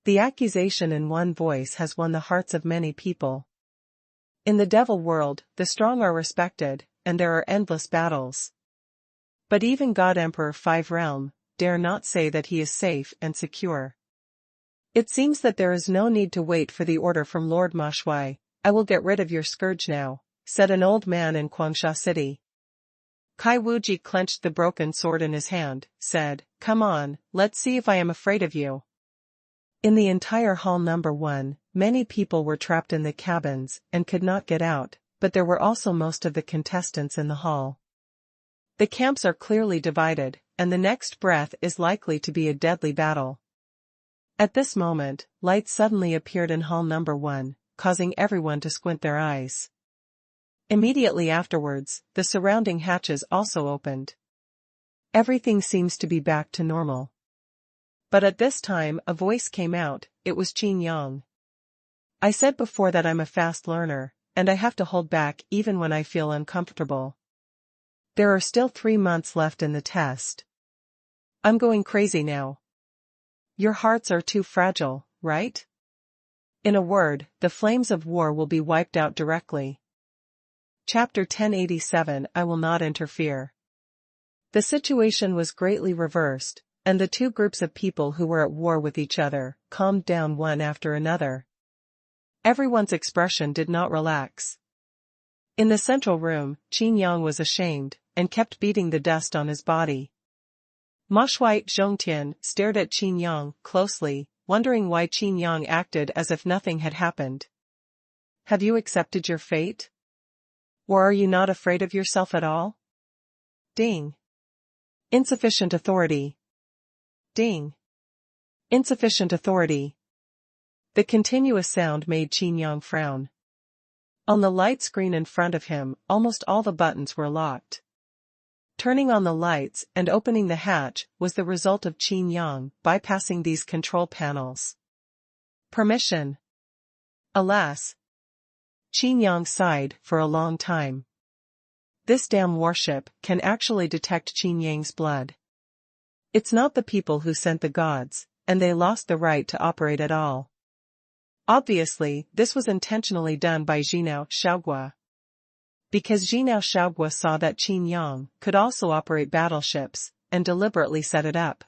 The accusation in one voice has won the hearts of many people. In the devil world, the strong are respected, and there are endless battles. But even God Emperor 5 Realm dare not say that he is safe and secure. It seems that there is no need to wait for the order from Lord Ma Shui. I will get rid of your scourge now, said an old man in Guangsha City. Kai Wuji clenched the broken sword in his hand, said, "Come on, let's see if I am afraid of you." In the entire hall number 1, many people were trapped in the cabins and could not get out, but there were also most of the contestants in the hall. The camps are clearly divided, and the next breath is likely to be a deadly battle. At this moment, light suddenly appeared in hall number 1, causing everyone to squint their eyes. Immediately afterwards, the surrounding hatches also opened. Everything seems to be back to normal. But at this time a voice came out. It was Qin Yang. "I said before that I'm a fast learner, and I have to hold back even when I feel uncomfortable. There are still 3 months left in the test. I'm going crazy now. Your hearts are too fragile, right? In a word, the flames of war will be wiped out directly." Chapter 1087 I will not interfere. The situation was greatly reversed, and the two groups of people who were at war with each other calmed down one after another. Everyone's expression did not relax. In the central room, Qin Yang was ashamed, and kept beating the dust on his body. Ma Shui Zhongtian stared at Qin Yang closely, wondering why Qin Yang acted as if nothing had happened. "Have you accepted your fate? Or are you not afraid of yourself at all?" Ding. Insufficient authority. Ding. Insufficient authority. The continuous sound made Qin Yang frown. On the light screen in front of him, almost all the buttons were locked. Turning on the lights and opening the hatch was the result of Qin Yang bypassing these control panels. Permission. Alas. Qin Yang sighed for a long time. This damn warship can actually detect Qin Yang's blood. It's not the people who sent the gods, and they lost the right to operate at all. Obviously, this was intentionally done by Jinao Shaogua. Because Jinao Shaogua saw that Qin Yang could also operate battleships, and deliberately set it up.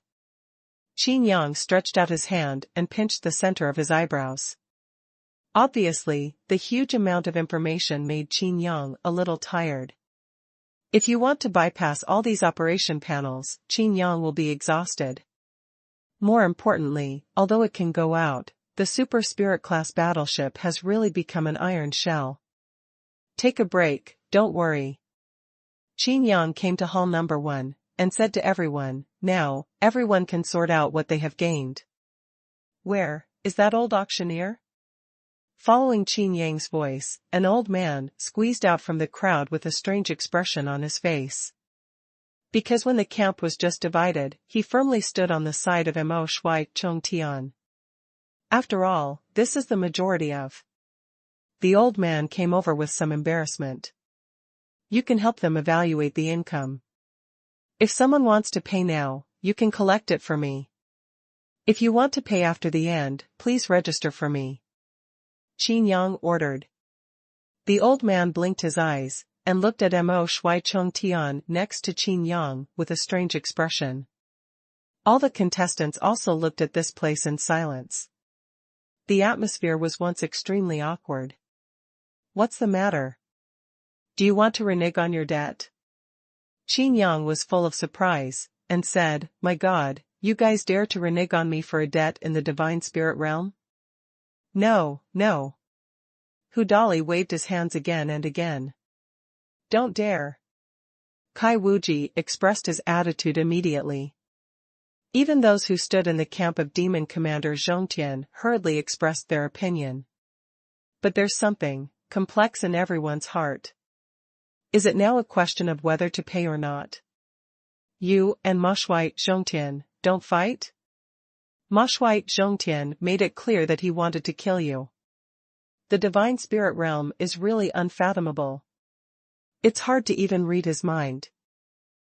Qin Yang stretched out his hand and pinched the center of his eyebrows. Obviously, the huge amount of information made Qin Yang a little tired. If you want to bypass all these operation panels, Qin Yang will be exhausted. More importantly, although it can go out, the Super Spirit class battleship has really become an iron shell. Take a break, don't worry. Qin Yang came to hall number 1, and said to everyone, "Now, everyone can sort out what they have gained." "Where is that old auctioneer?" Following Qin Yang's voice, an old man squeezed out from the crowd with a strange expression on his face. Because when the camp was just divided, he firmly stood on the side of Mo Shui Chong Tian. After all, this is the majority of. The old man came over with some embarrassment. "You can help them evaluate the income. If someone wants to pay now, you can collect it for me. If you want to pay after the end, please register for me," Qin Yang ordered. The old man blinked his eyes, and looked at Mo Shui Chong Tian next to Qin Yang with a strange expression. All the contestants also looked at this place in silence. The atmosphere was once extremely awkward. "What's the matter? Do you want to renege on your debt?" Qin Yang was full of surprise, and said, "My God, you guys dare to renege on me for a debt in the divine spirit realm?" "No, no." Hu Dali waved his hands again and again. "Don't dare." Kai Wuji expressed his attitude immediately. Even those who stood in the camp of Demon Commander Zhongtian hurriedly expressed their opinion. But there's something complex in everyone's heart. Is it now a question of whether to pay or not? You and Ma Shui Zhongtian don't fight? Ma Shui Zhongtian made it clear that he wanted to kill you. The divine spirit realm is really unfathomable. It's hard to even read his mind.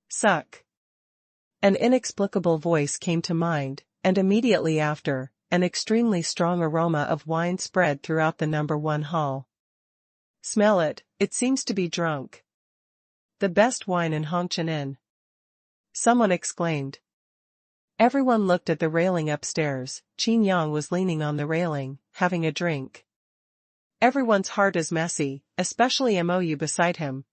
Suck. An inexplicable voice came to mind, and immediately after, an extremely strong aroma of wine spread throughout the number 1 hall. "Smell it, it seems to be drunk. The best wine in Hongqian." Someone exclaimed. Everyone looked at the railing upstairs. Qin Yang was leaning on the railing, having a drink. Everyone's heart is messy, especially Mou beside him.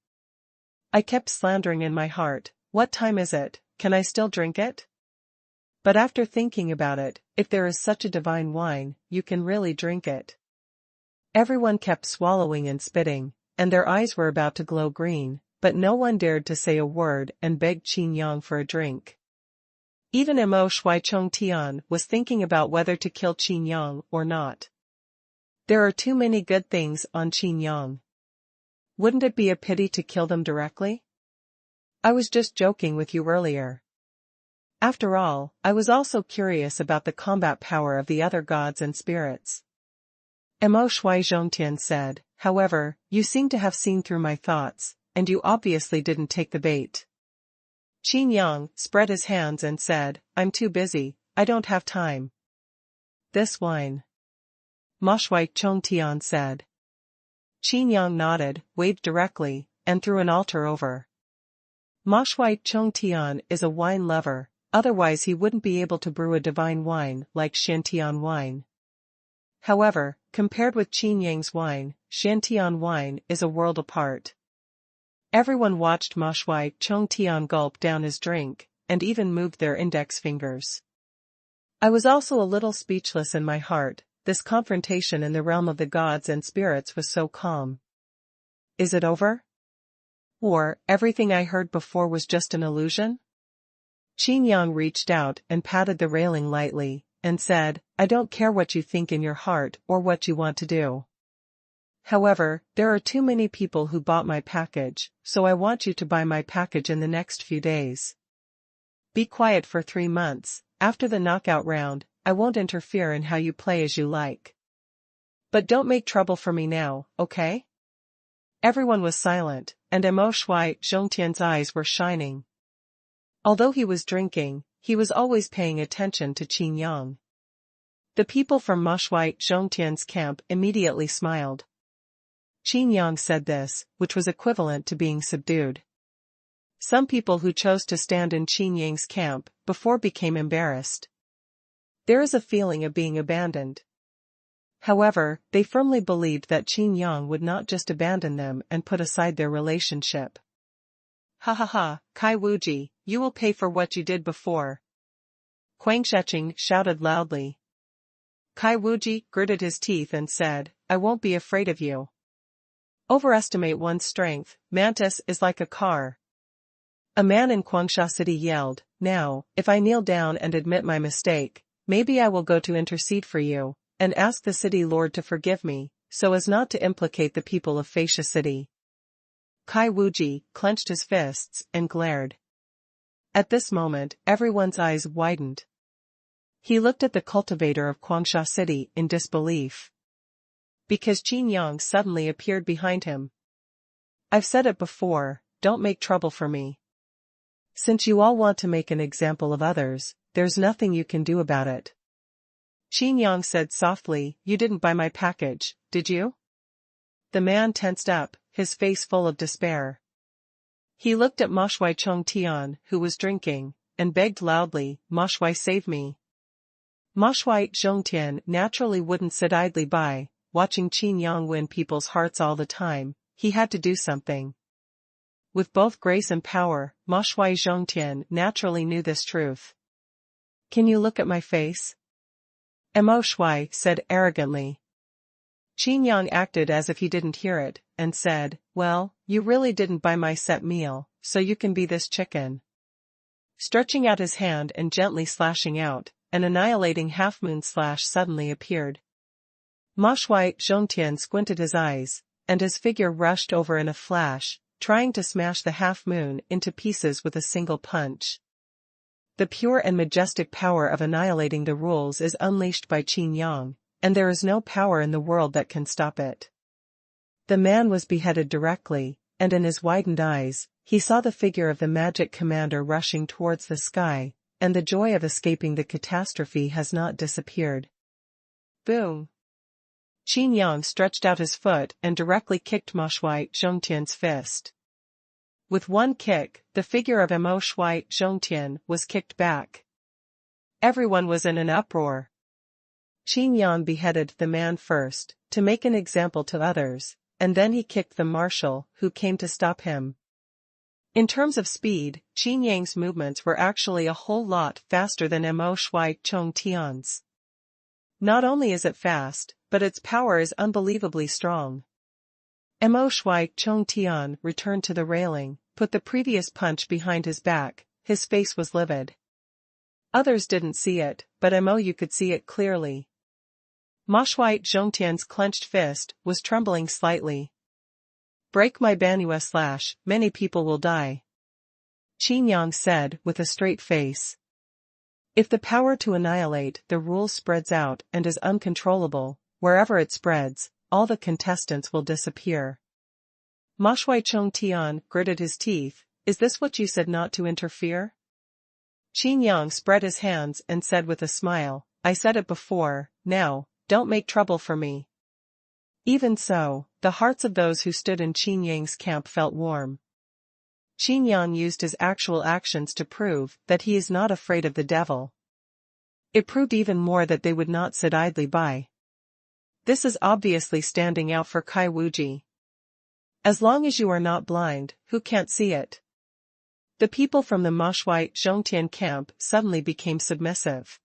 I kept slandering in my heart, what time is it, can I still drink it? But after thinking about it, if there is such a divine wine, you can really drink it. Everyone kept swallowing and spitting, and their eyes were about to glow green, but no one dared to say a word and begged Qin Yang for a drink. Even Mo Shui Chong Tian was thinking about whether to kill Qin Yang or not. There are too many good things on Qin Yang. Wouldn't it be a pity to kill them directly? I was just joking with you earlier. After all, I was also curious about the combat power of the other gods and spirits. Mo Shui Zhongtian said, however, you seem to have seen through my thoughts, and you obviously didn't take the bait. Qin Yang spread his hands and said, I'm too busy, I don't have time. This wine. Ma Shui Chongtian said. Qin Yang nodded, waved directly, and threw an altar over. Ma Shui Chongtian is a wine lover, otherwise he wouldn't be able to brew a divine wine like Shantian wine. However, compared with Qin Yang's wine, Shantian wine is a world apart. Everyone watched Ma Shui Chongtian gulp down his drink, and even moved their index fingers. I was also a little speechless in my heart. This confrontation in the realm of the gods and spirits was so calm. Is it over? Or, everything I heard before was just an illusion? Qin Yang reached out and patted the railing lightly, and said, I don't care what you think in your heart or what you want to do. However, there are too many people who bought my package, so I want you to buy my package in the next few days. Be quiet for 3 months, after the knockout round, I won't interfere in how you play as you like. But don't make trouble for me now, okay? Everyone was silent, and Mo Shui Zhongtian's eyes were shining. Although he was drinking, he was always paying attention to Qin Yang. The people from Ma Shui Zhongtian's camp immediately smiled. Qin Yang said this, which was equivalent to being subdued. Some people who chose to stand in Qin Yang's camp before became embarrassed. There is a feeling of being abandoned. However, they firmly believed that Qin Yang would not just abandon them and put aside their relationship. Ha ha ha, Kai Wuji, you will pay for what you did before. Quang Sheching shouted loudly. Kai Wuji gritted his teeth and said, I won't be afraid of you. Overestimate one's strength, Mantis is like a car. A man in Guangsha City yelled, now, if I kneel down and admit my mistake, maybe I will go to intercede for you, and ask the city lord to forgive me, so as not to implicate the people of Fascia City. Kai Wuji clenched his fists and glared. At this moment, everyone's eyes widened. He looked at the cultivator of Guangsha City in disbelief. Because Qin Yang suddenly appeared behind him. I've said it before, don't make trouble for me. Since you all want to make an example of others, there's nothing you can do about it. Qin Yang said softly, you didn't buy my package, did you? The man tensed up, his face full of despair. He looked at Ma Shui Chongtian, who was drinking, and begged loudly, Ma Shui save me. Ma Shui Zhongtian naturally wouldn't sit idly by, watching Qin Yang win people's hearts all the time. He had to do something. With both grace and power, Ma Shui Zhongtian naturally knew this truth. Can you look at my face? Mo Shui said arrogantly. Qin Yang acted as if he didn't hear it, and said, well, you really didn't buy my set meal, so you can be this chicken. Stretching out his hand and gently slashing out, an annihilating half-moon slash suddenly appeared. Ma Shui Zhongtian squinted his eyes, and his figure rushed over in a flash, trying to smash the half-moon into pieces with a single punch. The pure and majestic power of annihilating the rules is unleashed by Qin Yang, and there is no power in the world that can stop it. The man was beheaded directly, and in his widened eyes, he saw the figure of the magic commander rushing towards the sky, and the joy of escaping the catastrophe has not disappeared. Boom! Qin Yang stretched out his foot and directly kicked Ma Shui Zhongtian's fist. With one kick, the figure of Mo Shui Zhongtian was kicked back. Everyone was in an uproar. Qin Yang beheaded the man first, to make an example to others, and then he kicked the marshal, who came to stop him. In terms of speed, Qin Yang's movements were actually a whole lot faster than Mo Shui Chong Tian's. Not only is it fast, but its power is unbelievably strong. Mo Shui Chong Tian returned to the railing, put the previous punch behind his back, his face was livid. Others didn't see it, but you could see it clearly. Ma Shui Zhongtian's clenched fist was trembling slightly. Break my banua / many people will die. Qin Yang said with a straight face. If the power to annihilate the rules spreads out and is uncontrollable, wherever it spreads, all the contestants will disappear. Ma Shui Zhongtian gritted his teeth. Is this what you said, not to interfere? Qin Yang spread his hands and said with a smile, I said it before, now, don't make trouble for me. Even so, the hearts of those who stood in Qin Yang's camp felt warm. Qin Yang used his actual actions to prove that he is not afraid of the devil. It proved even more that they would not sit idly by. This is obviously standing out for Kai Wuji. As long as you are not blind, who can't see it? The people from the Ma Shui Zhongtian camp suddenly became submissive.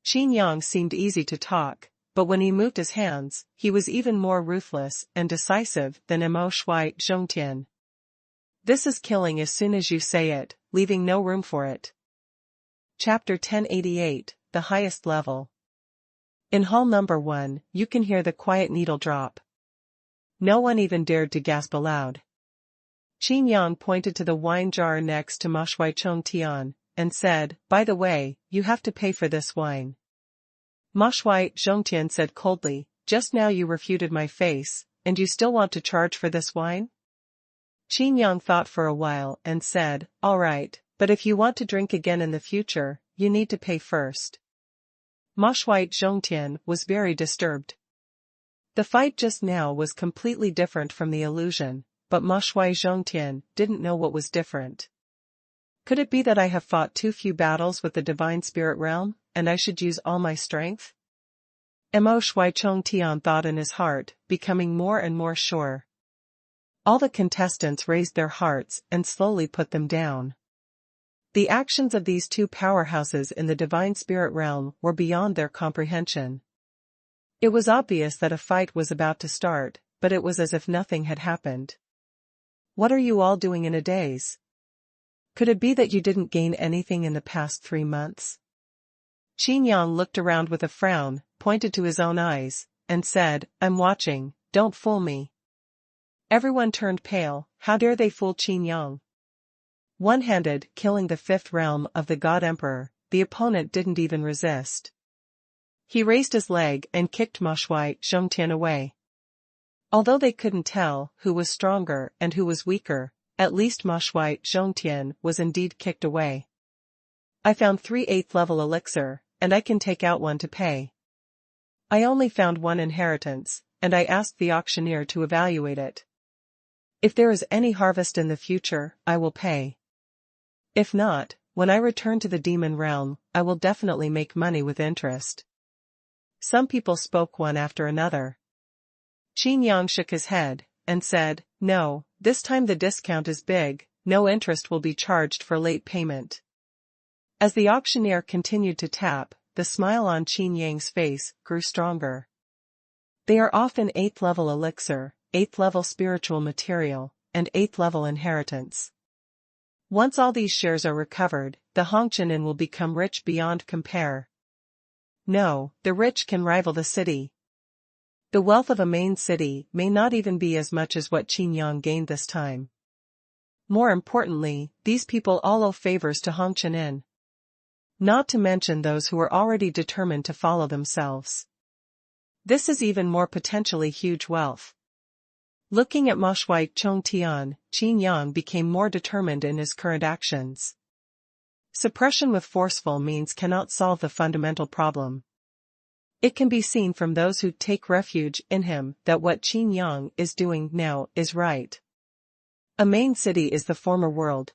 Qin Yang seemed easy to talk, but when he moved his hands, he was even more ruthless and decisive than Mo Shui Zhongtian. This is killing as soon as you say it, leaving no room for it. Chapter 1088, The Highest Level. In Hall Number 1, you can hear the quiet needle drop. No one even dared to gasp aloud. Qin Yang pointed to the wine jar next to Ma Shui Zhongtian, and said, by the way, you have to pay for this wine. Ma Shui Zhongtian said coldly, just now you refuted my face, and you still want to charge for this wine? Qin Yang thought for a while and said, all right, but if you want to drink again in the future, you need to pay first. Ma Shui Zhongtian was very disturbed. The fight just now was completely different from the illusion, but Ma Shui Zhongtian didn't know what was different. Could it be that I have fought too few battles with the divine spirit realm, and I should use all my strength? Mo Shui Zhongtian thought in his heart, becoming more and more sure. All the contestants raised their hearts and slowly put them down. The actions of these two powerhouses in the divine spirit realm were beyond their comprehension. It was obvious that a fight was about to start, but it was as if nothing had happened. What are you all doing in a daze? Could it be that you didn't gain anything in the past 3 months? Qin Yang looked around with a frown, pointed to his own eyes, and said, I'm watching, don't fool me. Everyone turned pale. How dare they fool Qin Yang? One-handed, killing the 5th realm of the God Emperor, the opponent didn't even resist. He raised his leg and kicked Ma Shui Zhongtian away. Although they couldn't tell who was stronger and who was weaker, at least Ma Shui Zhongtian was indeed kicked away. I found 3 8th level elixir, and I can take out one to pay. I only found 1 inheritance, and I asked the auctioneer to evaluate it. If there is any harvest in the future, I will pay. If not, when I return to the demon realm, I will definitely make money with interest. Some people spoke one after another. Qin Yang shook his head, and said, no, this time the discount is big, no interest will be charged for late payment. As the auctioneer continued to tap, the smile on Qin Yang's face grew stronger. They are often 8th level elixir, 8th level spiritual material, and 8th level inheritance. Once all these shares are recovered, the Hongqianin will become rich beyond compare. No, the rich can rival the city. The wealth of a main city may not even be as much as what Qin Yang gained this time. More importantly, these people all owe favors to Hongqianin. Not to mention those who are already determined to follow themselves. This is even more potentially huge wealth. Looking at Ma Shui Zhongtian, Qin Yang became more determined in his current actions. Suppression with forceful means cannot solve the fundamental problem. It can be seen from those who take refuge in him that what Qin Yang is doing now is right. A main city is the former world.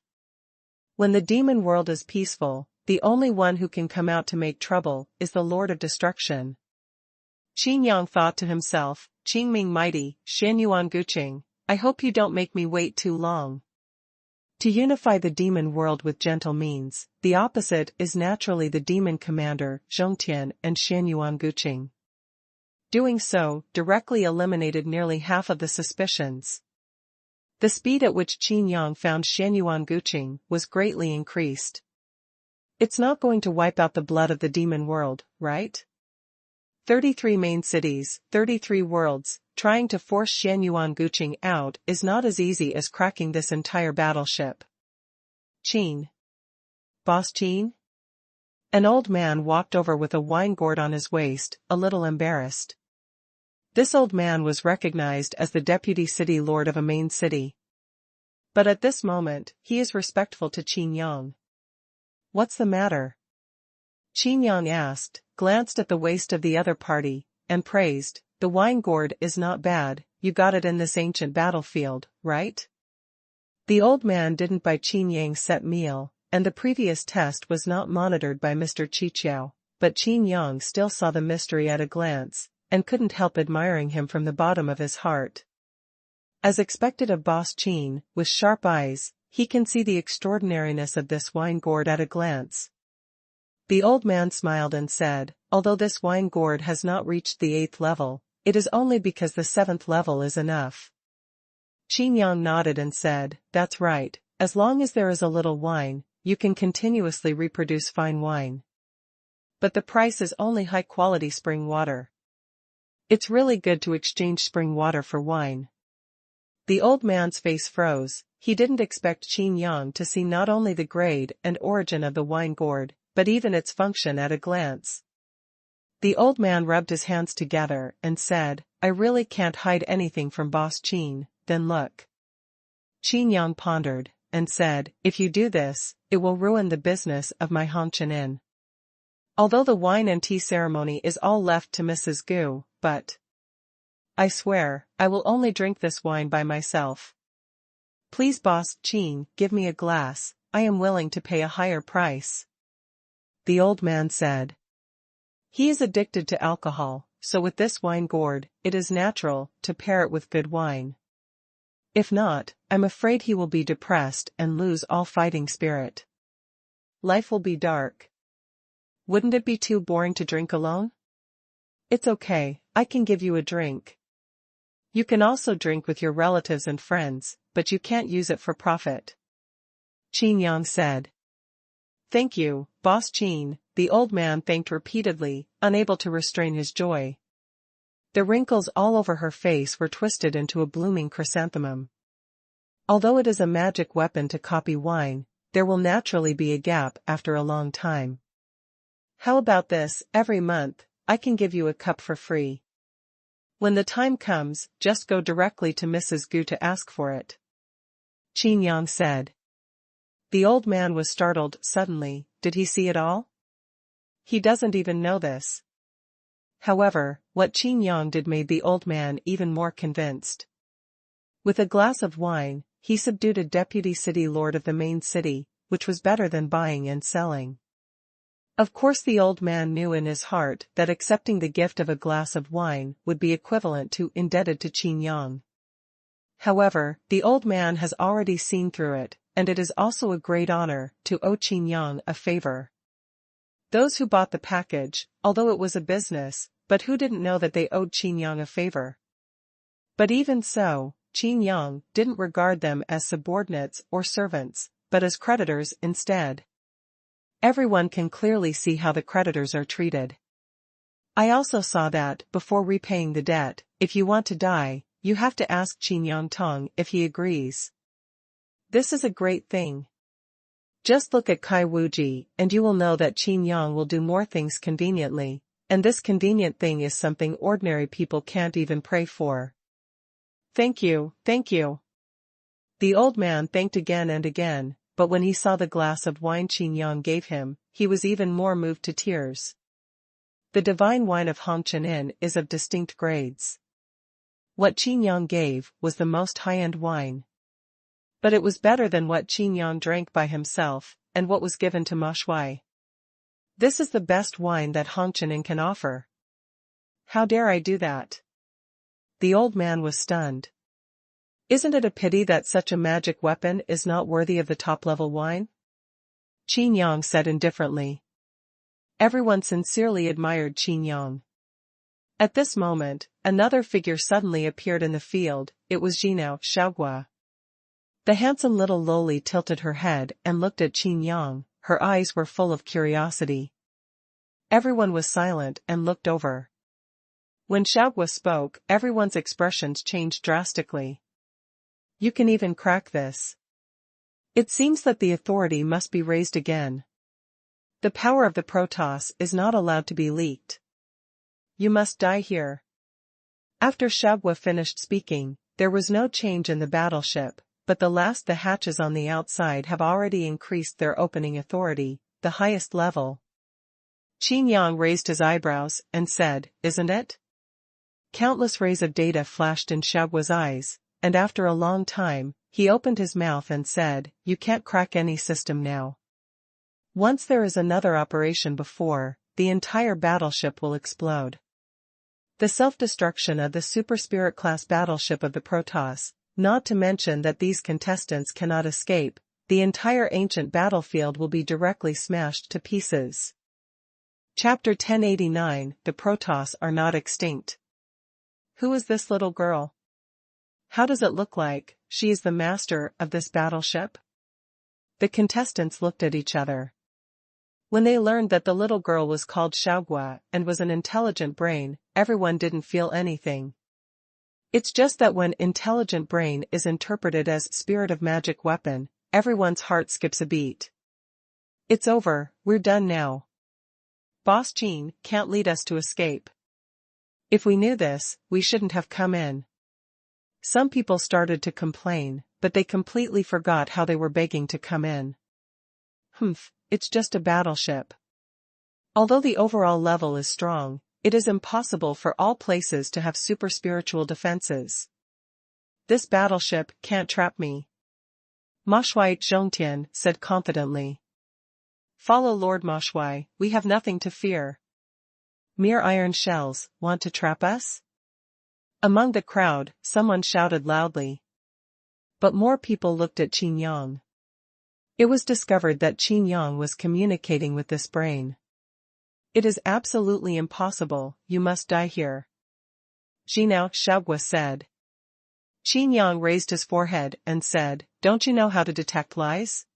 When the demon world is peaceful, the only one who can come out to make trouble is the Lord of Destruction. Qin Yang thought to himself, Qingming mighty, Xuanhuan Guqing, I hope you don't make me wait too long. To unify the demon world with gentle means, the opposite is naturally the demon commander, Zhongtian and Xuanhuan Guqing. Doing so, directly eliminated nearly half of the suspicions. The speed at which Qin Yang found Xuanhuan Guqing was greatly increased. It's not going to wipe out the blood of the demon world, right? 33 main cities, 33 worlds, trying to force Xuanhuan Guqing out is not as easy as cracking this entire battleship. Qin. Boss Qin? An old man walked over with a wine gourd on his waist, a little embarrassed. This old man was recognized as the deputy city lord of a main city. But at this moment, he is respectful to Qin Yang. What's the matter? Qin Yang asked, glanced at the waist of the other party, and praised, the wine gourd is not bad, you got it in this ancient battlefield, right? The old man didn't buy Qin Yang's set meal, and the previous test was not monitored by Mr. Qiqiao, but Qin Yang still saw the mystery at a glance, and couldn't help admiring him from the bottom of his heart. As expected of Boss Qin, with sharp eyes, he can see the extraordinariness of this wine gourd at a glance. The old man smiled and said, although this wine gourd has not reached the 8th level, it is only because the 7th level is enough. Qin Yang nodded and said, that's right, as long as there is a little wine, you can continuously reproduce fine wine. But the price is only high-quality spring water. It's really good to exchange spring water for wine. The old man's face froze. He didn't expect Qin Yang to see not only the grade and origin of the wine gourd, but even its function at a glance. The old man rubbed his hands together and said, I really can't hide anything from Boss Qin, then look. Qin Yang pondered, and said, if you do this, it will ruin the business of my Hongqian Inn. Although the wine and tea ceremony is all left to Mrs. Gu, but I swear, I will only drink this wine by myself. Please Boss Qin, give me a glass, I am willing to pay a higher price. The old man said. He is addicted to alcohol, so with this wine gourd, it is natural to pair it with good wine. If not, I'm afraid he will be depressed and lose all fighting spirit. Life will be dark. Wouldn't it be too boring to drink alone? It's okay, I can give you a drink. You can also drink with your relatives and friends, but you can't use it for profit. Qin Yang said. Thank you, Boss Qin, the old man thanked repeatedly, unable to restrain his joy. The wrinkles all over her face were twisted into a blooming chrysanthemum. Although it is a magic weapon to copy wine, there will naturally be a gap after a long time. How about this, every month, I can give you a cup for free. When the time comes, just go directly to Mrs. Gu to ask for it. Qin Yang said. The old man was startled suddenly. Did he see it all? He doesn't even know this. However, what Qin Yang did made the old man even more convinced. With a glass of wine, he subdued a deputy city lord of the main city, which was better than buying and selling. Of course the old man knew in his heart that accepting the gift of a glass of wine would be equivalent to indebted to Qin Yang. However, the old man has already seen through it, and it is also a great honor to owe Qin Yang a favor. Those who bought the package, although it was a business, but who didn't know that they owed Qin Yang a favor? But even so, Qin Yang didn't regard them as subordinates or servants, but as creditors instead. Everyone can clearly see how the creditors are treated. I also saw that, before repaying the debt, if you want to die, you have to ask Qin Yang Tong if he agrees. This is a great thing. Just look at Kai Wuji, and you will know that Qin Yang will do more things conveniently, and this convenient thing is something ordinary people can't even pray for. Thank you, thank you. The old man thanked again and again, but when he saw the glass of wine Qin Yang gave him, he was even more moved to tears. The divine wine of Hongqian Inn is of distinct grades. What Qin Yang gave was the most high-end wine. But it was better than what Qin Yang drank by himself, and what was given to Ma Shuai. This is the best wine that Hongqian can offer. How dare I do that? The old man was stunned. Isn't it a pity that such a magic weapon is not worthy of the top-level wine? Qin Yang said indifferently. Everyone sincerely admired Qin Yang. At this moment, another figure suddenly appeared in the field. It was Jinao Xiaogua. The handsome little loli tilted her head and looked at Qin Yang. Her eyes were full of curiosity. Everyone was silent and looked over. When Xiaogua spoke, everyone's expressions changed drastically. You can even crack this. It seems that the authority must be raised again. The power of the Protoss is not allowed to be leaked. You must die here. After Xiaogua finished speaking, there was no change in the battleship, but the hatches on the outside have already increased their opening authority, the highest level. Qin Yang raised his eyebrows and said, "Isn't it?" Countless rays of data flashed in Xiaogua's eyes, and after a long time, he opened his mouth and said, "You can't crack any system now. Once there is another operation before, the entire battleship will explode." The self-destruction of the Super Spirit class battleship of the Protoss, not to mention that these contestants cannot escape, the entire ancient battlefield will be directly smashed to pieces. Chapter 1089, The Protoss are not extinct. Who is this little girl? How does it look like she is the master of this battleship? The contestants looked at each other. When they learned that the little girl was called Xiaogua and was an intelligent brain, everyone didn't feel anything. It's just that when intelligent brain is interpreted as spirit of magic weapon, everyone's heart skips a beat. It's over, we're done now. Boss Qin can't lead us to escape. If we knew this, we shouldn't have come in. Some people started to complain, but they completely forgot how they were begging to come in. It's just a battleship. Although the overall level is strong, it is impossible for all places to have super spiritual defenses. This battleship can't trap me. Ma Shui Zhongtian said confidently. Follow Lord Ma Shui, we have nothing to fear. Mere iron shells, want to trap us? Among the crowd, someone shouted loudly. But more people looked at Qin Yang. It was discovered that Qin Yang was communicating with this brain. It is absolutely impossible, you must die here. Jinao Xiaogua said. Qin Yang raised his forehead and said, Don't you know how to detect lies?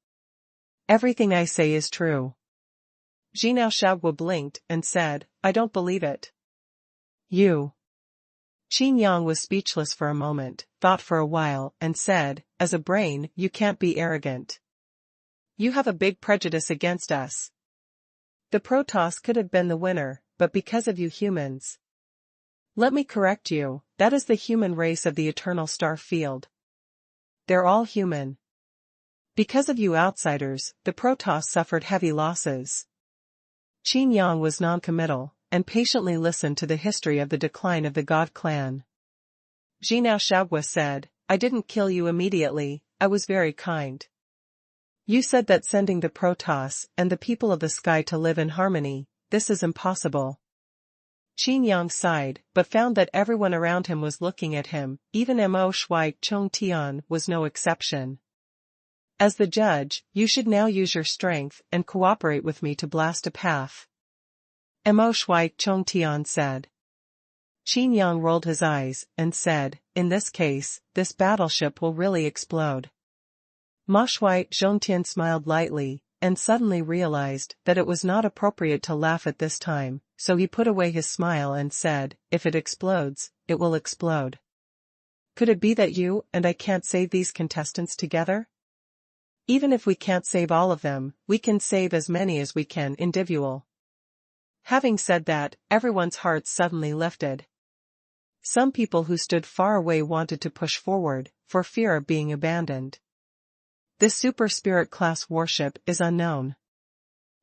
Everything I say is true. Jinao Xiaogua blinked and said, I don't believe it. You. Qin Yang was speechless for a moment, thought for a while, and said, As a brain, you can't be arrogant. You have a big prejudice against us. The Protoss could have been the winner, but because of you humans. Let me correct you, that is the human race of the Eternal Star Field. They're all human. Because of you outsiders, the Protoss suffered heavy losses. Qin Yang was non-committal, and patiently listened to the history of the decline of the God clan. Jinao Xiaogua said, I didn't kill you immediately, I was very kind. You said that sending the Protoss and the people of the sky to live in harmony, this is impossible. Qin Yang sighed, but found that everyone around him was looking at him, even Mo Shui Chongtian was no exception. As the judge, you should now use your strength and cooperate with me to blast a path. Mo Shui Chongtian said. Qin Yang rolled his eyes and said, In this case, this battleship will really explode. Ma Shui Zhongtian smiled lightly, and suddenly realized that it was not appropriate to laugh at this time, so he put away his smile and said, If it explodes, it will explode. Could it be that you and I can't save these contestants together? Even if we can't save all of them, we can save as many as we can individual. Having said that, everyone's hearts suddenly lifted. Some people who stood far away wanted to push forward, for fear of being abandoned. This super spirit class warship is unknown.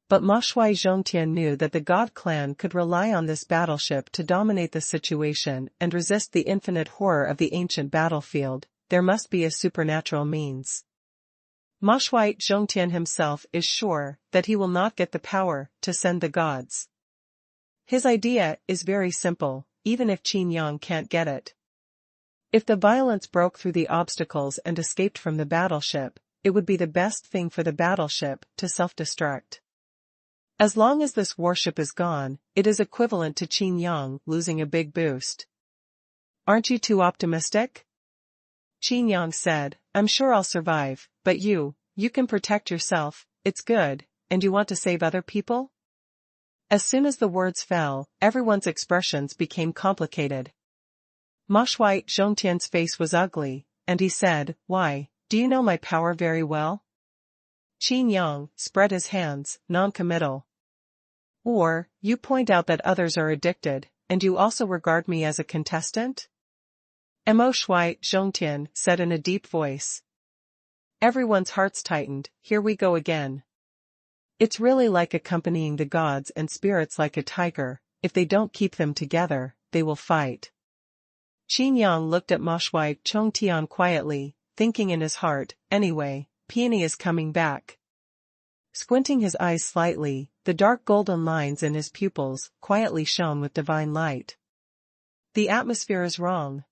But Ma Shui Zhongtian knew that the God clan could rely on this battleship to dominate the situation and resist the infinite horror of the ancient battlefield. There must be a supernatural means. Ma Shui Zhongtian himself is sure that he will not get the power to send the gods. His idea is very simple, even if Qin Yang can't get it. If the violence broke through the obstacles and escaped from the battleship, it would be the best thing for the battleship to self-destruct. As long as this warship is gone, it is equivalent to Qin Yang losing a big boost. Aren't you too optimistic? Qin Yang said, I'm sure I'll survive, but you can protect yourself, it's good, and you want to save other people? As soon as the words fell, everyone's expressions became complicated. Ma Shui Zhongtian's face was ugly, and he said, Why, do you know my power very well? Qin Yang spread his hands, non-committal. Or, you point out that others are addicted, and you also regard me as a contestant? Mo Shui Zhongtian said in a deep voice. Everyone's hearts tightened, here we go again. It's really like accompanying the gods and spirits like a tiger, if they don't keep them together, they will fight. Qin Yang looked at Ma Shui Zhongtian quietly, thinking in his heart, anyway, Peony is coming back. Squinting his eyes slightly, the dark golden lines in his pupils quietly shone with divine light. The atmosphere is wrong.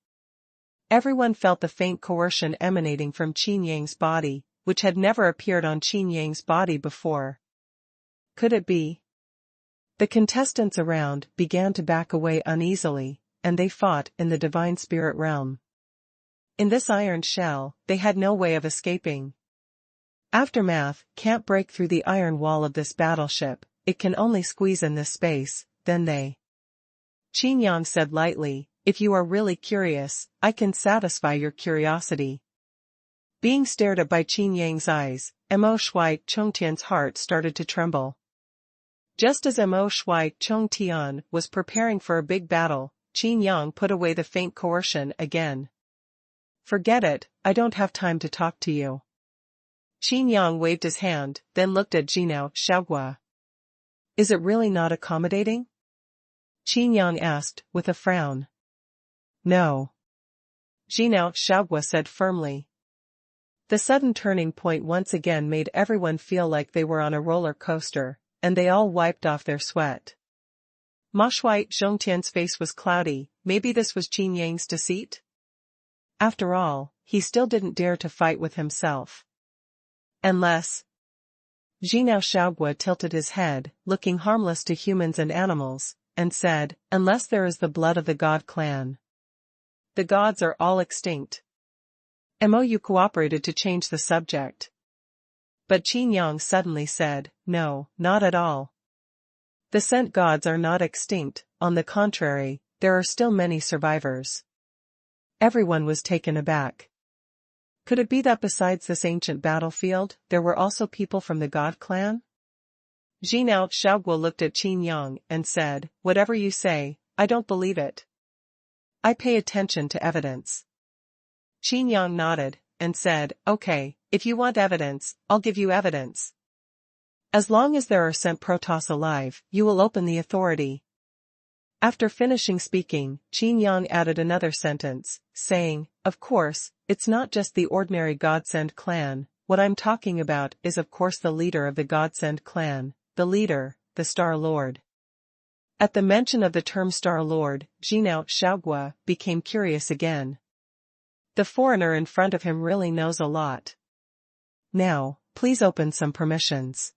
Everyone felt the faint coercion emanating from Qin Yang's body, which had never appeared on Qin Yang's body before. Could it be? The contestants around began to back away uneasily, and they fought in the divine spirit realm. In this iron shell, they had no way of escaping. Aftermath can't break through the iron wall of this battleship, it can only squeeze in this space, then they. Qin Yang said lightly, if you are really curious, I can satisfy your curiosity. Being stared at by Qin Yang's eyes, Mo Shui Zhongtian's heart started to tremble. Just as Mo Shui Zhongtian was preparing for a big battle, Qin Yang put away the faint coercion again. Forget it, I don't have time to talk to you. Qin Yang waved his hand, then looked at Jinao Xiaogua. Is it really not accommodating? Qin Yang asked, with a frown. No. Jinao Xiaogua said firmly. The sudden turning point once again made everyone feel like they were on a roller coaster, and they all wiped off their sweat. Ma Shui Zhongtian's face was cloudy, maybe this was Qin Yang's deceit? After all, he still didn't dare to fight with himself. Unless. Jinao Xiaogua tilted his head, looking harmless to humans and animals, and said, unless there is the blood of the god clan. The gods are all extinct. Mou cooperated to change the subject. But Qin Yang suddenly said, no, not at all. The scent gods are not extinct, on the contrary, there are still many survivors. Everyone was taken aback. Could it be that besides this ancient battlefield, there were also people from the god clan? Jinao Xiaogua looked at Qin Yang and said, whatever you say, I don't believe it. I pay attention to evidence. Qin Yang nodded, and said, okay, if you want evidence, I'll give you evidence. As long as there are sent Protoss alive, you will open the authority. After finishing speaking, Qin Yang added another sentence, saying, of course, it's not just the ordinary Godsend clan, what I'm talking about is of course the leader of the Godsend clan, the leader, the Star Lord. At the mention of the term Star Lord, Jinao Xiaogua became curious again. The foreigner in front of him really knows a lot. Now, please open some permissions.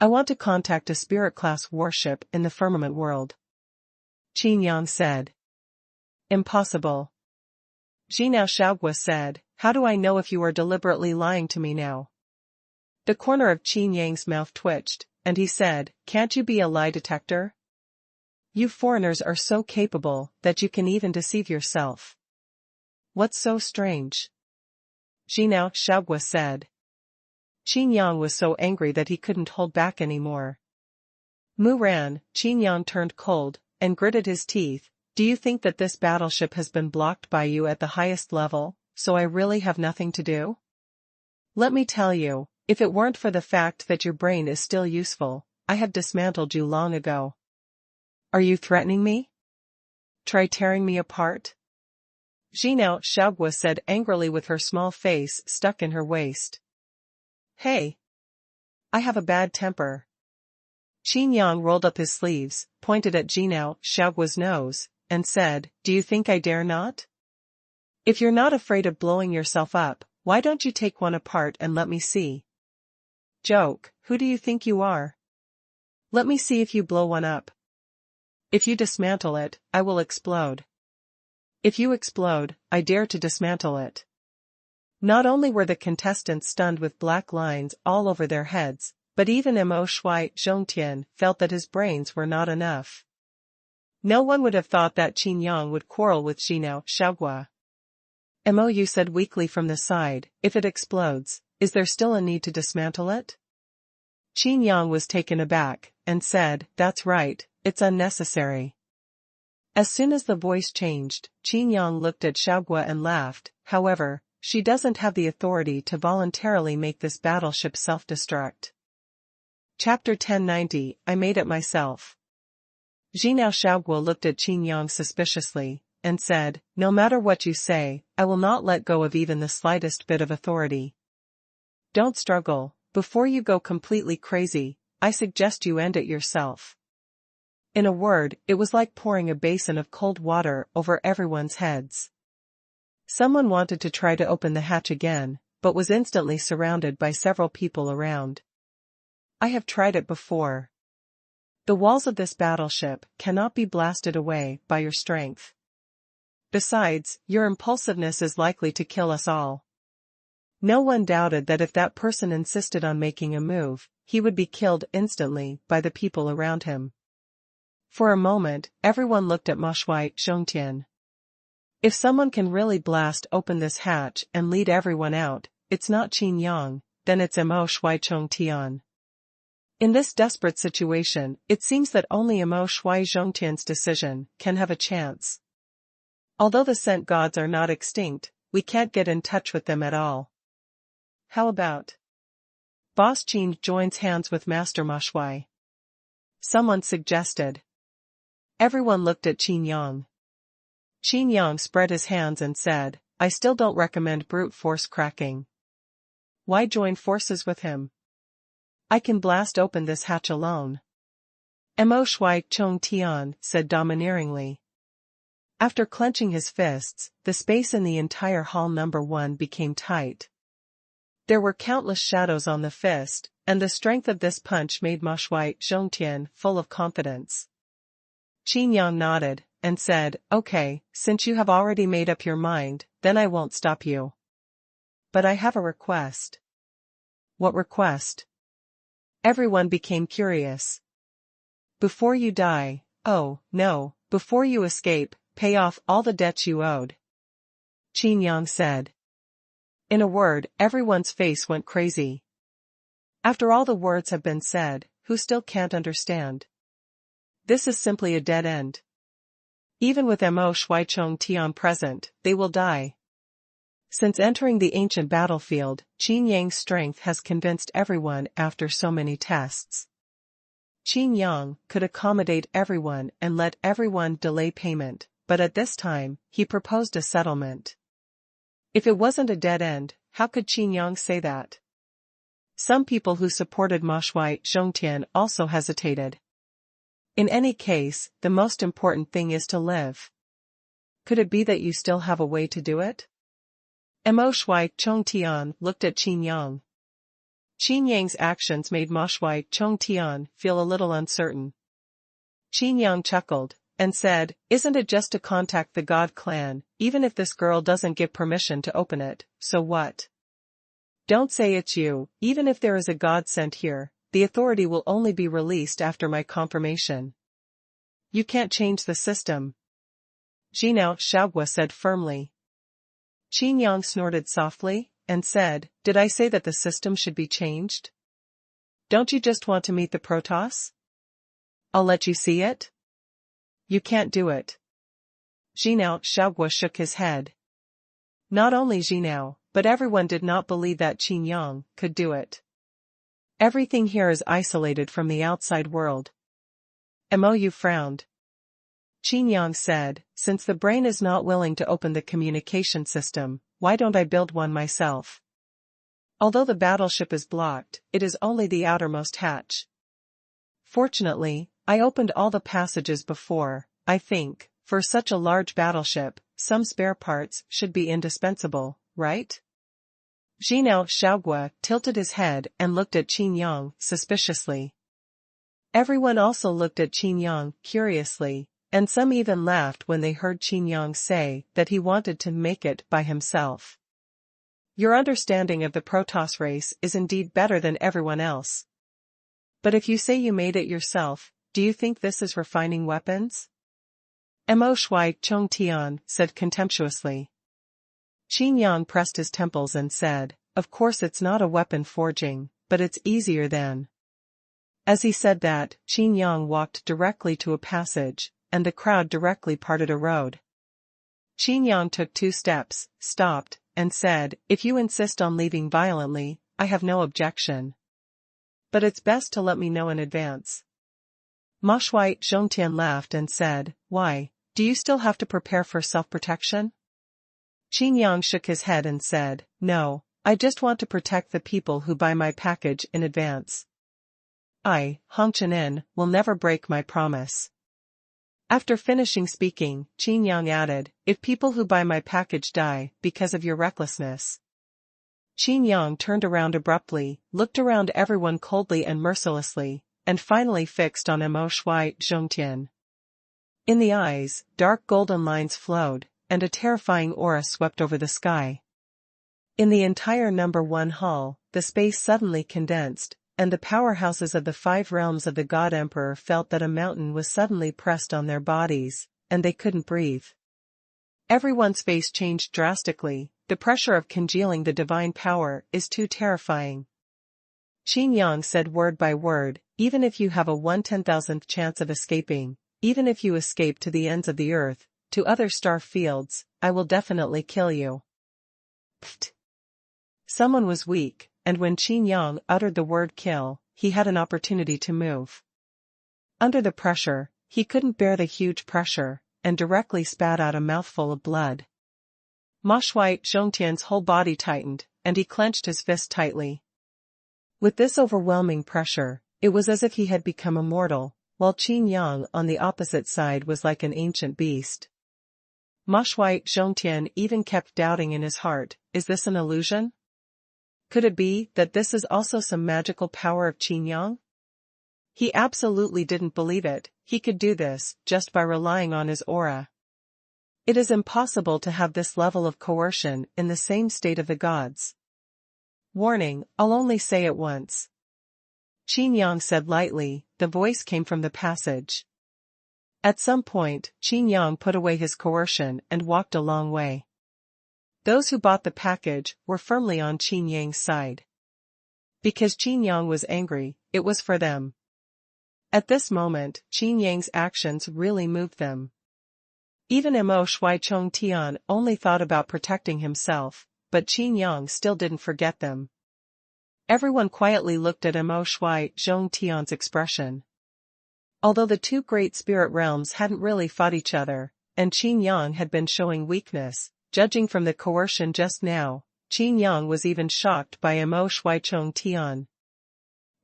I want to contact a spirit-class warship in the firmament world. Qin Yang said. Impossible. Jinao Xiaogua said, how do I know if you are deliberately lying to me now? The corner of Qin Yang's mouth twitched, and he said, can't you be a lie detector? You foreigners are so capable that you can even deceive yourself. What's so strange? Jinao Xiaogua said. Qin Yang was so angry that he couldn't hold back anymore. Mu ran, Qin Yang turned cold, and gritted his teeth. Do you think that this battleship has been blocked by you at the highest level, so I really have nothing to do? Let me tell you, if it weren't for the fact that your brain is still useful, I have dismantled you long ago. Are you threatening me? Try tearing me apart? Jinao Xiaogua said angrily with her small face stuck in her waist. Hey! I have a bad temper. Qin Yang rolled up his sleeves, pointed at Jinao Xiaoguo's nose, and said, "Do you think I dare not? If you're not afraid of blowing yourself up, why don't you take one apart and let me see?" "Joke, who do you think you are? Let me see if you blow one up. If you dismantle it, I will explode. If you explode, I dare to dismantle it." Not only were the contestants stunned with black lines all over their heads, but even Mo Shui Zhongtian felt that his brains were not enough. No one would have thought that Qin Yang would quarrel with Jinao Xiaoguo. Mou said weakly from the side, "If it explodes, is there still a need to dismantle it?" Qin Yang was taken aback, and said, "That's right, it's unnecessary." As soon as the voice changed, Qin Yang looked at Xiaoguo and laughed. "However, she doesn't have the authority to voluntarily make this battleship self-destruct." Chapter 1090, I made it myself. Jinao Xiaoguo looked at Qin Yang suspiciously, and said, "No matter what you say, I will not let go of even the slightest bit of authority. Don't struggle, before you go completely crazy, I suggest you end it yourself." In a word, it was like pouring a basin of cold water over everyone's heads. Someone wanted to try to open the hatch again, but was instantly surrounded by several people around. "I have tried it before. The walls of this battleship cannot be blasted away by your strength. Besides, your impulsiveness is likely to kill us all." No one doubted that if that person insisted on making a move, he would be killed instantly by the people around him. For a moment, everyone looked at Mo Shui Zhongtian. If someone can really blast open this hatch and lead everyone out, it's not Qin Yang, then it's Mo Shui Zhongtian. In this desperate situation, it seems that only Mo Shui Zhongtian's decision can have a chance. Although the scent gods are not extinct, we can't get in touch with them at all. How about Boss Qin joins hands with Master Mo Shui? Someone suggested. Everyone looked at Qin Yang. Qin Yang spread his hands and said, "I still don't recommend brute force cracking. Why join forces with him? I can blast open this hatch alone." Mo Shui Zhongtian said domineeringly. After clenching his fists, the space in the entire hall number 1 became tight. There were countless shadows on the fist, and the strength of this punch made Mo Shui Zhongtian full of confidence. Qin Yang nodded, and said, "Okay, since you have already made up your mind, then I won't stop you. But I have a request." "What request?" Everyone became curious. "Before you die, oh, no, before you escape, pay off all the debts you owed," Qin Yang said. In a word, everyone's face went crazy. After all the words have been said, who still can't understand? This is simply a dead end. Even with Mo Shui Zhongtian present, they will die. Since entering the ancient battlefield, Qin Yang's strength has convinced everyone after so many tests. Qin Yang could accommodate everyone and let everyone delay payment, but at this time, he proposed a settlement. If it wasn't a dead end, how could Qin Yang say that? Some people who supported Mo Shui Zhongtian also hesitated. In any case, the most important thing is to live. Could it be that you still have a way to do it? Mo Shui Zhongtian looked at Qin Yang. Qin Yang's actions made Mo Shui Zhongtian feel a little uncertain. Qin Yang chuckled, and said, "Isn't it just to contact the God clan, even if this girl doesn't give permission to open it, so what? Don't say it's you, even if there is a God sent here, the authority will only be released after my confirmation. You can't change the system," Jinao Xiaoguo said firmly. Qin Yang snorted softly, and said, "Did I say that the system should be changed? Don't you just want to meet the Protoss? I'll let you see it." "You can't do it." Jinao Xiaoguo shook his head. Not only Jinao, but everyone did not believe that Qin Yang could do it. Everything here is isolated from the outside world. Mou frowned. Qin Yang said, "Since the brain is not willing to open the communication system, why don't I build one myself?" Although the battleship is blocked, it is only the outermost hatch. Fortunately, I opened all the passages before. I think, for such a large battleship, some spare parts should be indispensable, right? Xiao Xiaogua tilted his head and looked at Qin Yang suspiciously. Everyone also looked at Qin Yang curiously, and some even laughed when they heard Qin Yang say that he wanted to make it by himself. Your understanding of the Protoss race is indeed better than everyone else. But if you say you made it yourself, do you think this is refining weapons? Mo Shui Chongtian said contemptuously. Qin Yang pressed his temples and said, of course it's not a weapon forging, but it's easier than. As he said that, Qin Yang walked directly to a passage, and the crowd directly parted a road. Qin Yang took 2 steps, stopped, and said, if you insist on leaving violently, I have no objection. But it's best to let me know in advance. Ma Shui Zhongtian laughed and said, why, do you still have to prepare for self-protection? Qin Yang shook his head and said, no, I just want to protect the people who buy my package in advance. I, Hong Chenin, will never break my promise. After finishing speaking, Qin Yang added, if people who buy my package die because of your recklessness. Qin Yang turned around abruptly, looked around everyone coldly and mercilessly, and finally fixed on Mo Shui Zhongtian. In the eyes, dark golden lines flowed, and a terrifying aura swept over the sky. In the entire No. 1 hall, the space suddenly condensed, and the powerhouses of the 5 realms of the God Emperor felt that a mountain was suddenly pressed on their bodies, and they couldn't breathe. Everyone's face changed drastically. The pressure of congealing the divine power is too terrifying. Qin Yang said word by word, even if you have a 1/10,000th chance of escaping, even if you escape to the ends of the earth, to other star fields, I will definitely kill you. Pfft. Someone was weak, and when Qin Yang uttered the word kill, he had an opportunity to move. Under the pressure, he couldn't bear the huge pressure, and directly spat out a mouthful of blood. Ma Shui Zhongtian's whole body tightened, and he clenched his fist tightly. With this overwhelming pressure, it was as if he had become immortal, while Qin Yang on the opposite side was like an ancient beast. Ma Shui Zhongtian even kept doubting in his heart, is this an illusion? Could it be that this is also some magical power of Qin Yang? He absolutely didn't believe it. He could do this just by relying on his aura. It is impossible to have this level of coercion in the same state of the gods. Warning, I'll only say it once. Qin Yang said lightly, the voice came from the passage. At some point, Qin Yang put away his coercion and walked a long way. Those who bought the package were firmly on Qin Yang's side. Because Qin Yang was angry, it was for them. At this moment, Qin Yang's actions really moved them. Even Mo Shui Chongtian only thought about protecting himself, but Qin Yang still didn't forget them. Everyone quietly looked at Mo Shui Zhongtian's expression. Although the 2 great spirit realms hadn't really fought each other, and Qin Yang had been showing weakness, judging from the coercion just now, Qin Yang was even shocked by Mo Shui Chongtian.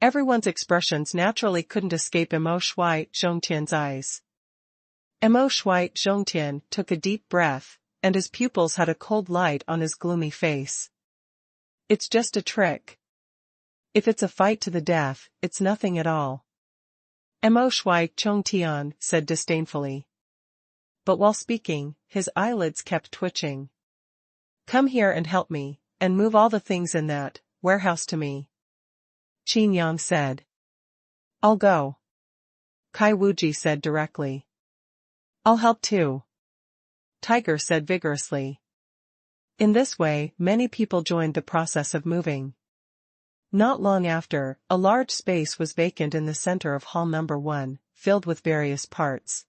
Everyone's expressions naturally couldn't escape Mo Shui Zhongtian's eyes. Mo Shui Zhongtian took a deep breath, and his pupils had a cold light on his gloomy face. It's just a trick. If it's a fight to the death, it's nothing at all. Mo Shui Chongtian said disdainfully. But while speaking, his eyelids kept twitching. Come here and help me, and move all the things in that warehouse to me. Qin Yang said. I'll go. Kai Wuji said directly. I'll help too. Tiger said vigorously. In this way, many people joined the process of moving. Not long after, a large space was vacant in the center of Hall No. 1, filled with various parts.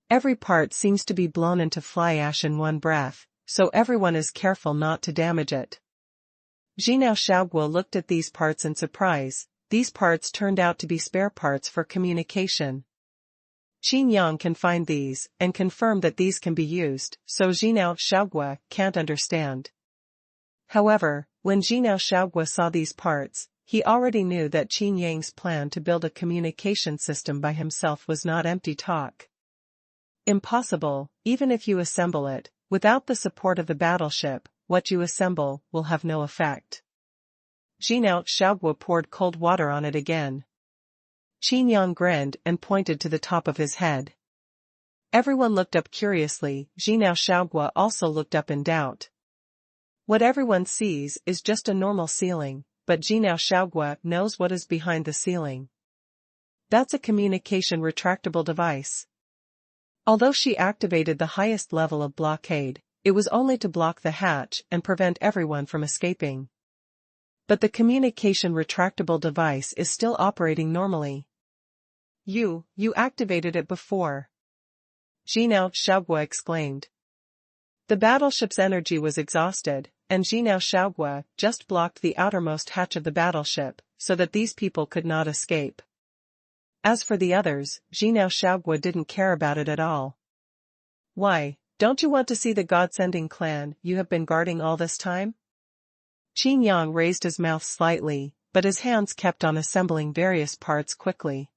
Every part seems to be blown into fly ash in one breath, so everyone is careful not to damage it. Xiao Xiaogua looked at these parts in surprise. These parts turned out to be spare parts for communication. Qin Yang can find these, and confirm that these can be used, so Xiao Xiaogua can't understand. However, when Jinao Shaogua saw these parts, he already knew that Qin Yang's plan to build a communication system by himself was not empty talk. Impossible, even if you assemble it, without the support of the battleship, what you assemble will have no effect. Jinao Shaogua poured cold water on it again. Qin Yang grinned and pointed to the top of his head. Everyone looked up curiously. Jinao Shaogua also looked up in doubt. What everyone sees is just a normal ceiling, but Jinao Shaogua knows what is behind the ceiling. That's a communication retractable device. Although she activated the highest level of blockade, it was only to block the hatch and prevent everyone from escaping. But the communication retractable device is still operating normally. You activated it before. Jinao Shaogua exclaimed. The battleship's energy was exhausted, and Jinao Shaogua just blocked the outermost hatch of the battleship, so that these people could not escape. As for the others, Jinao Shaogua didn't care about it at all. Why, don't you want to see the God-sending clan you have been guarding all this time? Qin Yang raised his mouth slightly, but his hands kept on assembling various parts quickly.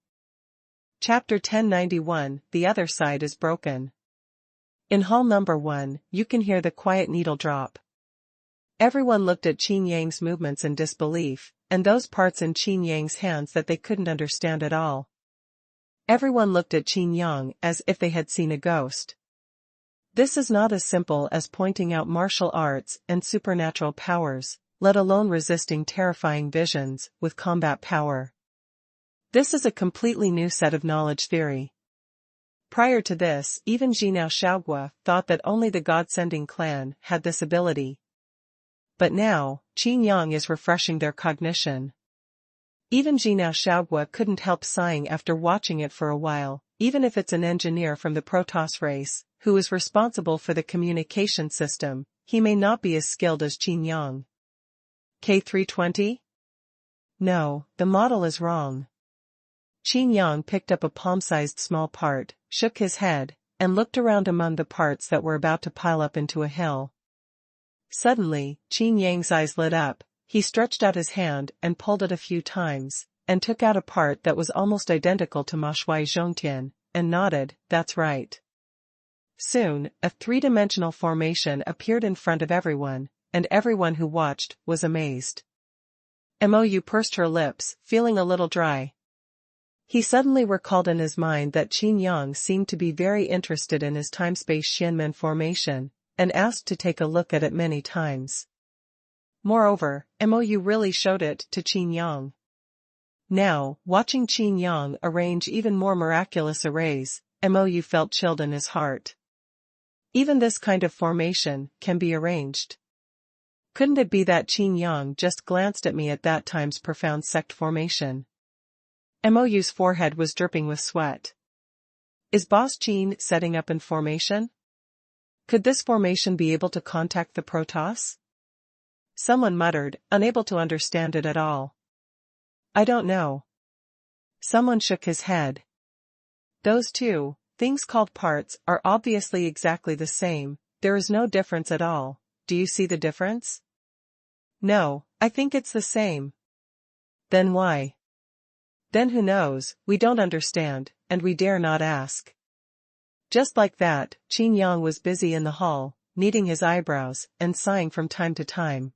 Chapter 1091, The Other Side is Broken. In Hall Number 1, you can hear the quiet needle drop. Everyone looked at Qin Yang's movements in disbelief, and those parts in Qin Yang's hands that they couldn't understand at all. Everyone looked at Qin Yang as if they had seen a ghost. This is not as simple as pointing out martial arts and supernatural powers, let alone resisting terrifying visions with combat power. This is a completely new set of knowledge theory. Prior to this, even Jinao Shaogua thought that only the God-sending clan had this ability. But now, Qin Yang is refreshing their cognition. Even Jinao Shaogua couldn't help sighing after watching it for a while, even if it's an engineer from the Protoss race, who is responsible for the communication system, he may not be as skilled as Qin Yang. K320? No, the model is wrong. Qin Yang picked up a palm-sized small part, shook his head, and looked around among the parts that were about to pile up into a hill. Suddenly, Qin Yang's eyes lit up, he stretched out his hand and pulled it a few times, and took out a part that was almost identical to Ma Shui Zhongtian, and nodded, that's right. Soon, a three-dimensional formation appeared in front of everyone, and everyone who watched was amazed. Mou pursed her lips, feeling a little dry. He suddenly recalled in his mind that Qin Yang seemed to be very interested in his time-space Xianmen formation, and asked to take a look at it many times. Moreover, Mou really showed it to Qin Yang. Now, watching Qin Yang arrange even more miraculous arrays, Mou felt chilled in his heart. Even this kind of formation can be arranged. Couldn't it be that Qin Yang just glanced at me at that time's profound sect formation? Mou's forehead was dripping with sweat. Is Boss Qin setting up in formation? Could this formation be able to contact the Protoss? Someone muttered, unable to understand it at all. I don't know. Someone shook his head. Those two things called parts are obviously exactly the same, there is no difference at all. Do you see the difference? No, I think it's the same. Then why? Then who knows, we don't understand, and we dare not ask. Just like that, Qin Yang was busy in the hall, kneading his eyebrows, and sighing from time to time.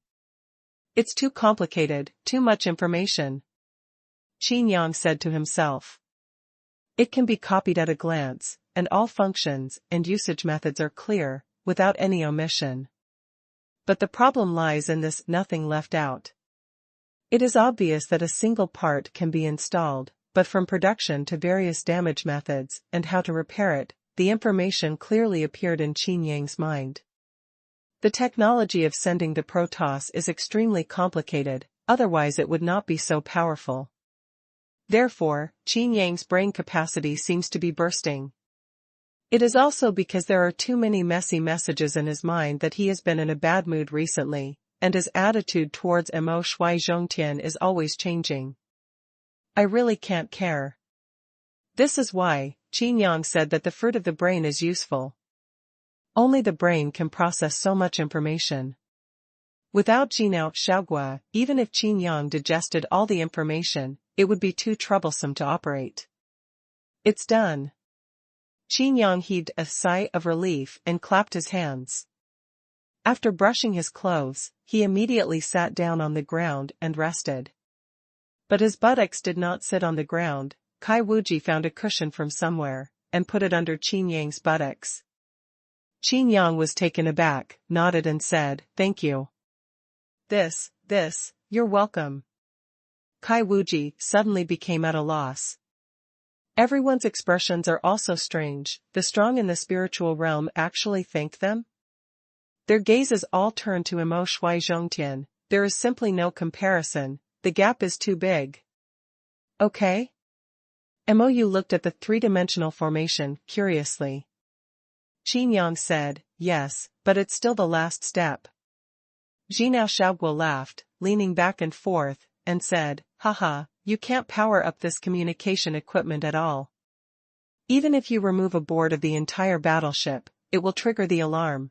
It's too complicated, too much information. Qin Yang said to himself. It can be copied at a glance, and all functions and usage methods are clear, without any omission. But the problem lies in this nothing left out. It is obvious that a single part can be installed, but from production to various damage methods and how to repair it, the information clearly appeared in Qin Yang's mind. The technology of sending the Protoss is extremely complicated, otherwise it would not be so powerful. Therefore, Qin Yang's brain capacity seems to be bursting. It is also because there are too many messy messages in his mind that he has been in a bad mood recently, and his attitude towards Mo Shui Zhongtian is always changing. I really can't care. This is why, Qin Yang said that the fruit of the brain is useful. Only the brain can process so much information. Without Jinao Xiaogua, even if Qin Yang digested all the information, it would be too troublesome to operate. It's done. Qin Yang heaved a sigh of relief and clapped his hands. After brushing his clothes, he immediately sat down on the ground and rested. But his buttocks did not sit on the ground. Kai Wuji found a cushion from somewhere, and put it under Qin Yang's buttocks. Qin Yang was taken aback, nodded and said, "Thank you." You're welcome. Kai Wuji suddenly became at a loss. Everyone's expressions are also strange. The strong in the spiritual realm actually thank them? Their gazes all turn to Mo Shui Zhongtian. There is simply no comparison. The gap is too big. Okay? Mou looked at the three-dimensional formation curiously. Qin Yang said, "Yes, but it's still the last step." Jinao Xiaogua laughed, leaning back and forth, and said, "Haha, you can't power up this communication equipment at all. Even if you remove a board of the entire battleship, it will trigger the alarm."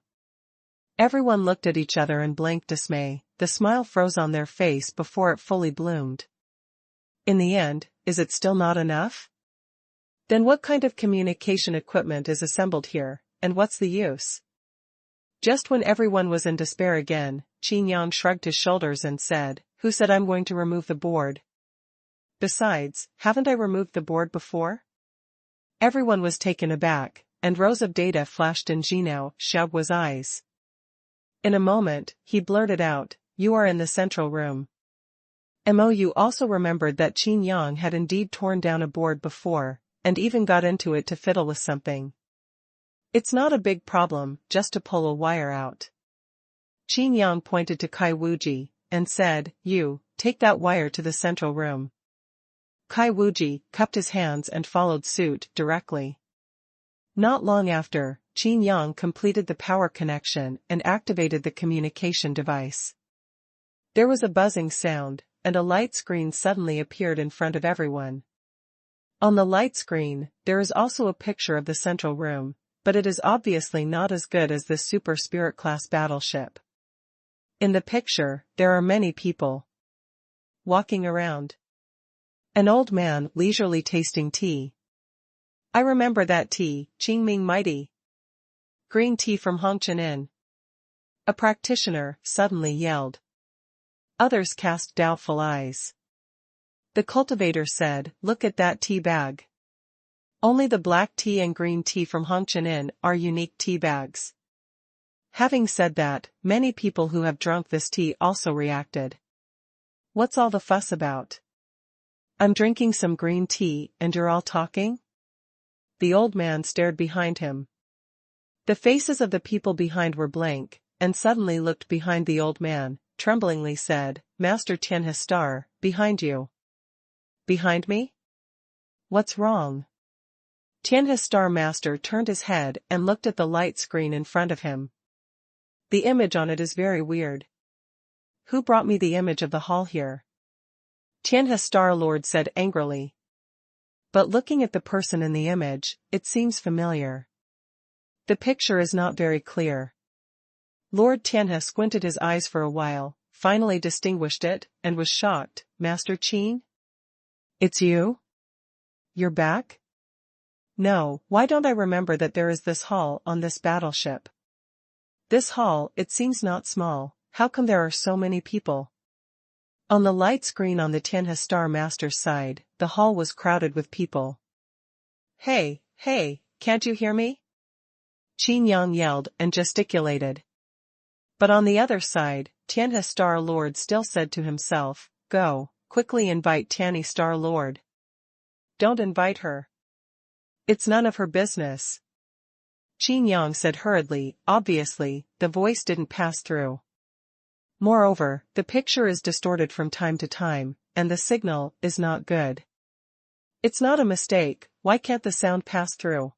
Everyone looked at each other in blank dismay. The smile froze on their face before it fully bloomed. In the end, is it still not enough? Then what kind of communication equipment is assembled here, and what's the use? Just when everyone was in despair again, Qin Yang shrugged his shoulders and said, "Who said I'm going to remove the board? Besides, haven't I removed the board before?" Everyone was taken aback, and rows of data flashed in Jinao Xiaogua's eyes. In a moment, he blurted out, "You are in the central room." Mou also remembered that Qin Yang had indeed torn down a board before, and even got into it to fiddle with something. It's not a big problem, just to pull a wire out. Qin Yang pointed to Kai Wuji, and said, "You, take that wire to the central room." Kai Wuji cupped his hands and followed suit directly. Not long after, Qin Yang completed the power connection and activated the communication device. There was a buzzing sound, and a light screen suddenly appeared in front of everyone. On the light screen, there is also a picture of the central room, but it is obviously not as good as this super spirit class battleship. In the picture, there are many people walking around. An old man leisurely tasting tea. "I remember that tea, Qingming Mighty. Green tea from Hongqian Inn." A practitioner suddenly yelled. Others cast doubtful eyes. The cultivator said, "Look at that tea bag. Only the black tea and green tea from Hongqian Inn are unique tea bags." Having said that, many people who have drunk this tea also reacted. "What's all the fuss about? I'm drinking some green tea and you're all talking?" The old man stared behind him. The faces of the people behind were blank, and suddenly looked behind the old man, tremblingly said, "Master Tianhe, behind you." "Behind me? What's wrong?" Tianhe Master turned his head and looked at the light screen in front of him. "The image on it is very weird. Who brought me the image of the hall here?" Tianhe Lord said angrily. "But looking at the person in the image, it seems familiar. The picture is not very clear." Lord Tianhe squinted his eyes for a while, finally distinguished it, and was shocked. "Master Qin? It's you? You're back? No, why don't I remember that there is this hall on this battleship? This hall, it seems not small, how come there are so many people?" On the light screen on the Tianhe Master's side, the hall was crowded with people. Hey, can't you hear me?" Qin Yang yelled and gesticulated. But on the other side, Tianhe Lord still said to himself, "Go, quickly invite Tianhe Lord. Don't invite her. It's none of her business." Qin Yang said hurriedly, obviously, the voice didn't pass through. Moreover, the picture is distorted from time to time, and the signal is not good. It's not a mistake, why can't the sound pass through?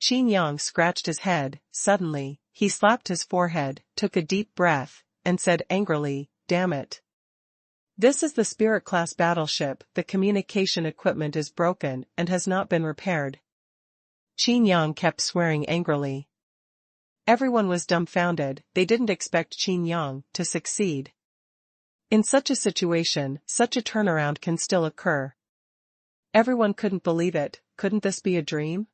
Qin Yang scratched his head. Suddenly, he slapped his forehead, took a deep breath, and said angrily, "Damn it. This is the Spirit class battleship, the communication equipment is broken and has not been repaired." Qin Yang kept swearing angrily. Everyone was dumbfounded, they didn't expect Qin Yang to succeed. In such a situation, such a turnaround can still occur. Everyone couldn't believe it, couldn't this be a dream?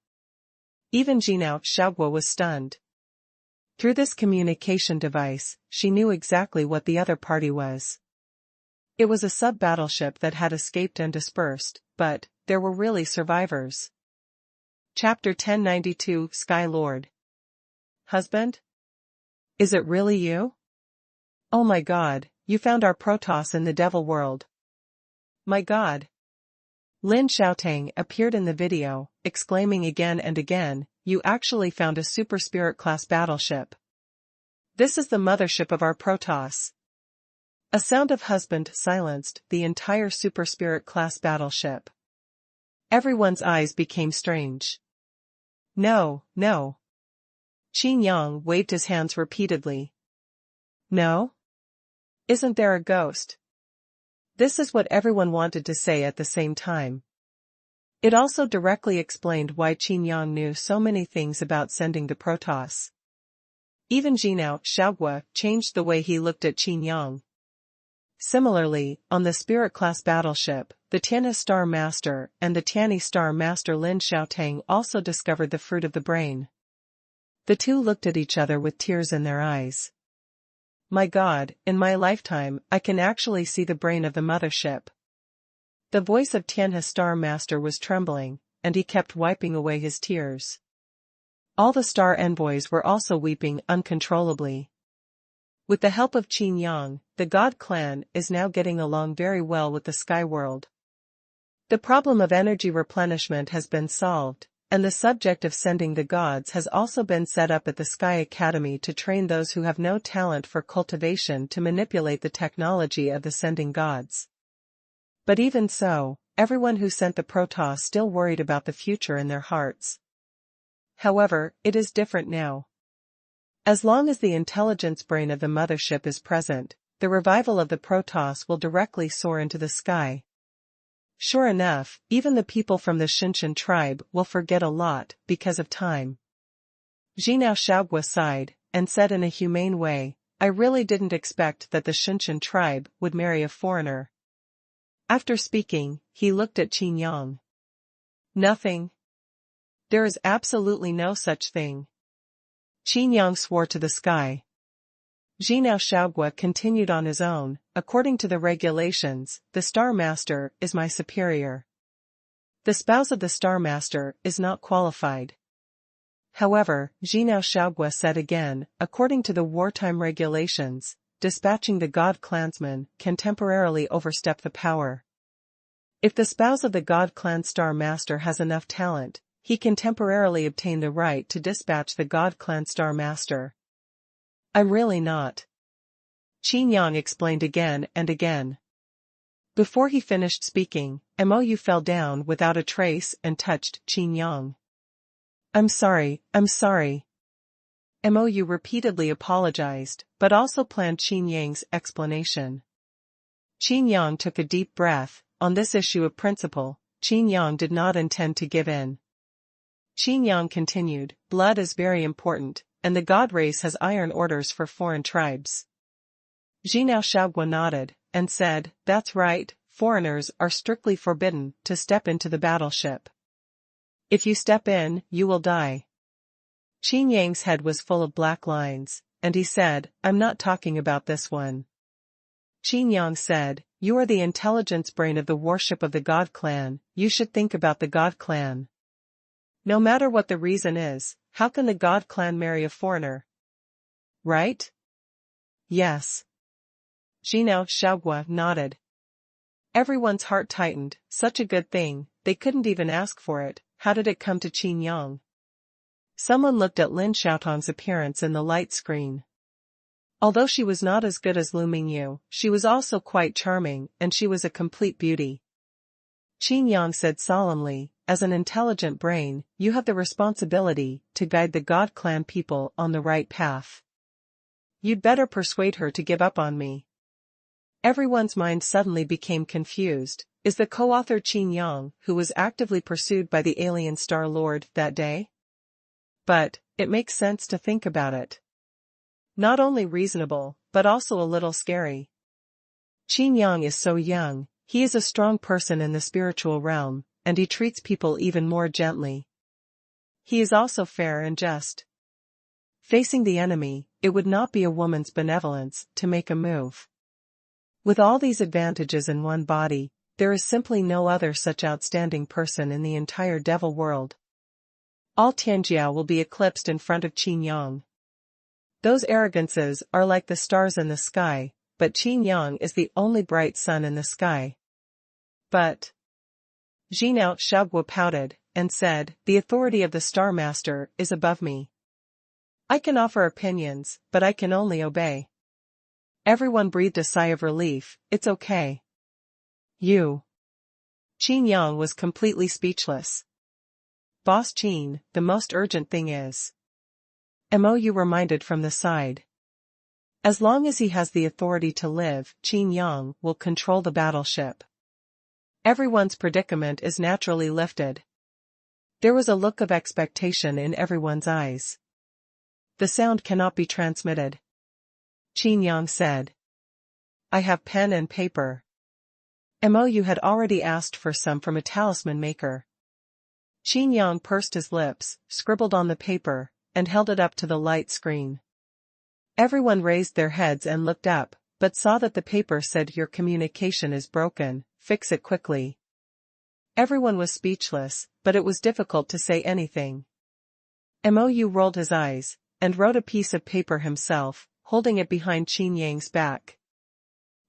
Even Jinao Xiaoguo was stunned. Through this communication device, she knew exactly what the other party was. It was a sub-battleship that had escaped and dispersed, but there were really survivors. Chapter 1092 Sky Lord. Husband? Is it really you? Oh my god, you found our Protoss in the devil world. My god. Lin Xiaotang appeared in the video, exclaiming again and again, you actually found a super spirit class battleship. This is the mothership of our Protoss. A sound of husband silenced the entire super spirit class battleship. Everyone's eyes became strange. No, no. Qin Yang waved his hands repeatedly. No? Isn't there a ghost? This is what everyone wanted to say at the same time. It also directly explained why Qin Yang knew so many things about sending the Protoss. Even Jinao Xiaoguo changed the way he looked at Qin Yang. Similarly, on the Spirit-class battleship, the Tianhe Star Master and the Tianhe Star Master Lin Xiaotang also discovered the fruit of the brain. The two looked at each other with tears in their eyes. My god, in my lifetime, I can actually see the brain of the mothership. The voice of Tianhe Star Master was trembling, and he kept wiping away his tears. All the star envoys were also weeping uncontrollably. With the help of Qin Yang, the God clan is now getting along very well with the Sky World. The problem of energy replenishment has been solved, and the subject of sending the gods has also been set up at the Sky Academy to train those who have no talent for cultivation to manipulate the technology of the sending gods. But even so, everyone who sent the Protoss still worried about the future in their hearts. However, it is different now. As long as the intelligence brain of the mothership is present, the revival of the Protoss will directly soar into the sky. Sure enough, even the people from the Shinshan tribe will forget a lot because of time. Jinao Xiaoguo sighed, and said in a humane way, I really didn't expect that the Shinshan tribe would marry a foreigner. After speaking, he looked at Qin Yang. Nothing. There is absolutely no such thing. Qin Yang swore to the sky. Jinao Xiaoguo continued on his own, according to the regulations, the Star Master is my superior. The spouse of the Star Master is not qualified. However, Jinao Xiaoguo said again, according to the wartime regulations, dispatching the God clansman can temporarily overstep the power. If the spouse of the God clan Star Master has enough talent, he can temporarily obtain the right to dispatch the God clan Star Master. I'm really not. Qin Yang explained again and again. Before he finished speaking, Mou fell down without a trace and touched Qin Yang. I'm sorry. Mou repeatedly apologized, but also planned Qin Yang's explanation. Qin Yang took a deep breath. On this issue of principle, Qin Yang did not intend to give in. Qin Yang continued, blood is very important, and the God race has iron orders for foreign tribes. Jinao Xiaoguo nodded, and said, that's right, foreigners are strictly forbidden to step into the battleship. If you step in, you will die. Qin Yang's head was full of black lines, and he said, I'm not talking about this one. Qin Yang said, you are the intelligence brain of the worship of the God clan, you should think about the God clan. No matter what the reason is, how can the God clan marry a foreigner? Right? Yes. Jinao Xiaoguo nodded. Everyone's heart tightened, such a good thing, they couldn't even ask for it, how did it come to Qin Yang? Someone looked at Lin Xiaotang's appearance in the light screen. Although she was not as good as Lu Mingyu, she was also quite charming, and she was a complete beauty. Qin Yang said solemnly, as an intelligent brain, you have the responsibility to guide the God clan people on the right path. You'd better persuade her to give up on me. Everyone's mind suddenly became confused. Is the co-author Qin Yang, who was actively pursued by the alien Star Lord that day? But, it makes sense to think about it. Not only reasonable, but also a little scary. Qin Yang is so young, he is a strong person in the spiritual realm, and he treats people even more gently. He is also fair and just. Facing the enemy, it would not be a woman's benevolence to make a move. With all these advantages in one body, there is simply no other such outstanding person in the entire devil world. All Tianjiao will be eclipsed in front of Qin Yang. Those arrogances are like the stars in the sky, but Qin Yang is the only bright sun in the sky. But Jinao Shaogua pouted, and said, the authority of the Star Master is above me. I can offer opinions, but I can only obey. Everyone breathed a sigh of relief. It's okay. You. Qin Yang was completely speechless. Boss Qin, the most urgent thing is. Mou reminded from the side. As long as he has the authority to live, Qin Yang will control the battleship. Everyone's predicament is naturally lifted. There was a look of expectation in everyone's eyes. The sound cannot be transmitted. Qin Yang said. I have pen and paper. Mou had already asked for some from a talisman maker. Qin Yang pursed his lips, scribbled on the paper, and held it up to the light screen. Everyone raised their heads and looked up, but saw that the paper said your communication is broken, fix it quickly. Everyone was speechless, but it was difficult to say anything. Mou rolled his eyes, and wrote a piece of paper himself, holding it behind Qin Yang's back.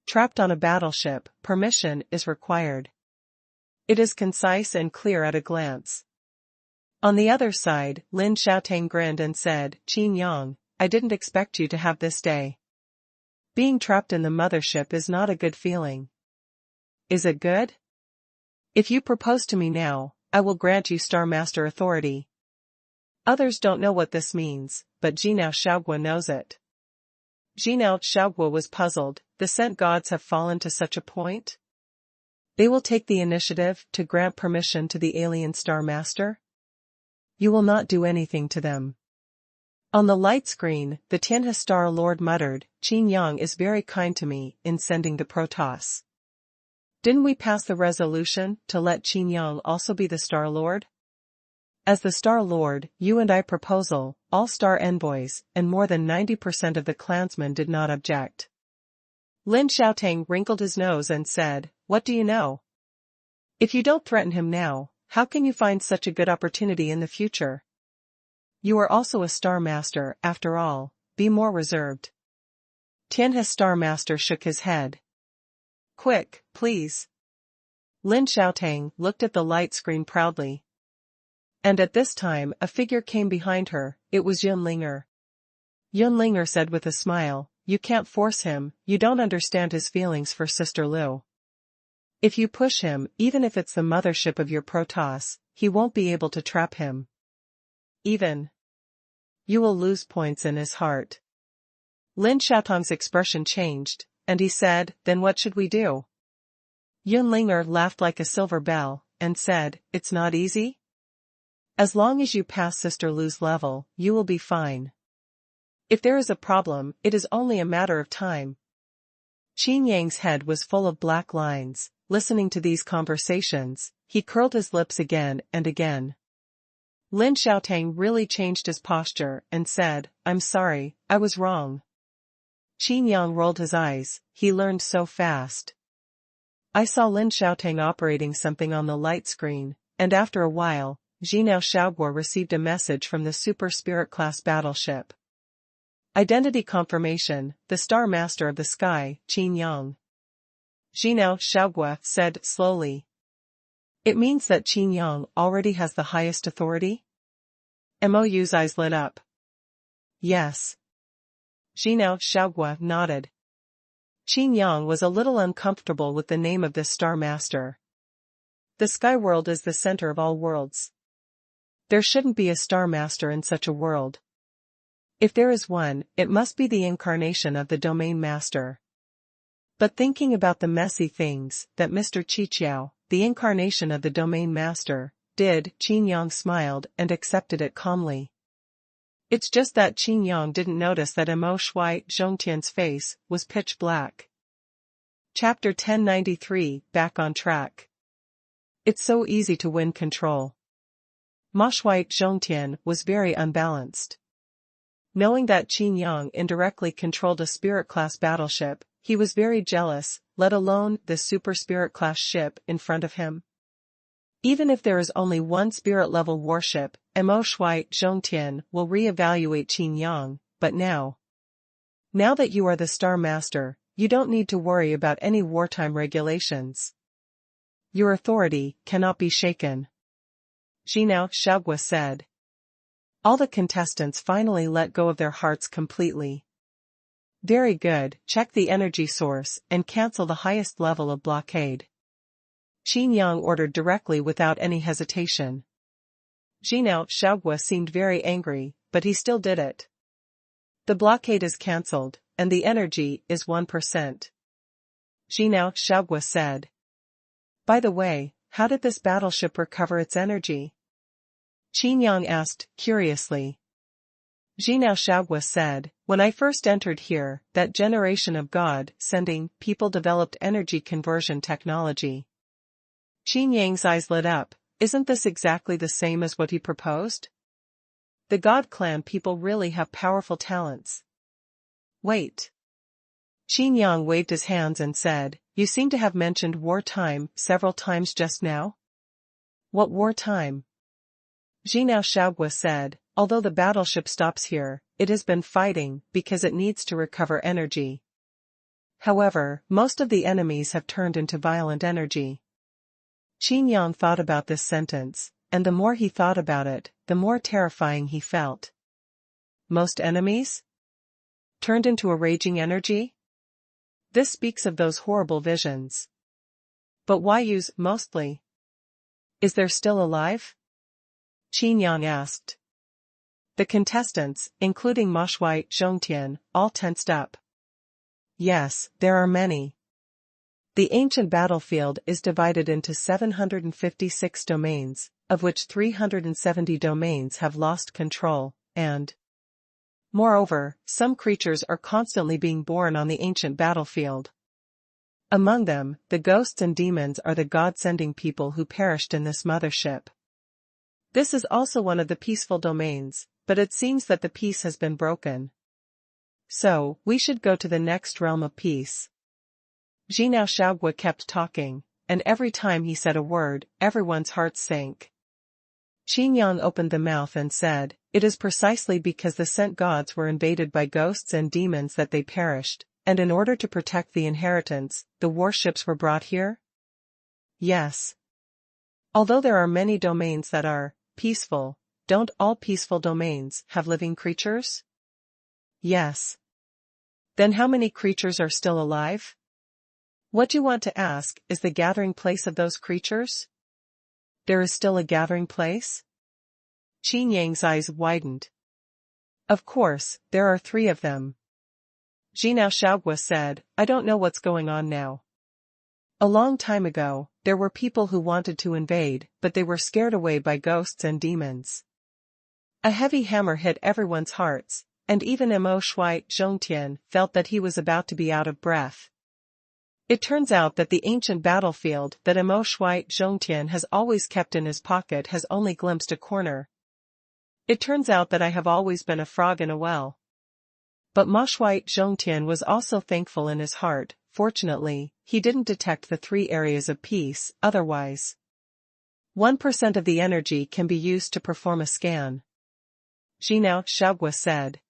Trapped on a battleship, permission is required. It is concise and clear at a glance. On the other side, Lin Xiaotang grinned and said, Qin Yang, I didn't expect you to have this day. Being trapped in the mothership is not a good feeling. Is it good? If you propose to me now, I will grant you Star Master authority. Others don't know what this means, but Jinao Shaogua knows it. Jinao Shaogua was puzzled. The scent gods have fallen to such a point? They will take the initiative to grant permission to the alien Star Master? You will not do anything to them. On the light screen, the Tianhe Star Lord muttered, Qin Yang is very kind to me in sending the Protoss. Didn't we pass the resolution to let Qin Yang also be the Star Lord? As the Star Lord, you and I proposal, all Star envoys, and more than 90% of the clansmen did not object. Lin Xiaotang wrinkled his nose and said, what do you know? If you don't threaten him now, how can you find such a good opportunity in the future? You are also a Star Master, after all, be more reserved. Tianhe Star Master shook his head. Quick, please. Lin Xiaotang looked at the light screen proudly. And at this time a figure came behind her, it was Yunlinger. Yunlinger said with a smile, you can't force him, you don't understand his feelings for Sister Liu. If you push him, even if it's the mothership of your Protoss, he won't be able to trap him. Even. You will lose points in his heart. Lin Xiaotang's expression changed, and he said, then what should we do? Yunlinger laughed like a silver bell, and said, it's not easy? As long as you pass Sister Liu's level, you will be fine. If there is a problem, it is only a matter of time. Qin Yang's head was full of black lines. Listening to these conversations, he curled his lips again and again. Lin Xiaotang really changed his posture and said, I'm sorry, I was wrong. Qin Yang rolled his eyes, he learned so fast. I saw Lin Xiaotang operating something on the light screen, and after a while, Jinao Shaogua received a message from the Super Spirit class battleship. Identity confirmation, the Star Master of the Sky, Qin Yang. Jinao Shaogua said slowly. It means that Qin Yang already has the highest authority? Mou's eyes lit up. Yes. Jinao Shaogua nodded. Qin Yang was a little uncomfortable with the name of this Star Master. The Sky World is the center of all worlds. There shouldn't be a Star Master in such a world. If there is one, it must be the incarnation of the Domain Master. But thinking about the messy things that Mr. Qiqiao, the incarnation of the Domain Master, did, Qin Yang smiled and accepted it calmly. It's just that Qin Yang didn't notice that Mo Shui Zhongtian's face was pitch black. Chapter 1093, Back on Track. It's so easy to win control. Ma Shui Zhongtian was very unbalanced. Knowing that Qin Yang indirectly controlled a spirit-class battleship, he was very jealous, let alone this super spirit-class ship in front of him. Even if there is only one spirit-level warship, Mo Shui Zhongtian will re-evaluate Qin Yang, but now that you are the Star Master, you don't need to worry about any wartime regulations. Your authority cannot be shaken. Jinao Xiaogua said. All the contestants finally let go of their hearts completely. Very good, check the energy source and cancel the highest level of blockade. Qin Yang ordered directly without any hesitation. Jinao Xiaogua seemed very angry, but he still did it. The blockade is cancelled, and the energy is 1%. Jinao Xiaogua said. By the way, how did this battleship recover its energy? Qin Yang asked, curiously. Jinao Xiaogua said, when I first entered here, that generation of God-sending people developed energy conversion technology. Qin Yang's eyes lit up. Isn't this exactly the same as what he proposed? The God Clan people really have powerful talents. Wait. Qin Yang waved his hands and said, you seem to have mentioned wartime several times just now? What wartime? Jinao Xiaogua said, although the battleship stops here, it has been fighting because it needs to recover energy. However, most of the enemies have turned into violent energy. Qin Yang thought about this sentence, and the more he thought about it, the more terrifying he felt. Most enemies? Turned into a raging energy? This speaks of those horrible visions. But why use mostly? Is there still alive? Qin Yang asked. The contestants, including Ma Shui Zhongtian, all tensed up. Yes, there are many. The ancient battlefield is divided into 756 domains, of which 370 domains have lost control, and moreover, some creatures are constantly being born on the ancient battlefield. Among them, the ghosts and demons are the God-sending people who perished in this mothership. This is also one of the peaceful domains, but it seems that the peace has been broken. So, we should go to the next realm of peace. Jinao Xiaogua kept talking, and every time he said a word, everyone's hearts sank. Qin Yang opened the mouth and said, it is precisely because the sent gods were invaded by ghosts and demons that they perished, and in order to protect the inheritance, the warships were brought here? Yes. Although there are many domains that are peaceful, don't all peaceful domains have living creatures? Yes. Then how many creatures are still alive? What you want to ask is the gathering place of those creatures? There is still a gathering place? Qin Yang's eyes widened. Of course, there are 3 of them. Jinao Xiaogua said, I don't know what's going on now. A long time ago, there were people who wanted to invade, but they were scared away by ghosts and demons. A heavy hammer hit everyone's hearts, and even Mo Shui Zhongtian felt that he was about to be out of breath. It turns out that the ancient battlefield that Mo Shui Zhongtian has always kept in his pocket has only glimpsed a corner. It turns out that I have always been a frog in a well. But Ma Shui Zhongtian was also thankful in his heart. Fortunately, he didn't detect the 3 areas of peace, otherwise 1% of the energy can be used to perform a scan. Jinao Xiaogua said.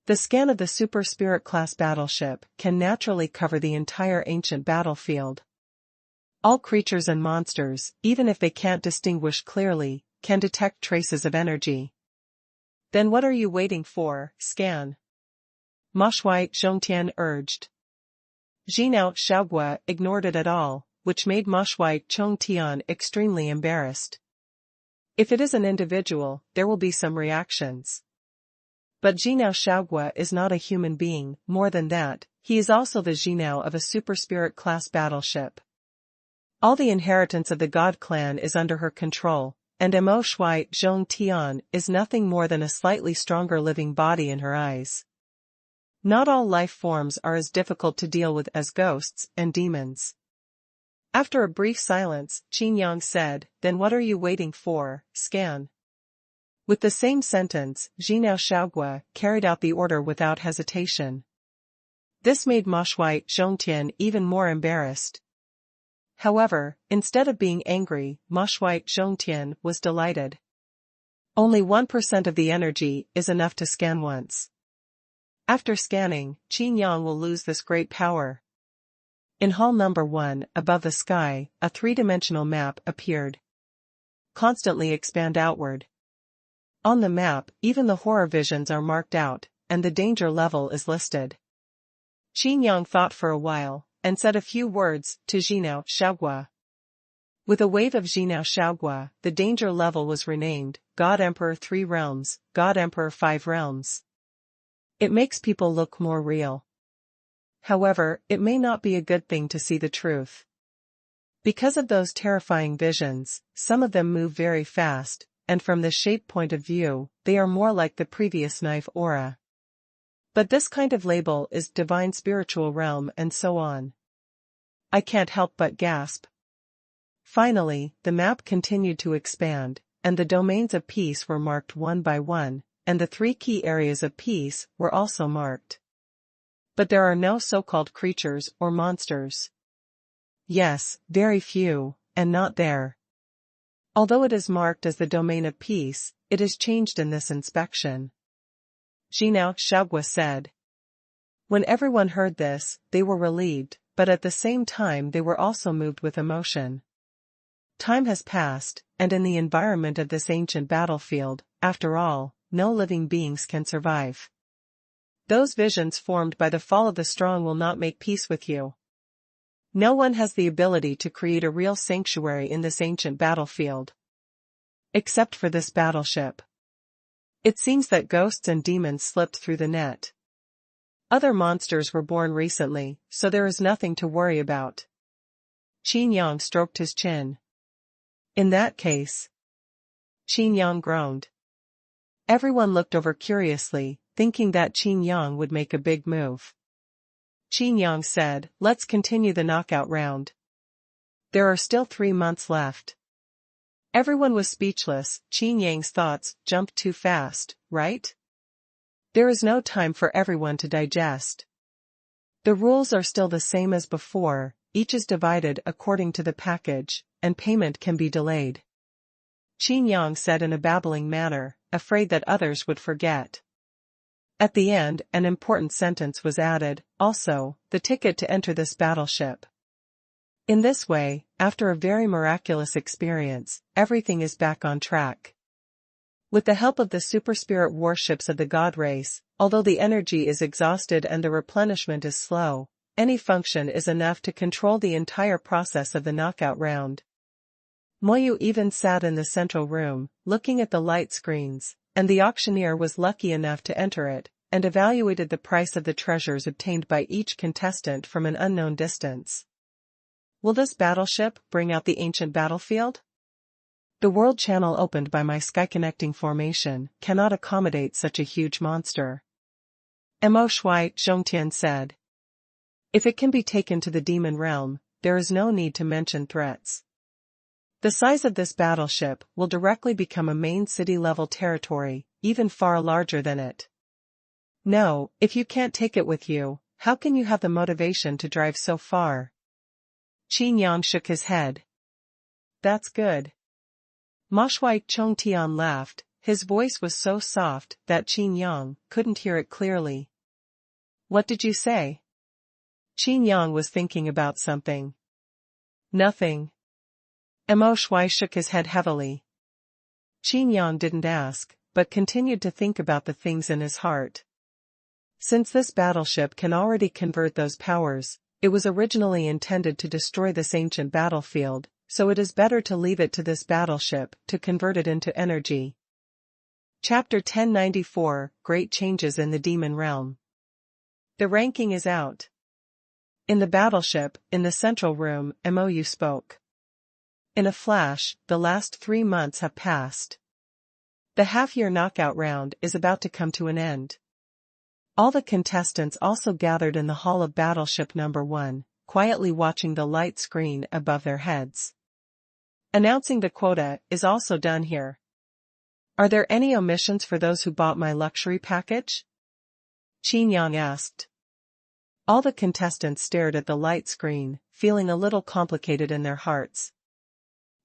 The scan of the super spirit class battleship can naturally cover the entire ancient battlefield. All creatures and monsters, even if they can't distinguish clearly, can detect traces of energy. Then what are you waiting for? Scan. Ma Shui Zhongtian urged. Jinao Xiaogua ignored it at all, which made Ma Shui Zhongtian extremely embarrassed. If it is an individual, there will be some reactions. But Jinao Xiaogua is not a human being. More than that, he is also the Jinao of a super spirit class battleship. All the inheritance of the God clan is under her control, and Mo Shui Zhong Tian is nothing more than a slightly stronger living body in her eyes. Not all life forms are as difficult to deal with as ghosts and demons. After a brief silence, Qin Yang said, "Then what are you waiting for? Scan." With the same sentence, Jinao Shaogua carried out the order without hesitation. This made Ma Shui Zhongtian even more embarrassed. However, instead of being angry, Ma Shui Zhongtian was delighted. Only 1% of the energy is enough to scan once. After scanning, Qin Yang will lose this great power. In hall number 1, above the sky, a three-dimensional map appeared. Constantly expand outward. On the map, even the horror visions are marked out, and the danger level is listed. Qin Yang thought for a while, and said a few words to Jinao Shaogua. With a wave of Jinao Shaogua, the danger level was renamed, God Emperor 3 Realms, God Emperor 5 Realms. It makes people look more real. However, it may not be a good thing to see the truth. Because of those terrifying visions, some of them move very fast, and from the shape point of view, they are more like the previous knife aura. But this kind of label is divine spiritual realm and so on. I can't help but gasp. Finally, the map continued to expand, and the domains of peace were marked one by one, and the 3 key areas of peace were also marked. But there are no so-called creatures or monsters. Yes, very few, and not there. Although it is marked as the domain of peace, it is changed in this inspection. Jinao Shaogua said. When everyone heard this, they were relieved, but at the same time they were also moved with emotion. Time has passed, and in the environment of this ancient battlefield, after all, no living beings can survive. Those visions formed by the fall of the strong will not make peace with you. No one has the ability to create a real sanctuary in this ancient battlefield. Except for this battleship. It seems that ghosts and demons slipped through the net. Other monsters were born recently, so there is nothing to worry about. Qin Yang stroked his chin. In that case. Qin Yang groaned. Everyone looked over curiously, thinking that Qin Yang would make a big move. Qin Yang said, "Let's continue the knockout round. There are still 3 months left." Everyone was speechless. Qin Yang's thoughts jumped too fast, right? There is no time for everyone to digest. The rules are still the same as before, each is divided according to the package, and payment can be delayed. Qin Yang said in a babbling manner, afraid that others would forget. At the end, an important sentence was added, also, the ticket to enter this battleship. In this way, after a very miraculous experience, everything is back on track. With the help of the super-spirit warships of the god race, although the energy is exhausted and the replenishment is slow, any function is enough to control the entire process of the knockout round. Moyu even sat in the central room, looking at the light screens, and the auctioneer was lucky enough to enter it, and evaluated the price of the treasures obtained by each contestant from an unknown distance. Will this battleship bring out the ancient battlefield? The world channel opened by my sky-connecting formation cannot accommodate such a huge monster. Mo Shui Zhongtian said. If it can be taken to the demon realm, there is no need to mention threats. The size of this battleship will directly become a main city-level territory, even far larger than it. No, if you can't take it with you, how can you have the motivation to drive so far? Qin Yang shook his head. That's good. Ma Shui Zhongtian laughed, his voice was so soft that Qin Yang couldn't hear it clearly. What did you say? Qin Yang was thinking about something. Nothing. Mo Shui shook his head heavily. Qin Yang didn't ask, but continued to think about the things in his heart. Since this battleship can already convert those powers, it was originally intended to destroy this ancient battlefield, so it is better to leave it to this battleship to convert it into energy. Chapter 1094, Great Changes in the Demon Realm. The ranking is out. In the battleship, in the central room, Mou spoke. In a flash, the last 3 months have passed. The half-year knockout round is about to come to an end. All the contestants also gathered in the hall of Battleship Number 1, quietly watching the light screen above their heads. Announcing the quota is also done here. Are there any omissions for those who bought my luxury package? Qin Yang asked. All the contestants stared at the light screen, feeling a little complicated in their hearts.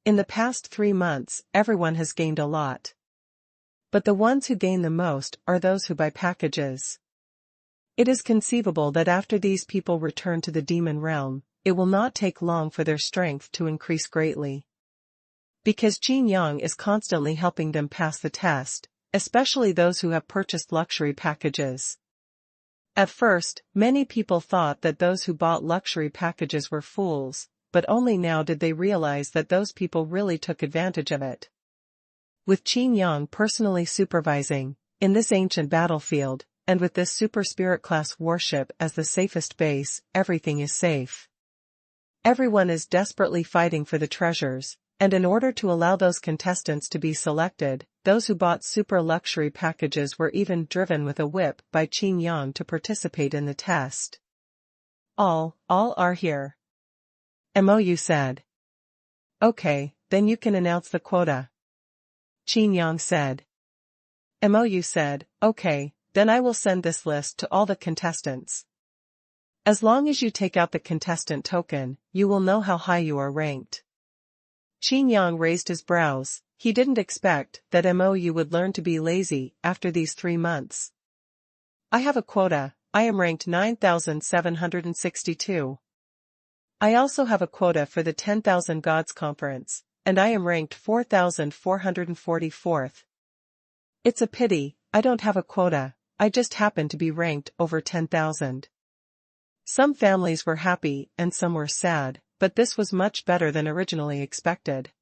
In the past 3 months, everyone has gained a lot. But the ones who gain the most are those who buy packages. It is conceivable that after these people return to the demon realm, it will not take long for their strength to increase greatly. Because Qin Yang is constantly helping them pass the test, especially those who have purchased luxury packages. At first, many people thought that those who bought luxury packages were fools, but only now did they realize that those people really took advantage of it. With Qin Yang personally supervising, in this ancient battlefield, and with this super spirit class warship as the safest base, everything is safe. Everyone is desperately fighting for the treasures, and in order to allow those contestants to be selected, those who bought super luxury packages were even driven with a whip by Qin Yang to participate in the test. All are here. Mou said. Okay, then you can announce the quota. Qin Yang said. Mou said, okay, then I will send this list to all the contestants. As long as you take out the contestant token, you will know how high you are ranked. Qin Yang raised his brows. He didn't expect that Mou would learn to be lazy after these 3 months. I have a quota. I am ranked 9,762. I also have a quota for the 10,000 Gods Conference, and I am ranked 4,444th. It's a pity, I don't have a quota, I just happen to be ranked over 10,000. Some families were happy and some were sad, but this was much better than originally expected.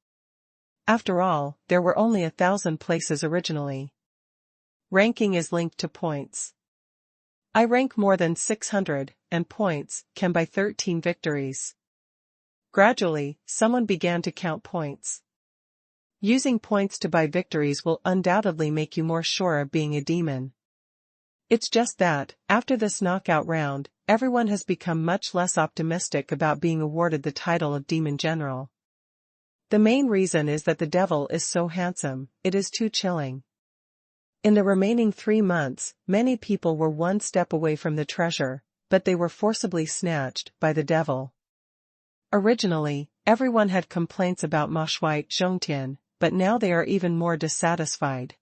After all, there were only 1,000 places originally. Ranking is linked to points. I rank more than 600, and points can buy 13 victories. Gradually, someone began to count points. Using points to buy victories will undoubtedly make you more sure of being a demon. It's just that, after this knockout round, everyone has become much less optimistic about being awarded the title of Demon General. The main reason is that the devil is so handsome, it is too chilling. In the remaining 3 months, many people were one step away from the treasure, but they were forcibly snatched by the devil. Originally, everyone had complaints about Ma Shui Zhongtian, but now they are even more dissatisfied.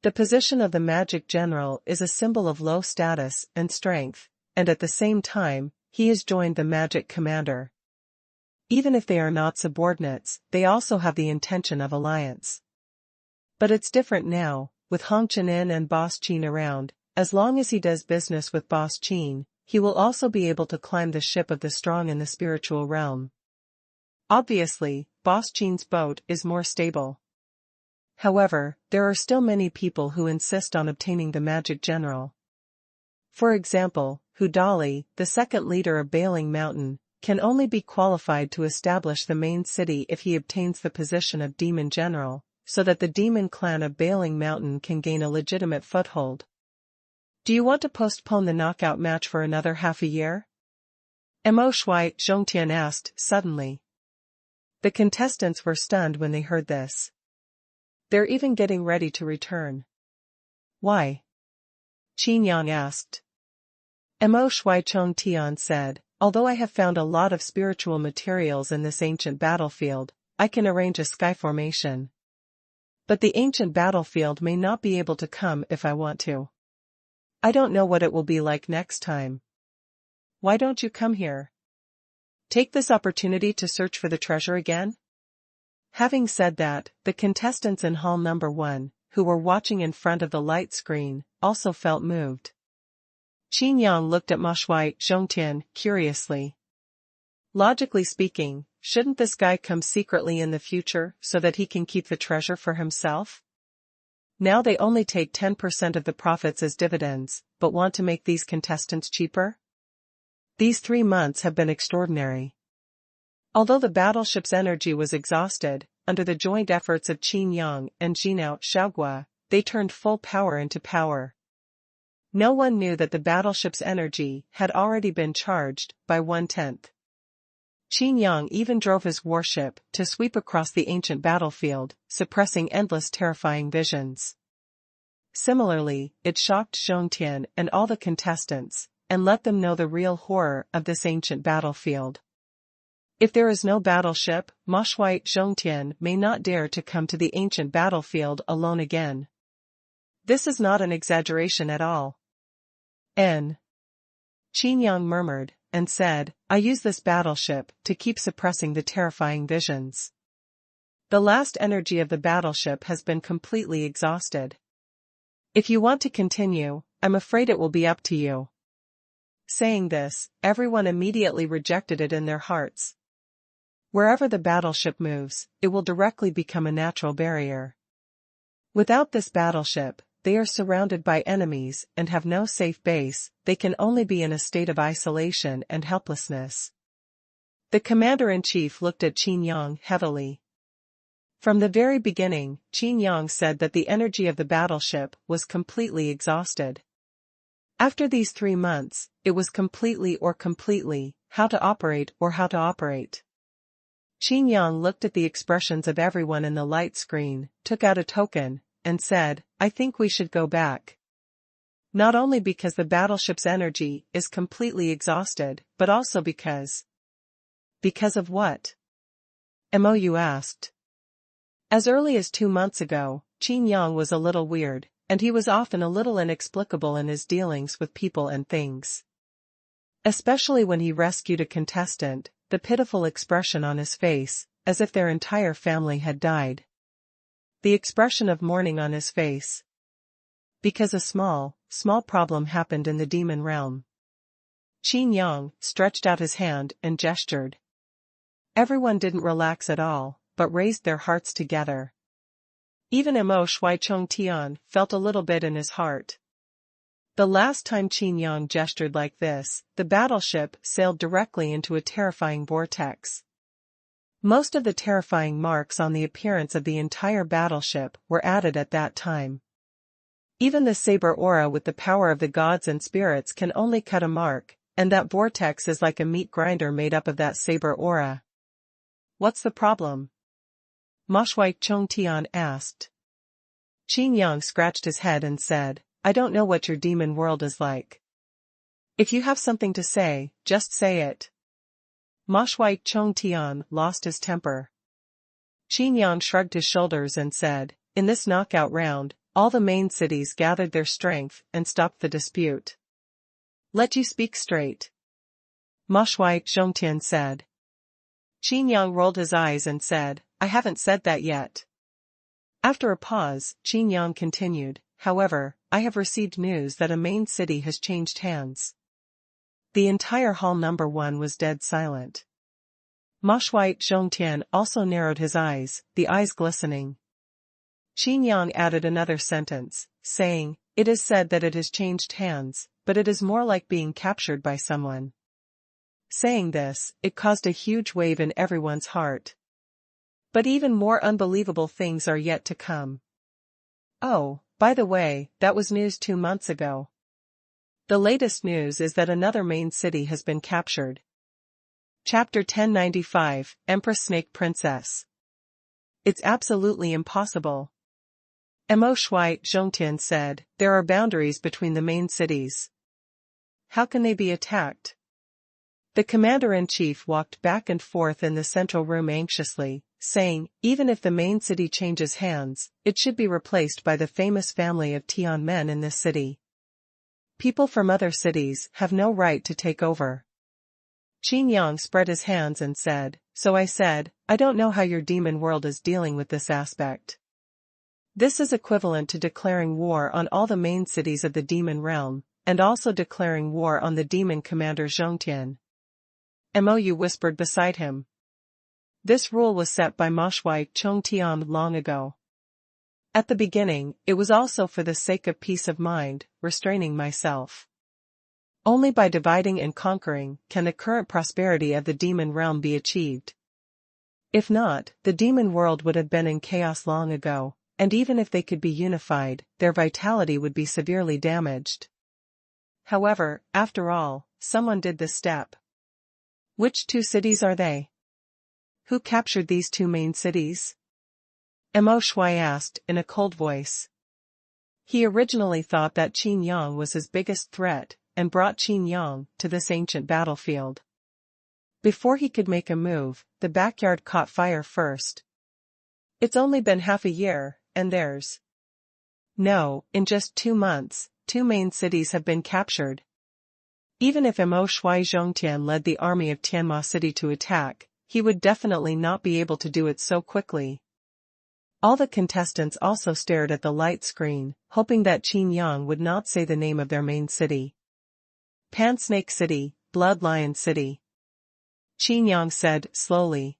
The position of the magic general is a symbol of low status and strength, and at the same time, he has joined the magic commander. Even if they are not subordinates, they also have the intention of alliance. But it's different now, with Hong Chenin and Boss Qin around. As long as he does business with Boss Qin, he will also be able to climb the ship of the strong in the spiritual realm. Obviously, Boss Qin's boat is more stable. However, there are still many people who insist on obtaining the magic general. For example, Hudali, the second leader of Bailing Mountain, can only be qualified to establish the main city if he obtains the position of Demon General, so that the demon clan of Bailing Mountain can gain a legitimate foothold. Do you want to postpone the knockout match for another half a year? Mo Shui Zhongtian asked suddenly. The contestants were stunned when they heard this. They're even getting ready to return. Why? Qin Yang asked. Mo Shui Zhongtian said, although I have found a lot of spiritual materials in this ancient battlefield, I can arrange a sky formation. But the ancient battlefield may not be able to come if I want to. I don't know what it will be like next time. Why don't you come here? Take this opportunity to search for the treasure again? Having said that, the contestants in Hall Number 1, who were watching in front of the light screen, also felt moved. Qin Yang looked at Ma Shui Zhongtian curiously. Logically speaking, shouldn't this guy come secretly in the future so that he can keep the treasure for himself? Now they only take 10% of the profits as dividends, but want to make these contestants cheaper? These 3 months have been extraordinary. Although the battleship's energy was exhausted, under the joint efforts of Qin Yang and Xuanhuan, they turned full power into power. No one knew that the battleship's energy had already been charged by 1/10. Qin Yang even drove his warship to sweep across the ancient battlefield, suppressing endless terrifying visions. Similarly, it shocked Zhongtian and all the contestants, and let them know the real horror of this ancient battlefield. If there is no battleship, Ma Shui Zhongtian may not dare to come to the ancient battlefield alone again. This is not an exaggeration at all. Qin Yang murmured, and said, I use this battleship to keep suppressing the terrifying visions. The last energy of the battleship has been completely exhausted. If you want to continue, I'm afraid it will be up to you. Saying this, everyone immediately rejected it in their hearts. Wherever the battleship moves, it will directly become a natural barrier. Without this battleship, they are surrounded by enemies and have no safe base, they can only be in a state of isolation and helplessness. The commander-in-chief looked at Qin Yang heavily. From the very beginning, Qin Yang said that the energy of the battleship was completely exhausted. After these 3 months, it was completely, how to operate. Qin Yang looked at the expressions of everyone in the light screen, took out a token, and said, I think we should go back. Not only because the battleship's energy is completely exhausted, but also because. Because of what? Mou asked. As early as 2 months ago, Qin Yang was a little weird, and he was often a little inexplicable in his dealings with people and things. Especially when he rescued a contestant, the pitiful expression on his face, as if their entire family had died. The expression of mourning on his face. Because a small problem happened in the demon realm. Qin Yang stretched out his hand and gestured. Everyone didn't relax at all, but raised their hearts together. Even Mo Shui Chongtian felt a little bit in his heart. The last time Qin Yang gestured like this, the battleship sailed directly into a terrifying vortex. Most of the terrifying marks on the appearance of the entire battleship were added at that time. Even the saber aura with the power of the gods and spirits can only cut a mark, and that vortex is like a meat grinder made up of that saber aura. What's the problem? Ma Shui Chongtian asked. Qin Yang scratched his head and said, I don't know what your demon world is like. If you have something to say, just say it. Ma Shui Chongtian lost his temper. Qin Yang shrugged his shoulders and said, in this knockout round, all the main cities gathered their strength and stopped the dispute. Let you speak straight. Ma Shui Zhongtian said. Qin Yang rolled his eyes and said, I haven't said that yet. After a pause, Qin Yang continued, however, I have received news that a main city has changed hands. The entire hall number 1 was dead silent. Ma Shui Zhongtian also narrowed his eyes, the eyes glistening. Qin Yang added another sentence, saying, it is said that it has changed hands, but it is more like being captured by someone. Saying this, it caused a huge wave in everyone's heart. But even more unbelievable things are yet to come. Oh, by the way, that was news 2 months ago. The latest news is that another main city has been captured. Chapter 1095, Empress Snake Princess. It's absolutely impossible. Mo Shui Zhongtian said, there are boundaries between the main cities. How can they be attacked? The commander-in-chief walked back and forth in the central room anxiously, saying, even if the main city changes hands, it should be replaced by the famous family of Tian men in this city. People from other cities have no right to take over. Qin Yang spread his hands and said, so I said, I don't know how your demon world is dealing with this aspect. This is equivalent to declaring war on all the main cities of the demon realm, and also declaring war on the demon commander Zhongtian. Mou whispered beside him. This rule was set by Ma Shui Chongtian long ago. At the beginning, it was also for the sake of peace of mind, restraining myself. Only by dividing and conquering can the current prosperity of the demon realm be achieved, If not, the demon world would have been in chaos long ago, and even if they could be unified, their vitality would be severely damaged. However, after all, someone did this step. Which two cities are they? Who captured these two main cities? Mo Shui asked in a cold voice. He originally thought that Qin Yang was his biggest threat, and brought Qin Yang to this ancient battlefield. Before he could make a move, the backyard caught fire first. It's only been half a year, and there's... No, in just 2 months, 2 main cities have been captured. Even if Mo Shui Zhongtian led the army of Tianma City to attack, he would definitely not be able to do it so quickly. All the contestants also stared at the light screen, hoping that Qin Yang would not say the name of their main city. Pan Snake City, Blood Lion City. Qin Yang said, slowly.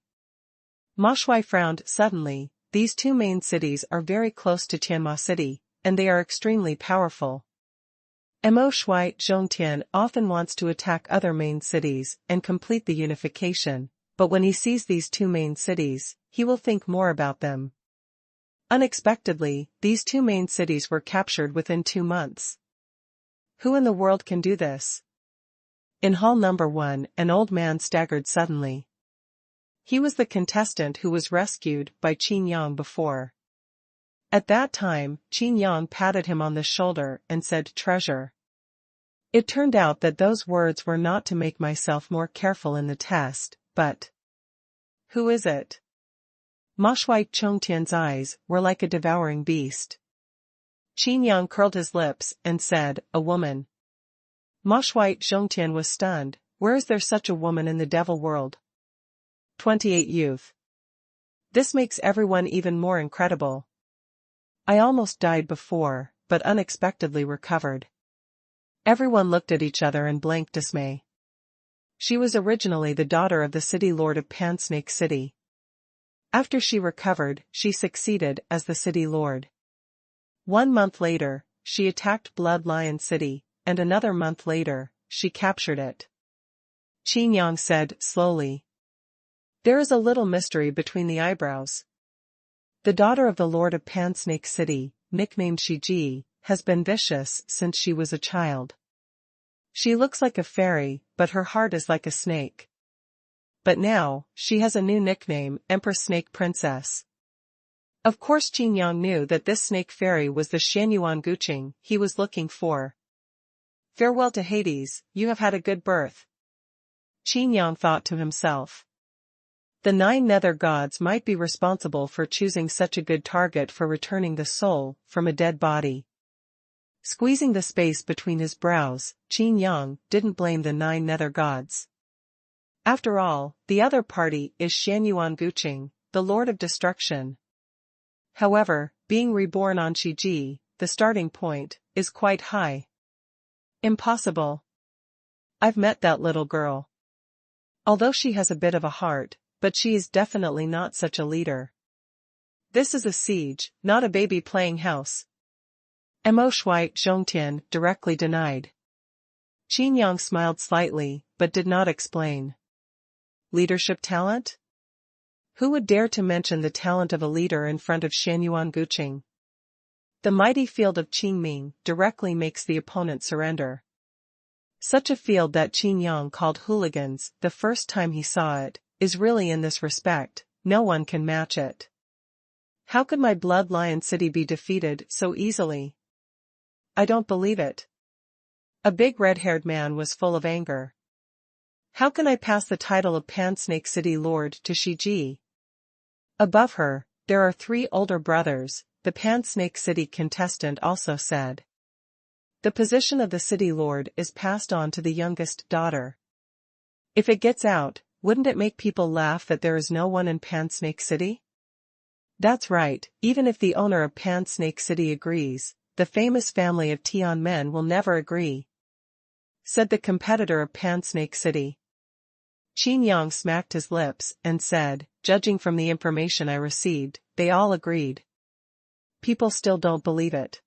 Ma Shui frowned suddenly. These 2 main cities are very close to Tianma City, and they are extremely powerful. Mo Shui Zhongtian often wants to attack other main cities and complete the unification, but when he sees these 2 main cities, he will think more about them. Unexpectedly, these 2 main cities were captured within 2 months. Who in the world can do this? In hall number 1, an old man staggered suddenly. He was the contestant who was rescued by Qin Yang before. At that time, Qin Yang patted him on the shoulder and said, "Treasure." It turned out that those words were not to make myself more careful in the test, but... Who is it? Ma Shui Zhongtian's eyes were like a devouring beast. Qin Yang curled his lips and said, "A woman." Ma Shui Zhongtian was stunned. Where is there such a woman in the devil world? 28 youth. This makes everyone even more incredible. I almost died before, but unexpectedly recovered. Everyone looked at each other in blank dismay. She was originally the daughter of the city lord of Pan Snake City. After she recovered, she succeeded as the city lord. 1 month later, she attacked Blood Lion City, and another month later, she captured it. Qin Yang said slowly. There is a little mystery between the eyebrows. The daughter of the Lord of Pan Snake City, nicknamed Shiji, has been vicious since she was a child. She looks like a fairy, but her heart is like a snake. But now, she has a new nickname, Empress Snake Princess. Of course Qin Yang knew that this snake fairy was the Xuanhuan Guqing he was looking for. Farewell to Hades, you have had a good birth. Qin Yang thought to himself. The 9 nether gods might be responsible for choosing such a good target for returning the soul from a dead body. Squeezing the space between his brows, Qin Yang didn't blame the 9 nether gods. After all, the other party is Xuanhuan Guqing, the Lord of Destruction. However, being reborn on Shiji, the starting point, is quite high. Impossible. I've met that little girl. Although she has a bit of a heart, but she is definitely not such a leader. This is a siege, not a baby playing house. Mo Shui Zhongtian directly denied. Qin Yang smiled slightly, but did not explain. Leadership talent? Who would dare to mention the talent of a leader in front of Xuanhuan Guqing? The mighty field of Qingming directly makes the opponent surrender. Such a field that Qin Yang called hooligans the first time he saw it, is really in this respect, no one can match it. How could my Blood Lion City be defeated so easily? I don't believe it. A big red-haired man was full of anger. How can I pass the title of Pan Snake City Lord to Shiji? Above her, there are 3 older brothers, the Pan Snake City contestant also said. The position of the city lord is passed on to the youngest daughter. If it gets out, wouldn't it make people laugh that there is no one in Pan Snake City? That's right, even if the owner of Pan Snake City agrees, the famous family of Tianmen will never agree, said the competitor of Pan Snake City. Qin Yang smacked his lips and said, judging from the information I received, they all agreed. People still don't believe it.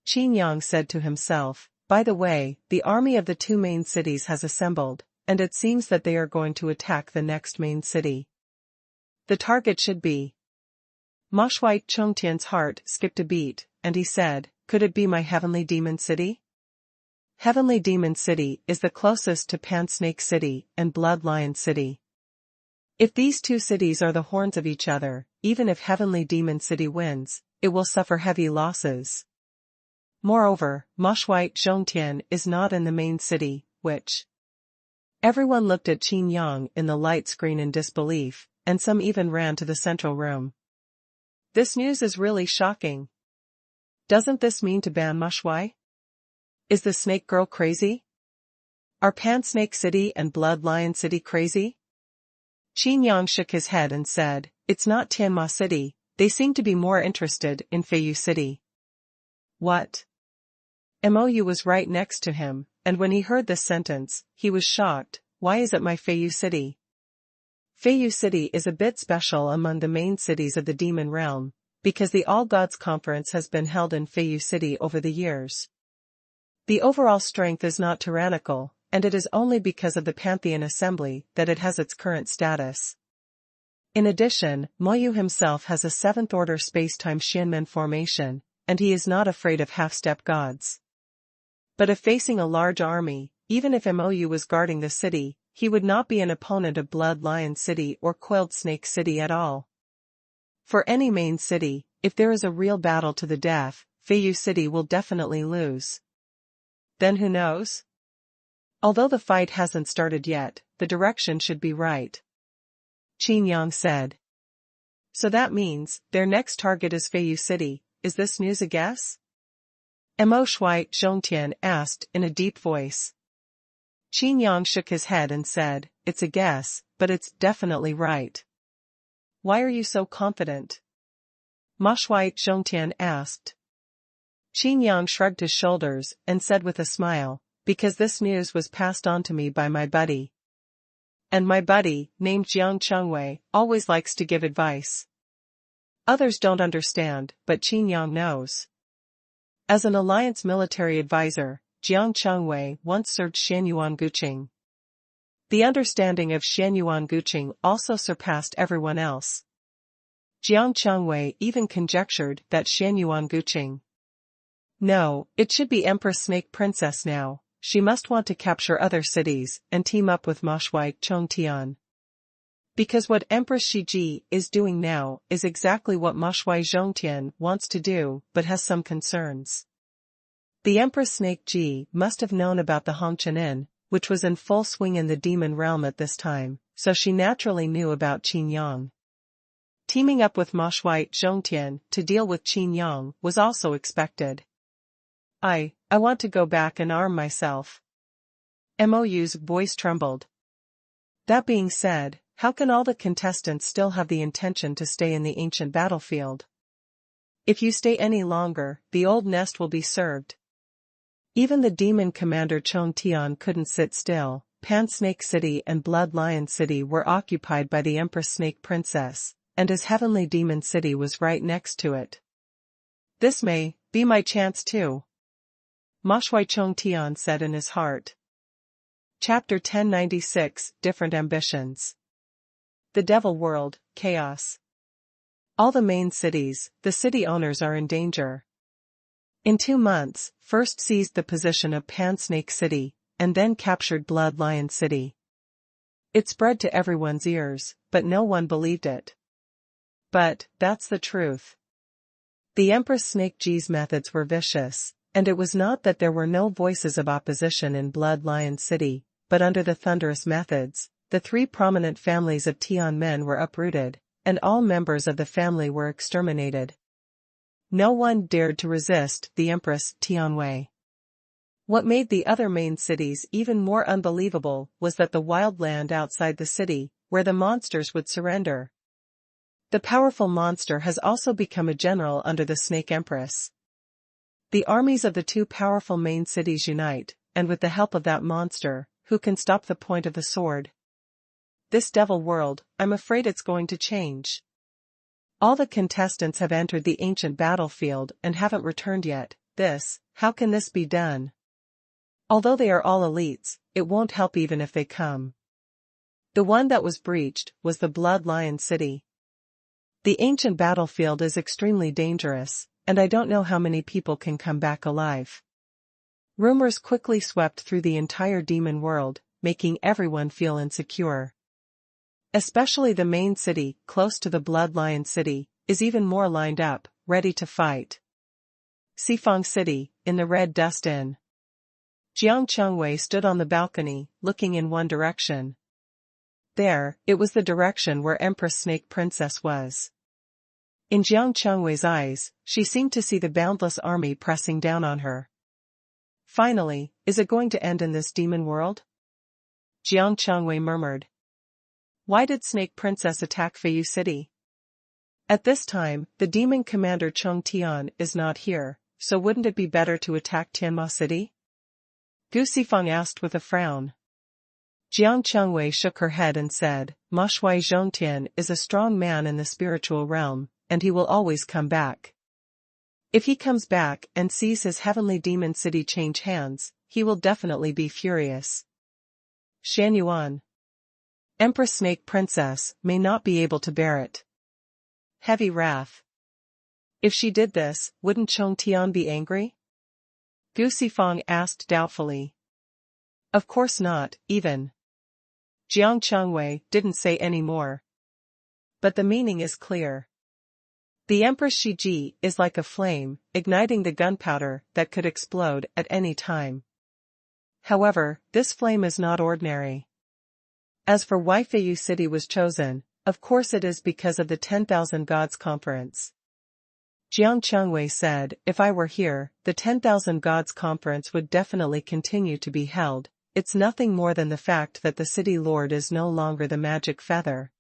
Qin Yang said to himself, by the way, the army of the 2 main cities has assembled, and it seems that they are going to attack the next main city. The target should be. Ma Shui Chongtian's heart skipped a beat, and he said, could it be my heavenly demon city? Heavenly Demon City is the closest to Pan Snake City and Blood Lion City. If these two cities are the horns of each other, even if Heavenly Demon City wins, it will suffer heavy losses. Moreover, Ma Shui Zhongtian is not in the main city, which. Everyone looked at Qin Yang in the light screen in disbelief, and some even ran to the central room. This news is really shocking. Doesn't this mean to ban Ma Shui? Is the snake girl crazy? Are Pan Snake City and Blood Lion City crazy? Qin Yang shook his head and said, it's not Tianma City, they seem to be more interested in Feiyu City. What? Mou was right next to him, and when he heard this sentence, he was shocked. Why is it my Feiyu City? Feiyu City is a bit special among the main cities of the demon realm, because the All Gods Conference has been held in Feiyu City over the years. The overall strength is not tyrannical, and it is only because of the Pantheon Assembly that it has its current status. In addition, Moyu himself has a 7th-order space-time Xianmen formation, and he is not afraid of half-step gods. But if facing a large army, even if Mou was guarding the city, he would not be an opponent of Blood Lion City or Coiled Snake City at all. For any main city, if there is a real battle to the death, Feiyu City will definitely lose. Then who knows? Although the fight hasn't started yet, the direction should be right. Qin Yang said. So that means, their next target is Feiyu City, is this news a guess? Mo Shui Zhongtian asked in a deep voice. Qin Yang shook his head and said, it's a guess, but it's definitely right. Why are you so confident? Ma Shui Zhongtian asked. Qin Yang shrugged his shoulders and said with a smile, because this news was passed on to me by my buddy. And my buddy, named Jiang Chengwei, always likes to give advice. Others don't understand, but Qin Yang knows. As an alliance military advisor, Jiang Chengwei once served Xuanhuan Guqing. The understanding of Xuanhuan Guqing also surpassed everyone else. Jiang Chengwei even conjectured that Xuanhuan Guqing. No, it should be Empress Snake Princess now. She must want to capture other cities and team up with Ma Shui Chongtian. Because what Empress Shiji is doing now is exactly what Ma Shui Zhongtian wants to do but has some concerns. The Empress Snake Ji must have known about the Hongchenin, which was in full swing in the demon realm at this time, so she naturally knew about Qin Yang. Teaming up with Ma Shui Zhongtian to deal with Qin Yang was also expected. I want to go back and arm myself. Mou's voice trembled. That being said, how can all the contestants still have the intention to stay in the ancient battlefield? If you stay any longer, the old nest will be served. Even the demon commander Chong Tian couldn't sit still. Pan Snake City and Blood Lion City were occupied by the Empress Snake Princess, and his heavenly demon city was right next to it. This may be my chance too. Ma Shui Chong Tian said in his heart. Chapter 1096, Different Ambitions. The Devil World, Chaos. All the main cities, the city owners are in danger. In 2 months, first seized the position of Pan Snake City, and then captured Blood Lion City. It spread to everyone's ears, but no one believed it. But, that's the truth. The Empress Snake Ji's methods were vicious, and it was not that there were no voices of opposition in Blood Lion City, but under the thunderous methods, the 3 prominent families of Tian men were uprooted, and all members of the family were exterminated. No one dared to resist the Empress Tianwei. What made the other main cities even more unbelievable was that the wild land outside the city, where the monsters would surrender. The powerful monster has also become a general under the Snake Empress. The armies of the 2 powerful main cities unite, and with the help of that monster, who can stop the point of the sword? This devil world, I'm afraid it's going to change. All the contestants have entered the ancient battlefield and haven't returned yet. How can this be done? Although they are all elites, it won't help even if they come. The one that was breached was the Blood Lion City. The ancient battlefield is extremely dangerous, and I don't know how many people can come back alive. Rumors quickly swept through the entire demon world, making everyone feel insecure. Especially the main city, close to the Blood Lion City, is even more lined up, ready to fight. Xifang City, in the Red Dust Inn. Jiang Chengwei stood on the balcony, looking in one direction. There, it was the direction where Empress Snake Princess was. In Jiang Chengwei's eyes, she seemed to see the boundless army pressing down on her. Finally, is it going to end in this demon world? Jiang Chengwei murmured. Why did Snake Princess attack Feiyu City? At this time, the demon commander Cheng Tian is not here, so wouldn't it be better to attack Tianma City? Gu Xifang asked with a frown. Jiang Chengwei shook her head and said, Ma Shui Zhongtian is a strong man in the spiritual realm, and he will always come back. If he comes back and sees his heavenly demon city change hands, he will definitely be furious. Xuanhuan. Empress Snake Princess may not be able to bear it. Heavy wrath. If she did this, wouldn't Cheng Tian be angry? Gu Xifang asked doubtfully. Of course not, even. Jiang Chengwei didn't say any more. But the meaning is clear. The Empress Shiji is like a flame, igniting the gunpowder that could explode at any time. However, this flame is not ordinary. As for why Feiyu City was chosen, of course it is because of the 10,000 Gods Conference. Jiang Chengwei said, if I were here, the 10,000 Gods Conference would definitely continue to be held. It's nothing more than the fact that the city lord is no longer the magic feather.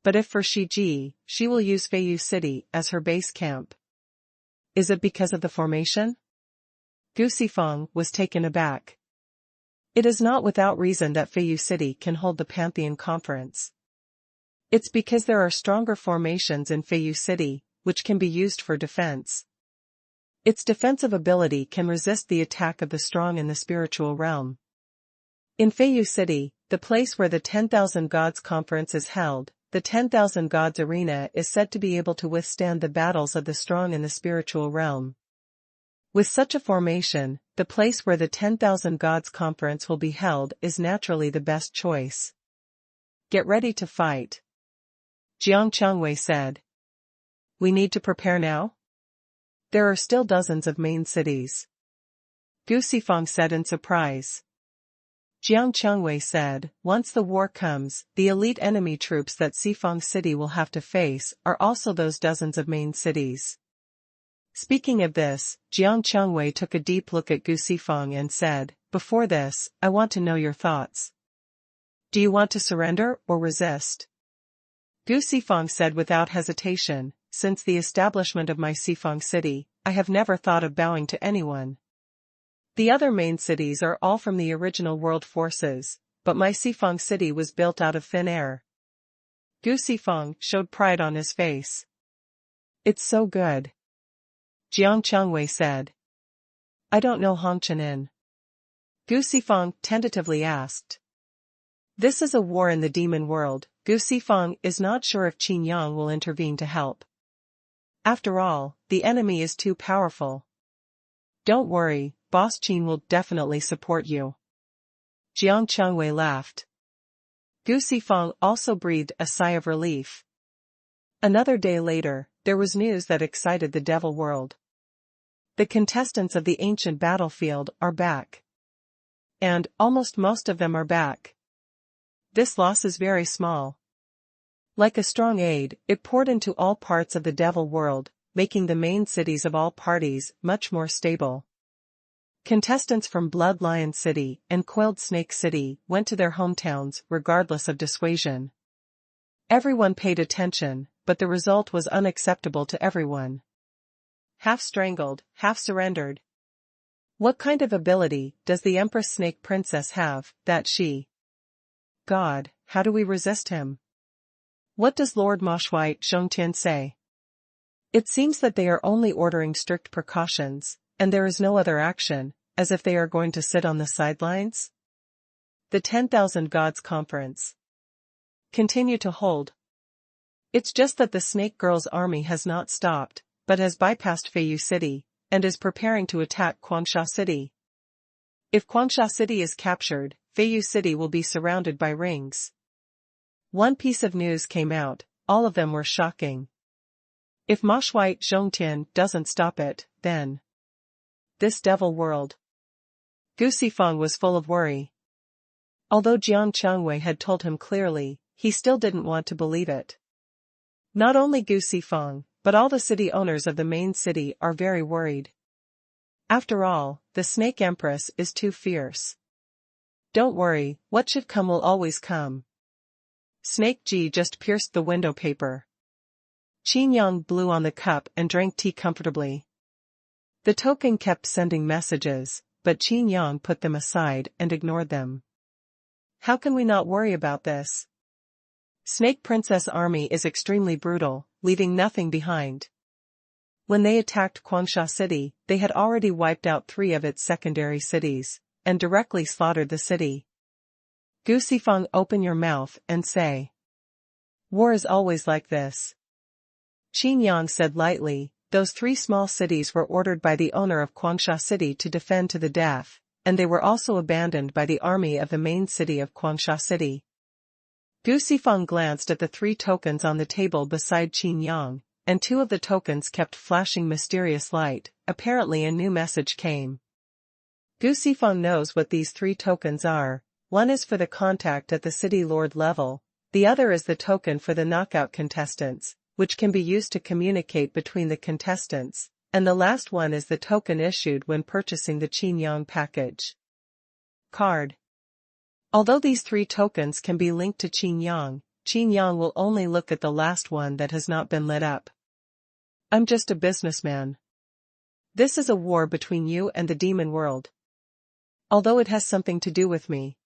But if for Shiji, she will use Feiyu City as her base camp. Is it because of the formation? Gu Xifang was taken aback. It is not without reason that Feiyu City can hold the Pantheon Conference. It's because there are stronger formations in Feiyu City, which can be used for defense. Its defensive ability can resist the attack of the strong in the spiritual realm. In Feiyu City, the place where the 10,000 Gods Conference is held, the 10,000 Gods Arena is said to be able to withstand the battles of the strong in the spiritual realm. With such a formation, the place where the 10,000 Gods Conference will be held is naturally the best choice. Get ready to fight. Jiang Chengwei said. We need to prepare now? There are still dozens of main cities. Gu Xifang said in surprise. Jiang Chengwei said, once the war comes, the elite enemy troops that Xifang City will have to face are also those dozens of main cities. Speaking of this, Jiang Chengwei took a deep look at Gu Xifang and said, before this, I want to know your thoughts. Do you want to surrender or resist? Gu Xifang said without hesitation, since the establishment of my Xifang City, I have never thought of bowing to anyone. The other main cities are all from the original world forces, but my Xifang City was built out of thin air. Gu Xifang showed pride on his face. It's so good. Jiang Chengwei said. I don't know Hongchenin. Gu Xifang tentatively asked. This is a war in the demon world. Gu Xifang is not sure if Qin Yang will intervene to help. After all, the enemy is too powerful. Don't worry, Boss Qin will definitely support you. Jiang Chengwei laughed. Gu Xifang also breathed a sigh of relief. Another day later, there was news that excited the devil world. The contestants of the ancient battlefield are back. And almost most of them are back. This loss is very small. Like a strong aid, it poured into all parts of the devil world, making the main cities of all parties much more stable. Contestants from Blood Lion City and Coiled Snake City went to their hometowns regardless of dissuasion. Everyone paid attention, but the result was unacceptable to everyone. Half strangled, half surrendered. What kind of ability does the Empress Snake Princess have, that she? God, how do we resist him? What does Lord Ma Shui Zhongtian say? It seems that they are only ordering strict precautions, and there is no other action, as if they are going to sit on the sidelines? The 10,000 Gods Conference. Continue to hold. It's just that the Snake Girl's army has not stopped, but has bypassed Feiyu City, and is preparing to attack Quangsha City. If Quangsha City is captured, Feiyu City will be surrounded by rings. One piece of news came out, all of them were shocking. If Ma Shui Zhongtian doesn't stop it, then this devil world. Gu Sifeng was full of worry. Although Jiang Changwei had told him clearly, he still didn't want to believe it. Not only Gu Sifeng, but all the city owners of the main city are very worried. After all, the Snake Empress is too fierce. Don't worry, what should come will always come. Snake Ji just pierced the window paper. Qin Yang blew on the cup and drank tea comfortably. The token kept sending messages, but Qin Yang put them aside and ignored them. How can we not worry about this? Snake Princess army is extremely brutal, leaving nothing behind. When they attacked Quangsha City, they had already wiped out 3 of its secondary cities, and directly slaughtered the city. Gu Sifeng, open your mouth and say. War is always like this. Qin Yang said lightly, those 3 small cities were ordered by the owner of Quangsha City to defend to the death, and they were also abandoned by the army of the main city of Quangsha City. Gu Sifeng glanced at the 3 tokens on the table beside Qin Yang, and 2 of the tokens kept flashing mysterious light. Apparently a new message came. Gu Sifeng knows what these 3 tokens are. One is for the contact at the city lord level, the other is the token for the knockout contestants, which can be used to communicate between the contestants, and the last one is the token issued when purchasing the Qin Yang package. Card. Although these 3 tokens can be linked to Qin Yang will only look at the last one that has not been lit up. I'm just a businessman. This is a war between you and the demon world. Although it has something to do with me.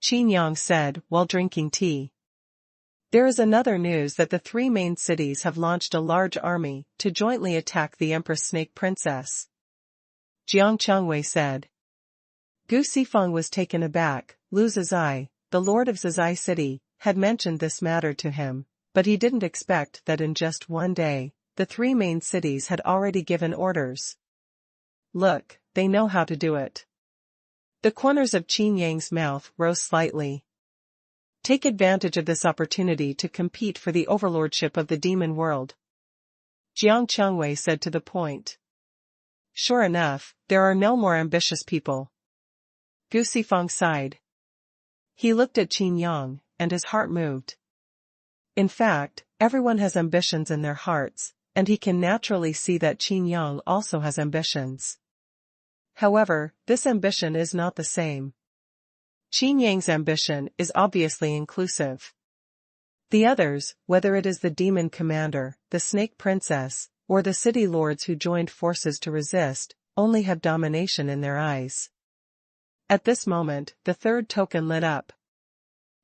Qin Yang said while drinking tea. There is another news that the 3 main cities have launched a large army to jointly attack the Empress Snake Princess. Jiang Changwei said. Gu Sifeng was taken aback. Lu Zizai, the lord of Zizai City, had mentioned this matter to him, but he didn't expect that in just one day, the 3 main cities had already given orders. Look, they know how to do it. The corners of Qin Yang's mouth rose slightly. Take advantage of this opportunity to compete for the overlordship of the demon world. Jiang Changwei said to the point. Sure enough, there are no more ambitious people. Gu Sifeng sighed. He looked at Qin Yang, and his heart moved. In fact, everyone has ambitions in their hearts, and he can naturally see that Qin Yang also has ambitions. However, this ambition is not the same. Qin Yang's ambition is obviously inclusive. The others, whether it is the demon commander, the snake princess, or the city lords who joined forces to resist, only have domination in their eyes. At this moment, the 3rd token lit up.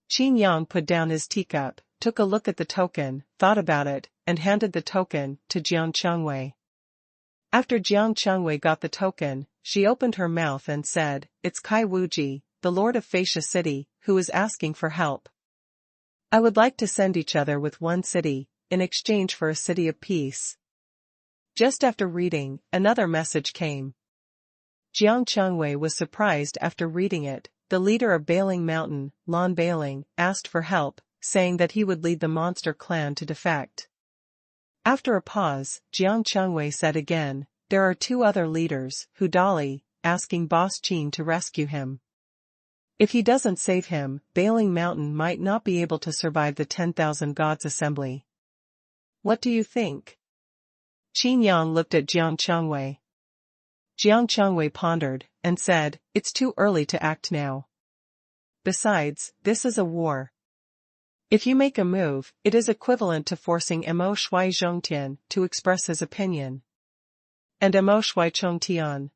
Qin Yang put down his teacup, took a look at the token, thought about it, and handed the token to Jiang Changwei. After Jiang Changwei got the token, she opened her mouth and said, It's Kai Wuji, the lord of Feiyu City, who is asking for help. I would like to send each other with one city, in exchange for a city of peace. Just after reading, another message came. Jiang Changwei was surprised after reading it. The leader of Bailing Mountain, Lan Bailing, asked for help, saying that he would lead the monster clan to defect. After a pause, Jiang Changwei said again, there are 2 other leaders, who Dali, asking Boss Qin to rescue him. If he doesn't save him, Bailing Mountain might not be able to survive the 10,000 gods assembly. What do you think? Qin Yang looked at Jiang Changwei. Jiang Changwei pondered, and said, It's too early to act now. Besides, this is a war. If you make a move, it is equivalent to forcing Mo Shui Zhongtian to express his opinion. And Mo Shui Chongtian.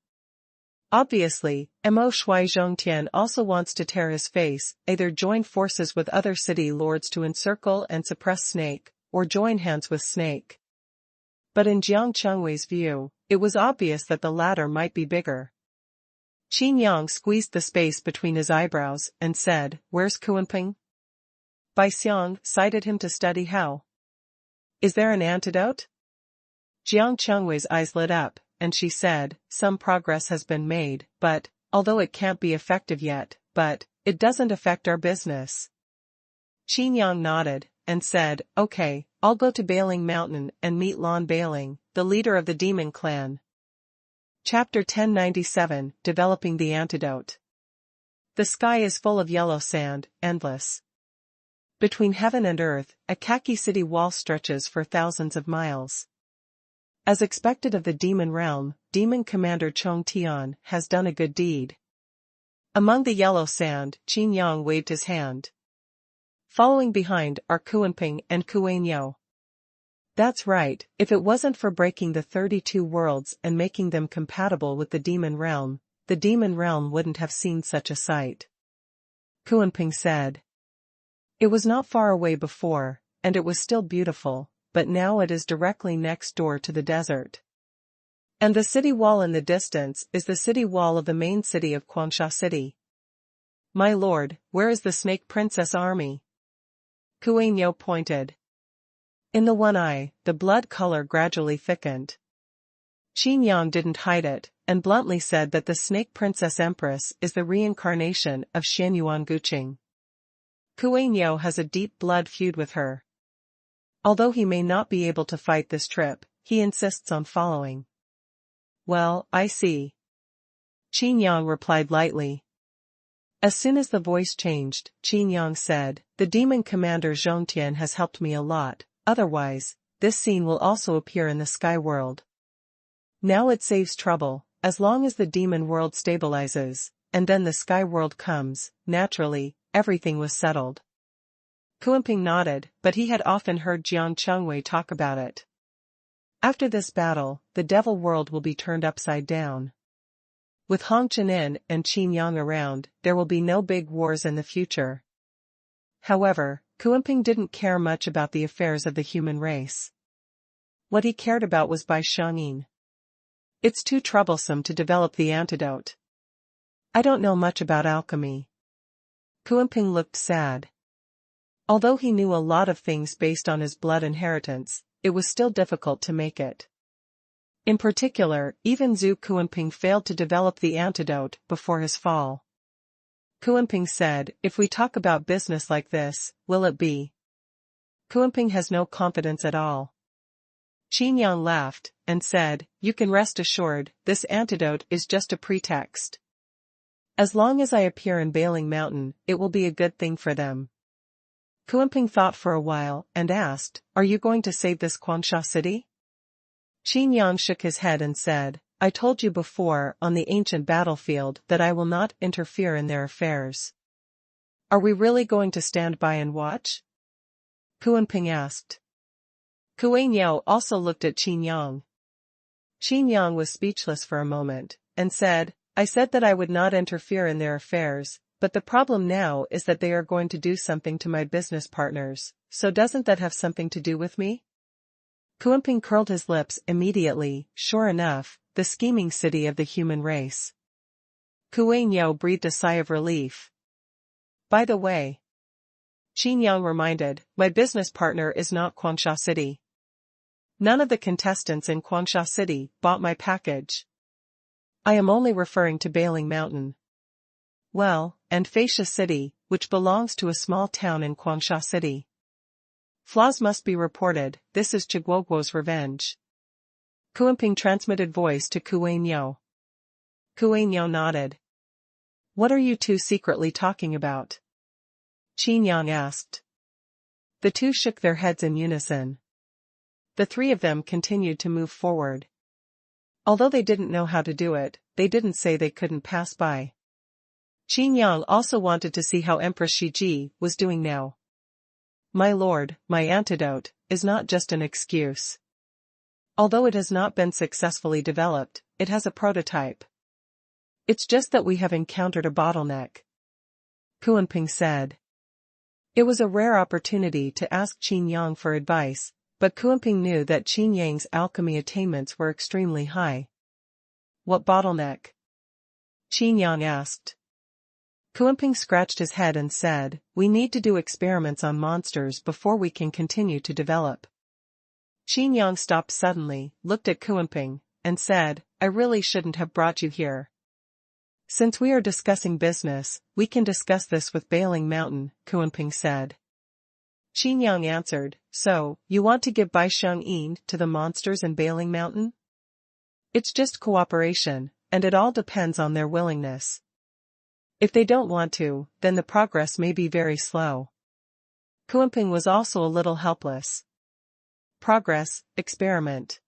Obviously, Mo Shui Zhongtian also wants to tear his face, either join forces with other city lords to encircle and suppress Snake, or join hands with Snake. But in Jiang Changwei's view, it was obvious that the latter might be bigger. Qin Yang squeezed the space between his eyebrows and said, Where's Kuanping? Bai Xiang cited him to study how. Is there an antidote? Jiang Chengwei's eyes lit up, and she said, some progress has been made, but, although it can't be effective yet, but, it doesn't affect our business. Qin Yang nodded, and said, okay, I'll go to Bailing Mountain and meet Lan Bailing, the leader of the demon clan. Chapter 1097, Developing the Antidote. The sky is full of yellow sand, endless. Between heaven and earth, a khaki city wall stretches for thousands of miles. As expected of the demon realm, demon commander Chong Tian has done a good deed. Among the yellow sand, Qin Yang waved his hand. Following behind are Kuanping and Kuanyo. That's right, if it wasn't for breaking the 32 worlds and making them compatible with the demon realm wouldn't have seen such a sight. Kuanping said. It was not far away before, and it was still beautiful, but now it is directly next door to the desert. And the city wall in the distance is the city wall of the main city of Quangsha City. My lord, where is the Snake Princess army? Kuanyo pointed. In the one eye, the blood color gradually thickened. Qin Yang didn't hide it, and bluntly said that the Snake Princess Empress is the reincarnation of Xuanhuan Guqing. Kuanyo has a deep blood feud with her. Although he may not be able to fight this trip, he insists on following. Well, I see. Qin Yang replied lightly. As soon as the voice changed, Qin Yang said, the demon commander Zhongtian has helped me a lot, otherwise, this scene will also appear in the sky world. Now it saves trouble, as long as the demon world stabilizes, and then the sky world comes, naturally, everything was settled. Kuanping nodded, but he had often heard Jiang Chengwei talk about it. After this battle, the devil world will be turned upside down. With Hong Chenin and Qin Yang around, there will be no big wars in the future. However, Kuanping didn't care much about the affairs of the human race. What he cared about was Bai Xiangyin. It's too troublesome to develop the antidote. I don't know much about alchemy. Kuanping looked sad. Although he knew a lot of things based on his blood inheritance, it was still difficult to make it. In particular, even Zhu Kuanping failed to develop the antidote before his fall. Kuanping said, if we talk about business like this, will it be? Kuanping has no confidence at all. Qin Yang laughed, and said, you can rest assured, this antidote is just a pretext. As long as I appear in Bailing Mountain, it will be a good thing for them. Kuanping thought for a while, and asked, are you going to save this Quangsha city? Qin Yang shook his head and said, I told you before on the ancient battlefield that I will not interfere in their affairs. Are we really going to stand by and watch? Kuanping asked. Kuanyo also looked at Qin Yang. Qin Yang was speechless for a moment, and said, I said that I would not interfere in their affairs, but the problem now is that they are going to do something to my business partners, so doesn't that have something to do with me? Kuanping curled his lips immediately, sure enough, the scheming city of the human race. Kuanyo breathed a sigh of relief. By the way, Qin Yang reminded, my business partner is not Quangsha City. None of the contestants in Quangsha City bought my package. I am only referring to Bailing Mountain. Well, and Fellatio City, which belongs to a small town in Quangsha City. Flaws must be reported, this is Chiguoguo's revenge. Kuanping transmitted voice to Kuanyo. Kuanyo nodded. What are you two secretly talking about? Qin Yang asked. The two shook their heads in unison. The three of them continued to move forward. Although they didn't know how to do it, they didn't say they couldn't pass by. Qin Yang also wanted to see how Empress Shiji was doing now. My lord, my antidote, is not just an excuse. Although it has not been successfully developed, it has a prototype. It's just that we have encountered a bottleneck. Kuanping said. It was a rare opportunity to ask Qin Yang for advice, but Kuanping knew that Qin Yang's alchemy attainments were extremely high. What bottleneck? Qin Yang asked. Kuanping scratched his head and said, we need to do experiments on monsters before we can continue to develop. Qin Yang stopped suddenly, looked at Kuanping, and said, I really shouldn't have brought you here. Since we are discussing business, we can discuss this with Bailing Mountain, Kuanping said. Qin Yang answered, so, you want to give Bai Sheng Yin to the monsters in Bailing Mountain? It's just cooperation, and it all depends on their willingness. If they don't want to, then the progress may be very slow. Kuanping was also a little helpless. Progress, experiment.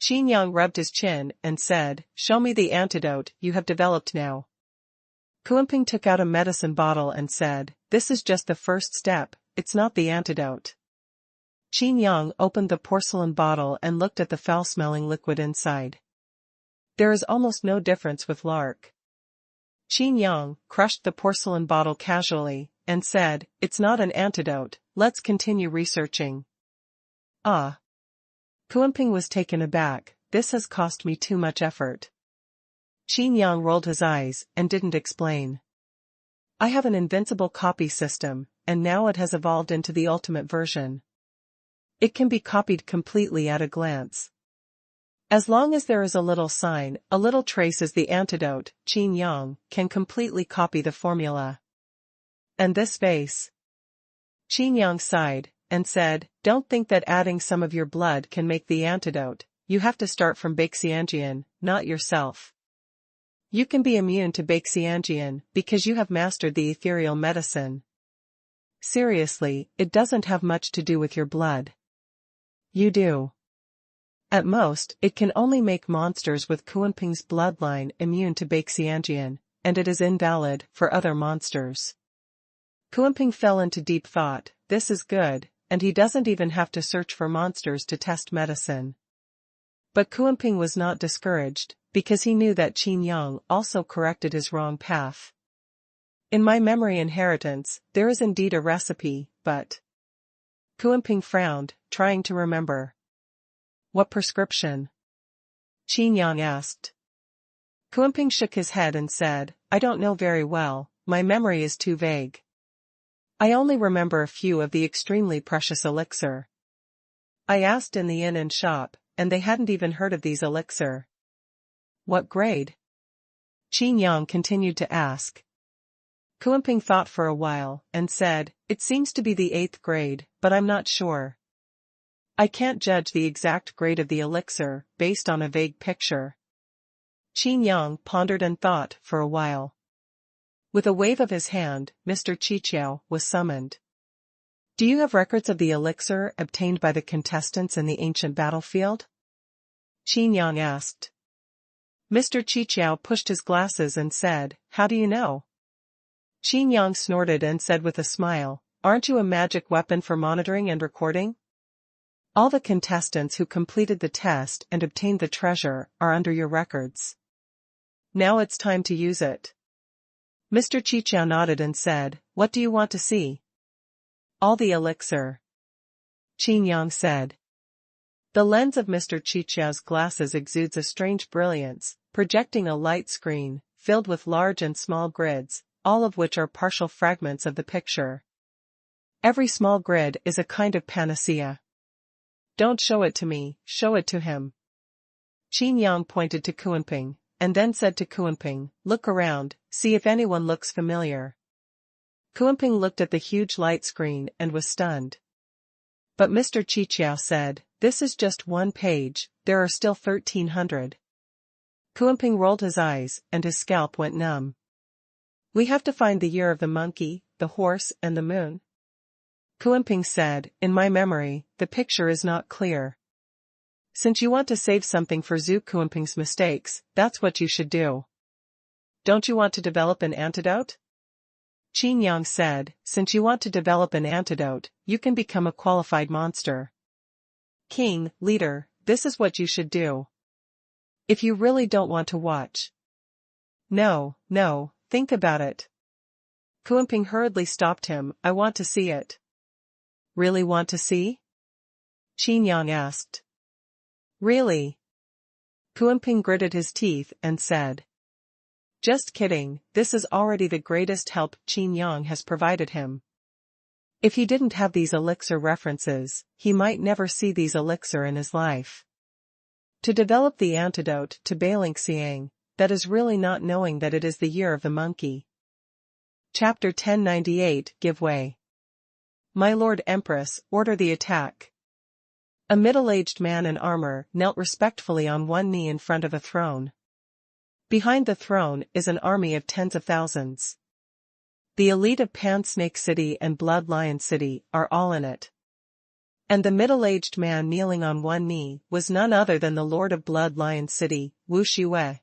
Qin Yang rubbed his chin and said, show me the antidote you have developed now. Kuanping took out a medicine bottle and said, this is just the first step, it's not the antidote. Qin Yang opened the porcelain bottle and looked at the foul-smelling liquid inside. There is almost no difference with lark. Qin Yang crushed the porcelain bottle casually and said, it's not an antidote, let's continue researching. Ah. Kuanping was taken aback, this has cost me too much effort. Qin Yang rolled his eyes and didn't explain. I have an invincible copy system, and now it has evolved into the ultimate version. It can be copied completely at a glance. As long as there is a little sign, a little trace as the antidote, Qin Yang can completely copy the formula. And this vase? Qin Yang sighed and said, don't think that adding some of your blood can make the antidote, you have to start from Baixianjian, not yourself. You can be immune to Baixianjian because you have mastered the ethereal medicine. Seriously, it doesn't have much to do with your blood. You do. At most, it can only make monsters with Kuanping's bloodline immune to Baixianjian, and it is invalid for other monsters. Kuanping fell into deep thought, this is good, and he doesn't even have to search for monsters to test medicine. But Kuanping was not discouraged, because he knew that Qin Yang also corrected his wrong path. In my memory inheritance, there is indeed a recipe, but... Kuanping frowned, trying to remember. What prescription? Qin Yang asked. Kuanping shook his head and said, I don't know very well, my memory is too vague. I only remember a few of the extremely precious elixir. I asked in the inn and shop, and they hadn't even heard of these elixir. What grade? Qin Yang continued to ask. Kuanping thought for a while, and said, it seems to be the 8th grade, but I'm not sure. I can't judge the exact grade of the elixir, based on a vague picture. Qin Yang pondered and thought for a while. With a wave of his hand, Mr. Qiqiao was summoned. Do you have records of the elixir obtained by the contestants in the ancient battlefield? Qin Yang asked. Mr. Qiqiao pushed his glasses and said, how do you know? Qin Yang snorted and said with a smile, aren't you a magic weapon for monitoring and recording? All the contestants who completed the test and obtained the treasure are under your records. Now it's time to use it. Mr. Qiqiao nodded and said, what do you want to see? All the elixir. Qin Yang said. The lens of Mr. Qiqiao's glasses exudes a strange brilliance, projecting a light screen, filled with large and small grids, all of which are partial fragments of the picture. Every small grid is a kind of panacea. Don't show it to me, show it to him. Qin Yang pointed to Kuanping, and then said to Kuanping, look around, see if anyone looks familiar. Kuanping looked at the huge light screen and was stunned. But Mr. Qiqiao said, this is just one page, there are still 1,300. Kuanping rolled his eyes, and his scalp went numb. We have to find the year of the monkey, the horse and the moon. Kuanping said, in my memory, the picture is not clear. Since you want to save something for Zhu Kuanping's mistakes, that's what you should do. Don't you want to develop an antidote? Qin Yang said, since you want to develop an antidote, you can become a qualified monster. King, leader, this is what you should do. If you really don't want to watch. No, think about it. Kuanping hurriedly stopped him, I want to see it. Really want to see? Qin Yang asked. Really? Kuanping gritted his teeth and said. Just kidding, this is already the greatest help Qin Yang has provided him. If he didn't have these elixir references, he might never see these elixir in his life. To develop the antidote to Harem-seeking, that is really not knowing that it is the year of the monkey. Chapter 1098 Give way. My Lord Empress, order the attack. A middle-aged man in armor knelt respectfully on one knee in front of a throne. Behind the throne is an army of tens of thousands. The elite of Pan Snake City and Blood Lion City are all in it. And the middle-aged man kneeling on one knee was none other than the Lord of Blood Lion City, Wu Shiwei.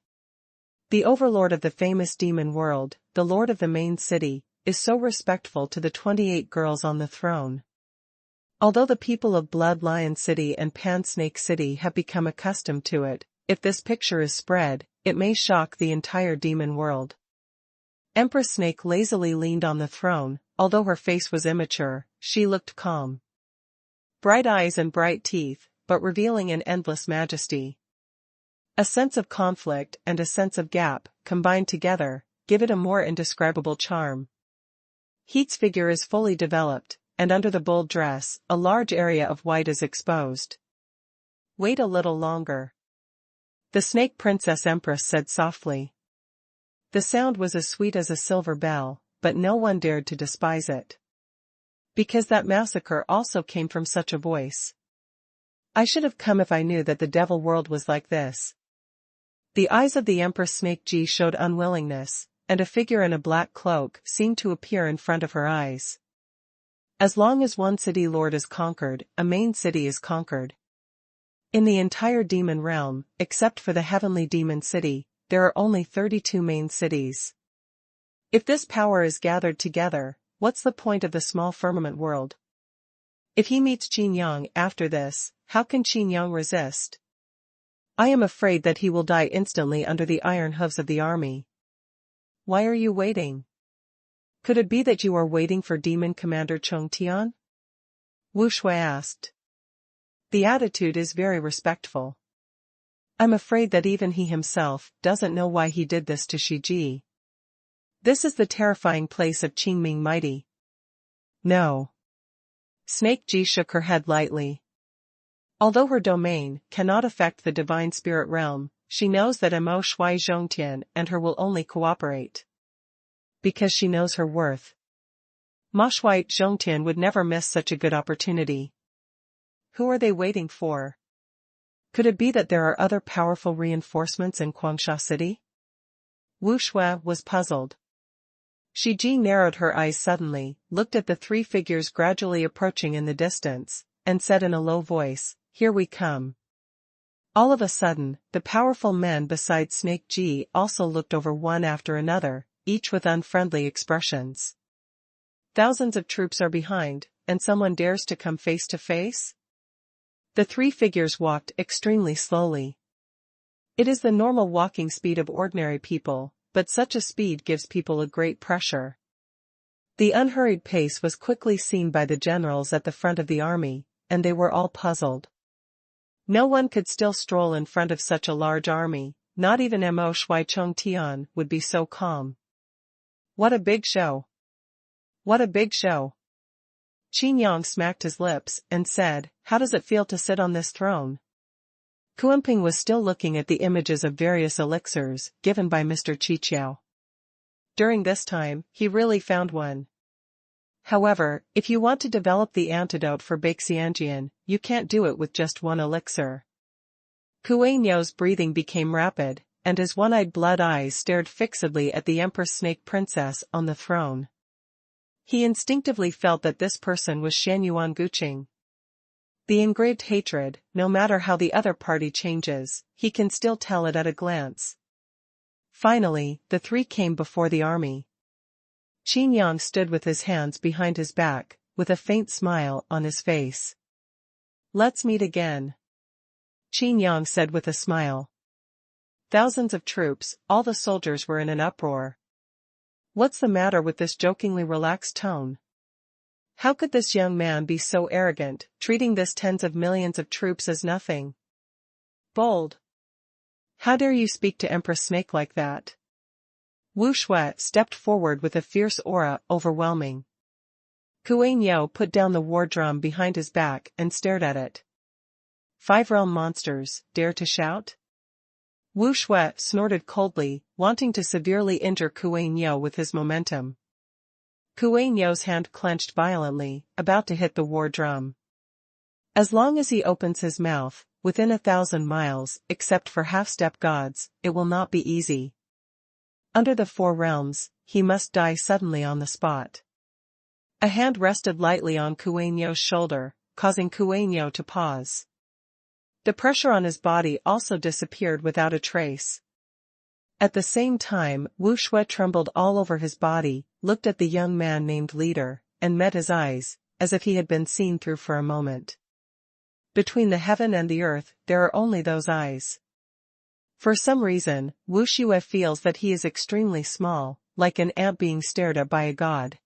The overlord of the famous demon world, the Lord of the main city, is so respectful to the 28 girls on the throne. Although the people of Blood Lion City and Pan Snake City have become accustomed to it, if this picture is spread, it may shock the entire demon world. Empress Snake lazily leaned on the throne. Although her face was immature, she looked calm. Bright eyes and bright teeth, but revealing an endless majesty. A sense of conflict and a sense of gap, combined together, give it a more indescribable charm. Heat's figure is fully developed, and under the bold dress, a large area of white is exposed. Wait a little longer. The Snake Princess Empress said softly. The sound was as sweet as a silver bell, but no one dared to despise it. Because that massacre also came from such a voice. I should have come if I knew that the devil world was like this. The eyes of the Empress Snake Ji showed unwillingness, and a figure in a black cloak seemed to appear in front of her eyes. As long as one city lord is conquered, a main city is conquered. In the entire demon realm, except for the heavenly demon city, there are only 32 main cities. If this power is gathered together, what's the point of the small firmament world? If he meets Qin Yang after this, how can Qin Yang resist? I am afraid that he will die instantly under the iron hooves of the army. Why are you waiting? Could it be that you are waiting for Demon Commander Chong Tian? Wu Shui asked. The attitude is very respectful. I'm afraid that even he himself doesn't know why he did this to Shi Ji. This is the terrifying place of Qingming Mighty. No. Snake Ji shook her head lightly. Although her domain cannot affect the divine spirit realm, she knows that Mo Shui Zhongtian and her will only cooperate. Because she knows her worth. Ma Shui Zhongtian would never miss such a good opportunity. Who are they waiting for? Could it be that there are other powerful reinforcements in Guangsha City? Wu Shui was puzzled. Shi Ji narrowed her eyes suddenly, looked at the three figures gradually approaching in the distance, and said in a low voice, Here we come. All of a sudden, the powerful men beside Snake Ji also looked over one after another, each with unfriendly expressions. Thousands of troops are behind, and someone dares to come face to face? The three figures walked extremely slowly. It is the normal walking speed of ordinary people, but such a speed gives people a great pressure. The unhurried pace was quickly seen by the generals at the front of the army, and they were all puzzled. No one could still stroll in front of such a large army, not even Mo Shui Chong Tian would be so calm. What a big show! What a big show! Qin Yang smacked his lips and said, How does it feel to sit on this throne? Kuenping was still looking at the images of various elixirs given by Mr. Qiqiao. During this time, he really found one. However, if you want to develop the antidote for Baixianjian, you can't do it with just one elixir. Kuei-Niao's breathing became rapid, and his one-eyed blood eyes stared fixedly at the Empress Snake Princess on the throne. He instinctively felt that this person was Xuanhuan Guqing. The engraved hatred, no matter how the other party changes, he can still tell it at a glance. Finally, the three came before the army. Qin Yang stood with his hands behind his back, with a faint smile on his face. Let's meet again. Qin Yang said with a smile. Thousands of troops, all the soldiers were in an uproar. What's the matter with this jokingly relaxed tone? How could this young man be so arrogant, treating this tens of millions of troops as nothing? Bold. How dare you speak to Empress Snake like that? Wu Shui stepped forward with a fierce aura overwhelming. Xuanhuan put down the war drum behind his back and stared at it. 5 realm monsters, dare to shout? Wu Shui snorted coldly, wanting to severely injure Xuanhuan with his momentum. Xuanhuan's hand clenched violently, about to hit the war drum. As long as he opens his mouth, within 1,000 miles, except for half-step gods, it will not be easy. Under the 4 realms, he must die suddenly on the spot. A hand rested lightly on Xuanhuan's shoulder, causing Xuanhuan to pause. The pressure on his body also disappeared without a trace. At the same time, Wu Shui trembled all over his body, looked at the young man named Leader, and met his eyes, as if he had been seen through for a moment. Between the heaven and the earth, there are only those eyes. For some reason, Wu Shui feels that he is extremely small, like an ant being stared at by a god.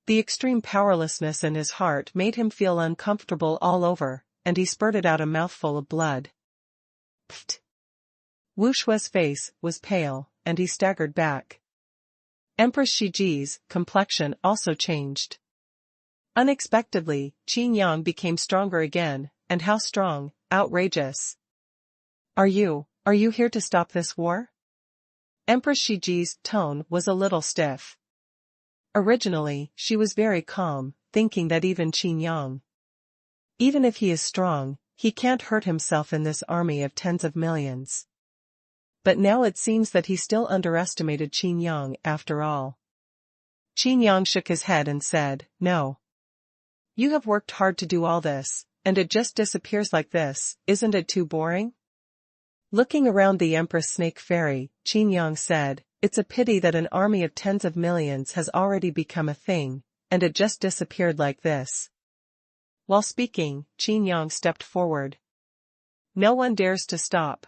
The extreme powerlessness in his heart made him feel uncomfortable all over, and he spurted out a mouthful of blood. Pfft! Wu Shui's face was pale, and he staggered back. Empress Shiji's complexion also changed. Unexpectedly, Qin Yang became stronger again, and how strong, outrageous. Are you here to stop this war? Empress Shiji's tone was a little stiff. Originally, she was very calm, thinking that even Qin Yang, even if he is strong, he can't hurt himself in this army of tens of millions. But now it seems that he still underestimated Qin Yang after all. Qin Yang shook his head and said, "No. You have worked hard to do all this, and it just disappears like this, isn't it too boring?" Looking around the Empress Snake Fairy, Qin Yang said, "It's a pity that an army of tens of millions has already become a thing, and it just disappeared like this." While speaking, Qin Yang stepped forward. No one dares to stop.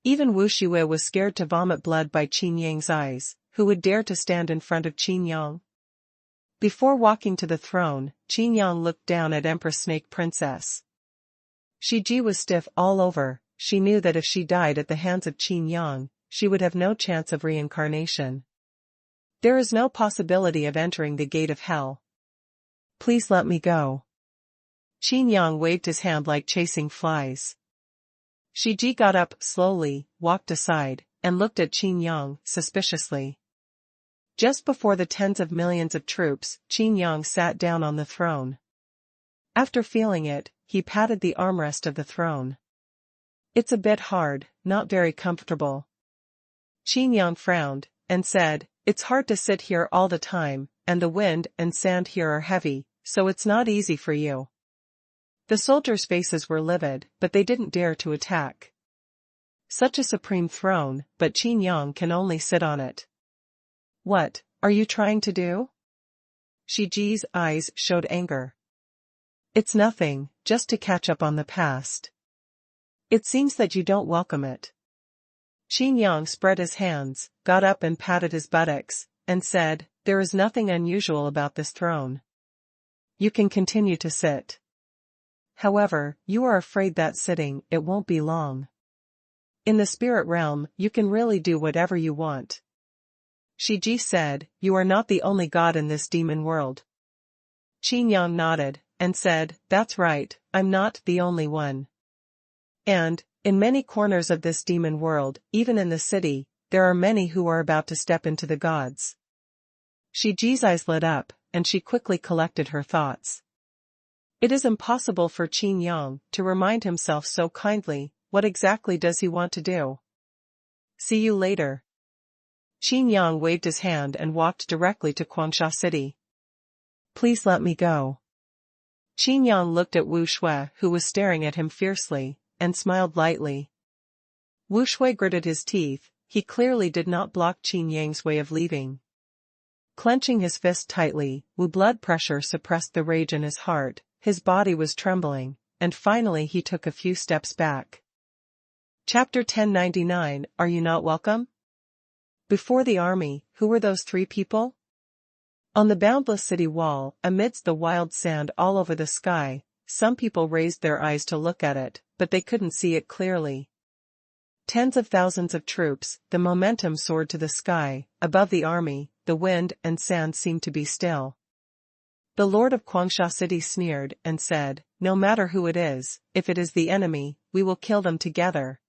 Even Wu Shui was scared to vomit blood by Qin Yang's eyes. Who would dare to stand in front of Qin Yang? Before walking to the throne, Qin Yang looked down at Empress Snake Princess. Shiji was stiff all over. She knew that if she died at the hands of Qin Yang, she would have no chance of reincarnation. There is no possibility of entering the gate of hell. Please let me go. Qin Yang waved his hand like chasing flies. Shiji got up slowly, walked aside, and looked at Qin Yang suspiciously. Just before the tens of millions of troops, Qin Yang sat down on the throne. After feeling it, he patted the armrest of the throne. It's a bit hard, not very comfortable. Qin Yang frowned, and said, "It's hard to sit here all the time, and the wind and sand here are heavy, so it's not easy for you." The soldiers' faces were livid, but they didn't dare to attack. Such a supreme throne, but Qin Yang can only sit on it. What are you trying to do? Shiji's eyes showed anger. It's nothing, just to catch up on the past. It seems that you don't welcome it. Qin Yang spread his hands, got up and patted his buttocks, and said, "There is nothing unusual about this throne. You can continue to sit. However, you are afraid that sitting, it won't be long. In the spirit realm, you can really do whatever you want." Shiji said, "You are not the only god in this demon world." Qin Yang nodded, and said, "That's right, I'm not the only one. And, in many corners of this demon world, even in the city, there are many who are about to step into the gods." Shiji's eyes lit up, and she quickly collected her thoughts. It is impossible for Qin Yang to remind himself so kindly. What exactly does he want to do? See you later. Qin Yang waved his hand and walked directly to Quangsha City. Please let me go. Qin Yang looked at Wu Shui, who was staring at him fiercely, and smiled lightly. Wu Shui gritted his teeth. He clearly did not block Qin Yang's way of leaving. Clenching his fist tightly, Wu's blood pressure suppressed the rage in his heart, his body was trembling, and finally he took a few steps back. Chapter 1099, Are You Not Welcome? Before the army, who were those 3 people? On the boundless city wall, amidst the wild sand all over the sky, some people raised their eyes to look at it, but they couldn't see it clearly. Tens of thousands of troops, the momentum soared to the sky. Above the army, the wind and sand seemed to be still. The lord of Guangsha City sneered and said, "No matter who it is, if it is the enemy, we will kill them together.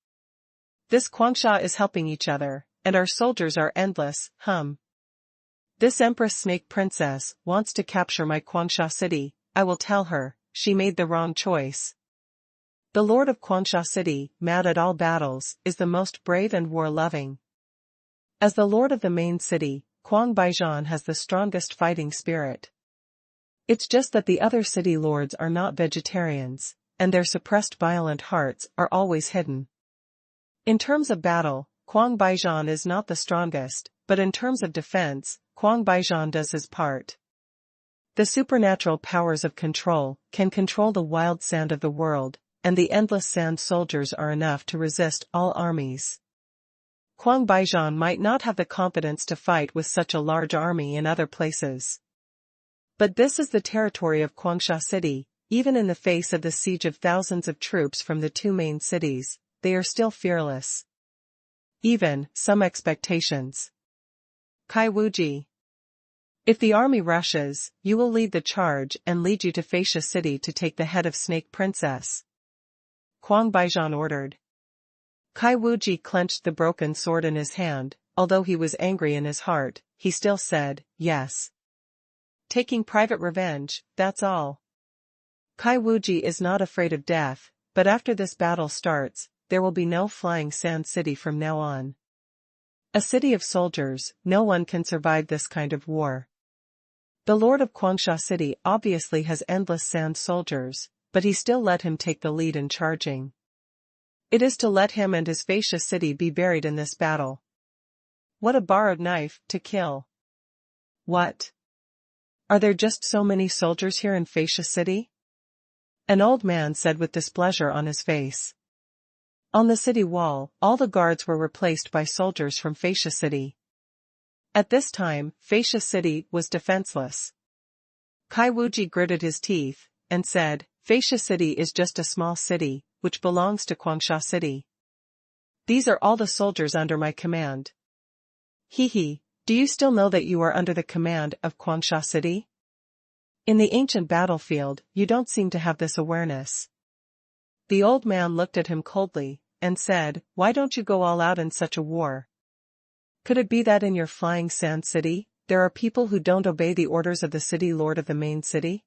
This Guangsha is helping each other, and our soldiers are endless, This Empress Snake Princess wants to capture my Guangsha City. I will tell her, she made the wrong choice." The lord of Guangsha City, mad at all battles, is the most brave and war-loving. As the lord of the main city, Guang Baijian has the strongest fighting spirit. It's just that the other city lords are not vegetarians, and their suppressed violent hearts are always hidden. In terms of battle, Guang Baijian is not the strongest, but in terms of defense, Guang Baijian does his part. The supernatural powers of control can control the wild sand of the world, and the endless sand soldiers are enough to resist all armies. Guang Baijian might not have the confidence to fight with such a large army in other places. But this is the territory of Guangsha City. Even in the face of the siege of thousands of troops from the two main cities, they are still fearless. Even, some expectations. Kai Wuji. If the army rushes, you will lead the charge and lead you to Fellatio City to take the head of Snake Princess. Guang Baijian ordered. Kai Wuji clenched the broken sword in his hand. Although he was angry in his heart, he still said, "Yes. Taking private revenge, that's all." Kai Wuji is not afraid of death, but after this battle starts, there will be no flying sand city from now on. A city of soldiers, no one can survive this kind of war. The lord of Guangsha City obviously has endless sand soldiers, but he still let him take the lead in charging. It is to let him and his Fellatio City be buried in this battle. What a borrowed knife to kill. What? Are there just so many soldiers here in Fellatio City? An old man said with displeasure on his face. On the city wall, all the guards were replaced by soldiers from Fellatio City. At this time, Fellatio City was defenseless. Kai Wuji gritted his teeth, and said, "Fellatio City is just a small city, which belongs to Guangsha City. These are all the soldiers under my command." "Hee, do you still know that you are under the command of Guangsha City? In the ancient battlefield, you don't seem to have this awareness." The old man looked at him coldly, and said, "Why don't you go all out in such a war? Could it be that in your flying sand city, there are people who don't obey the orders of the city lord of the main city?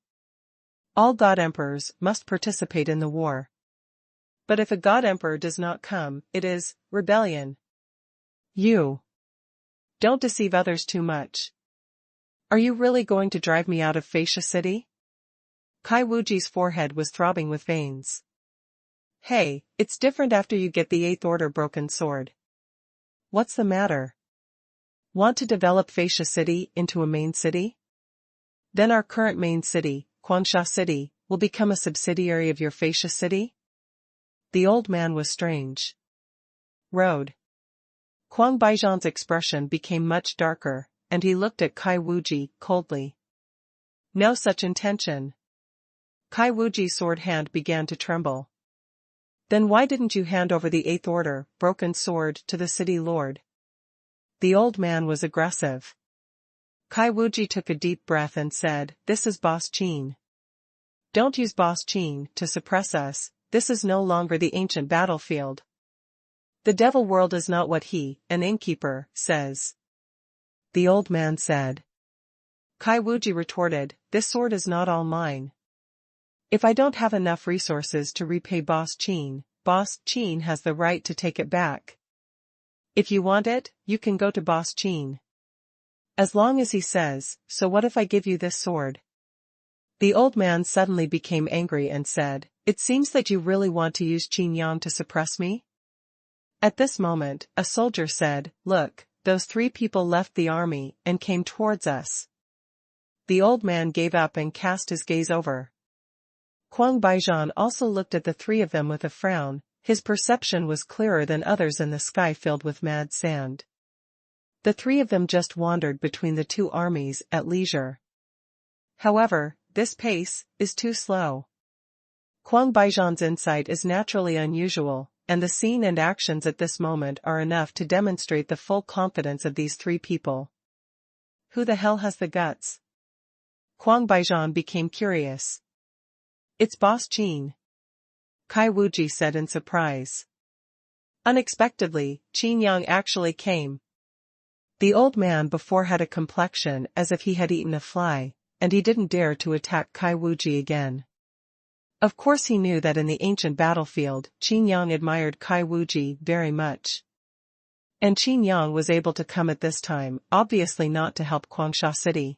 All god emperors must participate in the war. But if a god emperor does not come, it is rebellion. You don't deceive others too much. Are you really going to drive me out of Fellatio City?" Kai Wuji's forehead was throbbing with veins. "Hey, it's different after you get the 8th Order broken sword. What's the matter? Want to develop Fellatio City into a main city? Then our current main city, Guangsha City, will become a subsidiary of your Fellatio City?" The old man was strange. Road. Guang Baijian's expression became much darker, and he looked at Kai Wuji coldly. "No such intention." Kai Wuji's sword hand began to tremble. "Then why didn't you hand over the 8th Order broken sword to the city lord?" The old man was aggressive. Kai Wuji took a deep breath and said, "This is Boss Qin. Don't use Boss Qin to suppress us. This is no longer the ancient battlefield. The devil world is not what he, an innkeeper, says." The old man said. Kai Wuji retorted, "This sword is not all mine. If I don't have enough resources to repay Boss Qin has the right to take it back. If you want it, you can go to Boss Qin. As long as he says, so what if I give you this sword?" The old man suddenly became angry and said, "It seems that you really want to use Qin Yang to suppress me?" At this moment, a soldier said, "Look, those 3 people left the army and came towards us." The old man gave up and cast his gaze over. Guang Baijian also looked at the 3 of them with a frown. His perception was clearer than others in the sky filled with mad sand. The 3 of them just wandered between the 2 armies at leisure. However, this pace is too slow. Guang Baijian's insight is naturally unusual, and the scene and actions at this moment are enough to demonstrate the full confidence of these 3 people. Who the hell has the guts? Huang Baijian became curious. It's Boss Qin, Kai Wuji said in surprise. Unexpectedly, Qin Yang actually came. The old man before had a complexion as if he had eaten a fly, and he didn't dare to attack Kai Wuji again. Of course he knew that in the ancient battlefield, Qin Yang admired Kai Wuji very much. And Qin Yang was able to come at this time, obviously not to help Guangsha City.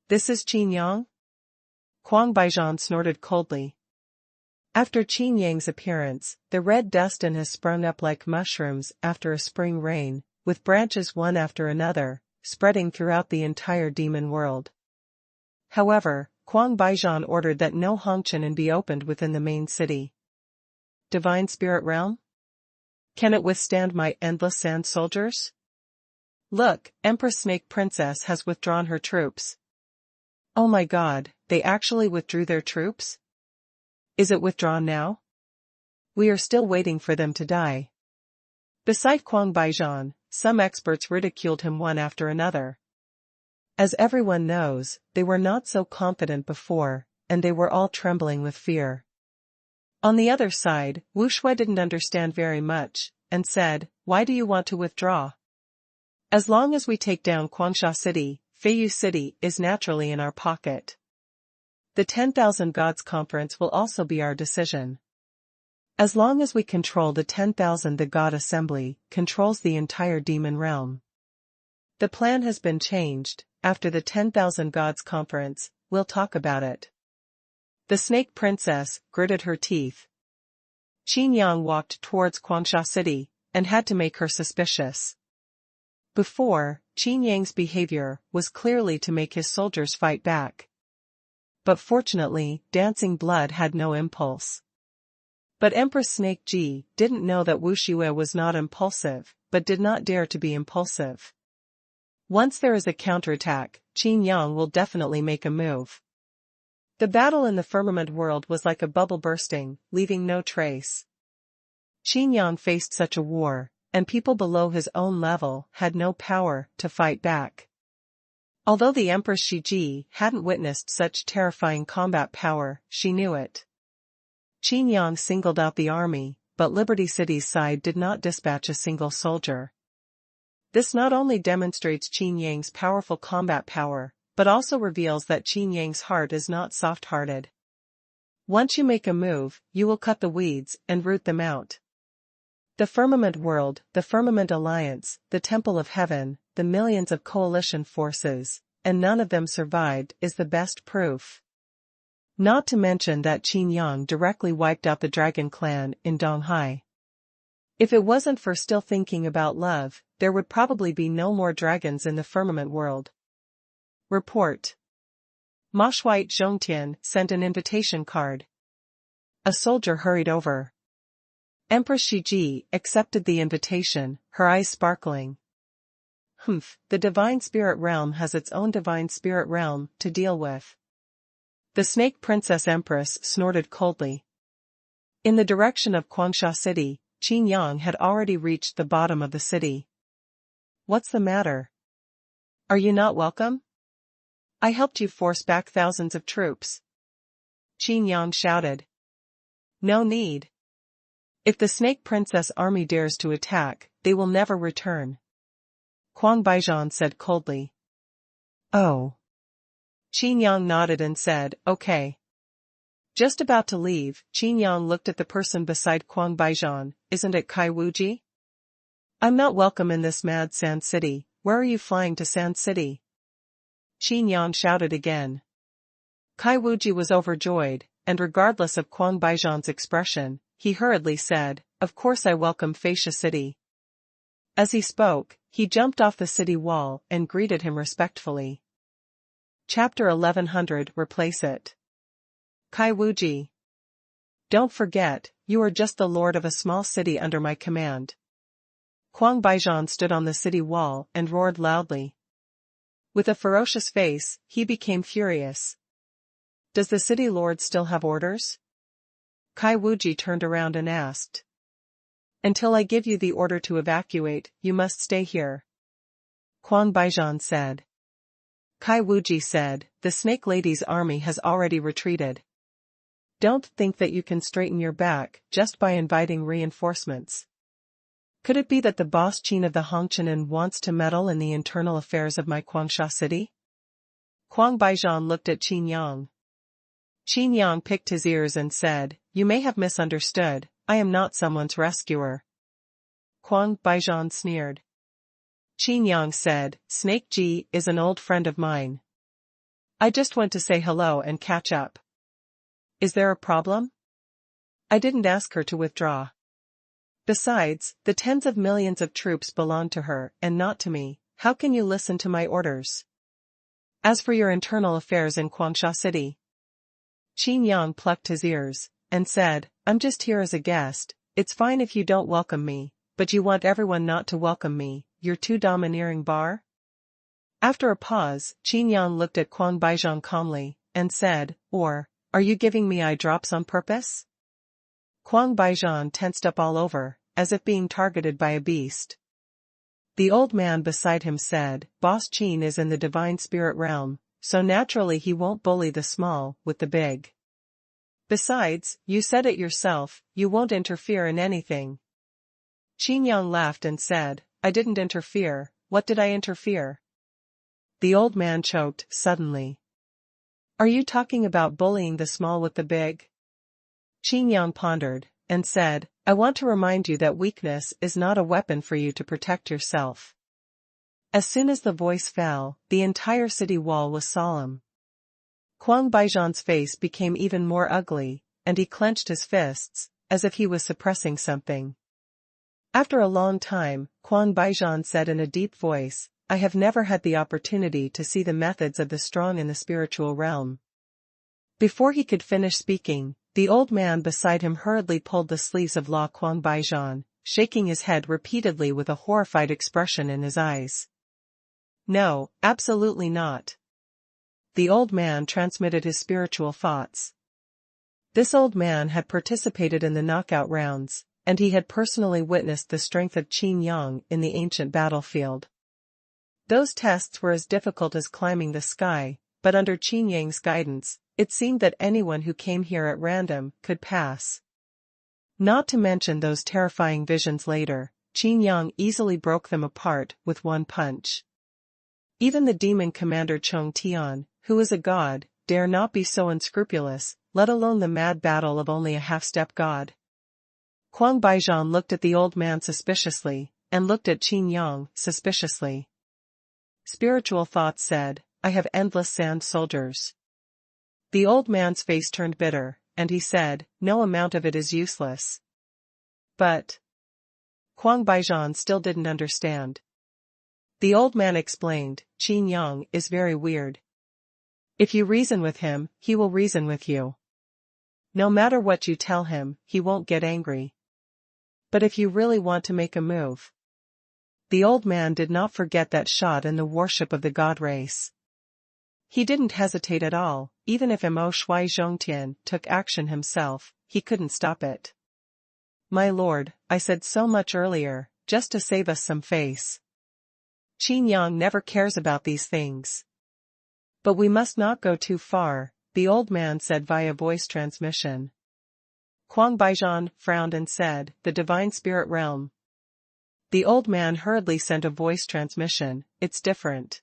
This is Qin Yang? Huang Baijian snorted coldly. After Qin Yang's appearance, the red dust has sprung up like mushrooms after a spring rain, with branches one after another, spreading throughout the entire demon world. However, Huang Baijian ordered that no Hongqian be opened within the main city. Divine Spirit Realm? Can it withstand my endless sand soldiers? Look, Empress Snake Princess has withdrawn her troops. Oh my god, they actually withdrew their troops? Is it withdrawn now? We are still waiting for them to die. Beside Huang Baijian, some experts ridiculed him one after another. As everyone knows, they were not so confident before, and they were all trembling with fear. On the other side, Wu Shui didn't understand very much, and said, why do you want to withdraw? As long as we take down Guangsha City, Feiyu City is naturally in our pocket. The 10,000 Gods Conference will also be our decision. As long as we control the 10,000, the God Assembly controls the entire demon realm. The plan has been changed. After the 10,000 Gods Conference, we'll talk about it. The Snake Princess gritted her teeth. Qin Yang walked towards Guangsha City, and had to make her suspicious. Before, Qin Yang's behavior was clearly to make his soldiers fight back. But fortunately, Dancing Blood had no impulse. But Empress Snake Ji didn't know that Wu Shui was not impulsive, but did not dare to be impulsive. Once there is a counterattack, Qin Yang will definitely make a move. The battle in the firmament world was like a bubble bursting, leaving no trace. Qin Yang faced such a war, and people below his own level had no power to fight back. Although the Empress Shiji hadn't witnessed such terrifying combat power, she knew it. Qin Yang singled out the army, but Liberty City's side did not dispatch a single soldier. This not only demonstrates Qin Yang's powerful combat power, but also reveals that Qin Yang's heart is not soft-hearted. Once you make a move, you will cut the weeds and root them out. The Firmament World, the Firmament Alliance, the Temple of Heaven, the millions of coalition forces, and none of them survived is the best proof. Not to mention that Qin Yang directly wiped out the Dragon Clan in Donghai. If it wasn't for still thinking about love, there would probably be no more dragons in the Firmament World. Report. Ma Shuai Zhongtian sent an invitation card. A soldier hurried over. Empress Shiji accepted the invitation, her eyes sparkling. The Divine Spirit Realm has its own Divine Spirit Realm to deal with. The Snake Princess Empress snorted coldly. In the direction of Guangsha City, Qin Yang had already reached the bottom of the city. What's the matter? Are you not welcome? I helped you force back thousands of troops. Qin Yang shouted. No need. If the Snake Princess army dares to attack, they will never return. Huang Baijian said coldly. Oh. Qin Yang nodded and said, okay. Just about to leave, Qin Yang looked at the person beside Huang Baijian. Isn't it Kai Wuji? I'm not welcome in this mad Sand City. Where are you flying to Sand City? Qin Yang shouted again. Kai Wuji was overjoyed, and regardless of Huang Baijian's expression, he hurriedly said, of course I welcome Feisha City. As he spoke, he jumped off the city wall and greeted him respectfully. Chapter 1100 Replace it. Kai Wuji. Don't forget, you are just the lord of a small city under my command. Huang Baijian stood on the city wall and roared loudly. With a ferocious face, he became furious. Does the city lord still have orders? Kai Wuji turned around and asked. Until I give you the order to evacuate, you must stay here. Huang Baijian said. Kai Wuji said, the Snake Lady's army has already retreated. Don't think that you can straighten your back just by inviting reinforcements. Could it be that the boss Qin of the Hongqian wants to meddle in the internal affairs of my Guangsha city? Huang Baijian looked at Qin Yang. Qin Yang picked his ears and said, you may have misunderstood, I am not someone's rescuer. Huang Baijian sneered. Qin Yang said, Snake Ji is an old friend of mine. I just went to say hello and catch up. Is there a problem? I didn't ask her to withdraw. Besides, the tens of millions of troops belong to her and not to me. How can you listen to my orders? As for your internal affairs in Guangsha City. Qin Yang plucked his ears and said, I'm just here as a guest. It's fine if you don't welcome me, but you want everyone not to welcome me. You're too domineering, bar? After a pause, Qin Yang looked at Huang Baijian calmly and said, or, are you giving me eye drops on purpose? Huang Baijian tensed up all over, as if being targeted by a beast. The old man beside him said, Boss Qin is in the divine spirit realm, so naturally he won't bully the small with the big. Besides, you said it yourself, you won't interfere in anything. Qin Yang laughed and said, I didn't interfere. What did I interfere? The old man choked, suddenly. Are you talking about bullying the small with the big? Qin Yang pondered, and said, I want to remind you that weakness is not a weapon for you to protect yourself. As soon as the voice fell, the entire city wall was solemn. Huang Baijian's face became even more ugly, and he clenched his fists, as if he was suppressing something. After a long time, Huang Baijian said in a deep voice, I have never had the opportunity to see the methods of the strong in the spiritual realm. Before he could finish speaking, the old man beside him hurriedly pulled the sleeves of Huang Baijian, shaking his head repeatedly with a horrified expression in his eyes. No, absolutely not. The old man transmitted his spiritual thoughts. This old man had participated in the knockout rounds, and he had personally witnessed the strength of Qin Yang in the ancient battlefield. Those tests were as difficult as climbing the sky, but under Qin Yang's guidance, it seemed that anyone who came here at random could pass. Not to mention those terrifying visions later, Qin Yang easily broke them apart with one punch. Even the demon commander Chong Tian, who is a god, dare not be so unscrupulous, let alone the mad battle of only a half-step god. Huang Baijian looked at the old man suspiciously, and looked at Qin Yang suspiciously. Spiritual thoughts said, I have endless sand soldiers. The old man's face turned bitter, and he said, no amount of it is useless. But Huang Baijian still didn't understand. The old man explained, Qin Yang is very weird. If you reason with him, he will reason with you. No matter what you tell him, he won't get angry. But if you really want to make a move. The old man did not forget that shot in the worship of the god race. He didn't hesitate at all, even if Mo Shui Zhongtian took action himself, he couldn't stop it. My lord, I said so much earlier, just to save us some face. Qin Yang never cares about these things. But we must not go too far, the old man said via voice transmission. Huang Baijian frowned and said, the divine spirit realm. The old man hurriedly sent a voice transmission, it's different.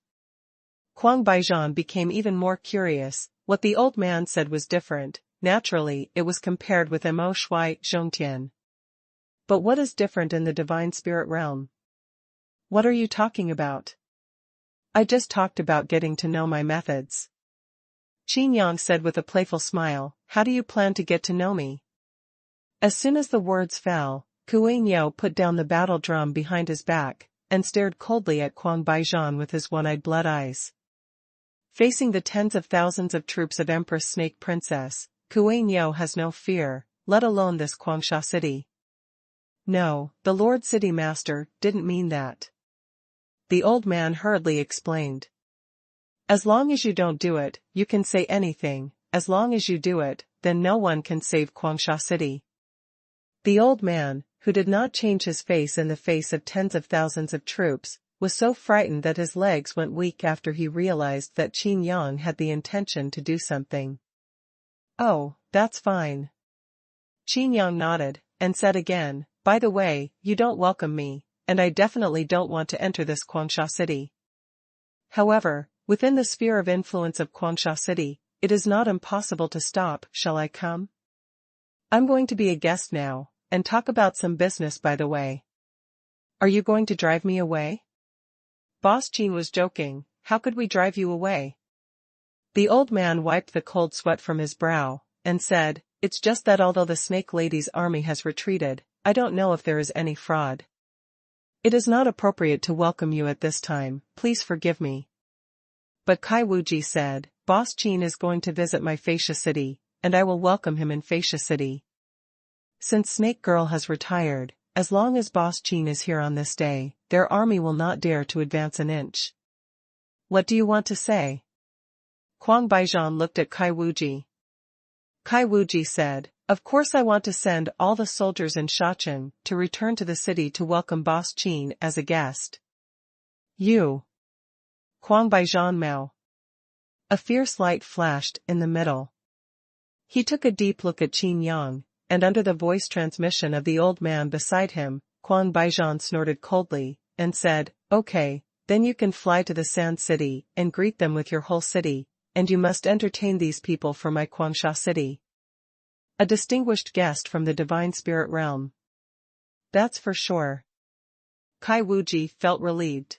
Huang Baijian became even more curious, what the old man said was different, naturally it was compared with Mo Shui Zhongtian. But what is different in the divine spirit realm? What are you talking about? I just talked about getting to know my methods. Qin Yang said with a playful smile, how do you plan to get to know me? As soon as the words fell, Qin Yang put down the battle drum behind his back, and stared coldly at Huang Baijian with his one-eyed blood eyes. Facing the tens of thousands of troops of Empress Snake Princess, Qin Yang has no fear, let alone this Guangsha city. No, the Lord City Master didn't mean that. The old man hurriedly explained. As long as you don't do it, you can say anything, as long as you do it, then no one can save Guangsha city. The old man, who did not change his face in the face of tens of thousands of troops, was so frightened that his legs went weak after he realized that Qin Yang had the intention to do something. "Oh, that's fine." Qin Yang nodded, and said again, "By the way, you don't welcome me, and I definitely don't want to enter this Quansha city. However, within the sphere of influence of Quansha city, it is not impossible to stop. Shall I come? I'm going to be a guest now, and talk about some business by the way." "Are you going to drive me away?" Boss Qin was joking. "How could we drive you away?" The old man wiped the cold sweat from his brow, and said, "It's just that although the Snake Lady's army has retreated, I don't know if there is any fraud. It is not appropriate to welcome you at this time, please forgive me." But Kai Wuji said, "Boss Qin is going to visit my Fascia city, and I will welcome him in Fascia city. Since Snake Girl has retired, as long as Boss Qin is here on this day, their army will not dare to advance an inch. What do you want to say?" Quang Baijian looked at Kai Wuji. Kai Wuji said, "Of course I want to send all the soldiers in Shacheng to return to the city to welcome Boss Qin as a guest." "You?" Quang Baijian Mao. A fierce light flashed in the middle. He took a deep look at Qin Yang, and under the voice transmission of the old man beside him, Quang Baijian snorted coldly, and said, "Okay, then you can fly to the Sand City and greet them with your whole city, and you must entertain these people for my Quansha city. A distinguished guest from the divine spirit realm." "That's for sure." Kai Wuji felt relieved.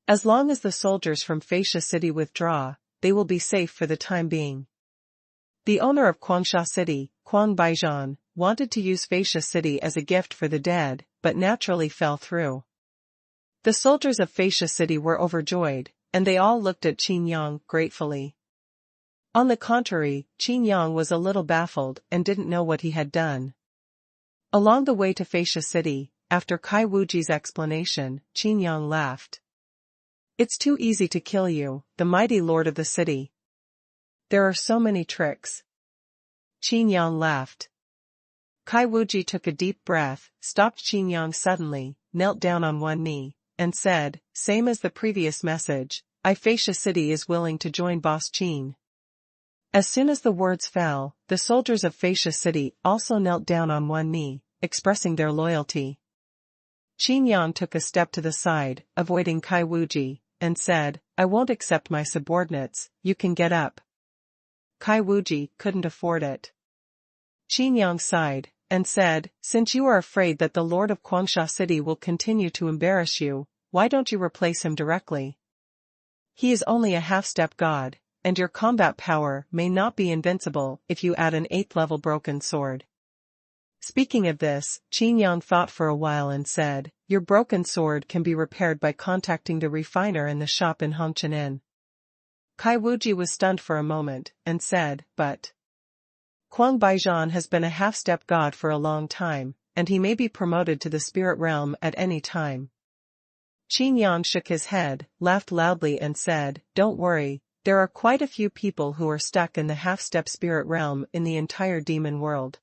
As long as the soldiers from Fascia city withdraw, they will be safe for the time being. The owner of Quansha city, Quang Baijian, wanted to use Fascia city as a gift for the dead, but naturally fell through. The soldiers of Fascia city were overjoyed, and they all looked at Qin Yang gratefully. On the contrary, Qin Yang was a little baffled and didn't know what he had done. Along the way to Fascia city, after Kai Wuji's explanation, Qin Yang laughed. "It's too easy to kill you, the mighty lord of the city. There are so many tricks." Qin Yang laughed. Kai Wuji took a deep breath, stopped Qin Yang suddenly, knelt down on one knee, and said, "Same as the previous message, Fascia city is willing to join Boss Qin." As soon as the words fell, the soldiers of Fascia city also knelt down on one knee, expressing their loyalty. Qin Yang took a step to the side, avoiding Kai Wuji, and said, "I won't accept my subordinates, you can get up." Kai Wuji couldn't afford it. Qin Yang sighed, and said, "Since you are afraid that the Lord of Quansha city will continue to embarrass you, why don't you replace him directly? He is only a half-step god, and your combat power may not be invincible if you add an 8th level broken sword." Speaking of this, Qin Yang thought for a while and said, "Your broken sword can be repaired by contacting the refiner in the shop in Hongchenin." Kai Wuji was stunned for a moment, and said, "But Quang Baijian has been a half-step god for a long time, and he may be promoted to the spirit realm at any time." Qin Yang shook his head, laughed loudly and said, "Don't worry, there are quite a few people who are stuck in the half-step spirit realm in the entire demon world.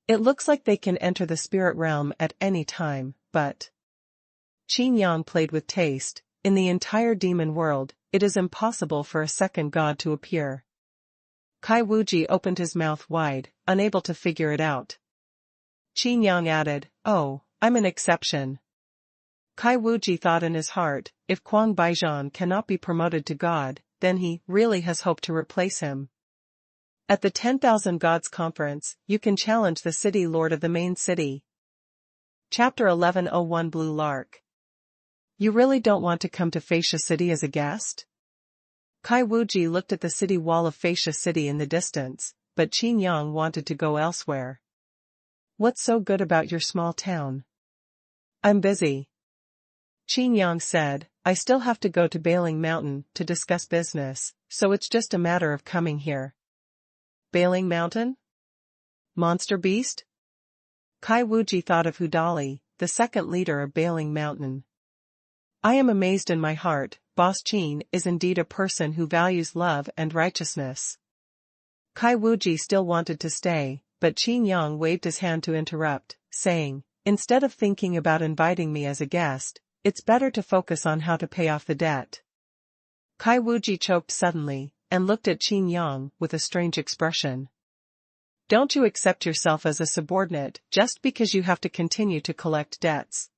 It looks like they can enter the spirit realm at any time, but..." Qin Yang played with taste. "In the entire demon world, it is impossible for a second god to appear." Kai Wuji opened his mouth wide, unable to figure it out. Qin Yang added, "Oh, I'm an exception." Kai Wuji thought in his heart, if Quang Baijian cannot be promoted to god, then he really has hope to replace him. At the 10,000 Gods Conference, you can challenge the city lord of the main city. Chapter 1101 Blue Lark. You really don't want to come to Fascia city as a guest? Kai Wuji looked at the city wall of Fascia city in the distance, but Qin Yang wanted to go elsewhere. What's so good about your small town? I'm busy. Qin Yang said, I still have to go to Bailing Mountain to discuss business, so it's just a matter of coming here. Bailing Mountain? Monster Beast? Kai Wuji thought of Hudali, the second leader of Bailing Mountain. I am amazed in my heart, Boss Qin is indeed a person who values love and righteousness. Kai Wuji still wanted to stay, but Qin Yang waved his hand to interrupt, saying, instead of thinking about inviting me as a guest, it's better to focus on how to pay off the debt. Kai Wuji choked suddenly, and looked at Qin Yang with a strange expression. Don't you accept yourself as a subordinate just because you have to continue to collect debts.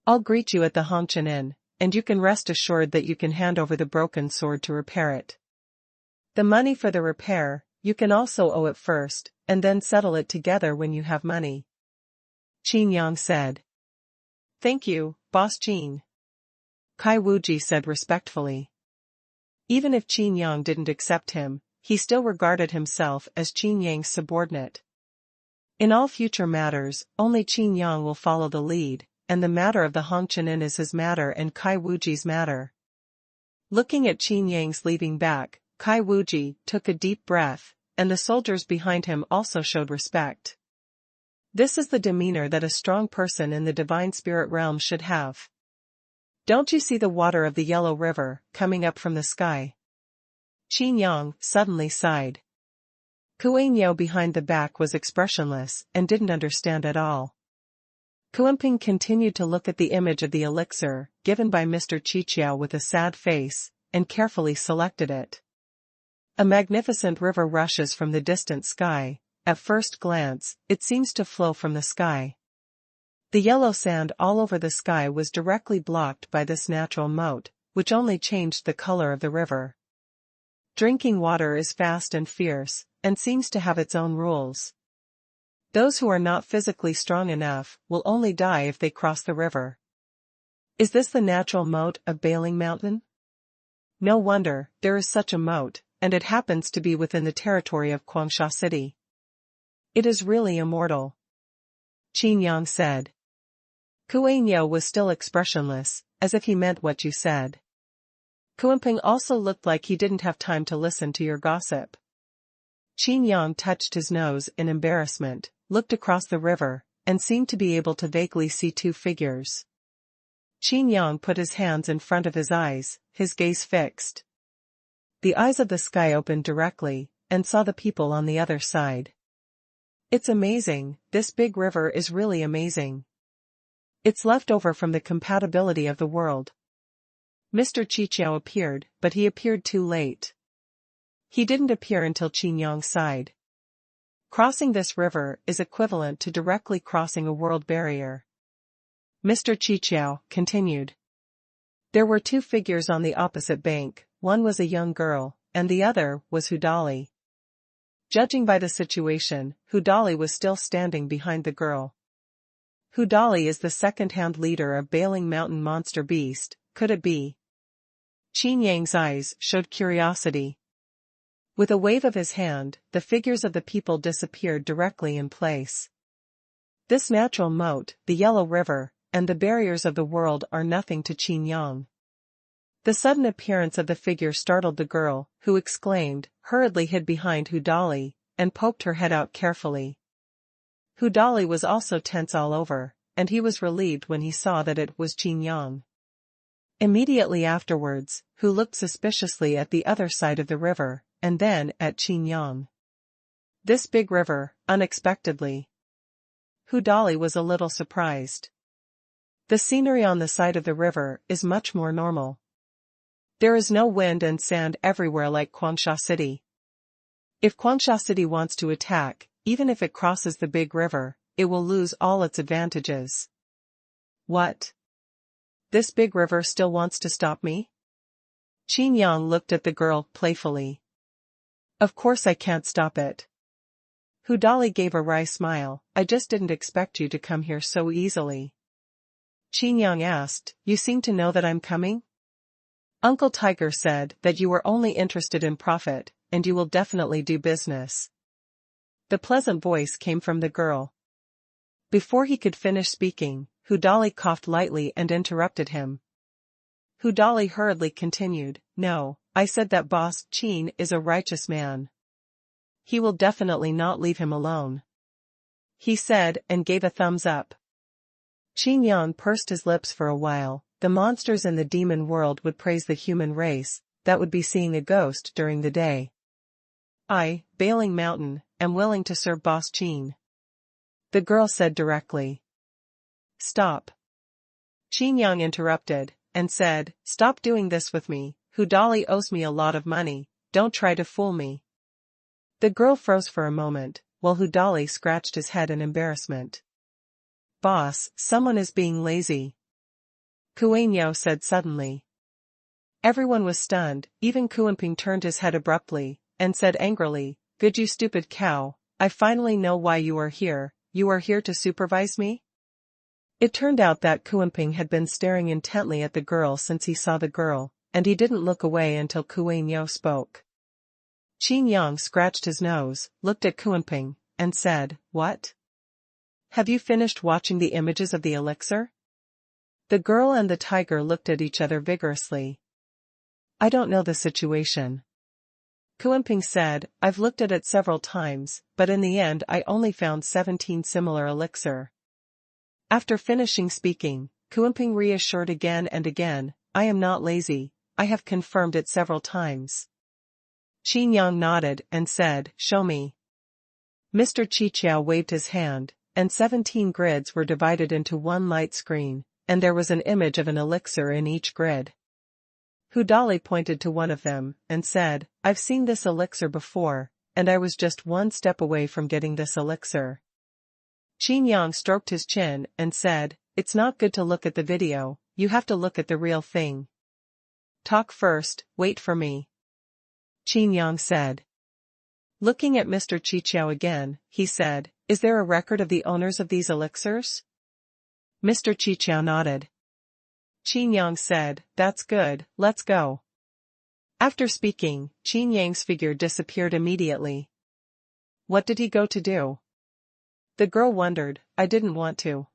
I'll greet you at the Hongqian Inn, and you can rest assured that you can hand over the broken sword to repair it. The money for the repair, you can also owe it first, and then settle it together when you have money. Qin Yang said. Thank you, Boss Qin. Kai Wuji said respectfully. Even if Qin Yang didn't accept him, he still regarded himself as Qin Yang's subordinate. In all future matters, only Qin Yang will follow the lead, and the matter of the Hongqian Inn is his matter and Kai Wuji's matter. Looking at Qin Yang's leading back, Kai Wuji took a deep breath, and the soldiers behind him also showed respect. This is the demeanor that a strong person in the divine spirit realm should have. Don't you see the water of the yellow river coming up from the sky? Qin Yang suddenly sighed. Kuan-Yo behind the back was expressionless and didn't understand at all. Kuan-Ping continued to look at the image of the elixir given by Mr. Qiqiao with a sad face, and carefully selected it. A magnificent river rushes from the distant sky. At first glance, it seems to flow from the sky. The yellow sand all over the sky was directly blocked by this natural moat, which only changed the color of the river. Drinking water is fast and fierce, and seems to have its own rules. Those who are not physically strong enough will only die if they cross the river. Is this the natural moat of Bailing Mountain? No wonder there is such a moat, and it happens to be within the territory of Guangsha City. It is really immortal. Qin Yang said. Kuan-Yo was still expressionless, as if he meant what you said. Kuan-Ping also looked like he didn't have time to listen to your gossip. Qin Yang touched his nose in embarrassment, looked across the river, and seemed to be able to vaguely see two figures. Qin Yang put his hands in front of his eyes, his gaze fixed. The eyes of the sky opened directly, and saw the people on the other side. It's amazing, this big river is really amazing. It's left over from the compatibility of the world. Mr. Qiqiao appeared, but he appeared too late. He didn't appear until Qin Yang sighed. Crossing this river is equivalent to directly crossing a world barrier. Mr. Qiqiao continued. There were two figures on the opposite bank, one was a young girl, and the other was Hudali. Judging by the situation, Hudali was still standing behind the girl. Hudali is the second-hand leader of Bailing Mountain Monster Beast, could it be? Qin Yang's eyes showed curiosity. With a wave of his hand, the figures of the people disappeared directly in place. This natural moat, the Yellow River, and the barriers of the world are nothing to Qin Yang. The sudden appearance of the figure startled the girl, who exclaimed, hurriedly hid behind Hudali, and poked her head out carefully. Hudali was also tense all over, and he was relieved when he saw that it was Qin Yang. Immediately afterwards, Hu looked suspiciously at the other side of the river, and then at Qin Yang. This big river, unexpectedly. Hudali was a little surprised. The scenery on the side of the river is much more normal. There is no wind and sand everywhere like Guangsha City. If Guangsha City wants to attack, even if it crosses the big river, it will lose all its advantages. What? This big river still wants to stop me? Qin Yang looked at the girl playfully. Of course I can't stop it. Hudali gave a wry smile. I just didn't expect you to come here so easily. Qin Yang asked, you seem to know that I'm coming? Uncle Tiger said that you were only interested in profit, and you will definitely do business. The pleasant voice came from the girl. Before he could finish speaking, Hudali coughed lightly and interrupted him. Hudali hurriedly continued, no, I said that Boss Qin is a righteous man. He will definitely not leave him alone. He said and gave a thumbs up. Qin Yang pursed his lips for a while. The monsters in the demon world would praise the human race, that would be seeing a ghost during the day. I, Bailing Mountain, am willing to serve Boss Qin. The girl said directly. Stop. Qin Yang interrupted, and said, "Stop doing this with me, Hudali owes me a lot of money, don't try to fool me." The girl froze for a moment, while Hudali scratched his head in embarrassment. "Boss, someone is being lazy," Xuanhuan said suddenly. Everyone was stunned, even Xuanping turned his head abruptly, and said angrily, "Good you stupid cow, I finally know why you are here to supervise me?" It turned out that Xuanping had been staring intently at the girl since he saw the girl, and he didn't look away until Xuanhuan spoke. Qin Yang scratched his nose, looked at Xuanping, and said, "What? Have you finished watching the images of the elixir?" The girl and the tiger looked at each other vigorously. "I don't know the situation," Xuanping said. "I've looked at it several times, but in the end I only found 17 similar elixir." After finishing speaking, Xuanping reassured again and again, "I am not lazy, I have confirmed it several times." Qin Yang nodded and said, "Show me." Mr. Qiqiao waved his hand, and 17 grids were divided into one light screen, and there was an image of an elixir in each grid. Hudali pointed to one of them, and said, "I've seen this elixir before, and I was just one step away from getting this elixir." Qin Yang stroked his chin and said, "It's not good to look at the video, you have to look at the real thing." "Talk first, wait for me," Qin Yang said. Looking at Mr. Qiqiao again, he said, "Is there a record of the owners of these elixirs?" Mr. Qiqiao nodded. Qin Yang said, "That's good, let's go." After speaking, Qin Yang's figure disappeared immediately. "What did he go to do?" The girl wondered. "I didn't want to,"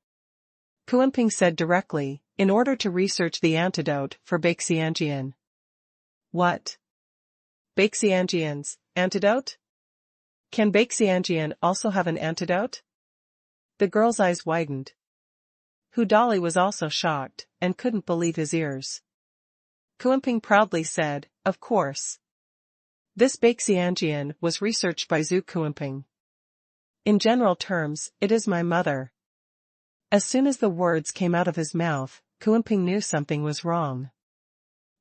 Xuanping said directly, "in order to research the antidote for Baixianjian." "What? Baixianjian's antidote? Can Baixianjian also have an antidote?" The girl's eyes widened. Hudali was also shocked, and couldn't believe his ears. Xuanping proudly said, "Of course. This Baixianjian was researched by Zhu Xuanping. In general terms, it is my mother." As soon as the words came out of his mouth, Xuanping knew something was wrong.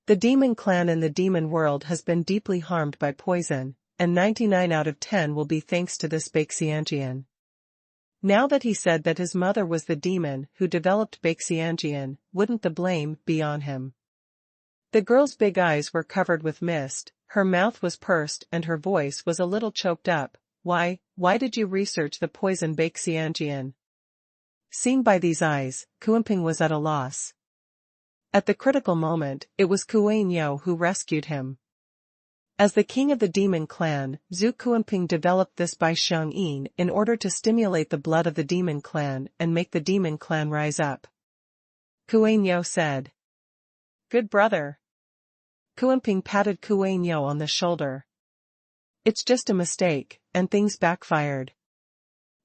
The demon clan in the demon world has been deeply harmed by poison, and 99 out of 10 will be thanks to this Baixianjian. Now that he said that his mother was the demon who developed Baixianjian, wouldn't the blame be on him? The girl's big eyes were covered with mist, her mouth was pursed and her voice was a little choked up. Why did you research the poison Baixianjian?" Seen by these eyes, Xuanping was at a loss. At the critical moment, it was Xuanhuan who rescued him. As the king of the demon clan, Zhu Xuanping developed this Baixianjian in order to stimulate the blood of the demon clan and make the demon clan rise up. Xuanhuan said. "Good brother." Xuanping patted Xuanhuan on the shoulder. "It's just a mistake, and things backfired."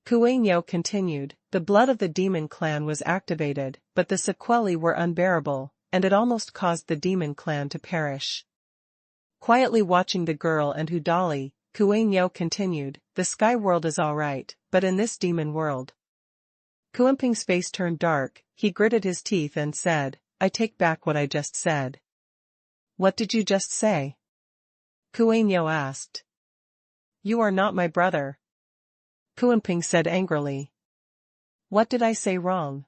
Xuanhuan continued, "The blood of the demon clan was activated, but the sequelae were unbearable, and it almost caused the demon clan to perish." Quietly watching the girl and Hudali, Xuanhuan continued, "The sky world is alright, but in this demon world." Xuanping's face turned dark, he gritted his teeth and said, "I take back what I just said." "What did you just say?" Xuanhuan asked. "You are not my brother," Xuanping said angrily. "What did I say wrong?"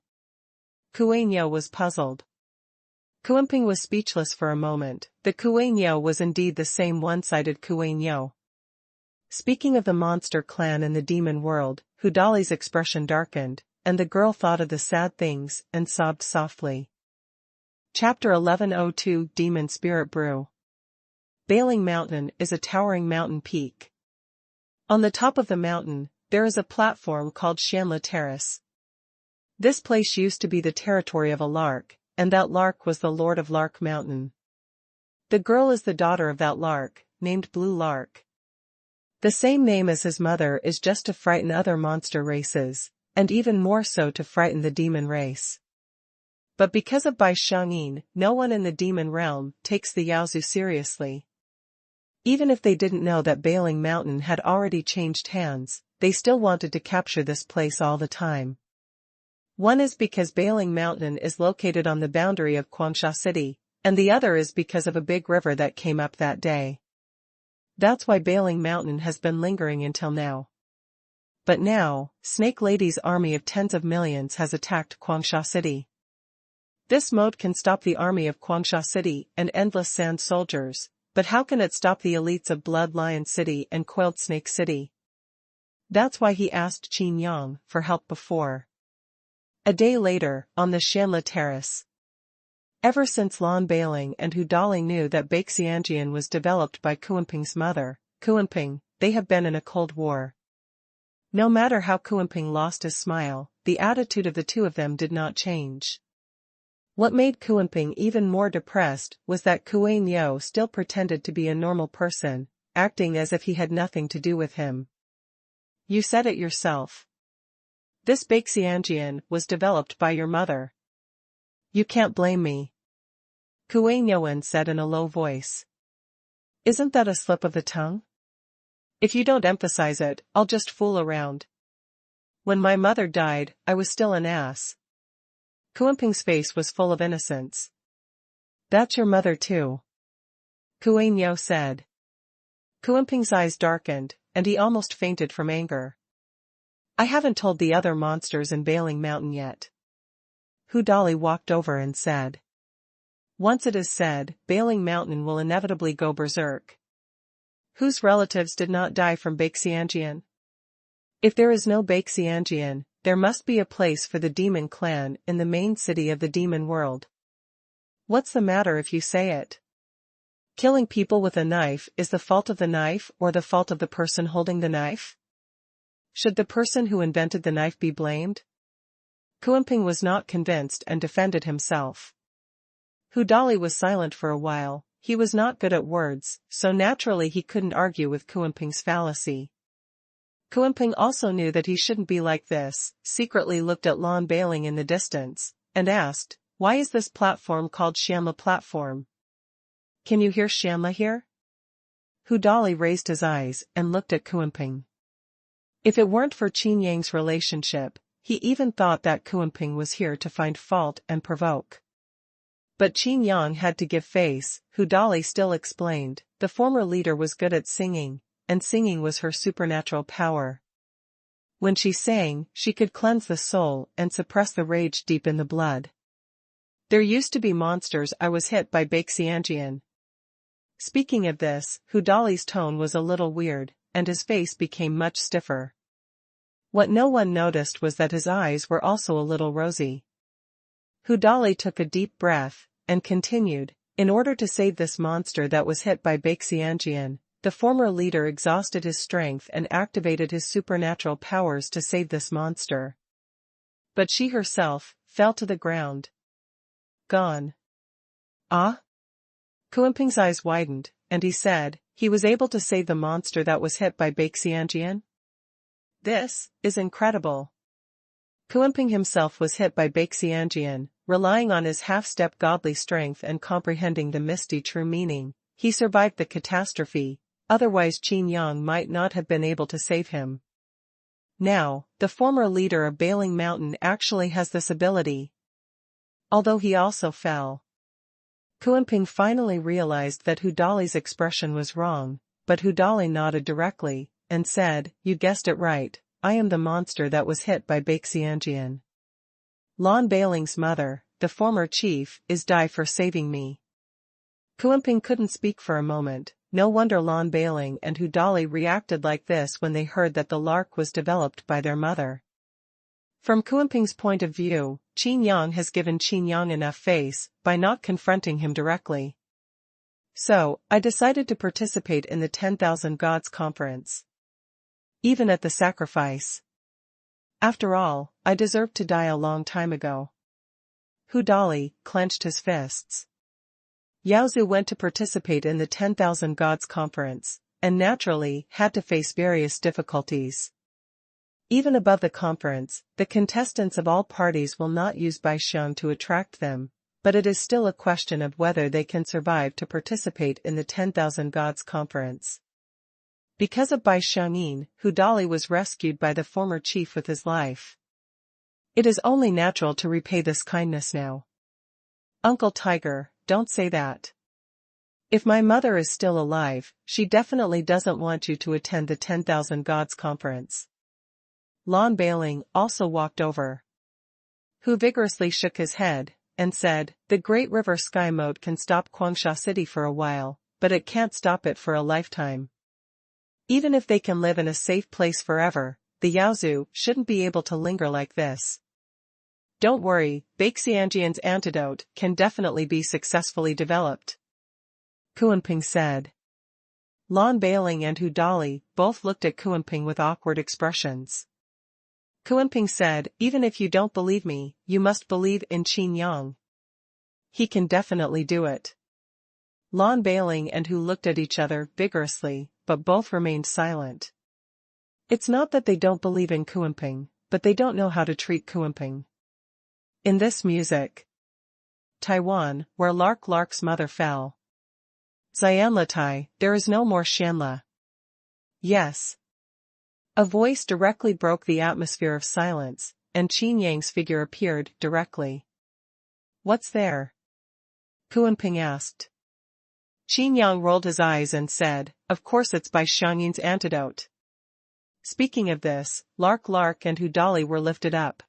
Xuanhuan was puzzled. Xuanping was speechless for a moment. The Xuanhuan was indeed the same one-sided Xuanhuan. Speaking of the monster clan in the demon world, Hudali's expression darkened, and the girl thought of the sad things and sobbed softly. Chapter 1102 Demon Spirit Brew. Bailing Mountain is a towering mountain peak. On the top of the mountain, there is a platform called Xianla Terrace. This place used to be the territory of a lark, and that lark was the lord of Lark Mountain. The girl is the daughter of that lark, named Blue Lark. The same name as his mother is just to frighten other monster races, and even more so to frighten the demon race. But because of Baixianjian, no one in the demon realm takes the Yaozu seriously. Even if they didn't know that Bailing Mountain had already changed hands, they still wanted to capture this place all the time. One is because Bailing Mountain is located on the boundary of Quangsha City, and the other is because of a big river that came up that day. That's why Bailing Mountain has been lingering until now. But now, Snake Lady's army of tens of millions has attacked Quangsha City. This mode can stop the army of Quangsha City and Endless Sand soldiers, but how can it stop the elites of Blood Lion City and Coiled Snake City? That's why he asked Qin Yang for help before. A day later, on the Shanla Terrace. Ever since Lan Bailing and Hu Dali knew that Baixianjian was developed by Kuanping's mother, Kuanping, they have been in a cold war. No matter how Kuanping lost his smile, the attitude of the two of them did not change. What made Kuanping even more depressed was that Kuan Yo still pretended to be a normal person, acting as if he had nothing to do with him. You said it yourself. This Baixianjian was developed by your mother. You can't blame me. Kuan Yoan said in a low voice. Isn't that a slip of the tongue? If you don't emphasize it, I'll just fool around. When my mother died, I was still an ass. Kuanping's face was full of innocence. That's your mother too. Kuan Yo said. Kuanping's eyes darkened, and he almost fainted from anger. I haven't told the other monsters in Bailing Mountain yet. Hu Dali walked over and said. Once it is said, Bailing Mountain will inevitably go berserk. Whose relatives did not die from Baixianjian? If there is no Baixianjian, there must be a place for the demon clan in the main city of the demon world. What's the matter if you say it? Killing people with a knife is the fault of the knife or the fault of the person holding the knife? Should the person who invented the knife be blamed? Kuanping was not convinced and defended himself. Hu Dali was silent for a while. He was not good at words, so naturally he couldn't argue with Kuanping's fallacy. Kuanping also knew that he shouldn't be like this, secretly looked at Lan Bailing in the distance, and asked, why is this platform called Shanla Platform? Can you hear Shanla here? Hu Dali raised his eyes and looked at Kuanping. If it weren't for Qin Yang's relationship, he even thought that Kuanping was here to find fault and provoke. But Qin Yang had to give face. Hu Dali still explained, the former leader was good at singing, and singing was her supernatural power. When she sang, she could cleanse the soul and suppress the rage deep in the blood. There used to be monsters. I was hit by Baixianjian. Speaking of this, Hu Dali's tone was a little weird, and his face became much stiffer. What no one noticed was that his eyes were also a little rosy. Hu Dali took a deep breath, and continued, in order to save this monster that was hit by Baixianjian, the former leader exhausted his strength and activated his supernatural powers to save this monster. But she herself fell to the ground. Gone. Ah? Kuanping's eyes widened, and he said, he was able to save the monster that was hit by Baixianjian? This is incredible. Kuanping himself was hit by Baixianjian, relying on his half-step godly strength and comprehending the misty true meaning. He survived the catastrophe, otherwise Qin Yang might not have been able to save him. Now, the former leader of Bailing Mountain actually has this ability. Although he also fell. Kuanping finally realized that Hu Dali's expression was wrong, but Hu Dali nodded directly, and said, you guessed it right, I am the monster that was hit by Baixianjian. Lan Bailing's mother, the former chief, is die for saving me. Kuanping couldn't speak for a moment. No wonder Lan Bailing and Hu Dali reacted like this when they heard that the lark was developed by their mother. From Kuanping's point of view, Qin Yang has given Qin Yang enough face by not confronting him directly. So, I decided to participate in the 10,000 Gods Conference. Even at the sacrifice. After all, I deserved to die a long time ago. Hu Dali clenched his fists. Yao Zhu went to participate in the 10,000 Gods Conference, and naturally had to face various difficulties. Even above the conference, the contestants of all parties will not use Baisheng to attract them, but it is still a question of whether they can survive to participate in the 10,000 Gods Conference. Because of Baisheng, Hu Dali was rescued by the former chief with his life. It is only natural to repay this kindness now. Uncle Tiger, don't say that. If my mother is still alive, she definitely doesn't want you to attend the 10,000 Gods conference. Lon Bailing also walked over. Hu vigorously shook his head, and said, the Great River Sky Moat can stop Guangsha City for a while, but it can't stop it for a lifetime. Even if they can live in a safe place forever, the Yaozu shouldn't be able to linger like this. Don't worry, Baixianjian's antidote can definitely be successfully developed. Kuanping said. Lon Bailing and Hu Dali both looked at Kuanping with awkward expressions. Kuanping said, even if you don't believe me, you must believe in Qin Yang. He can definitely do it. Lon Bailing and Hu looked at each other vigorously, but both remained silent. It's not that they don't believe in Kuanping, but they don't know how to treat Kuanping. In this music. Taiwan, where Lark's mother fell. Xianlatai, there is no more Shanla. Yes. A voice directly broke the atmosphere of silence, and Qin Yang's figure appeared directly. What's there? Kuanping asked. Qin Yang rolled his eyes and said, of course it's Bai Xiangyin's antidote. Speaking of this, Lark and Hu Dali were lifted up.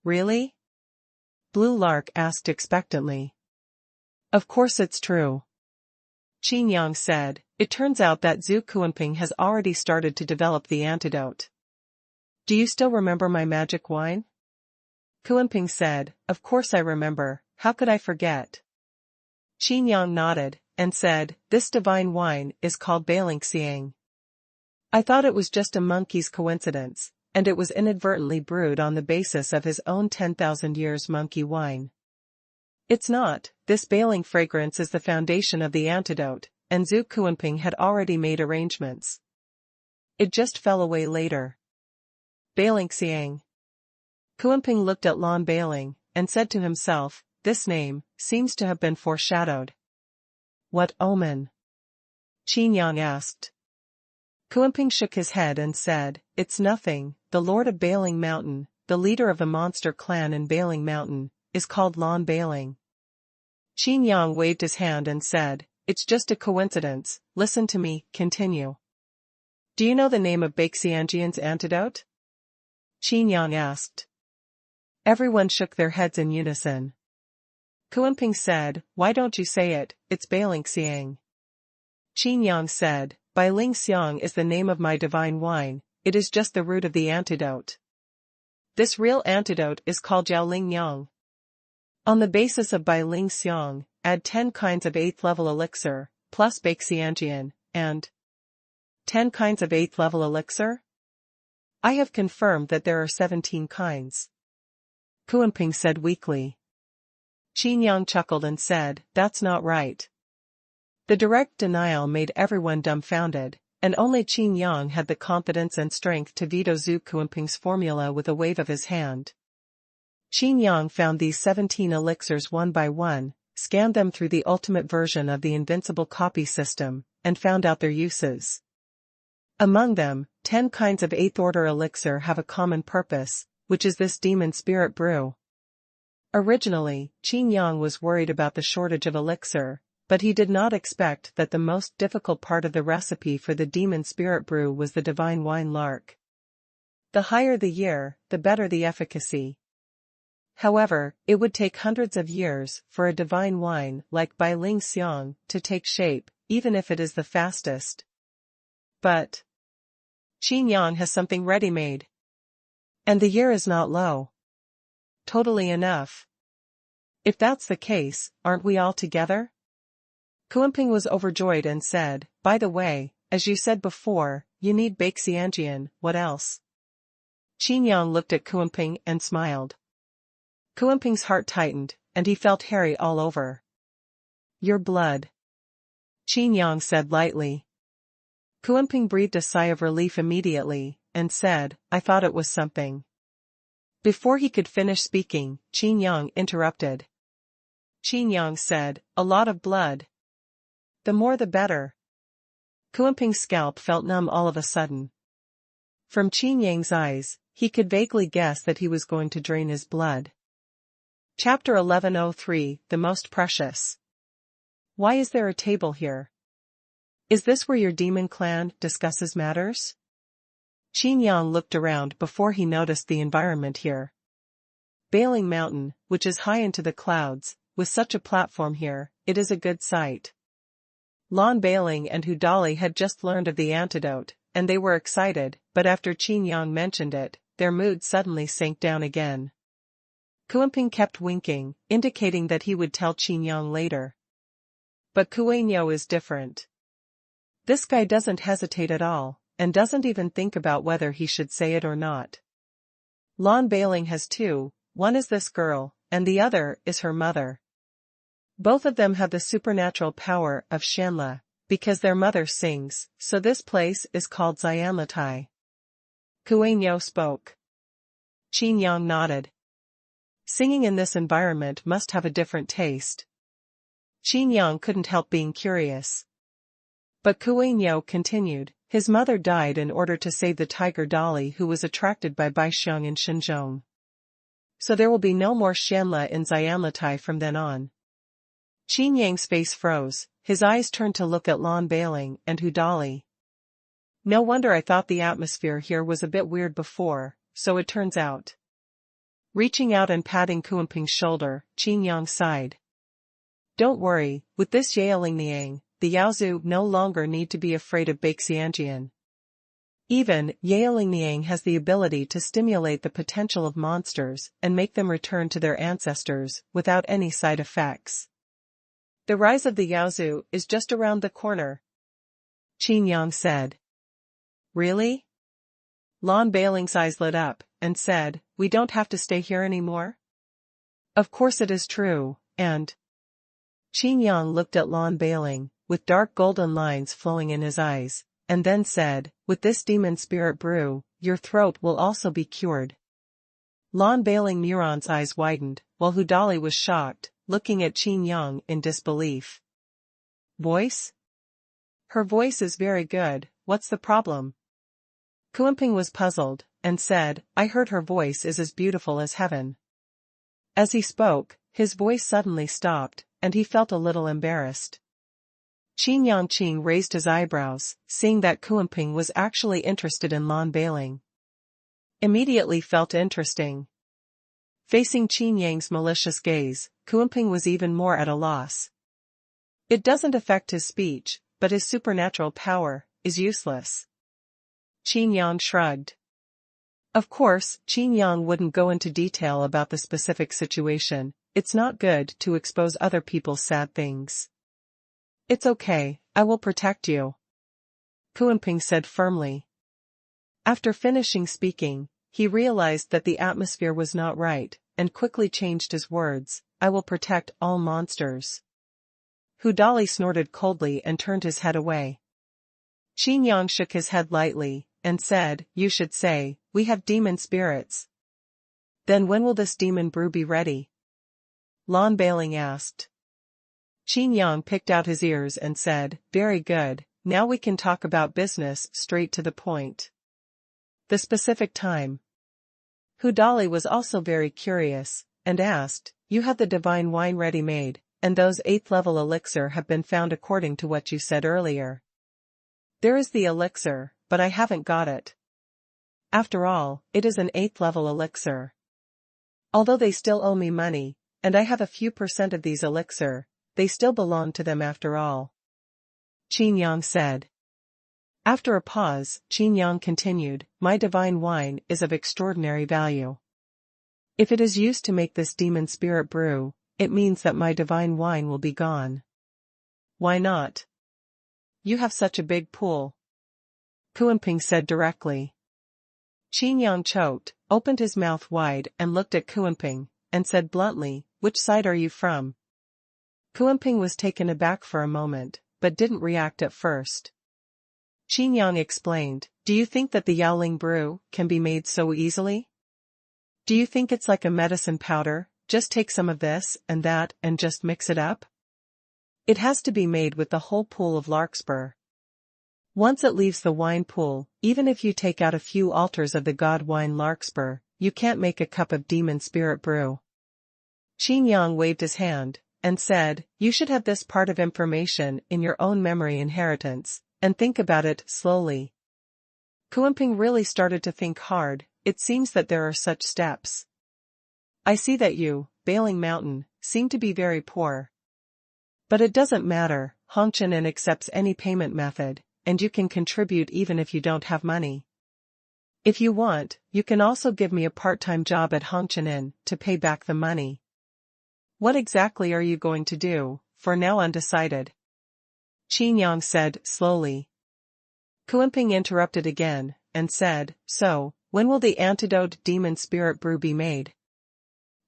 Really? Blue Lark asked expectantly. Of course it's true. Qin Yang said, it turns out that Zhu Kuanping has already started to develop the antidote. Do you still remember my magic wine? Kuanping said, of course I remember, how could I forget? Qin Yang nodded, and said, this divine wine is called Bailing. I thought it was just a monkey's coincidence, and it was inadvertently brewed on the basis of his own 10,000 years monkey wine. It's not, this Bailing fragrance is the foundation of the antidote, and Zhu Kuanping had already made arrangements. It just fell away later. Bailing. Kuanping looked at Lon Bailing, and said to himself, this name seems to have been foreshadowed. What omen? Qin Yang asked. Kuanping shook his head and said, it's nothing, the Lord of Bailing Mountain, the leader of the monster clan in Bailing Mountain, is called Lon Bailing. Qin Yang waved his hand and said, it's just a coincidence, listen to me, continue. Do you know the name of Baixianjian's antidote? Qin Yang asked. Everyone shook their heads in unison. Kuanping said, why don't you say it, it's Bailing. Qin Yang said, Bai Ling Xiang is the name of my divine wine, it is just the root of the antidote. This real antidote is called Jiao Ling Yang. On the basis of Bai Ling Xiang, add 10 kinds of 8th level elixir, plus Baixianjian, and 10 kinds of 8th level elixir? I have confirmed that there are 17 kinds. Kuanping said weakly. Qin Yang chuckled and said, that's not right. The direct denial made everyone dumbfounded, and only Qin Yang had the confidence and strength to veto Zhu Kuanping's formula with a wave of his hand. Qin Yang found these 17 elixirs one by one, scanned them through the ultimate version of the Invincible Copy System, and found out their uses. Among them, 10 kinds of 8th order elixir have a common purpose, which is this demon spirit brew. Originally, Qin Yang was worried about the shortage of elixir, but he did not expect that the most difficult part of the recipe for the demon spirit brew was the divine wine lark. The higher the year, the better the efficacy. However, it would take hundreds of years for a divine wine like Bai Ling Xiang to take shape, even if it is the fastest. But Qin Yang has something ready-made. And the year is not low. Totally enough. If that's the case, aren't we all together? Kuanping was overjoyed and said, by the way, as you said before, you need Baixianjian, what else? Qin Yang looked at Kuanping and smiled. Kuanping's heart tightened, and he felt hairy all over. Your blood. Qin Yang said lightly. Kuanping breathed a sigh of relief immediately, and said, I thought it was something. Before he could finish speaking, Qin Yang interrupted. Qin Yang said, a lot of blood. The more the better. Kuanping's scalp felt numb all of a sudden. From Qin Yang's eyes, he could vaguely guess that he was going to drain his blood. Chapter 1103, The Most Precious. Why is there a table here? Is this where your demon clan discusses matters? Qin Yang looked around before he noticed the environment here. Bailing Mountain, which is high into the clouds, with such a platform here, it is a good sight. Lan Bailing and Hudali had just learned of the antidote, and they were excited, but after Qin Yang mentioned it, their mood suddenly sank down again. Kuanping kept winking, indicating that he would tell Qin Yang later. But Kuanyo is different. This guy doesn't hesitate at all, and doesn't even think about whether he should say it or not. Lan Bailing has two, one is this girl, and the other is her mother. Both of them have the supernatural power of Shanla, because their mother sings, so this place is called Xianlatai. Kuanyo spoke. Qin Yang nodded. Singing in this environment must have a different taste. Qin Yang couldn't help being curious. But Kuanyo continued, his mother died in order to save the tiger Dolly who was attracted by Baixiang in Shenzhong. So there will be no more Shanla in Xianlatai from then on. Qin Yang's face froze, his eyes turned to look at Lan Bailing and Hudali. No wonder I thought the atmosphere here was a bit weird before, so it turns out. Reaching out and patting Kuanping's shoulder, Qin Yang sighed. Don't worry, with this Yin Ling, the Yaozu no longer need to be afraid of Baixianjian. Even, Yin Ling has the ability to stimulate the potential of monsters and make them return to their ancestors without any side effects. The rise of the Yaozu is just around the corner. Qin Yang said. Really? Lan Bailing's eyes lit up, and said, we don't have to stay here anymore? Of course it is true, and... Qin Yang looked at Lan Bailing, with dark golden lines flowing in his eyes, and then said, with this demon spirit brew, your throat will also be cured. Lan Bailing Muron's eyes widened, while Hudali was shocked, looking at Qin Yang in disbelief. Voice? Her voice is very good, what's the problem? Kuanping was puzzled, and said, I heard her voice is as beautiful as heaven. As he spoke, his voice suddenly stopped, and he felt a little embarrassed. Qin Yang raised his eyebrows, seeing that Kuanping was actually interested in Lan Bailing. Immediately felt interesting. Facing Qin Yang's malicious gaze, Kuanping was even more at a loss. It doesn't affect his speech, but his supernatural power is useless. Qin Yang shrugged. Of course, Qin Yang wouldn't go into detail about the specific situation. It's not good to expose other people's sad things. It's okay, I will protect you. Kuanping said firmly. After finishing speaking, he realized that the atmosphere was not right, and quickly changed his words, I will protect all monsters. Hudali snorted coldly and turned his head away. Qin Yang shook his head lightly, and said, you should say, we have demon spirits. Then when will this demon brew be ready? Lan Bailing asked. Qin Yang picked out his ears and said, very good, now we can talk about business straight to the point. The specific time. Hudali was also very curious, and asked, you have the divine wine ready-made, and those 8th level elixir have been found according to what you said earlier. There is the elixir, but I haven't got it. After all, it is an 8th level elixir. Although they still owe me money, and I have a few % of these elixir, they still belong to them after all. Qin Yang said. After a pause, Qin Yang continued, my divine wine is of extraordinary value. If it is used to make this demon spirit brew, it means that my divine wine will be gone. Why not? You have such a big pool. Kuanping said directly. Qin Yang choked, opened his mouth wide and looked at Kuanping, and said bluntly, which side are you from? Kuanping was taken aback for a moment, but didn't react at first. Qin Yang explained, do you think that the Yaoling brew can be made so easily? Do you think it's like a medicine powder, just take some of this and that and just mix it up? It has to be made with the whole pool of larkspur. Once it leaves the wine pool, even if you take out a few altars of the god wine larkspur, you can't make a cup of demon spirit brew. Qin Yang waved his hand, and said, you should have this part of information in your own memory inheritance, and think about it slowly. Kuanping really started to think hard. It seems that there are such steps. I see that you, Bailing Mountain, seem to be very poor. But it doesn't matter, Hongqian accepts any payment method, and you can contribute even if you don't have money. If you want, you can also give me a part-time job at Hongqian to pay back the money. What exactly are you going to do? For now undecided. Qin Yang said slowly. Kuanping interrupted again, and said, so, when will the antidote demon spirit brew be made?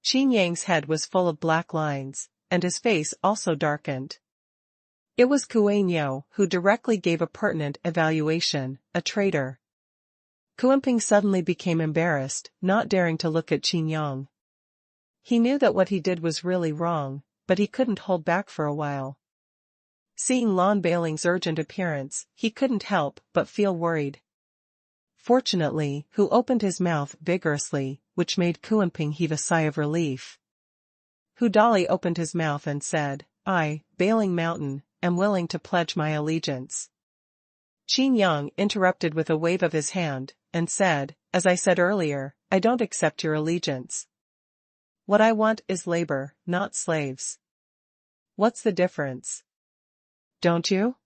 Qin Yang's head was full of black lines, and his face also darkened. It was Kuan who directly gave a pertinent evaluation, a traitor. Kuanping suddenly became embarrassed, not daring to look at Qin Yang. He knew that what he did was really wrong, but he couldn't hold back for a while. Seeing Lan Bailing's urgent appearance, he couldn't help but feel worried. Fortunately, Hu opened his mouth vigorously, which made Kuanping heave a sigh of relief. Hu Dali opened his mouth and said, I, Bailing Mountain, am willing to pledge my allegiance. Qin Yang interrupted with a wave of his hand, and said, as I said earlier, I don't accept your allegiance. What I want is labor, not slaves. What's the difference? Don't you?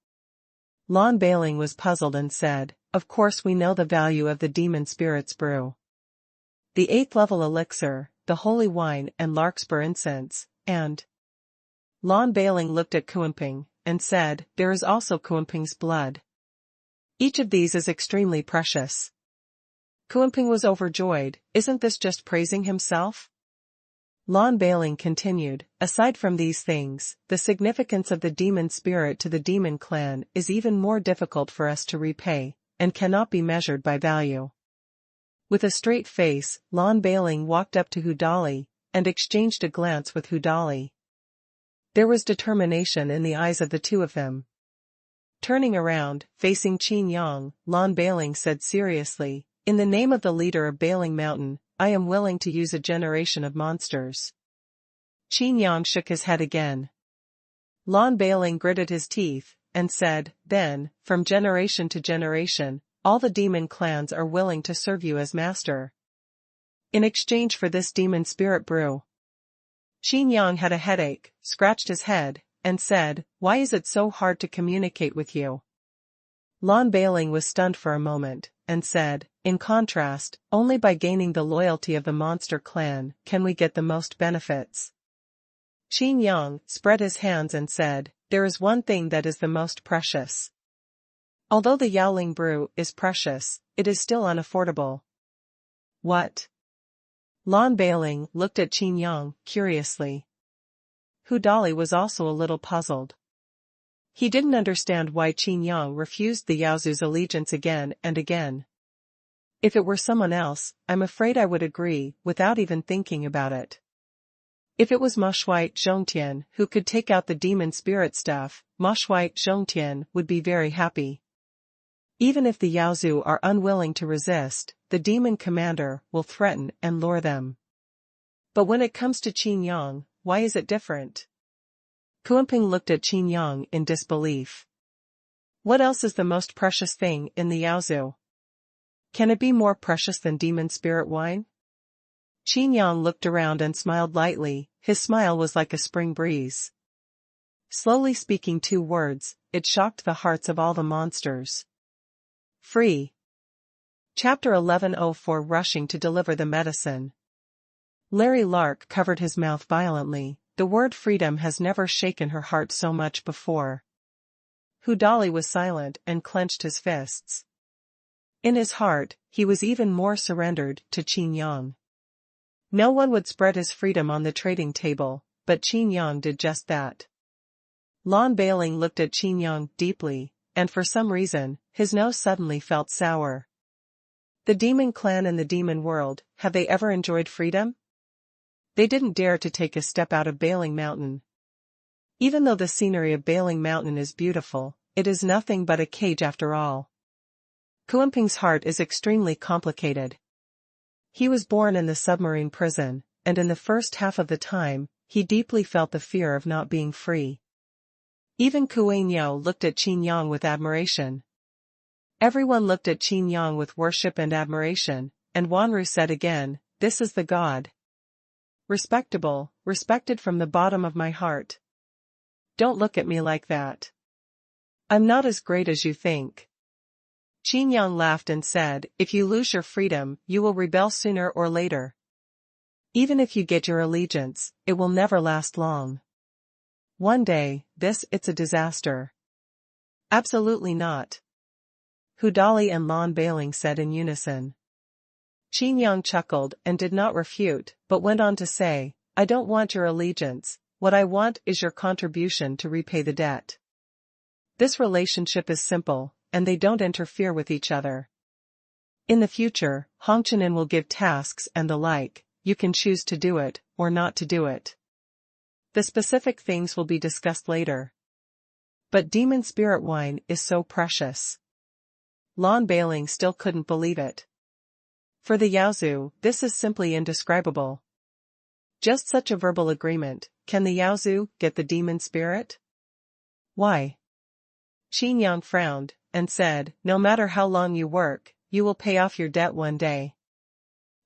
Lan Bailing was puzzled and said, of course we know the value of the demon spirit's brew. The 8th level elixir, the holy wine and larkspur incense, and... Lan Bailing looked at Kuanping, and said, there is also Kuanping's blood. Each of these is extremely precious. Kuanping was overjoyed, isn't this just praising himself? Lan Bailing continued, aside from these things, the significance of the demon spirit to the demon clan is even more difficult for us to repay, and cannot be measured by value. With a straight face, Lan Bailing walked up to Hu Dali, and exchanged a glance with Hu Dali. There was determination in the eyes of the two of them. Turning around, facing Qin Yang, Lan Bailing said seriously, in the name of the leader of Bailing Mountain, I am willing to use a generation of monsters. Qin Yang shook his head again. Lan Bailing gritted his teeth, and said, then, from generation to generation, all the demon clans are willing to serve you as master. In exchange for this demon spirit brew. Qin Yang had a headache, scratched his head, and said, why is it so hard to communicate with you? Lan Bailing was stunned for a moment, and said, in contrast, only by gaining the loyalty of the monster clan can we get the most benefits. Qin Yang spread his hands and said, there is one thing that is the most precious. Although the Yaoling brew is precious, it is still unaffordable. What? Lan Bailing looked at Qin Yang curiously. Hu Dali was also a little puzzled. He didn't understand why Qin Yang refused the Yaozu's allegiance again and again. If it were someone else, I'm afraid I would agree, without even thinking about it. If it was Ma Shui Zhongtian who could take out the demon spirit stuff, Ma Shui Zhongtian would be very happy. Even if the Yaozu are unwilling to resist, the demon commander will threaten and lure them. But when it comes to Qin Yang, why is it different? Kuanping looked at Qin Yang in disbelief. What else is the most precious thing in the Yaozu? Can it be more precious than demon spirit wine? Qin Yang looked around and smiled lightly, his smile was like a spring breeze. Slowly speaking 2 words, it shocked the hearts of all the monsters. Free. Chapter 1104 Rushing to deliver the medicine. Larry Lark covered his mouth violently, the word freedom has never shaken her heart so much before. Hu Dali was silent and clenched his fists. In his heart, he was even more surrendered to Qin Yang. No one would spread his freedom on the trading table, but Qin Yang did just that. Lan Bailing looked at Qin Yang deeply, and for some reason, his nose suddenly felt sour. The demon clan in the demon world, have they ever enjoyed freedom? They didn't dare to take a step out of Bailing Mountain. Even though the scenery of Bailing Mountain is beautiful, it is nothing but a cage after all. Kuanping's heart is extremely complicated. He was born in the submarine prison, and in the first half of the time, he deeply felt the fear of not being free. Even Xuanhuan looked at Qin Yang with admiration. Everyone looked at Qin Yang with worship and admiration, and Wanru said again, "This is the god. Respectable, respected from the bottom of my heart. Don't look at me like that. I'm not as great as you think." Qin Yang laughed and said, "If you lose your freedom, you will rebel sooner or later. Even if you get your allegiance, it will never last long. One day, it's a disaster." "Absolutely not," Hudali and Lan Bailing said in unison. Qin Yang chuckled and did not refute, but went on to say, "I don't want your allegiance, what I want is your contribution to repay the debt. This relationship is simple, and they don't interfere with each other. In the future, Hongqianin will give tasks and the like, you can choose to do it, or not to do it. The specific things will be discussed later. But demon spirit wine is so precious." Lan Bailing still couldn't believe it. For the Yaozu, this is simply indescribable. Just such a verbal agreement, can the Yaozu get the demon spirit? Why? Qin Yang frowned, and said, "No matter how long you work, you will pay off your debt one day.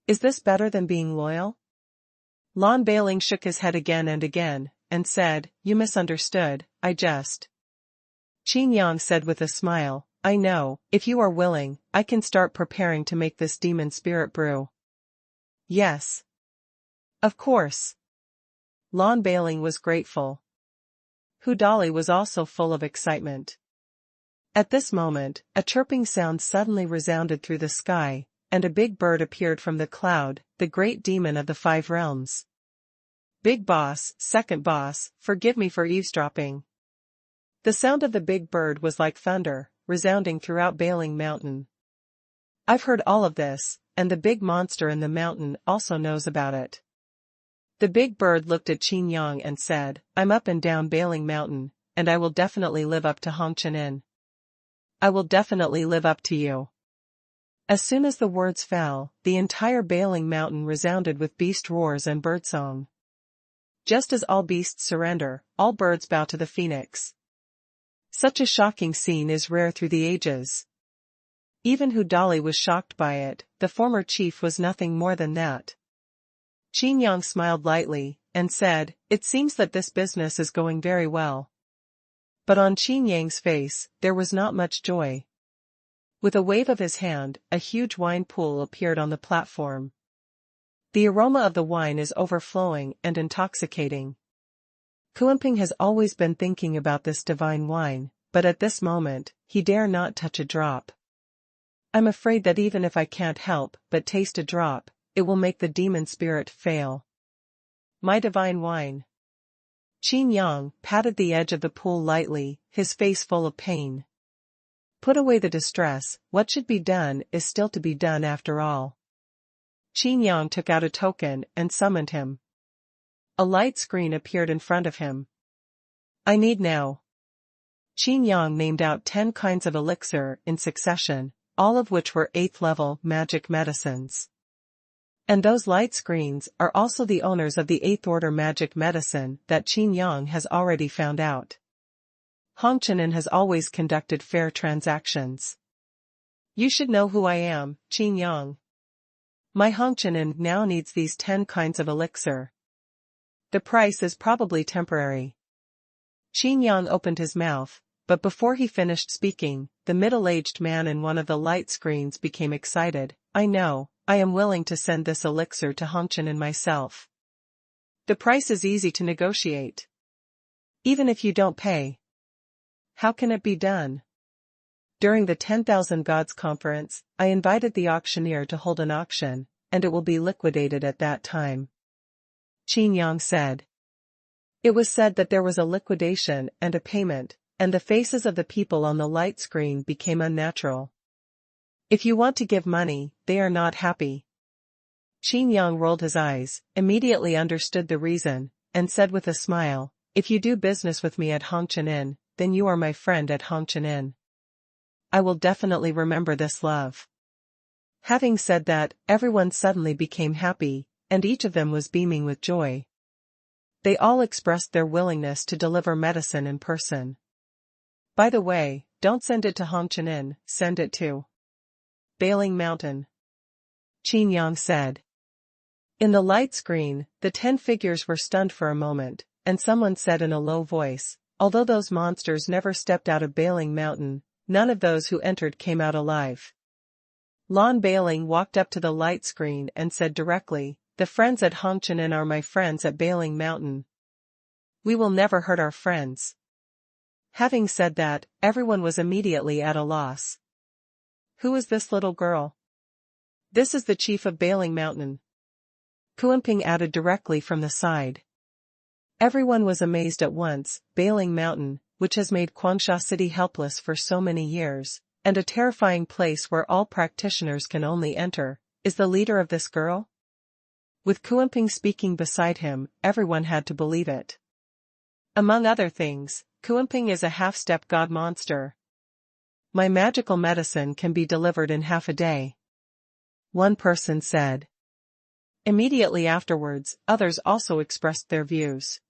Is this better than being loyal?" Lan Bailing shook his head again and again, and said, "You misunderstood, I just." Qin Yang said with a smile, "I know, if you are willing, I can start preparing to make this demon spirit brew." "Yes. Of course." Lan Bailing was grateful. Hudali was also full of excitement. At this moment, a chirping sound suddenly resounded through the sky, and a big bird appeared from the cloud, the great demon of the 5 realms. "Big boss, second boss, forgive me for eavesdropping." The sound of the big bird was like thunder, resounding throughout Bailing Mountain. "I've heard all of this, and the big monster in the mountain also knows about it." The big bird looked at Qin Yang and said, "I'm up and down Bailing Mountain, and I will definitely live up to Hongqianin. I will definitely live up to you." As soon as the words fell, the entire Bailing Mountain resounded with beast roars and birdsong. Just as all beasts surrender, all birds bow to the phoenix. Such a shocking scene is rare through the ages. Even Hudali was shocked by it, the former chief was nothing more than that. Qin Yang smiled lightly, and said, "It seems that this business is going very well." But on Qin Yang's face, there was not much joy. With a wave of his hand, a huge wine pool appeared on the platform. The aroma of the wine is overflowing and intoxicating. Kuanping has always been thinking about this divine wine, but at this moment, he dare not touch a drop. "I'm afraid that even if I can't help but taste a drop, it will make the demon spirit fail. My divine wine." Qin Yang patted the edge of the pool lightly, his face full of pain. Put away the distress, what should be done is still to be done after all. Qin Yang took out a token and summoned him. A light screen appeared in front of him. "I need now." Qin Yang named out 10 kinds of elixir in succession, all of which were 8th level magic medicines. And those light screens are also the owners of the 8th order magic medicine that Qin Yang has already found out. Hongqianin has always conducted fair transactions. "You should know who I am, Qin Yang. My Hongqianin now needs these 10 kinds of elixir. The price is probably temporary." Qin Yang opened his mouth, but before he finished speaking, the middle-aged man in one of the light screens became excited. "I know, I am willing to send this elixir to Hongqianin myself. The price is easy to negotiate. Even if you don't pay." "How can it be done?" "During the 10,000 Gods Conference, I invited the auctioneer to hold an auction, and it will be liquidated at that time," Qin Yang said. It was said that there was a liquidation and a payment, and the faces of the people on the light screen became unnatural. "If you want to give money, they are not happy." Qin Yang rolled his eyes, immediately understood the reason, and said with a smile, "If you do business with me at Hongqianin, then you are my friend at Hongqian. I will definitely remember this love. Having said that, everyone suddenly became happy, and each of them was beaming with joy. They all expressed their willingness to deliver medicine in person. By the way, don't send it to Hongqian, send it to Bailing Mountain, Qin Yang said. In the light screen, the 10 figures were stunned for a moment, and someone said in a low voice, although those monsters never stepped out of Bailing Mountain, none of those who entered came out alive. Lon Bailing walked up to the light screen and said directly, the friends at Hongqian are my friends at Bailing Mountain. We will never hurt our friends. Having said that, everyone was immediately at a loss. Who is this little girl? This is the chief of Bailing Mountain. Kuanping added directly from the side. Everyone was amazed at once. Bailing Mountain, which has made Quangsha City helpless for so many years, and a terrifying place where all practitioners can only enter, is the leader of this girl? With Kuanping speaking beside him, everyone had to believe it. Among other things, Kuanping is a half-step god monster. My magical medicine can be delivered in half a day, one person said. Immediately afterwards, others also expressed their views.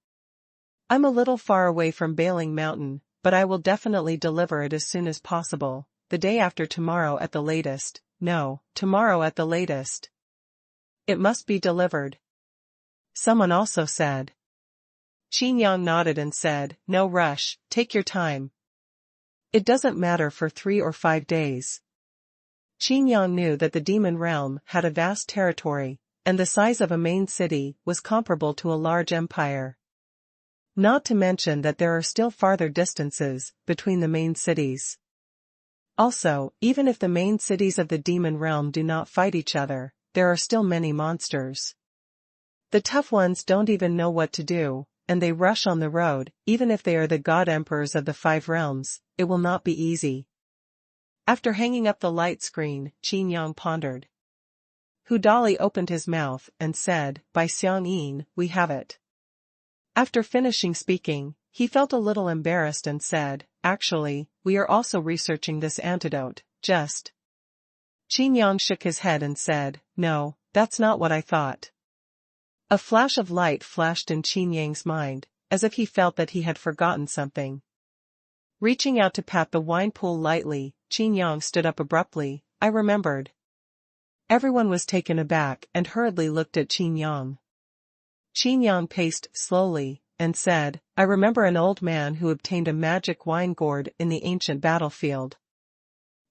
I'm a little far away from Bailing Mountain, but I will definitely deliver it as soon as possible, the day after tomorrow at the latest. No, tomorrow at the latest. It must be delivered, someone also said. Qin Yang nodded and said, no rush, take your time. It doesn't matter for 3 or 5 days. Qin Yang knew that the demon realm had a vast territory, and the size of a main city was comparable to a large empire. Not to mention that there are still farther distances between the main cities. Also, even if the main cities of the demon realm do not fight each other, there are still many monsters. The tough ones don't even know what to do, and they rush on the road. Even if they are the god emperors of the 5 realms, it will not be easy. After hanging up the light screen, Qin Yang pondered. Hudali opened his mouth and said, by Xiang Yin, we have it. After finishing speaking, he felt a little embarrassed and said, actually, we are also researching this antidote, just. Qin Yang shook his head and said, no, that's not what I thought. A flash of light flashed in Qin Yang's mind, as if he felt that he had forgotten something. Reaching out to pat the wine pool lightly, Qin Yang stood up abruptly. I remembered. Everyone was taken aback and hurriedly looked at Qin Yang. Qin Yang paced slowly, and said, I remember an old man who obtained a magic wine gourd in the ancient battlefield.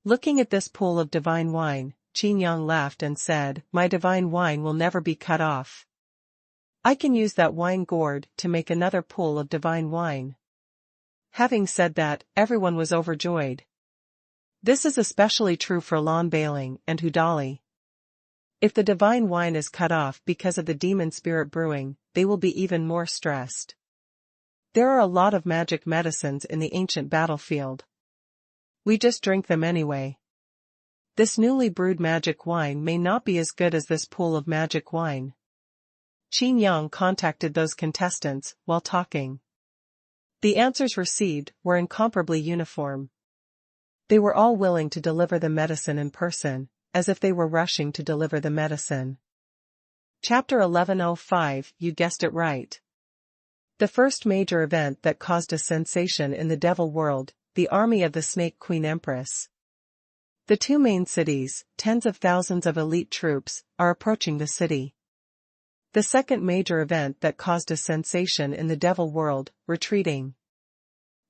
Looking at this pool of divine wine, Qin Yang laughed and said, my divine wine will never be cut off. I can use that wine gourd to make another pool of divine wine. Having said that, everyone was overjoyed. This is especially true for Lon Bailing and Hudali. If the divine wine is cut off because of the demon spirit brewing, they will be even more stressed. There are a lot of magic medicines in the ancient battlefield. We just drink them anyway. This newly brewed magic wine may not be as good as this pool of magic wine. Qin Yang contacted those contestants while talking. The answers received were incomparably uniform. They were all willing to deliver the medicine in person, as if they were rushing to deliver the medicine. Chapter 1105, you guessed it right. The first major event that caused a sensation in the devil world, the army of the Snake Queen Empress. The 2 main cities, tens of thousands of elite troops, are approaching the city. The second major event that caused a sensation in the devil world, retreating.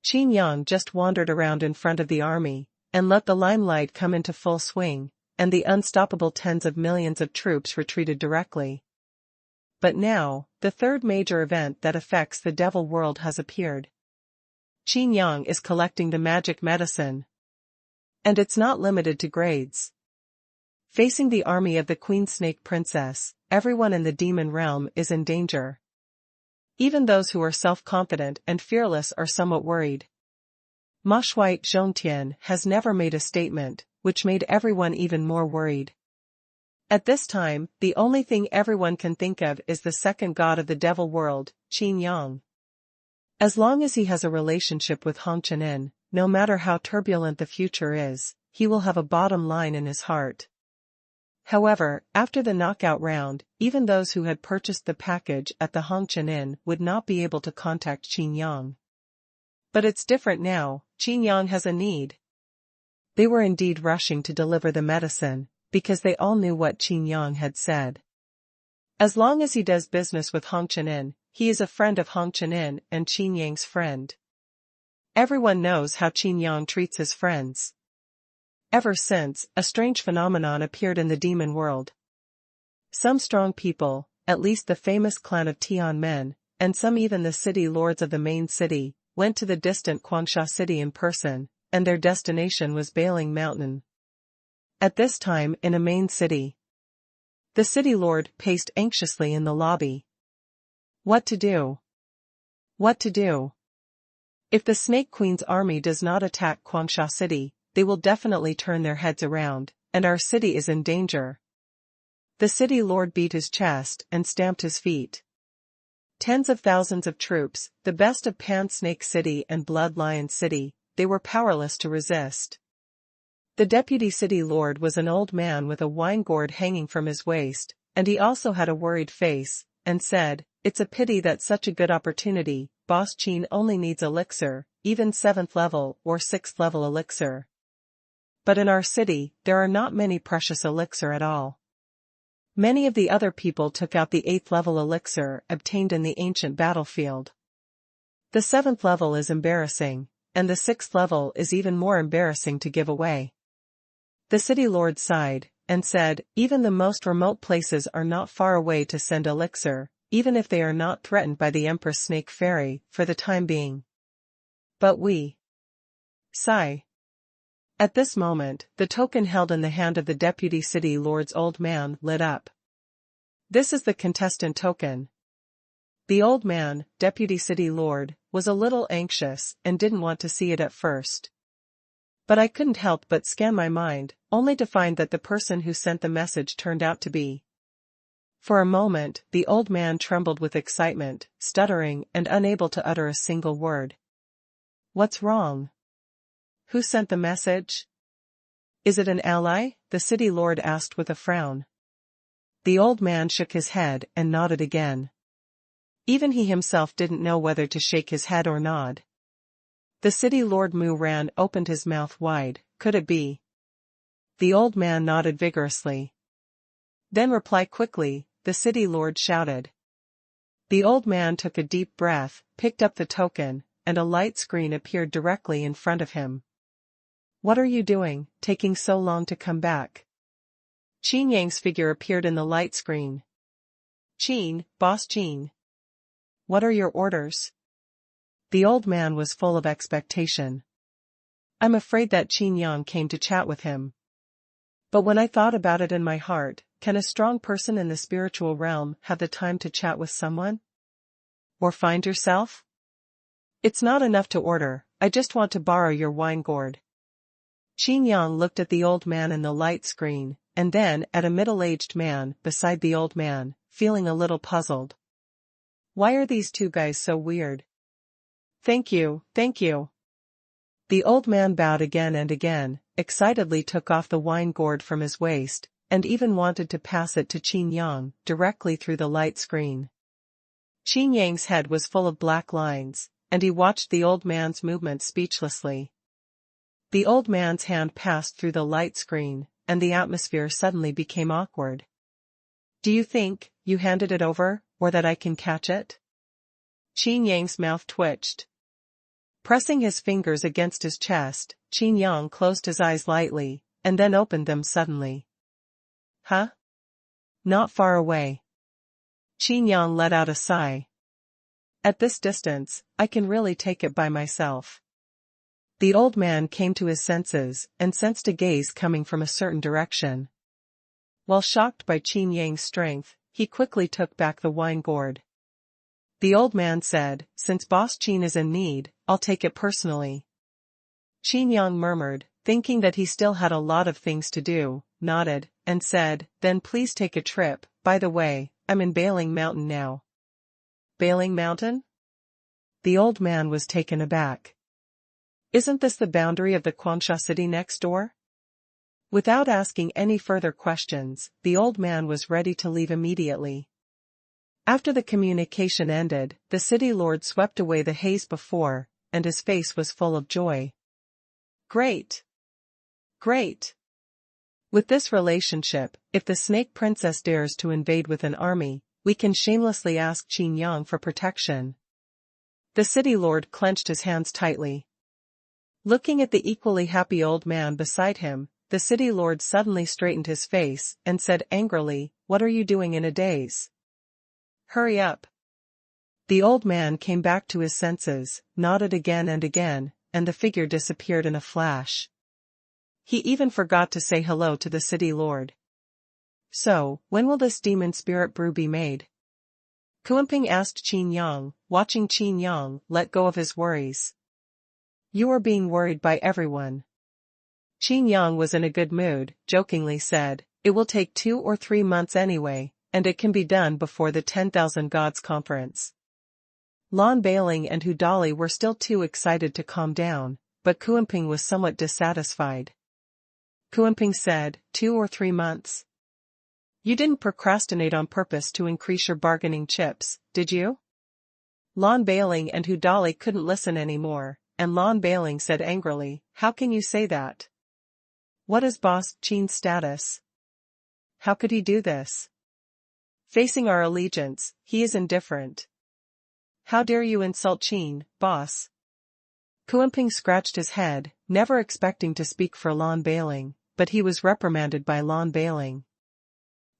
Qin Yang just wandered around in front of the army, and let the limelight come into full swing, and the unstoppable tens of millions of troops retreated directly. But now, the third major event that affects the devil world has appeared. Qin Yang is collecting the magic medicine. And it's not limited to grades. Facing the army of the Queen Snake Princess, everyone in the demon realm is in danger. Even those who are self-confident and fearless are somewhat worried. Ma Shui Zhongtian has never made a statement, which made everyone even more worried. At this time, the only thing everyone can think of is the second god of the devil world, Qin Yang. As long as he has a relationship with Hongqian, no matter how turbulent the future is, he will have a bottom line in his heart. However, after the knockout round, even those who had purchased the package at the Hongqian would not be able to contact Qin Yang. But it's different now, Qin Yang has a need. They were indeed rushing to deliver the medicine, because they all knew what Qin Yang had said. As long as he does business with Hongqian, he is a friend of Hongqian and Qin Yang's friend. Everyone knows how Qin Yang treats his friends. Ever since, a strange phenomenon appeared in the demon world. Some strong people, at least the famous clan of Tianmen, and some even the city lords of the main city, went to the distant Guangsha city in person, and their destination was Bailing Mountain. At this time in a main city, the city lord paced anxiously in the lobby. What to do? What to do? If the Snake Queen's army does not attack Guangsha city, they will definitely turn their heads around, and our city is in danger. The city lord beat his chest and stamped his feet. Tens of thousands of troops, the best of Pan Snake City and Blood Lion City, they were powerless to resist. The deputy city lord was an old man with a wine gourd hanging from his waist, and he also had a worried face, and said, "It's a pity that such a good opportunity, Boss Qin only needs elixir, even 7th level or 6th level elixir. But in our city, there are not many precious elixir at all." Many of the other people took out the 8th level elixir obtained in the ancient battlefield. The 7th level is embarrassing, and the 6th level is even more embarrassing to give away. The city lord sighed, and said, "Even the most remote places are not far away to send elixir, even if they are not threatened by the Empress Snake Fairy, for the time being. But we..." Sigh. At this moment, the token held in the hand of the deputy city lord's old man lit up. "This is the contestant token." The old man, deputy city lord, was a little anxious and didn't want to see it at first. But I couldn't help but scan my mind, only to find that the person who sent the message turned out to be. For a moment, the old man trembled with excitement, stuttering and unable to utter a single word. "What's wrong? Who sent the message? Is it an ally?" the city lord asked with a frown. The old man shook his head and nodded again. Even he himself didn't know whether to shake his head or nod. The city lord Mu Ran opened his mouth wide. "Could it be?" The old man nodded vigorously. "Then reply quickly," the city lord shouted. The old man took a deep breath, picked up the token, and a light screen appeared directly in front of him. "What are you doing, taking so long to come back?" Qin Yang's figure appeared in the light screen. "Qin, Boss Qin. What are your orders?" The old man was full of expectation. "I'm afraid that Qin Yang came to chat with him. But when I thought about it in my heart, can a strong person in the spiritual realm have the time to chat with someone? Or find yourself? It's not enough to order, I just want to borrow your wine gourd." Qin Yang looked at the old man in the light screen, and then at a middle-aged man beside the old man, feeling a little puzzled. Why are these two guys so weird? Thank you, thank you." The old man bowed again and again, excitedly took off the wine gourd from his waist, and even wanted to pass it to Qin Yang, directly through the light screen. Qin Yang's head was full of black lines, and he watched the old man's movements speechlessly. The old man's hand passed through the light screen, and the atmosphere suddenly became awkward. "Do you think you handed it over, or that I can catch it?" Qin Yang's mouth twitched. Pressing his fingers against his chest, Qin Yang closed his eyes lightly, and then opened them suddenly. "Huh? Not far away." Qin Yang let out a sigh. "At this distance, I can really take it by myself." The old man came to his senses and sensed a gaze coming from a certain direction. While shocked by Qin Yang's strength, he quickly took back the wine gourd. The old man said, "Since Boss Qin is in need, I'll take it personally." Qin Yang murmured, thinking that he still had a lot of things to do, nodded, and said, "Then please take a trip. By the way, I'm in Bailing Mountain now." Bailing Mountain? The old man was taken aback. Isn't this the boundary of the Quansha city next door? Without asking any further questions, the old man was ready to leave immediately. After the communication ended, the city lord swept away the haze before, and his face was full of joy. Great! Great! With this relationship, if the Snake Princess dares to invade with an army, we can shamelessly ask Qin Yang for protection. The city lord clenched his hands tightly. Looking at the equally happy old man beside him, the city lord suddenly straightened his face and said angrily, "What are you doing in a daze? Hurry up." The old man came back to his senses, nodded again, and the figure disappeared in a flash. He even forgot to say hello to the city lord. "So, when will this demon spirit brew be made?" Kuanping asked Qin Yang, watching Qin Yang let go of his worries. "You are being worried by everyone." Qin Yang was in a good mood, jokingly said, "It will take 2 or 3 months anyway, and it can be done before the 10,000 Gods Conference." Lan Bailing and Hu Dali were still too excited to calm down, but Kuanping was somewhat dissatisfied. Kuanping said, 2 or 3 months? You didn't procrastinate on purpose to increase your bargaining chips, did you? Lan Bailing and Hu Dali couldn't listen anymore, and Lan Bailing said angrily, "How can you say that? What is Boss Qin's status? How could he do this? Facing our allegiance, he is indifferent. How dare you insult Qin, boss?" Kuanping scratched his head, never expecting to speak for Lan Bailing, but he was reprimanded by Lan Bailing.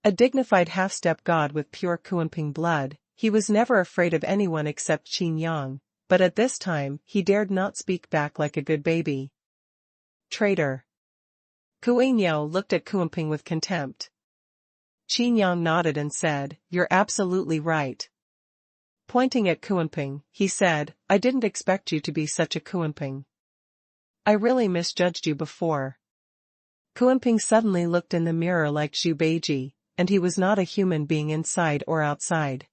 A dignified half-step god with pure Kuanping blood, he was never afraid of anyone except Qin Yang, but at this time he dared not speak back like a good baby. Traitor. Kuan-Yo looked at Kuanping with contempt. Qin Yang nodded and said, "You're absolutely right." Pointing at Kuanping, he said, "I didn't expect you to be such a Kuanping. I really misjudged you before." Kuanping suddenly looked in the mirror like Zhu Beiji, and he was not a human being inside or outside.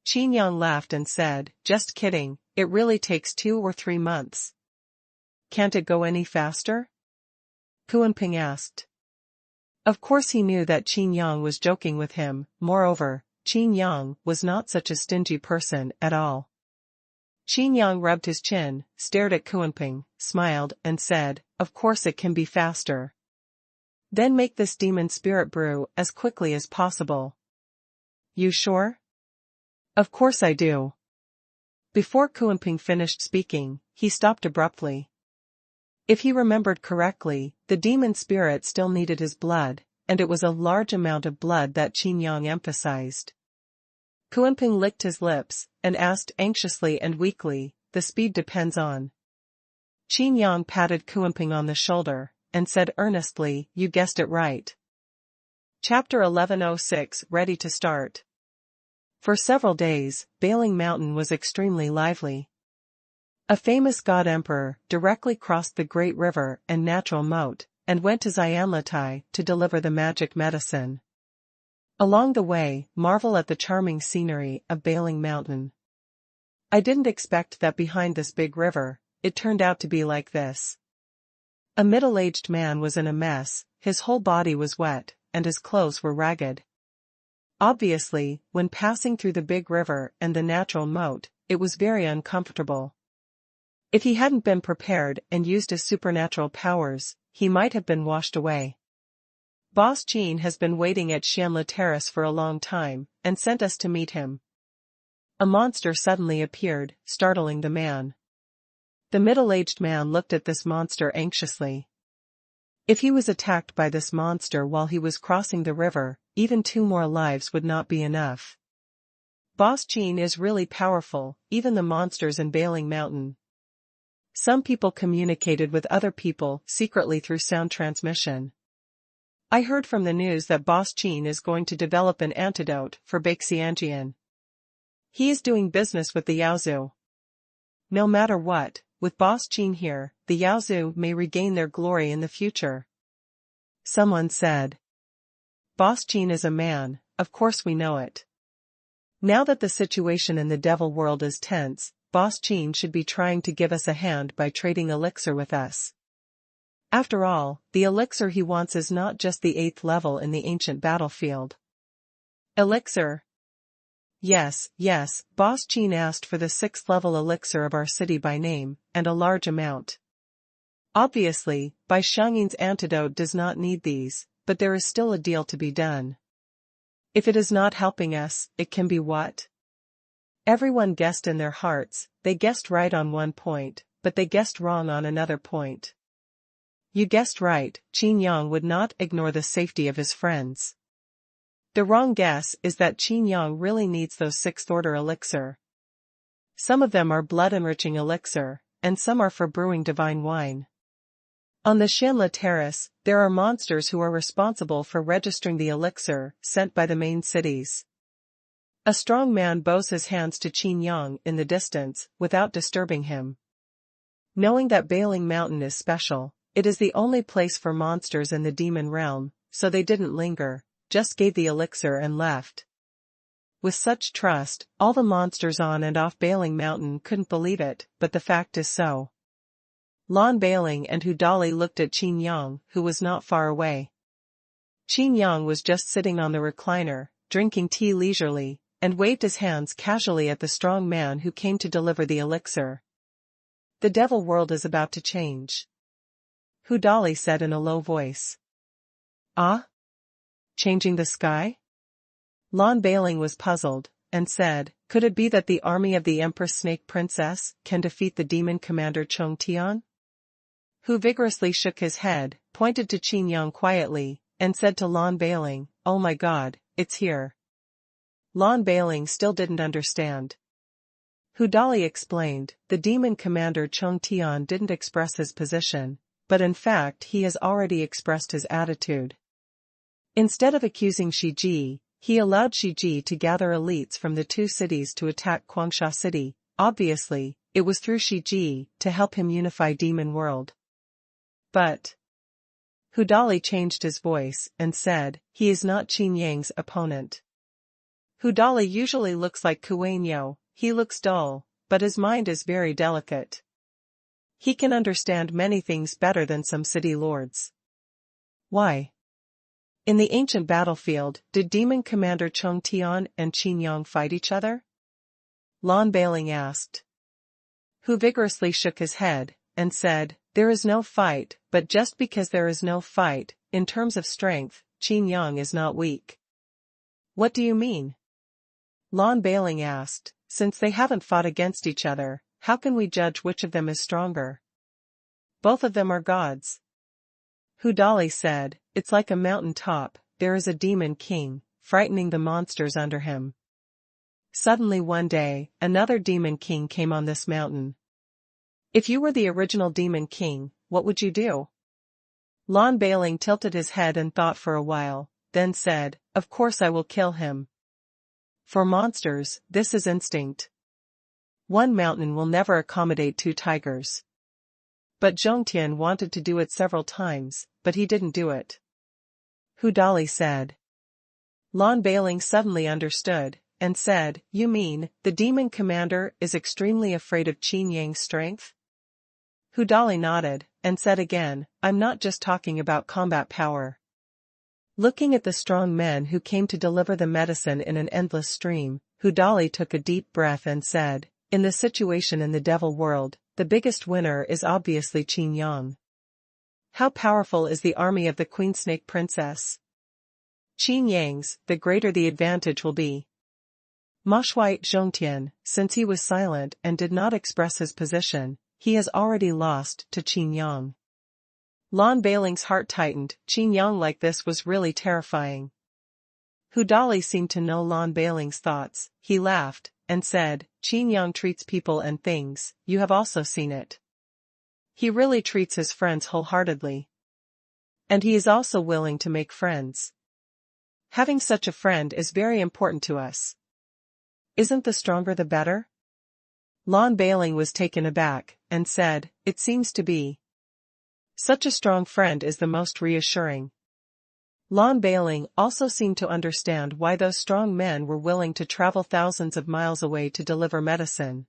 Qin Yang laughed and said, "Just kidding, it really takes 2 or 3 months. Can't it go any faster?" Kuanping asked. Of course he knew that Qin Yang was joking with him, moreover, Qin Yang was not such a stingy person at all. Qin Yang rubbed his chin, stared at Kuanping, smiled, and said, "Of course it can be faster. Then make this demon spirit brew as quickly as possible." "You sure?" "Of course I do." Before Kuanping finished speaking, he stopped abruptly. If he remembered correctly, the demon spirit still needed his blood, and it was a large amount of blood that Qin Yang emphasized. Kuanping licked his lips, and asked anxiously and weakly, "The speed depends on." Qin Yang patted Kuanping on the shoulder, and said earnestly, "You guessed it right." Chapter 1106 Ready to start. For several days, Bailing Mountain was extremely lively. A famous god-emperor directly crossed the great river and natural moat, and went to Xianlatai to deliver the magic medicine. Along the way, marvel at the charming scenery of Bailing Mountain. I didn't expect that behind this big river, it turned out to be like this. A middle-aged man was in a mess, his whole body was wet, and his clothes were ragged. Obviously, when passing through the big river and the natural moat, it was very uncomfortable. If he hadn't been prepared and used his supernatural powers, he might have been washed away. Boss Qin has been waiting at Xianla Terrace for a long time, and sent us to meet him. A monster suddenly appeared, startling the man. The middle-aged man looked at this monster anxiously. If he was attacked by this monster while he was crossing the river, even 2 more lives would not be enough. Boss Qin is really powerful, even the monsters in Bailing Mountain. Some people communicated with other people secretly through sound transmission. I heard from the news that Boss Qin is going to develop an antidote for Baixianjian. He is doing business with the Yaozu. No matter what, with Boss Qin here, the Yaozu may regain their glory in the future. Someone said. Boss Qin is a man, of course we know it. Now that the situation in the devil world is tense, Boss Qin should be trying to give us a hand by trading elixir with us. After all, the elixir he wants is not just the 8th level in the ancient battlefield. Elixir? Yes, Boss Qin asked for the 6th level elixir of our city by name, and a large amount. Obviously, Bai Shangyin's antidote does not need these, but there is still a deal to be done. If it is not helping us, it can be what? Everyone guessed in their hearts. They guessed right on one point, but they guessed wrong on another point. You guessed right, Qin Yang would not ignore the safety of his friends. The wrong guess is that Qin Yang really needs those 6th order elixir. Some of them are blood-enriching elixir, and some are for brewing divine wine. On the Shinla terrace, there are monsters who are responsible for registering the elixir sent by the main cities. A strong man bows his hands to Qin Yang in the distance, without disturbing him. Knowing that Bailing Mountain is special, it is the only place for monsters in the demon realm, so they didn't linger, just gave the elixir and left. With such trust, all the monsters on and off Bailing Mountain couldn't believe it, but the fact is so. Lan Bailing and Hudali looked at Qin Yang, who was not far away. Qin Yang was just sitting on the recliner, drinking tea leisurely, and waved his hands casually at the strong man who came to deliver the elixir. The devil world is about to change. Hudali said in a low voice. Ah? Changing the sky? Lan Bailing was puzzled, and said, could it be that the army of the Empress Snake Princess can defeat the demon commander Chong Tian? Who vigorously shook his head, pointed to Qin Yang quietly, and said to Lan Bailing, oh my god, it's here. Lan Bailing still didn't understand. Hudali explained, the demon commander Chong Tian didn't express his position, but in fact he has already expressed his attitude. Instead of accusing Shi Ji, he allowed Shi Ji to gather elites from the 2 cities to attack Guangsha City. Obviously, it was through Shi Ji to help him unify Demon World. But Hudali changed his voice and said, he is not Qin Yang's opponent. Hudali usually looks like Kuanyo, he looks dull, but his mind is very delicate. He can understand many things better than some city lords. Why? In the ancient battlefield, did Demon Commander Chong Tian and Qin Yang fight each other? Lan Bailing asked. Who vigorously shook his head, and said, there is no fight, but just because there is no fight, in terms of strength, Qin Yang is not weak. What do you mean? Lan Bailing asked, since they haven't fought against each other, how can we judge which of them is stronger? Both of them are gods. Hudali said, it's like a mountain top, there is a demon king, frightening the monsters under him. Suddenly one day, another demon king came on this mountain. If you were the original demon king, what would you do? Lan Bailing tilted his head and thought for a while, then said, of course I will kill him. For monsters, this is instinct. One mountain will never accommodate 2 tigers. But Zhongtian wanted to do it several times, but he didn't do it. Hudali said. Lan Bailing suddenly understood, and said, you mean, the demon commander is extremely afraid of Qin Yang's strength? Hudali nodded, and said again, I'm not just talking about combat power. Looking at the strong men who came to deliver the medicine in an endless stream, Hudali took a deep breath and said, in the situation in the devil world, the biggest winner is obviously Qin Yang. How powerful is the army of the Queen Snake Princess? Qin Yang's, the greater the advantage will be. Moshuai Zhongtian, since he was silent and did not express his position, he has already lost to Qin Yang. Lan Bailing's heart tightened, Qin Yang like this was really terrifying. Hudali seemed to know Lan Bailing's thoughts, he laughed, and said, Qin Yang treats people and things, you have also seen it. He really treats his friends wholeheartedly. And he is also willing to make friends. Having such a friend is very important to us. Isn't the stronger the better? Lan Bailing was taken aback, and said, it seems to be. Such a strong friend is the most reassuring. Lan Bailing also seemed to understand why those strong men were willing to travel thousands of miles away to deliver medicine.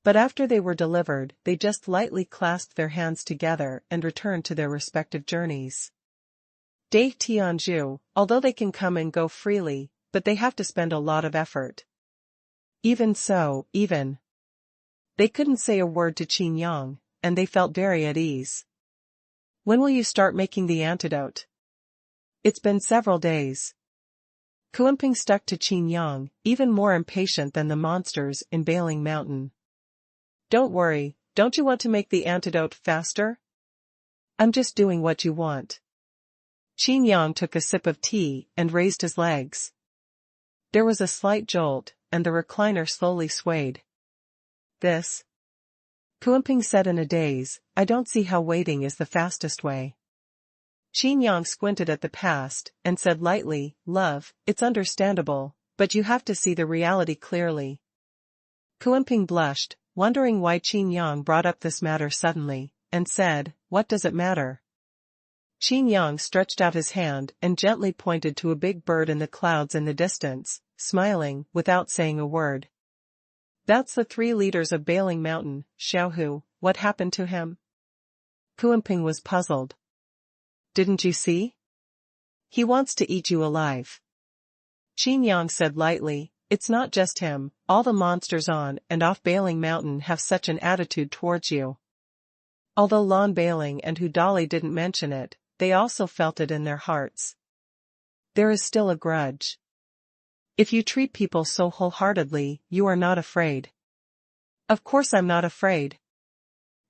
But after they were delivered, they just lightly clasped their hands together and returned to their respective journeys. Deity Extinguisher, although they can come and go freely, but they have to spend a lot of effort. Even so, they couldn't say a word to Qin Yang, and they felt very at ease. When will you start making the antidote? It's been several days. Xuanhuan stuck to Qin Yang, even more impatient than the monsters in Bailing Mountain. Don't worry, don't you want to make the antidote faster? I'm just doing what you want. Qin Yang took a sip of tea and raised his legs. There was a slight jolt, and the recliner slowly swayed. This? Xuanhuan said in a daze, I don't see how waiting is the fastest way. Qin Yang squinted at the past, and said lightly, Love, it's understandable, but you have to see the reality clearly. Xuanhuan blushed, wondering why Qin Yang brought up this matter suddenly, and said, What does it matter? Qin Yang stretched out his hand and gently pointed to a big bird in the clouds in the distance, smiling, without saying a word. That's the 3 leaders of Bailing Mountain, Xiaohu, what happened to him? Xuanhuan was puzzled. Didn't you see? He wants to eat you alive. Qin Yang said lightly, It's not just him, all the monsters on and off Bailing Mountain have such an attitude towards you. Although Lon Bailing and Hudali didn't mention it, they also felt it in their hearts. There is still a grudge. If you treat people so wholeheartedly, you are not afraid. Of course I'm not afraid.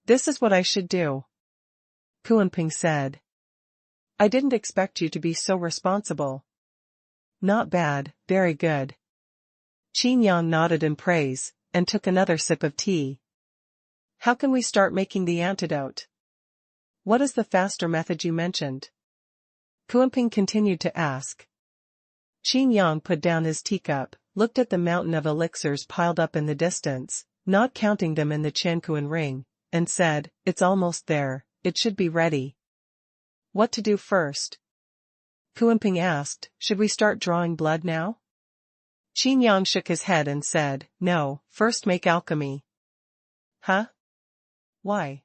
This is what I should do. Xuanhuan said. I didn't expect you to be so responsible. Not bad, very good. Qin Yang nodded in praise, and took another sip of tea. How can we start making the antidote? What is the faster method you mentioned? Xuanhuan continued to ask. Qin Yang put down his teacup, looked at the mountain of elixirs piled up in the distance, not counting them in the Qianquan ring, and said, It's almost there, it should be ready. What to do first? Xuanhuan asked, Should we start drawing blood now? Qin Yang shook his head and said, No, first make alchemy. Huh? Why?